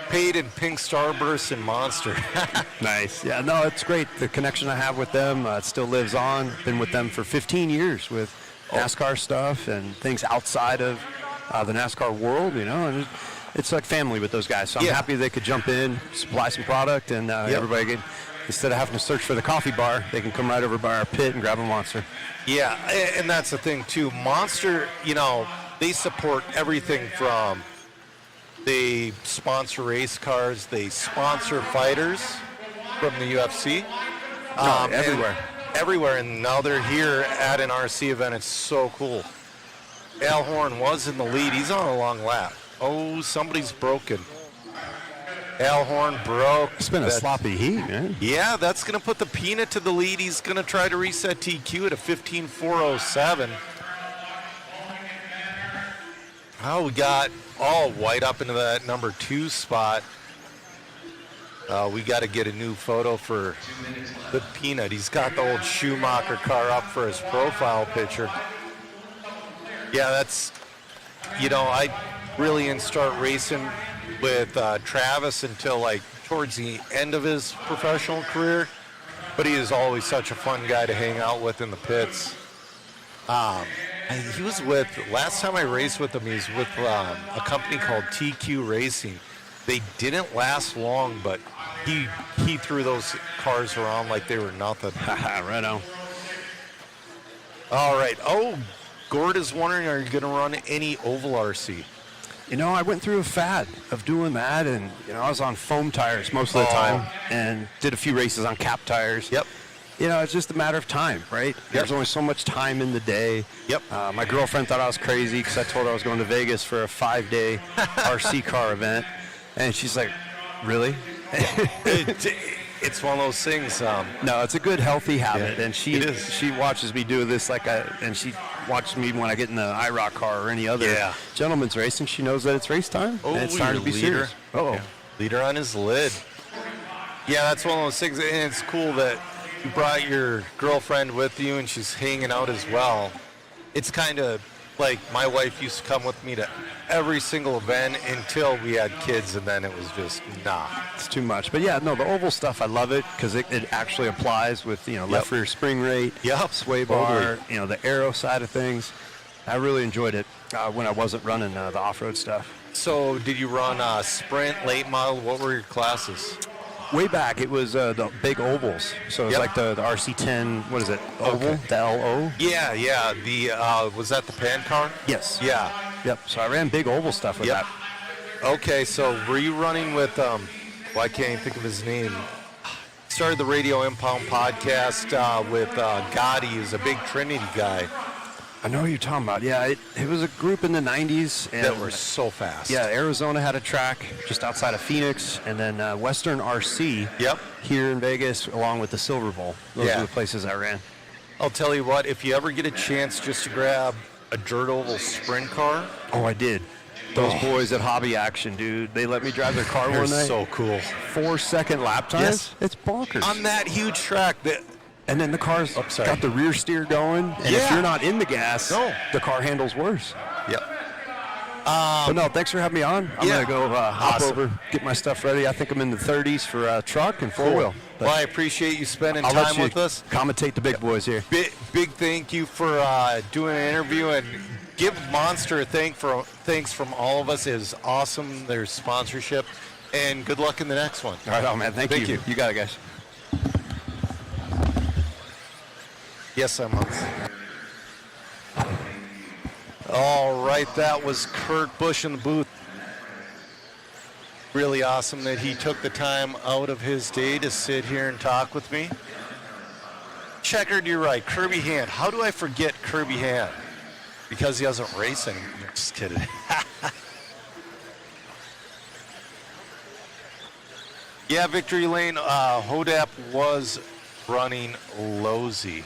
paid in pink Starburst and Monster. Nice. Yeah, no, it's great. The connection I have with them it still lives on. Been with them for 15 years with NASCAR stuff and things outside of the NASCAR world, you know, and it's like family with those guys. So I'm happy they could jump in, supply some product, and everybody can, instead of having to search for the coffee bar, they can come right over by our pit and grab a Monster. Yeah, and that's the thing too. Monster, you know, they support everything from they sponsor race cars, they sponsor fighters from the UFC. Everywhere, and now they're here at an RC event. It's so cool. Al Horn was in the lead. He's on a long lap. Oh, somebody's broken. Al Horn broke. It's been a sloppy heat, man. Yeah, that's going to put the Peanut to the lead. He's going to try to reset TQ at a 15.407. Oh, we got all white up into that number 2 spot. We got to get a new photo for the Peanut. He's got the old Schumacher car up for his profile picture. Yeah, that's, you know, I really didn't start racing with Travis until like towards the end of his professional career, but he is always such a fun guy to hang out with in the pits. He was with, last time I raced with him, he was with a company called TQ Racing. They didn't last long, but he threw those cars around like they were nothing. Right on. All right. Oh, Gord is wondering, are you going to run any oval RC? You know, I went through a fad of doing that, and, you know, I was on foam tires most of the time and did a few races on cap tires. Yep. You know, it's just a matter of time, right? There's only so much time in the day. Yep. My girlfriend thought I was crazy because I told her I was going to Vegas for a 5-day RC car event, and she's like, really? It's one of those things. No, it's a good, healthy habit, and it is. she watches me do this and she watches me when I get in the IROC car or any other gentleman's racing. She knows that it's race time, and it's time to be serious. Leader on his lid. Yeah, that's one of those things, and it's cool that you brought your girlfriend with you, and she's hanging out as well. It's kind of like my wife used to come with me to every single event until we had kids, and then it was just, nah. It's too much. But yeah, no, the oval stuff, I love it because it actually applies with, you know, left rear spring rate, sway bar, you know, the aero side of things. I really enjoyed it when I wasn't running the off-road stuff. So did you run sprint, late model? What were your classes? Way back, it was the big ovals. So it was like the RC10, what is it, oval, the LO? Yeah. The was that the pan car? Yes. Yeah. Yep. So I ran big oval stuff with that. Okay, so were you running with, well, I can't even think of his name. Started the Radio Impound podcast with Gotti, who's a big Trinity guy. I know what you're talking about. Yeah, it was a group in the 90s. And that were so fast. Yeah, Arizona had a track just outside of Phoenix, and then Western RC here in Vegas, along with the Silver Bowl. Those were the places I ran. I'll tell you what, if you ever get a chance just to grab a dirt oval sprint car. Oh, I did. Those boys at Hobby Action, dude, they let me drive their car one night. They're so cool. 4-second lap times? Yes. It's bonkers. On that huge track that... And then the car's got the rear steer going, and if you're not in the gas, the car handles worse. Yep. But no, thanks for having me on. I'm going to go hop over, get my stuff ready. I think I'm in the 30s for truck and four-wheel. Well, I appreciate you spending time with us. Commentate the big boys here. Big thank you for doing an interview, and give Monster a thanks from all of us. It is awesome, their sponsorship, and good luck in the next one. All right, man. Thank you. You got it, guys. Yes, I'm on. All right, that was Kurt Busch in the booth. Really awesome that he took the time out of his day to sit here and talk with me. Checkered, you're right. Kirby Hand. How do I forget Kirby Hand? Because he doesn't race anymore. Just kidding. Yeah, Victory Lane. Hodap was running Losey.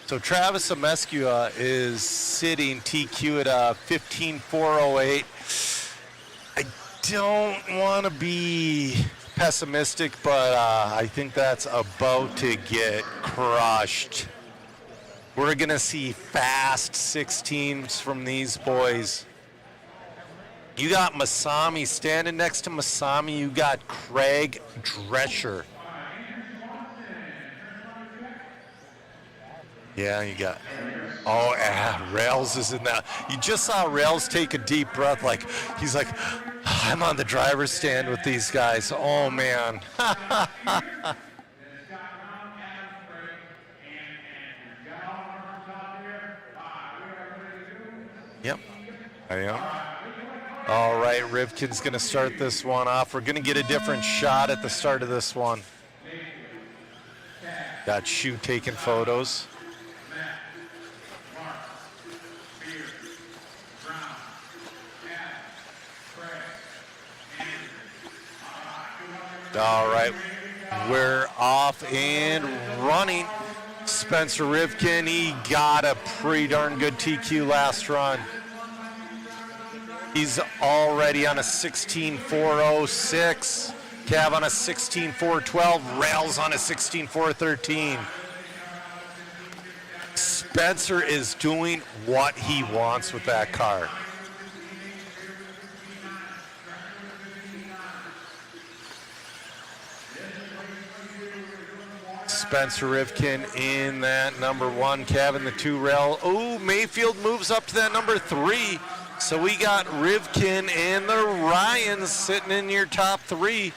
So Travis Amescua is sitting TQ at 15.408. I don't want to be pessimistic, but I think that's about to get crushed. We're going to see fast 16s from these boys. You got Masami standing next to Masami. You got Craig Drescher. Yeah, you got. Oh, Rails is in that. You just saw Rails take a deep breath, like he's like, I'm on the driver's stand with these guys. Oh man. Yep, I am. All right, Rivkin's going to start this one off. We're going to get a different shot at the start of this one. Got Shu taking photos. All right, we're off and running. Spencer Rivkin, he got a pretty darn good TQ last run. He's already on a 16.406. Cav on a 16.412. Rails on a 16.413. Spencer is doing what he wants with that car. Spencer Rivkin in that number 1, Cav in the 2 rail. Oh, Mayfield moves up to that number 3. So we got Rivkin and the Ryans sitting in your top 3.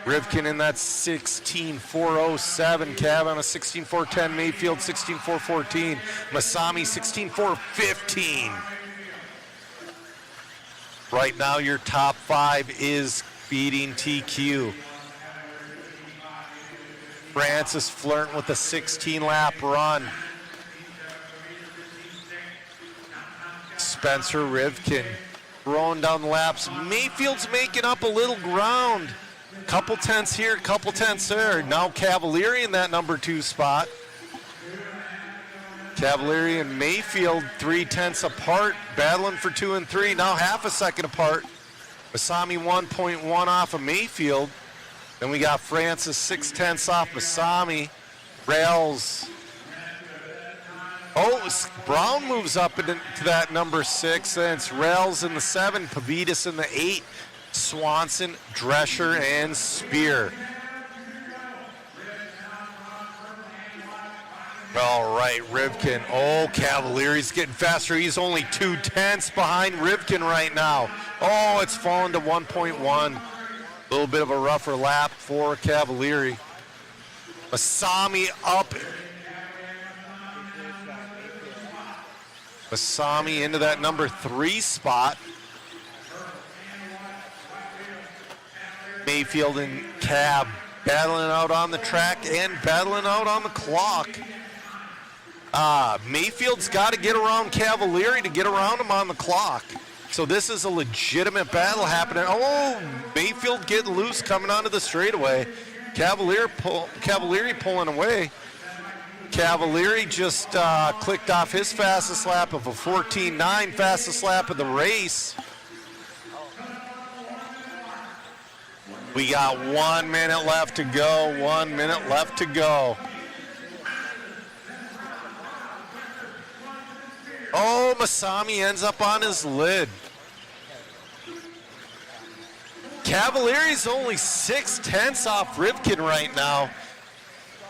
Rivkin in that 16.407, Cav on a 16.410, Mayfield 16.414, Masami 16.415. Right now your top 5 is beating TQ. Francis flirting with a 16-lap run. Spencer Rivkin throwing down the laps. Mayfield's making up a little ground. Couple tenths here, couple tenths there. Now Cavalieri in that number 2 spot. Cavalieri and Mayfield 3/10 apart, battling for 2 and 3. Now half a second apart. Masami 1.1 off of Mayfield. Then we got Francis 6/10 off Masami. Rails. Oh, Brown moves up into that number 6. Then it's Rails in the 7, Pavitas in the 8, Swanson, Drescher, and Spear. All right, Rivkin. Oh, Cavalieri's getting faster. He's only 2/10 behind Rivkin right now. Oh, it's fallen to 1.1. A little bit of a rougher lap for Cavalieri. Masami up. Masami into that number 3 spot. Mayfield and Cab battling out on the track and battling out on the clock. Mayfield's got to get around Cavalieri to get around him on the clock. So this is a legitimate battle happening. Oh, Mayfield getting loose coming onto the straightaway. Cavalieri pulling away. Cavalieri just clicked off his fastest lap of a 14.9, fastest lap of the race. We got 1 minute left to go, 1 minute left to go. Oh, Masami ends up on his lid. Cavalieri's only 6/10 off Rivkin right now.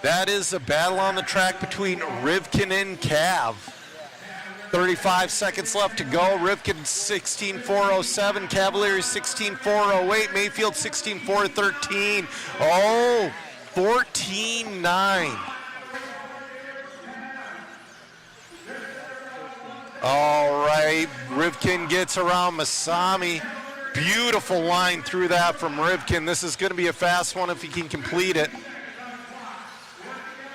That is a battle on the track between Rivkin and Cav. 35 seconds left to go. Rivkin 16.407, Cavalieri 16.408, Mayfield 16.413. Oh, 14.9. All right, Rivkin gets around Masami. Beautiful line through that from Rivkin. This is going to be a fast one if he can complete it.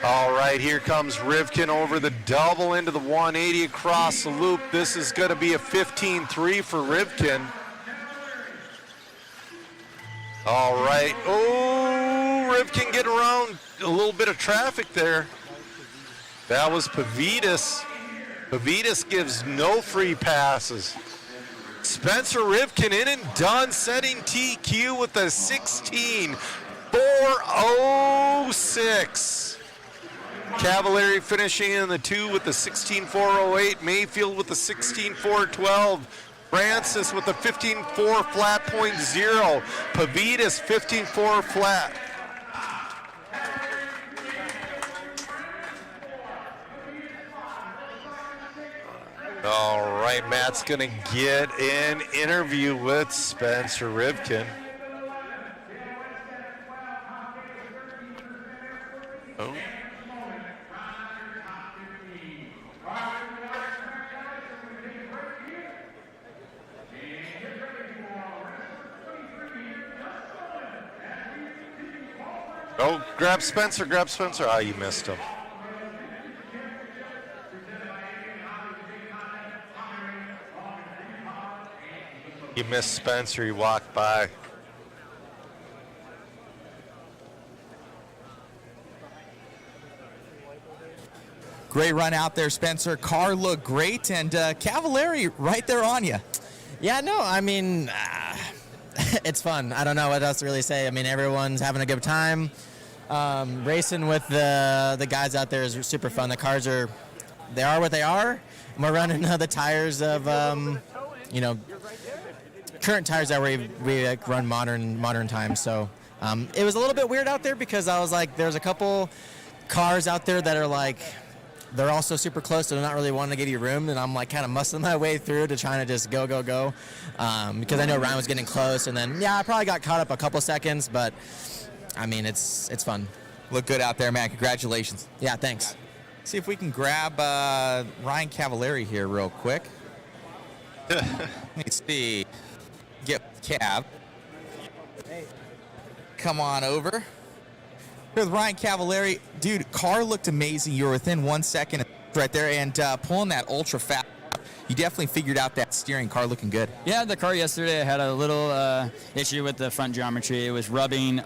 All right, here comes Rivkin over the double into the 180 across the loop. This is going to be a 15.3 for Rivkin. All right. Oh, Rivkin getting around a little bit of traffic there. That was Pavitas. Pavitas gives no free passes. Spencer Rivkin in and done, setting TQ with a 16.406. Cavalieri finishing in the 2 with the 16.408. Mayfield with the 16.412. Francis with a 15.4 flat .0. Pavitas 15.4 flat. All right, Matt's going to get an interview with Spencer Rivkin. Oh. Oh, grab Spencer, grab Spencer. Ah, you missed him. You missed Spencer, he walked by. Great run out there, Spencer. Car looked great, and Cavallari right there on you. Yeah, no, I mean, it's fun. I don't know what else to really say. I mean, everyone's having a good time. Racing with the guys out there is super fun. The cars they are what they are. And we're running the tires of, current tires that we like, run modern times. So it was a little bit weird out there because I was like, there's a couple cars out there that are like, they're also super close, so they're not really wanting to give you room, and I'm like kind of muscling my way through to trying to just go, because I know Ryan was getting close, and then I probably got caught up a couple seconds, but I mean it's fun. Look good out there, man. Congratulations. Yeah, thanks. See if we can grab Ryan Cavallari here real quick. Let me see. Get Cav. Come on over. Here with Ryan Cavallari. Dude, car looked amazing. You were within 1 second right there, and pulling that ultra fast. You definitely figured out that steering. Car looking good. Yeah, the car yesterday I had a little issue with the front geometry. It was rubbing,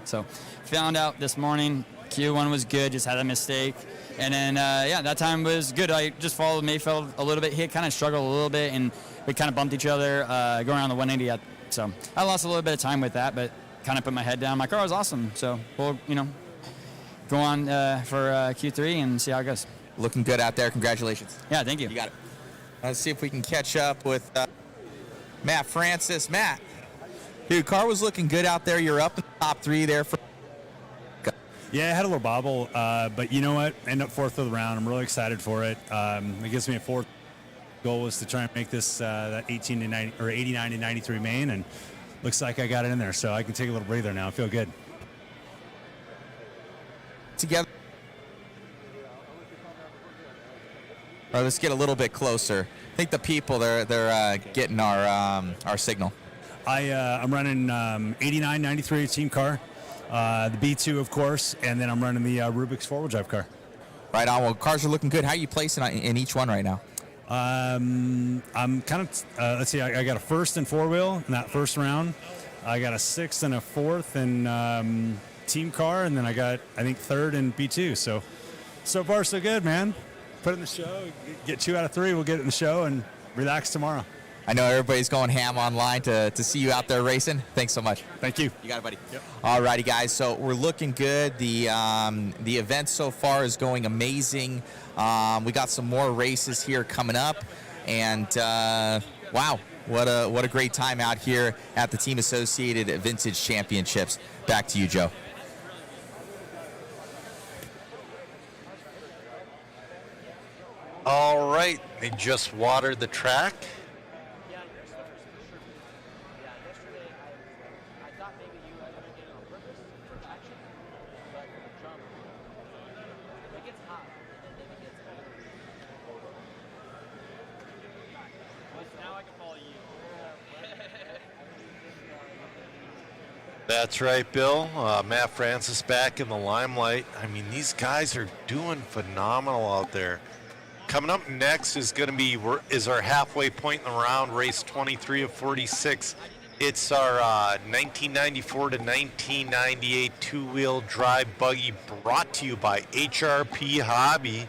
so found out this morning Q1 was good, just had a mistake. And then, that time was good. I just followed Mayfield a little bit. He kind of struggled a little bit, and we kind of bumped each other going around the 180. So I lost a little bit of time with that, but kind of put my head down. My car was awesome. So we'll, go on for Q3 and see how it goes. Looking good out there. Congratulations. Yeah, thank you. You got it. Let's see if we can catch up with Matt Francis. Matt, dude, car was looking good out there. You're up in the top 3 there. Yeah, I had a little bobble, but you know what? End up 4th of the round. I'm really excited for it. It gives me a 4th. Goal was to try and make this that 18 to 90 or 89 to 93 main, and looks like I got it in there, so I can take a little breather now. I feel good. Together. All right, let's get a little bit closer. I think the people they're getting our signal. I'm running 8993 team car, the B2 of course, and then I'm running the Rubik's 4-wheel drive car. Right on. Well, cars are looking good. How are you placing in each one right now? I'm kind of let's see. I got a 1st in 4-wheel in that first round. I got a 6th and a 4th in team car, and then I got, I think, 3rd in B2. So far so good, man. Put it in the show, get 2 out of 3. We'll get it in the show and relax tomorrow. I know everybody's going ham online to see you out there racing. Thanks so much. Thank you. You got it, buddy. Yep. All righty, guys. So we're looking good. The event so far is going amazing. We got some more races here coming up, and wow, what a great time out here at the Team Associated Vintage Championships. Back to you, Joe. All right, they just watered the track. That's right, Bill. Matt Francis back in the limelight. I mean, these guys are doing phenomenal out there. Coming up next is going to be our halfway point in the round, race 23 of 46. It's our 1994 to 1998 two-wheel drive buggy brought to you by HRP Hobby.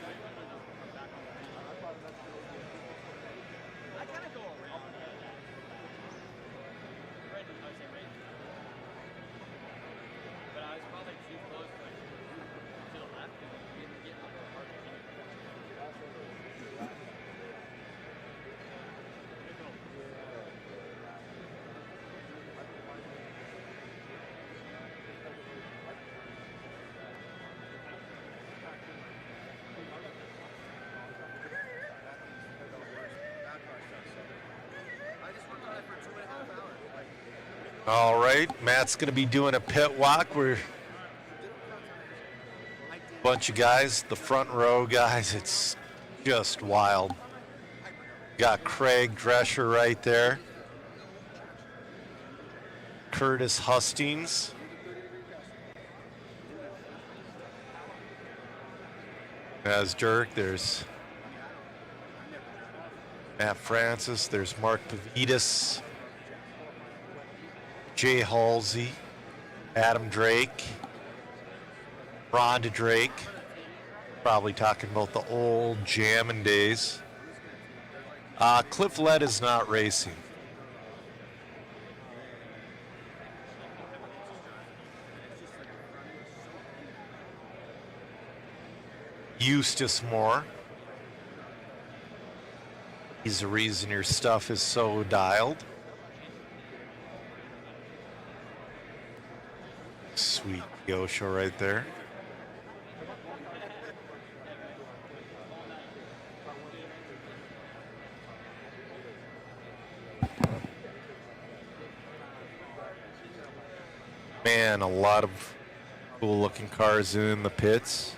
All right, Matt's going to be doing a pit walk. We're a bunch of guys, the front row guys. It's just wild. Got Craig Drescher right there. Curtis Hustings. As Dirk, there's Matt Francis, there's Mark Pavitas, Jay Halsey, Adam Drake, Rhonda Drake, probably talking about the old jamming days. Cliff Lett is not racing. Eustace Moore. He's the reason your stuff is so dialed. Sweet Yosho right there. Man, a lot of cool looking cars in the pits.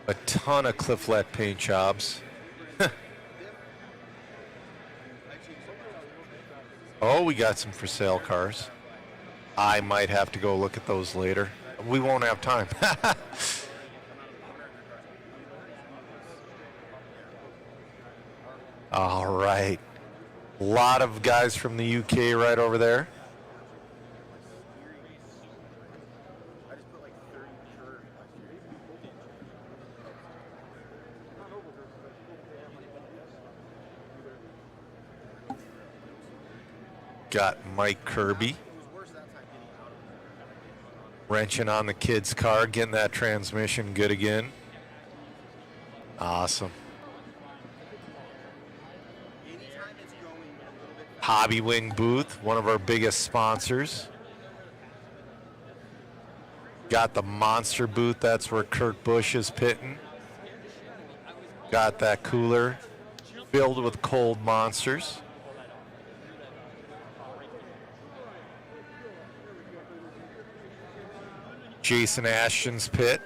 A ton of Cliff Lett paint jobs. Oh, we got some for sale cars. I might have to go look at those later. We won't have time. All right. A lot of guys from the UK right over there. Got Mike Kirby wrenching on the kid's car, getting that transmission good again. Awesome. Hobby Wing booth, one of our biggest sponsors. Got the Monster booth, that's where Kurt Busch is pitting. Got that cooler filled with cold monsters. Jason Ashton's pit.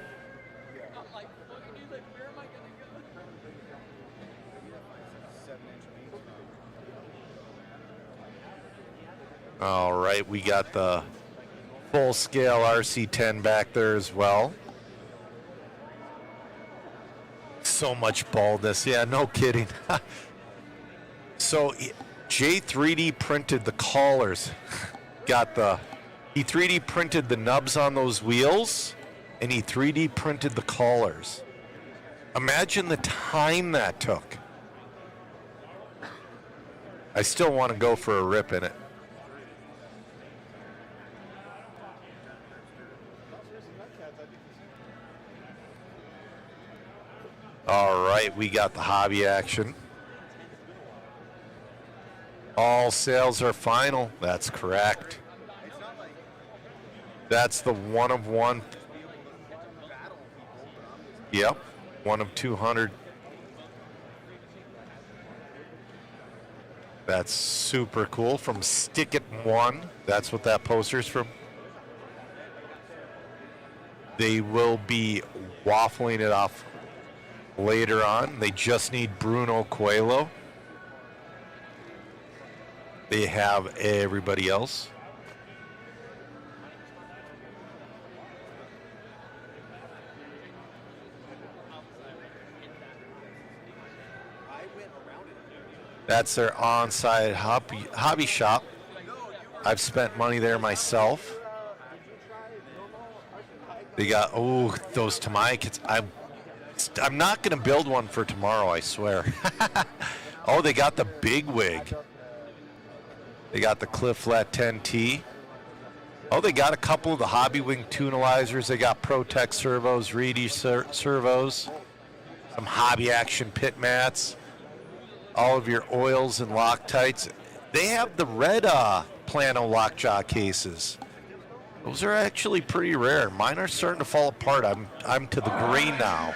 All right, we got the full-scale RC10 back there as well. So much baldness. Yeah, no kidding. So Jay 3D printed the collars. He 3D printed the nubs on those wheels, and he 3D printed the collars. Imagine the time that took. I still want to go for a rip in it. All right, we got the hobby action. All sales are final. That's correct. That's the one of one. Yep, one of 200. That's super cool from Stick It One. That's what that poster's from. They will be waffling it off later on. They just need Bruno Coelho. They have everybody else. That's their on-site hobby shop. I've spent money there myself. They got, oh, those Tamiya kits. I'm not going to build one for tomorrow, I swear. Oh, they got the big wig. They got the Cliff Lett 10T. Oh, they got a couple of the Hobby Wing tunalizers. They got ProTech servos, Reedy servos, some Hobby Action pit mats, all of your oils and Loctites. They have the red Plano lockjaw cases. Those are actually pretty rare. Mine are starting to fall apart. I'm to the green now.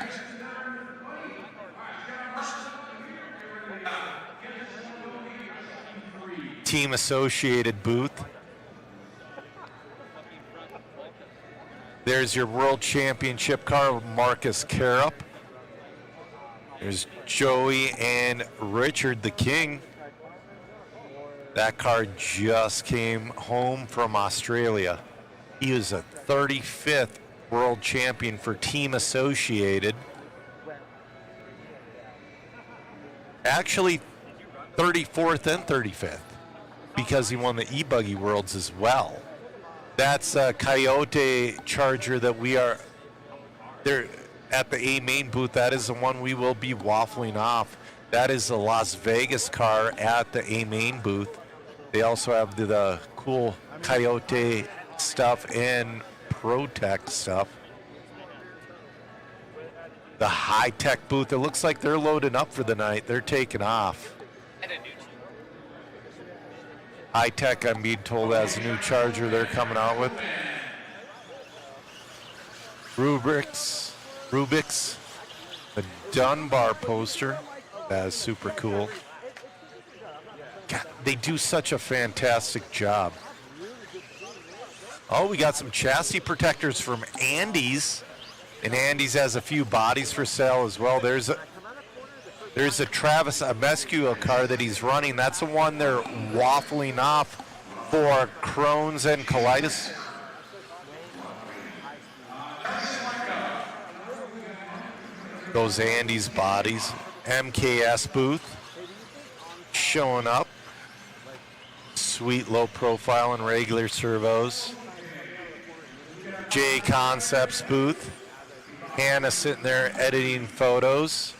Team Associated booth. There's your World Championship car, Marcus Carup. There's Joey and Richard the King. That car just came home from Australia. He was a 35th world champion for Team Associated. Actually, 34th and 35th, because he won the e-buggy worlds as well. That's a Coyote Charger that we are there at the A main booth. That is the one we will be waffling off. That is the Las Vegas car at the A main booth. They also have the cool Coyote stuff and ProTech stuff. The high-tech booth, it looks like they're loading up for the night. They're taking off. High-tech, I'm being told, has a new Charger they're coming out with. Rubik's, the Dunbar poster. That is super cool. God, they do such a fantastic job. Oh, we got some chassis protectors from Andy's. And Andy's has a few bodies for sale as well. There's a Travis Amescu car that he's running. That's the one they're waffling off for Crohn's and colitis. Those Andy's bodies. MKS booth showing up. Sweet low profile and regular servos. J Concepts booth. Hannah sitting there editing photos.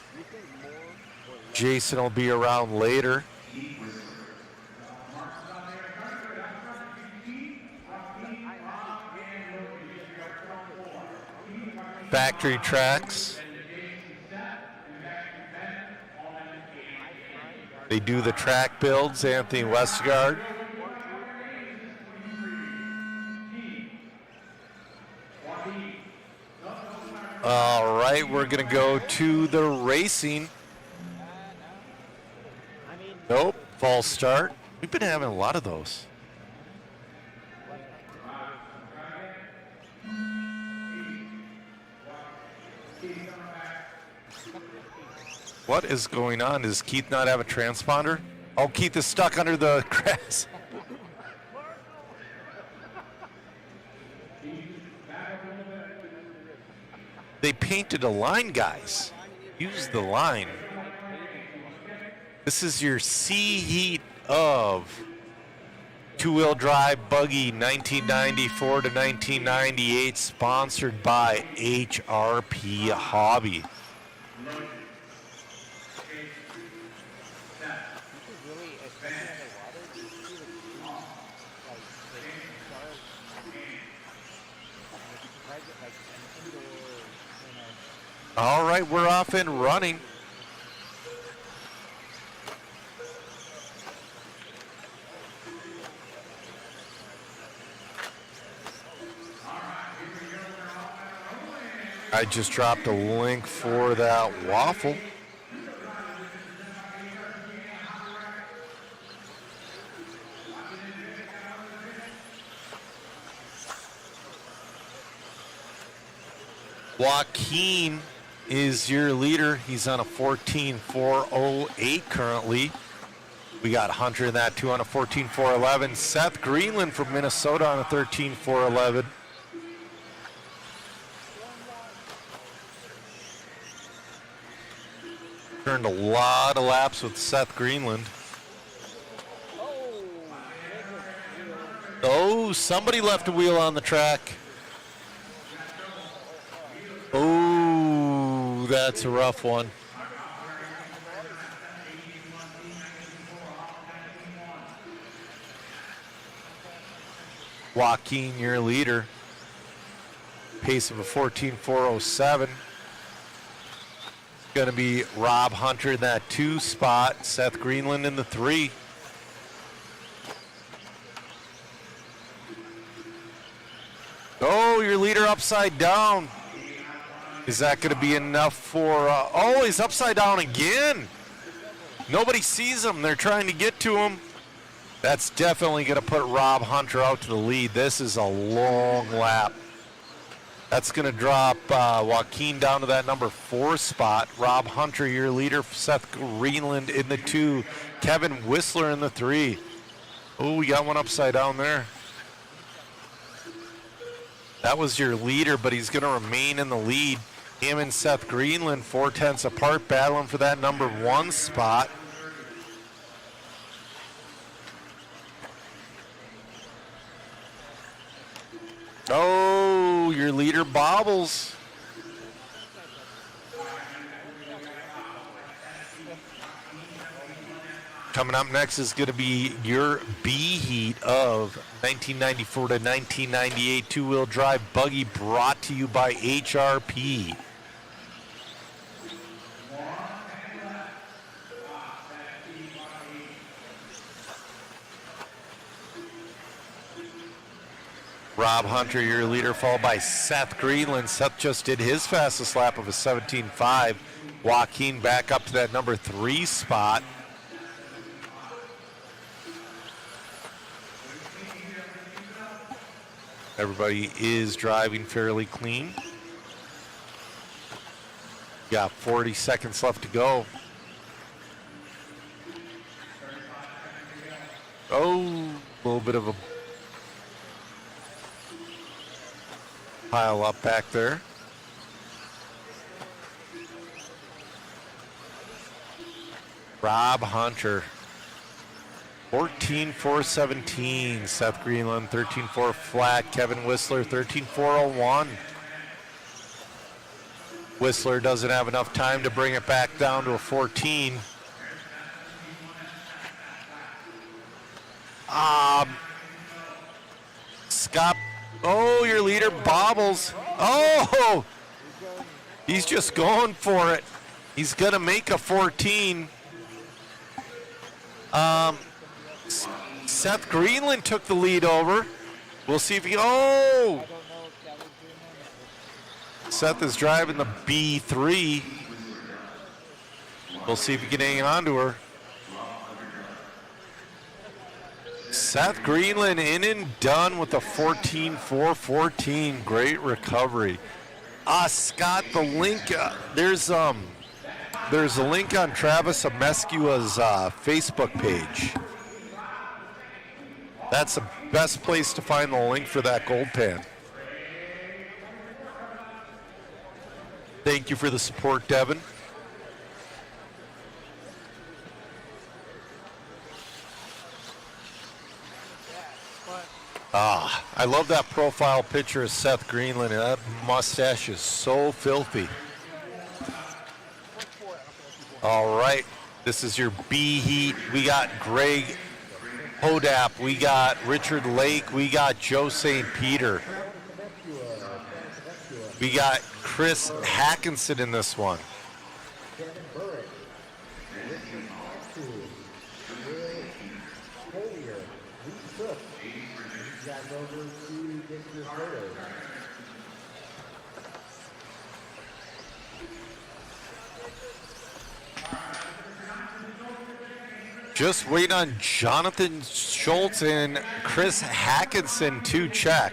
Jason will be around later. Factory Tracks. They do the track builds, Anthony Westgard. All right, we're going to go to the racing. Nope, false start. We've been having a lot of those. What is going on? Does Keith not have a transponder? Oh, Keith is stuck under the grass. They painted a line, guys. Use the line. This is your C heat of two-wheel drive buggy 1994 to 1998, sponsored by HRP Hobby. All right, we're off and running. I just dropped a link for that waffle. Joaquin is your leader. He's on a 14.408 currently. We got Hunter in that too on a 14.411. Seth Greenland from Minnesota on a 13.411. Turned a lot of laps with Seth Greenland. Oh, somebody left a wheel on the track. Oh, that's a rough one. Joaquin, your leader. Pace of a 14.407. Going to be Rob Hunter in that 2 spot. Seth Greenland in the 3. Oh, your leader upside down. Is that going to be enough for... oh, he's upside down again. Nobody sees him. They're trying to get to him. That's definitely going to put Rob Hunter out to the lead. This is a long lap. That's going to drop Joaquin down to that number 4 spot. Rob Hunter, your leader. Seth Greenland in the 2. Kevin Whistler in the 3. Oh, we got one upside down there. That was your leader, but he's going to remain in the lead. Him and Seth Greenland 4/10 apart, battling for that number 1 spot. Oh, your leader bobbles. Coming up next is going to be your B heat of 1994 to 1998 two-wheel drive buggy, brought to you by HRP. Rob Hunter, your leader, followed by Seth Greenland. Seth just did his fastest lap of a 17.5. Joaquin back up to that number 3 spot. Everybody is driving fairly clean. Got 40 seconds left to go. Oh, a little bit of a pile up back there. Rob Hunter, 14.417. Seth Greenland, 13.4 flat. Kevin Whistler, 13.401. Whistler doesn't have enough time to bring it back down to a 14. Scott, oh, your leader bobbles. Oh, he's just going for it. He's gonna make a 14. Seth Greenland took the lead over. We'll see if he, oh! Seth is driving the B3. We'll see if he can hang on to her. Seth Greenland in and done with a 14.414. Great recovery. Scott, the link, there's a link on Travis Amescua's Facebook page. That's the best place to find the link for that gold pan. Thank you for the support, Devin. I love that profile picture of Seth Greenland. That mustache is so filthy. All right, this is your B heat. We got Greg Hodap, we got Richard Lake, we got Joe St. Peter. We got Chris Hackinson in this one. Just wait on Jonathan Schultz and Chris Hackinson to check.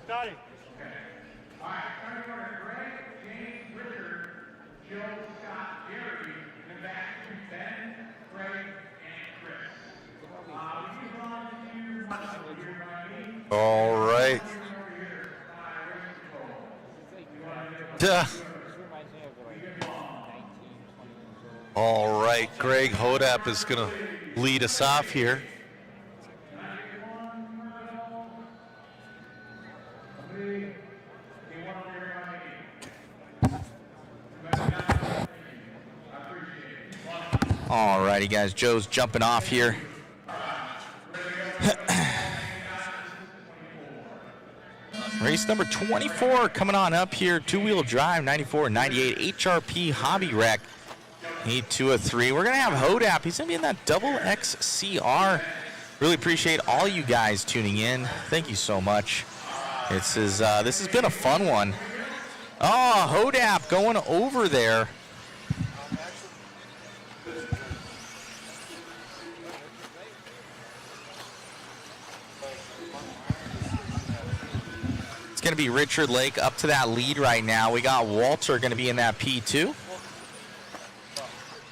Scotty. All right. All right, Greg Hodap is going to lead us off here. All righty, guys. Joe's jumping off here. Race number 24 coming on up here. Two-wheel drive, 94 and 98 HRP Hobby Wreck. Heat 2 of 3. We're going to have Hodap. He's going to be in that double XCR. Really appreciate all you guys tuning in. Thank you so much. This has been a fun one. Oh, Hodap going over there. It's going to be Richard Lake up to that lead right now. We got Walter going to be in that P2.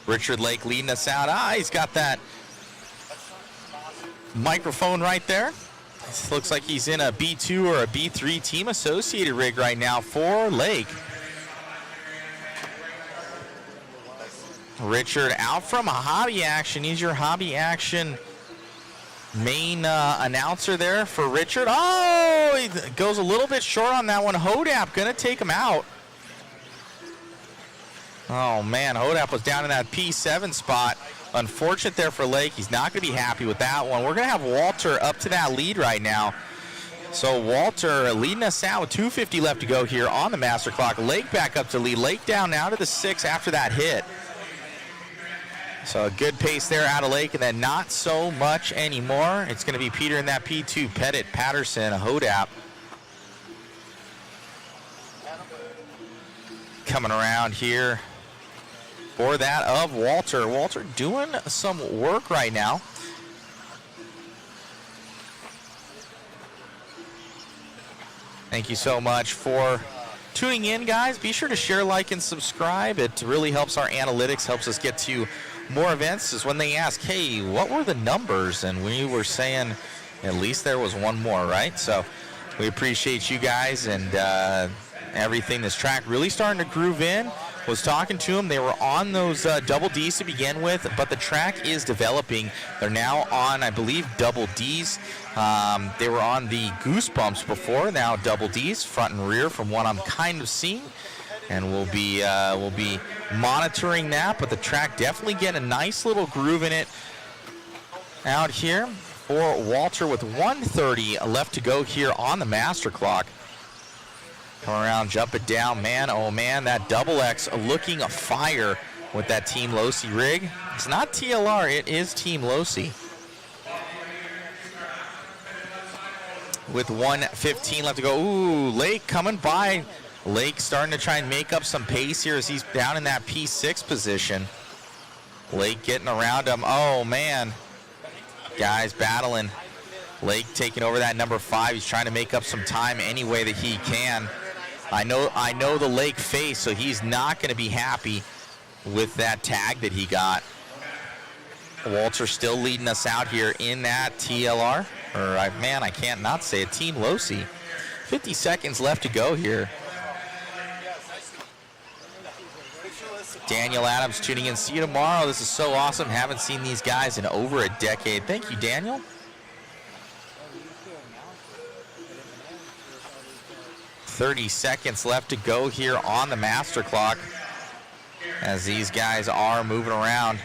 Richard Lake leading us out. He's got that microphone right there. This looks like he's in a B2 or a B3 team associated rig right now for Lake. Richard out from hobby action. He's your hobby action main announcer there for Richard. Oh, he goes a little bit short on that one. Hodap going to take him out. Oh, man, Hodap was down in that P7 spot. Unfortunate there for Lake. He's not going to be happy with that one. We're going to have Walter up to that lead right now. So Walter leading us out with 2:50 left to go here on the master clock. Lake back up to lead. Lake down now to the 6 after that hit. So a good pace there out of Lake, and then not so much anymore. It's going to be Peter in that P2, Pettit, Patterson, Hodap. Coming around here for that of Walter. Walter doing some work right now. Thank you so much for tuning in, guys. Be sure to share, like, and subscribe. It really helps our analytics, helps us get to more events. Is when they ask, hey, what were the numbers? And we were saying at least there was one more, right? So we appreciate you guys and everything. This track really starting to groove in. Was talking to them. They were on those double Ds to begin with, but the track is developing. They're now on, I believe, double Ds. They were on the Goosebumps before, now double Ds, front and rear from what I'm kind of seeing. And we'll be monitoring that, but the track definitely getting a nice little groove in it out here for Walter with 1:30 left to go here on the master clock. Come around, jump it down, man. Oh, man, that double X looking a fire with that Team Losi rig. It's not TLR, it is Team Losi. With 1:15 left to go. Ooh, Lake coming by. Lake starting to try and make up some pace here as he's down in that P6 position. Lake getting around him. Oh, man. Guys battling. Lake taking over that number 5. He's trying to make up some time any way that he can. I know the Lake face, so he's not going to be happy with that tag that he got. Walter still leading us out here in that TLR. Or, man, I can't not say it. Team Losi. 50 seconds left to go here. Daniel Adams tuning in. See you tomorrow. This is so awesome. Haven't seen these guys in over a decade. Thank you, Daniel. 30 seconds left to go here on the master clock as these guys are moving around.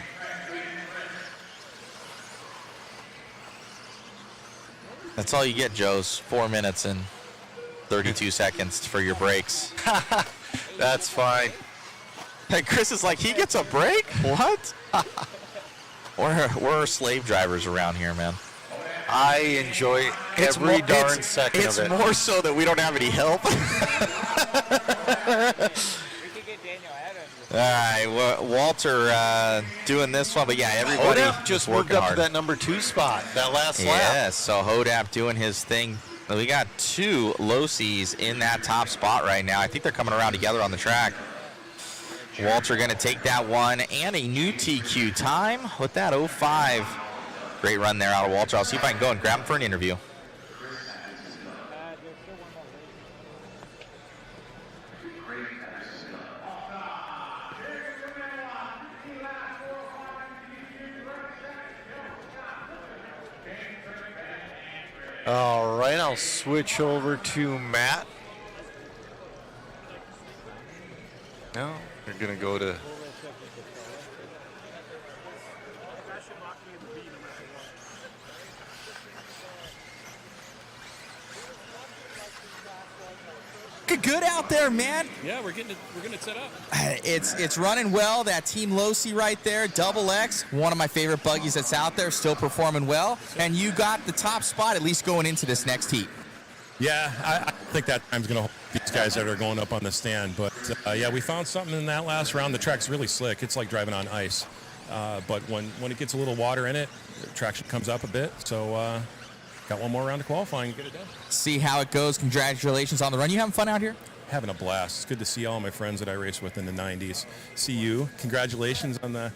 That's all you get, Joe's 4 minutes and 32 seconds for your breaks. That's fine. Hey, Chris is like, he gets a break? What? We're slave drivers around here, man. I enjoy every darn second of it. It's more so that we don't have any help. All right, Walter doing this one, but yeah, everybody Hodap just moved up to that number 2 spot, that last lap. Yes, so Hodap doing his thing. We got 2 Losis in that top spot right now. I think they're coming around together on the track. Walter going to take that one and a new TQ time with that 05. Great run there out of Walter. I'll see if I can go and grab him for an interview. All right, I'll switch over to Matt. No, they're going to go to... looking good out there, man. Yeah, we're getting it set up. It's running well. That Team Losi right there, Double X, one of my favorite buggies that's out there, still performing well. And you got the top spot at least going into this next heat. Yeah, I think that time's going to hold these guys that are going up on the stand. But, yeah, we found something in that last round. The track's really slick. It's like driving on ice. But when it gets a little water in it, the traction comes up a bit. So got one more round of qualifying and get it done. See how it goes. Congratulations on the run. You having fun out here? Having a blast. It's good to see all my friends that I raced with in the 90s. See you. Congratulations on the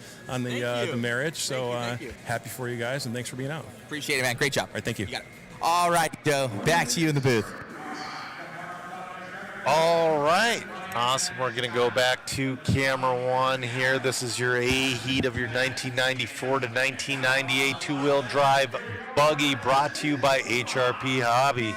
marriage. So happy for you guys, and thanks for being out. Appreciate it, man. Great job. All right, thank you. You got it. All right, Joe. Back to you in the booth. All right. Awesome. We're going to go back to camera one here. This is your A heat of your 1994 to 1998 two-wheel drive buggy brought to you by HRP Hobby.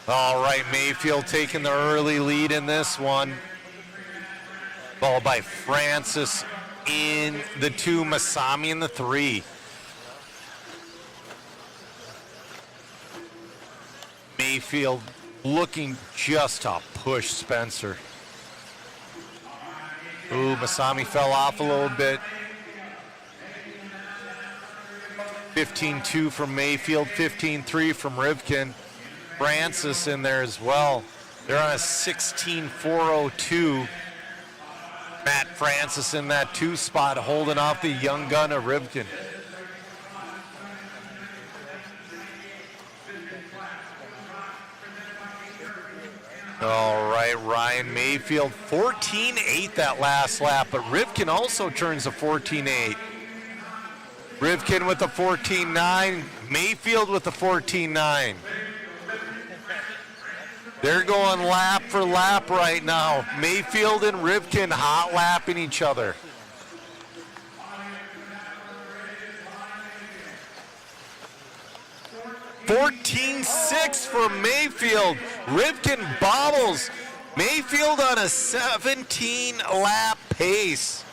All right, Mayfield taking the early lead in this one. Followed by Francis in the 2, Masami in the 3. Mayfield looking just to push Spencer. Ooh, Masami fell off a little bit. 15-2 from Mayfield, 15-3 from Rivkin. Francis in there as well. They're on a 16-402. Matt Francis in that 2 spot, holding off the young gun of Rivkin. All right, Ryan Mayfield, 14-8 that last lap, but Rivkin also turns a 14-8. Rivkin with the 14-9, Mayfield with the 14-9. They're going lap for lap right now. Mayfield and Rivkin hot lapping each other. $14.6 for Mayfield. Rivkin bobbles. Mayfield on a 17-lap pace.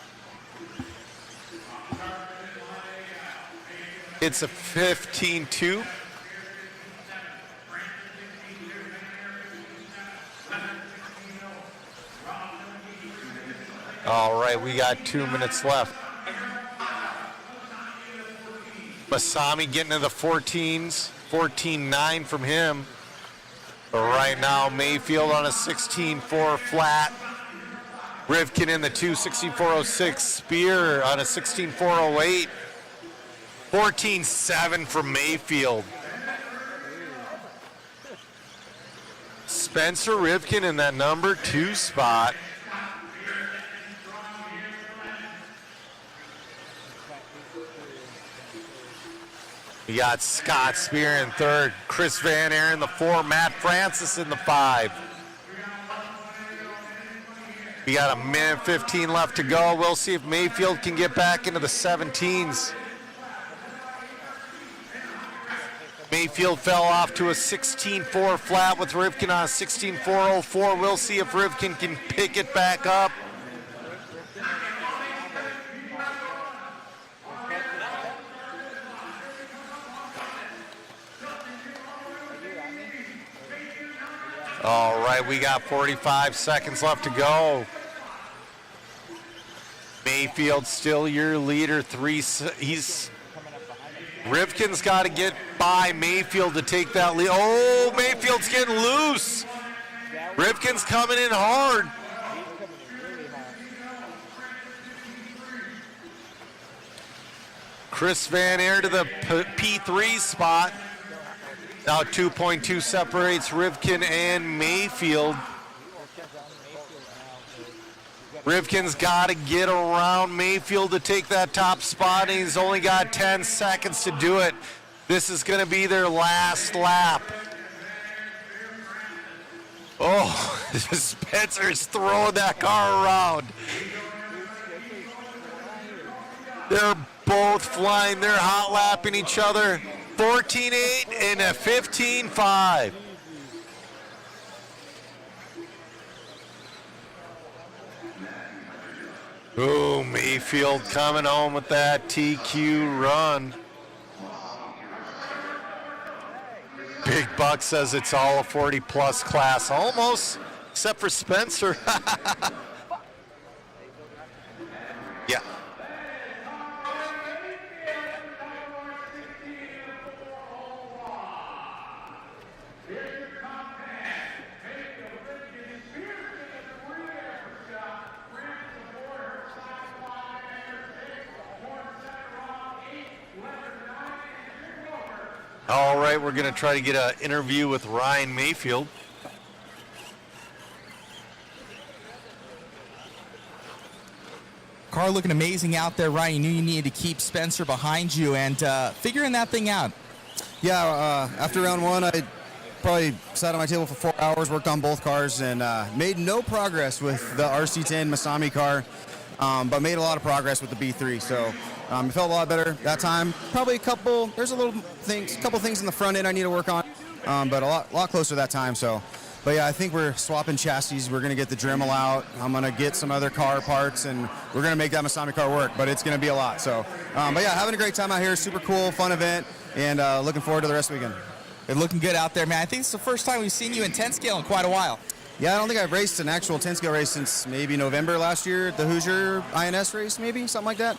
It's a 15-2. All right, we got 2 minutes left. Masami getting to the 14s, 14-9 from him. But right now, Mayfield on a 16-4 flat. Rivkin in the 2, 16-406. Spear on a 16-408. 14-7 for Mayfield. Spencer Rivkin in that number 2 spot. We got Scott Spear in 3rd, Chris Van Aeren in the 4, Matt Francis in the 5. We got a minute 15 left to go. We'll see if Mayfield can get back into the 17s. Mayfield fell off to a 16-4 flat with Rivkin on a 16-404. We'll see if Rivkin can pick it back up. All right, we got 45 seconds left to go. Mayfield still your leader. Rivkin's got to get by Mayfield to take that lead. Oh, Mayfield's getting loose. Rivkin's coming in hard. Chris Van Aeren to the P3 spot. Now 2.2 separates Rivkin and Mayfield. Rivkin's got to get around Mayfield to take that top spot, and he's only got 10 seconds to do it. This is going to be their last lap. Oh, Spencer's throwing that car around. They're both flying. They're hot lapping each other. 14.8 and a 15.5. Ooh, Mayfield coming home with that TQ run. Big Buck says it's all a 40-plus class. Almost, except for Spencer. Yeah. All right, we're going to try to get an interview with Ryan Mayfield. Car looking amazing out there, Ryan. You knew you needed to keep Spencer behind you and figuring that thing out. Yeah, after round one, I probably sat on my table for 4 hours, worked on both cars, and made no progress with the RC10 Masami car, but made a lot of progress with the B3. So it felt a lot better that time. Probably there's couple things in the front end I need to work on, but a lot closer that time. So. But yeah, I think we're swapping chassis. We're going to get the Dremel out. I'm going to get some other car parts, and we're going to make that Masami car work, but it's going to be a lot. So, but yeah, having a great time out here. Super cool, fun event, and looking forward to the rest of the weekend. They're looking good out there, man. I think it's the first time we've seen you in 10 scale in quite a while. Yeah, I don't think I've raced an actual 10 scale race since maybe November last year at the Hoosier INS race, maybe, something like that.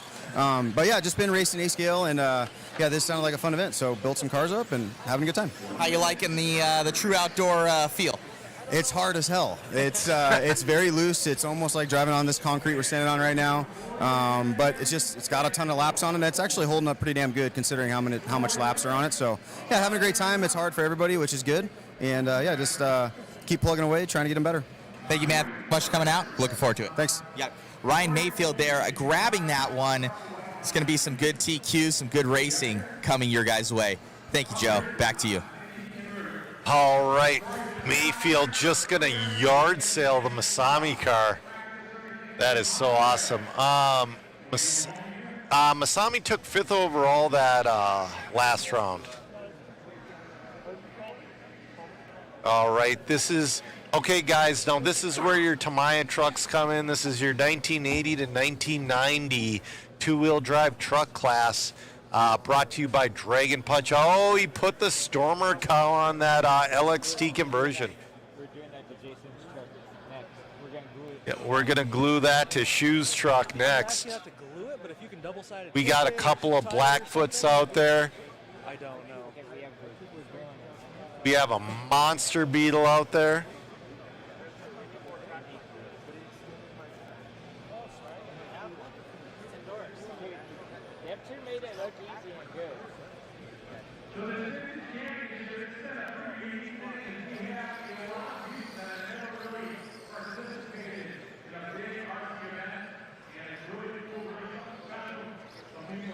But yeah, just been racing 8 scale, and yeah, this sounded like a fun event, so built some cars up and having a good time. How you liking the true outdoor feel? It's hard as hell. It's very loose. It's almost like driving on this concrete we're standing on right now. But it's got a ton of laps on it. It's actually holding up pretty damn good considering how much laps are on it. So yeah, having a great time. It's hard for everybody, which is good. And yeah, just keep plugging away, trying to get them better. Thank you, man. Much for coming out. Looking forward to it. Thanks. Yeah, Ryan Mayfield there, grabbing that one. It's going to be some good TQs, some good racing coming your guys' way. Thank you, Joe. Back to you. All right, Mayfield just going to yard sale the Masami car. That is so awesome. Masami took 5th overall that last round. All right, okay, guys, now this is where your Tamiya trucks come in. This is your 1980 to 1990 two-wheel drive truck class. Brought to you by Dragon Punch. Oh, he put the Stormer cow on that LXT conversion. We're doing that to Jason's truck next. We're going to glue it. Yeah, we're going to glue that to Shoe's truck next. You have to glue it, but if you can double-sided We got a couple of Blackfoots out there. I don't know. We have a Monster Beetle out there.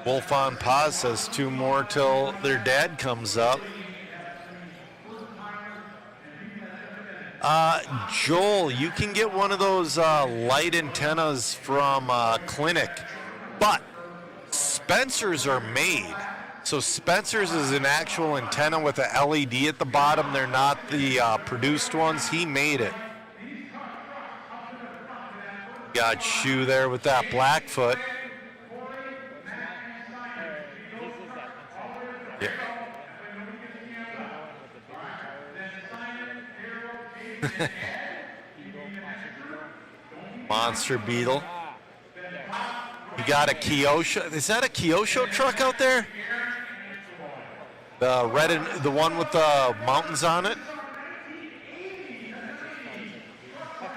Wolf on Pause says 2 more till their dad comes up. Joel, you can get one of those light antennas from Clinic, but Spencer's are made. So Spencer's is an actual antenna with a LED at the bottom. They're not the produced ones. He made it. Got Shoe there with that Blackfoot. Yeah. Monster Beetle. You got a Kyosho. Is that a Kyosho truck out there? The red and the one with the mountains on it?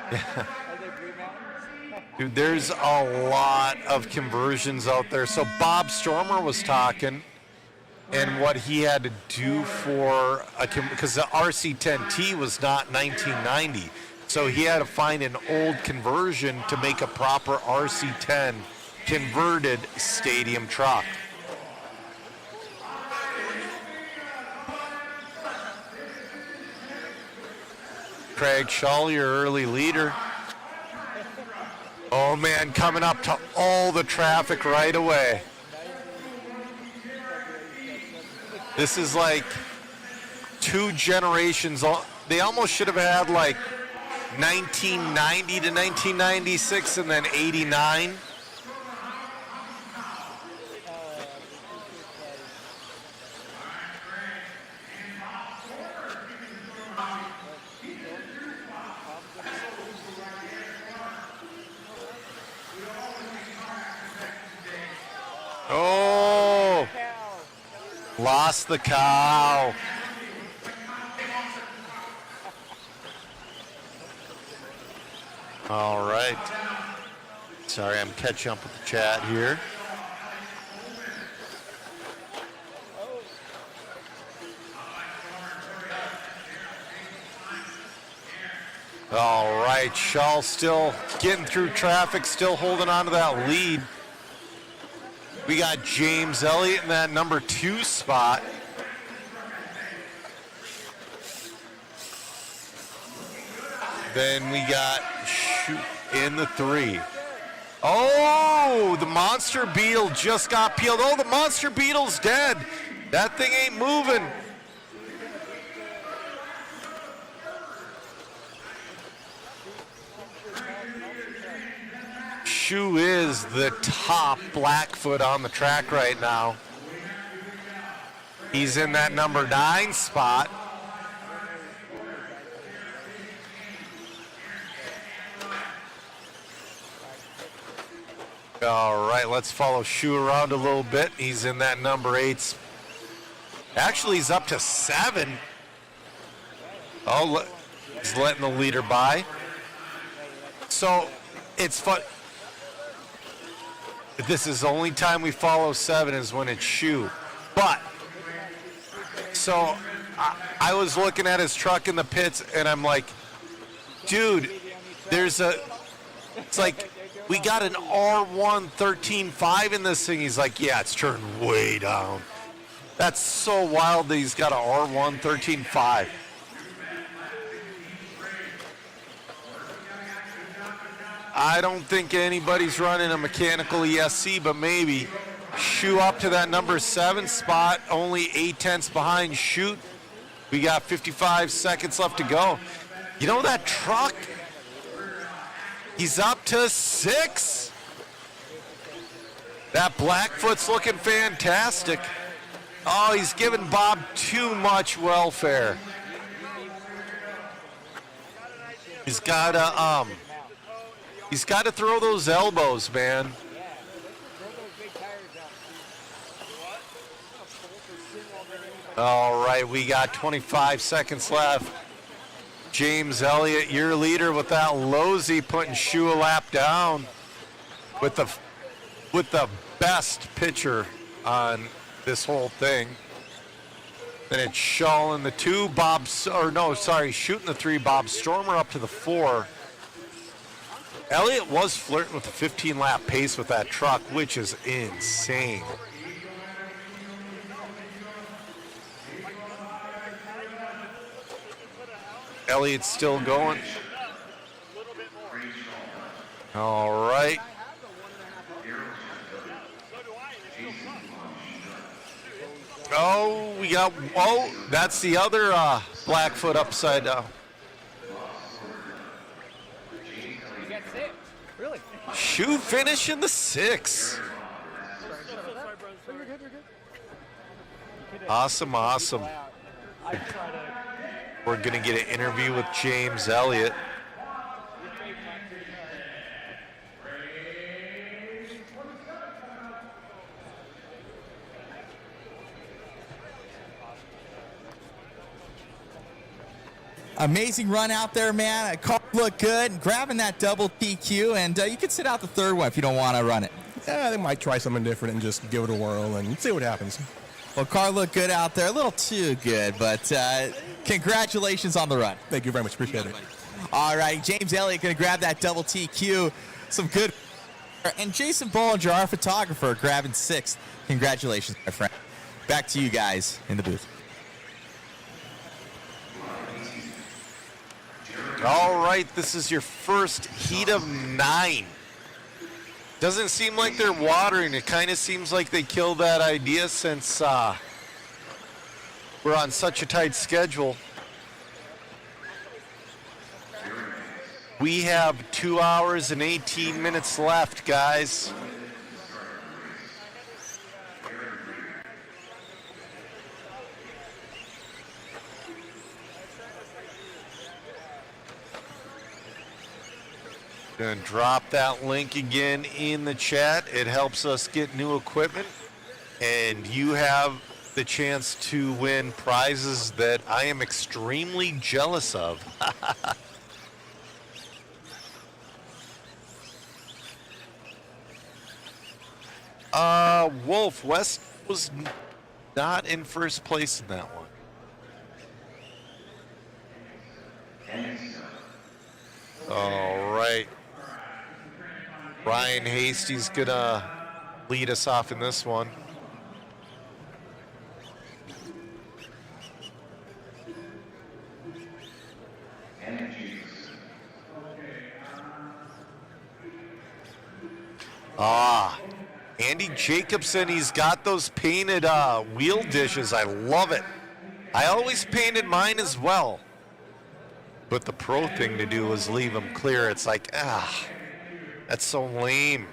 Yeah. Dude, there's a lot of conversions out there. So Bob Stormer was talking and what he had to do for because the RC10T was not 1990. So he had to find an old conversion to make a proper RC10 converted stadium truck. Craig Shaw, your early leader. Oh man, coming up to all the traffic right away. This is like 2 generations. They almost should have had like 1990 to 1996 and then 89. Oh, lost the cow. All right. Sorry, I'm catching up with the chat here. All right, Shaw still getting through traffic, still holding on to that lead. We got James Elliott in that number 2 spot. Then we got Shoot in the 3. Oh, the Monster Beetle just got peeled. Oh, the Monster Beetle's dead. That thing ain't moving. Shu is the top Blackfoot on the track right now. He's in that number 9 spot. All right, let's follow Shu around a little bit. He's in that number 8. Actually, he's up to 7. Oh, he's letting the leader by. So it's fun. This is the only time we follow 7 is when it's Shu. But, so I was looking at his truck in the pits and I'm like, dude, it's like, we got an R1 13.5 in this thing. He's like, yeah, it's turned way down. That's so wild that he's got an R1 13.5. I don't think anybody's running a mechanical ESC, but maybe. Shu up to that number 7 spot, only 8/10 behind Shoot. We got 55 seconds left to go. You know that truck? He's up to 6. That Blackfoot's looking fantastic. Oh, he's giving Bob too much welfare. He's got to throw those elbows, man. All right, we got 25 seconds left. James Elliott, your leader with that Losey, putting Shu a lap down with the best pitcher on this whole thing. Then it's Shaw in the 2, shooting the 3, Bob Stormer up to the 4. Elliott was flirting with a 15-lap pace with that truck, which is insane. Elliott's still going. All right. Oh, that's the other Blackfoot upside down. Really? Shu finish in the 6. Awesome. We're going to get an interview with James Elliott. Amazing run out there, man. Car looked good, grabbing that double TQ, and you could sit out the 3rd one if you don't want to run it. Yeah, they might try something different and just give it a whirl and see what happens. Well, car looked good out there, a little too good, but congratulations on the run. Thank you very much, appreciate it. All right, James Elliott going to grab that double TQ. Some good. And Jason Bollinger, our photographer, grabbing 6th. Congratulations, my friend. Back to you guys in the booth. All right, this is your first heat of 9. Doesn't seem like they're watering. It kind of seems like they killed that idea since we're on such a tight schedule. We have 2 hours and 18 minutes left, guys. Gonna drop that link again in the chat. It helps us get new equipment, and you have the chance to win prizes that I am extremely jealous of. Wolf, West was not in first place in that one. All right. Ryan Hasty's gonna lead us off in this one. Andy Jacobson, he's got those painted wheel dishes. I love it. I always painted mine as well. But the pro thing to do is leave them clear. It's like, that's so lame.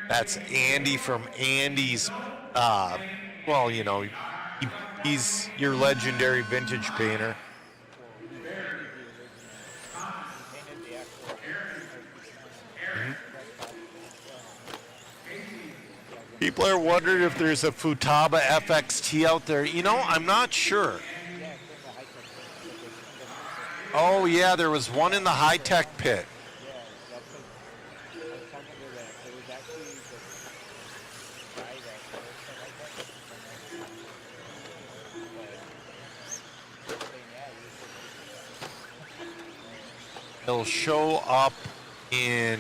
That's Andy from Andy's, well, you know, he's your legendary vintage painter. People are wondering if there's a Futaba FXT out there. You know, I'm not sure. Oh, yeah, there was one in the high-tech pit. It'll show up in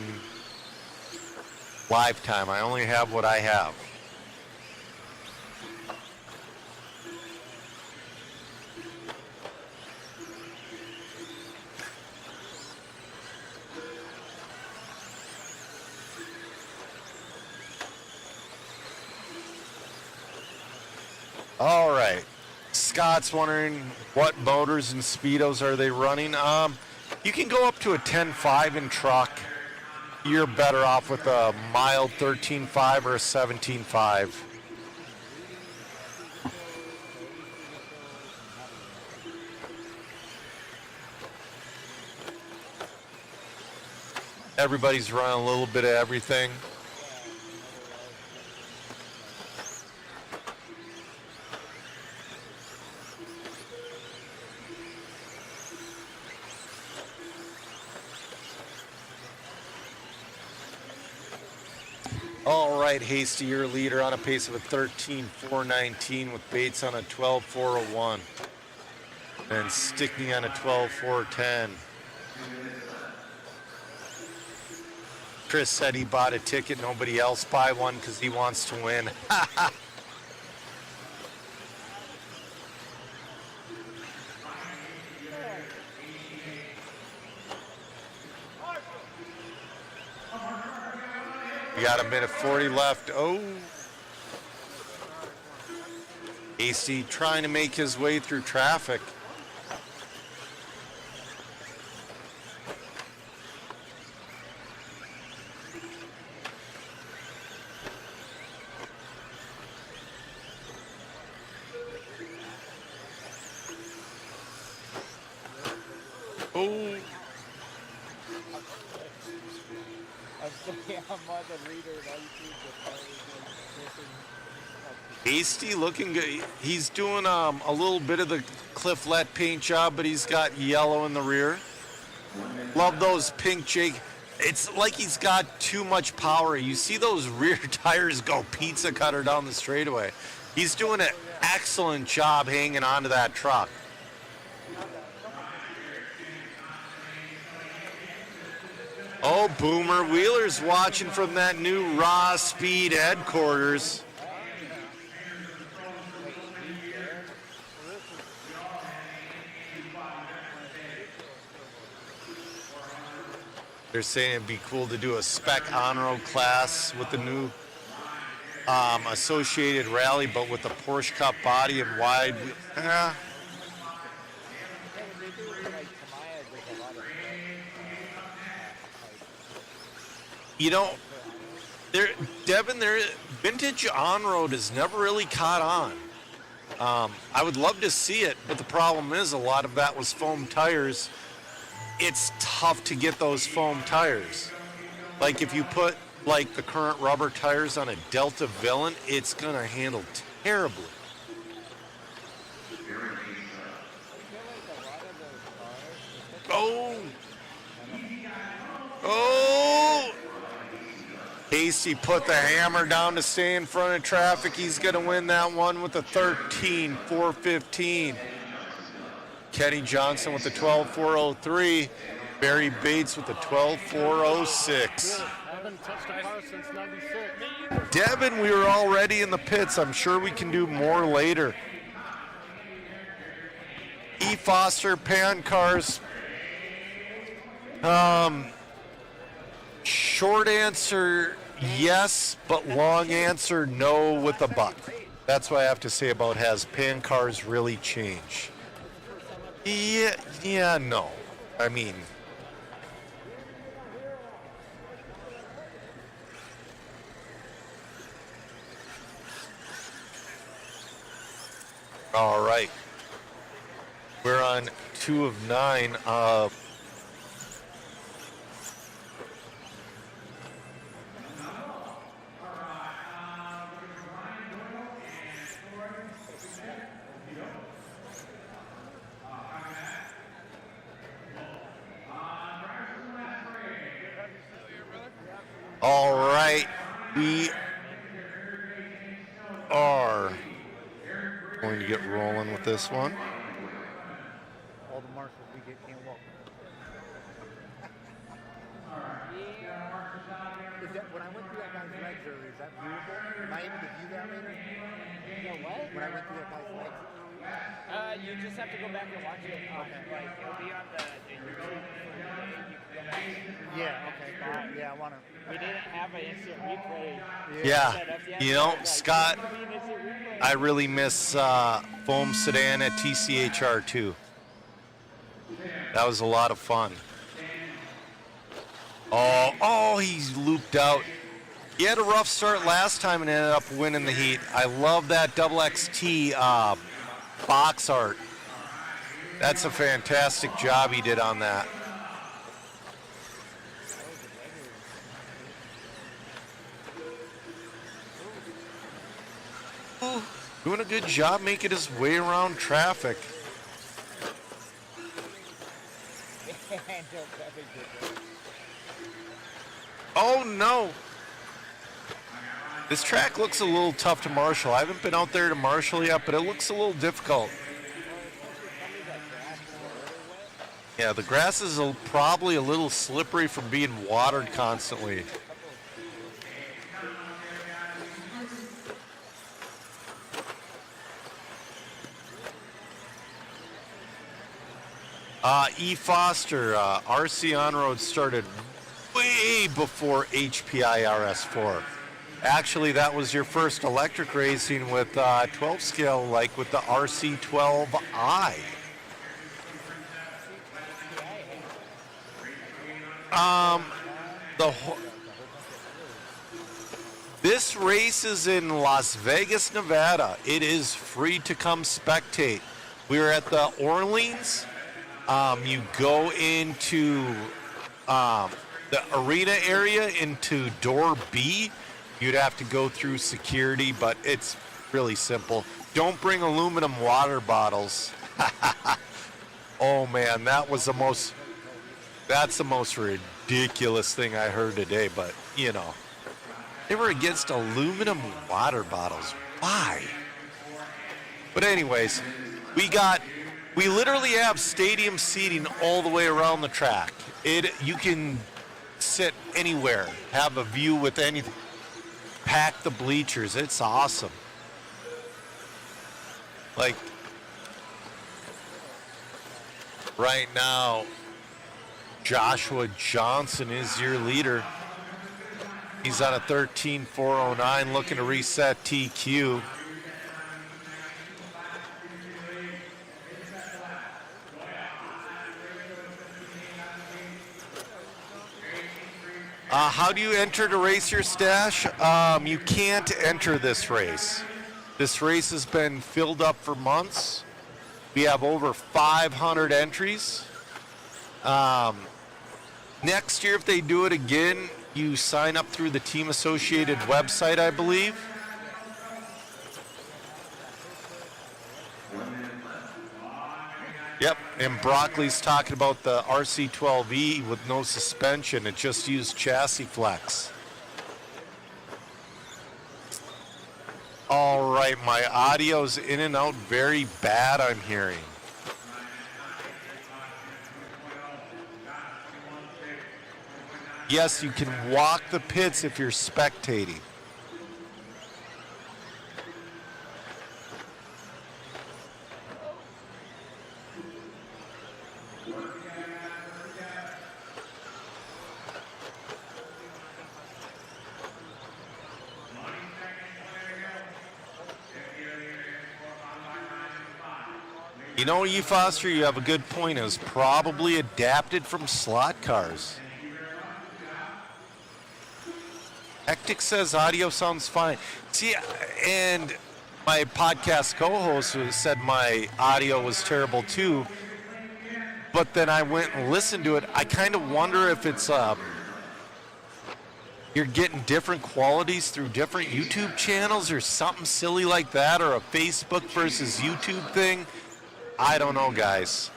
lifetime. I only have what I have. All right. Scott's wondering what motors and speedos are they running. You can go up to a 10.5 in truck. You're better off with a mild 13.5 or a 17.5. Everybody's running a little bit of everything. All right, Hasty, your leader on a pace of a 13.419 with Bates on a 12.401 and Stickney on a 12.410. Chris said he bought a ticket, nobody else buy one because he wants to win. We got a minute 40 left. Oh. AC trying to make his way through traffic. Oh. Hasty looking good. He's doing a little bit of the Clifflet paint job, but he's got yellow in the rear. Love those pink Jake. It's like he's got too much power. You see those rear tires go pizza cutter down the straightaway. He's doing an excellent job hanging onto that truck. Oh, Boomer Wheeler's watching from that new Raw Speed headquarters. They're saying it'd be cool to do a spec on-road class with the new associated rally, but with the Porsche Cup body and wide. You know, Devin, vintage on-road has never really caught on. I would love to see it, but the problem is a lot of that was foam tires. It's tough to get those foam tires. Like if you put like the current rubber tires on a Delta Villain, it's gonna handle terribly. Oh! Casey put the hammer down to stay in front of traffic. He's going to win that one with a 13.415. Kenny Johnson with the 12.403. Barry Bates with the 12.406. Haven't touched a car since '96. Devin, we were already in the pits. I'm sure we can do more later. E. Foster, Pan Cars. Short answer, yes, but long answer, no with a but. That's what I have to say about has Pan Cars really changed? Yeah, no. I mean, all right. We're on 2 of 9. All right, we are going to get rolling with this one. All the marshals we get can't walk. Is that when I went through that guy's legs earlier? Is that viewable? Am I able to view that later? what? When I went through that guy's legs. You just have to go back and watch it. Like it'll be on the YouTube. Yeah. Okay. Yeah, I want to. We didn't have an instant replay. Yeah, set up yet, you so know, it's like, Scott, it's gonna be an instant replay. I really miss Foam Sedan at TCHR too. That was a lot of fun. Oh, he's looped out. He had a rough start last time and ended up winning the heat. I love that double XT box art. That's a fantastic job he did on that. Doing a good job making his way around traffic. Oh no! This track looks a little tough to marshal. I haven't been out there to marshal yet, but it looks a little difficult. Yeah, the grass is probably a little slippery from being watered constantly. E. Foster, RC On-Road started way before HPI RS4. Actually, that was your first electric racing with 12 scale, like with the RC12i. This race is in Las Vegas, Nevada. It is free to come spectate. We are at the Orleans. You go into the arena area into door B. You'd have to go through security, but it's really simple. Don't bring aluminum water bottles. Oh man, that's the most ridiculous thing I heard today, but you know. They were against aluminum water bottles. Why? But anyways, we literally have stadium seating all the way around the track. You can sit anywhere, have a view with anything. Pack the bleachers. It's awesome. Like right now, Joshua Johnson is your leader. He's on a 13.409, looking to reset TQ. How do you enter to race your stash? You can't enter this race. This race has been filled up for months. We have over 500 entries. Next year, if they do it again, you sign up through the Team Associated website, I believe. Yep, and Broccoli's talking about the RC12E with no suspension. It just used chassis flex. All right, my audio's in and out very bad, I'm hearing. Yes, you can walk the pits if you're spectating. You know, E. Foster, you have a good point. It was probably adapted from slot cars. Hectic says audio sounds fine. See, and my podcast co-host said my audio was terrible too. But then I went and listened to it. I kind of wonder if it's you're getting different qualities through different YouTube channels or something silly like that, or a Facebook versus YouTube thing. I don't know, guys.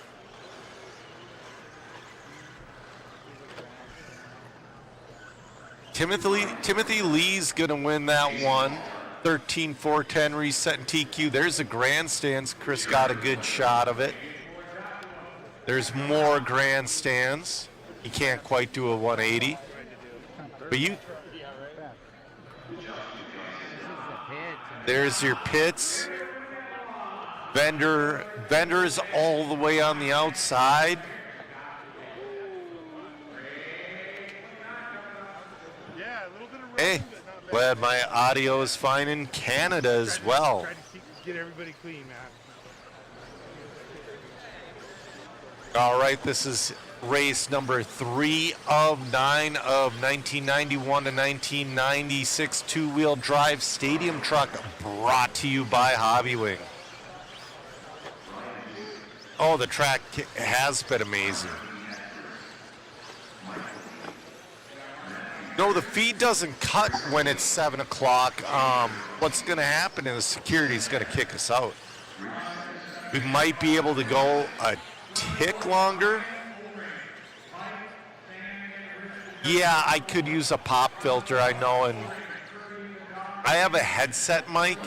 Timothy Lee's going to win that one. 13.410 reset in TQ. There's the grandstands. Chris got a good shot of it. There's more grandstands. He can't quite do a 180. But there's your pits. Vendor's all the way on the outside. Hey, glad my audio is fine in Canada as well. Get everybody clean, man. All right, this is race number 3 of 9 of 1991 to 1996 two-wheel drive stadium truck, brought to you by Hobbywing. Oh, the track has been amazing. No, the feed doesn't cut when it's 7 o'clock. What's going to happen is security's going to kick us out. We might be able to go a tick longer. Yeah, I could use a pop filter, I know, and I have a headset mic.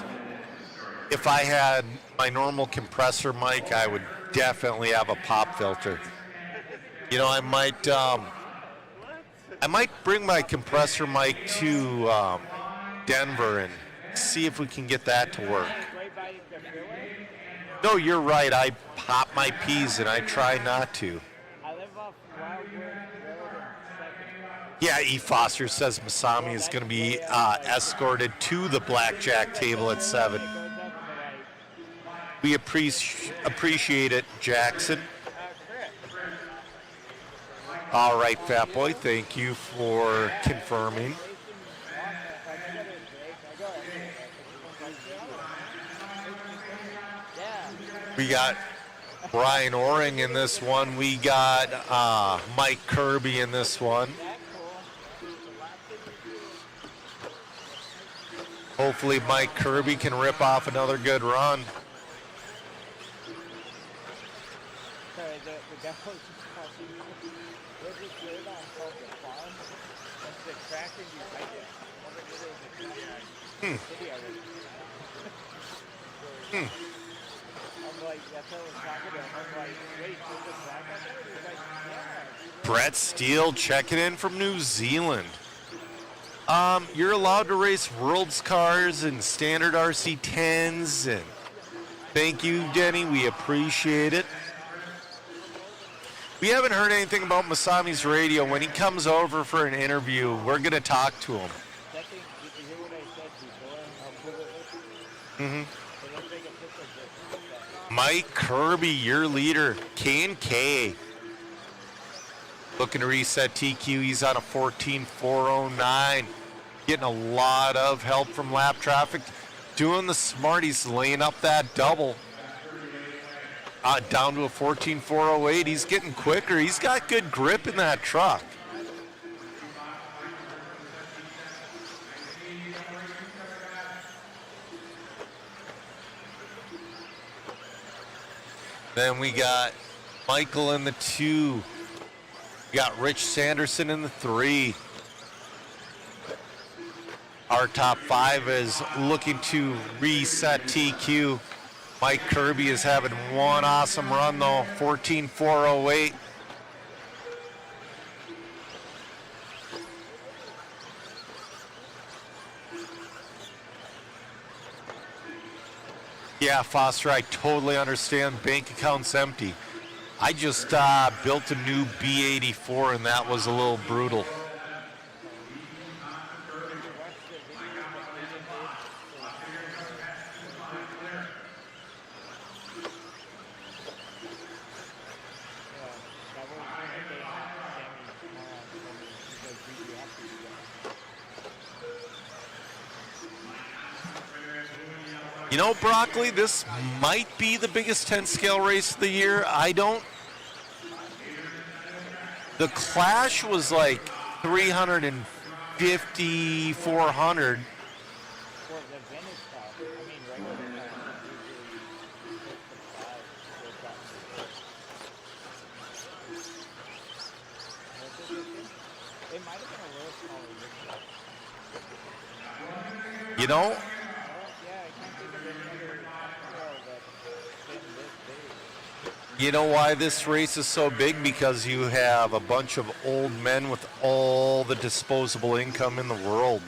If I had my normal compressor mic, I would definitely have a pop filter. You know, I might bring my compressor mic to Denver and see if we can get that to work. No, you're right. I pop my peas and I try not to. Yeah, E. Foster says Masami is going to be escorted to the blackjack table at 7. We appreciate it, Jackson. All right, Fat Boy, thank you for confirming. We got Brian Oring in this one. We got Mike Kirby in this one. Hopefully Mike Kirby can rip off another good run. Brett Steele checking in from New Zealand. You're allowed to race World's cars and standard RC10s, and thank you, Denny. We appreciate it. We haven't heard anything about Masami's radio. When he comes over for an interview, we're going to talk to him. Mike Kirby, your leader, K&K. Looking to reset TQ. He's on a 14.409. Getting a lot of help from lap traffic. Doing the smart. He's laying up that double. Down to a 14.408. He's getting quicker. He's got good grip in that truck. Then we got Michael in the 2. We got Rich Sanderson in the 3. Our top 5 is looking to reset TQ. Mike Kirby is having one awesome run though, 14.408. Yeah, Foster, I totally understand. Bank account's empty. I just built a new B84 and that was a little brutal. You know, Broccoli, this might be the biggest 10 scale race of the year. The Clash was like 350, 400. You know, you know why this race is so big? Because you have a bunch of old men with all the disposable income in the world.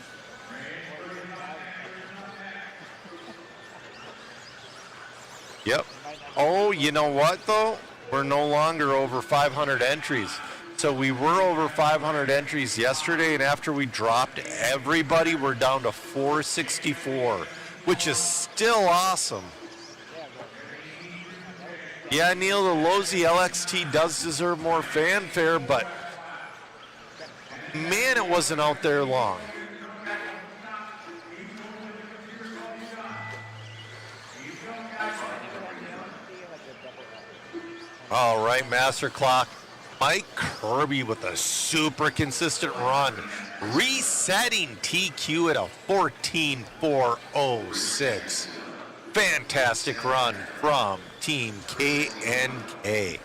Yep. Oh, you know what, though? We're no longer over 500 entries. So we were over 500 entries yesterday, and after we dropped everybody, we're down to 464, which is still awesome. Yeah, Neil, the Lozi LXT does deserve more fanfare, but man, it wasn't out there long. All right, Master Clock. Mike Kirby with a super consistent run, resetting TQ at a 14.406. Fantastic run from Team K&K.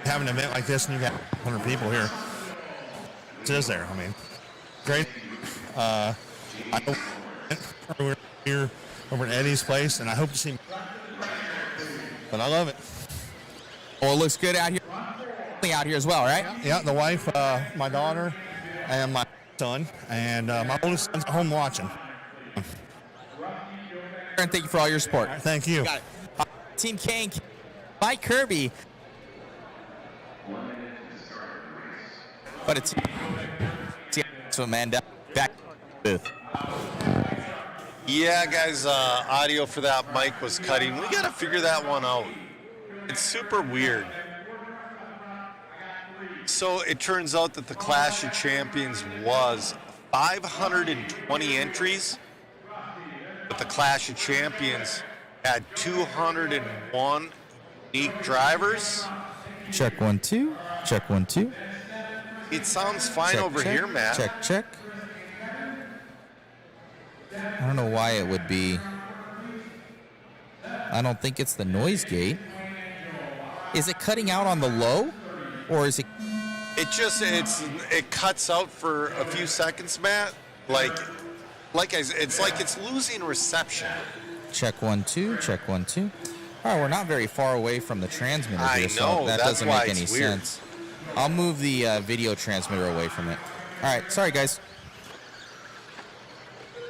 Have an event like this and you got 100 people here. It is there. I mean, great. I hope we're here over at Eddie's place, and I hope to see. But I love it. Well, it looks good out here. Out here as well, right? Yeah, the wife, my daughter, and my son, and my oldest son's at home watching. And thank you for all your support. Right, thank you. Got it. Team K and Mike Kirby. But it's Amanda back booth. Yeah, guys, audio for that mic was cutting. We got to figure that one out. It's super weird. So it turns out that the Clash of Champions was 520 entries, but the Clash of Champions had 201 unique drivers. Check 1 2. Check 1 2. It sounds fine check, over check, here, Matt. Check. I don't know why it would be. I don't think it's the noise gate. Is it cutting out on the low, or is it? It cuts out for a few seconds, Matt. It's like it's losing reception. Check 1 2. Check 1 2. All right, we're not very far away from the transmitter here, I know, so that that's doesn't why make any it's weird. sense. I'll move the video transmitter away from it. All right, sorry guys.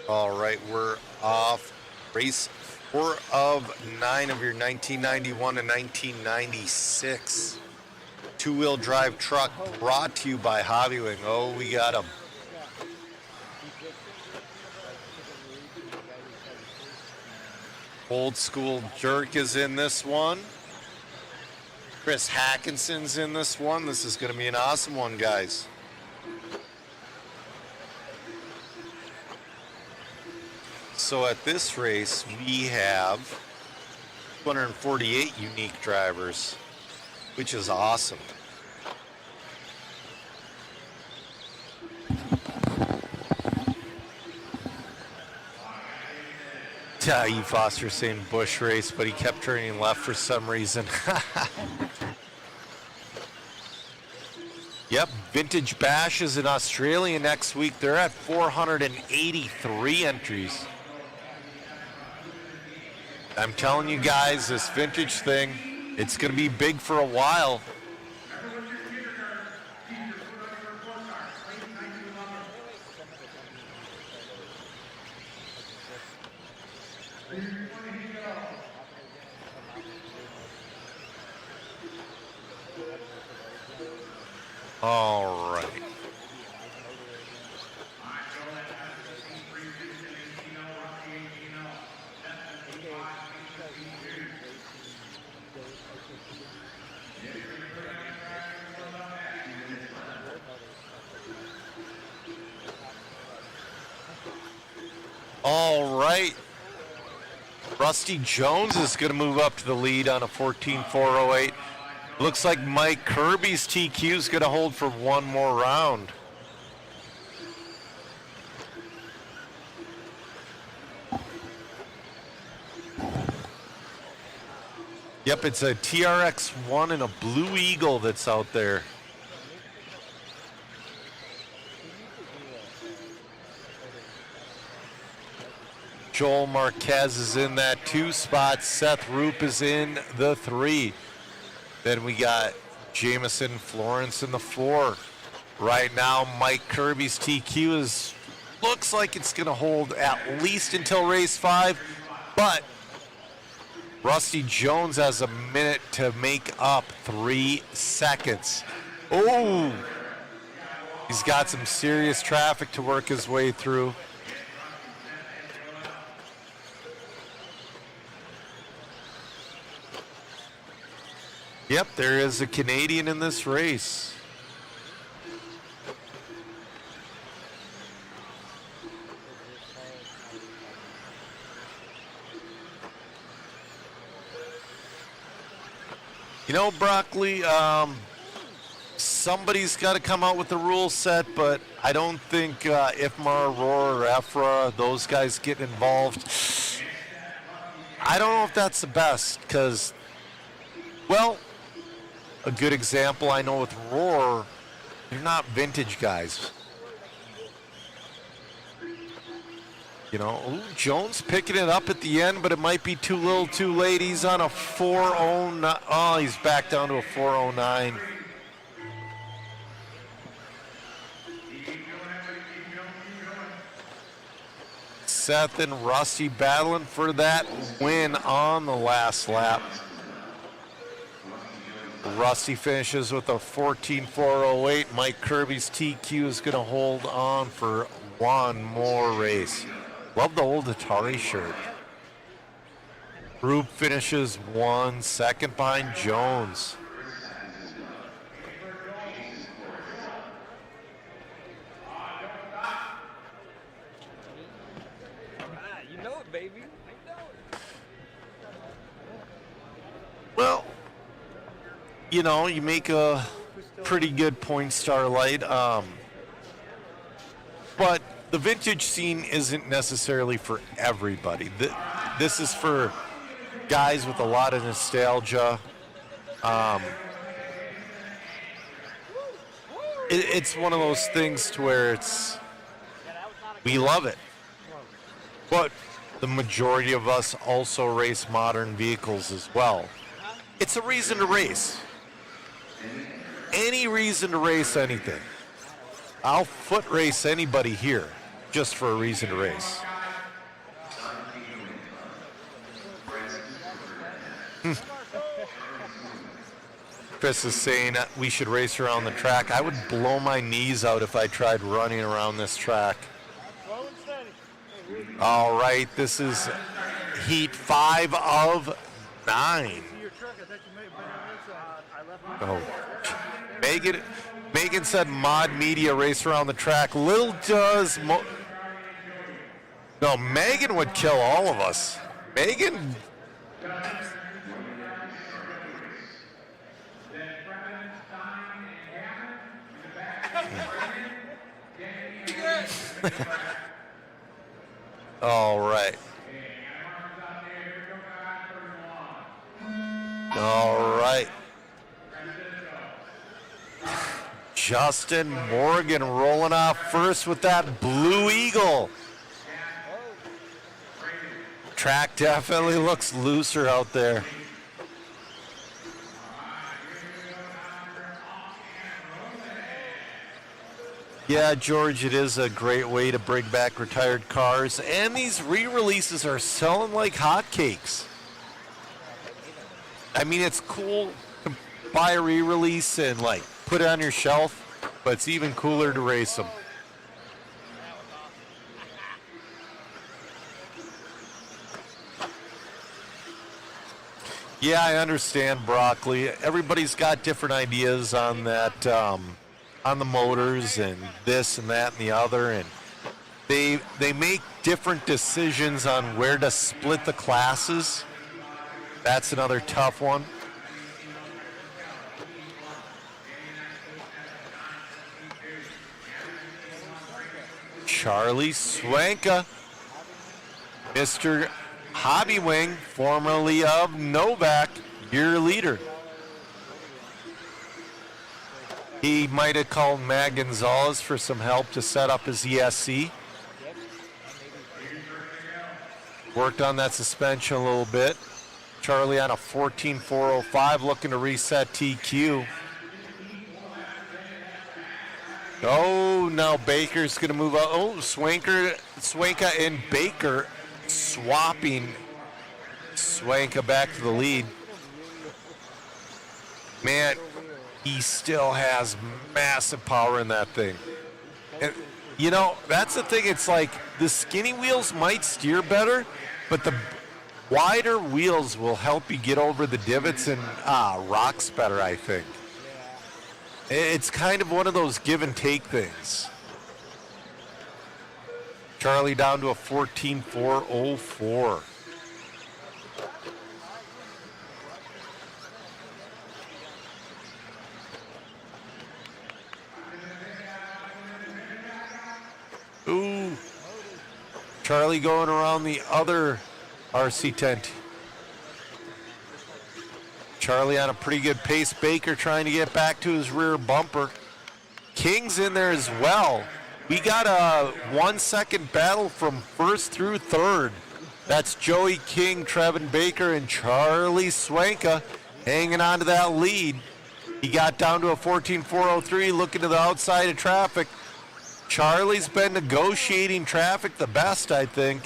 All right, we're off. Race 4 of 9 of your 1991 and 1996 two-wheel drive truck, brought to you by Hobbywing. Oh, we got him. Old School Jerk is in this one. Chris Hackinson's in this one. This is going to be an awesome one, guys. So at this race, we have 248 unique drivers, which is awesome. E. Foster saying Busch race, but he kept turning left for some reason. Yep, Vintage Bash is in Australia next week. They're at 483 entries. I'm telling you guys, this vintage thing, it's going to be big for a while. All right. All right. Rusty Jones is going to move up to the lead on a 14.408. Looks like Mike Kirby's TQ is going to hold for one more round. Yep, it's a TRX-1 and a Blue Eagle that's out there. Joel Marquez is in that 2 spot. Seth Roop is in the 3. Then we got Jamison Florence in the 4. Right now, Mike Kirby's TQ looks like it's going to hold at least until race 5, but Rusty Jones has a minute to make up 3 seconds. Oh, he's got some serious traffic to work his way through. Yep, there is a Canadian in this race. You know, Broccoli, somebody's got to come out with the rule set, but I don't think Ifmar, Aurora, or Efra, those guys get involved. I don't know if that's the best, because, well, a good example I know with Roar, they're not vintage guys. You know, ooh, Jones picking it up at the end, but it might be too little too late. He's on a 409. Oh, he's back down to a 409. Seth and Rusty battling for that win on the last lap. Rusty finishes with a 14.408. Mike Kirby's TQ is going to hold on for one more race. Love the old Atari shirt. Group finishes 1 second behind Jones. You know it, baby. I know it. Well, you know, you make a pretty good point starlight. But the vintage scene isn't necessarily for everybody. This is for guys with a lot of nostalgia. It's one of those things to where we love it. But the majority of us also race modern vehicles as well. It's a reason to race. Any reason to race anything. I'll foot race anybody here just for a reason to race. Chris is saying we should race around the track. I would blow my knees out if I tried running around this track. All right, this is heat 5 of 9. Oh, Megan said Mod Media race around the track. Little does no, Megan would kill all of us. Megan. All right. All right. Justin Morgan rolling off first with that Blue Eagle. Track definitely looks looser out there. Yeah, George, it is a great way to bring back retired cars, and these re-releases are selling like hotcakes. I mean, it's cool to buy a re-release and like put it on your shelf, but it's even cooler to race them. Yeah, I understand, Broccoli. Everybody's got different ideas on that, on the motors and this and that and the other, and they make different decisions on where to split the classes. That's another tough one. Charlie Swanka, Mr. Hobby Wing, formerly of Novak, your leader. He might have called Matt Gonzalez for some help to set up his ESC. Worked on that suspension a little bit. Charlie on a 14.405 looking to reset TQ. Oh, now Baker's going to move out. Oh, Swanka and Baker swapping Swanka back to the lead. Man, he still has massive power in that thing. And, you know, that's the thing. It's like the skinny wheels might steer better, but the wider wheels will help you get over the divots and rocks better, I think. It's kind of one of those give and take things. Charlie down to a 14.404. Ooh. Charlie going around the other RC tent. Charlie on a pretty good pace. Baker trying to get back to his rear bumper. King's in there as well. We got a 1 second battle from first through third. That's Joey King, Trevin Baker, and Charlie Swanka hanging on to that lead. He got down to a 14.403 looking to the outside of traffic. Charlie's been negotiating traffic the best, I think.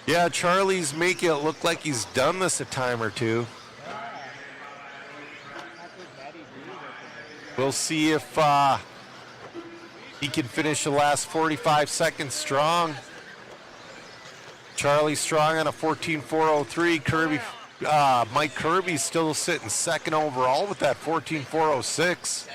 Yeah, Charlie's making it look like he's done this a time or two. We'll see if he can finish the last 45 seconds strong. Charlie strong on a 14.403. Mike Kirby's still sitting second overall with that 14.406.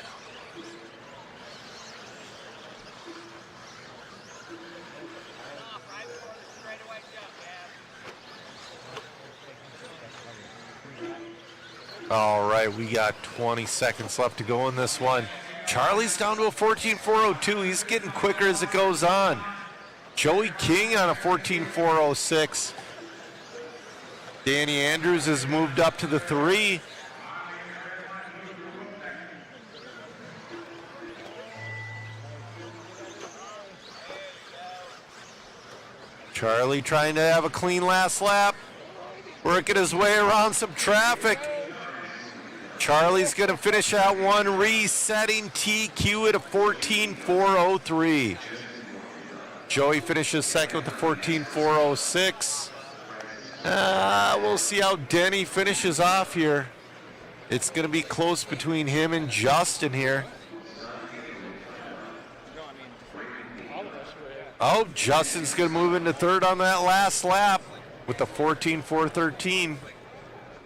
All right, we got 20 seconds left to go in this one. Charlie's down to a 14.402. He's getting quicker as it goes on. Joey King on a 14.406. Danny Andrews has moved up to the 3. Charlie trying to have a clean last lap. Working his way around some traffic. Charlie's going to finish at 1, resetting TQ at a 14.403. Joey finishes second with a 14.406. We'll see how Denny finishes off here. It's going to be close between him and Justin here. Oh, Justin's going to move into third on that last lap with the 14.413.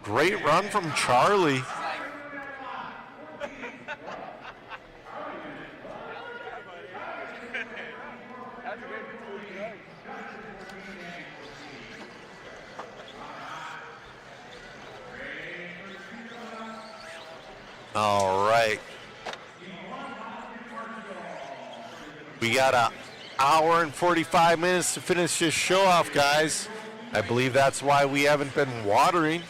Great run from Charlie. All right. We got an hour and 45 minutes to finish this show off, guys. I believe that's why we haven't been watering.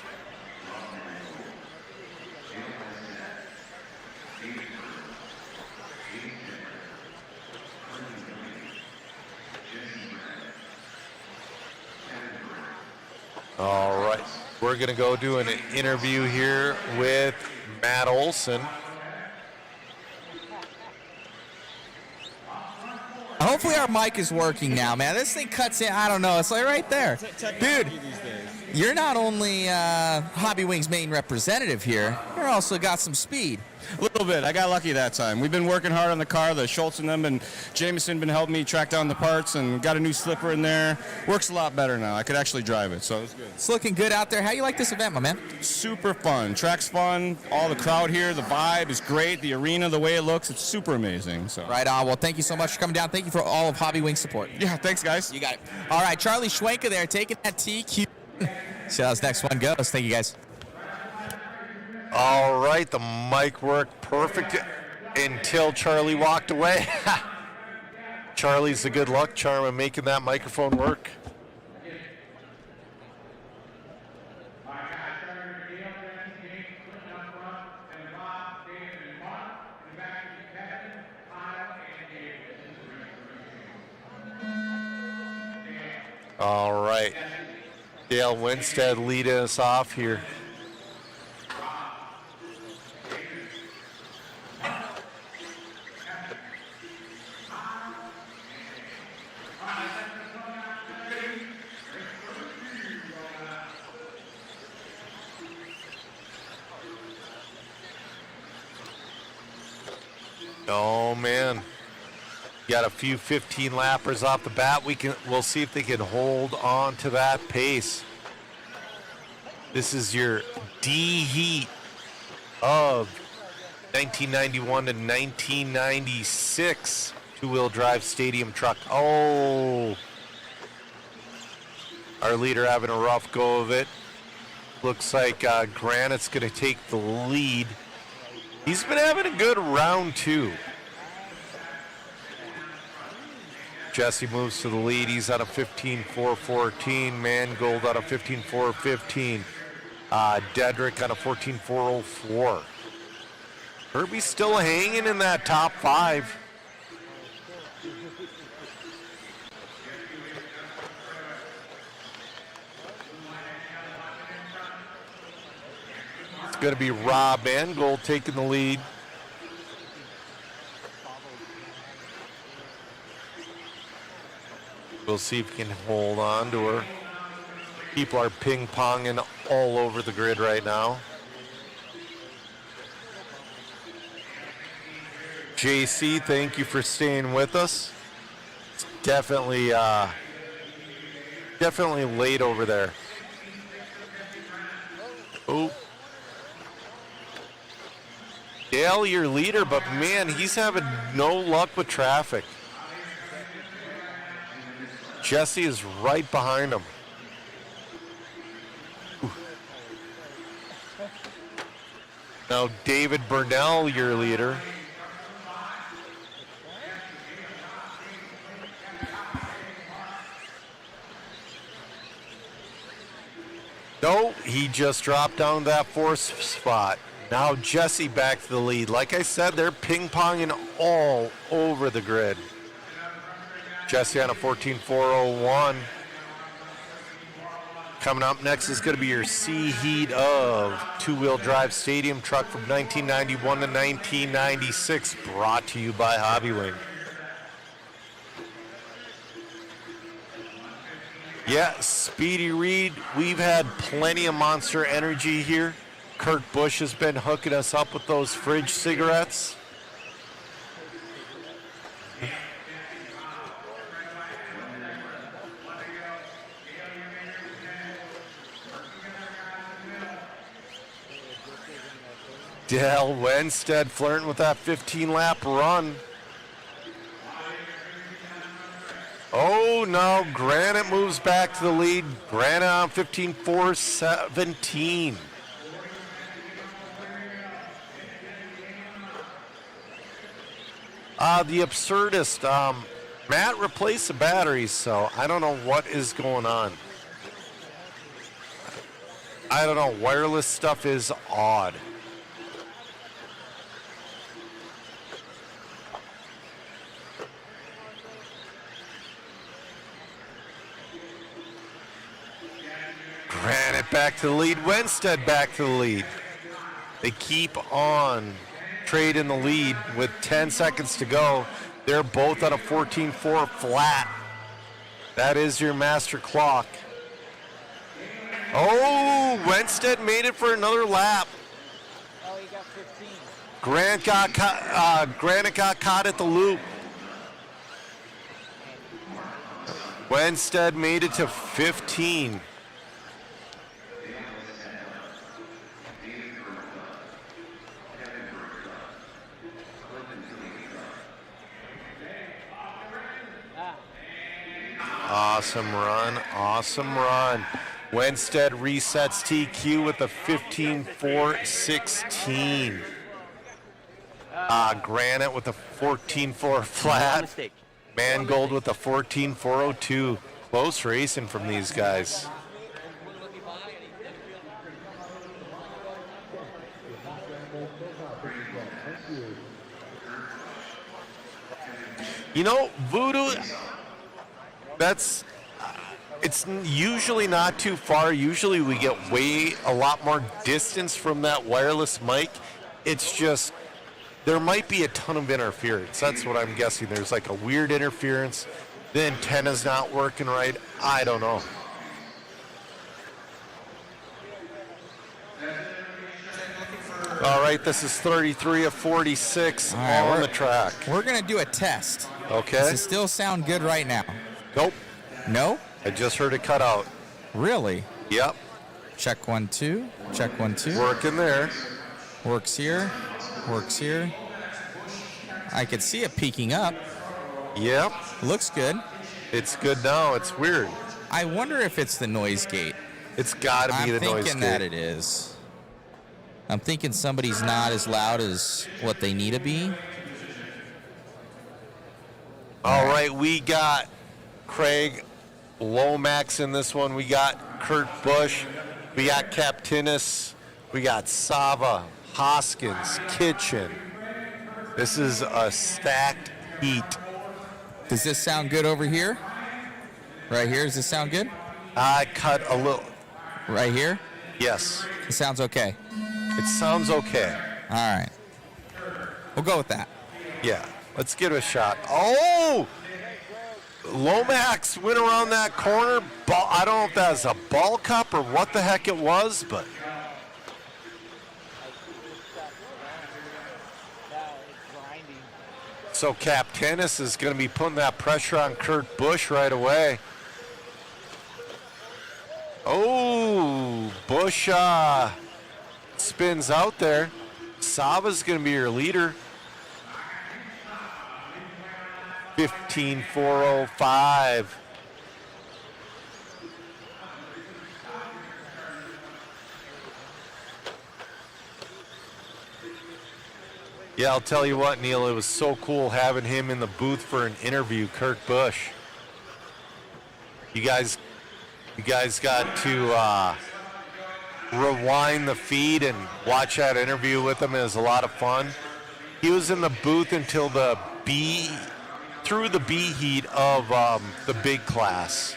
All right. We're going to go do an interview here with Matt Olson. Hopefully our mic is working now, man. This thing cuts in. I don't know. It's like right there. Dude, you're not only Hobby Wings' main representative here, you're also got some speed. A little bit. I got lucky that time. We've been working hard on the car. The Schultz and them and Jameson been helping me track down the parts and got a new slipper in there. Works a lot better now. I could actually drive it, so it's good. It's looking good out there. How you like this event, my man? Super fun. Track's fun. All the crowd here, the vibe is great. The arena, the way it looks, it's super amazing. So. Right on. Well, thank you so much for coming down. Thank you for all of Hobby Wings support. Yeah, thanks, guys. You got it. All right, Charlie Schwenka there taking that TQ. See how this next one goes. Thank you, guys. All right, the mic worked perfect until Charlie walked away. Charlie's the good luck charm of making that microphone work. All right, Dale Winstead leading us off here. Oh man, got a few 15 lappers off the bat. We'll see if they can hold on to that pace. This is your D heat of 1991 to 1996 two-wheel drive stadium truck. Oh, our leader having a rough go of it. Looks like Granite's going to take the lead. He's been having a good round two. Jesse moves to the lead. He's on a 15.414. Mangold on a 15.415. Dedrick on a 14.404. Herbie's still hanging in that top five. It's going to be Rob Mangold taking the lead. We'll see if he can hold on to her. People are ping-ponging all over the grid right now. JC, thank you for staying with us. It's definitely late over there. Oh. Dale, your leader, but man, he's having no luck with traffic. Jesse is right behind him. Now David Burnell, your leader. No, he just dropped down to that fourth spot. Now Jesse back to the lead. Like I said, they're ping-ponging all over the grid. Jesse on a 14.401. Coming up next is going to be your C heat of two-wheel drive stadium truck from 1991 to 1996, brought to you by Hobbywing. Yeah, Speedy Reed, we've had plenty of Monster Energy here. Kurt Busch has been hooking us up with those fridge cigarettes. Dale Wenstead flirting with that 15-lap run. Oh, no, Granite moves back to the lead. Granite on 15.417. The absurdist, Matt replaced the batteries, so I don't know what is going on. I don't know, wireless stuff is odd. Granite back to the lead. Wenstead back to the lead. They keep on trading the lead with 10 seconds to go. They're both on a 14.4 flat. That is your master clock. Oh, Wenstead made it for another lap. Oh, he got 15. Granite got caught at the loop. Wenstead made it to 15. Awesome run, awesome run. Wenstead resets TQ with a 15.416. Granite with a 14.4 flat. Mangold with a 14.402. Close racing from these guys. You know, Voodoo, it's usually not too far. Usually we get a lot more distance from that wireless mic. It's just, there might be a ton of interference. That's what I'm guessing. There's like a weird interference. The antenna's not working right. I don't know. All right, this is 33 of 46 on the track. We're going to do a test. Okay. Does it still sound good right now? Nope. No? I just heard it cut out. Really? Yep. Check 1, 2. Check 1, 2. Working there. Works here. Works here. I could see it peaking up. Yep. Looks good. It's good now. It's weird. I wonder if it's the noise gate. It's got to be the noise gate. I'm thinking that it is. I'm thinking somebody's not as loud as what they need to be. All right, we got Craig Lomax in this one. We got Kurt Busch. We got Captinis. We got Sava, Hoskins, Kitchen. This is a stacked heat. Does this sound good over here? Right here, does this sound good? I cut a little. Right here? Yes. It sounds okay. It sounds okay. All right. We'll go with that. Yeah. Let's give it a shot. Oh! Lomax went around that corner. I don't know if that was a ball cup or what the heck it was, but. So Cap Tennis is going to be putting that pressure on Kurt Busch right away. Oh, Busch spins out there. Sava's going to be your leader. 15.405. Yeah, I'll tell you what, Neil, it was so cool having him in the booth for an interview, Kurt Busch. You guys got to rewind the feed and watch that interview with him. It was a lot of fun. He was in the booth until through the B heat of the big class.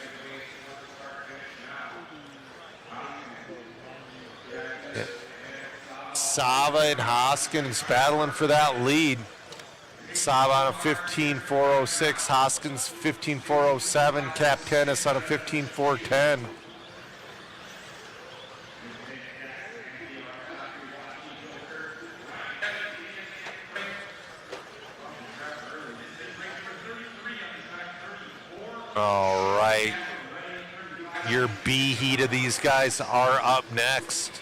Sava and Hoskins battling for that lead. Sava on a 15.406, Hoskins 15.407, Cap Tennis on a 15.410. All right. Your B heat of these guys are up next.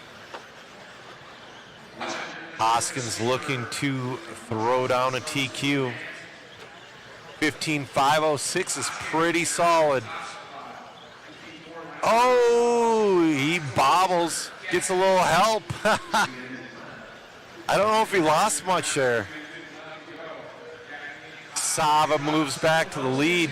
Hoskins looking to throw down a TQ. 15.506 is pretty solid. Oh, he bobbles. Gets a little help. I don't know if he lost much there. Sava moves back to the lead.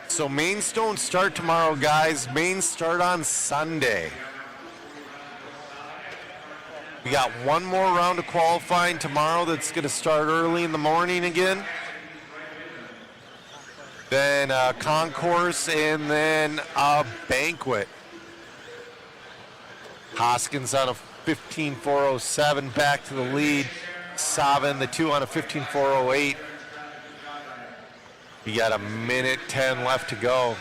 So mains don't start tomorrow, guys. Mains start on Sunday. We got one more round of qualifying tomorrow that's going to start early in the morning again. Then a concourse and then a banquet. Hoskins on a 15.407 back to the lead. Sava in the 2 on a 15.408. You got a minute 10 left to go.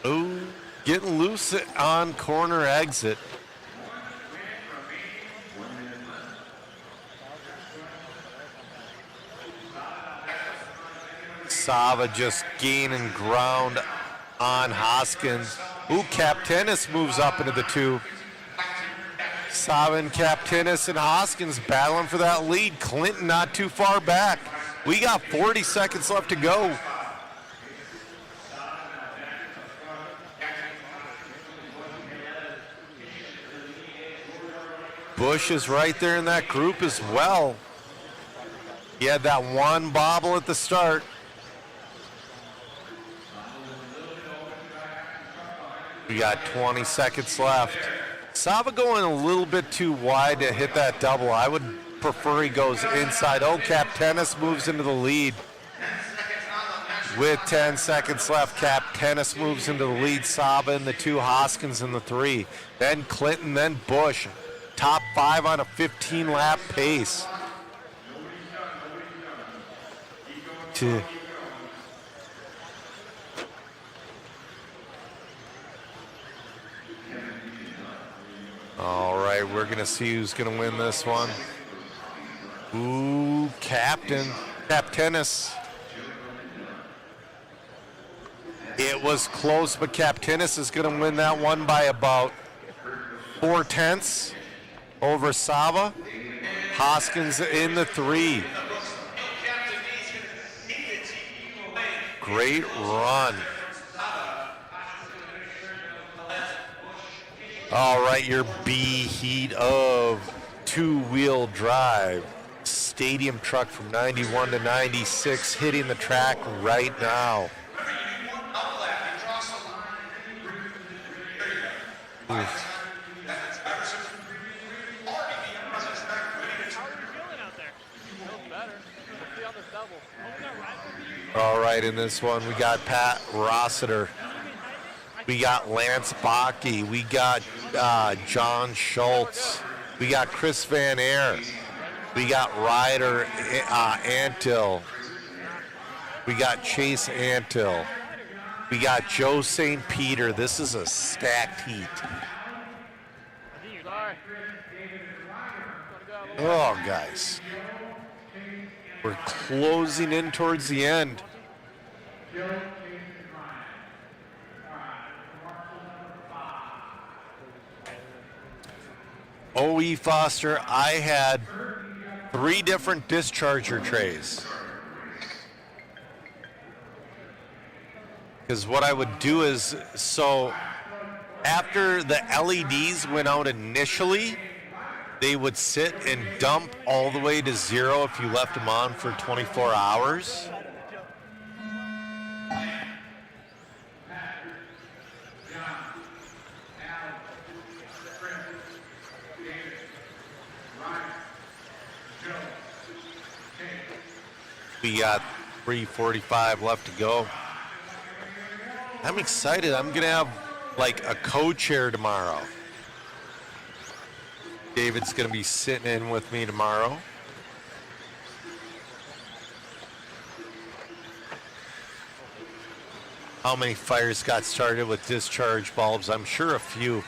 Ooh, getting loose on corner exit. Sava just gaining ground on Hoskins. Ooh, Cap Tennis moves up into the 2. Sava and Cap Tennis and Hoskins battling for that lead. Clinton not too far back. We got 40 seconds left to go. Busch is right there in that group as well. He had that one bobble at the start. We got 20 seconds left. Sava going a little bit too wide to hit that double. I would prefer he goes inside. Oh, Cap Tennis moves into the lead. With 10 seconds left, Cap Tennis moves into the lead. Sava in the 2, Hoskins in the 3. Then Clinton, then Busch. Top 5 on a 15-lap pace. All right, we're going to see who's going to win this one. Ooh, Cap Tennis. It was close, but Cap Tennis is going to win that one by about 4/10 over Sava. Hoskins in the 3. Great run. All right, your B heat of 2-wheel drive. Stadium truck from 91 to 96 hitting the track right now. Oof. All right, in this one, we got Pat Rossiter. We got Lance Bakke. We got John Schultz. We got Chris Van Aert. We got Ryder Antill. We got Chase Antill. We got Joe St. Peter. This is a stacked heat. Oh, guys. We're closing in towards the end. O.E. Foster, I had 3 different discharger trays. Because what I would do is, so after the LEDs went out initially, they would sit and dump all the way to 0 if you left them on for 24 hours. We got 3:45 left to go. I'm excited. I'm going to have like a co-chair tomorrow. David's going to be sitting in with me tomorrow. How many fires got started with discharge bulbs? I'm sure a few.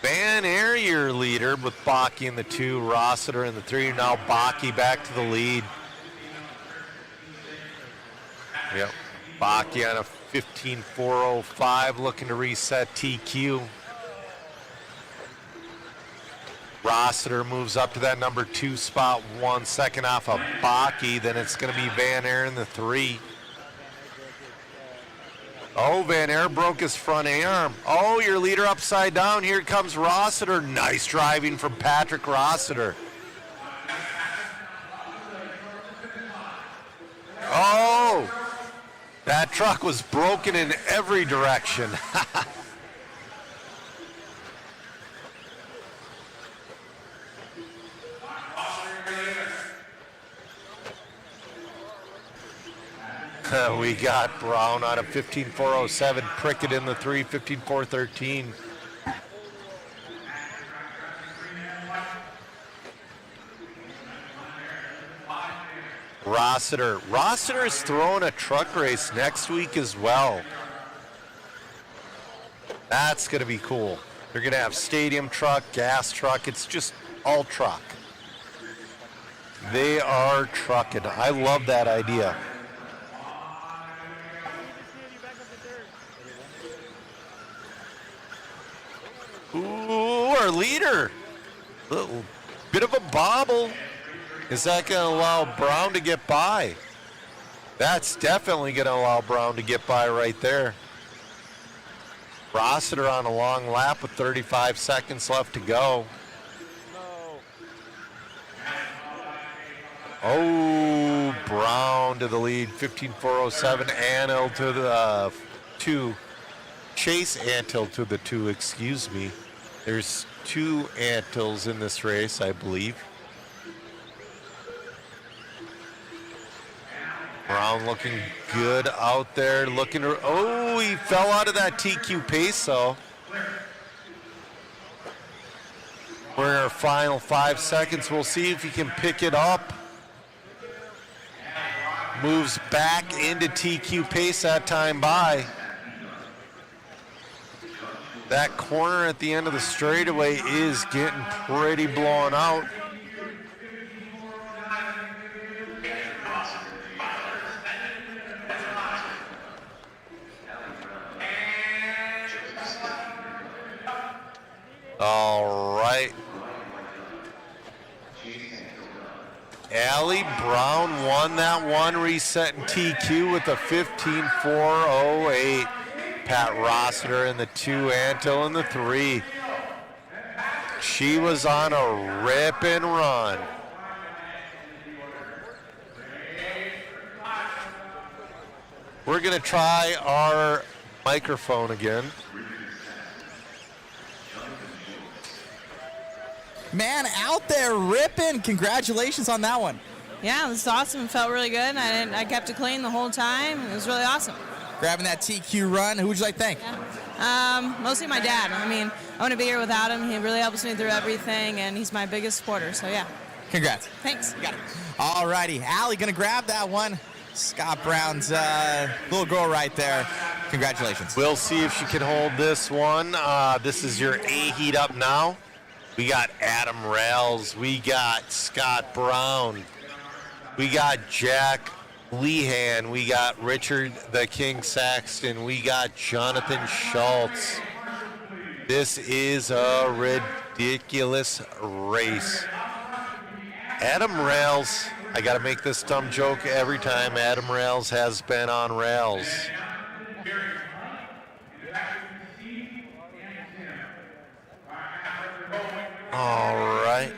Van Air, your leader, with Buggy in the 2, Rossiter in the 3. Now Buggy back to the lead. Yep, Buggy on a 15.405, looking to reset TQ. Rossiter moves up to that number 2 spot, 1 second off of Buggy. Then it's going to be Van Air in the 3. Oh, Van Air broke his front A-arm. Oh, your leader upside down. Here comes Rossiter. Nice driving from Patrick Rossiter. Oh, that truck was broken in every direction. We got Brown out of 15.407, Prickett in the 3, 15.413. Rossiter. Rossiter is throwing a truck race next week as well. That's going to be cool. They're going to have stadium truck, gas truck. It's just all truck. They are trucking. I love that idea. Ooh, our leader. Little bit of a bobble. Is that going to allow Brown to get by? That's definitely going to allow Brown to get by right there. Rossiter on a long lap with 35 seconds left to go. Oh, Brown to the lead, 15.407. Antil to the 2. Chase Antil to the 2, excuse me. There's 2 Antils in this race, I believe. Brown looking good out there. Looking to, oh, he fell out of that TQ pace, though. We're in our final 5 seconds. We'll see if he can pick it up. Moves back into TQ pace that time by. That corner at the end of the straightaway is getting pretty blown out. All right. Allie Brown won that one, resetting TQ with a 15.408. Pat Rossiter in the 2, Antil in the 3. She was on a rip and run. We're going to try our microphone again. Man, out there ripping. Congratulations on that one. Yeah, it was awesome. It felt really good. I kept it clean the whole time. It was really awesome. Grabbing that TQ run. Who would you like to thank? Yeah. Mostly my dad. I mean, I wouldn't be here without him. He really helps me through everything, and he's my biggest supporter. So, yeah. Congrats. Thanks. You got it. All righty. Allie going to grab that one. Scott Brown's little girl right there. Congratulations. We'll see if she can hold this one. This is your A heat up now. We got Adam Rails. We got Scott Brown. We got Jack Lehan. We got Richard the King Saxton. We got Jonathan Schultz. This is a ridiculous race. Adam Rails, I got to make this dumb joke every time. Adam Rails has been on rails. All right.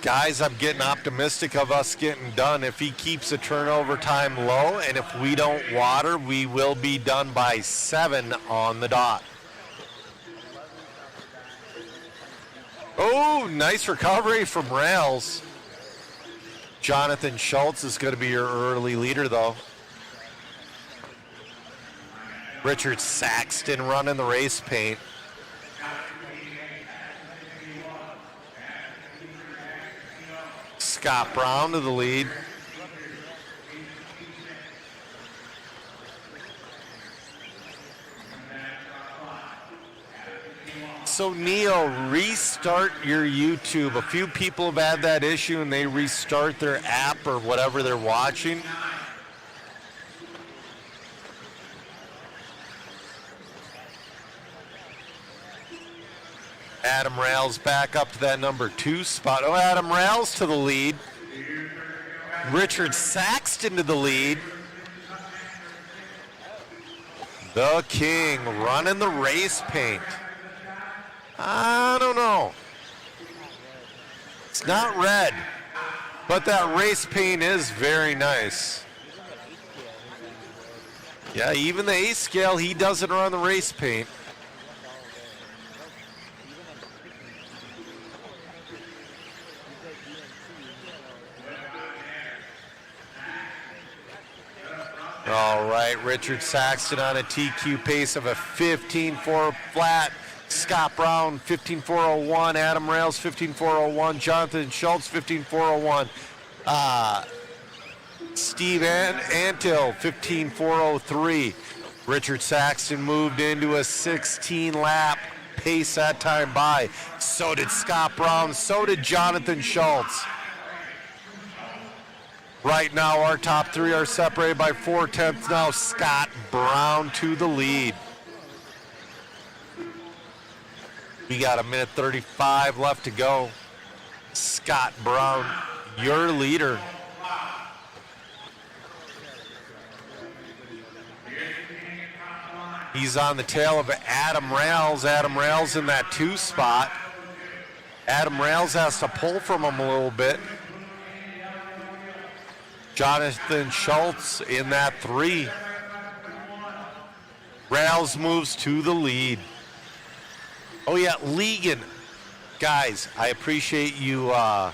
Guys, I'm getting optimistic of us getting done. If he keeps the turnover time low, and if we don't water, we will be done by 7 on the dot. Oh, nice recovery from Rails. Jonathan Schultz is going to be your early leader, though. Richard Saxton running the race paint. Scott Brown to the lead. So Neo, restart your YouTube. A few people have had that issue and they restart their app or whatever they're watching. Adam Rails back up to that number 2 spot. Oh, Adam Rails to the lead. Richard Saxton to the lead. The King running the race paint. I don't know. It's not red, but that race paint is very nice. Yeah, even the A scale, he doesn't run the race paint. All right, Richard Saxton on a TQ pace of a 15.4 flat. Scott Brown, 15.401. Adam Rails, 15.401. Jonathan Schultz, 15.401. Steve Antill, 15.403. Richard Saxton moved into a 16-lap pace that time by. So did Scott Brown. So did Jonathan Schultz. Right now, our top 3 are separated by 4/10. Now, Scott Brown to the lead. We got 1:35 left to go. Scott Brown, your leader. He's on the tail of Adam Rails. Adam Rails in that 2 spot. Adam Rails has to pull from him a little bit. Jonathan Schultz in that 3. Rails moves to the lead. Oh yeah, Legan. Guys, I appreciate you, yeah.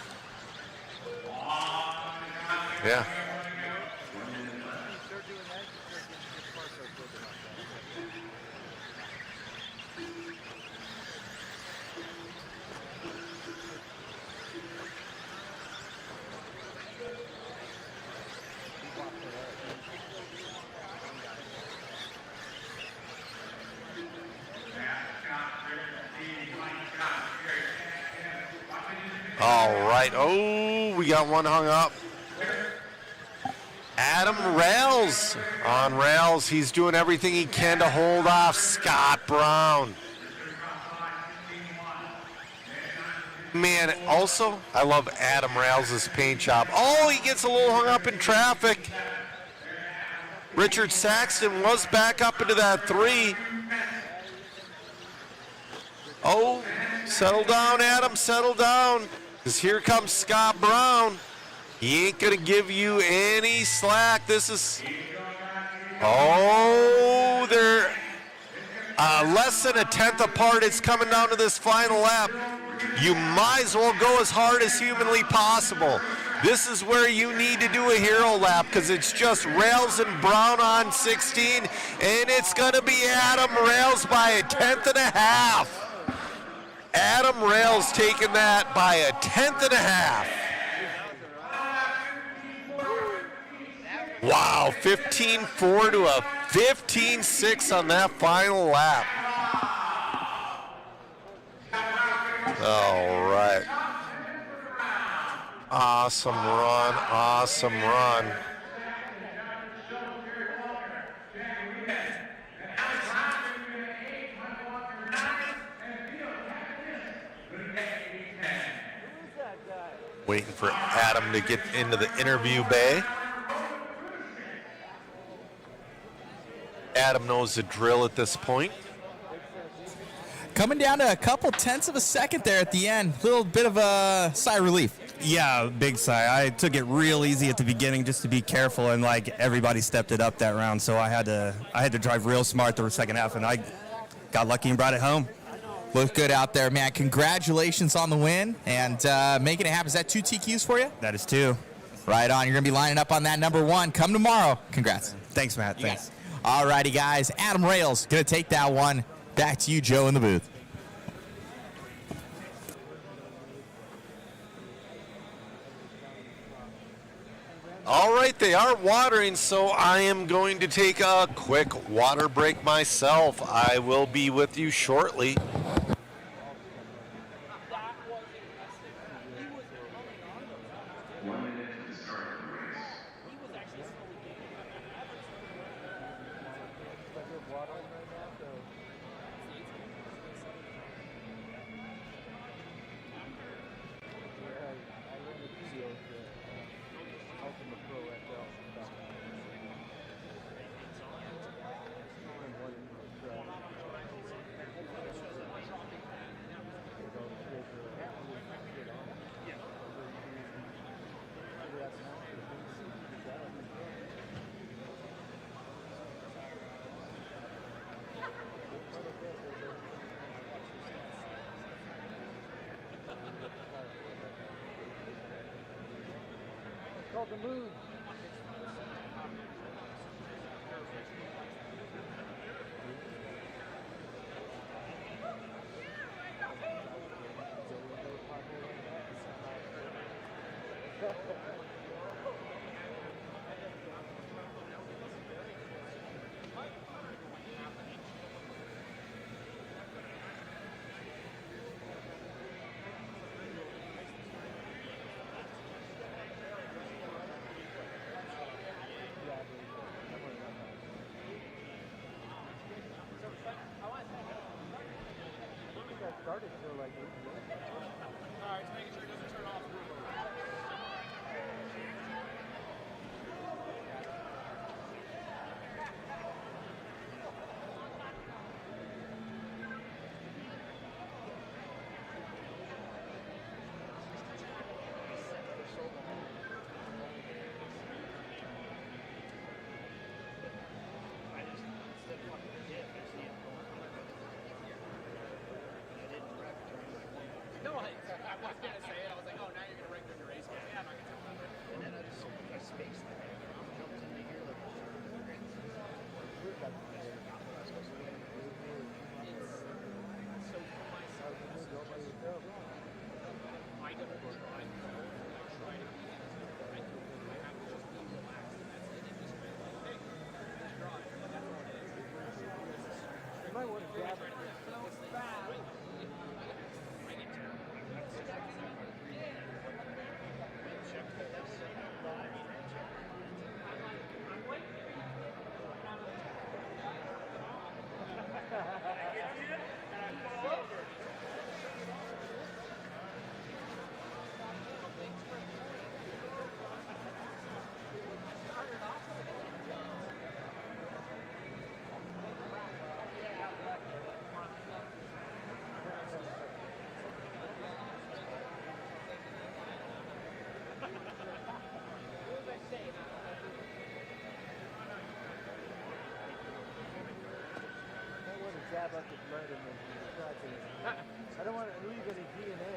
All right. Oh, we got one hung up. Adam Rails on rails. He's doing everything he can to hold off Scott Brown. Man, also, I love Adam Rails' paint job. Oh, he gets a little hung up in traffic. Richard Saxton was back up into that 3. Oh, settle down, Adam, settle down. Because here comes Scott Brown. He ain't going to give you any slack. This is, oh, they're less than a 10th apart. It's coming down to this final lap. You might as well go as hard as humanly possible. This is where you need to do a hero lap because it's just Rails and Brown on 16, and it's going to be Adam Rails by a 10th and a half. Adam Rails taking that by a 10th and a half. Wow, 15.4 to a 15.6 on that final lap. All right. Awesome run, awesome run. Waiting for Adam to get into the interview bay. Adam knows the drill at this point. coming down to a couple tenths of a second there at the end. A little bit of a sigh of relief. Yeah, big sigh. I took it real easy at the beginning just to be careful, and like everybody stepped it up that round, so I had to drive real smart the second half, and I got lucky and brought it home. Looked good out there, man. Congratulations on the win and making it happen. Is that 2 TQs for you? That is 2. Right on. You're going to be lining up on that number 1. Come tomorrow. Congrats. Thanks, Matt. Thanks. All righty, guys. Adam Rails going to take that one. Back to you, Joe, in the booth. All right, they are watering, so I am going to take a quick water break myself. I will be with you shortly. Called the mood. Started for like 8 years. All right, just making sure it doesn't turn off. No, I was gonna say it. I was like, oh, now you're gonna break the race. Yeah, I'm not gonna talk about it. And then I just I spaced it. Jumped into here like you might want to grab it. Dab up the blood and then I don't want to leave any DNA.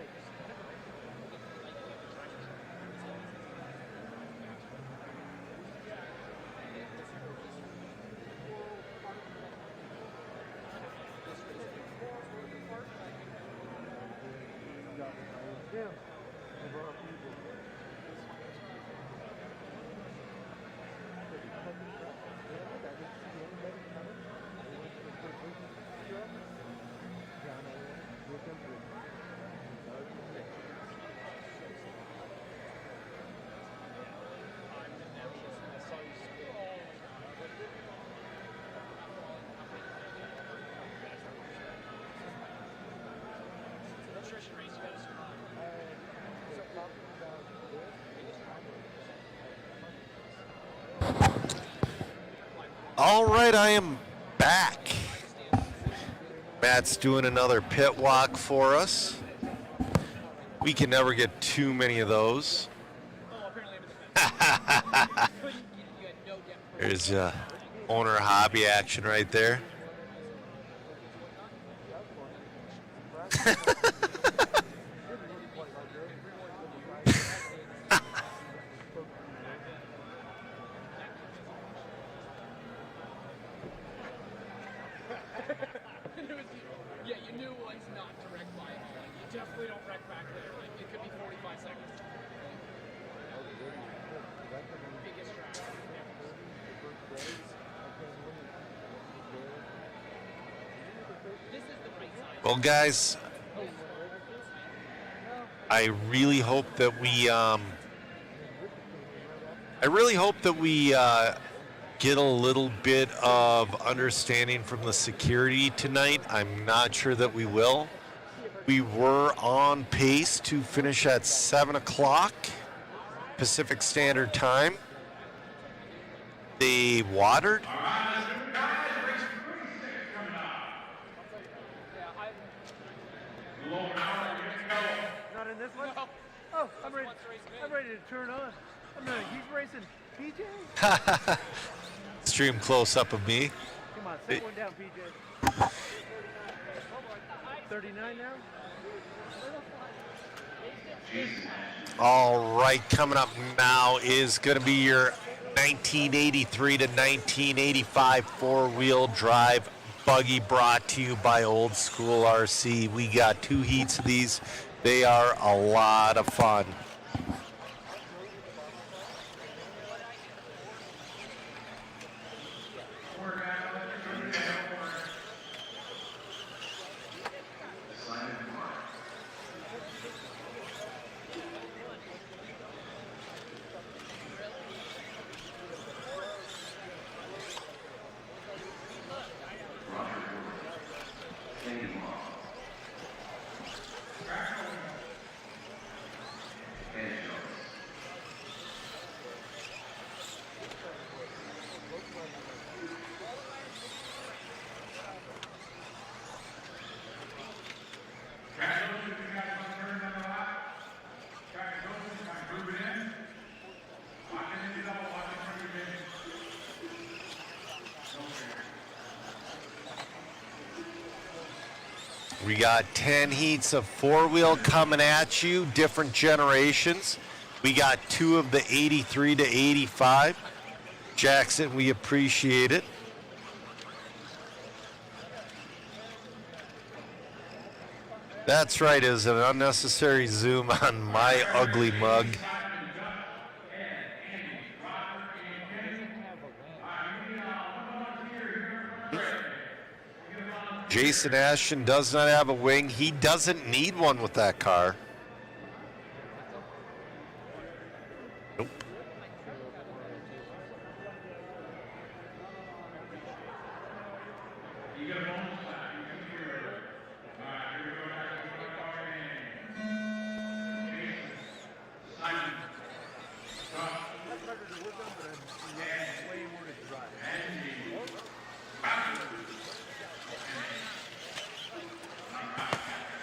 All right, I am back. Matt's doing another pit walk for us. We can never get too many of those. There's owner hobby action right there. Yeah, you knew one's not to wreck by. You definitely don't wreck back there. Like, it could be 45 seconds. Biggest track. This is the right side. Well, guys, I really hope that we get a little bit of understanding from the security tonight. I'm not sure that we will. We were on pace to finish at 7 o'clock Pacific Standard Time. They watered. Not in this one? Oh, I'm ready to turn on. He's racing PJ? Stream close up of me. Come on, set one down, PJ. 39 now? All right, coming up now is going to be your 1983 to 1985 four-wheel drive buggy brought to you by Old School RC. We got 2 heats of these. They are a lot of fun. We got 10 heats of four-wheel coming at you, different generations. We got 2 of the 83 to 85. Jackson, we appreciate it. That's right, is an unnecessary zoom on my ugly mug. Jason Ashton does not have a wing. He doesn't need one with that car. Nope.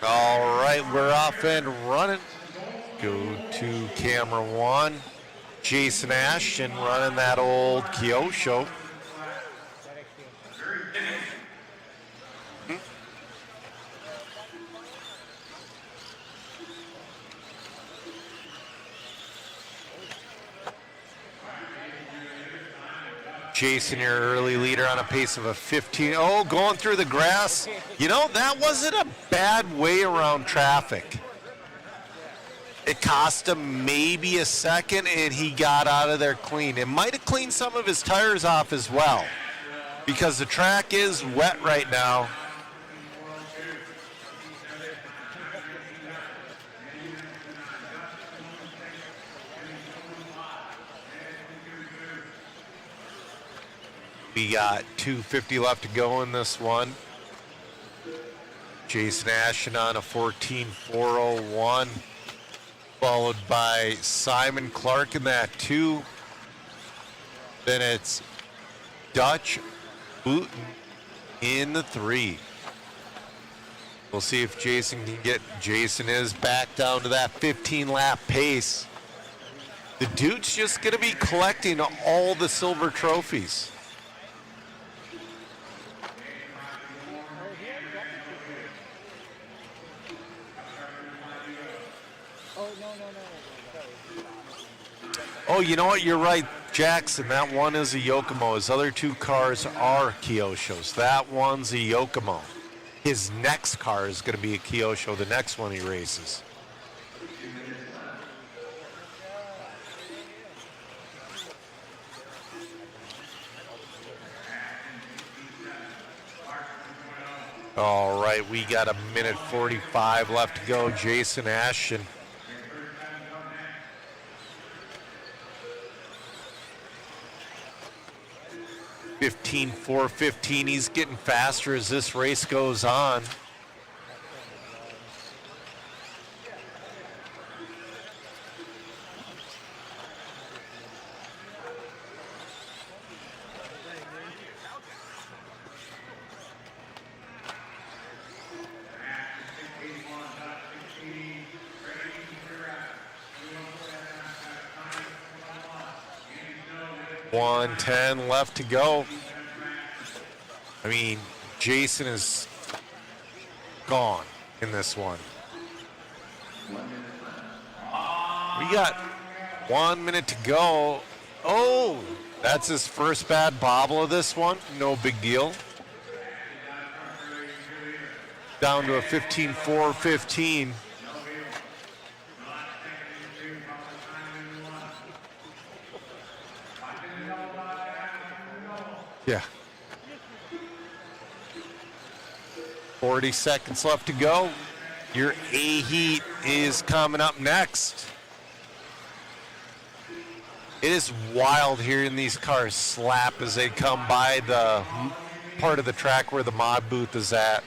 All right, we're off and running. Go to camera 1. Jason Ashton running that old Kyosho. Jason, your early leader on a pace of a 15. Oh, going through the grass. You know, that wasn't a bad way around traffic. It cost him maybe a second, and he got out of there clean. It might have cleaned some of his tires off as well, because the track is wet right now. We got 2:50 left to go in this one. Jason Ashton on a 14.401, followed by Simon Clark in that 2. Then it's Dutch Booten in the 3. We'll see if Jason can get. Jason is back down to that 15-lap pace. The dude's just going to be collecting all the silver trophies. Oh, you know what? You're right, Jackson. That one is a Yokomo. His other two cars are Kyoshos. That one's a Yokomo. His next car is going to be a Kyosho, the next one he races. All right, we got a minute 45 left to go. Jason Ashton. .415. He's getting faster as this race goes on. .110 left to go. I mean, Jason is gone in this one. We got 1 minute to go. Oh, that's his first bad bobble of this one. No big deal. Down to a 15.415. Yeah. 40 seconds left to go. Your A heat is coming up next. It is wild hearing these cars slap as they come by the part of the track where the mod booth is at.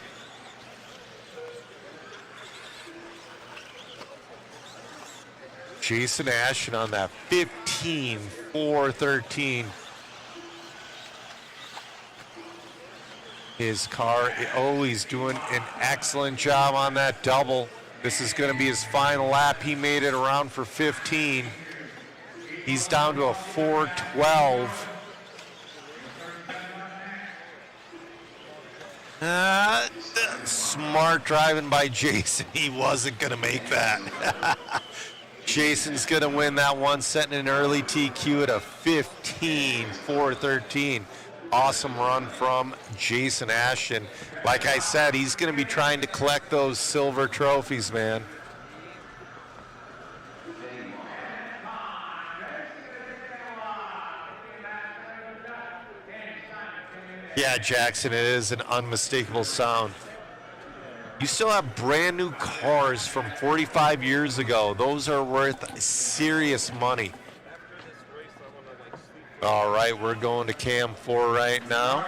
Jason Ashton on that 15.413. His car, oh, he's doing an excellent job on that double. This is going to be his final lap. He made it around for 15. He's down to a 4.12. Smart driving by Jason. He wasn't going to make that. Jason's going to win that one, setting an early TQ at a 15.413. Awesome run from Jason Ashton. Like I said, he's going to be trying to collect those silver trophies, man. Yeah, Jackson, it is an unmistakable sound. You still have brand new cars from 45 years ago. Those are worth serious money. All right, we're going to cam 4 right now.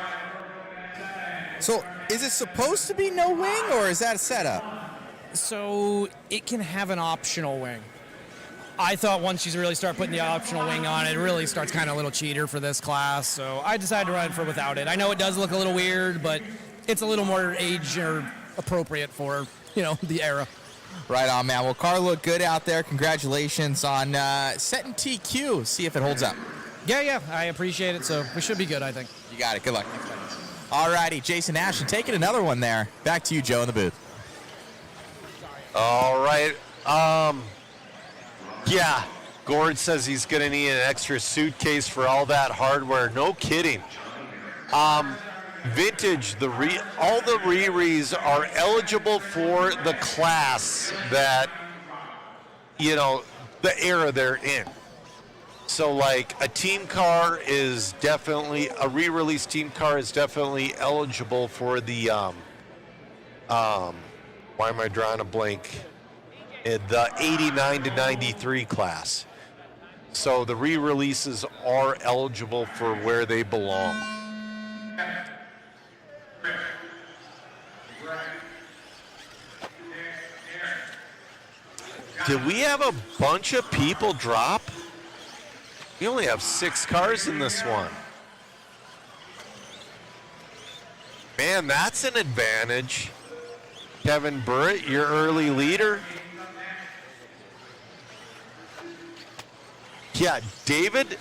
So is it supposed to be no wing, or is that a setup? So it can have an optional wing. I thought once you really start putting the optional wing on, it really starts kind of a little cheater for this class. So I decided to run for without it. I know it does look a little weird, but it's a little more age or appropriate for, the era. Right on, man. Well, car looked good out there. Congratulations on setting TQ. See if it holds up. Yeah, I appreciate it. So we should be good, I think. You got it. Good luck. All righty, Jason Ashton taking another one there. Back to you, Joe, in the booth. All right. Yeah, Gord says he's going to need an extra suitcase for all that hardware. No kidding. Vintage, all the Riris are eligible for the class that, the era they're in. So, like, a team car is definitely, a re-release team car is definitely eligible for the, why am I drawing a blank? The 89 to 93 class. So the re-releases are eligible for where they belong. Did we have a bunch of people drop? We only have 6 cars in this one. Man, that's an advantage. Kevin Burrett, your early leader. Yeah, David.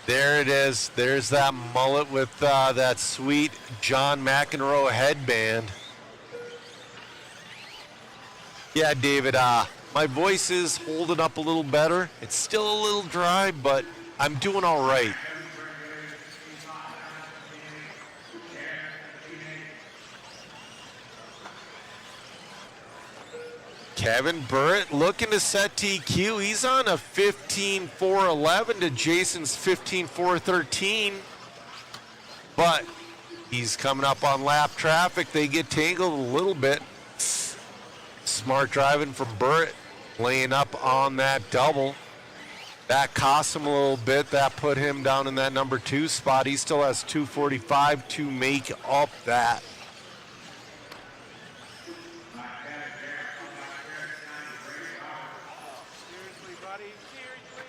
There it is. There's that mullet with that sweet John McEnroe headband. Yeah, David, my voice is holding up a little better. It's still a little dry, but I'm doing all right. Kevin Burrett looking to set TQ. He's on a 15.411 to Jason's 15.413. But he's coming up on lap traffic. They get tangled a little bit. Smart driving from Burrett, laying up on that double. That cost him a little bit. That put him down in that number 2 spot. He still has 2:45 to make up that.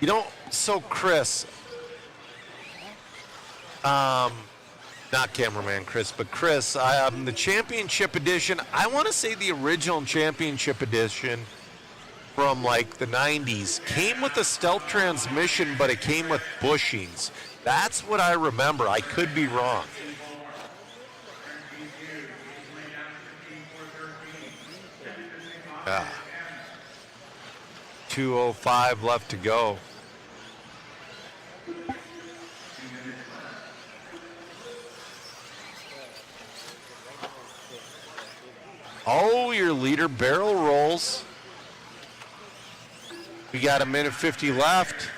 You know, so Chris, not cameraman Chris, but Chris, the championship edition, I want to say the original championship edition from like the 90s came with a stealth transmission, but it came with bushings. That's what I remember. I could be wrong. Yeah. 2:05 left to go. Oh, your leader barrel rolls. We got a minute 50 left.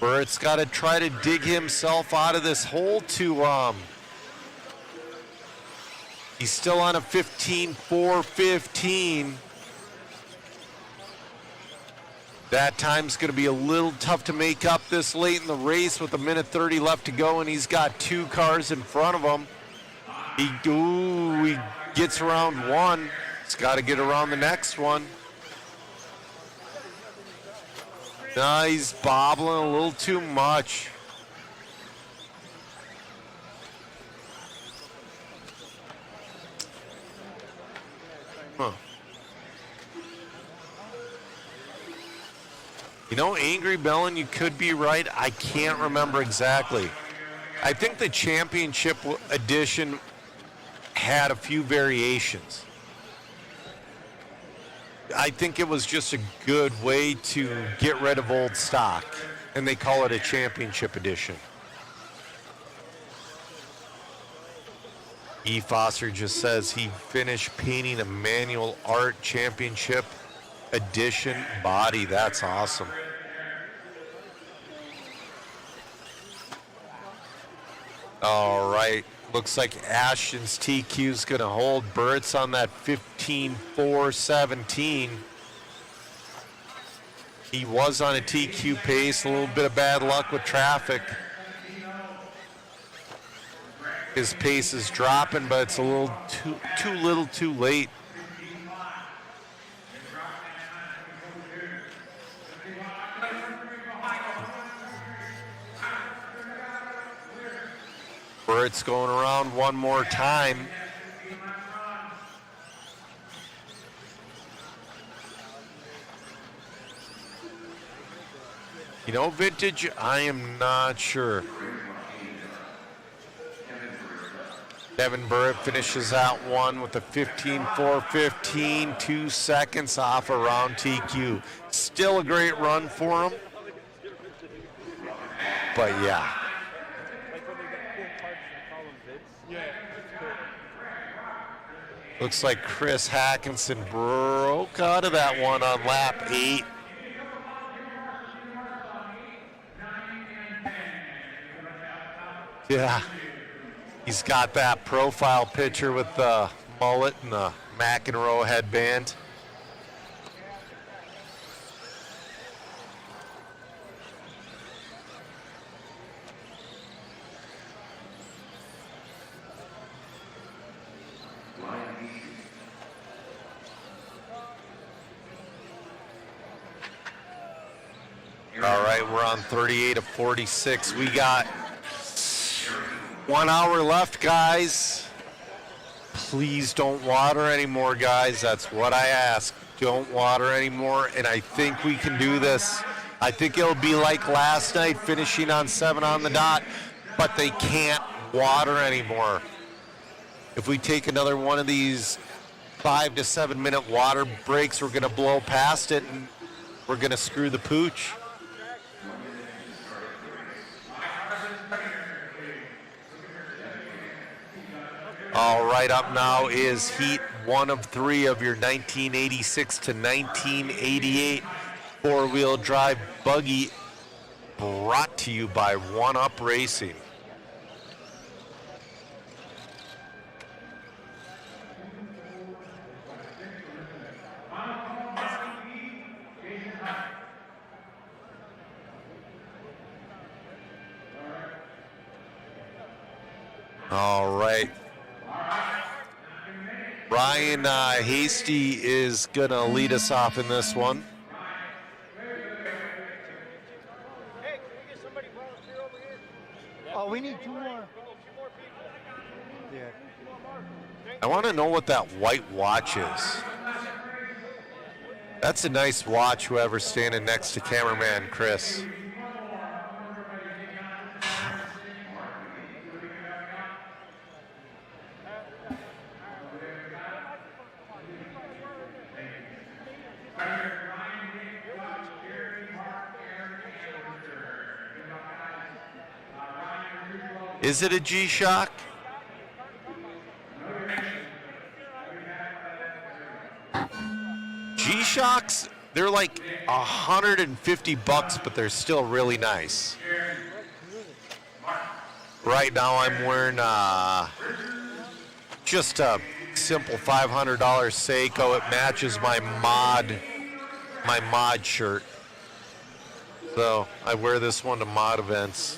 Burrett's got to try to dig himself out of this hole to, he's still on a 15.415. That time's going to be a little tough to make up this late in the race with a minute 30 left to go, and he's got 2 cars in front of him. He gets around one. He's got to get around the next one. No, he's bobbling a little too much. Huh. You know, Angry Bellin, you could be right. I can't remember exactly. I think the championship edition had a few variations. I think it was just a good way to get rid of old stock, and they call it a championship edition. E. Foster just says he finished painting a manual art championship edition body. That's awesome. All right. Looks like Ashton's TQ's going to hold. Burrett's on that 15.417. He was on a TQ pace. A little bit of bad luck with traffic. His pace is dropping, but it's a little too little too late. Burrett's going around one more time. You know, Vintage, I am not sure. Kevin Burrett finishes out one with a 15.415, 2 seconds off around TQ. Still a great run for him. But yeah. Looks like Chris Hackinson broke out of that one on lap 8. Yeah, he's got that profile picture with the mullet and the McEnroe headband. All right, we're on 38 of 46. We got 1 hour left, guys. Please don't water anymore, guys. That's what I ask. Don't water anymore, and I think we can do this. I think it'll be like last night, finishing on 7 on the dot, but they can't water anymore. If we take another one of these 5 to 7 minute water breaks, we're going to blow past it, and we're going to screw the pooch. All right, up now is heat 1 of 3 of your 1986 to 1988 four-wheel drive buggy, brought to you by One Up Racing. All right. Ryan Hasty is going to lead us off in this one. Oh, we need 2 more. Yeah. I want to know what that white watch is. That's a nice watch, whoever's standing next to cameraman Chris. Is it a G-Shock? G-Shocks, they're like $150, but they're still really nice. Right now I'm wearing just a simple $500 Seiko. It matches my mod shirt. So I wear this one to mod events.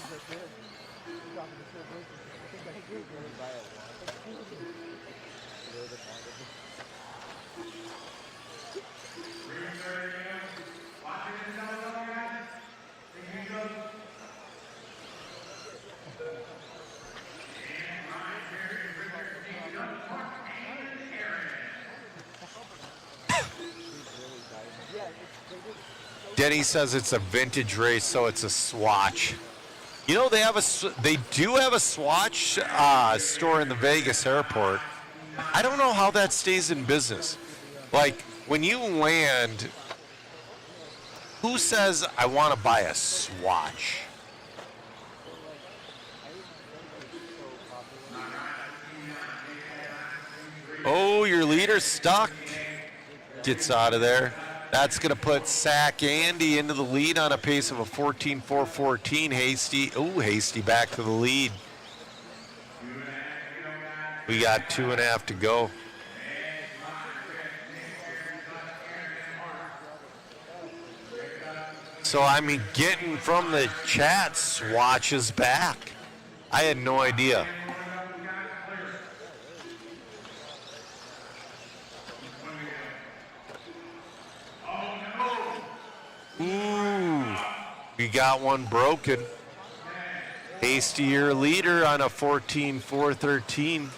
Denny says it's a vintage race, so it's a Swatch. You know, they do have a Swatch store in the Vegas airport. I don't know how that stays in business. Like, when you land, who says, I want to buy a Swatch? Oh, your leader's stuck. Gets out of there. That's going to put Sack Andy into the lead on a pace of a 14.414. Hasty. Oh, Hasty back to the lead. We got 2.5 to go. So, I mean, getting from the chat, Swatch is back. I had no idea. Ooh, we got one broken. Hasty, your leader on a 14.413.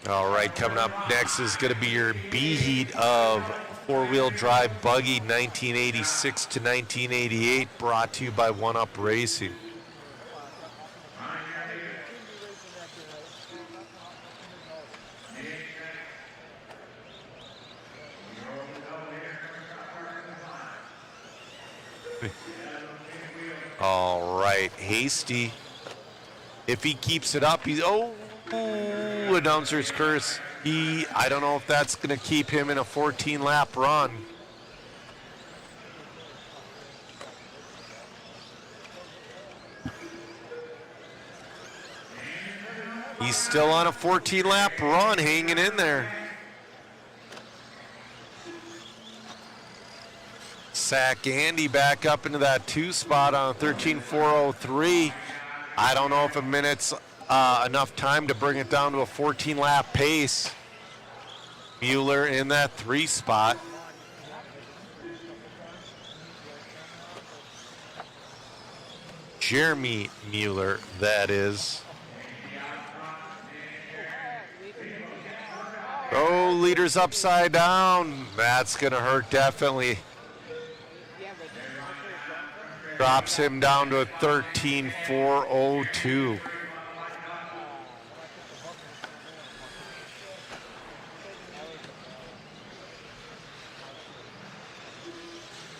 All right, coming up next is going to be your B heat of four-wheel drive buggy 1986 to 1988, brought to you by One Up Racing. All right, Hasty. If he keeps it up, he's announcer's curse. I don't know if that's going to keep him in a 14-lap run. He's still on a 14-lap run, hanging in there. Sack Andy back up into that 2 spot on 13.403. I don't know if a minute's enough time to bring it down to a 14-lap pace. Mueller in that 3 spot. Jeremy Mueller, that is. Oh, leader's upside down. That's going to hurt definitely. Drops him down to a 13.402.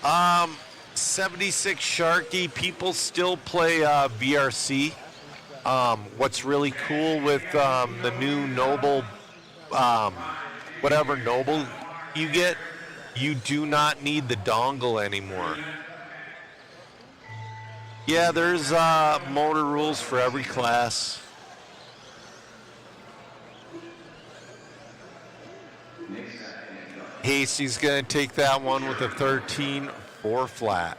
Um, 76 Sharky, people still play VRC. What's really cool with the new Noble, whatever Noble you get, you do not need the dongle anymore. Yeah, there's motor rules for every class. Hasty's going to take that one with a 13.4 flat.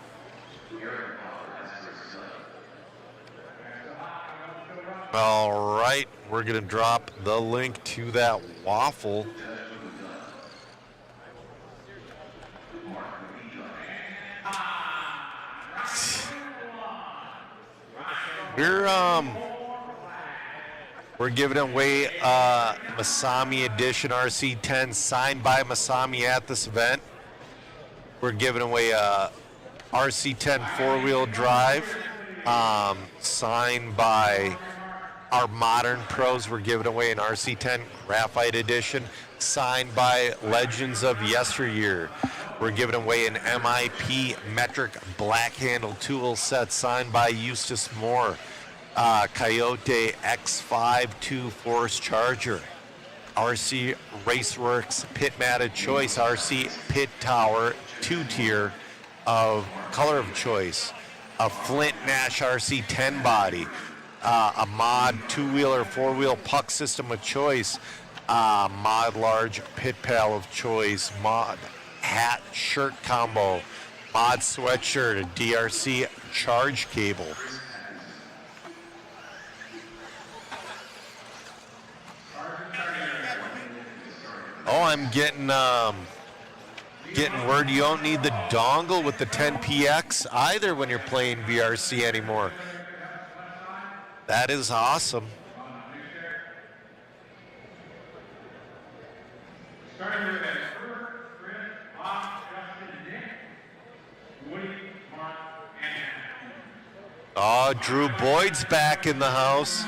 All right, we're going to drop the link to that waffle. We're giving away Masami Edition RC10 signed by Masami at this event. We're giving away a RC10 four-wheel drive signed by our modern pros. We're giving away an RC10 Graphite Edition signed by legends of yesteryear. We're giving away an MIP metric black handle tool set signed by Eustace Moore. Coyote X5 2 Force Charger. RC Raceworks Pit Matted Choice RC Pit Tower 2-tier of color of choice. A Flint Nash RC 10 body. A mod 2-wheeler 4-wheel puck system of choice. Mod large pit pal of choice. Mod hat shirt combo. Mod sweatshirt. A DRC charge cable. Oh, I'm getting word you don't need the dongle with the 10PX either when you're playing VRC anymore. That is awesome. Oh, Drew Boyd's back in the house.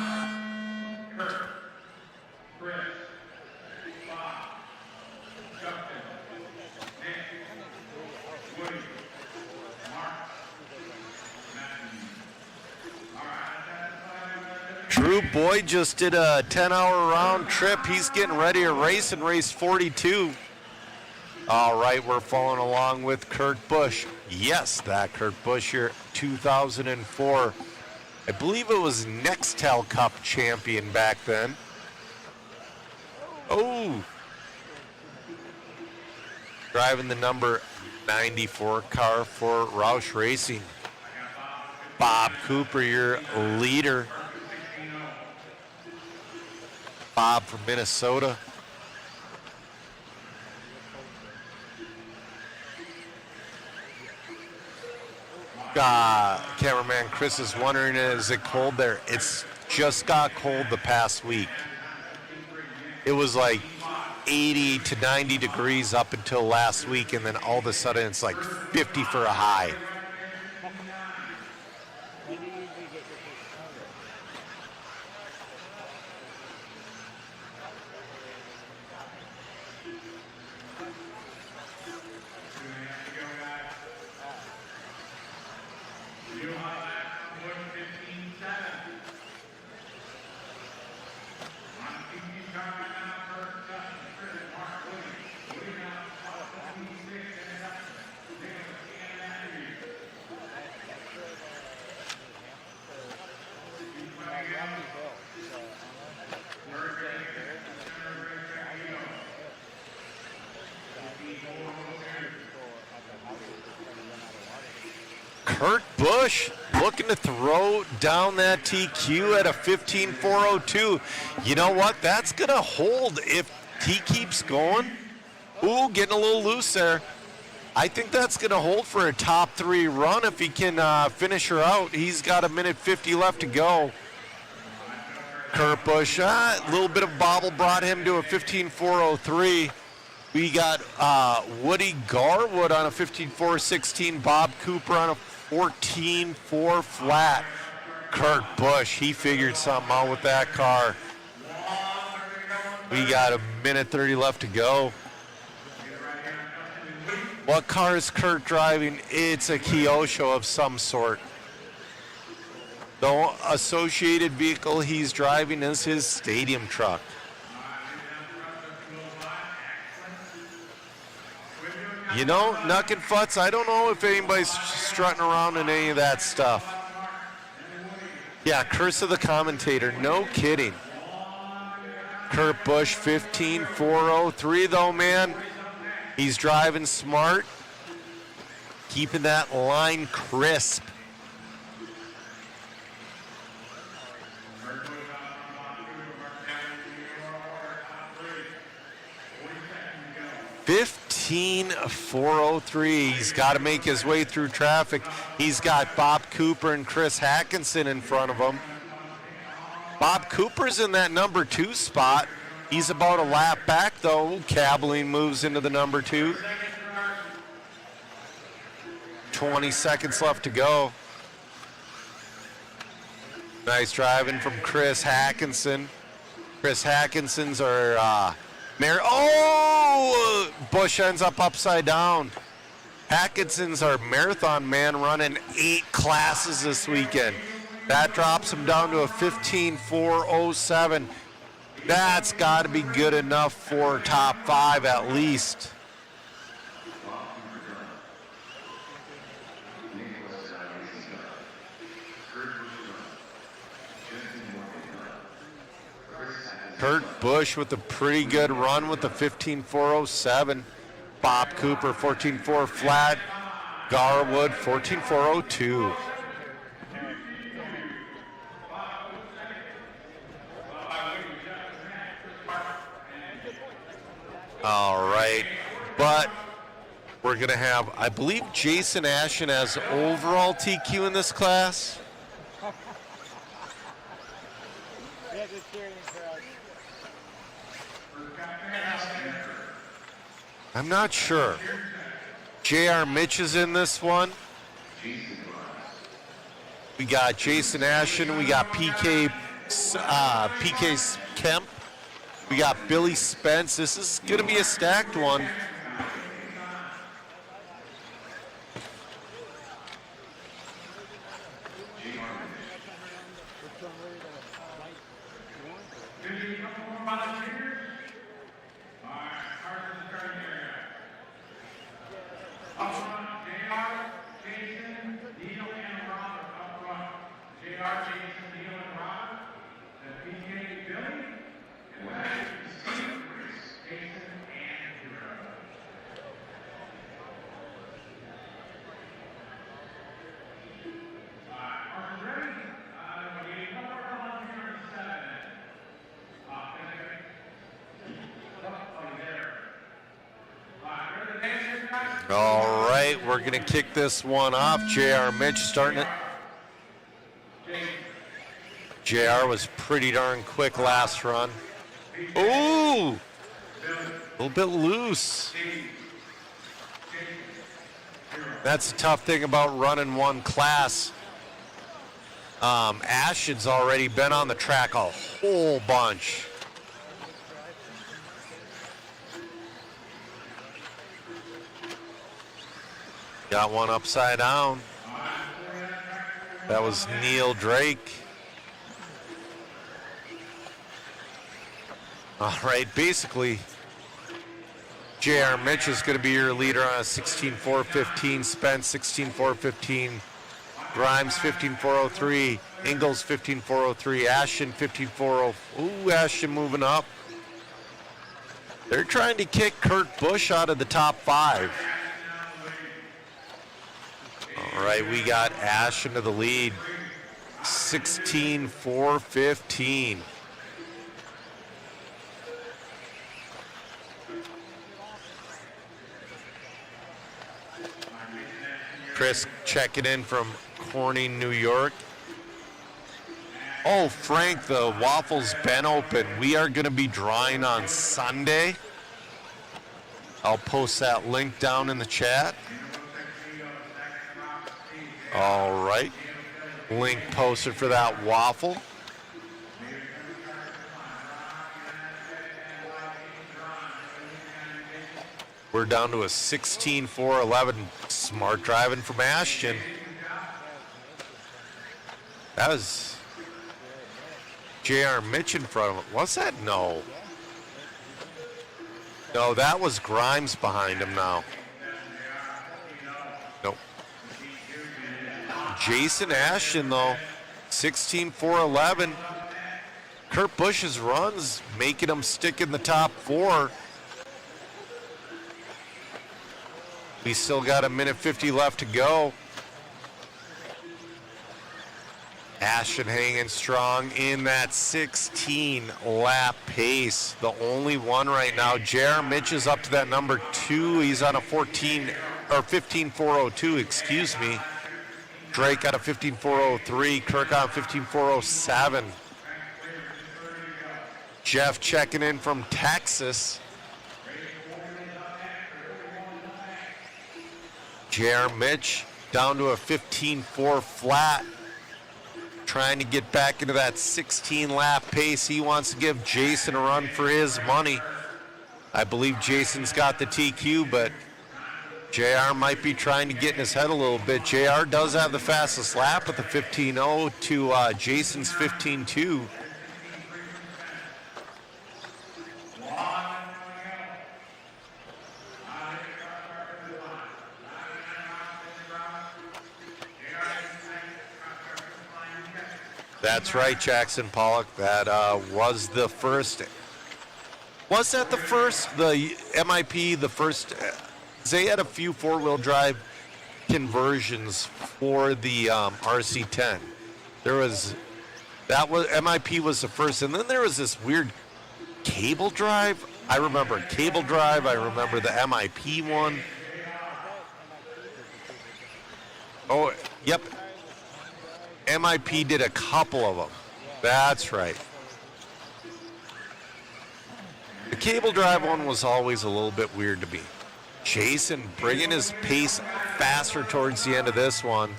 Drew Boyd just did a 10-hour round trip. He's getting ready to race in race 42. All right, we're following along with Kurt Busch. Yes, that Kurt Busch here, 2004. I believe it was Nextel Cup champion back then. Oh. Driving the number 94 car for Roush Racing. Bob Cooper, your leader. Bob from Minnesota. Cameraman Chris is wondering, is it cold there? It's just got cold the past week. It was like 80 to 90 degrees up until last week, and then all of a sudden it's like 50 for a high. Kurt Busch looking to throw down that TQ at a 15.402. You know what? That's going to hold if he keeps going. Ooh, getting a little loose there. I think that's going to hold for a top 3 run if he can finish her out. He's got 1:50 left to go. Kurt Busch, a little bit of bobble brought him to a 15.403. We got Woody Garwood on a 15.416. Bob Cooper on a 14.4 flat. Kurt Busch, he figured something out with that car. We got 1:30 left to go. What car is Kurt driving? It's a Kyosho of some sort. The associated vehicle he's driving is his stadium truck. You know, Nuck and Futz, I don't know if anybody's strutting around in any of that stuff. Yeah, curse of the commentator, no kidding. Kurt Busch, 15.403 though, man. He's driving smart, keeping that line crisp. $15.403. He's got to make his way through traffic. He's got Bob Cooper and Chris Hackinson in front of him. Bob Cooper's in that number 2 spot. He's about a lap back, though. Cabling moves into the number 2. 20 seconds left to go. Nice driving from Chris Hackinson. Chris Hackinson's our Busch ends up upside down. Hackinson's our marathon man running 8 classes this weekend. That drops him down to a 15.407. That's got to be good enough for top 5 at least. Kurt Busch with a pretty good run with the 15.407. Bob Cooper 14.4 flat. Garwood 14.402. All right, but we're going to have, I believe Jason Ashen has overall TQ in this class. I'm not sure. J.R. Mitch is in this one. We got Jason Ashen. We got PK Kemp. We got Billy Spence. This is going to be a stacked one. All right, we're going to kick this one off. J.R. Mitch starting it. J.R. was pretty darn quick last run. Ooh! A little bit loose. That's the tough thing about running one class. Ashen's already been on the track a whole bunch. Got one upside down. That was Neil Drake. All right, basically, J.R. Mitch is going to be your leader on a 16.415, Spence 16.415, Grimes 15.403, Ingles 15.403, Ashton 15.40. Ooh, Ashton moving up. They're trying to kick Kurt Busch out of the top 5. All right, we got Ash into the lead, 16.415. Chris checking in from Corning, New York. Oh, Frank, the waffle's been open. We are going to be drawing on Sunday. I'll post that link down in the chat. All right. Link posted for that waffle. We're down to a 16-4-11. Smart driving from Ashton. That was J.R. Mitch in front of him. What's that? No. No, that was Grimes behind him now. Nope. Jason Ashton, though, 16-4-11. Kurt Busch's runs making him stick in the top 4. We still got a minute 50 left to go. Ashton hanging strong in that 16 lap pace. The only one right now. J.R. Mitch is up to that number 2. He's on a 15-402, excuse me. Drake got a 15-403. Kirk on 15-407. Jeff checking in from Texas. J.R. Mitch down to a 15-4 flat. Trying to get back into that 16-lap pace. He wants to give Jason a run for his money. I believe Jason's got the TQ, but JR might be trying to get in his head a little bit. JR does have the fastest lap with the 15-0 to Jason's 15-2. That's right, Jackson Pollock. That was the first. Was that the first? The MIP, the first. They had a few four-wheel drive conversions for the RC10. MIP was the first, and then there was this weird cable drive. I remember cable drive. I remember the MIP one. Oh, yep. MIP did a couple of them. That's right. The cable drive one was always a little bit weird to me. Jason bringing his pace faster towards the end of this one.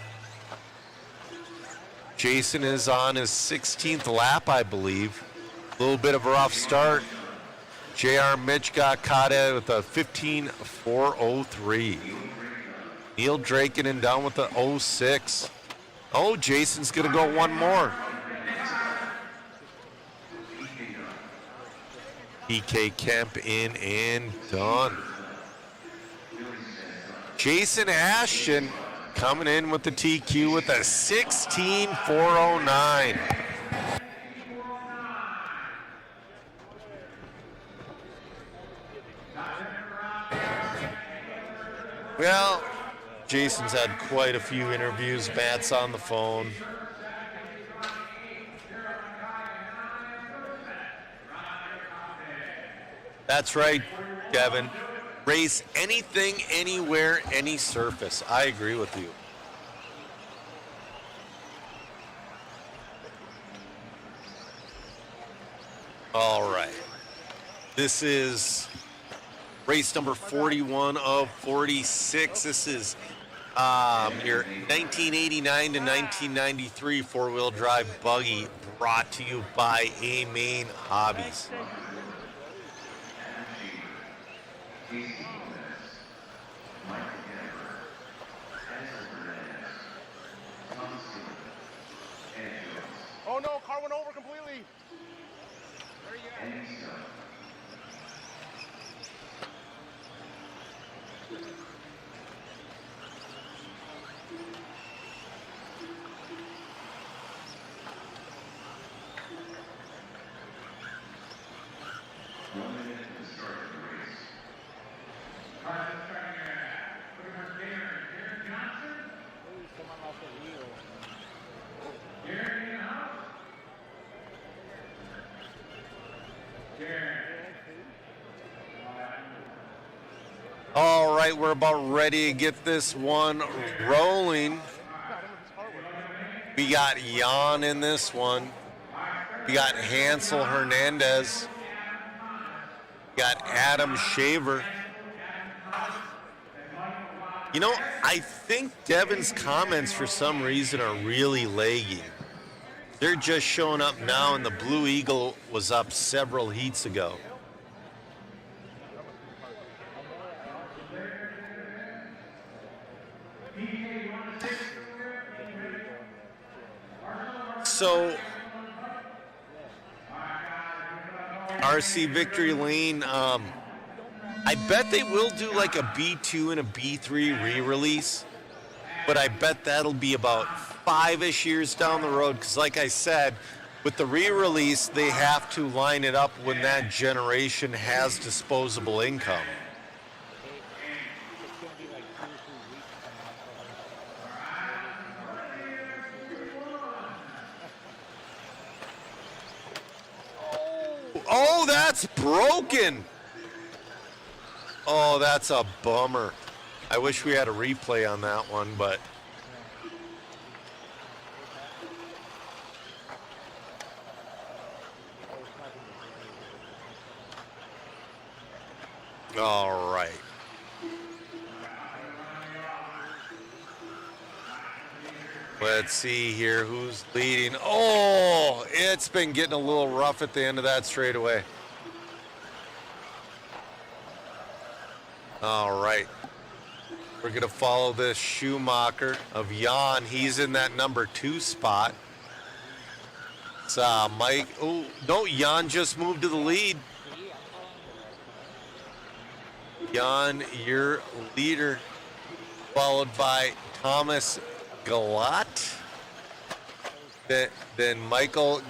Jason is on his 16th lap, I believe. A little bit of a rough start. J.R. Mitch got caught at with a 15-403. Neil Draken down with the 06. Oh, Jason's going to go one more. PK Kemp in and done. Jason Ashton coming in with the TQ with a 16-409. Well, Jason's had quite a few interviews. Matt's on the phone. That's right, Kevin. Race anything, anywhere, any surface. I agree with you. All right. This is race number 41 of 46. This is your 1989 to 1993 four-wheel drive buggy brought to you by A-Main Hobbies. Oh no, car went over completely. Where are you at? All right, we're about ready to get this one rolling. We got Jan in this one. We got Hansel Hernandez. We got Adam Shaver. You know, I think Devin's comments for some reason are really lagging. They're just showing up now, and the Blue Eagle was up several heats ago. So, RC Victory Lane, I bet they will do like a B2 and a B3 re-release, but I bet that'll be about 5-ish years down the road, because like I said, with the re-release, they have to line it up when that generation has disposable income. Oh, that's broken. Oh, that's a bummer. I wish we had a replay on that one, but all right. Let's see here who's leading. Oh, it's been getting a little rough at the end of that straightaway. All right. We're going to follow this Schumacher of Jan. He's in that number 2 spot. It's Mike. Oh, no, Jan just moved to the lead. Jan, your leader, followed by Thomas Galat. Then Michael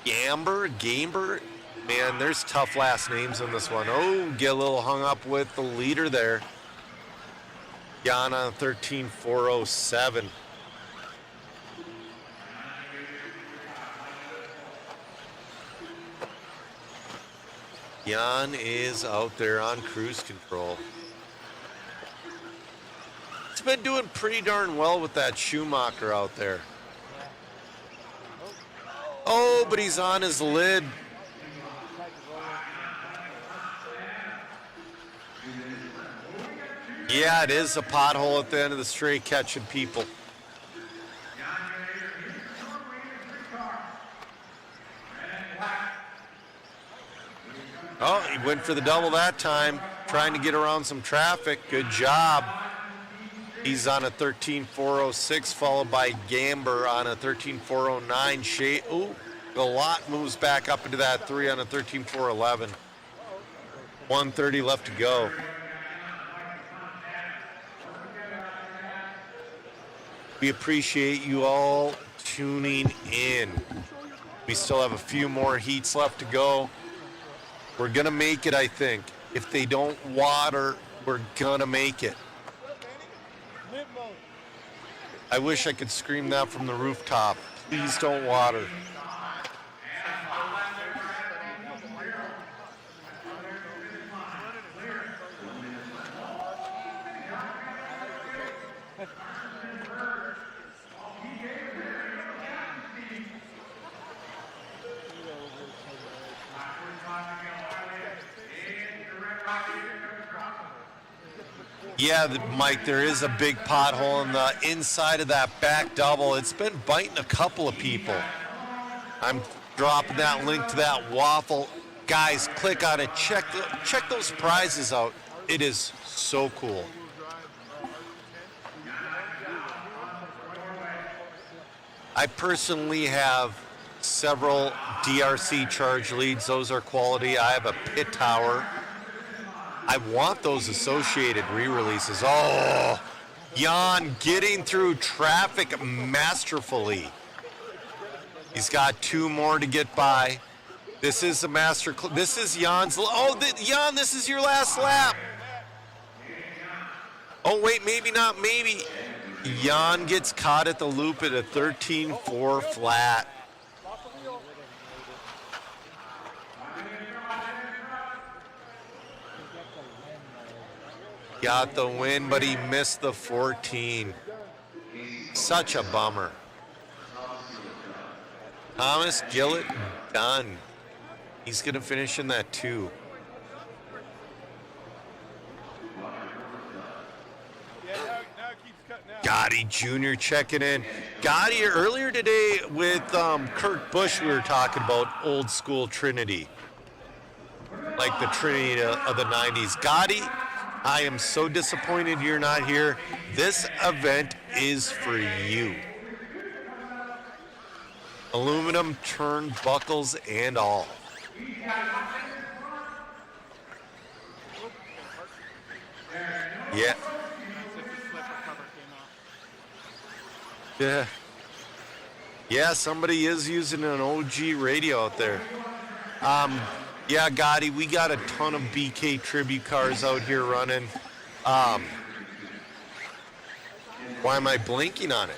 Gamber. Man, there's tough last names on this one. Oh, get a little hung up with the leader there. Jan on 13.407. Jan is out there on cruise control. He's been doing pretty darn well with that Schumacher out there. Oh, but he's on his lid. Yeah, it is a pothole at the end of the straight catching people. Oh, he went for the double that time, trying to get around some traffic. Good job. He's on a 13.406, followed by Gamber on a 13.409. Ooh, Galat moves back up into that 3 on a 13.411. 1:30 left to go. We appreciate you all tuning in. We still have a few more heats left to go. We're going to make it, I think. If they don't water, we're going to make it. I wish I could scream that from the rooftop. Please don't water. Yeah, Mike, there is a big pothole in the inside of that back double. It's been biting a couple of people. I'm dropping that link to that waffle. Guys, click on it. Check those prizes out. It is so cool. I personally have several DRC charge leads. Those are quality. I have a pit tower. I want those associated re-releases. Oh, Jan getting through traffic masterfully. He's got 2 more to get by. This is a master. This is Jan's. Oh, Jan, this is your last lap. Oh, wait, maybe not. Maybe. Jan gets caught at the loop at a 13.4 flat. Got the win, but he missed the 14. Such a bummer. Thomas Gillett done. He's going to finish in that 2. Gotti Jr. checking in. Gotti, earlier today with Kurt Busch, we were talking about old school Trinity. Like the Trinity of the 90s. Gotti, I am so disappointed you're not here. This event is for you. Aluminum turnbuckles and all. Yeah. Yeah. Yeah, somebody is using an OG radio out there. Yeah, Gotti, we got a ton of BK tribute cars out here running. Why am I blinking on it?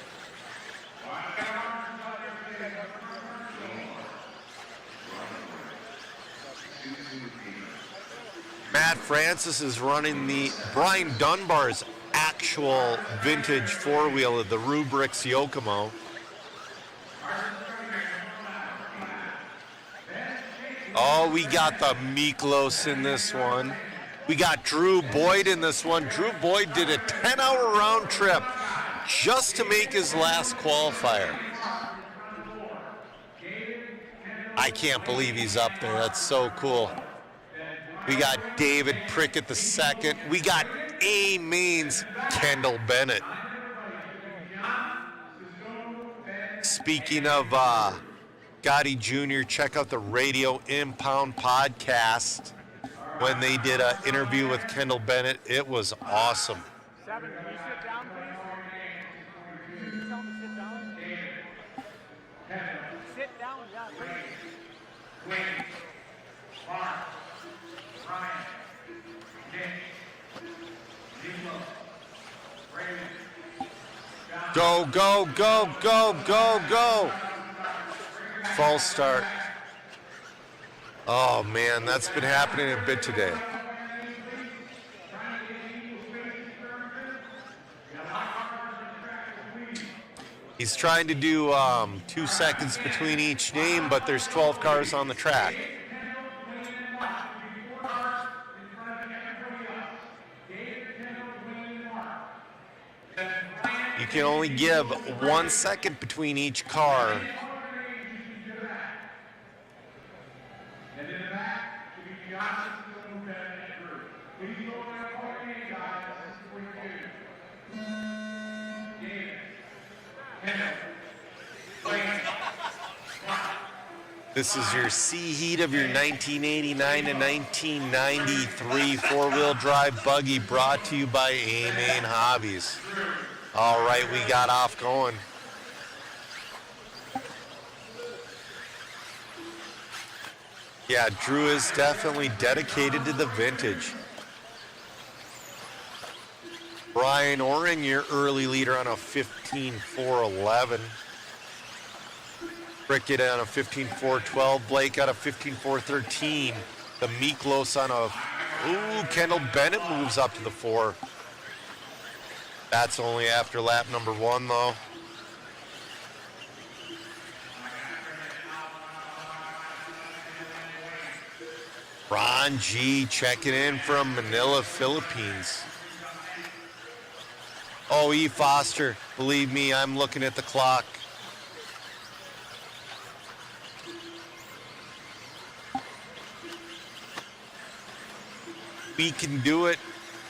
Matt Francis is running the Brian Dunbar's actual vintage four-wheel of the Rubrix Yokomo. Oh, we got the Miklos in this one. We got Drew Boyd in this one. Drew Boyd did a 10-hour round trip just to make his last qualifier. I can't believe he's up there. That's so cool. We got David Prickett the second. We got A Main's Kendall Bennett. Speaking of Gotti Jr., check out the Radio Impound podcast when they did an interview with Kendall Bennett. It was awesome. Seven, can you sit down, please? Can you tell him to sit down? Sit down, yeah, please. Go, go, go, go, go, go. False start. Oh, man, that's been happening a bit today. He's trying to do 2 seconds between each name, but there's 12 cars on the track. You can only give 1 second between each car. This is your C-Heat of your 1989 to 1993 four-wheel drive buggy brought to you by A-Main Hobbies. All right, we got off going. Yeah, Drew is definitely dedicated to the vintage. Brian Oring, your early leader on a 15.411. Prickett on a 15.412. Blake on a 15.413. The Miklos on a... Ooh, Kendall Bennett moves up to the 4. That's only after lap number 1, though. Ron G checking in from Manila, Philippines. Oh, E. Foster, believe me, I'm looking at the clock. We can do it.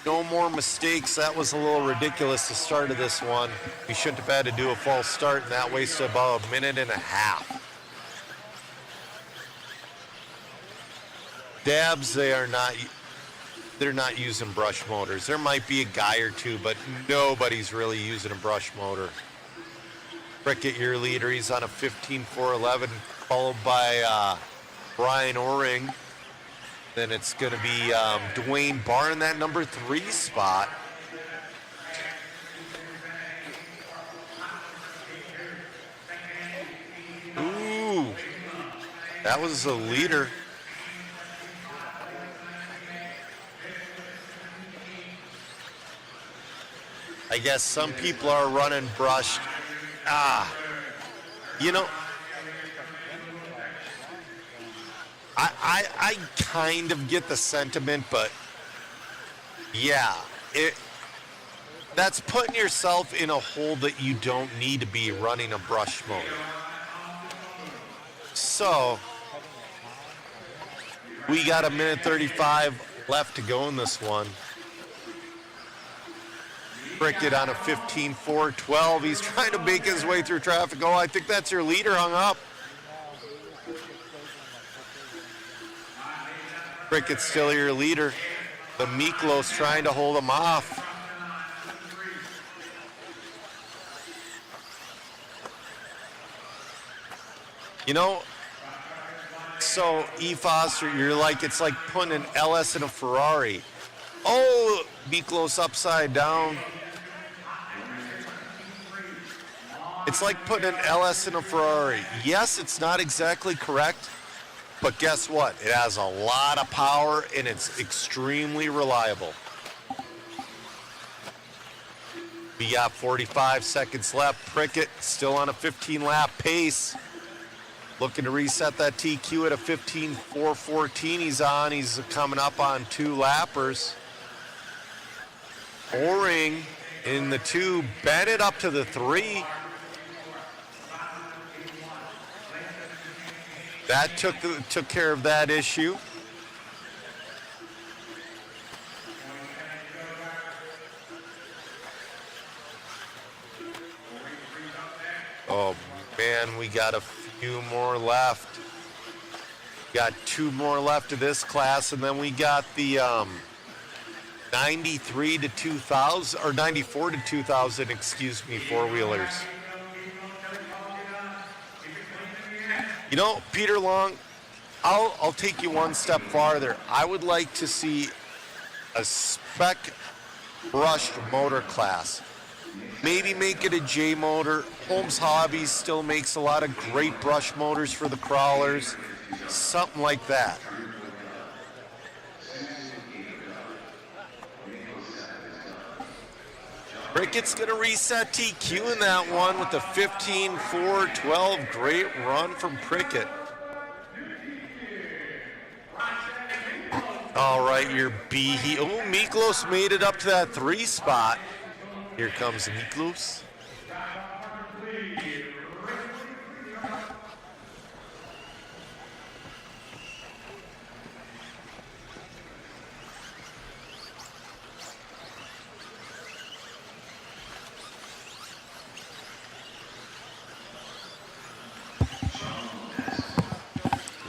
No more mistakes. That was a little ridiculous, the start of this one. We shouldn't have had to do a false start, and that wasted about a minute and a half. Dabs, they're not using brush motors. There might be a guy or two, but nobody's really using a brush motor. Prickett, your leader, he's on a 15.411, followed by Brian Oring. Then it's going to be Dwayne Barr in that number 3 spot. Ooh, that was the leader. I guess some people are running brushed. You know, I kind of get the sentiment, but yeah, that's putting yourself in a hole that you don't need to be running a brush motor. So we got a minute 35 left to go in this one. Prickett on a 15.4.12. He's trying to make his way through traffic. Oh, I think that's your leader hung up. Prickett's still your leader. The Miklos trying to hold him off. You know, so E. Foster, you're like, it's like putting an LS in a Ferrari. Oh, Miklos upside down. It's like putting an LS in a Ferrari. Yes, it's not exactly correct, but guess what? It has a lot of power and it's extremely reliable. We got 45 seconds left. Prickett still on a 15-lap pace. Looking to reset that TQ at a 15.4.14. He's coming up on 2 lappers. Oring in the 2, Bennett up to the 3. That took care of that issue. Oh man, we got a few more left. Got 2 more left of this class, and then we got the 93 to 2000 or 94 to 2000, excuse me, four-wheelers. You know, Peter Long, I'll take you one step farther. I would like to see a spec brushed motor class. Maybe make it a J motor. Holmes Hobbies still makes a lot of great brush motors for the crawlers. Something like that. Prickett's going to reset TQ in that one with the 15.4.12. Great run from Prickett. All right, your B. Oh, Miklos made it up to that 3 spot. Here comes Miklos.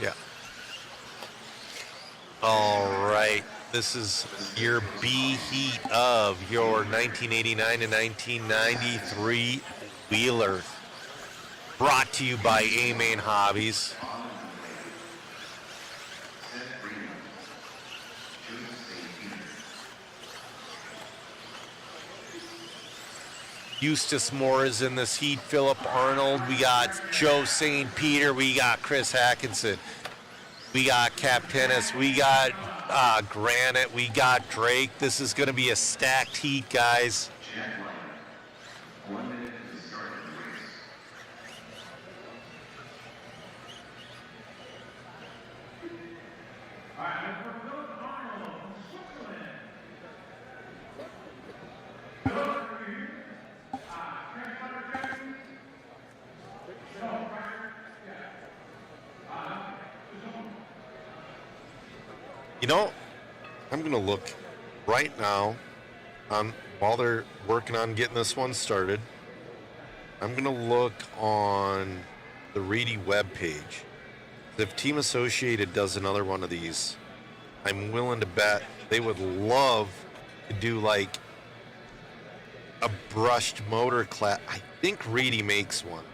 Yeah. All right. This is your B heat of your 1989 to 1993 wheeler. Brought to you by A-Main Hobbies. Eustace Moore is in this heat. Philip Arnold. We got Joe St. Peter. We got Chris Hackinson. We got Cap Tennis. We got Granite. We got Drake. This is going to be a stacked heat, guys. You know, I'm going to look right now while they're working on getting this one started. I'm going to look on the Reedy webpage. If Team Associated does another one of these, I'm willing to bet they would love to do like a brushed motor class. I think Reedy makes one.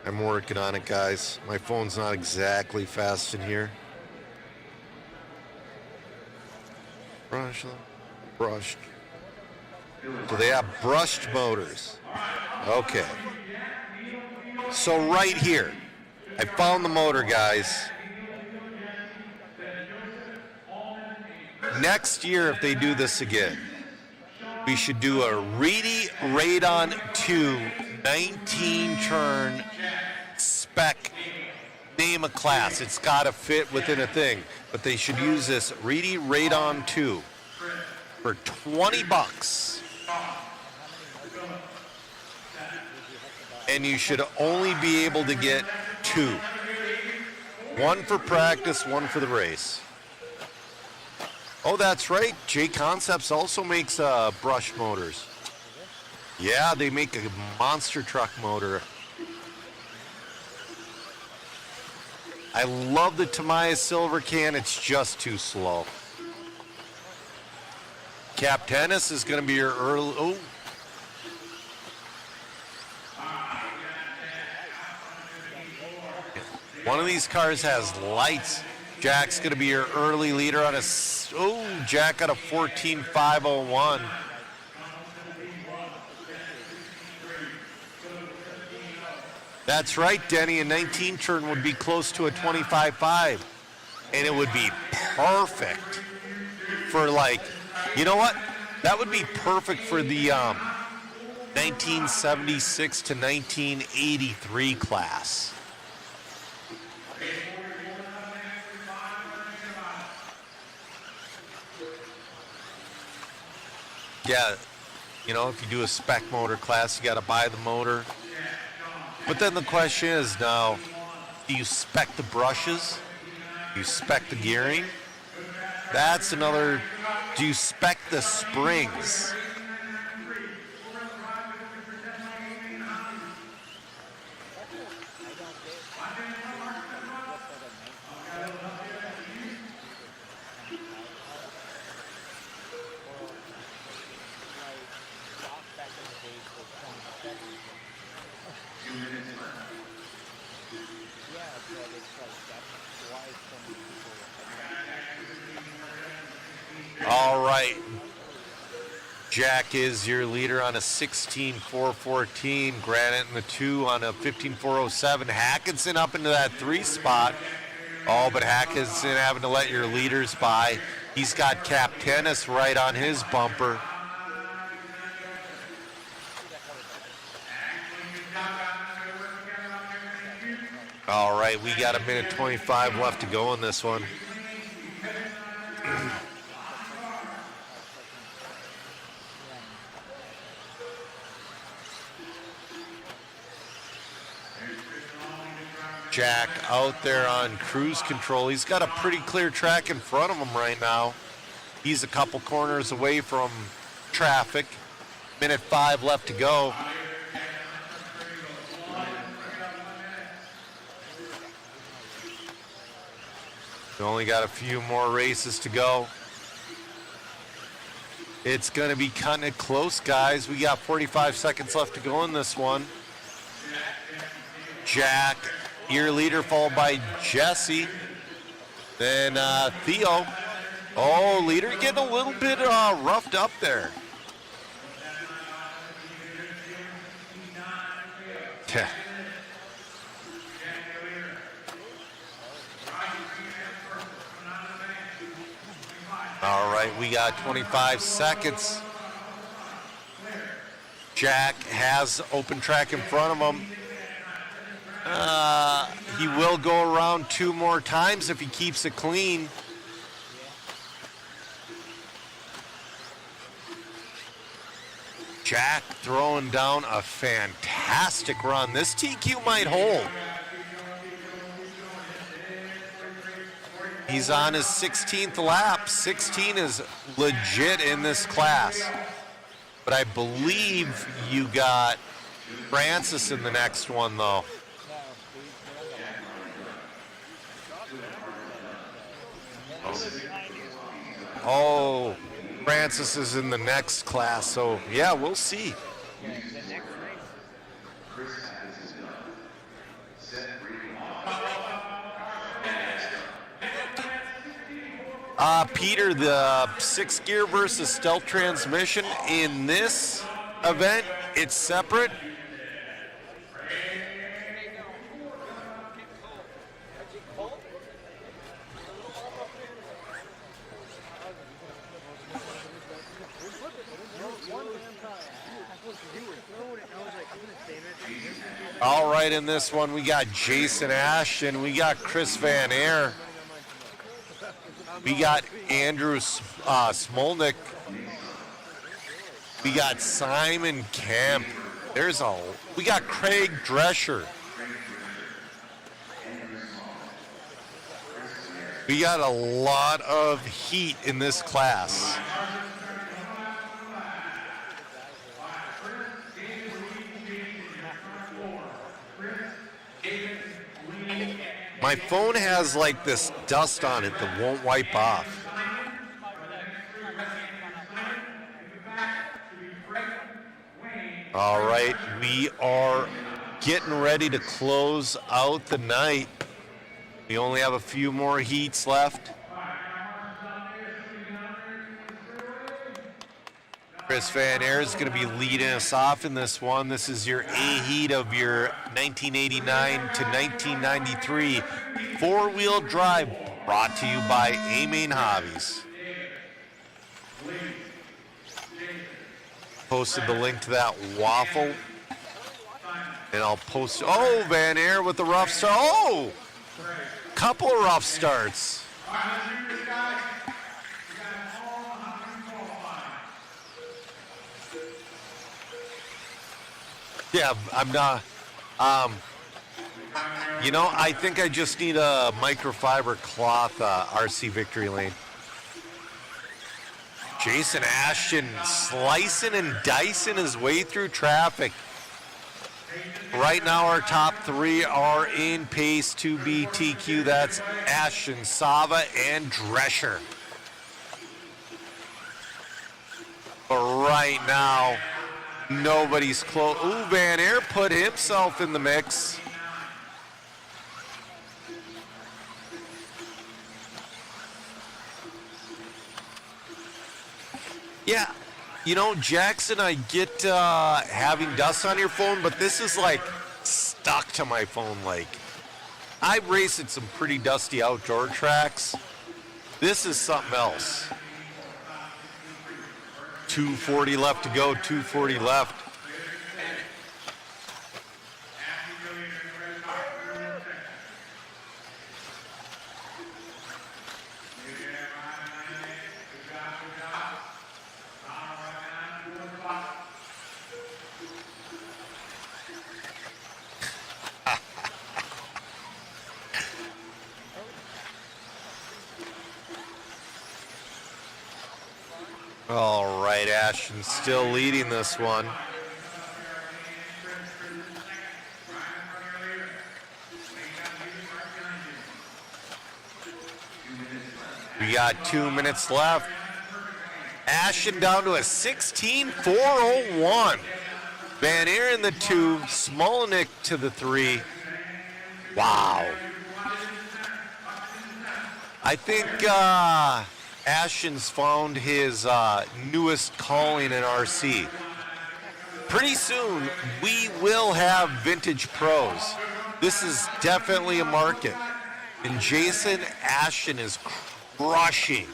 I'm working on it, guys. My phone's not exactly fast in here. Brushed. So they have brushed motors. Okay. So right here, I found the motor, guys. next year, if they do this again, we should do a Reedy Radon 2 19-turn spec. Name a class. It's got to fit within a thing. But they should use this Reedy Radon 2 for $20. And you should only be able to get 2. 1 for practice, 1 for the race. Oh, that's right. J Concepts also makes brush motors. Yeah, they make a monster truck motor. I love the Tamiya Silver can. It's just too slow. Cap Tennis is going to be your early... Oh. One of these cars has lights. Jack's going to be your early leader on a... Oh, Jack got a 14.501. That's right, Denny. A 19 turn would be close to a 25.5. And it would be perfect for, like, you know what? That would be perfect for the 1976 to 1983 class. Yeah, you know, if you do a spec motor class, you got to buy the motor. But then the question is now, do you spec the brushes? Do you spec the gearing? That's another, do you spec the springs? All right. Jack is your leader on a 16.414. Granite in the 2 on a 15.407. Hackinson up into that 3 spot. Oh, but Hackinson having to let your leaders by. He's got Cap Tennis right on his bumper. All right, we got a minute 25 left to go in this one. Jack out there on cruise control. He's got a pretty clear track in front of him right now. He's a couple corners away from traffic. Minute 5 left to go. We only got a few more races to go. It's going to be cutting it close, guys. We got 45 seconds left to go in this one. Jack, your leader, followed by Jesse. Then Theo. Oh, leader getting a little bit roughed up there. Yeah. All right, we got 25 seconds. Jack has open track in front of him. He will go around 2 more times if he keeps it clean. Jack throwing down a fantastic run. This TQ might hold. He's on his 16th lap. 16 is legit in this class. But I believe you got Francis in the next one, though. Oh, Francis is in the next class, so yeah, we'll see. Peter, the 6th gear versus stealth transmission in this event, it's separate. All right, in this one, we got Jason Ashton. We got Chris Van Aer. We got Andrew Smolnick. We got Simon Kemp. We got Craig Drescher. We got a lot of heat in this class. My phone has like this dust on it that won't wipe off. All right, we are getting ready to close out the night. We only have a few more heats left. Chris Van Aer is going to be leading us off in this one. This is your A heat of your 1989 to 1993 four-wheel drive, brought to you by A-Main Hobbies. Posted the link to that waffle. And I'll post, oh, Van Aer with the rough start. Oh, couple of rough starts. Yeah, I'm not, you know, I think I just need a microfiber cloth RC Victory Lane. Jason Ashton slicing and dicing his way through traffic. Right now our top three are in pace 2BTQ. That's Ashton, Sava, and Drescher. But right now, nobody's close. Ooh, Van Aer put himself in the mix. Yeah, you know, Jackson, I get having dust on your phone, but this is like stuck to my phone. Like, I've raced at some pretty dusty outdoor tracks. This is something else. 240 left to go, 240 left. All right, Ashton still leading this one. We got 2 minutes left. Ashton down to a 16.401. Van Aer in the 2, Smolnick to the 3. Wow. I think Ashton's found his newest calling in RC. Pretty soon, we will have vintage pros. This is definitely a market. And Jason Ashton is crushing.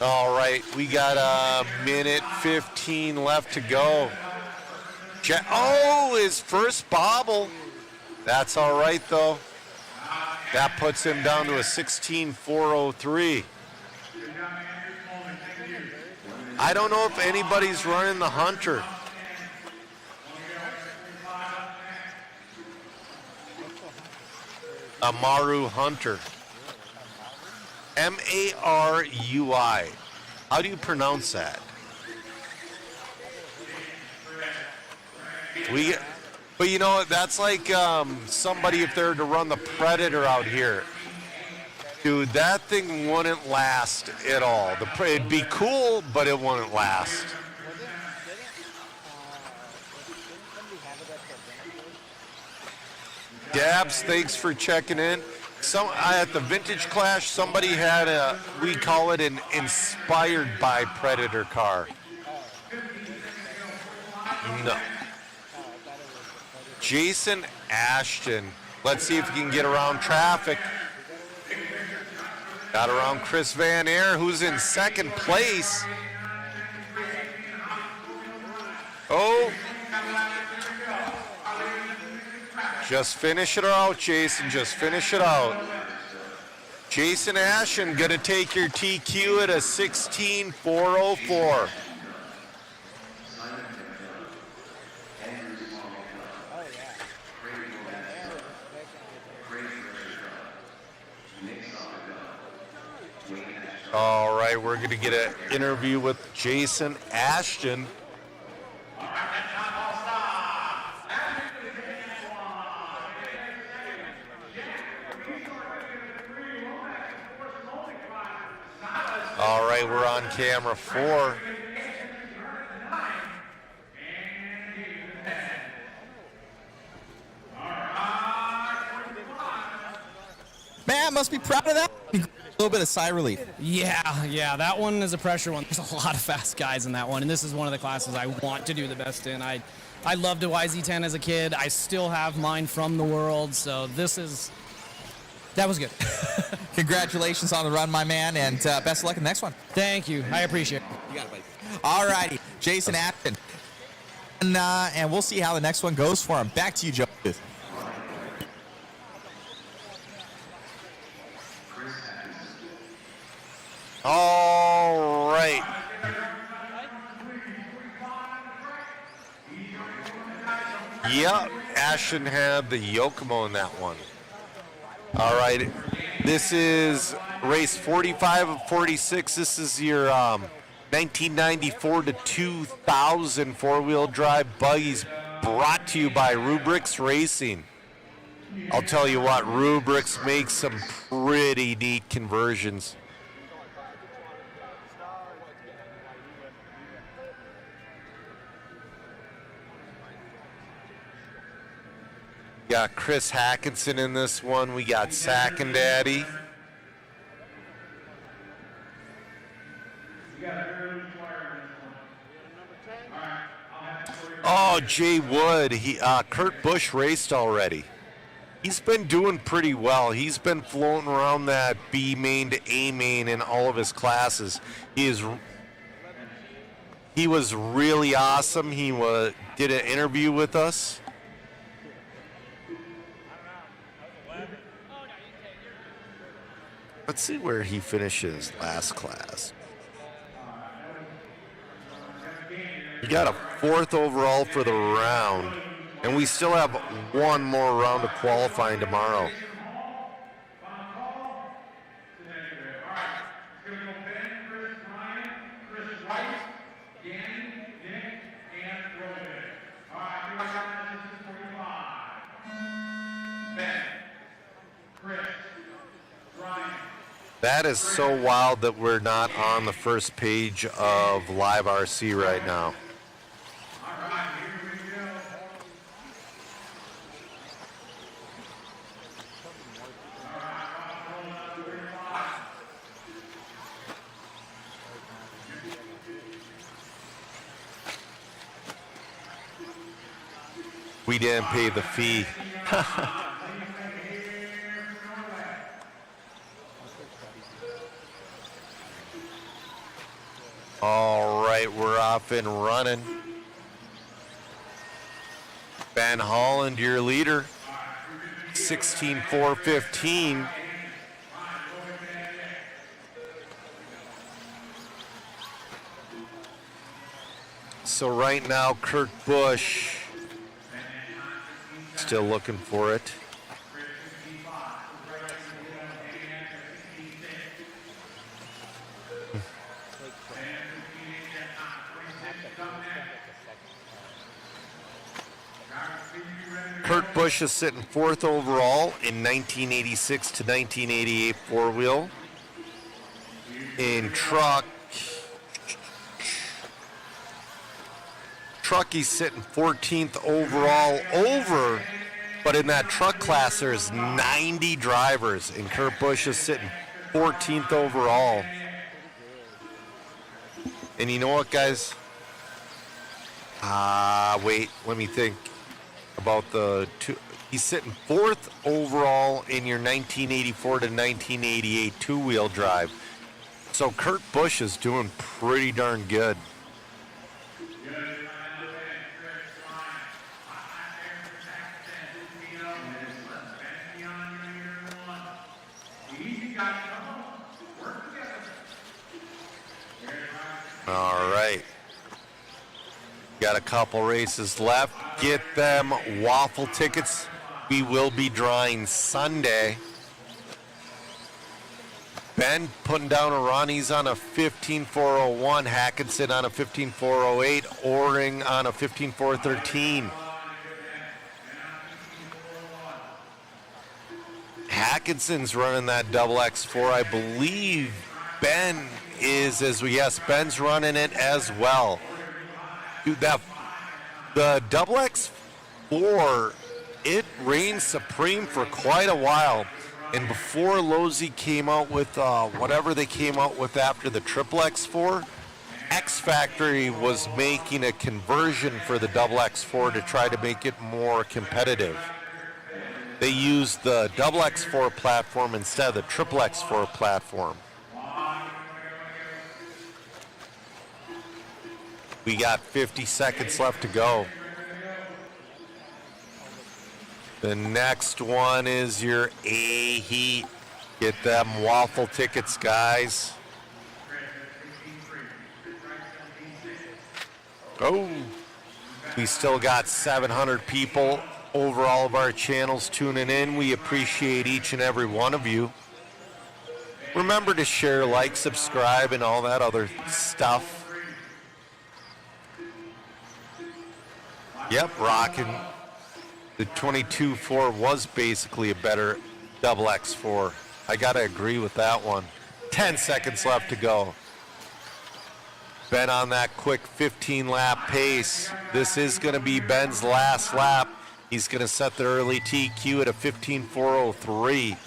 All right, we got a minute 15 left to go. Oh, his first bobble. That's all right, though. That puts him down to a 16.403. I don't know if anybody's running the Hunter. Amaru Hunter. Marui. How do you pronounce that? But you know, that's like somebody if they were to run the Predator out here. Dude, that thing wouldn't last at all. It'd be cool, but it wouldn't last. Dabs, thanks for checking in. At the Vintage Clash, somebody had we call it an inspired by Predator car. No. Jason Ashton Let's see if he can get around traffic. Got around Chris Van Air, who's in second place. Oh. Just finish it out, Jason. Just finish it out. Jason Ashen going to take your TQ at a 16.404. All right, we're going to get an interview with Jason Ashton. All right, we're on camera 4. Man, must be proud of that. A little bit of sigh relief. Yeah, that one is a pressure one. There's a lot of fast guys in that one, and this is one of the classes I want to do the best in. I loved a YZ10 as a kid. I still have mine from the world, so that was good. Congratulations on the run, my man, and best of luck in the next one. Thank you. I appreciate it. You got it, buddy. All righty, Jason Ashton. And we'll see how the next one goes for him. Back to you, Joe. All right. Yep, Ashton had the Yokomo in that one. All right, this is race 45 of 46. This is your 1994 to 2000 four-wheel drive buggies brought to you by Rubrics Racing. I'll tell you what, Rubrics makes some pretty neat conversions. Got Chris Hackinson in this one. We got Sack and Daddy. Oh, Jay Wood. Kurt Busch raced already. He's been doing pretty well. He's been floating around that B main to A main in all of his classes. He was really awesome. He did an interview with us. Let's see where he finishes last class. He got a 4th overall for the round, and we still have one more round of qualifying tomorrow. That is so wild that we're not on the first page of Live RC right now. We didn't pay the fee. All right, we're off and running. Van Holland, your leader, 16.415. So right now, Kurt Busch still looking for it. Kurt Busch is sitting 4th overall in 1986 to 1988 four-wheel. In truck, he's sitting 14th overall over, but in that truck class there's 90 drivers, and Kurt Busch is sitting 14th overall. And you know what, guys? Wait, let me think about the He's sitting 4th overall in your 1984 to 1988 two-wheel drive. So Kurt Busch is doing pretty darn good. All right. Got a couple races left. Get them waffle tickets. We will be drawing Sunday. Ben putting down a run. He's on a 15.401. Hackinson on a 15.408. Oring on a 15.413. Hackinson's running that double X4. I believe Ben is yes, Ben's running it as well. Dude, the double X4, it reigned supreme for quite a while. And before Losey came out with whatever they came out with after the triple X4, X Factory was making a conversion for the double X4 to try to make it more competitive. They used the double X4 platform instead of the triple X4 platform. We got 50 seconds left to go. The next one is your A heat. Get them waffle tickets, guys. Oh, we still got 700 people over all of our channels tuning in. We appreciate each and every one of you. Remember to share, like, subscribe, and all that other stuff. Yep, rocking. The 22.4 was basically a better double X4. I got to agree with that one. 10 seconds left to go. Ben on that quick 15-lap pace. This is going to be Ben's last lap. He's going to set the early TQ at a 15.403.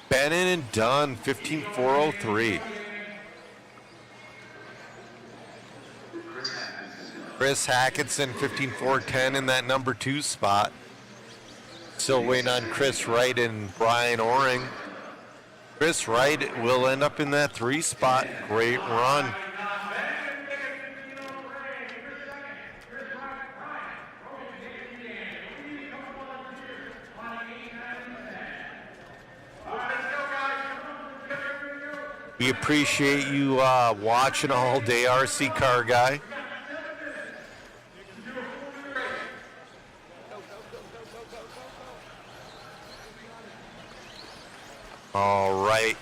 Ben in and done, 15.403. Chris Hackinson, 15.410 in that number 2 spot. Still waiting on Chris Wright and Brian Oring. Chris Wright will end up in that 3 spot. Great run. We appreciate you watching all day, RC Car Guy. All right.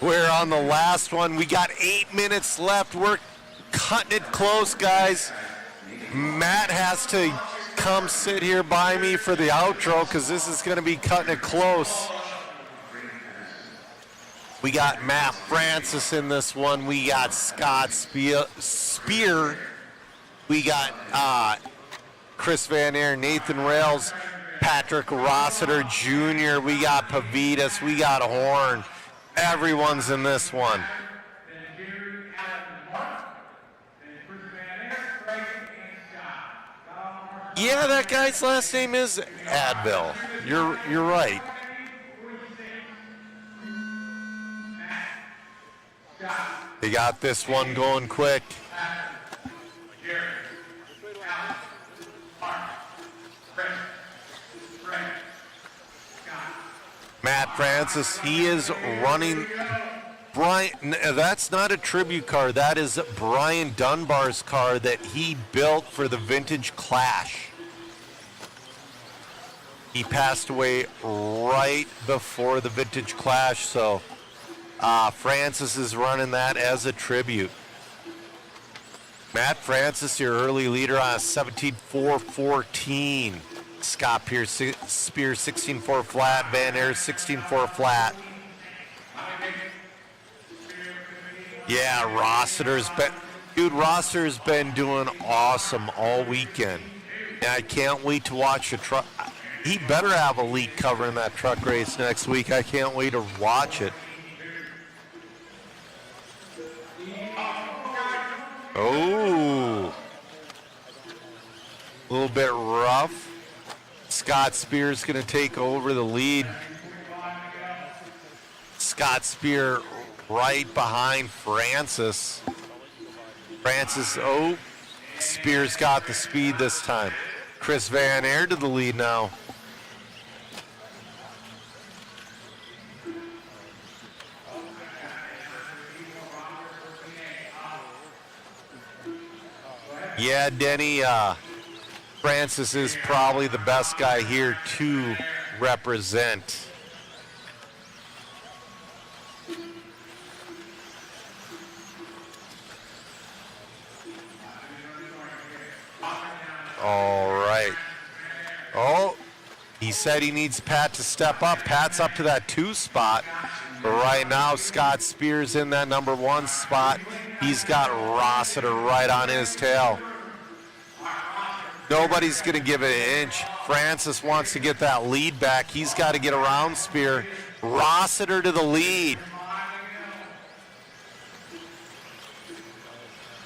We're on the last one. We got 8 minutes left. We're cutting it close, guys. Matt has to come sit here by me for the outro because this is going to be cutting it close. We got Matt Francis in this one. We got Scott Spear. We got Chris Van Air, Nathan Rails, Patrick Rossiter Jr. We got Pavitas. We got Horn. Everyone's in this one. Yeah, that guy's last name is Advil. You're right. They got this one going quick. Matt Francis, he is running. Brian, that's not a tribute car. That is Brian Dunbar's car that he built for the Vintage Clash. He passed away right before the Vintage Clash, so Francis is running that as a tribute. Matt Francis, your early leader on a 17.414. Scott Spear 16.4 flat. Van Air 16.4 flat. Yeah, Rossiter's been doing awesome all weekend. And I can't wait to watch the truck. He better have a leak covering that truck race next week. I can't wait to watch it. Oh. A little bit rough. Scott Spear's going to take over the lead. Scott Spear right behind Francis. Spear's got the speed this time. Chris Van Aert to the lead now. Yeah, Denny, Francis is probably the best guy here to represent. All right. Oh, he said he needs Pat to step up. Pat's up to that 2 spot. But right now, Scott Spear's in that number 1 spot. He's got Rossiter right on his tail. Nobody's going to give it an inch. Francis wants to get that lead back. He's got to get around Spear. Rossiter to the lead.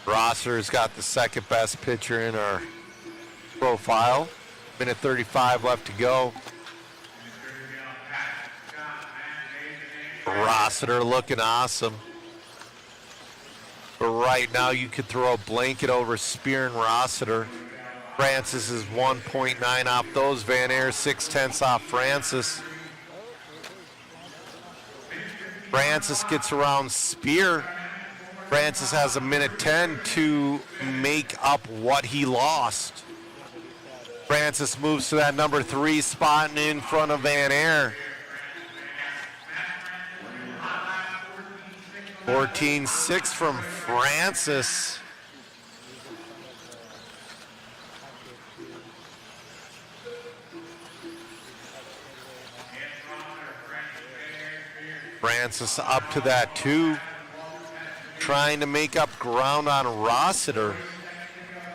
Rossiter's got the second best pitcher in our profile. Minute 35 left to go. Rossiter looking awesome. But right now you could throw a blanket over Spear and Rossiter. Francis is 1.9 off those. Van Aert 0.6 off Francis. Francis gets around Spear. Francis has a minute 10 to make up what he lost. Francis moves to that number 3 spot and in front of Van Aert. 14.6 from Francis. Francis up to that 2. Trying to make up ground on Rossiter.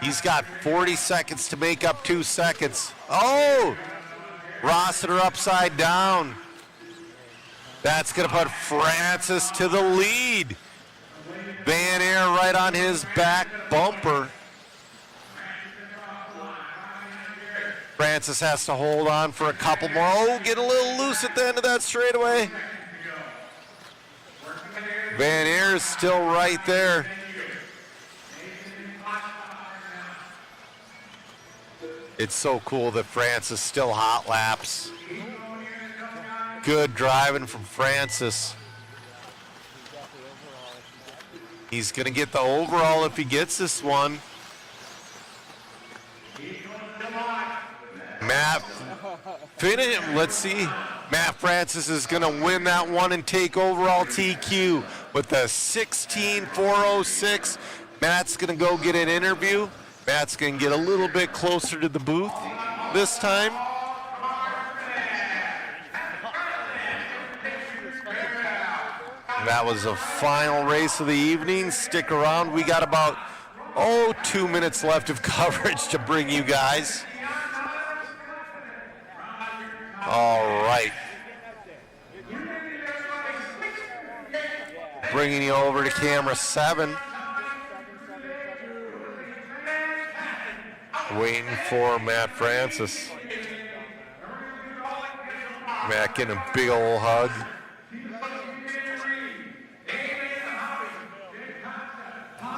He's got 40 seconds to make up 2 seconds. Oh! Rossiter upside down. That's going to put Francis to the lead. Van Aert right on his back bumper. Francis has to hold on for a couple more. Oh, get a little loose at the end of that straightaway. Van Aert is still right there. It's so cool that Francis still hot laps. Good driving from Francis. He's going to get the overall if he gets this one. Let's see. Matt Francis is going to win that one and take overall TQ with a 16.406. Matt's going to go get an interview. Matt's going to get a little bit closer to the booth this time. That was the final race of the evening. Stick around. We got about, 2 minutes left of coverage to bring you guys. All right. Bringing you over to camera 7. Waiting for Matt Francis. Matt getting a big old hug.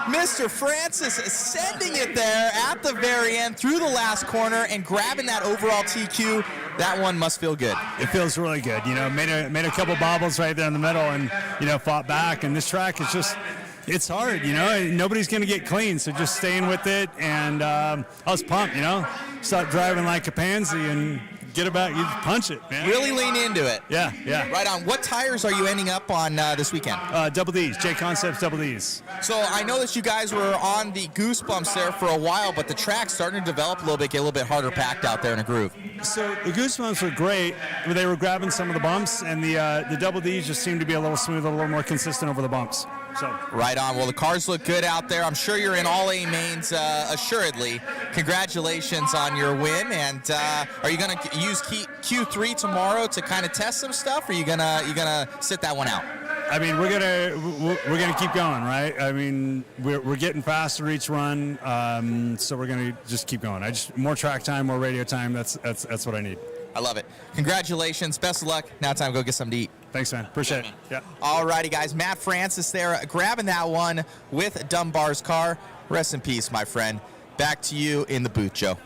Mr. Francis sending it there at the very end through the last corner and grabbing that overall TQ. That one must feel good. It feels really good. You know, made a couple bobbles right there in the middle and, fought back. And this track is just, it's hard, Nobody's going to get clean, so just staying with it. And I was pumped, Start driving like a pansy and get about, you punch it, man. Really lean into it. Yeah. Right on. What tires are you ending up on this weekend? Double Ds, J Concepts Double Ds. So I know that you guys were on the Goosebumps there for a while, but the track's starting to develop a little bit, get a little bit harder packed out there in a groove. So the Goosebumps were great. They were grabbing some of the bumps, and the Double Ds just seemed to be a little smoother, a little more consistent over the bumps. So right on. Well, the cars look good out there. I'm sure you're in all A mains, assuredly. Congratulations on your win. And are you going to use Q3 tomorrow to kind of test some stuff, or are you gonna sit that one out? I mean, we're gonna keep going, right? I mean, we're getting faster each run, so we're gonna just keep going. More track time, more radio time. That's what I need. I love it. Congratulations. Best of luck. Now time to go get something to eat. Thanks, man. Appreciate it. Yeah. All righty, guys. Matt Francis there grabbing that one with Dunbar's car. Rest in peace, my friend. Back to you in the booth, Joe.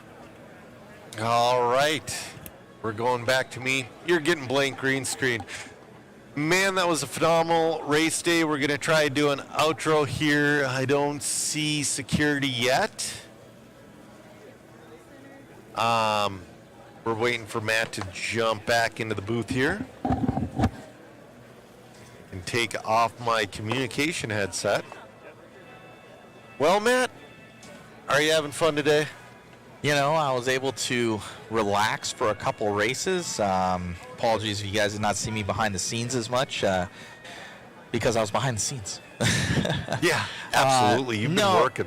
All right. We're going back to me. You're getting blank green screen. Man, that was a phenomenal race day. We're going to try to do an outro here. I don't see security yet. We're waiting for Matt to jump back into the booth here and take off my communication headset. Well, Matt, are you having fun today? You know, I was able to relax for a couple races. Apologies if you guys did not see me behind the scenes as much because I was behind the scenes. Yeah, absolutely. You've been working.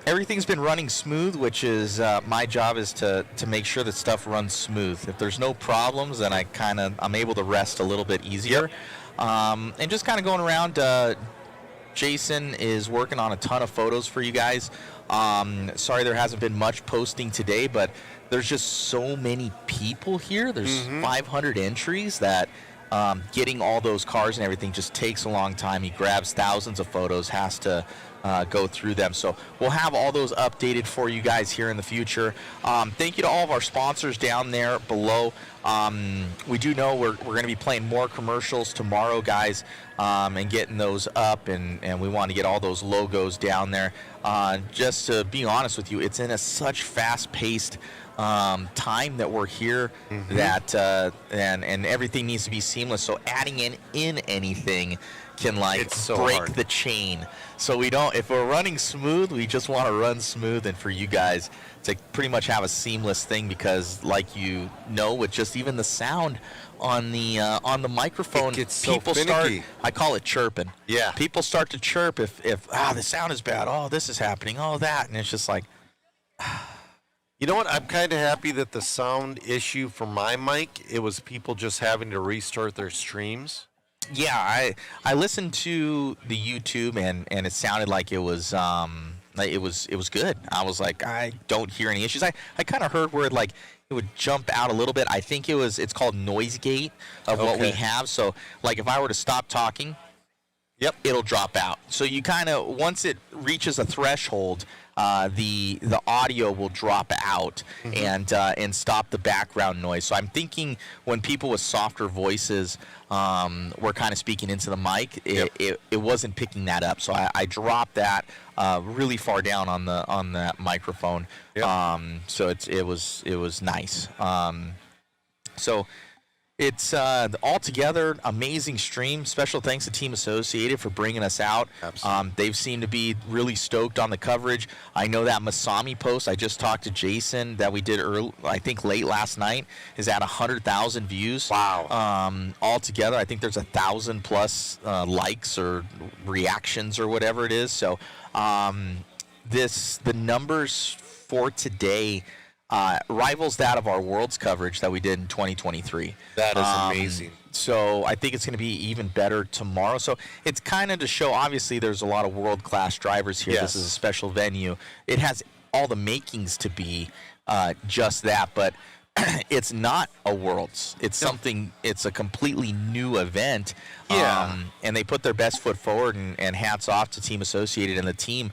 Everything's been running smooth, which is my job is to make sure that stuff runs smooth. If there's no problems, then I'm able to rest a little bit easier. And just kind of going around. Jason is working on a ton of photos for you guys. Sorry there hasn't been much posting today, but there's just so many people here. There's 500 entries that getting all those cars and everything just takes a long time. He grabs thousands of photos, has to go through them. So we'll have all those updated for you guys here in the future. Thank you to all of our sponsors down there below. We do know we're going to be playing more commercials tomorrow, guys, and getting those up, and we want to get all those logos down there. Just to be honest with you, it's in such fast-paced time that we're here that and everything needs to be seamless. So adding in anything can break the chain. So we don't, if we're running smooth, we just want to run smooth, and for you guys to pretty much have a seamless thing, because like you know, with just even the sound on the microphone, people start, I call it chirping. Yeah. People start to chirp if the sound is bad. Oh, this is happening. Oh, that. And it's just like, you know what? I'm kind of happy that the sound issue for my mic, it was people just having to restart their streams. Yeah, I listened to the YouTube and it sounded like it was good. I was like, I don't hear any issues. I kind of heard where it would jump out a little bit. I think it's called noise gate of what we have. So like if I were to stop talking, it'll drop out. So you kind of, once it reaches a threshold, the audio will drop out and stop the background noise. So I'm thinking when people with softer voices were kind of speaking into the mic, it wasn't picking that up. So I dropped that really far down on that microphone. So it was nice. So it's altogether amazing stream. Special thanks to Team Associated for bringing us out. They've seemed to be really stoked on the coverage. I know that Masami post, I just talked to Jason, that we did I think late last night, is at 100,000 views. Wow. Altogether, I think there's 1,000 plus likes or reactions or whatever it is. So the numbers for today rivals that of our Worlds coverage that we did in 2023. That is amazing. So I think it's going to be even better tomorrow. So it's kind of to show, obviously, there's a lot of world-class drivers here. Yes. This is a special venue. It has all the makings to be just that, but it's not a Worlds. It's something, it's a completely new event. And they put their best foot forward, and hats off to Team Associated and the team,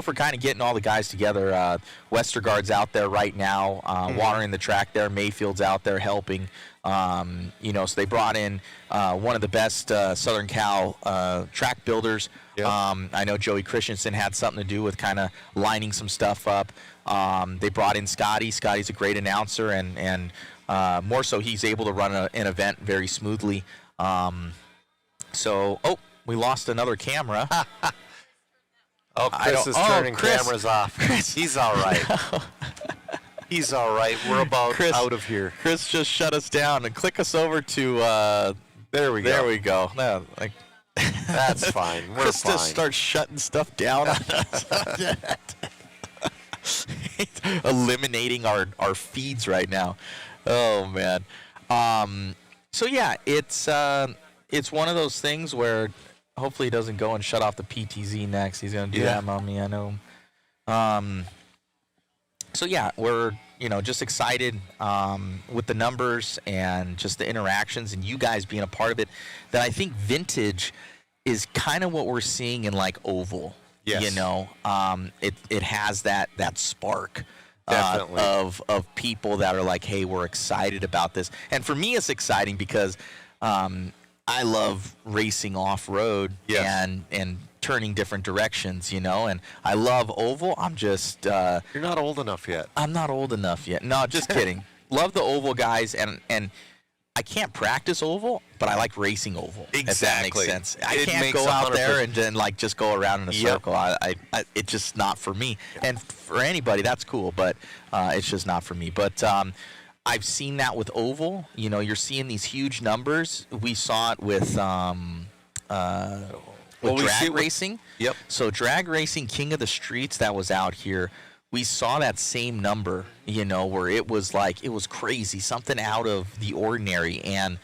for kind of getting all the guys together. Westergaard's out there right now, watering the track there. Mayfield's out there helping. So they brought in one of the best Southern Cal track builders. I know Joey Christensen had something to do with kind of lining some stuff up. They brought in Scotty. Scotty's a great announcer, and more so he's able to run an event very smoothly. We lost another camera. Chris is turning cameras off. Chris. He's all right. He's all right. We're about out of here. Chris just shut us down and click us over to. There we go. There we go. No, that's fine. We're Chris fine. just starts shutting stuff down. Eliminating our feeds right now. Oh man. So yeah, it's it's one of those things where hopefully he doesn't go and shut off the PTZ next. He's going to do that on me, I know. So yeah, we're just excited with the numbers and just the interactions and you guys being a part of it. That I think vintage is kind of what we're seeing in like oval. Yes. It has that spark Definitely. of people that are like, hey, we're excited about this. And for me, it's exciting because I love racing off road and turning different directions, and I love oval. I'm just You're not old enough yet. I'm not old enough yet. No, just kidding. Love the oval guys, and I can't practice oval, but I like racing oval. If that makes sense. I can't go out there and then like just go around in a circle. It's just not for me. And for anybody, that's cool, but it's just not for me. But I've seen that with oval. You're seeing these huge numbers. We saw it with drag racing. Yep. So drag racing, King of the Streets, that was out here. We saw that same number, where it was crazy, something out of the ordinary, and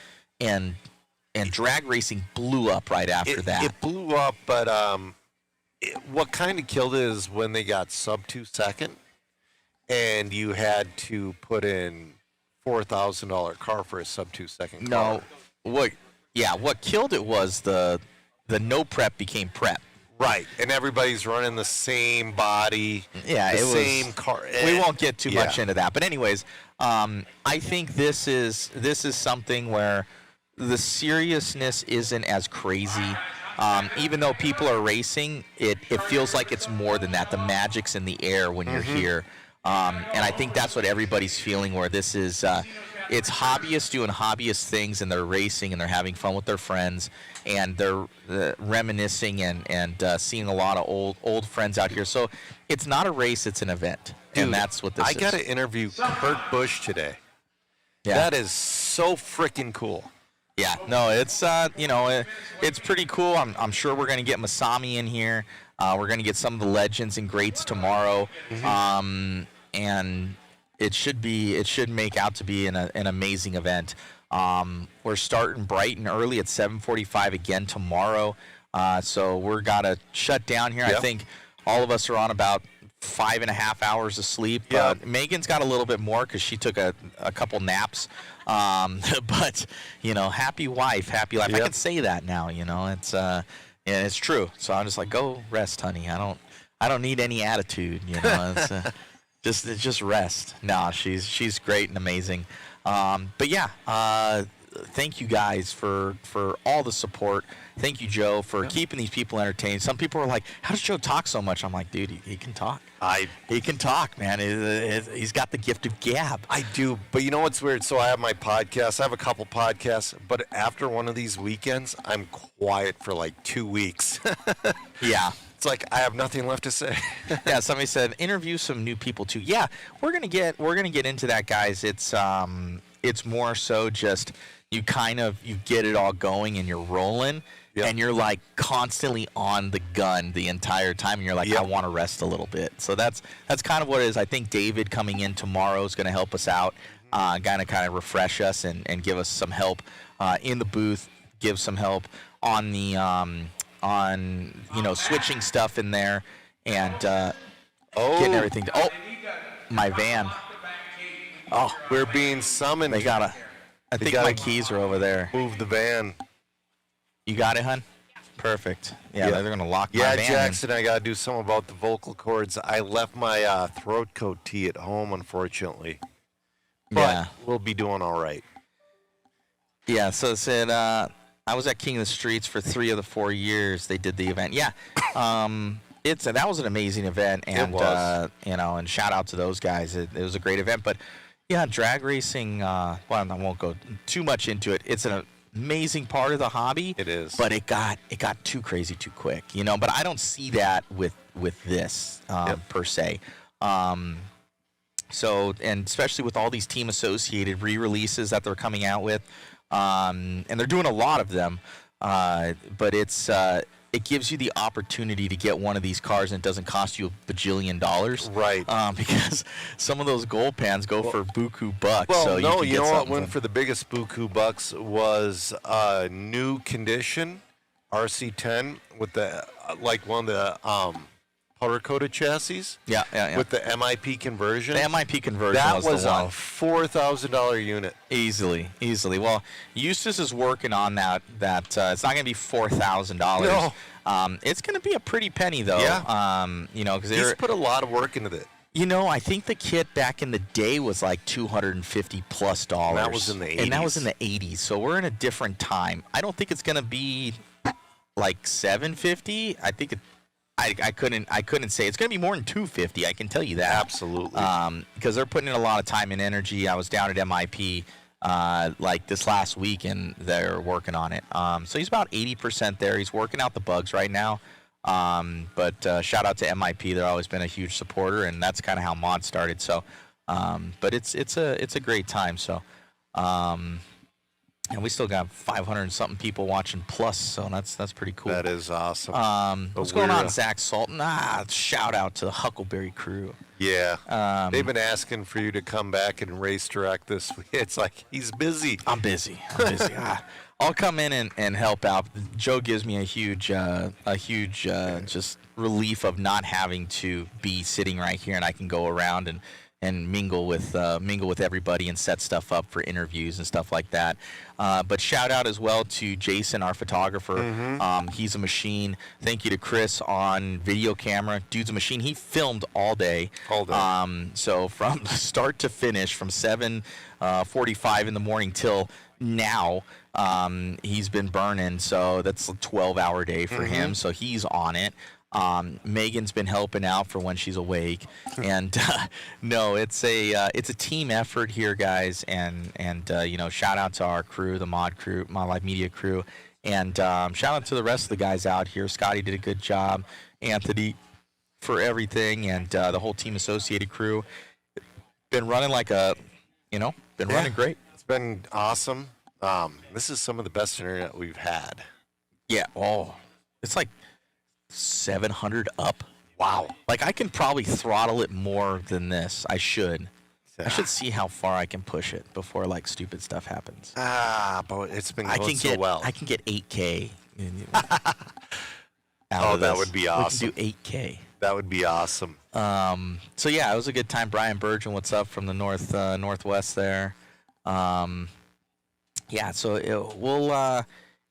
drag racing blew up right after that. It blew up, but what kind of killed it is when they got sub 2 second, and you had to put in $4,000 car for a sub 2 second car. What killed it was the no prep became prep. Right, and everybody's running the same body, same car. We won't get too much into that, but anyways, I think this is something where the seriousness isn't as crazy. Even though people are racing, it feels like it's more than that. The magic's in the air when you're here, and I think that's what everybody's feeling. Where this is, it's hobbyists doing hobbyist things, and they're racing and they're having fun with their friends. And they're reminiscing and seeing a lot of old friends out here. So it's not a race, it's an event. Dude, and that's what this is. I got to interview Kurt Busch today. Yeah. That is so freaking cool. Yeah, no, it's it's pretty cool. I'm sure we're going to get Masami in here. We're going to get some of the legends and greats tomorrow. And it should make out to be an amazing event. We're starting bright and early at 7:45 again tomorrow. So we're got to shut down here. Yep. I think all of us are on about 5.5 hours of sleep. Yep. Megan's got a little bit more because she took a couple naps. But, happy wife, happy life. Yep. I can say that now, it's true. So I'm just like, go rest, honey. I don't need any attitude, It's, just rest. No, she's great and amazing. But yeah, thank you guys for all the support. Thank you, Joe, for keeping these people entertained. Some people are like, how does Joe talk so much? I'm like, dude, he can talk. He can talk, man. He's got the gift of gab. I do, but you know what's weird? So I have my podcast. I have a couple podcasts, but after one of these weekends, I'm quiet for like 2 weeks. Yeah. It's like I have nothing left to say. Yeah, somebody said interview some new people too. Yeah, we're gonna get into that, guys. It's more so just you get it all going and you're rolling, and you're like constantly on the gun the entire time, and you're like, I want to rest a little bit. So that's kind of what it is. I think David coming in tomorrow is going to help us out, kind of refresh us and give us some help in the booth, give some help on the switching stuff in there and getting everything. My van. Oh, we're being summoned. I think my keys are over there. Move the van. You got it, hun? Perfect. Yeah, they're going to lock my van in. Jackson, I got to do something about the vocal cords. I left my throat coat tee at home, unfortunately. But we'll be doing all right. Yeah, so it said, I was at King of the Streets for 3 of the 4 years they did the event. Yeah, that was an amazing event, and it was. And shout out to those guys. It was a great event, but yeah, drag racing. Well, I won't go too much into it. It's an amazing part of the hobby. It is, but it got too crazy too quick, But I don't see that with this per se. So, and especially with all these team associated re-releases that they're coming out with. And they're doing a lot of them, but it's it gives you the opportunity to get one of these cars and it doesn't cost you $1 bajillion. Right. Because some of those gold pans go for buku bucks. Well, so no, you you know what went went for the biggest buku bucks was a new condition RC10 with the like one of the powder coated chassis. Yeah. With the MIP conversion. The MIP conversion that was was the one. a $4,000 unit. Easily. Well, Eustace is working on that. It's not going to be $4,000. No. It's going to be a pretty penny though. Yeah. Because he's put a lot of work into it. I think the kit back in the day was like $250+ dollars. That was in the 80s. And that was in the 80s. So we're in a different time. I don't think it's going to be like $750. I think I couldn't say it's going to be more than $250. I can tell you that. Absolutely. Because they're putting in a lot of time and energy. I was down at MIP like this last week, and they're working on it. So he's about 80% there. He's working out the bugs right now. But shout out to MIP. They've always been a huge supporter, and that's kind of how Mod started. So, but it's a great time. So, and we still got 500 and something people watching plus, so that's pretty cool. That is awesome. What's going on, Zach Sultan? Shout out to the Huckleberry crew. Yeah. They've been asking for you to come back and race direct this week. It's like he's busy. I'm busy. I'll come in and help out. Joe gives me a huge just relief of not having to be sitting right here, and I can go around and mingle with everybody and set stuff up for interviews and stuff like that. But shout out as well to Jason, our photographer. Mm-hmm. He's a machine. Thank you to Chris on video camera. Dude's a machine. He filmed all day. So from start to finish, from 7:45 in the morning till now, he's been burning. So that's a 12-hour day for him. So he's on it. Megan's been helping out for when she's awake, and no, it's a team effort here, guys, and shout out to our crew, the Mod Live Media crew, and shout out to the rest of the guys out here. Scotty did a good job, Anthony for everything, and the whole Team Associated crew been running running great. It's been awesome. This is some of the best internet we've had. Yeah. Oh, it's like 700 up. Wow. Like I can probably throttle it more than this. I should see how far I can push it before like stupid stuff happens. But it's been going so well. I can get 8K. That would be awesome. We can do 8K. That would be awesome. So yeah, it was a good time. Brian Burgeon, what's up from the northwest there? Yeah, so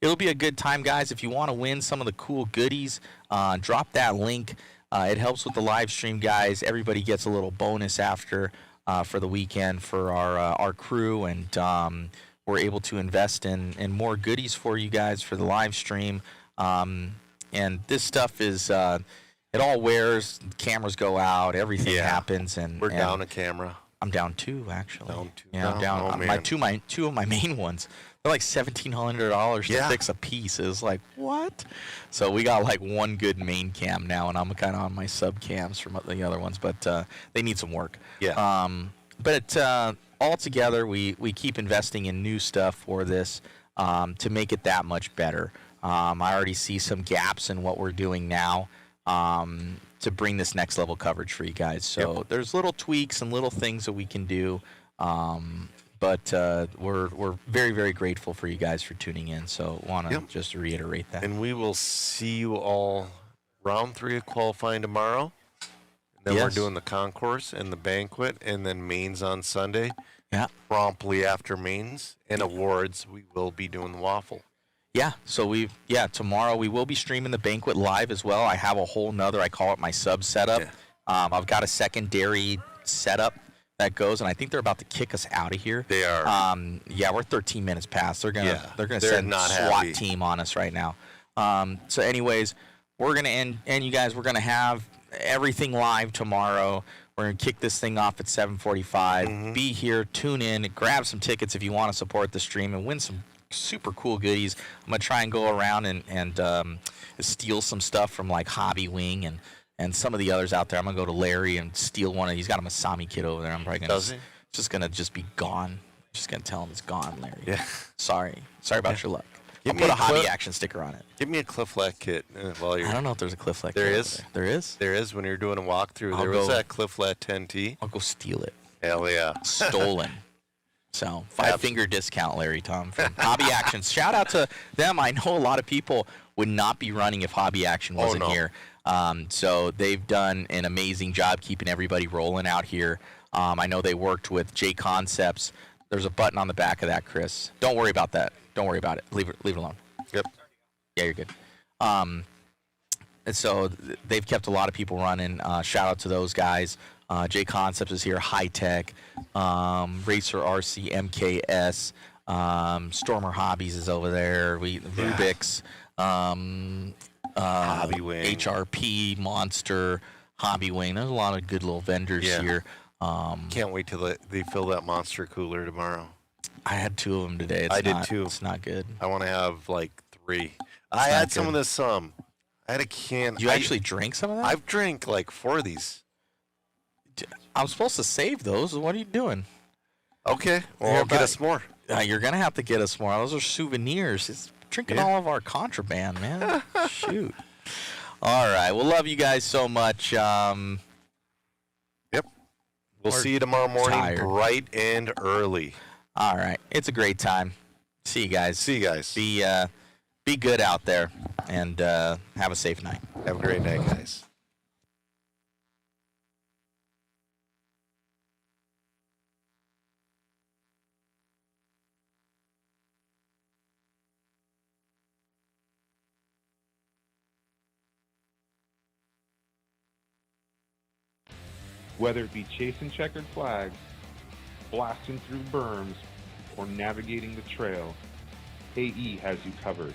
it'll be a good time, guys. If you want to win some of the cool goodies, drop that link. It helps with the live stream, guys. Everybody gets a little bonus after for the weekend for our crew, and we're able to invest in more goodies for you guys for the live stream. And this stuff is it all wears. Cameras go out. Everything happens, and we're down a camera. I'm down 2 actually. Down 2. Yeah, I'm down. Two of my main ones. They're like $1,700 to fix a piece. It's like, what? So we got like one good main cam now, and I'm kind of on my sub cams from the other ones, but they need some work. Yeah. But all together, we keep investing in new stuff for this to make it that much better. I already see some gaps in what we're doing now to bring this next level coverage for you guys. So there's little tweaks and little things that we can do. But we're very, very grateful for you guys for tuning in. So want to just reiterate that. And we will see you all round 3 of qualifying tomorrow. And then we're doing the concourse and the banquet, and then mains on Sunday. Yeah. Promptly after mains and awards, we will be doing the waffle. Yeah, so tomorrow we will be streaming the banquet live as well. I have a whole nother, I call it my sub setup. Yeah. I've got a secondary setup that goes, and I think they're about to kick us out of here. They are. We're 13 minutes past. They're gonna send a SWAT team on us right now. So anyways, we're gonna end you guys. We're gonna have everything live tomorrow. We're gonna kick this thing off at 7:45. Be here, tune in, grab some tickets if you want to support the stream and win some super cool goodies. I'm gonna try and go around and steal some stuff from like Hobby Wing and some of the others out there. I'm gonna go to Larry and steal one. He's got a Masami kit over there. I'm probably gonna just be gone. Just gonna tell him it's gone, Larry. Yeah. Sorry about your luck. I'll put a hobby action sticker on it. Give me a Cliff Flat kit while you're. I don't know if there's a Cliff Flat There kit. is. There is? There is when you're doing a walkthrough. There was that Cliff Flat 10T. I'll go steal it. Hell yeah. Stolen. So 5-finger discount, Larry Tom, from Hobby Actions. Shout out to them. I know a lot of people would not be running if Hobby Action wasn't here. So they've done an amazing job keeping everybody rolling out here. I know they worked with J Concepts. There's a button on the back of that, Chris. Don't worry about that. Don't worry about it. Leave it alone. Yep. Yeah, you're good. And so they've kept a lot of people running. Shout out to those guys. J Concepts is here. High Tech, Racer RC, MKS, Stormer Hobbies is over there. Rubik's, Hobby Wing, HRP, Monster, Hobby Wing. There's a lot of good little vendors here. Can't wait till they fill that Monster cooler tomorrow. I had 2 of them today. I did too. It's not good. I want to have like 3. I had some of this. I had a can. You actually drank some of that? I've drank like 4 of these. I'm supposed to save those. What are you doing? Okay. Well, I'll get us more. You're going to have to get us more. Those are souvenirs. It's drinking all of our contraband, man. Shoot. All right. Well, love you guys so much. Yep. We'll see you tomorrow morning, bright and early. All right. It's a great time. See you guys. See you guys. Be good out there, and have a safe night. Have a great night, guys. Whether it be chasing checkered flags, blasting through berms, or navigating the trail, AE has you covered.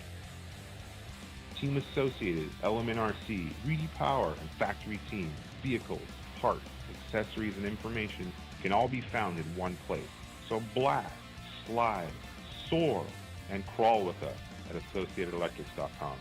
Team Associated, Element RC, Reedy Power, and Factory Team, vehicles, parts, accessories, and information can all be found in one place. So blast, slide, soar, and crawl with us at AssociatedElectrics.com.